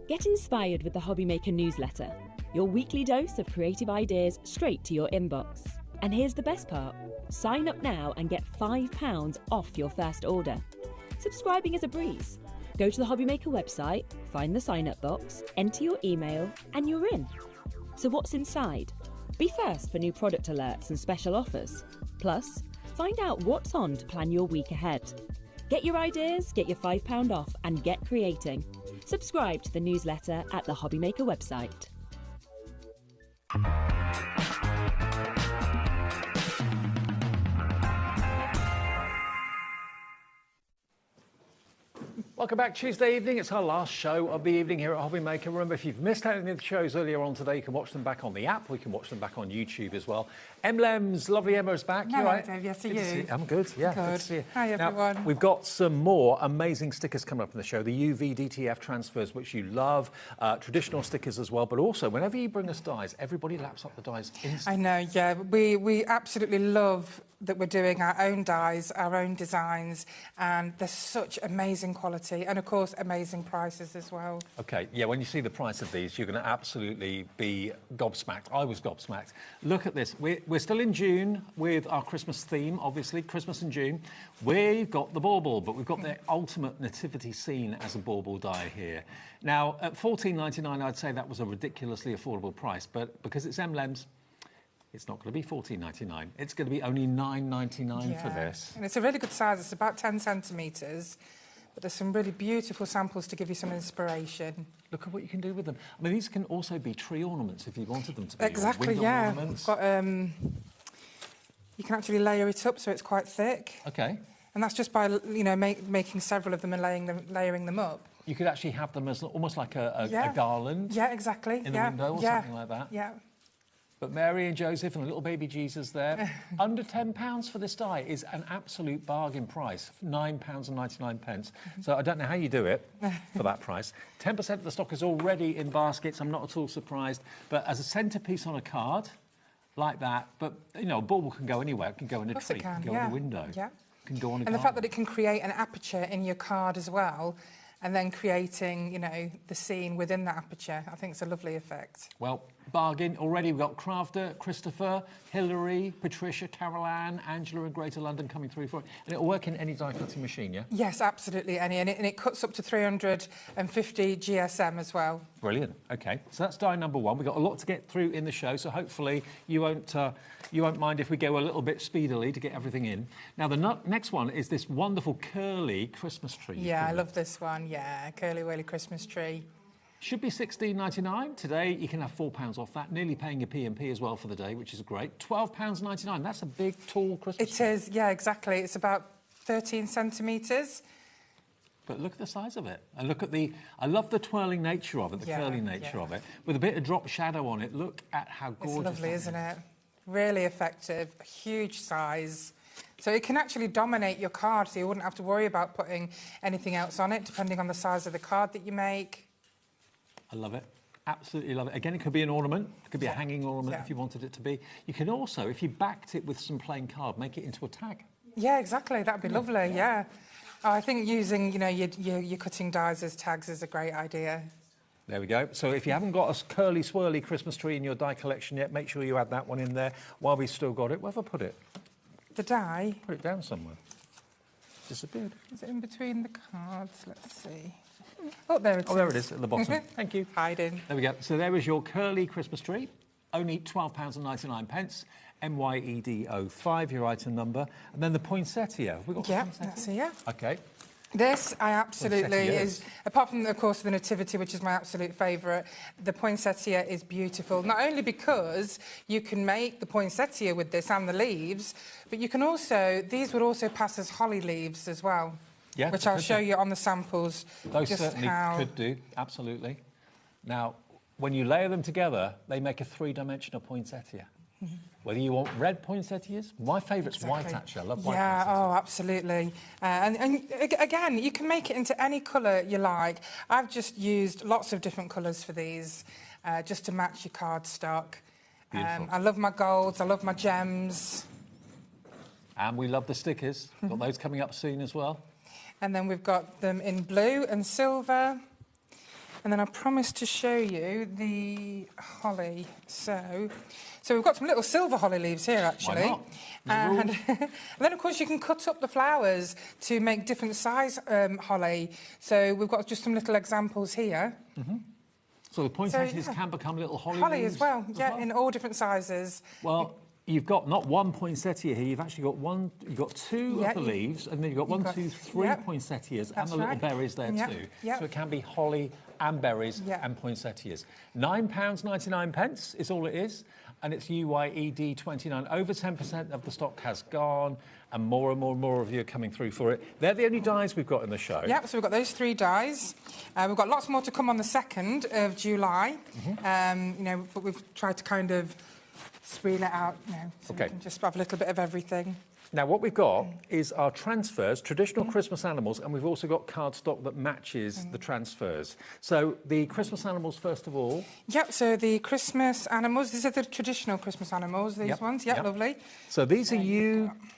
Get inspired with the HobbyMaker newsletter, your weekly dose of creative ideas straight to your inbox. And here's the best part. Sign up now and get £5 off your first order. Subscribing is a breeze. Go to the HobbyMaker website, find the sign-up box, enter your email, and you're in. So what's inside? Be first for new product alerts and special offers. Plus, find out what's on to plan your week ahead. Get your ideas, get your £5 off, and get creating. Subscribe to the newsletter at the HobbyMaker website. Welcome back, Tuesday evening. It's our last show of the evening here at HobbyMaker. Remember, if you've missed any of the shows earlier on today, you can watch them back on the app. We can watch them back on YouTube as well. Lems, lovely Emma's back. Hello, you right? Dave. Yes, are Good to see you? I'm good. Yeah, good to see you. Hi, everyone. Now, we've got some more amazing stickers coming up in the show. The UV DTF transfers, which you love. Traditional stickers as well. But also, whenever you bring us dies, everybody laps up the dies instantly. I know, yeah. We absolutely love that we're doing our own dies, our own designs, and they're such amazing quality and, of course, amazing prices as well. OK, yeah, when you see the price of these, you're going to absolutely be gobsmacked. I was gobsmacked. Look at this. We're still in June with our Christmas theme, obviously, Christmas in June. We've got the bauble, but we've got the ultimate nativity scene as a bauble die here. Now, at $14.99, I'd say that was a ridiculously affordable price, but because it's Lems, it's not going to be $14.99. It's going to be only $9.99 for this. And it's a really good size. It's about 10 centimetres. But there's some really beautiful samples to give you some inspiration. Look at what you can do with them. I mean, these can also be tree ornaments if you wanted them to be. Exactly, window yeah. ornaments. Got, you can actually layer it up so it's quite thick. OK. And that's just by, you know, making several of them and layering them up. You could actually have them as almost like a garland. Yeah, exactly. In the window or something like that. Yeah. But Mary and Joseph and little baby Jesus there, under £10 for this die is an absolute bargain price, £9.99. So I don't know how you do it for that price. 10% of the stock is already in baskets. I'm not at all surprised. But as a centrepiece on a card, like that, but, you know, a bauble can go anywhere. It can go in a tree, it can go in a window. Yeah. It can go on a And the fact that it can create an aperture in your card as well, and then creating, you know, the scene within that aperture, I think it's a lovely effect. Well, bargain. Already we've got Crafter, Christopher, Hilary, Patricia, Carol Ann, Angela in Greater London coming through for it. And it'll work in any die-cutting machine, yeah? Yes, absolutely, any. And it cuts up to 350 GSM as well. Brilliant. OK, so that's die number one. We've got a lot to get through in the show, so hopefully you won't mind if we go a little bit speedily to get everything in. Now, the next one is this wonderful curly Christmas tree. Yeah, I love this one. Yeah, curly whirly Christmas tree. Should be $16.99. Today, you can have £4 off that, nearly paying your P&P as well for the day, which is great. £12.99. That's a big, tall Christmas tree. It is, yeah, exactly. It's about 13 centimetres. But look at the size of it. And look at I love the twirling nature of it, the curly nature of it. With a bit of drop shadow on it, look at how gorgeous it's lovely, isn't it? Really effective, huge size. So it can actually dominate your card, so you wouldn't have to worry about putting anything else on it, depending on the size of the card that you make. I love it. Absolutely love it. Again, it could be an ornament. It could be a hanging ornament if you wanted it to be. You can also, if you backed it with some plain card, make it into a tag. Yeah, exactly. That'd be lovely, yeah. Oh, I think using, you know, your cutting dies as tags is a great idea. There we go. So if you haven't got a curly, swirly Christmas tree in your die collection yet, make sure you add that one in there while we've still got it. Where have I put it? The die? Put it down somewhere. Disappeared. Is it in between the cards? Let's see. Oh, there it is. Oh, there it is at the bottom. Thank you. Hiding. There we go. So there is your curly Christmas tree. Only £12.99. MYED05, your item number. And then the poinsettia. Have we got poinsettia? That's here. OK. This, I absolutely is, apart from, of course, the Nativity, which is my absolute favourite, the poinsettia is beautiful. Not only because you can make the poinsettia with this and the leaves, but you can also, these would also pass as holly leaves as well. Yeah, which I'll show you on the samples. Those certainly could do, absolutely. Now, when you layer them together, they make a three-dimensional poinsettia. Whether you want red poinsettias, my favourite's white, actually. I love white poinsettias. Oh, absolutely. And again, you can make it into any colour you like. I've just used lots of different colours for these, just to match your cardstock. I love my golds, I love my gems. And we love the stickers. Got those coming up soon as well. And then we've got them in blue and silver. And then I promised to show you the holly. So we've got some little silver holly leaves here, actually. Why not? And then, of course, you can cut up the flowers to make different size holly. So we've got just some little examples here. So the poinsettias can become little holly leaves as well, in all different sizes. Well, you've got not one poinsettia here, you've actually got one, you've got two of the leaves, and then you've got one, two, three poinsettias, and the little berries there too. So it can be holly and berries and poinsettias. £9.99 is all it is, and it's UYED 29. Over 10% of the stock has gone, and more of you are coming through for it. They're the only dies we've got in the show. Yeah, so we've got those 3 dies. We've got lots more to come on the 2nd of July. You know, but we've tried to kind of spread it out, you know, so we can just have a little bit of everything. Now, what we've got is our transfers, traditional Christmas animals, and we've also got cardstock that matches the transfers. So the Christmas animals, first of all. Yep, so the Christmas animals, these are the traditional Christmas animals, these ones. Yep, lovely. So these are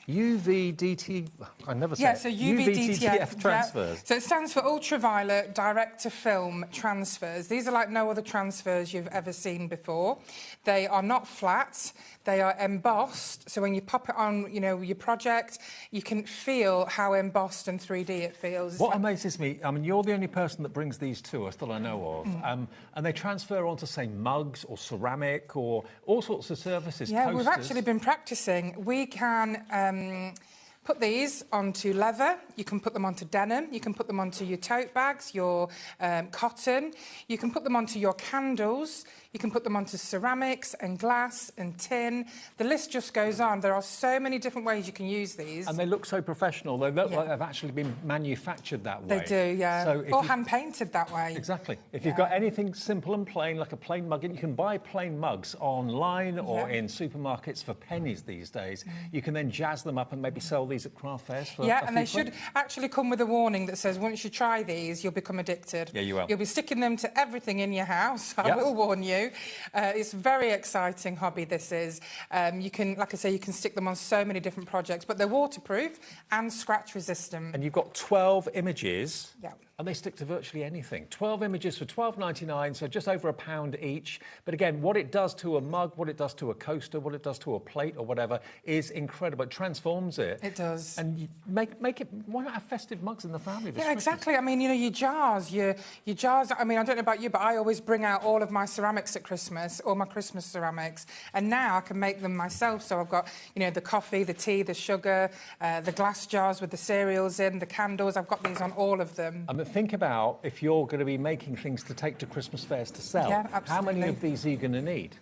UVDT, I never say it. So UVDTF transfers. So it stands for ultraviolet direct-to-film transfers. These are like no other transfers you've ever seen before. They are not flat, they are embossed, so when you pop it on, you know, your project, you can feel how embossed and 3D it feels. What amazes me, I mean, you're the only person that brings these to us that I know of, and they transfer onto, say, mugs or ceramic or all sorts of surfaces, coasters. We've actually been practising. We can put these onto leather, you can put them onto denim, you can put them onto your tote bags, your cotton, you can put them onto your candles, you can put them onto ceramics and glass and tin. The list just goes on. There are so many different ways you can use these. And they look so professional. They look like they've actually been manufactured that way. They do, yeah. So or hand-painted that way. Exactly. If you've got anything simple and plain, like a plain mug, and you can buy plain mugs online or in supermarkets for pennies these days, you can then jazz them up and maybe sell these at craft fairs for a and they should actually come with a warning that says once you try these, you'll become addicted. Yeah, you will. You'll be sticking them to everything in your house. I will warn you. It's a very exciting hobby, this is. You can, like I say, you can stick them on so many different projects, but they're waterproof and scratch resistant. And you've got 12 images. Yeah. And they stick to virtually anything. 12 images for £12.99, so just over £1 each. But again, what it does to a mug, what it does to a coaster, what it does to a plate or whatever is incredible. It transforms it. It does. And you make it. Why not have festive mugs in the family? Yeah, exactly. I mean, you know, your jars. I mean, I don't know about you, but I always bring out all of my ceramics at Christmas, all my Christmas ceramics, and now I can make them myself. So I've got, you know, the coffee, the tea, the sugar, the glass jars with the cereals in, the candles. I've got these on all of them. Think about if you're going to be making things to take to Christmas fairs to sell. Yeah, absolutely. How many of these are you going to need?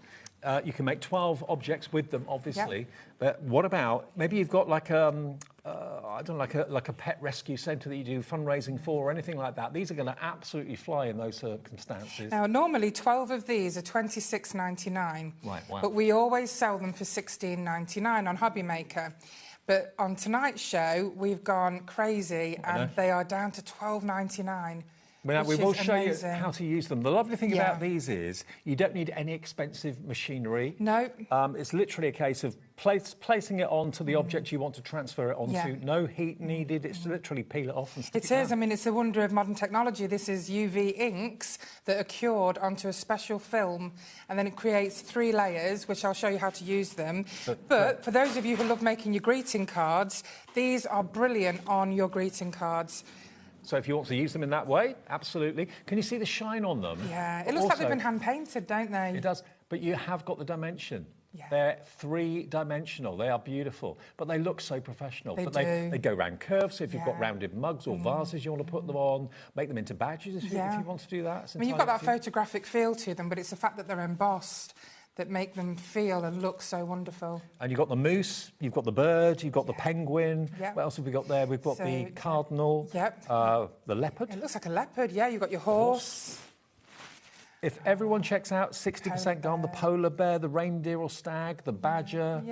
You can make 12 objects with them, obviously. But what about maybe you've got like I don't know, like a pet rescue centre that you do fundraising for or anything like that. These are going to absolutely fly in those circumstances. Now, normally 12 of these are £26.99. Right. Wow. But we always sell them for £16.99 on HobbyMaker. But on tonight's show, we've gone crazy and they are down to £12.99. Well, we will show you how to use them. The lovely thing about these is you don't need any expensive machinery. No. It's literally a case of placing it onto the object you want to transfer it onto. Yeah. No heat needed. It's literally peel it off and stick It it is. down. I mean, it's a wonder of modern technology. This is UV inks that are cured onto a special film, and then it creates 3 layers, which I'll show you how to use them. But for those of you who love making your greeting cards, these are brilliant on your greeting cards. So if you want to use them in that way, absolutely. Can you see the shine on them? Yeah, it looks like they've been hand-painted, don't they? It does, but you have got the dimension. Yeah. They're 3-dimensional. They are beautiful, but they look so professional. They but do. They go round curves, so if you've got Yeah. rounded mugs or vases you want to put them on, make them into badges if you want to do that. I mean, you've got that photographic feel to them, but it's the fact that they're embossed that make them feel and look so wonderful. And you've got the moose, you've got the bird, you've got the penguin. Yep. What else have we got there? We've got the cardinal, the leopard. It looks like a leopard, yeah. You've got your horse. If everyone checks out 60% gone, the polar bear, the reindeer or stag, the badger,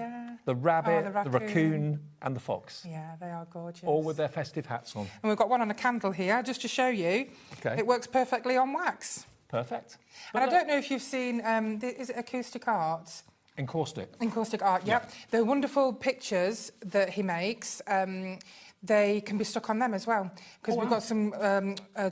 the rabbit, the raccoon and the fox. Yeah, they are gorgeous. All with their festive hats on. And we've got one on a candle here, just to show you. Okay. It works perfectly on wax. Perfect. And I don't know if you've seen, is it Acoustic Art? Encaustic. Encaustic Art, yep. They're wonderful pictures that he makes. They can be stuck on them as well. Because we've got some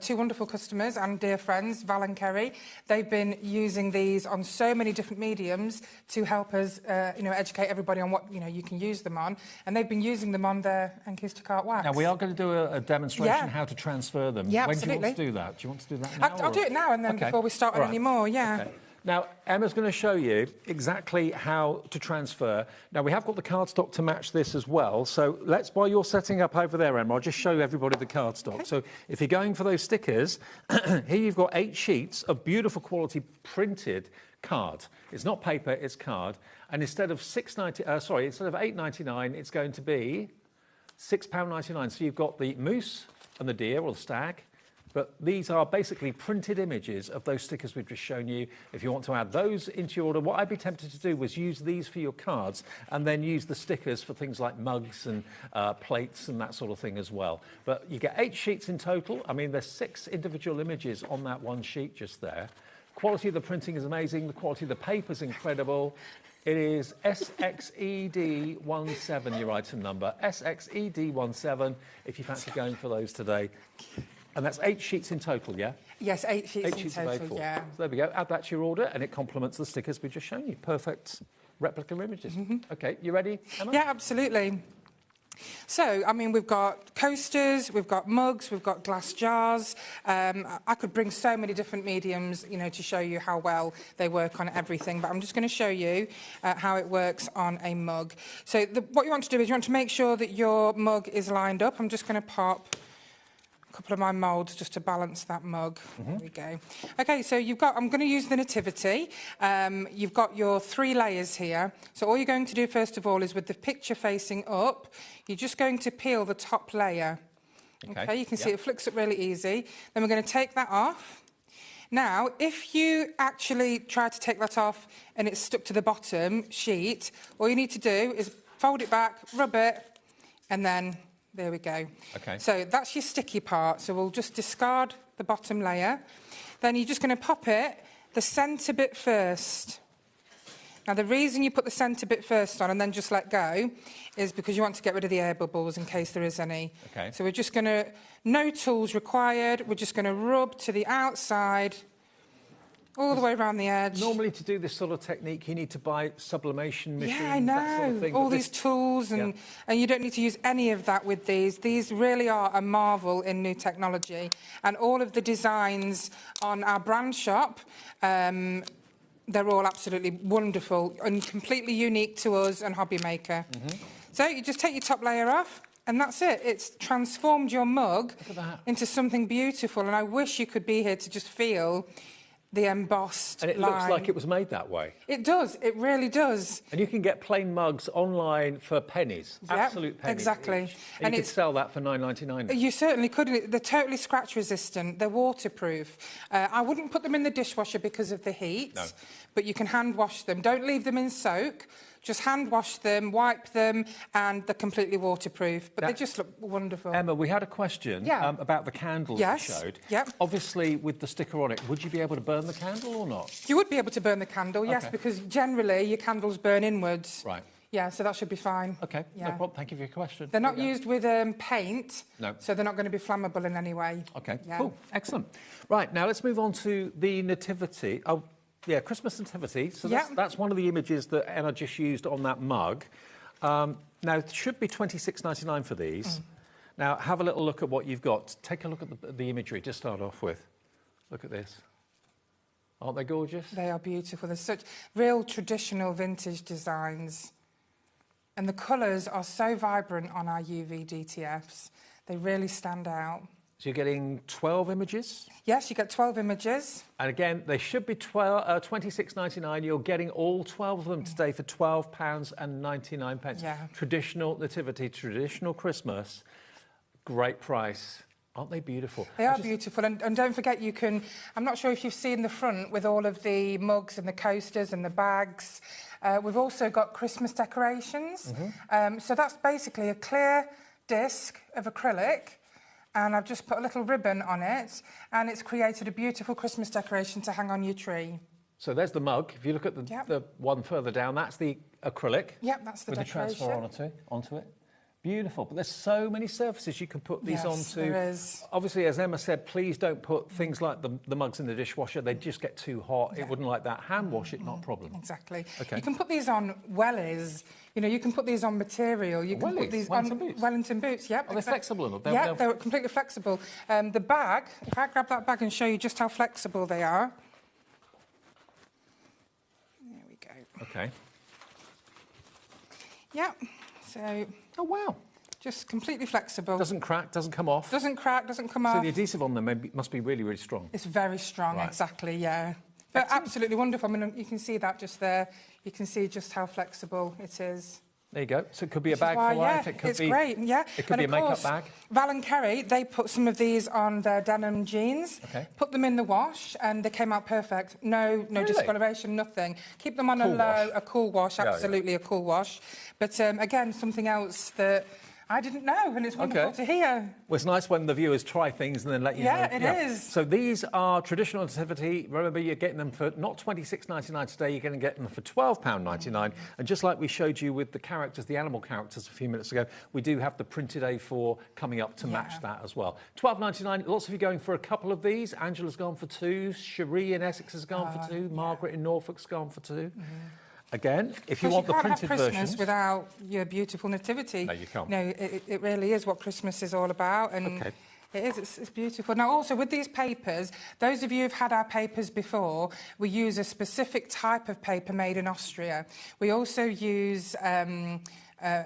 2 wonderful customers and dear friends, Val and Kerry. They've been using these on so many different mediums to help us, educate everybody on what, you can use them on. And they've been using them on their Acoustic Art wax. Now, we are going to do a demonstration how to transfer them. Yeah, when do you want absolutely. to do that? Do you want to do that now? I'll do it now and then before we start on any more, yeah. Okay. Now, Emma's going to show you exactly how to transfer. Now, we have got the cardstock to match this as well. So while you're setting up over there, Emma, I'll just show everybody the cardstock. Okay. So if you're going for those stickers, here you've got 8 sheets of beautiful quality printed card. It's not paper, it's card. And instead of £8.99, it's going to be £6.99. So you've got the moose and the deer or the stag. But these are basically printed images of those stickers we've just shown you. If you want to add those into your order, what I'd be tempted to do was use these for your cards and then use the stickers for things like mugs and plates and that sort of thing as well. But you get 8 sheets in total. I mean, there's 6 individual images on that one sheet just there. Quality of the printing is amazing. The quality of the paper is incredible. It is SXED17, your item number. SXED17, if you fancy going for those today. And that's 8 sheets in total, yeah? Yes, 8 sheets in total, A4. yeah. So there we go. Add that to your order, and it complements the stickers we've just shown you. Perfect replica images. OK, you ready, Emma? Yeah, absolutely. So, I mean, we've got coasters, we've got mugs, we've got glass jars. I could bring so many different mediums, to show you how well they work on everything. But I'm just going to show you how it works on a mug. So what you want to do is you want to make sure that your mug is lined up. I'm just going to pop a couple of my moulds just to balance that mug. There we go. OK, so I'm going to use the Nativity. You've got your 3 layers here. So all you're going to do, first of all, is with the picture facing up, you're just going to peel the top layer. OK, you can see it flicks up really easy. Then we're going to take that off. Now, if you actually try to take that off and it's stuck to the bottom sheet, all you need to do is fold it back, rub it, and then there we go. Okay. So that's your sticky part. So we'll just discard the bottom layer. Then you're just going to pop it the centre bit first. Now, the reason you put the centre bit first on and then just let go is because you want to get rid of the air bubbles in case there is any. Okay. So we're just going to, no tools required, we're just going to rub to the outside, all the way around the edge. Normally, to do this sort of technique, you need to buy sublimation machines, Yeah, I know. that sort of thing. All these tools, and you don't need to use any of that with these. These really are a marvel in new technology. And all of the designs on our brand shop, they're all absolutely wonderful and completely unique to us and HobbyMaker. So you just take your top layer off, and that's it. It's transformed your mug into something beautiful. And I wish you could be here to just feel the embossed And it line. looks like it was made that way. It does. It really does. And you can get plain mugs online for pennies. Yep, Absolute pennies. exactly. Each. And you could sell that for $9.99. You certainly could. They're totally scratch resistant. They're waterproof. I wouldn't put them in the dishwasher because of the heat, but you can hand wash them. Don't leave them in soak. Just hand wash them, wipe them, and they're completely waterproof. But they just look wonderful. Emma, we had a question about the candle you showed. Yep. Obviously, with the sticker on it, would you be able to burn the candle or not? You would be able to burn the candle, yes, because generally your candles burn inwards. Right. Yeah, so that should be fine. Okay, no problem. Thank you for your question. They're not used with paint, No. so they're not going to be flammable in any way. Okay, Yeah. cool, excellent. Right, now let's move on to the nativity. Oh, yeah, Christmas nativity. So that's one of the images that Emma just used on that mug. Now, it should be $26.99 for these. Now, have a little look at what you've got. Take a look at the imagery to start off with. Look at this. Aren't they gorgeous? They are beautiful. They're such real traditional vintage designs. And the colours are so vibrant on our UV DTFs. They really stand out. So you're getting 12 images? Yes, you get 12 images. And again, they should be $26.99. You're getting all 12 of them today for £12.99. Yeah. Traditional nativity, traditional Christmas. Great price. Aren't they beautiful? They are beautiful. And don't forget, you can... I'm not sure if you've seen the front with all of the mugs and the coasters and the bags. We've also got Christmas decorations. So that's basically a clear disc of acrylic. And I've just put a little ribbon on it. And it's created a beautiful Christmas decoration to hang on your tree. So there's the mug. If you look at the one further down, that's the acrylic. Yep, that's the decoration. With the transfer onto it. Beautiful. But there's so many surfaces you can put these onto. There is. Obviously, as Emma said, please don't put things like the mugs in the dishwasher. They just get too hot. It wouldn't like that. Hand wash it, not a problem. Exactly. Okay. You can put these on wellies. You know, you can put these on material. You can put these Wellington on boots? Wellington boots. Yep. Are they flexible enough? Yeah, they're completely flexible. The bag, if I grab that bag and show you just how flexible they are. There we go. Okay. Yep. So... Oh, wow. Just completely flexible. Doesn't crack, doesn't come off. Doesn't crack, doesn't come off. So the adhesive on them must be really, really strong. It's very strong, exactly, yeah. But absolutely wonderful. I mean, you can see that just there. You can see just how flexible it is. There you go. So it could be a bag for life. Yeah, it could it's be, great, yeah. It could be a makeup bag. Val and Kerry, they put some of these on their denim jeans, put them in the wash, and they came out perfect. No discoloration, nothing. Keep them on a cool wash, absolutely a cool wash. But again, something else that I didn't know, and it's wonderful to hear. Well, it's nice when the viewers try things and then let you know. Yeah, it is. So these are traditional nativity. Remember, you're getting them for not $26.99 today, you're going to get them for £12.99. And just like we showed you with the characters, the animal characters a few minutes ago, we do have the printed A4 coming up to match that as well. £12.99, lots of you going for a couple of these. Angela's gone for 2, Cherie in Essex has gone for 2, Margaret in Norfolk's gone for 2. Again, if you want the printed versions... You can't have Christmas without your beautiful nativity. No, you can't. No, it really is what Christmas is all about. And it is, it's beautiful. Now, also, with these papers, those of you who've had our papers before, we use a specific type of paper made in Austria. We also use...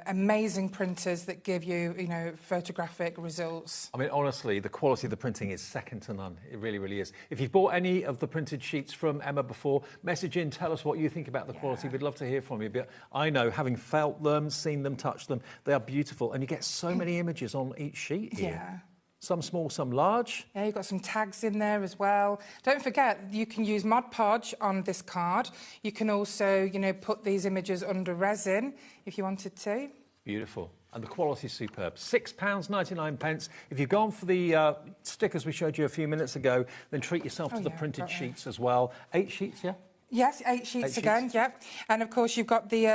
amazing printers that give you, you know, photographic results. I mean, honestly, the quality of the printing is second to none. It really, really is. If you've bought any of the printed sheets from Emma before, message in, tell us what you think about the quality. We'd love to hear from you. But I know, having felt them, seen them, touched them, they are beautiful. And you get so many images on each sheet here. Yeah. Some small, some large. Yeah, you've got some tags in there as well. Don't forget, you can use Mod Podge on this card. You can also, you know, put these images under resin if you wanted to. Beautiful. And the quality is superb. £6.99. If you've gone for the stickers we showed you a few minutes ago, then treat yourself to the printed sheets as well. 8 sheets, yeah? Yes, 8 sheets again, yep. And, of course, you've got the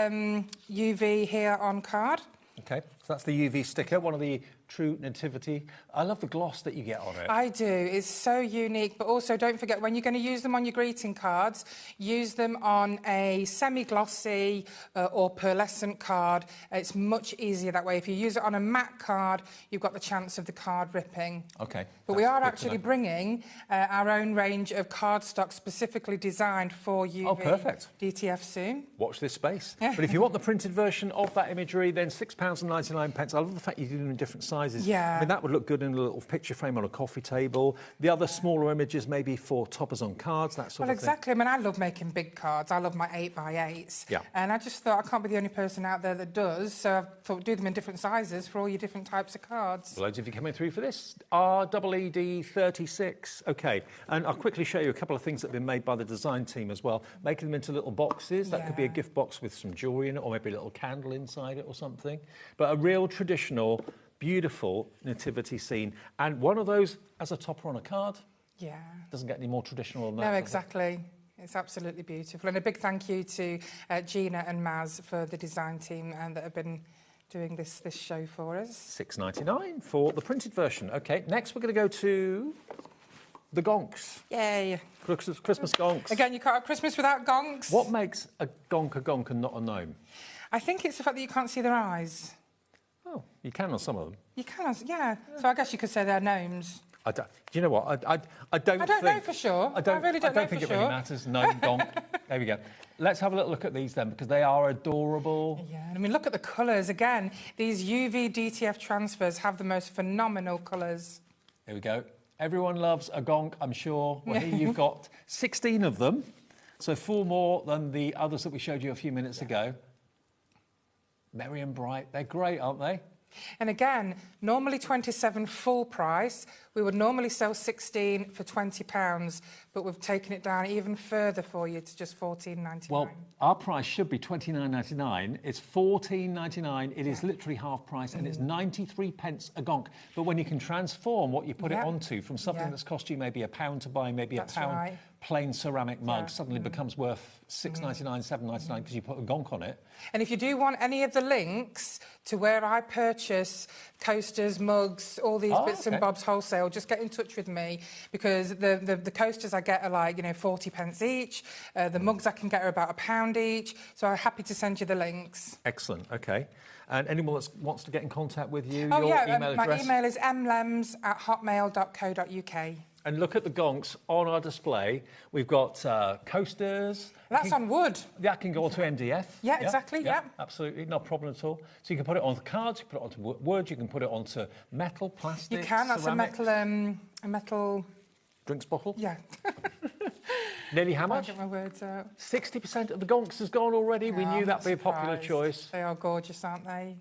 UV here on card. OK, so that's the UV sticker, one of the true nativity. I love the gloss that you get on it. I do. It's so unique. But also, don't forget, when you're going to use them on your greeting cards, use them on a semi-glossy or pearlescent card. It's much easier that way. If you use it on a matte card, you've got the chance of the card ripping. OK. But we are actually bringing our own range of cardstock specifically designed for UV DTF soon. Watch this space. But if you want the printed version of that imagery, then £6.99. I love the fact you do them in different sizes. Yeah. I mean, that would look good in a little picture frame on a coffee table. The other smaller images maybe for toppers on cards, that sort of thing. Well, exactly. I mean, I love making big cards. I love my 8x8s. Yeah. And I just thought I can't be the only person out there that does, so I thought do them in different sizes for all your different types of cards. Well, loads of you coming through for this. REED 36. OK. And I'll quickly show you a couple of things that have been made by the design team as well. Making them into little boxes. That could be a gift box with some jewellery in it, or maybe a little candle inside it or something. But a real traditional, beautiful nativity scene. And one of those as a topper on a card. Yeah. Doesn't get any more traditional than that. No, exactly. It's absolutely beautiful. And a big thank you to Gina and Maz for the design team that have been doing this show for us. $6.99 for the printed version. OK, next we're going to go to the gonks. Yay. Christmas gonks. Again, you can't have Christmas without gonks. What makes a gonk and not a gnome? I think it's the fact that you can't see their eyes. Oh, you can on some of them. You can, yeah. So I guess you could say they're gnomes. Do you know what? I don't know for sure. I really don't know think for it sure. really matters. Gnome, gonk. There we go. Let's have a little look at these then, because they are adorable. Yeah, I mean, look at the colours. Again, these UV DTF transfers have the most phenomenal colours. Here we go. Everyone loves a gonk, I'm sure. Well, here you've got 16 of them, so 4 more than the others that we showed you a few minutes ago. Merry and bright. They're great, aren't they? And again, normally 27 full price. We would normally sell 16 for £20, but we've taken it down even further for you to just $14.99. Well, our price should be $29.99. It's $14.99. It is literally half price, and it's 93 pence a gonk. But when you can transform what you put it onto from something that's cost you maybe £1 to buy, maybe That's a pound right. plain ceramic mug, suddenly becomes worth $6.99, $7.99 because you put a gonk on it. And if you do want any of the links to where I purchase coasters, mugs, all these bits and bobs wholesale, just get in touch with me, because the coasters I get are like, 40 pence each. The mugs I can get are about £1 each. So I'm happy to send you the links. Excellent. OK. And anyone that wants to get in contact with you, Oh, your yeah, email address? my email is mlems@hotmail.co.uk. And look at the gonks on our display. We've got coasters. That's on wood. That can go onto MDF. Yeah, exactly, yeah. Absolutely, no problem at all. So you can put it onto cards, you can put it onto wood, you can put it onto metal, plastic, You can, that's ceramics. a metal... Drinks bottle? Yeah. Nearly how I'll much? get my words out. 60% of the gonks has gone already. We knew that'd be a popular surprised. choice. They are gorgeous, aren't they?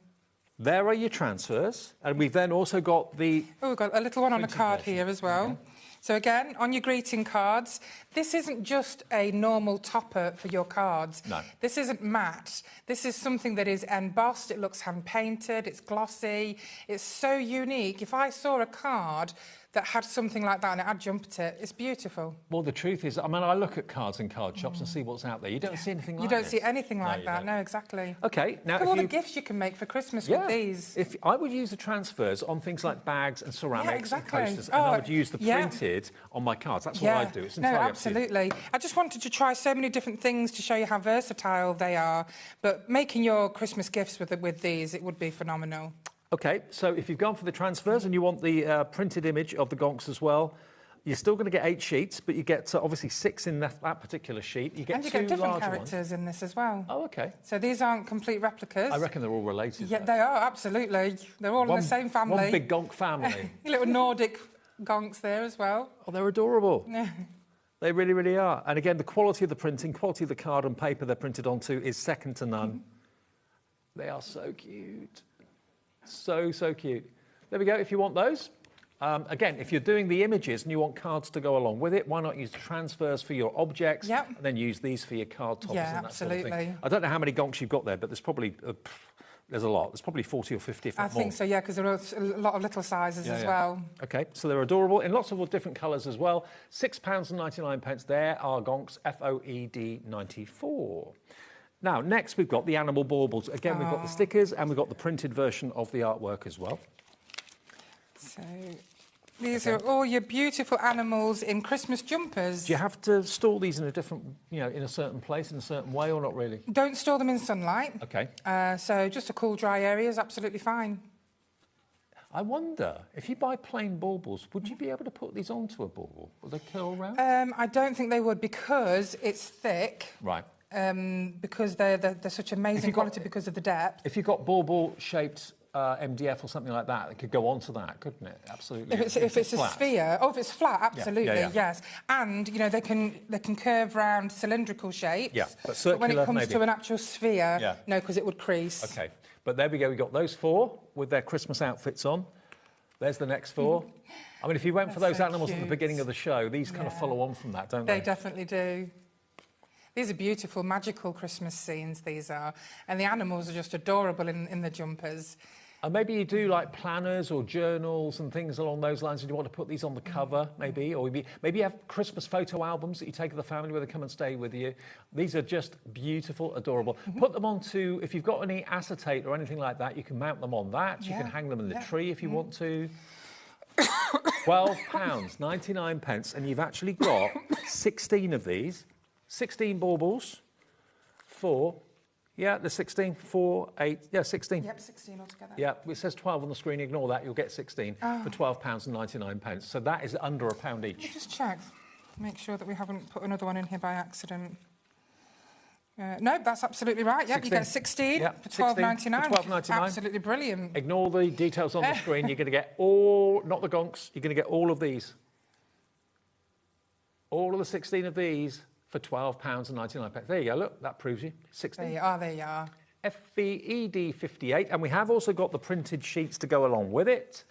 There are your transfers. And we've then also got the... Oh, we've got a little one on a card here as well. Okay. So again, on your greeting cards, this isn't just a normal topper for your cards. No. This isn't matte. This is something that is embossed, it looks hand-painted, it's glossy. It's so unique. If I saw a card that had something like that and I'd jump at it, it's beautiful. Well, the truth is, I mean, I look at cards in card shops and see what's out there. You don't see anything like You don't this. see anything like you that, don't. no, exactly. OK, now Look at if all you... the gifts you can make for Christmas with these. If I would use the transfers on things like bags and ceramics exactly. and coasters, and I would use the yeah. printed on my cards. That's what I do. It's No, entirely up to you. absolutely. I just wanted to try so many different things to show you how versatile they are. But making your Christmas gifts with these, it would be phenomenal. OK, so if you've gone for the transfers and you want the printed image of the gonks as well, you're still going to get 8 sheets, but you get obviously 6 in that particular sheet. You get And you 2 get different larger characters in this as well. Oh, OK. So these aren't complete replicas. I reckon they're all related. Yeah, they are, absolutely. They're all in the same family. One big gonk family. Little Nordic gonks there as well. Oh, they're adorable. Yeah. They really, really are. And again, the quality of the printing, quality of the card and paper they're printed onto is second to none. They are so cute. So, so cute. There we go, if you want those. Again, if you're doing the images and you want cards to go along with it, why not use the transfers for your objects and then use these for your card toppers Yeah, and that sort of thing. absolutely. I don't know how many gonks you've got there, but there's probably... there's a lot. There's probably 40 or 50, if not I think more. so, yeah, because there are a lot of little sizes as well. OK, so they're adorable in lots of different colours as well. £6.99. There are gonks, FOED 94. Now, next we've got the animal baubles. Again, we've got the stickers and we've got the printed version of the artwork as well. So these are all your beautiful animals in Christmas jumpers. Do you have to store these in a different, in a certain place, in a certain way, or not really? Don't store them in sunlight. OK. So just a cool, dry area is absolutely fine. I wonder, if you buy plain baubles, would you be able to put these onto a bauble? Will they curl round? I don't think they would, because it's thick. Right. Because they're such amazing quality because of the depth. If you've got bauble-shaped MDF or something like that, it could go onto that, couldn't it? Absolutely. If it's a flat. sphere, if it's flat, absolutely, Yeah. yes. And they can curve round cylindrical shapes. Yeah, but circular, when it comes maybe. to an actual sphere, no, because it would crease. OK, but there we go. We got those 4 with their Christmas outfits on. There's the next 4. I mean, if you went for those animals at the beginning of the show, these kind of follow on from that, don't they? They definitely do. These are beautiful, magical Christmas scenes, these are. And the animals are just adorable in the jumpers. And maybe you do like planners or journals and things along those lines, and you want to put these on the cover, maybe, or maybe you have Christmas photo albums that you take of the family where they come and stay with you. These are just beautiful, adorable. Put them onto, if you've got any acetate or anything like that, you can mount them on that. You can hang them in the tree if you want to. £12.99, and you've actually got 16 of these, 16 baubles for... Yeah, the 16, 4, 8, yeah, 16. Yep, 16 altogether. Yeah, it says 12 on the screen, ignore that, you'll get 16 for £12.99. So that is under £1 each. Let me just check, make sure that we haven't put another one in here by accident. No, that's absolutely right. Yep, 16. You get 16 for £12.99. £12.99. Absolutely brilliant. Ignore the details on the screen, you're going to get all, not the gonks, you're going to get all of these. All of the 16 of these for £12.99. There you go, look, that proves you. 16. There you are, there you are. FVED 58, and we have also got the printed sheets to go along with it.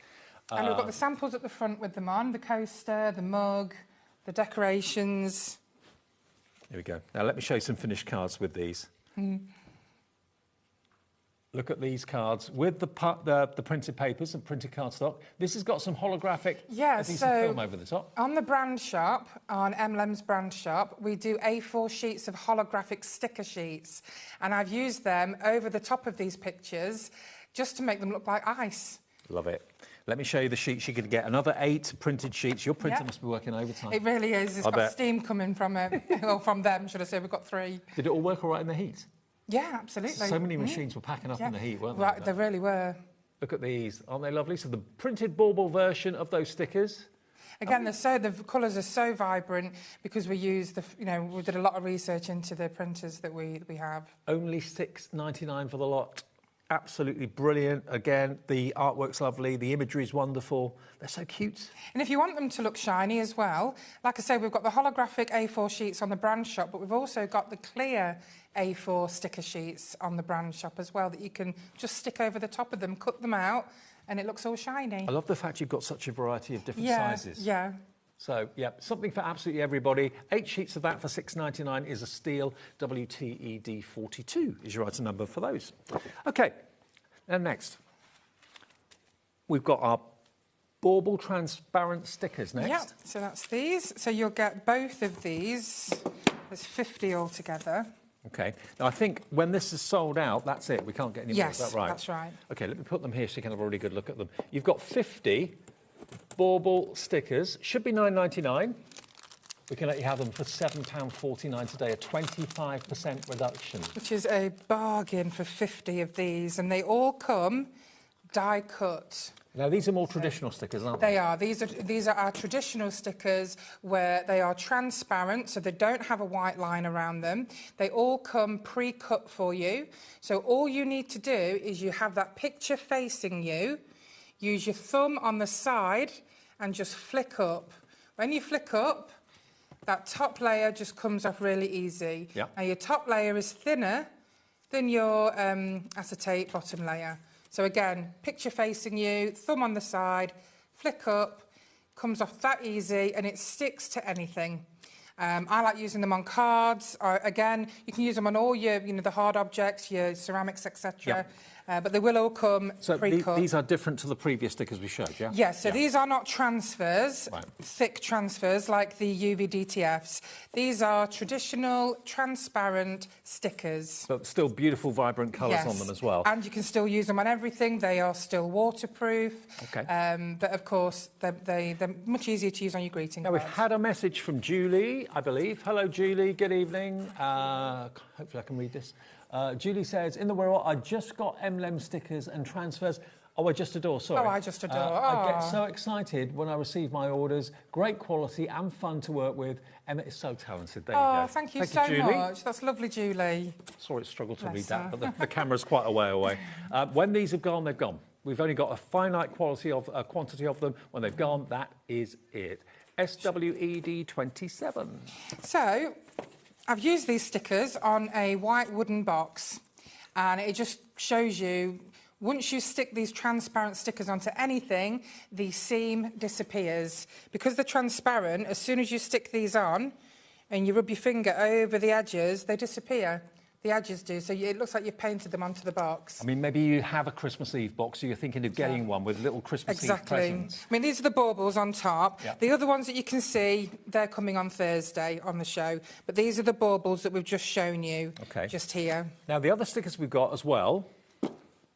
And we've got the samples at the front with them on, the coaster, the mug, the decorations. Here we go. Now let me show you some finished cards with these. Look at these cards with the printed papers and printed cardstock. This has got some holographic film over the top. On the brand shop, on MLM's brand shop, we do A4 sheets of holographic sticker sheets. And I've used them over the top of these pictures just to make them look like ice. Love it. Let me show you the sheets. You can get another 8 printed sheets. Your printer must be working overtime. It really is. It's got steam coming from it, or from them, should I say. We've got 3. Did it all work all right in the heat? Yeah, absolutely. So many machines were packing up in the heat, weren't they? Right, they really were. Look at these. Aren't they lovely? So the printed bauble version of those stickers. Again, the colours are so vibrant because we use we did a lot of research into the printers that we have. Only £6.99 for the lot. Absolutely brilliant. Again, the artwork's lovely, the imagery is wonderful. They're so cute. And if you want them to look shiny as well, like I say, we've got the holographic A4 sheets on the brand shop, but we've also got the clear A4 sticker sheets on the brand shop as well that you can just stick over the top of them, cut them out, and it looks all shiny. I love the fact you've got such a variety of different sizes. Yeah. So, yeah, something for absolutely everybody. 8 sheets of that for £6.99 is a steal. WTED 42 is your item number for those. OK, and next, we've got our bauble transparent stickers next. Yeah, so that's these. So you'll get both of these. There's 50 altogether. OK. Now, I think when this is sold out, that's it. We can't get any more. Is that right? That's right. OK, let me put them here so you can have a really good look at them. You've got 50 bauble stickers. Should be £9.99. We can let you have them for £7.49 today, a 25% reduction. Which is a bargain for 50 of these. And they all come die cut. Now, these are more traditional stickers, aren't they? They are. These are our traditional stickers where they are transparent, so they don't have a white line around them. They all come pre-cut for you. So all you need to do is you have that picture facing you, use your thumb on the side and just flick up. When you flick up, that top layer just comes off really easy. Yep. Now, your top layer is thinner than your acetate bottom layer. So again, picture facing you, thumb on the side, flick up, comes off that easy, and it sticks to anything. I like using them on cards. Again, you can use them on all your, the hard objects, your ceramics, etc. But they will all come pre-cut. These are different to the previous stickers we showed, yeah? Yes, so these are not transfers, thick transfers like the UV DTFs. These are traditional, transparent stickers. But still beautiful, vibrant colours on them as well. And you can still use them on everything. They are still waterproof. Okay. But, of course, they're much easier to use on your greeting cards. Now, we've had a message from Julie, I believe. Hello, Julie. Good evening. Hopefully I can read this. Julie says, in the world, I just got MLM stickers and transfers. Oh, I just adore, sorry. Oh, I just adore. I get so excited when I receive my orders. Great quality and fun to work with. Emma is so talented. There you go. Oh, thank you so much. That's lovely, Julie. Sorry, it struggled to read that, but the camera's quite a way away. When these have gone, they've gone. We've only got a finite quantity of them. When they've gone, that is it. SWED 27. So, I've used these stickers on a white wooden box, and it just shows you, once you stick these transparent stickers onto anything, the seam disappears. Because they're transparent, as soon as you stick these on and you rub your finger over the edges, they disappear. The edges do, so it looks like you've painted them onto the box. I mean, maybe you have a Christmas Eve box, so you're thinking of getting one with little Christmas Eve presents. I mean, these are the baubles on top. Yeah. The other ones that you can see, they're coming on Thursday on the show. But these are the baubles that we've just shown you, just here. Now, the other stickers we've got as well,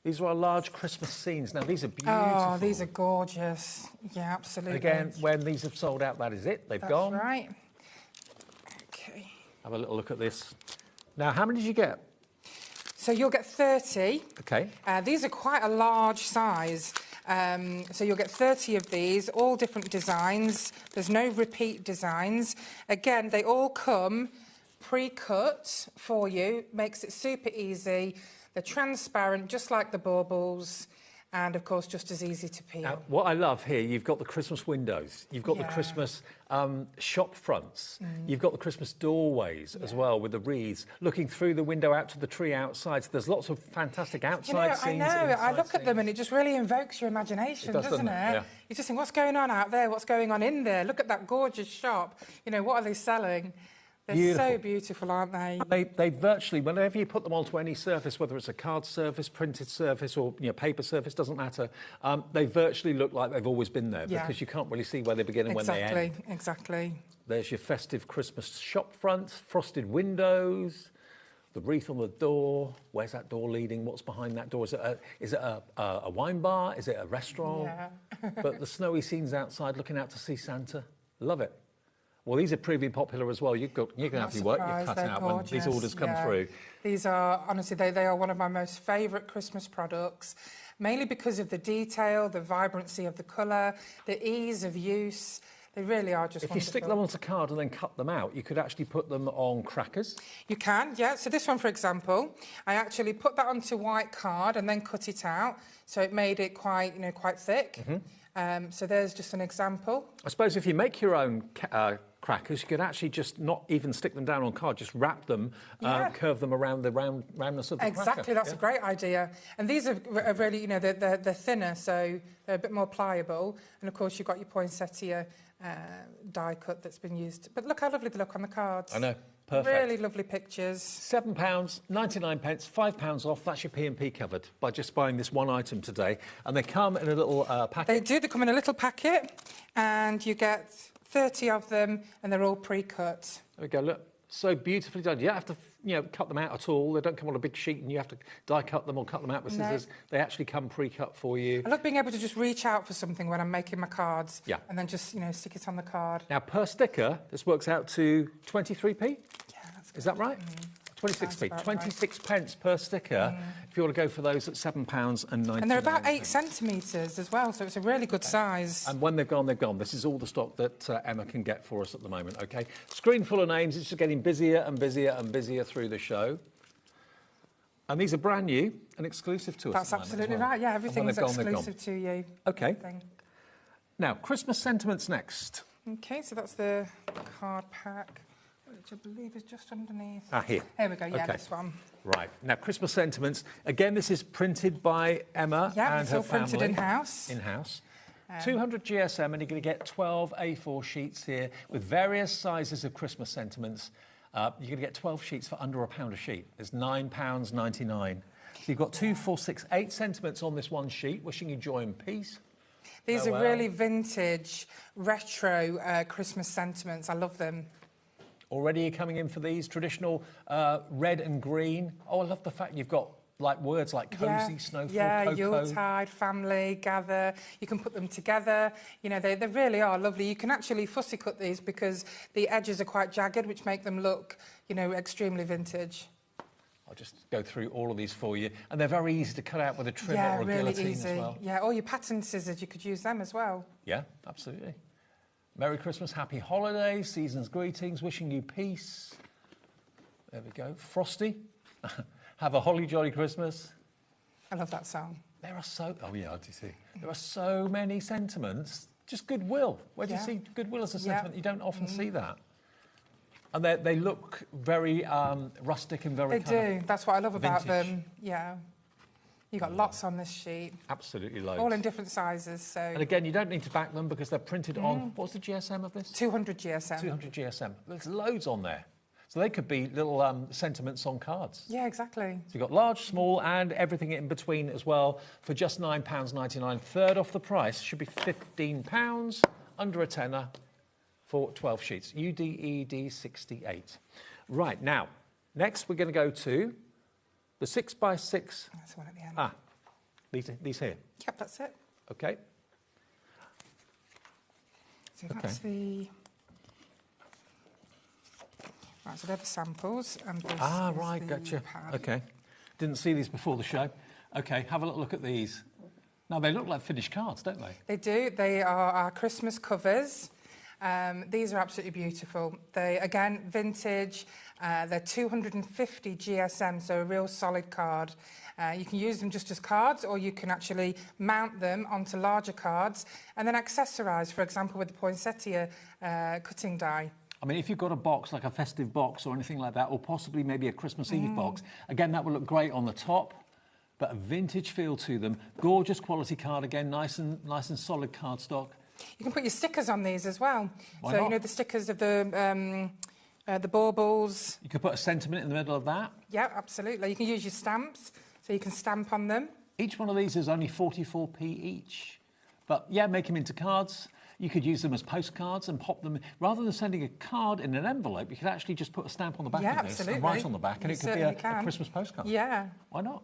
these are our large Christmas scenes. Now, these are beautiful. Oh, these are gorgeous. Yeah, absolutely. And again, when these have sold out, that is it. They've gone. That's right. Okay. Have a little look at this. Now, how many did you get? So you'll get 30. Okay. These are quite a large size. So you'll get 30 of these, all different designs. There's no repeat designs. Again, they all come pre-cut for you. Makes it super easy. They're transparent, just like the baubles. And, of course, just as easy to peel. Now, what I love here, you've got the Christmas windows, you've got the Christmas shop fronts, you've got the Christmas doorways as well with the wreaths, looking through the window out to the tree outside. So there's lots of fantastic outside scenes. I look at them and it just really invokes your imagination, doesn't it? Yeah. You just think, what's going on out there? What's going on in there? Look at that gorgeous shop. You know, what are they selling? They're so beautiful, aren't they? They virtually, whenever you put them onto any surface, whether it's a card surface, printed surface, or paper surface, doesn't matter. They virtually look like they've always been there because you can't really see where they begin and when they end. Exactly. There's your festive Christmas shop front, frosted windows, the wreath on the door. Where's that door leading? What's behind that door? Is it a wine bar? Is it a restaurant? Yeah. But the snowy scenes outside, looking out to see Santa. Love it. Well, these are proving popular as well. You can have your work cut out when these orders come through. These are, honestly, they are one of my most favourite Christmas products, mainly because of the detail, the vibrancy of the colour, the ease of use. They really are just wonderful. If you stick them onto a card and then cut them out, you could actually put them on crackers. You can, yeah. So this one, for example, I actually put that onto white card and then cut it out. So it made it quite thick. So there's just an example. I suppose if you make your own crackers, you could actually just not even stick them down on card, just wrap them, curve them around the roundness of the cracker. Exactly, that's a great idea. And these are really, they're thinner, so they're a bit more pliable. And of course, you've got your poinsettia die cut that's been used. But look how lovely they look on the cards. I know. Perfect. Really lovely pictures. £7.99, £5 off. That's your P&P covered by just buying this one item today. And they come in a little packet. They do. They come in a little packet, and you get 30 of them, and they're all pre-cut. There we go. Look, so beautifully done. You don't have to, cut them out at all. They don't come on a big sheet, and you have to die cut them or cut them out with scissors. No. They actually come pre-cut for you. I love being able to just reach out for something when I'm making my cards. Yeah. And then just, stick it on the card. Now, per sticker, this works out to 23p. Yeah, that's good. Is that right? 26p. 26 pence per sticker if you want to go for those at £7.99. And they're about 8 centimetres as well, so it's a really good size. And when they've gone, they've gone. This is all the stock that Emma can get for us at the moment, OK? Screen full of names. It's just getting busier and busier and busier through the show. And these are brand new and exclusive to us. That's absolutely right. Yeah, everything's exclusive to you. OK. Now, Christmas sentiments next. OK, so that's the card pack, which I believe is just underneath. Here. Here we go, yeah, this one. Right. Now, Christmas sentiments. Again, this is printed by Emma and her family. Printed in-house. In-house. 200 GSM, and you're going to get 12 A4 sheets here with various sizes of Christmas sentiments. You're going to get 12 sheets for under £1 a sheet. There's £9.99. So you've got 2, 4, 6, 8 sentiments on this one sheet. Wishing you joy and peace. These are really vintage, retro Christmas sentiments. I love them. Already coming in for these traditional red and green. Oh, I love the fact you've got words like cosy, snowfall, cocoa. Yuletide, family, gather. You can put them together. They really are lovely. You can actually fussy cut these because the edges are quite jagged, which make them look, extremely vintage. I'll just go through all of these for you. And they're very easy to cut out with a trimmer or a guillotine as well. Yeah, or your pattern scissors, you could use them as well. Yeah, absolutely. Merry Christmas, happy holidays, season's greetings, wishing you peace. There we go. Frosty, have a holly jolly Christmas. I love that song. There are so... Oh, yeah, I do see. There are so many sentiments. Just goodwill. Where do you see goodwill as a sentiment? You don't often see that. And they look very rustic and very They do. That's what I love about vintage. them. Yeah. You've got lots on this sheet. Absolutely loads. All in different sizes, so... And again, you don't need to back them because they're printed on... What's the GSM of this? 200 GSM. 200 GSM. There's loads on there. So they could be little sentiments on cards. Yeah, exactly. So you've got large, small, and everything in between as well for just £9.99. Third off the price should be £15, under a tenner for 12 sheets. UDED 68. Right, now, next we're going to go to the 6x6. That's one at the end. Ah, these here. Yep, that's it. Okay. So that's the... Right, so they're the samples. And this Right, the gotcha. pad. Okay. Didn't see these before the show. Okay, have a look at these. Now, they look like finished cards, don't they? They do. They are our Christmas covers. These are absolutely beautiful. They, again, vintage. They're 250 GSM, so a real solid card. You can use them just as cards, or you can actually mount them onto larger cards and then accessorise, for example, with the poinsettia cutting die. I mean, if you've got a box, like a festive box or anything like that, or possibly maybe a Christmas Eve box, again, that would look great on the top, but a vintage feel to them. Gorgeous quality card, again, nice and solid cardstock. You can put your stickers on these as well. Why so, not? you know, the stickers of the baubles. You could put a sentiment in the middle of that. Yeah, absolutely. You can use your stamps, so you can stamp on them. Each one of these is only 44p each. But, yeah, make them into cards. You could use them as postcards and pop them... Rather than sending a card in an envelope, you could actually just put a stamp on the back of this and write on the back, and it could be a Christmas postcard. Yeah. Why not?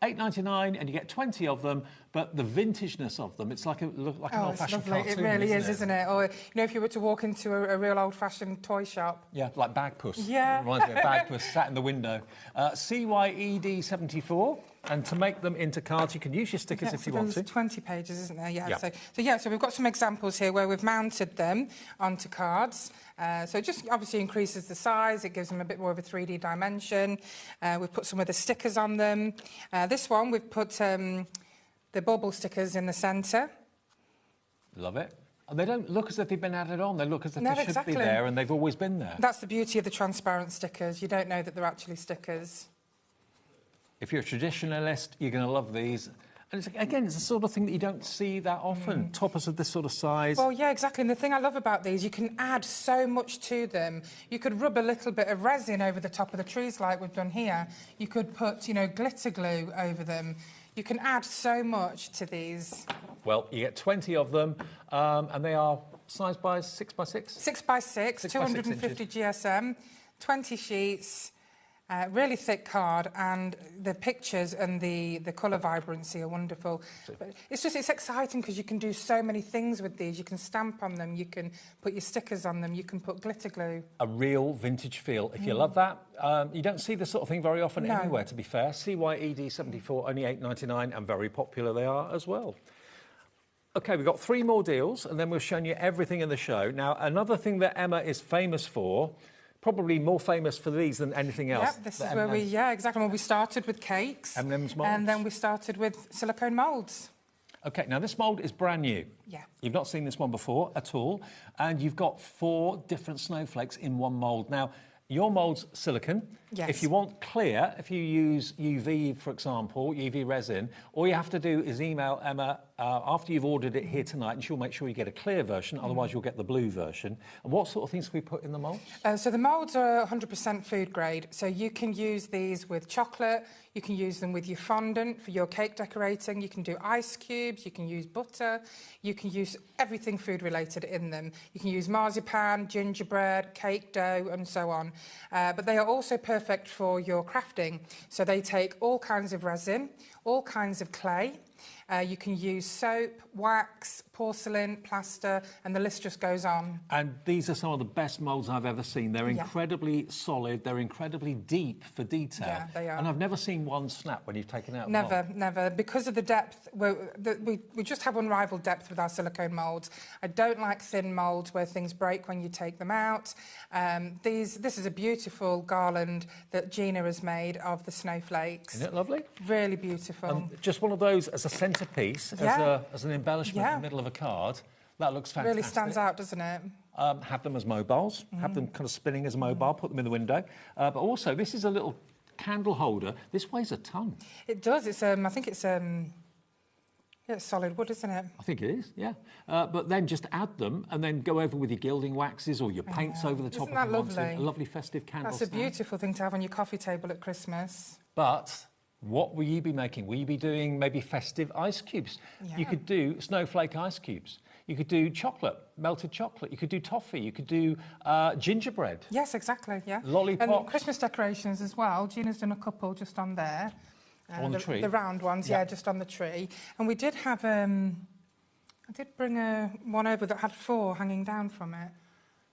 £8.99, and you get 20 of them, but the vintageness of them, it's like an old-fashioned cartoon. It really is, isn't it? Or, you know, if you were to walk into a real old-fashioned toy shop. Yeah, like Bagpuss. Yeah. Reminds me of Bagpuss sat in the window. CYED 74. And to make them into cards, you can use your stickers if you want to. There's 20 pages, isn't there? Yeah. Yeah. So we've got some examples here where we've mounted them onto cards. So it just obviously increases the size. It gives them a bit more of a 3D dimension. We've put some of the stickers on them. This one, we've put the bubble stickers in the centre. Love it. And they don't look as if they've been added on. They look as if they should be there, and they've always been there. That's the beauty of the transparent stickers. You don't know that they're actually stickers. If you're a traditionalist, you're going to love these. And it's the sort of thing that you don't see that often. Toppers of this sort of size. Well, yeah, exactly. And the thing I love about these, you can add so much to them. You could rub a little bit of resin over the top of the trees like we've done here. You could put, you know, glitter glue over them. You can add so much to these. Well, you get 20 of them, and they are size by 6x6? 6x6, 250 GSM, 20 sheets. Really thick card, and the pictures and the colour vibrancy are wonderful. But it's exciting because you can do so many things with these. You can stamp on them, you can put your stickers on them, you can put glitter glue. A real vintage feel. If you love that, you don't see this sort of thing very often anywhere, to be fair. CYED 74, only £8.99, and very popular they are as well. OK, we've got 3 more deals, and then we've shown you everything in the show. Now, another thing that Emma is famous for, probably more famous for these than anything else. Yeah, this is where exactly. Well, we started with cakes. M&M's moulds. And then we started with silicone moulds. OK, now this mould is brand new. Yeah. You've not seen this one before at all. And you've got 4 different snowflakes in one mould. Now, your mould's silicone. Yes. If you want clear, if you use UV, for example, UV resin, all you have to do is email Emma after you've ordered it here tonight, and she'll make sure you get a clear version, otherwise you'll get the blue version. And what sort of things can we put in the moulds? So the moulds are 100% food grade, so you can use these with chocolate, you can use them with your fondant for your cake decorating, you can do ice cubes, you can use butter, you can use everything food related in them. You can use marzipan, gingerbread, cake dough, and so on. But they are also perfect for your crafting. So they take all kinds of resin, all kinds of clay. You can use soap, wax, porcelain, plaster, and the list just goes on. And these are some of the best moulds I've ever seen. They're incredibly solid, they're incredibly deep for detail. Yeah, they are. And I've never seen one snap when you've taken out Never, never. Because of the depth, we just have unrivaled depth with our silicone moulds. I don't like thin moulds where things break when you take them out. This is a beautiful garland that Gina has made of the snowflakes. Isn't it lovely? Really beautiful. Just one of those as a centrepiece, as an embellishment in the middle of a card. That looks fantastic. Really stands out, doesn't it? Have them as mobiles, have them kind of spinning as a mobile, put them in the window. But also, this is a little candle holder. This weighs a ton. It does. It's I think it's Yeah, it's solid wood, isn't it? I think it is, yeah. But then just add them and then go over with your gilding waxes or your paints over the top Isn't of that them onto lovely? a lovely festive candle That's a stand. beautiful thing to have on your coffee table at Christmas. But what will you be making? Will you be doing maybe festive ice cubes? Yeah. You could do snowflake ice cubes. You could do chocolate, melted chocolate. You could do toffee. You could do gingerbread. Yes, exactly, yeah. Lollipops. And Christmas decorations as well. Gina's done a couple just on there. On the tree? The round ones, yeah, just on the tree. And we did have, I did bring one over that had 4 hanging down from it.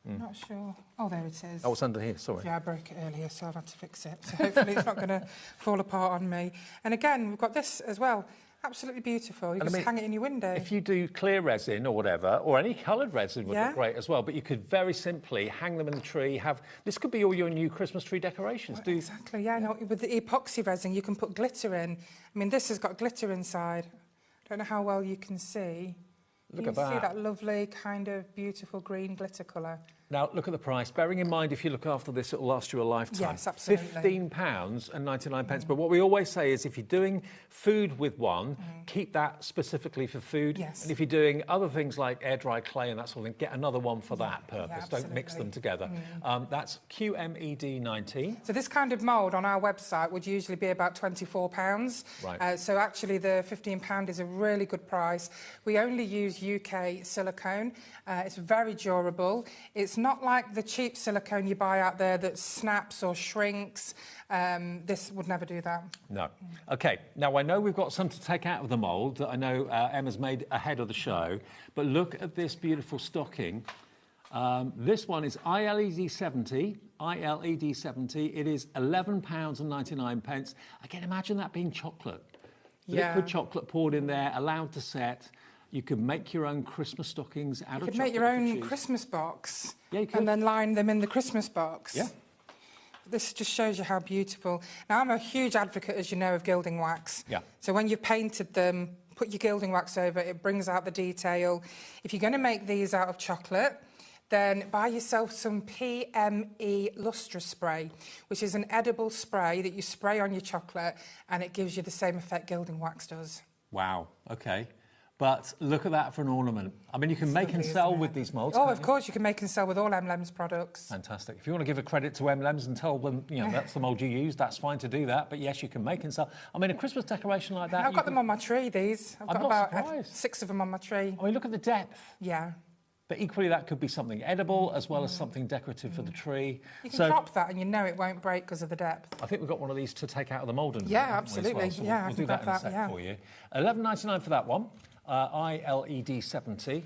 Not sure. Oh, there it is. Oh, it's under here, sorry. Yeah, I broke it earlier, so I've had to fix it. So hopefully it's not going to fall apart on me. And again, we've got this as well. Absolutely beautiful. You can just hang it in your window. If you do clear resin or whatever, or any coloured resin would look great as well, but you could very simply hang them in the tree, this could be all your new Christmas tree decorations. Well, exactly, yeah. No, with the epoxy resin, you can put glitter in. I mean, this has got glitter inside. I don't know how well you can see. Look you at that. See that lovely kind of beautiful green glitter colour. Now, look at the price. Bearing in mind, if you look after this, it'll last you a lifetime. Yes, absolutely. £15.99. But what we always say is if you're doing food with one, keep that specifically for food. Yes. And if you're doing other things like air-dried clay and that sort of thing, get another one for that purpose. Don't mix them together. That's QMED 19. So this kind of mould on our website would usually be about £24. Right. So actually the £15 is a really good price. We only use UK silicone. It's very durable. It's not like the cheap silicone you buy out there that snaps or shrinks. This would never do that. No. OK, now I know we've got some to take out of the mould that I know Emma's made ahead of the show, but look at this beautiful stocking. This one is ILED 70. ILED 70. It is £11.99. Again, imagine that being chocolate. Liquid chocolate poured in there, allowed to set. You could make your own Christmas stockings out of chocolate. You could make your own Christmas box. Yeah, you could. And then line them in the Christmas box. Yeah. This just shows you how beautiful. Now, I'm a huge advocate, as you know, of gilding wax. Yeah. So when you've painted them, put your gilding wax over it, it brings out the detail. If you're going to make these out of chocolate, then buy yourself some PME Lustre Spray, which is an edible spray that you spray on your chocolate, and it gives you the same effect gilding wax does. Wow, OK. But look at that for an ornament. I mean, you can make and sell with these moulds. Oh, of course, you can make and sell with all M&M's products. Fantastic. If you want to give a credit to M&M's and tell them, you know, that's the mould you use, that's fine to do that. But yes, you can make and sell. I mean, a Christmas decoration like that. I've got them on my tree, these. I've got about 6 of them on my tree. I mean, look at the depth. Yeah. But equally, that could be something edible as well as something decorative for the tree. You can drop that and you know it won't break because of the depth. I think we've got one of these to take out of the mould. Yeah, absolutely. Well, so yeah, we'll do that in a sec for you. £11.99 for that one. ILED 70.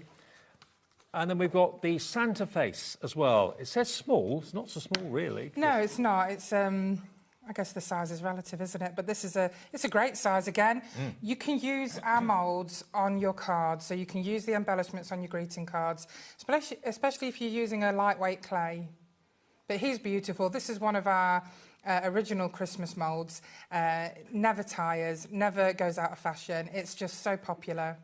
And then we've got the Santa face as well. It says small. It's not so small, really. No, it's not. It's I guess the size is relative, isn't it? But this is it's a great size again. You can use our moulds on your cards, so you can use the embellishments on your greeting cards, especially if you're using a lightweight clay. But he's beautiful. This is one of our original Christmas moulds. Never tires, never goes out of fashion. It's just so popular.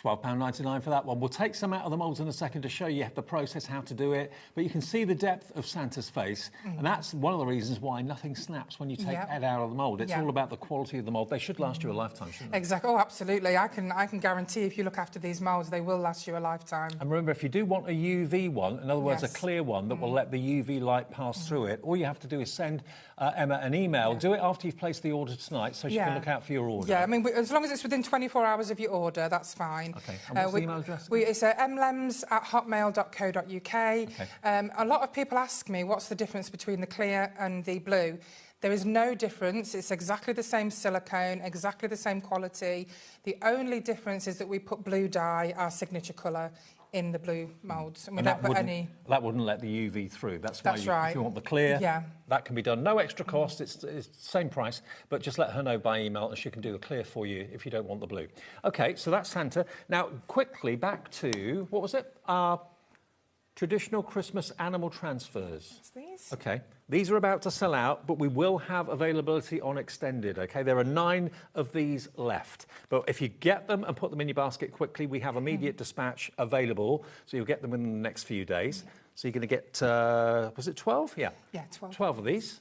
£12.99 for that one. We'll take some out of the moulds in a second to show you the process, how to do it. But you can see the depth of Santa's face. And that's one of the reasons why nothing snaps when you take it out of the mould. It's all about the quality of the mould. They should last you a lifetime, shouldn't they? Exactly. Oh, absolutely. I can guarantee if you look after these moulds, they will last you a lifetime. And remember, if you do want a UV one, in other words, a clear one that will let the UV light pass through it, all you have to do is send Emma an email. Do it after you've placed the order tonight so she can look out for your order. Yeah, I mean, as long as it's within 24 hours of your order, that's fine. OK. And what's the email address? It's mlems@hotmail.co.uk. A lot of people ask me, what's the difference between the clear and the blue? There is no difference. It's exactly the same silicone, exactly the same quality. The only difference is that we put blue dye, our signature colour, in the blue moulds. And we don't put any... That wouldn't let the UV through. That's why if you want the clear, that can be done. No extra cost. It's the same price, but just let her know by email and she can do the clear for you if you don't want the blue. OK, so that's Santa. Now, quickly back to, what was it? Our traditional Christmas animal transfers. What's these? OK. These are about to sell out, but we will have availability on extended, OK? There are 9 of these left. But if you get them and put them in your basket quickly, we have immediate dispatch available, so you'll get them in the next few days. So you're going to get, was it 12? Yeah. Yeah, 12. 12 of these.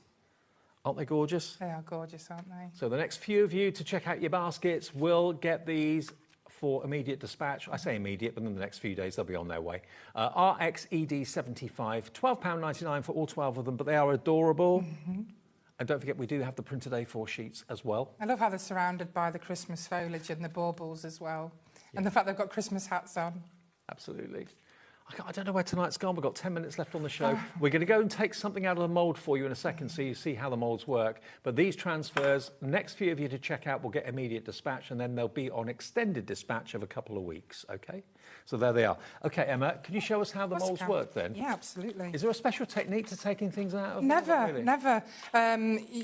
Aren't they gorgeous? They are gorgeous, aren't they? So the next few of you to check out your baskets will get these for immediate dispatch. I say immediate, but in the next few days they'll be on their way. RXED75, £12.99 for all 12 of them, but they are adorable. And don't forget, we do have the printed A4 sheets as well. I love how they're surrounded by the Christmas foliage and the baubles as well. Yeah. And the fact they've got Christmas hats on. Absolutely. I don't know where tonight's gone. We've got 10 minutes left on the show. We're going to go and take something out of the mould for you in a second so you see how the moulds work. But these transfers, next few of you to check out will get immediate dispatch, and then they'll be on extended dispatch of a couple of weeks, OK? So there they are. OK, Emma, can you show us how the moulds work then? Yeah, absolutely. Is there a special technique to taking things out of Never, really? never.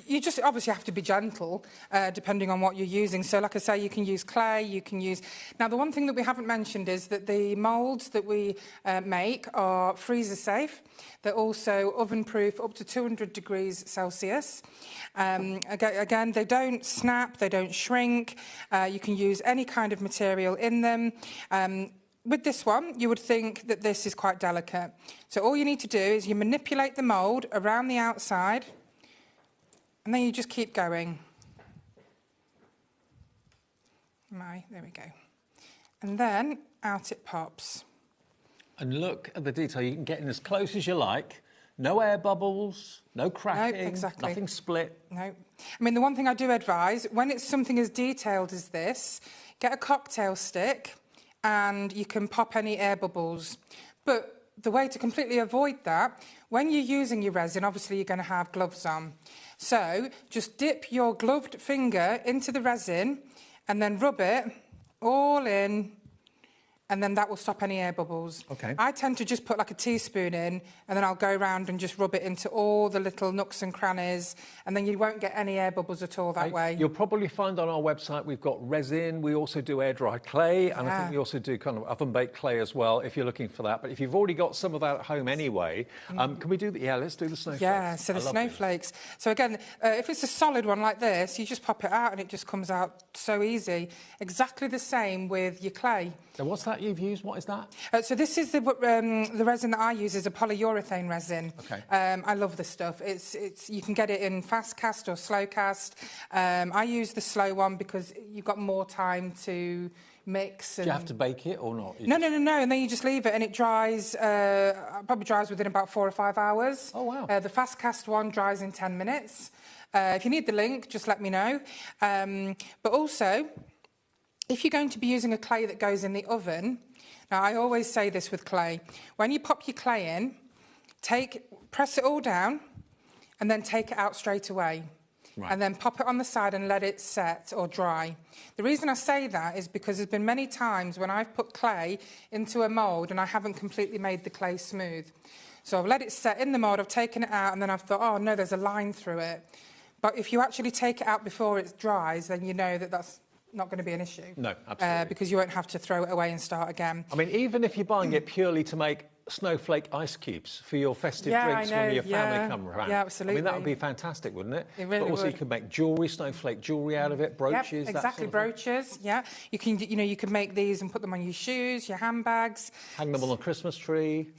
You just obviously have to be gentle, depending on what you're using. So, like I say, you can use clay, you can use... Now, the one thing that we haven't mentioned is that the moulds that we make are freezer safe. They're also oven proof up to 200 degrees Celsius. Again, they don't snap, they don't shrink. You can use any kind of material in them. With this one, you would think that this is quite delicate. So all you need to do is you manipulate the mould around the outside, and then you just keep going. There we go. And then out it pops. And look at the detail. You can get in as close as you like. No air bubbles, no cracking, no, exactly. Nothing split. No. I mean, the one thing I do advise, when it's something as detailed as this, get a cocktail stick and you can pop any air bubbles. But the way to completely avoid that, when you're using your resin, obviously you're going to have gloves on. So just dip your gloved finger into the resin and then rub it all in, and then that will stop any air bubbles. Okay. I tend to just put like a teaspoon in, and then I'll go around and just rub it into all the little nooks and crannies, and then you won't get any air bubbles at all that way. You'll probably find on our website we've got resin. We also do air-dried clay, and I think we also do kind of oven-baked clay as well, if you're looking for that. But if you've already got some of that at home anyway, can we do the... Yeah, let's do the snowflakes. Yeah, so the snowflakes. So again, if it's a solid one like this, you just pop it out and it just comes out so easy. Exactly the same with your clay. So what's that you've used? What is that? So this is the resin that I use is a polyurethane resin. Okay. I love this stuff. It's you can get it in fast cast or slow cast. I use the slow one because you've got more time to mix. Do you have to bake it or not? No. And then you just leave it and it dries, probably dries within about 4 or 5 hours. Oh, wow. The fast cast one dries in 10 minutes. If you need the link, just let me know. But also, if you're going to be using a clay that goes in the oven, now I always say this with clay, when you pop your clay in, press it all down and then take it out straight away. Right. And then pop it on the side and let it set or dry. The reason I say that is because there's been many times when I've put clay into a mould and I haven't completely made the clay smooth. So I've let it set in the mould, I've taken it out, and then I've thought, oh no, there's a line through it. But if you actually take it out before it dries, then you know that that's not going to be an issue. No, absolutely. Because you won't have to throw it away and start again. I mean, even if you're buying it purely to make snowflake ice cubes for your festive drinks when your family come around. Yeah, absolutely. I mean, that would be fantastic, wouldn't it? It really But also would. You could make jewellery, snowflake jewellery out of it, brooches, yep, exactly, that sort of brooches, yeah. You can, you can make these and put them on your shoes, your handbags. Hang them on a Christmas tree.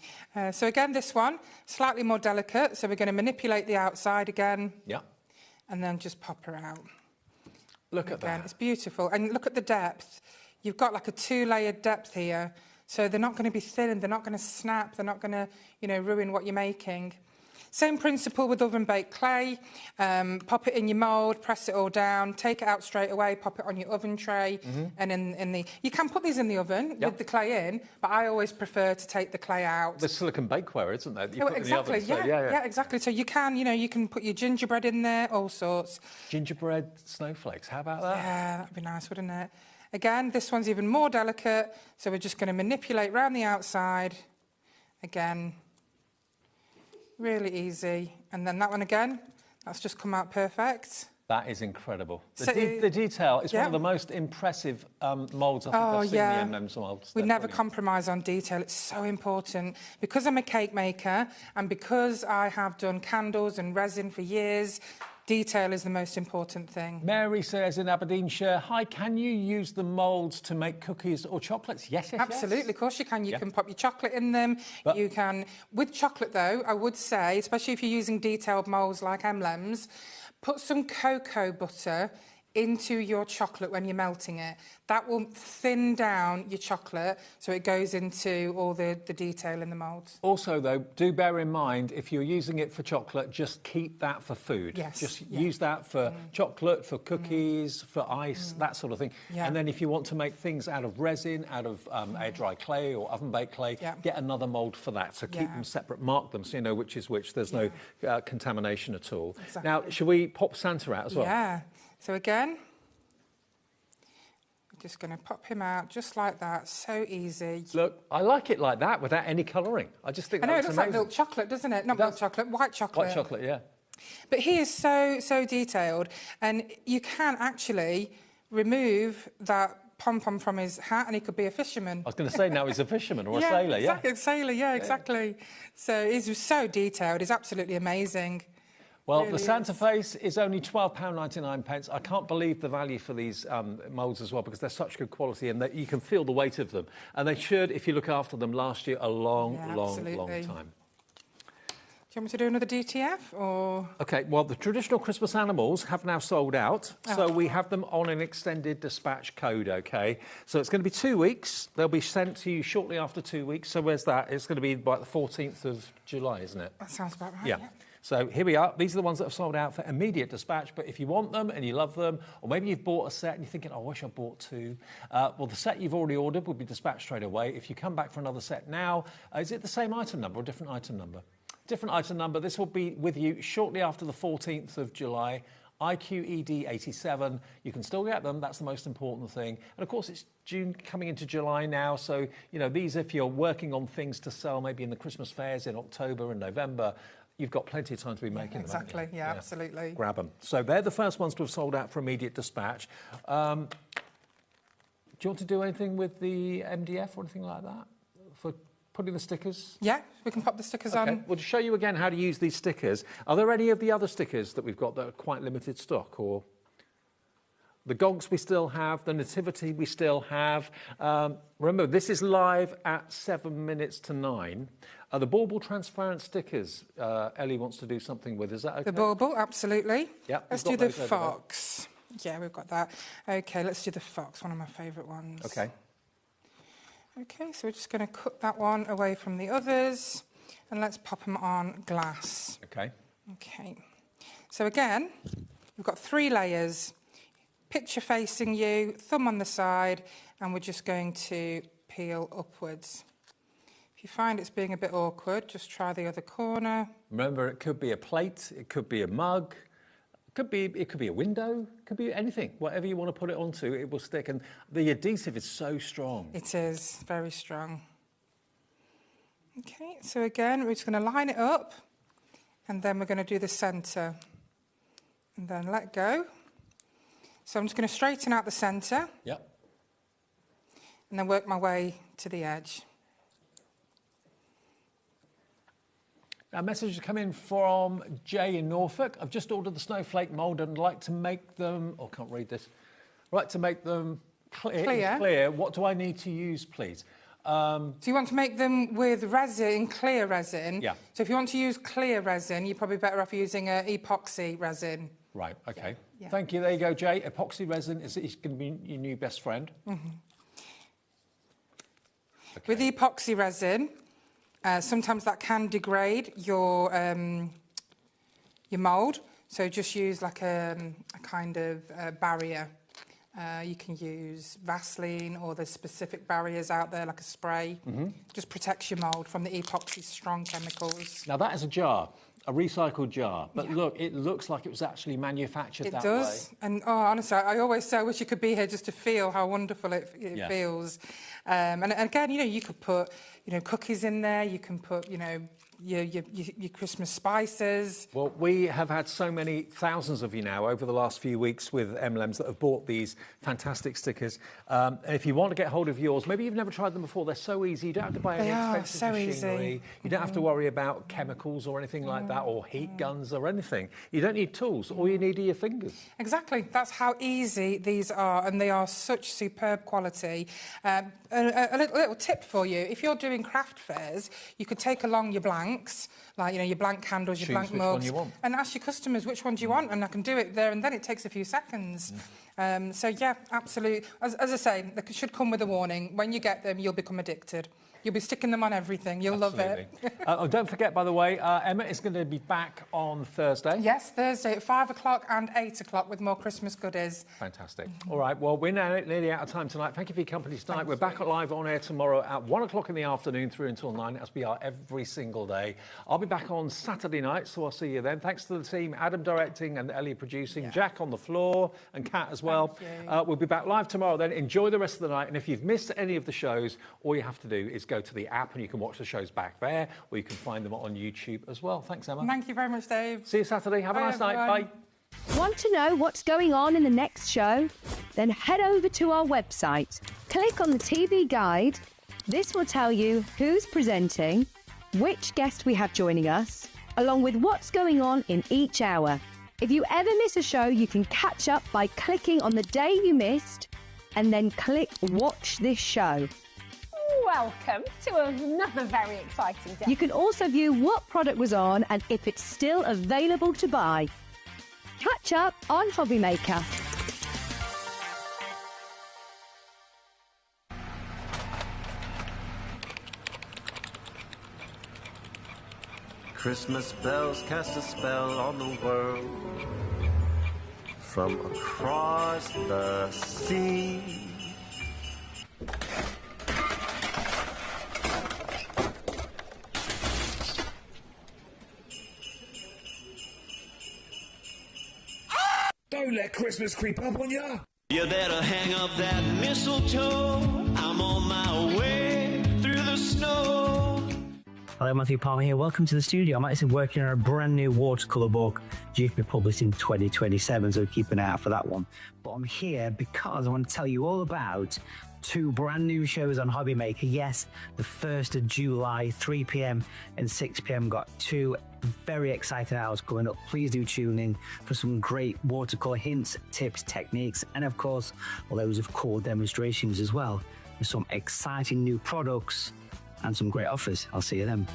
So again, this one, slightly more delicate, so we're going to manipulate the outside again. Yeah. And then just pop her out. Look at that. It's beautiful. And look at the depth. You've got like a 2-layered depth here. So they're not going to be thin, they're not going to snap, they're not going to, ruin what you're making. Same principle with oven-baked clay. Pop it in your mould, press it all down, take it out straight away, pop it on your oven tray. And you can put these in the oven with the clay in, but I always prefer to take the clay out. There's silicone bakeware, isn't there? You put exactly, in the oven, yeah, exactly. So you can, you can put your gingerbread in there, all sorts. Gingerbread snowflakes, how about that? Yeah, that'd be nice, wouldn't it? Again, this one's even more delicate, so we're just going to manipulate around the outside. Again, really easy. And then that one again, that's just come out perfect. That is incredible. The detail is one of the most impressive moulds I think I've seen in the M&M's moulds. We never compromise on detail. It's so important. Because I'm a cake maker and because I have done candles and resin for years, detail is the most important thing. Mary says in Aberdeenshire, hi, can you use the moulds to make cookies or chocolates? Yes, Absolutely, of course you can. You can pop your chocolate in them. You can... With chocolate, though, I would say, especially if you're using detailed moulds like M&M's, put some cocoa butter into your chocolate when you're melting it. That will thin down your chocolate so it goes into all the detail in the moulds. Also, though, do bear in mind, if you're using it for chocolate, just keep that for food. Yes. Just use that for chocolate, for cookies, for ice, that sort of thing. Yeah. And then if you want to make things out of resin, out of air-dry clay or oven-baked clay, get another mould for that. So keep them separate, mark them so you know which is which. There's no contamination at all. Exactly. Now, should we pop Santa out as well? Yeah. So again, we're just going to pop him out just like that. So easy. Look, I like it like that without any colouring. I just think I know, that's it looks amazing. like milk chocolate, doesn't it? Not milk chocolate, white chocolate. White chocolate, yeah. But he is so detailed, and you can actually remove that pom-pom from his hat and he could be a fisherman. I was going to say now he's a fisherman or a sailor, exactly, a sailor, exactly. So he's so detailed, he's absolutely amazing. Well, Really the Santa face is only £12.99. I can't believe the value for these moulds as well, because they're such good quality and that you can feel the weight of them. And they should, if you look after them, last you a long time. Do you want me to do another DTF or...? OK, well, the traditional Christmas animals have now sold out, so we have them on an extended dispatch code, OK? So it's going to be 2 weeks. They'll be sent to you shortly after 2 weeks. So where's that? It's going to be by the 14th of July, isn't it? That sounds about right, yeah. So here we are. These are the ones that have sold out for immediate dispatch. But if you want them and you love them, or maybe you've bought a set and you're thinking, oh, I wish I bought two. Well, the set you've already ordered will be dispatched straight away. If you come back for another set now, is it the same item number or a different item number? Different item number. This will be with you shortly after the 14th of July. IQED 87. You can still get them. That's the most important thing. And of course, it's June coming into July now. So, you know, these, if you're working on things to sell, maybe in the Christmas fairs in October and November, you've got plenty of time to be making them. Exactly, yeah, absolutely. Grab them. So they're the first ones to have sold out for immediate dispatch. Do you want to do anything with the MDF or anything like that for putting the stickers? Yeah, we can pop the stickers on. We'll just show you again how to use these stickers. Are there any of the other stickers that we've got that are quite limited stock? Or the gonks we still have, the nativity we still have. Remember, this is live at 7 minutes to 9. The bauble transparent stickers, Ellie wants to do something with. Is that okay? The bauble, absolutely. Yep, let's do the fox. Yeah, we've got that. OK, let's do the fox, one of my favourite ones. OK. OK, so we're just going to cut that one away from the others, and let's pop them on glass. OK. OK. So again, we've got 3 layers. Picture facing you, thumb on the side, and we're just going to peel upwards. If you find it's being a bit awkward, just try the other corner. Remember, it could be a plate, it could be a mug, it could be a window, it could be anything. Whatever you want to put it onto, it will stick. And the adhesive is so strong. It is, very strong. OK, so again, we're just going to line it up, and then we're going to do the centre. And then let go. So I'm just going to straighten out the centre. Yep. And then work my way to the edge. A message has come in from Jay in Norfolk. I've just ordered the snowflake mould and I'd like to make them... Oh, I can't read this. I'd like to make them clear. What do I need to use, please? So you want to make them with resin, clear resin. Yeah. So if you want to use clear resin, you're probably better off using epoxy resin. Right, OK. Yeah. Thank you. There you go, Jay. Epoxy resin is going to be your new best friend. Mm-hmm. Okay. With epoxy resin, sometimes that can degrade your mould. So just use like a kind of barrier. You can use Vaseline, or there's specific barriers out there, like a spray. Just protects your mould from the epoxy strong chemicals. Now that is a jar, a recycled jar. But look, it looks like it was actually manufactured that way. It does. And honestly, I always say I wish you could be here just to feel how wonderful it feels. And again, you could put, cookies in there. You can put, your Christmas spices. Well, we have had so many thousands of you now over the last few weeks with MLMs that have bought these fantastic stickers. And if you want to get hold of yours, maybe you've never tried them before, they're so easy. You don't have to buy any expensive machinery. Easy. You don't have to worry about chemicals or anything like that, or heat guns or anything. You don't need tools. All you need are your fingers. Exactly. That's how easy these are, and they are such superb quality. A little tip for you. If you're doing craft fairs, you could take along your blank, blanks, like, you know, your blank candles, your Choose blank which mugs. one you want. And ask your customers which one do you want, and I can do it there and then. It takes a few seconds. So, yeah, absolutely. As I say, they should come with a warning. When you get them, you'll become addicted. You'll be sticking them on everything. You'll love it. Don't forget, by the way, Emma is going to be back on Thursday. Yes, Thursday at 5 o'clock and 8 o'clock with more Christmas goodies. Fantastic. All right, well, we're now nearly out of time tonight. Thank you for your company tonight. We're back live on air tomorrow at 1 o'clock in the afternoon through until 9, as we are every single day. I'll be back on Saturday night, so I'll see you then. Thanks to the team, Adam directing and Ellie producing, Jack on the floor and Kat as well. We'll be back live tomorrow then. Enjoy the rest of the night. And if you've missed any of the shows, all you have to do is go to the app and you can watch the shows back there, or you can find them on YouTube as well. Thanks, Emma. Thank you very much, Dave. See you Saturday. Have a nice night. Bye. Want to know what's going on in the next show? Then head over to our website. Click on the TV guide. This will tell you who's presenting, which guest we have joining us, along with what's going on in each hour. If you ever miss a show, you can catch up by clicking on the day you missed and then click Watch This Show. Welcome to another very exciting day. You can also view what product was on and if it's still available to buy. Catch up on HobbyMaker. Christmas bells cast a spell on the world from across the sea. Don't let Christmas creep up on ya. You better hang up that mistletoe. I'm on my way through the snow. Hello, Matthew Palmer here. Welcome to the studio. I'm actually working on a brand new watercolour book due to be published in 2027, so keep an eye out for that one. But I'm here because I want to tell you all about 2 brand new shows on HobbyMaker. Yes, the 1st of July, 3 p.m. and 6 p.m. got 2 very exciting hours coming up. Please do tune in for some great watercolour hints, tips, techniques, and of course, loads of cool demonstrations as well. There's some exciting new products and some great offers. I'll see you then.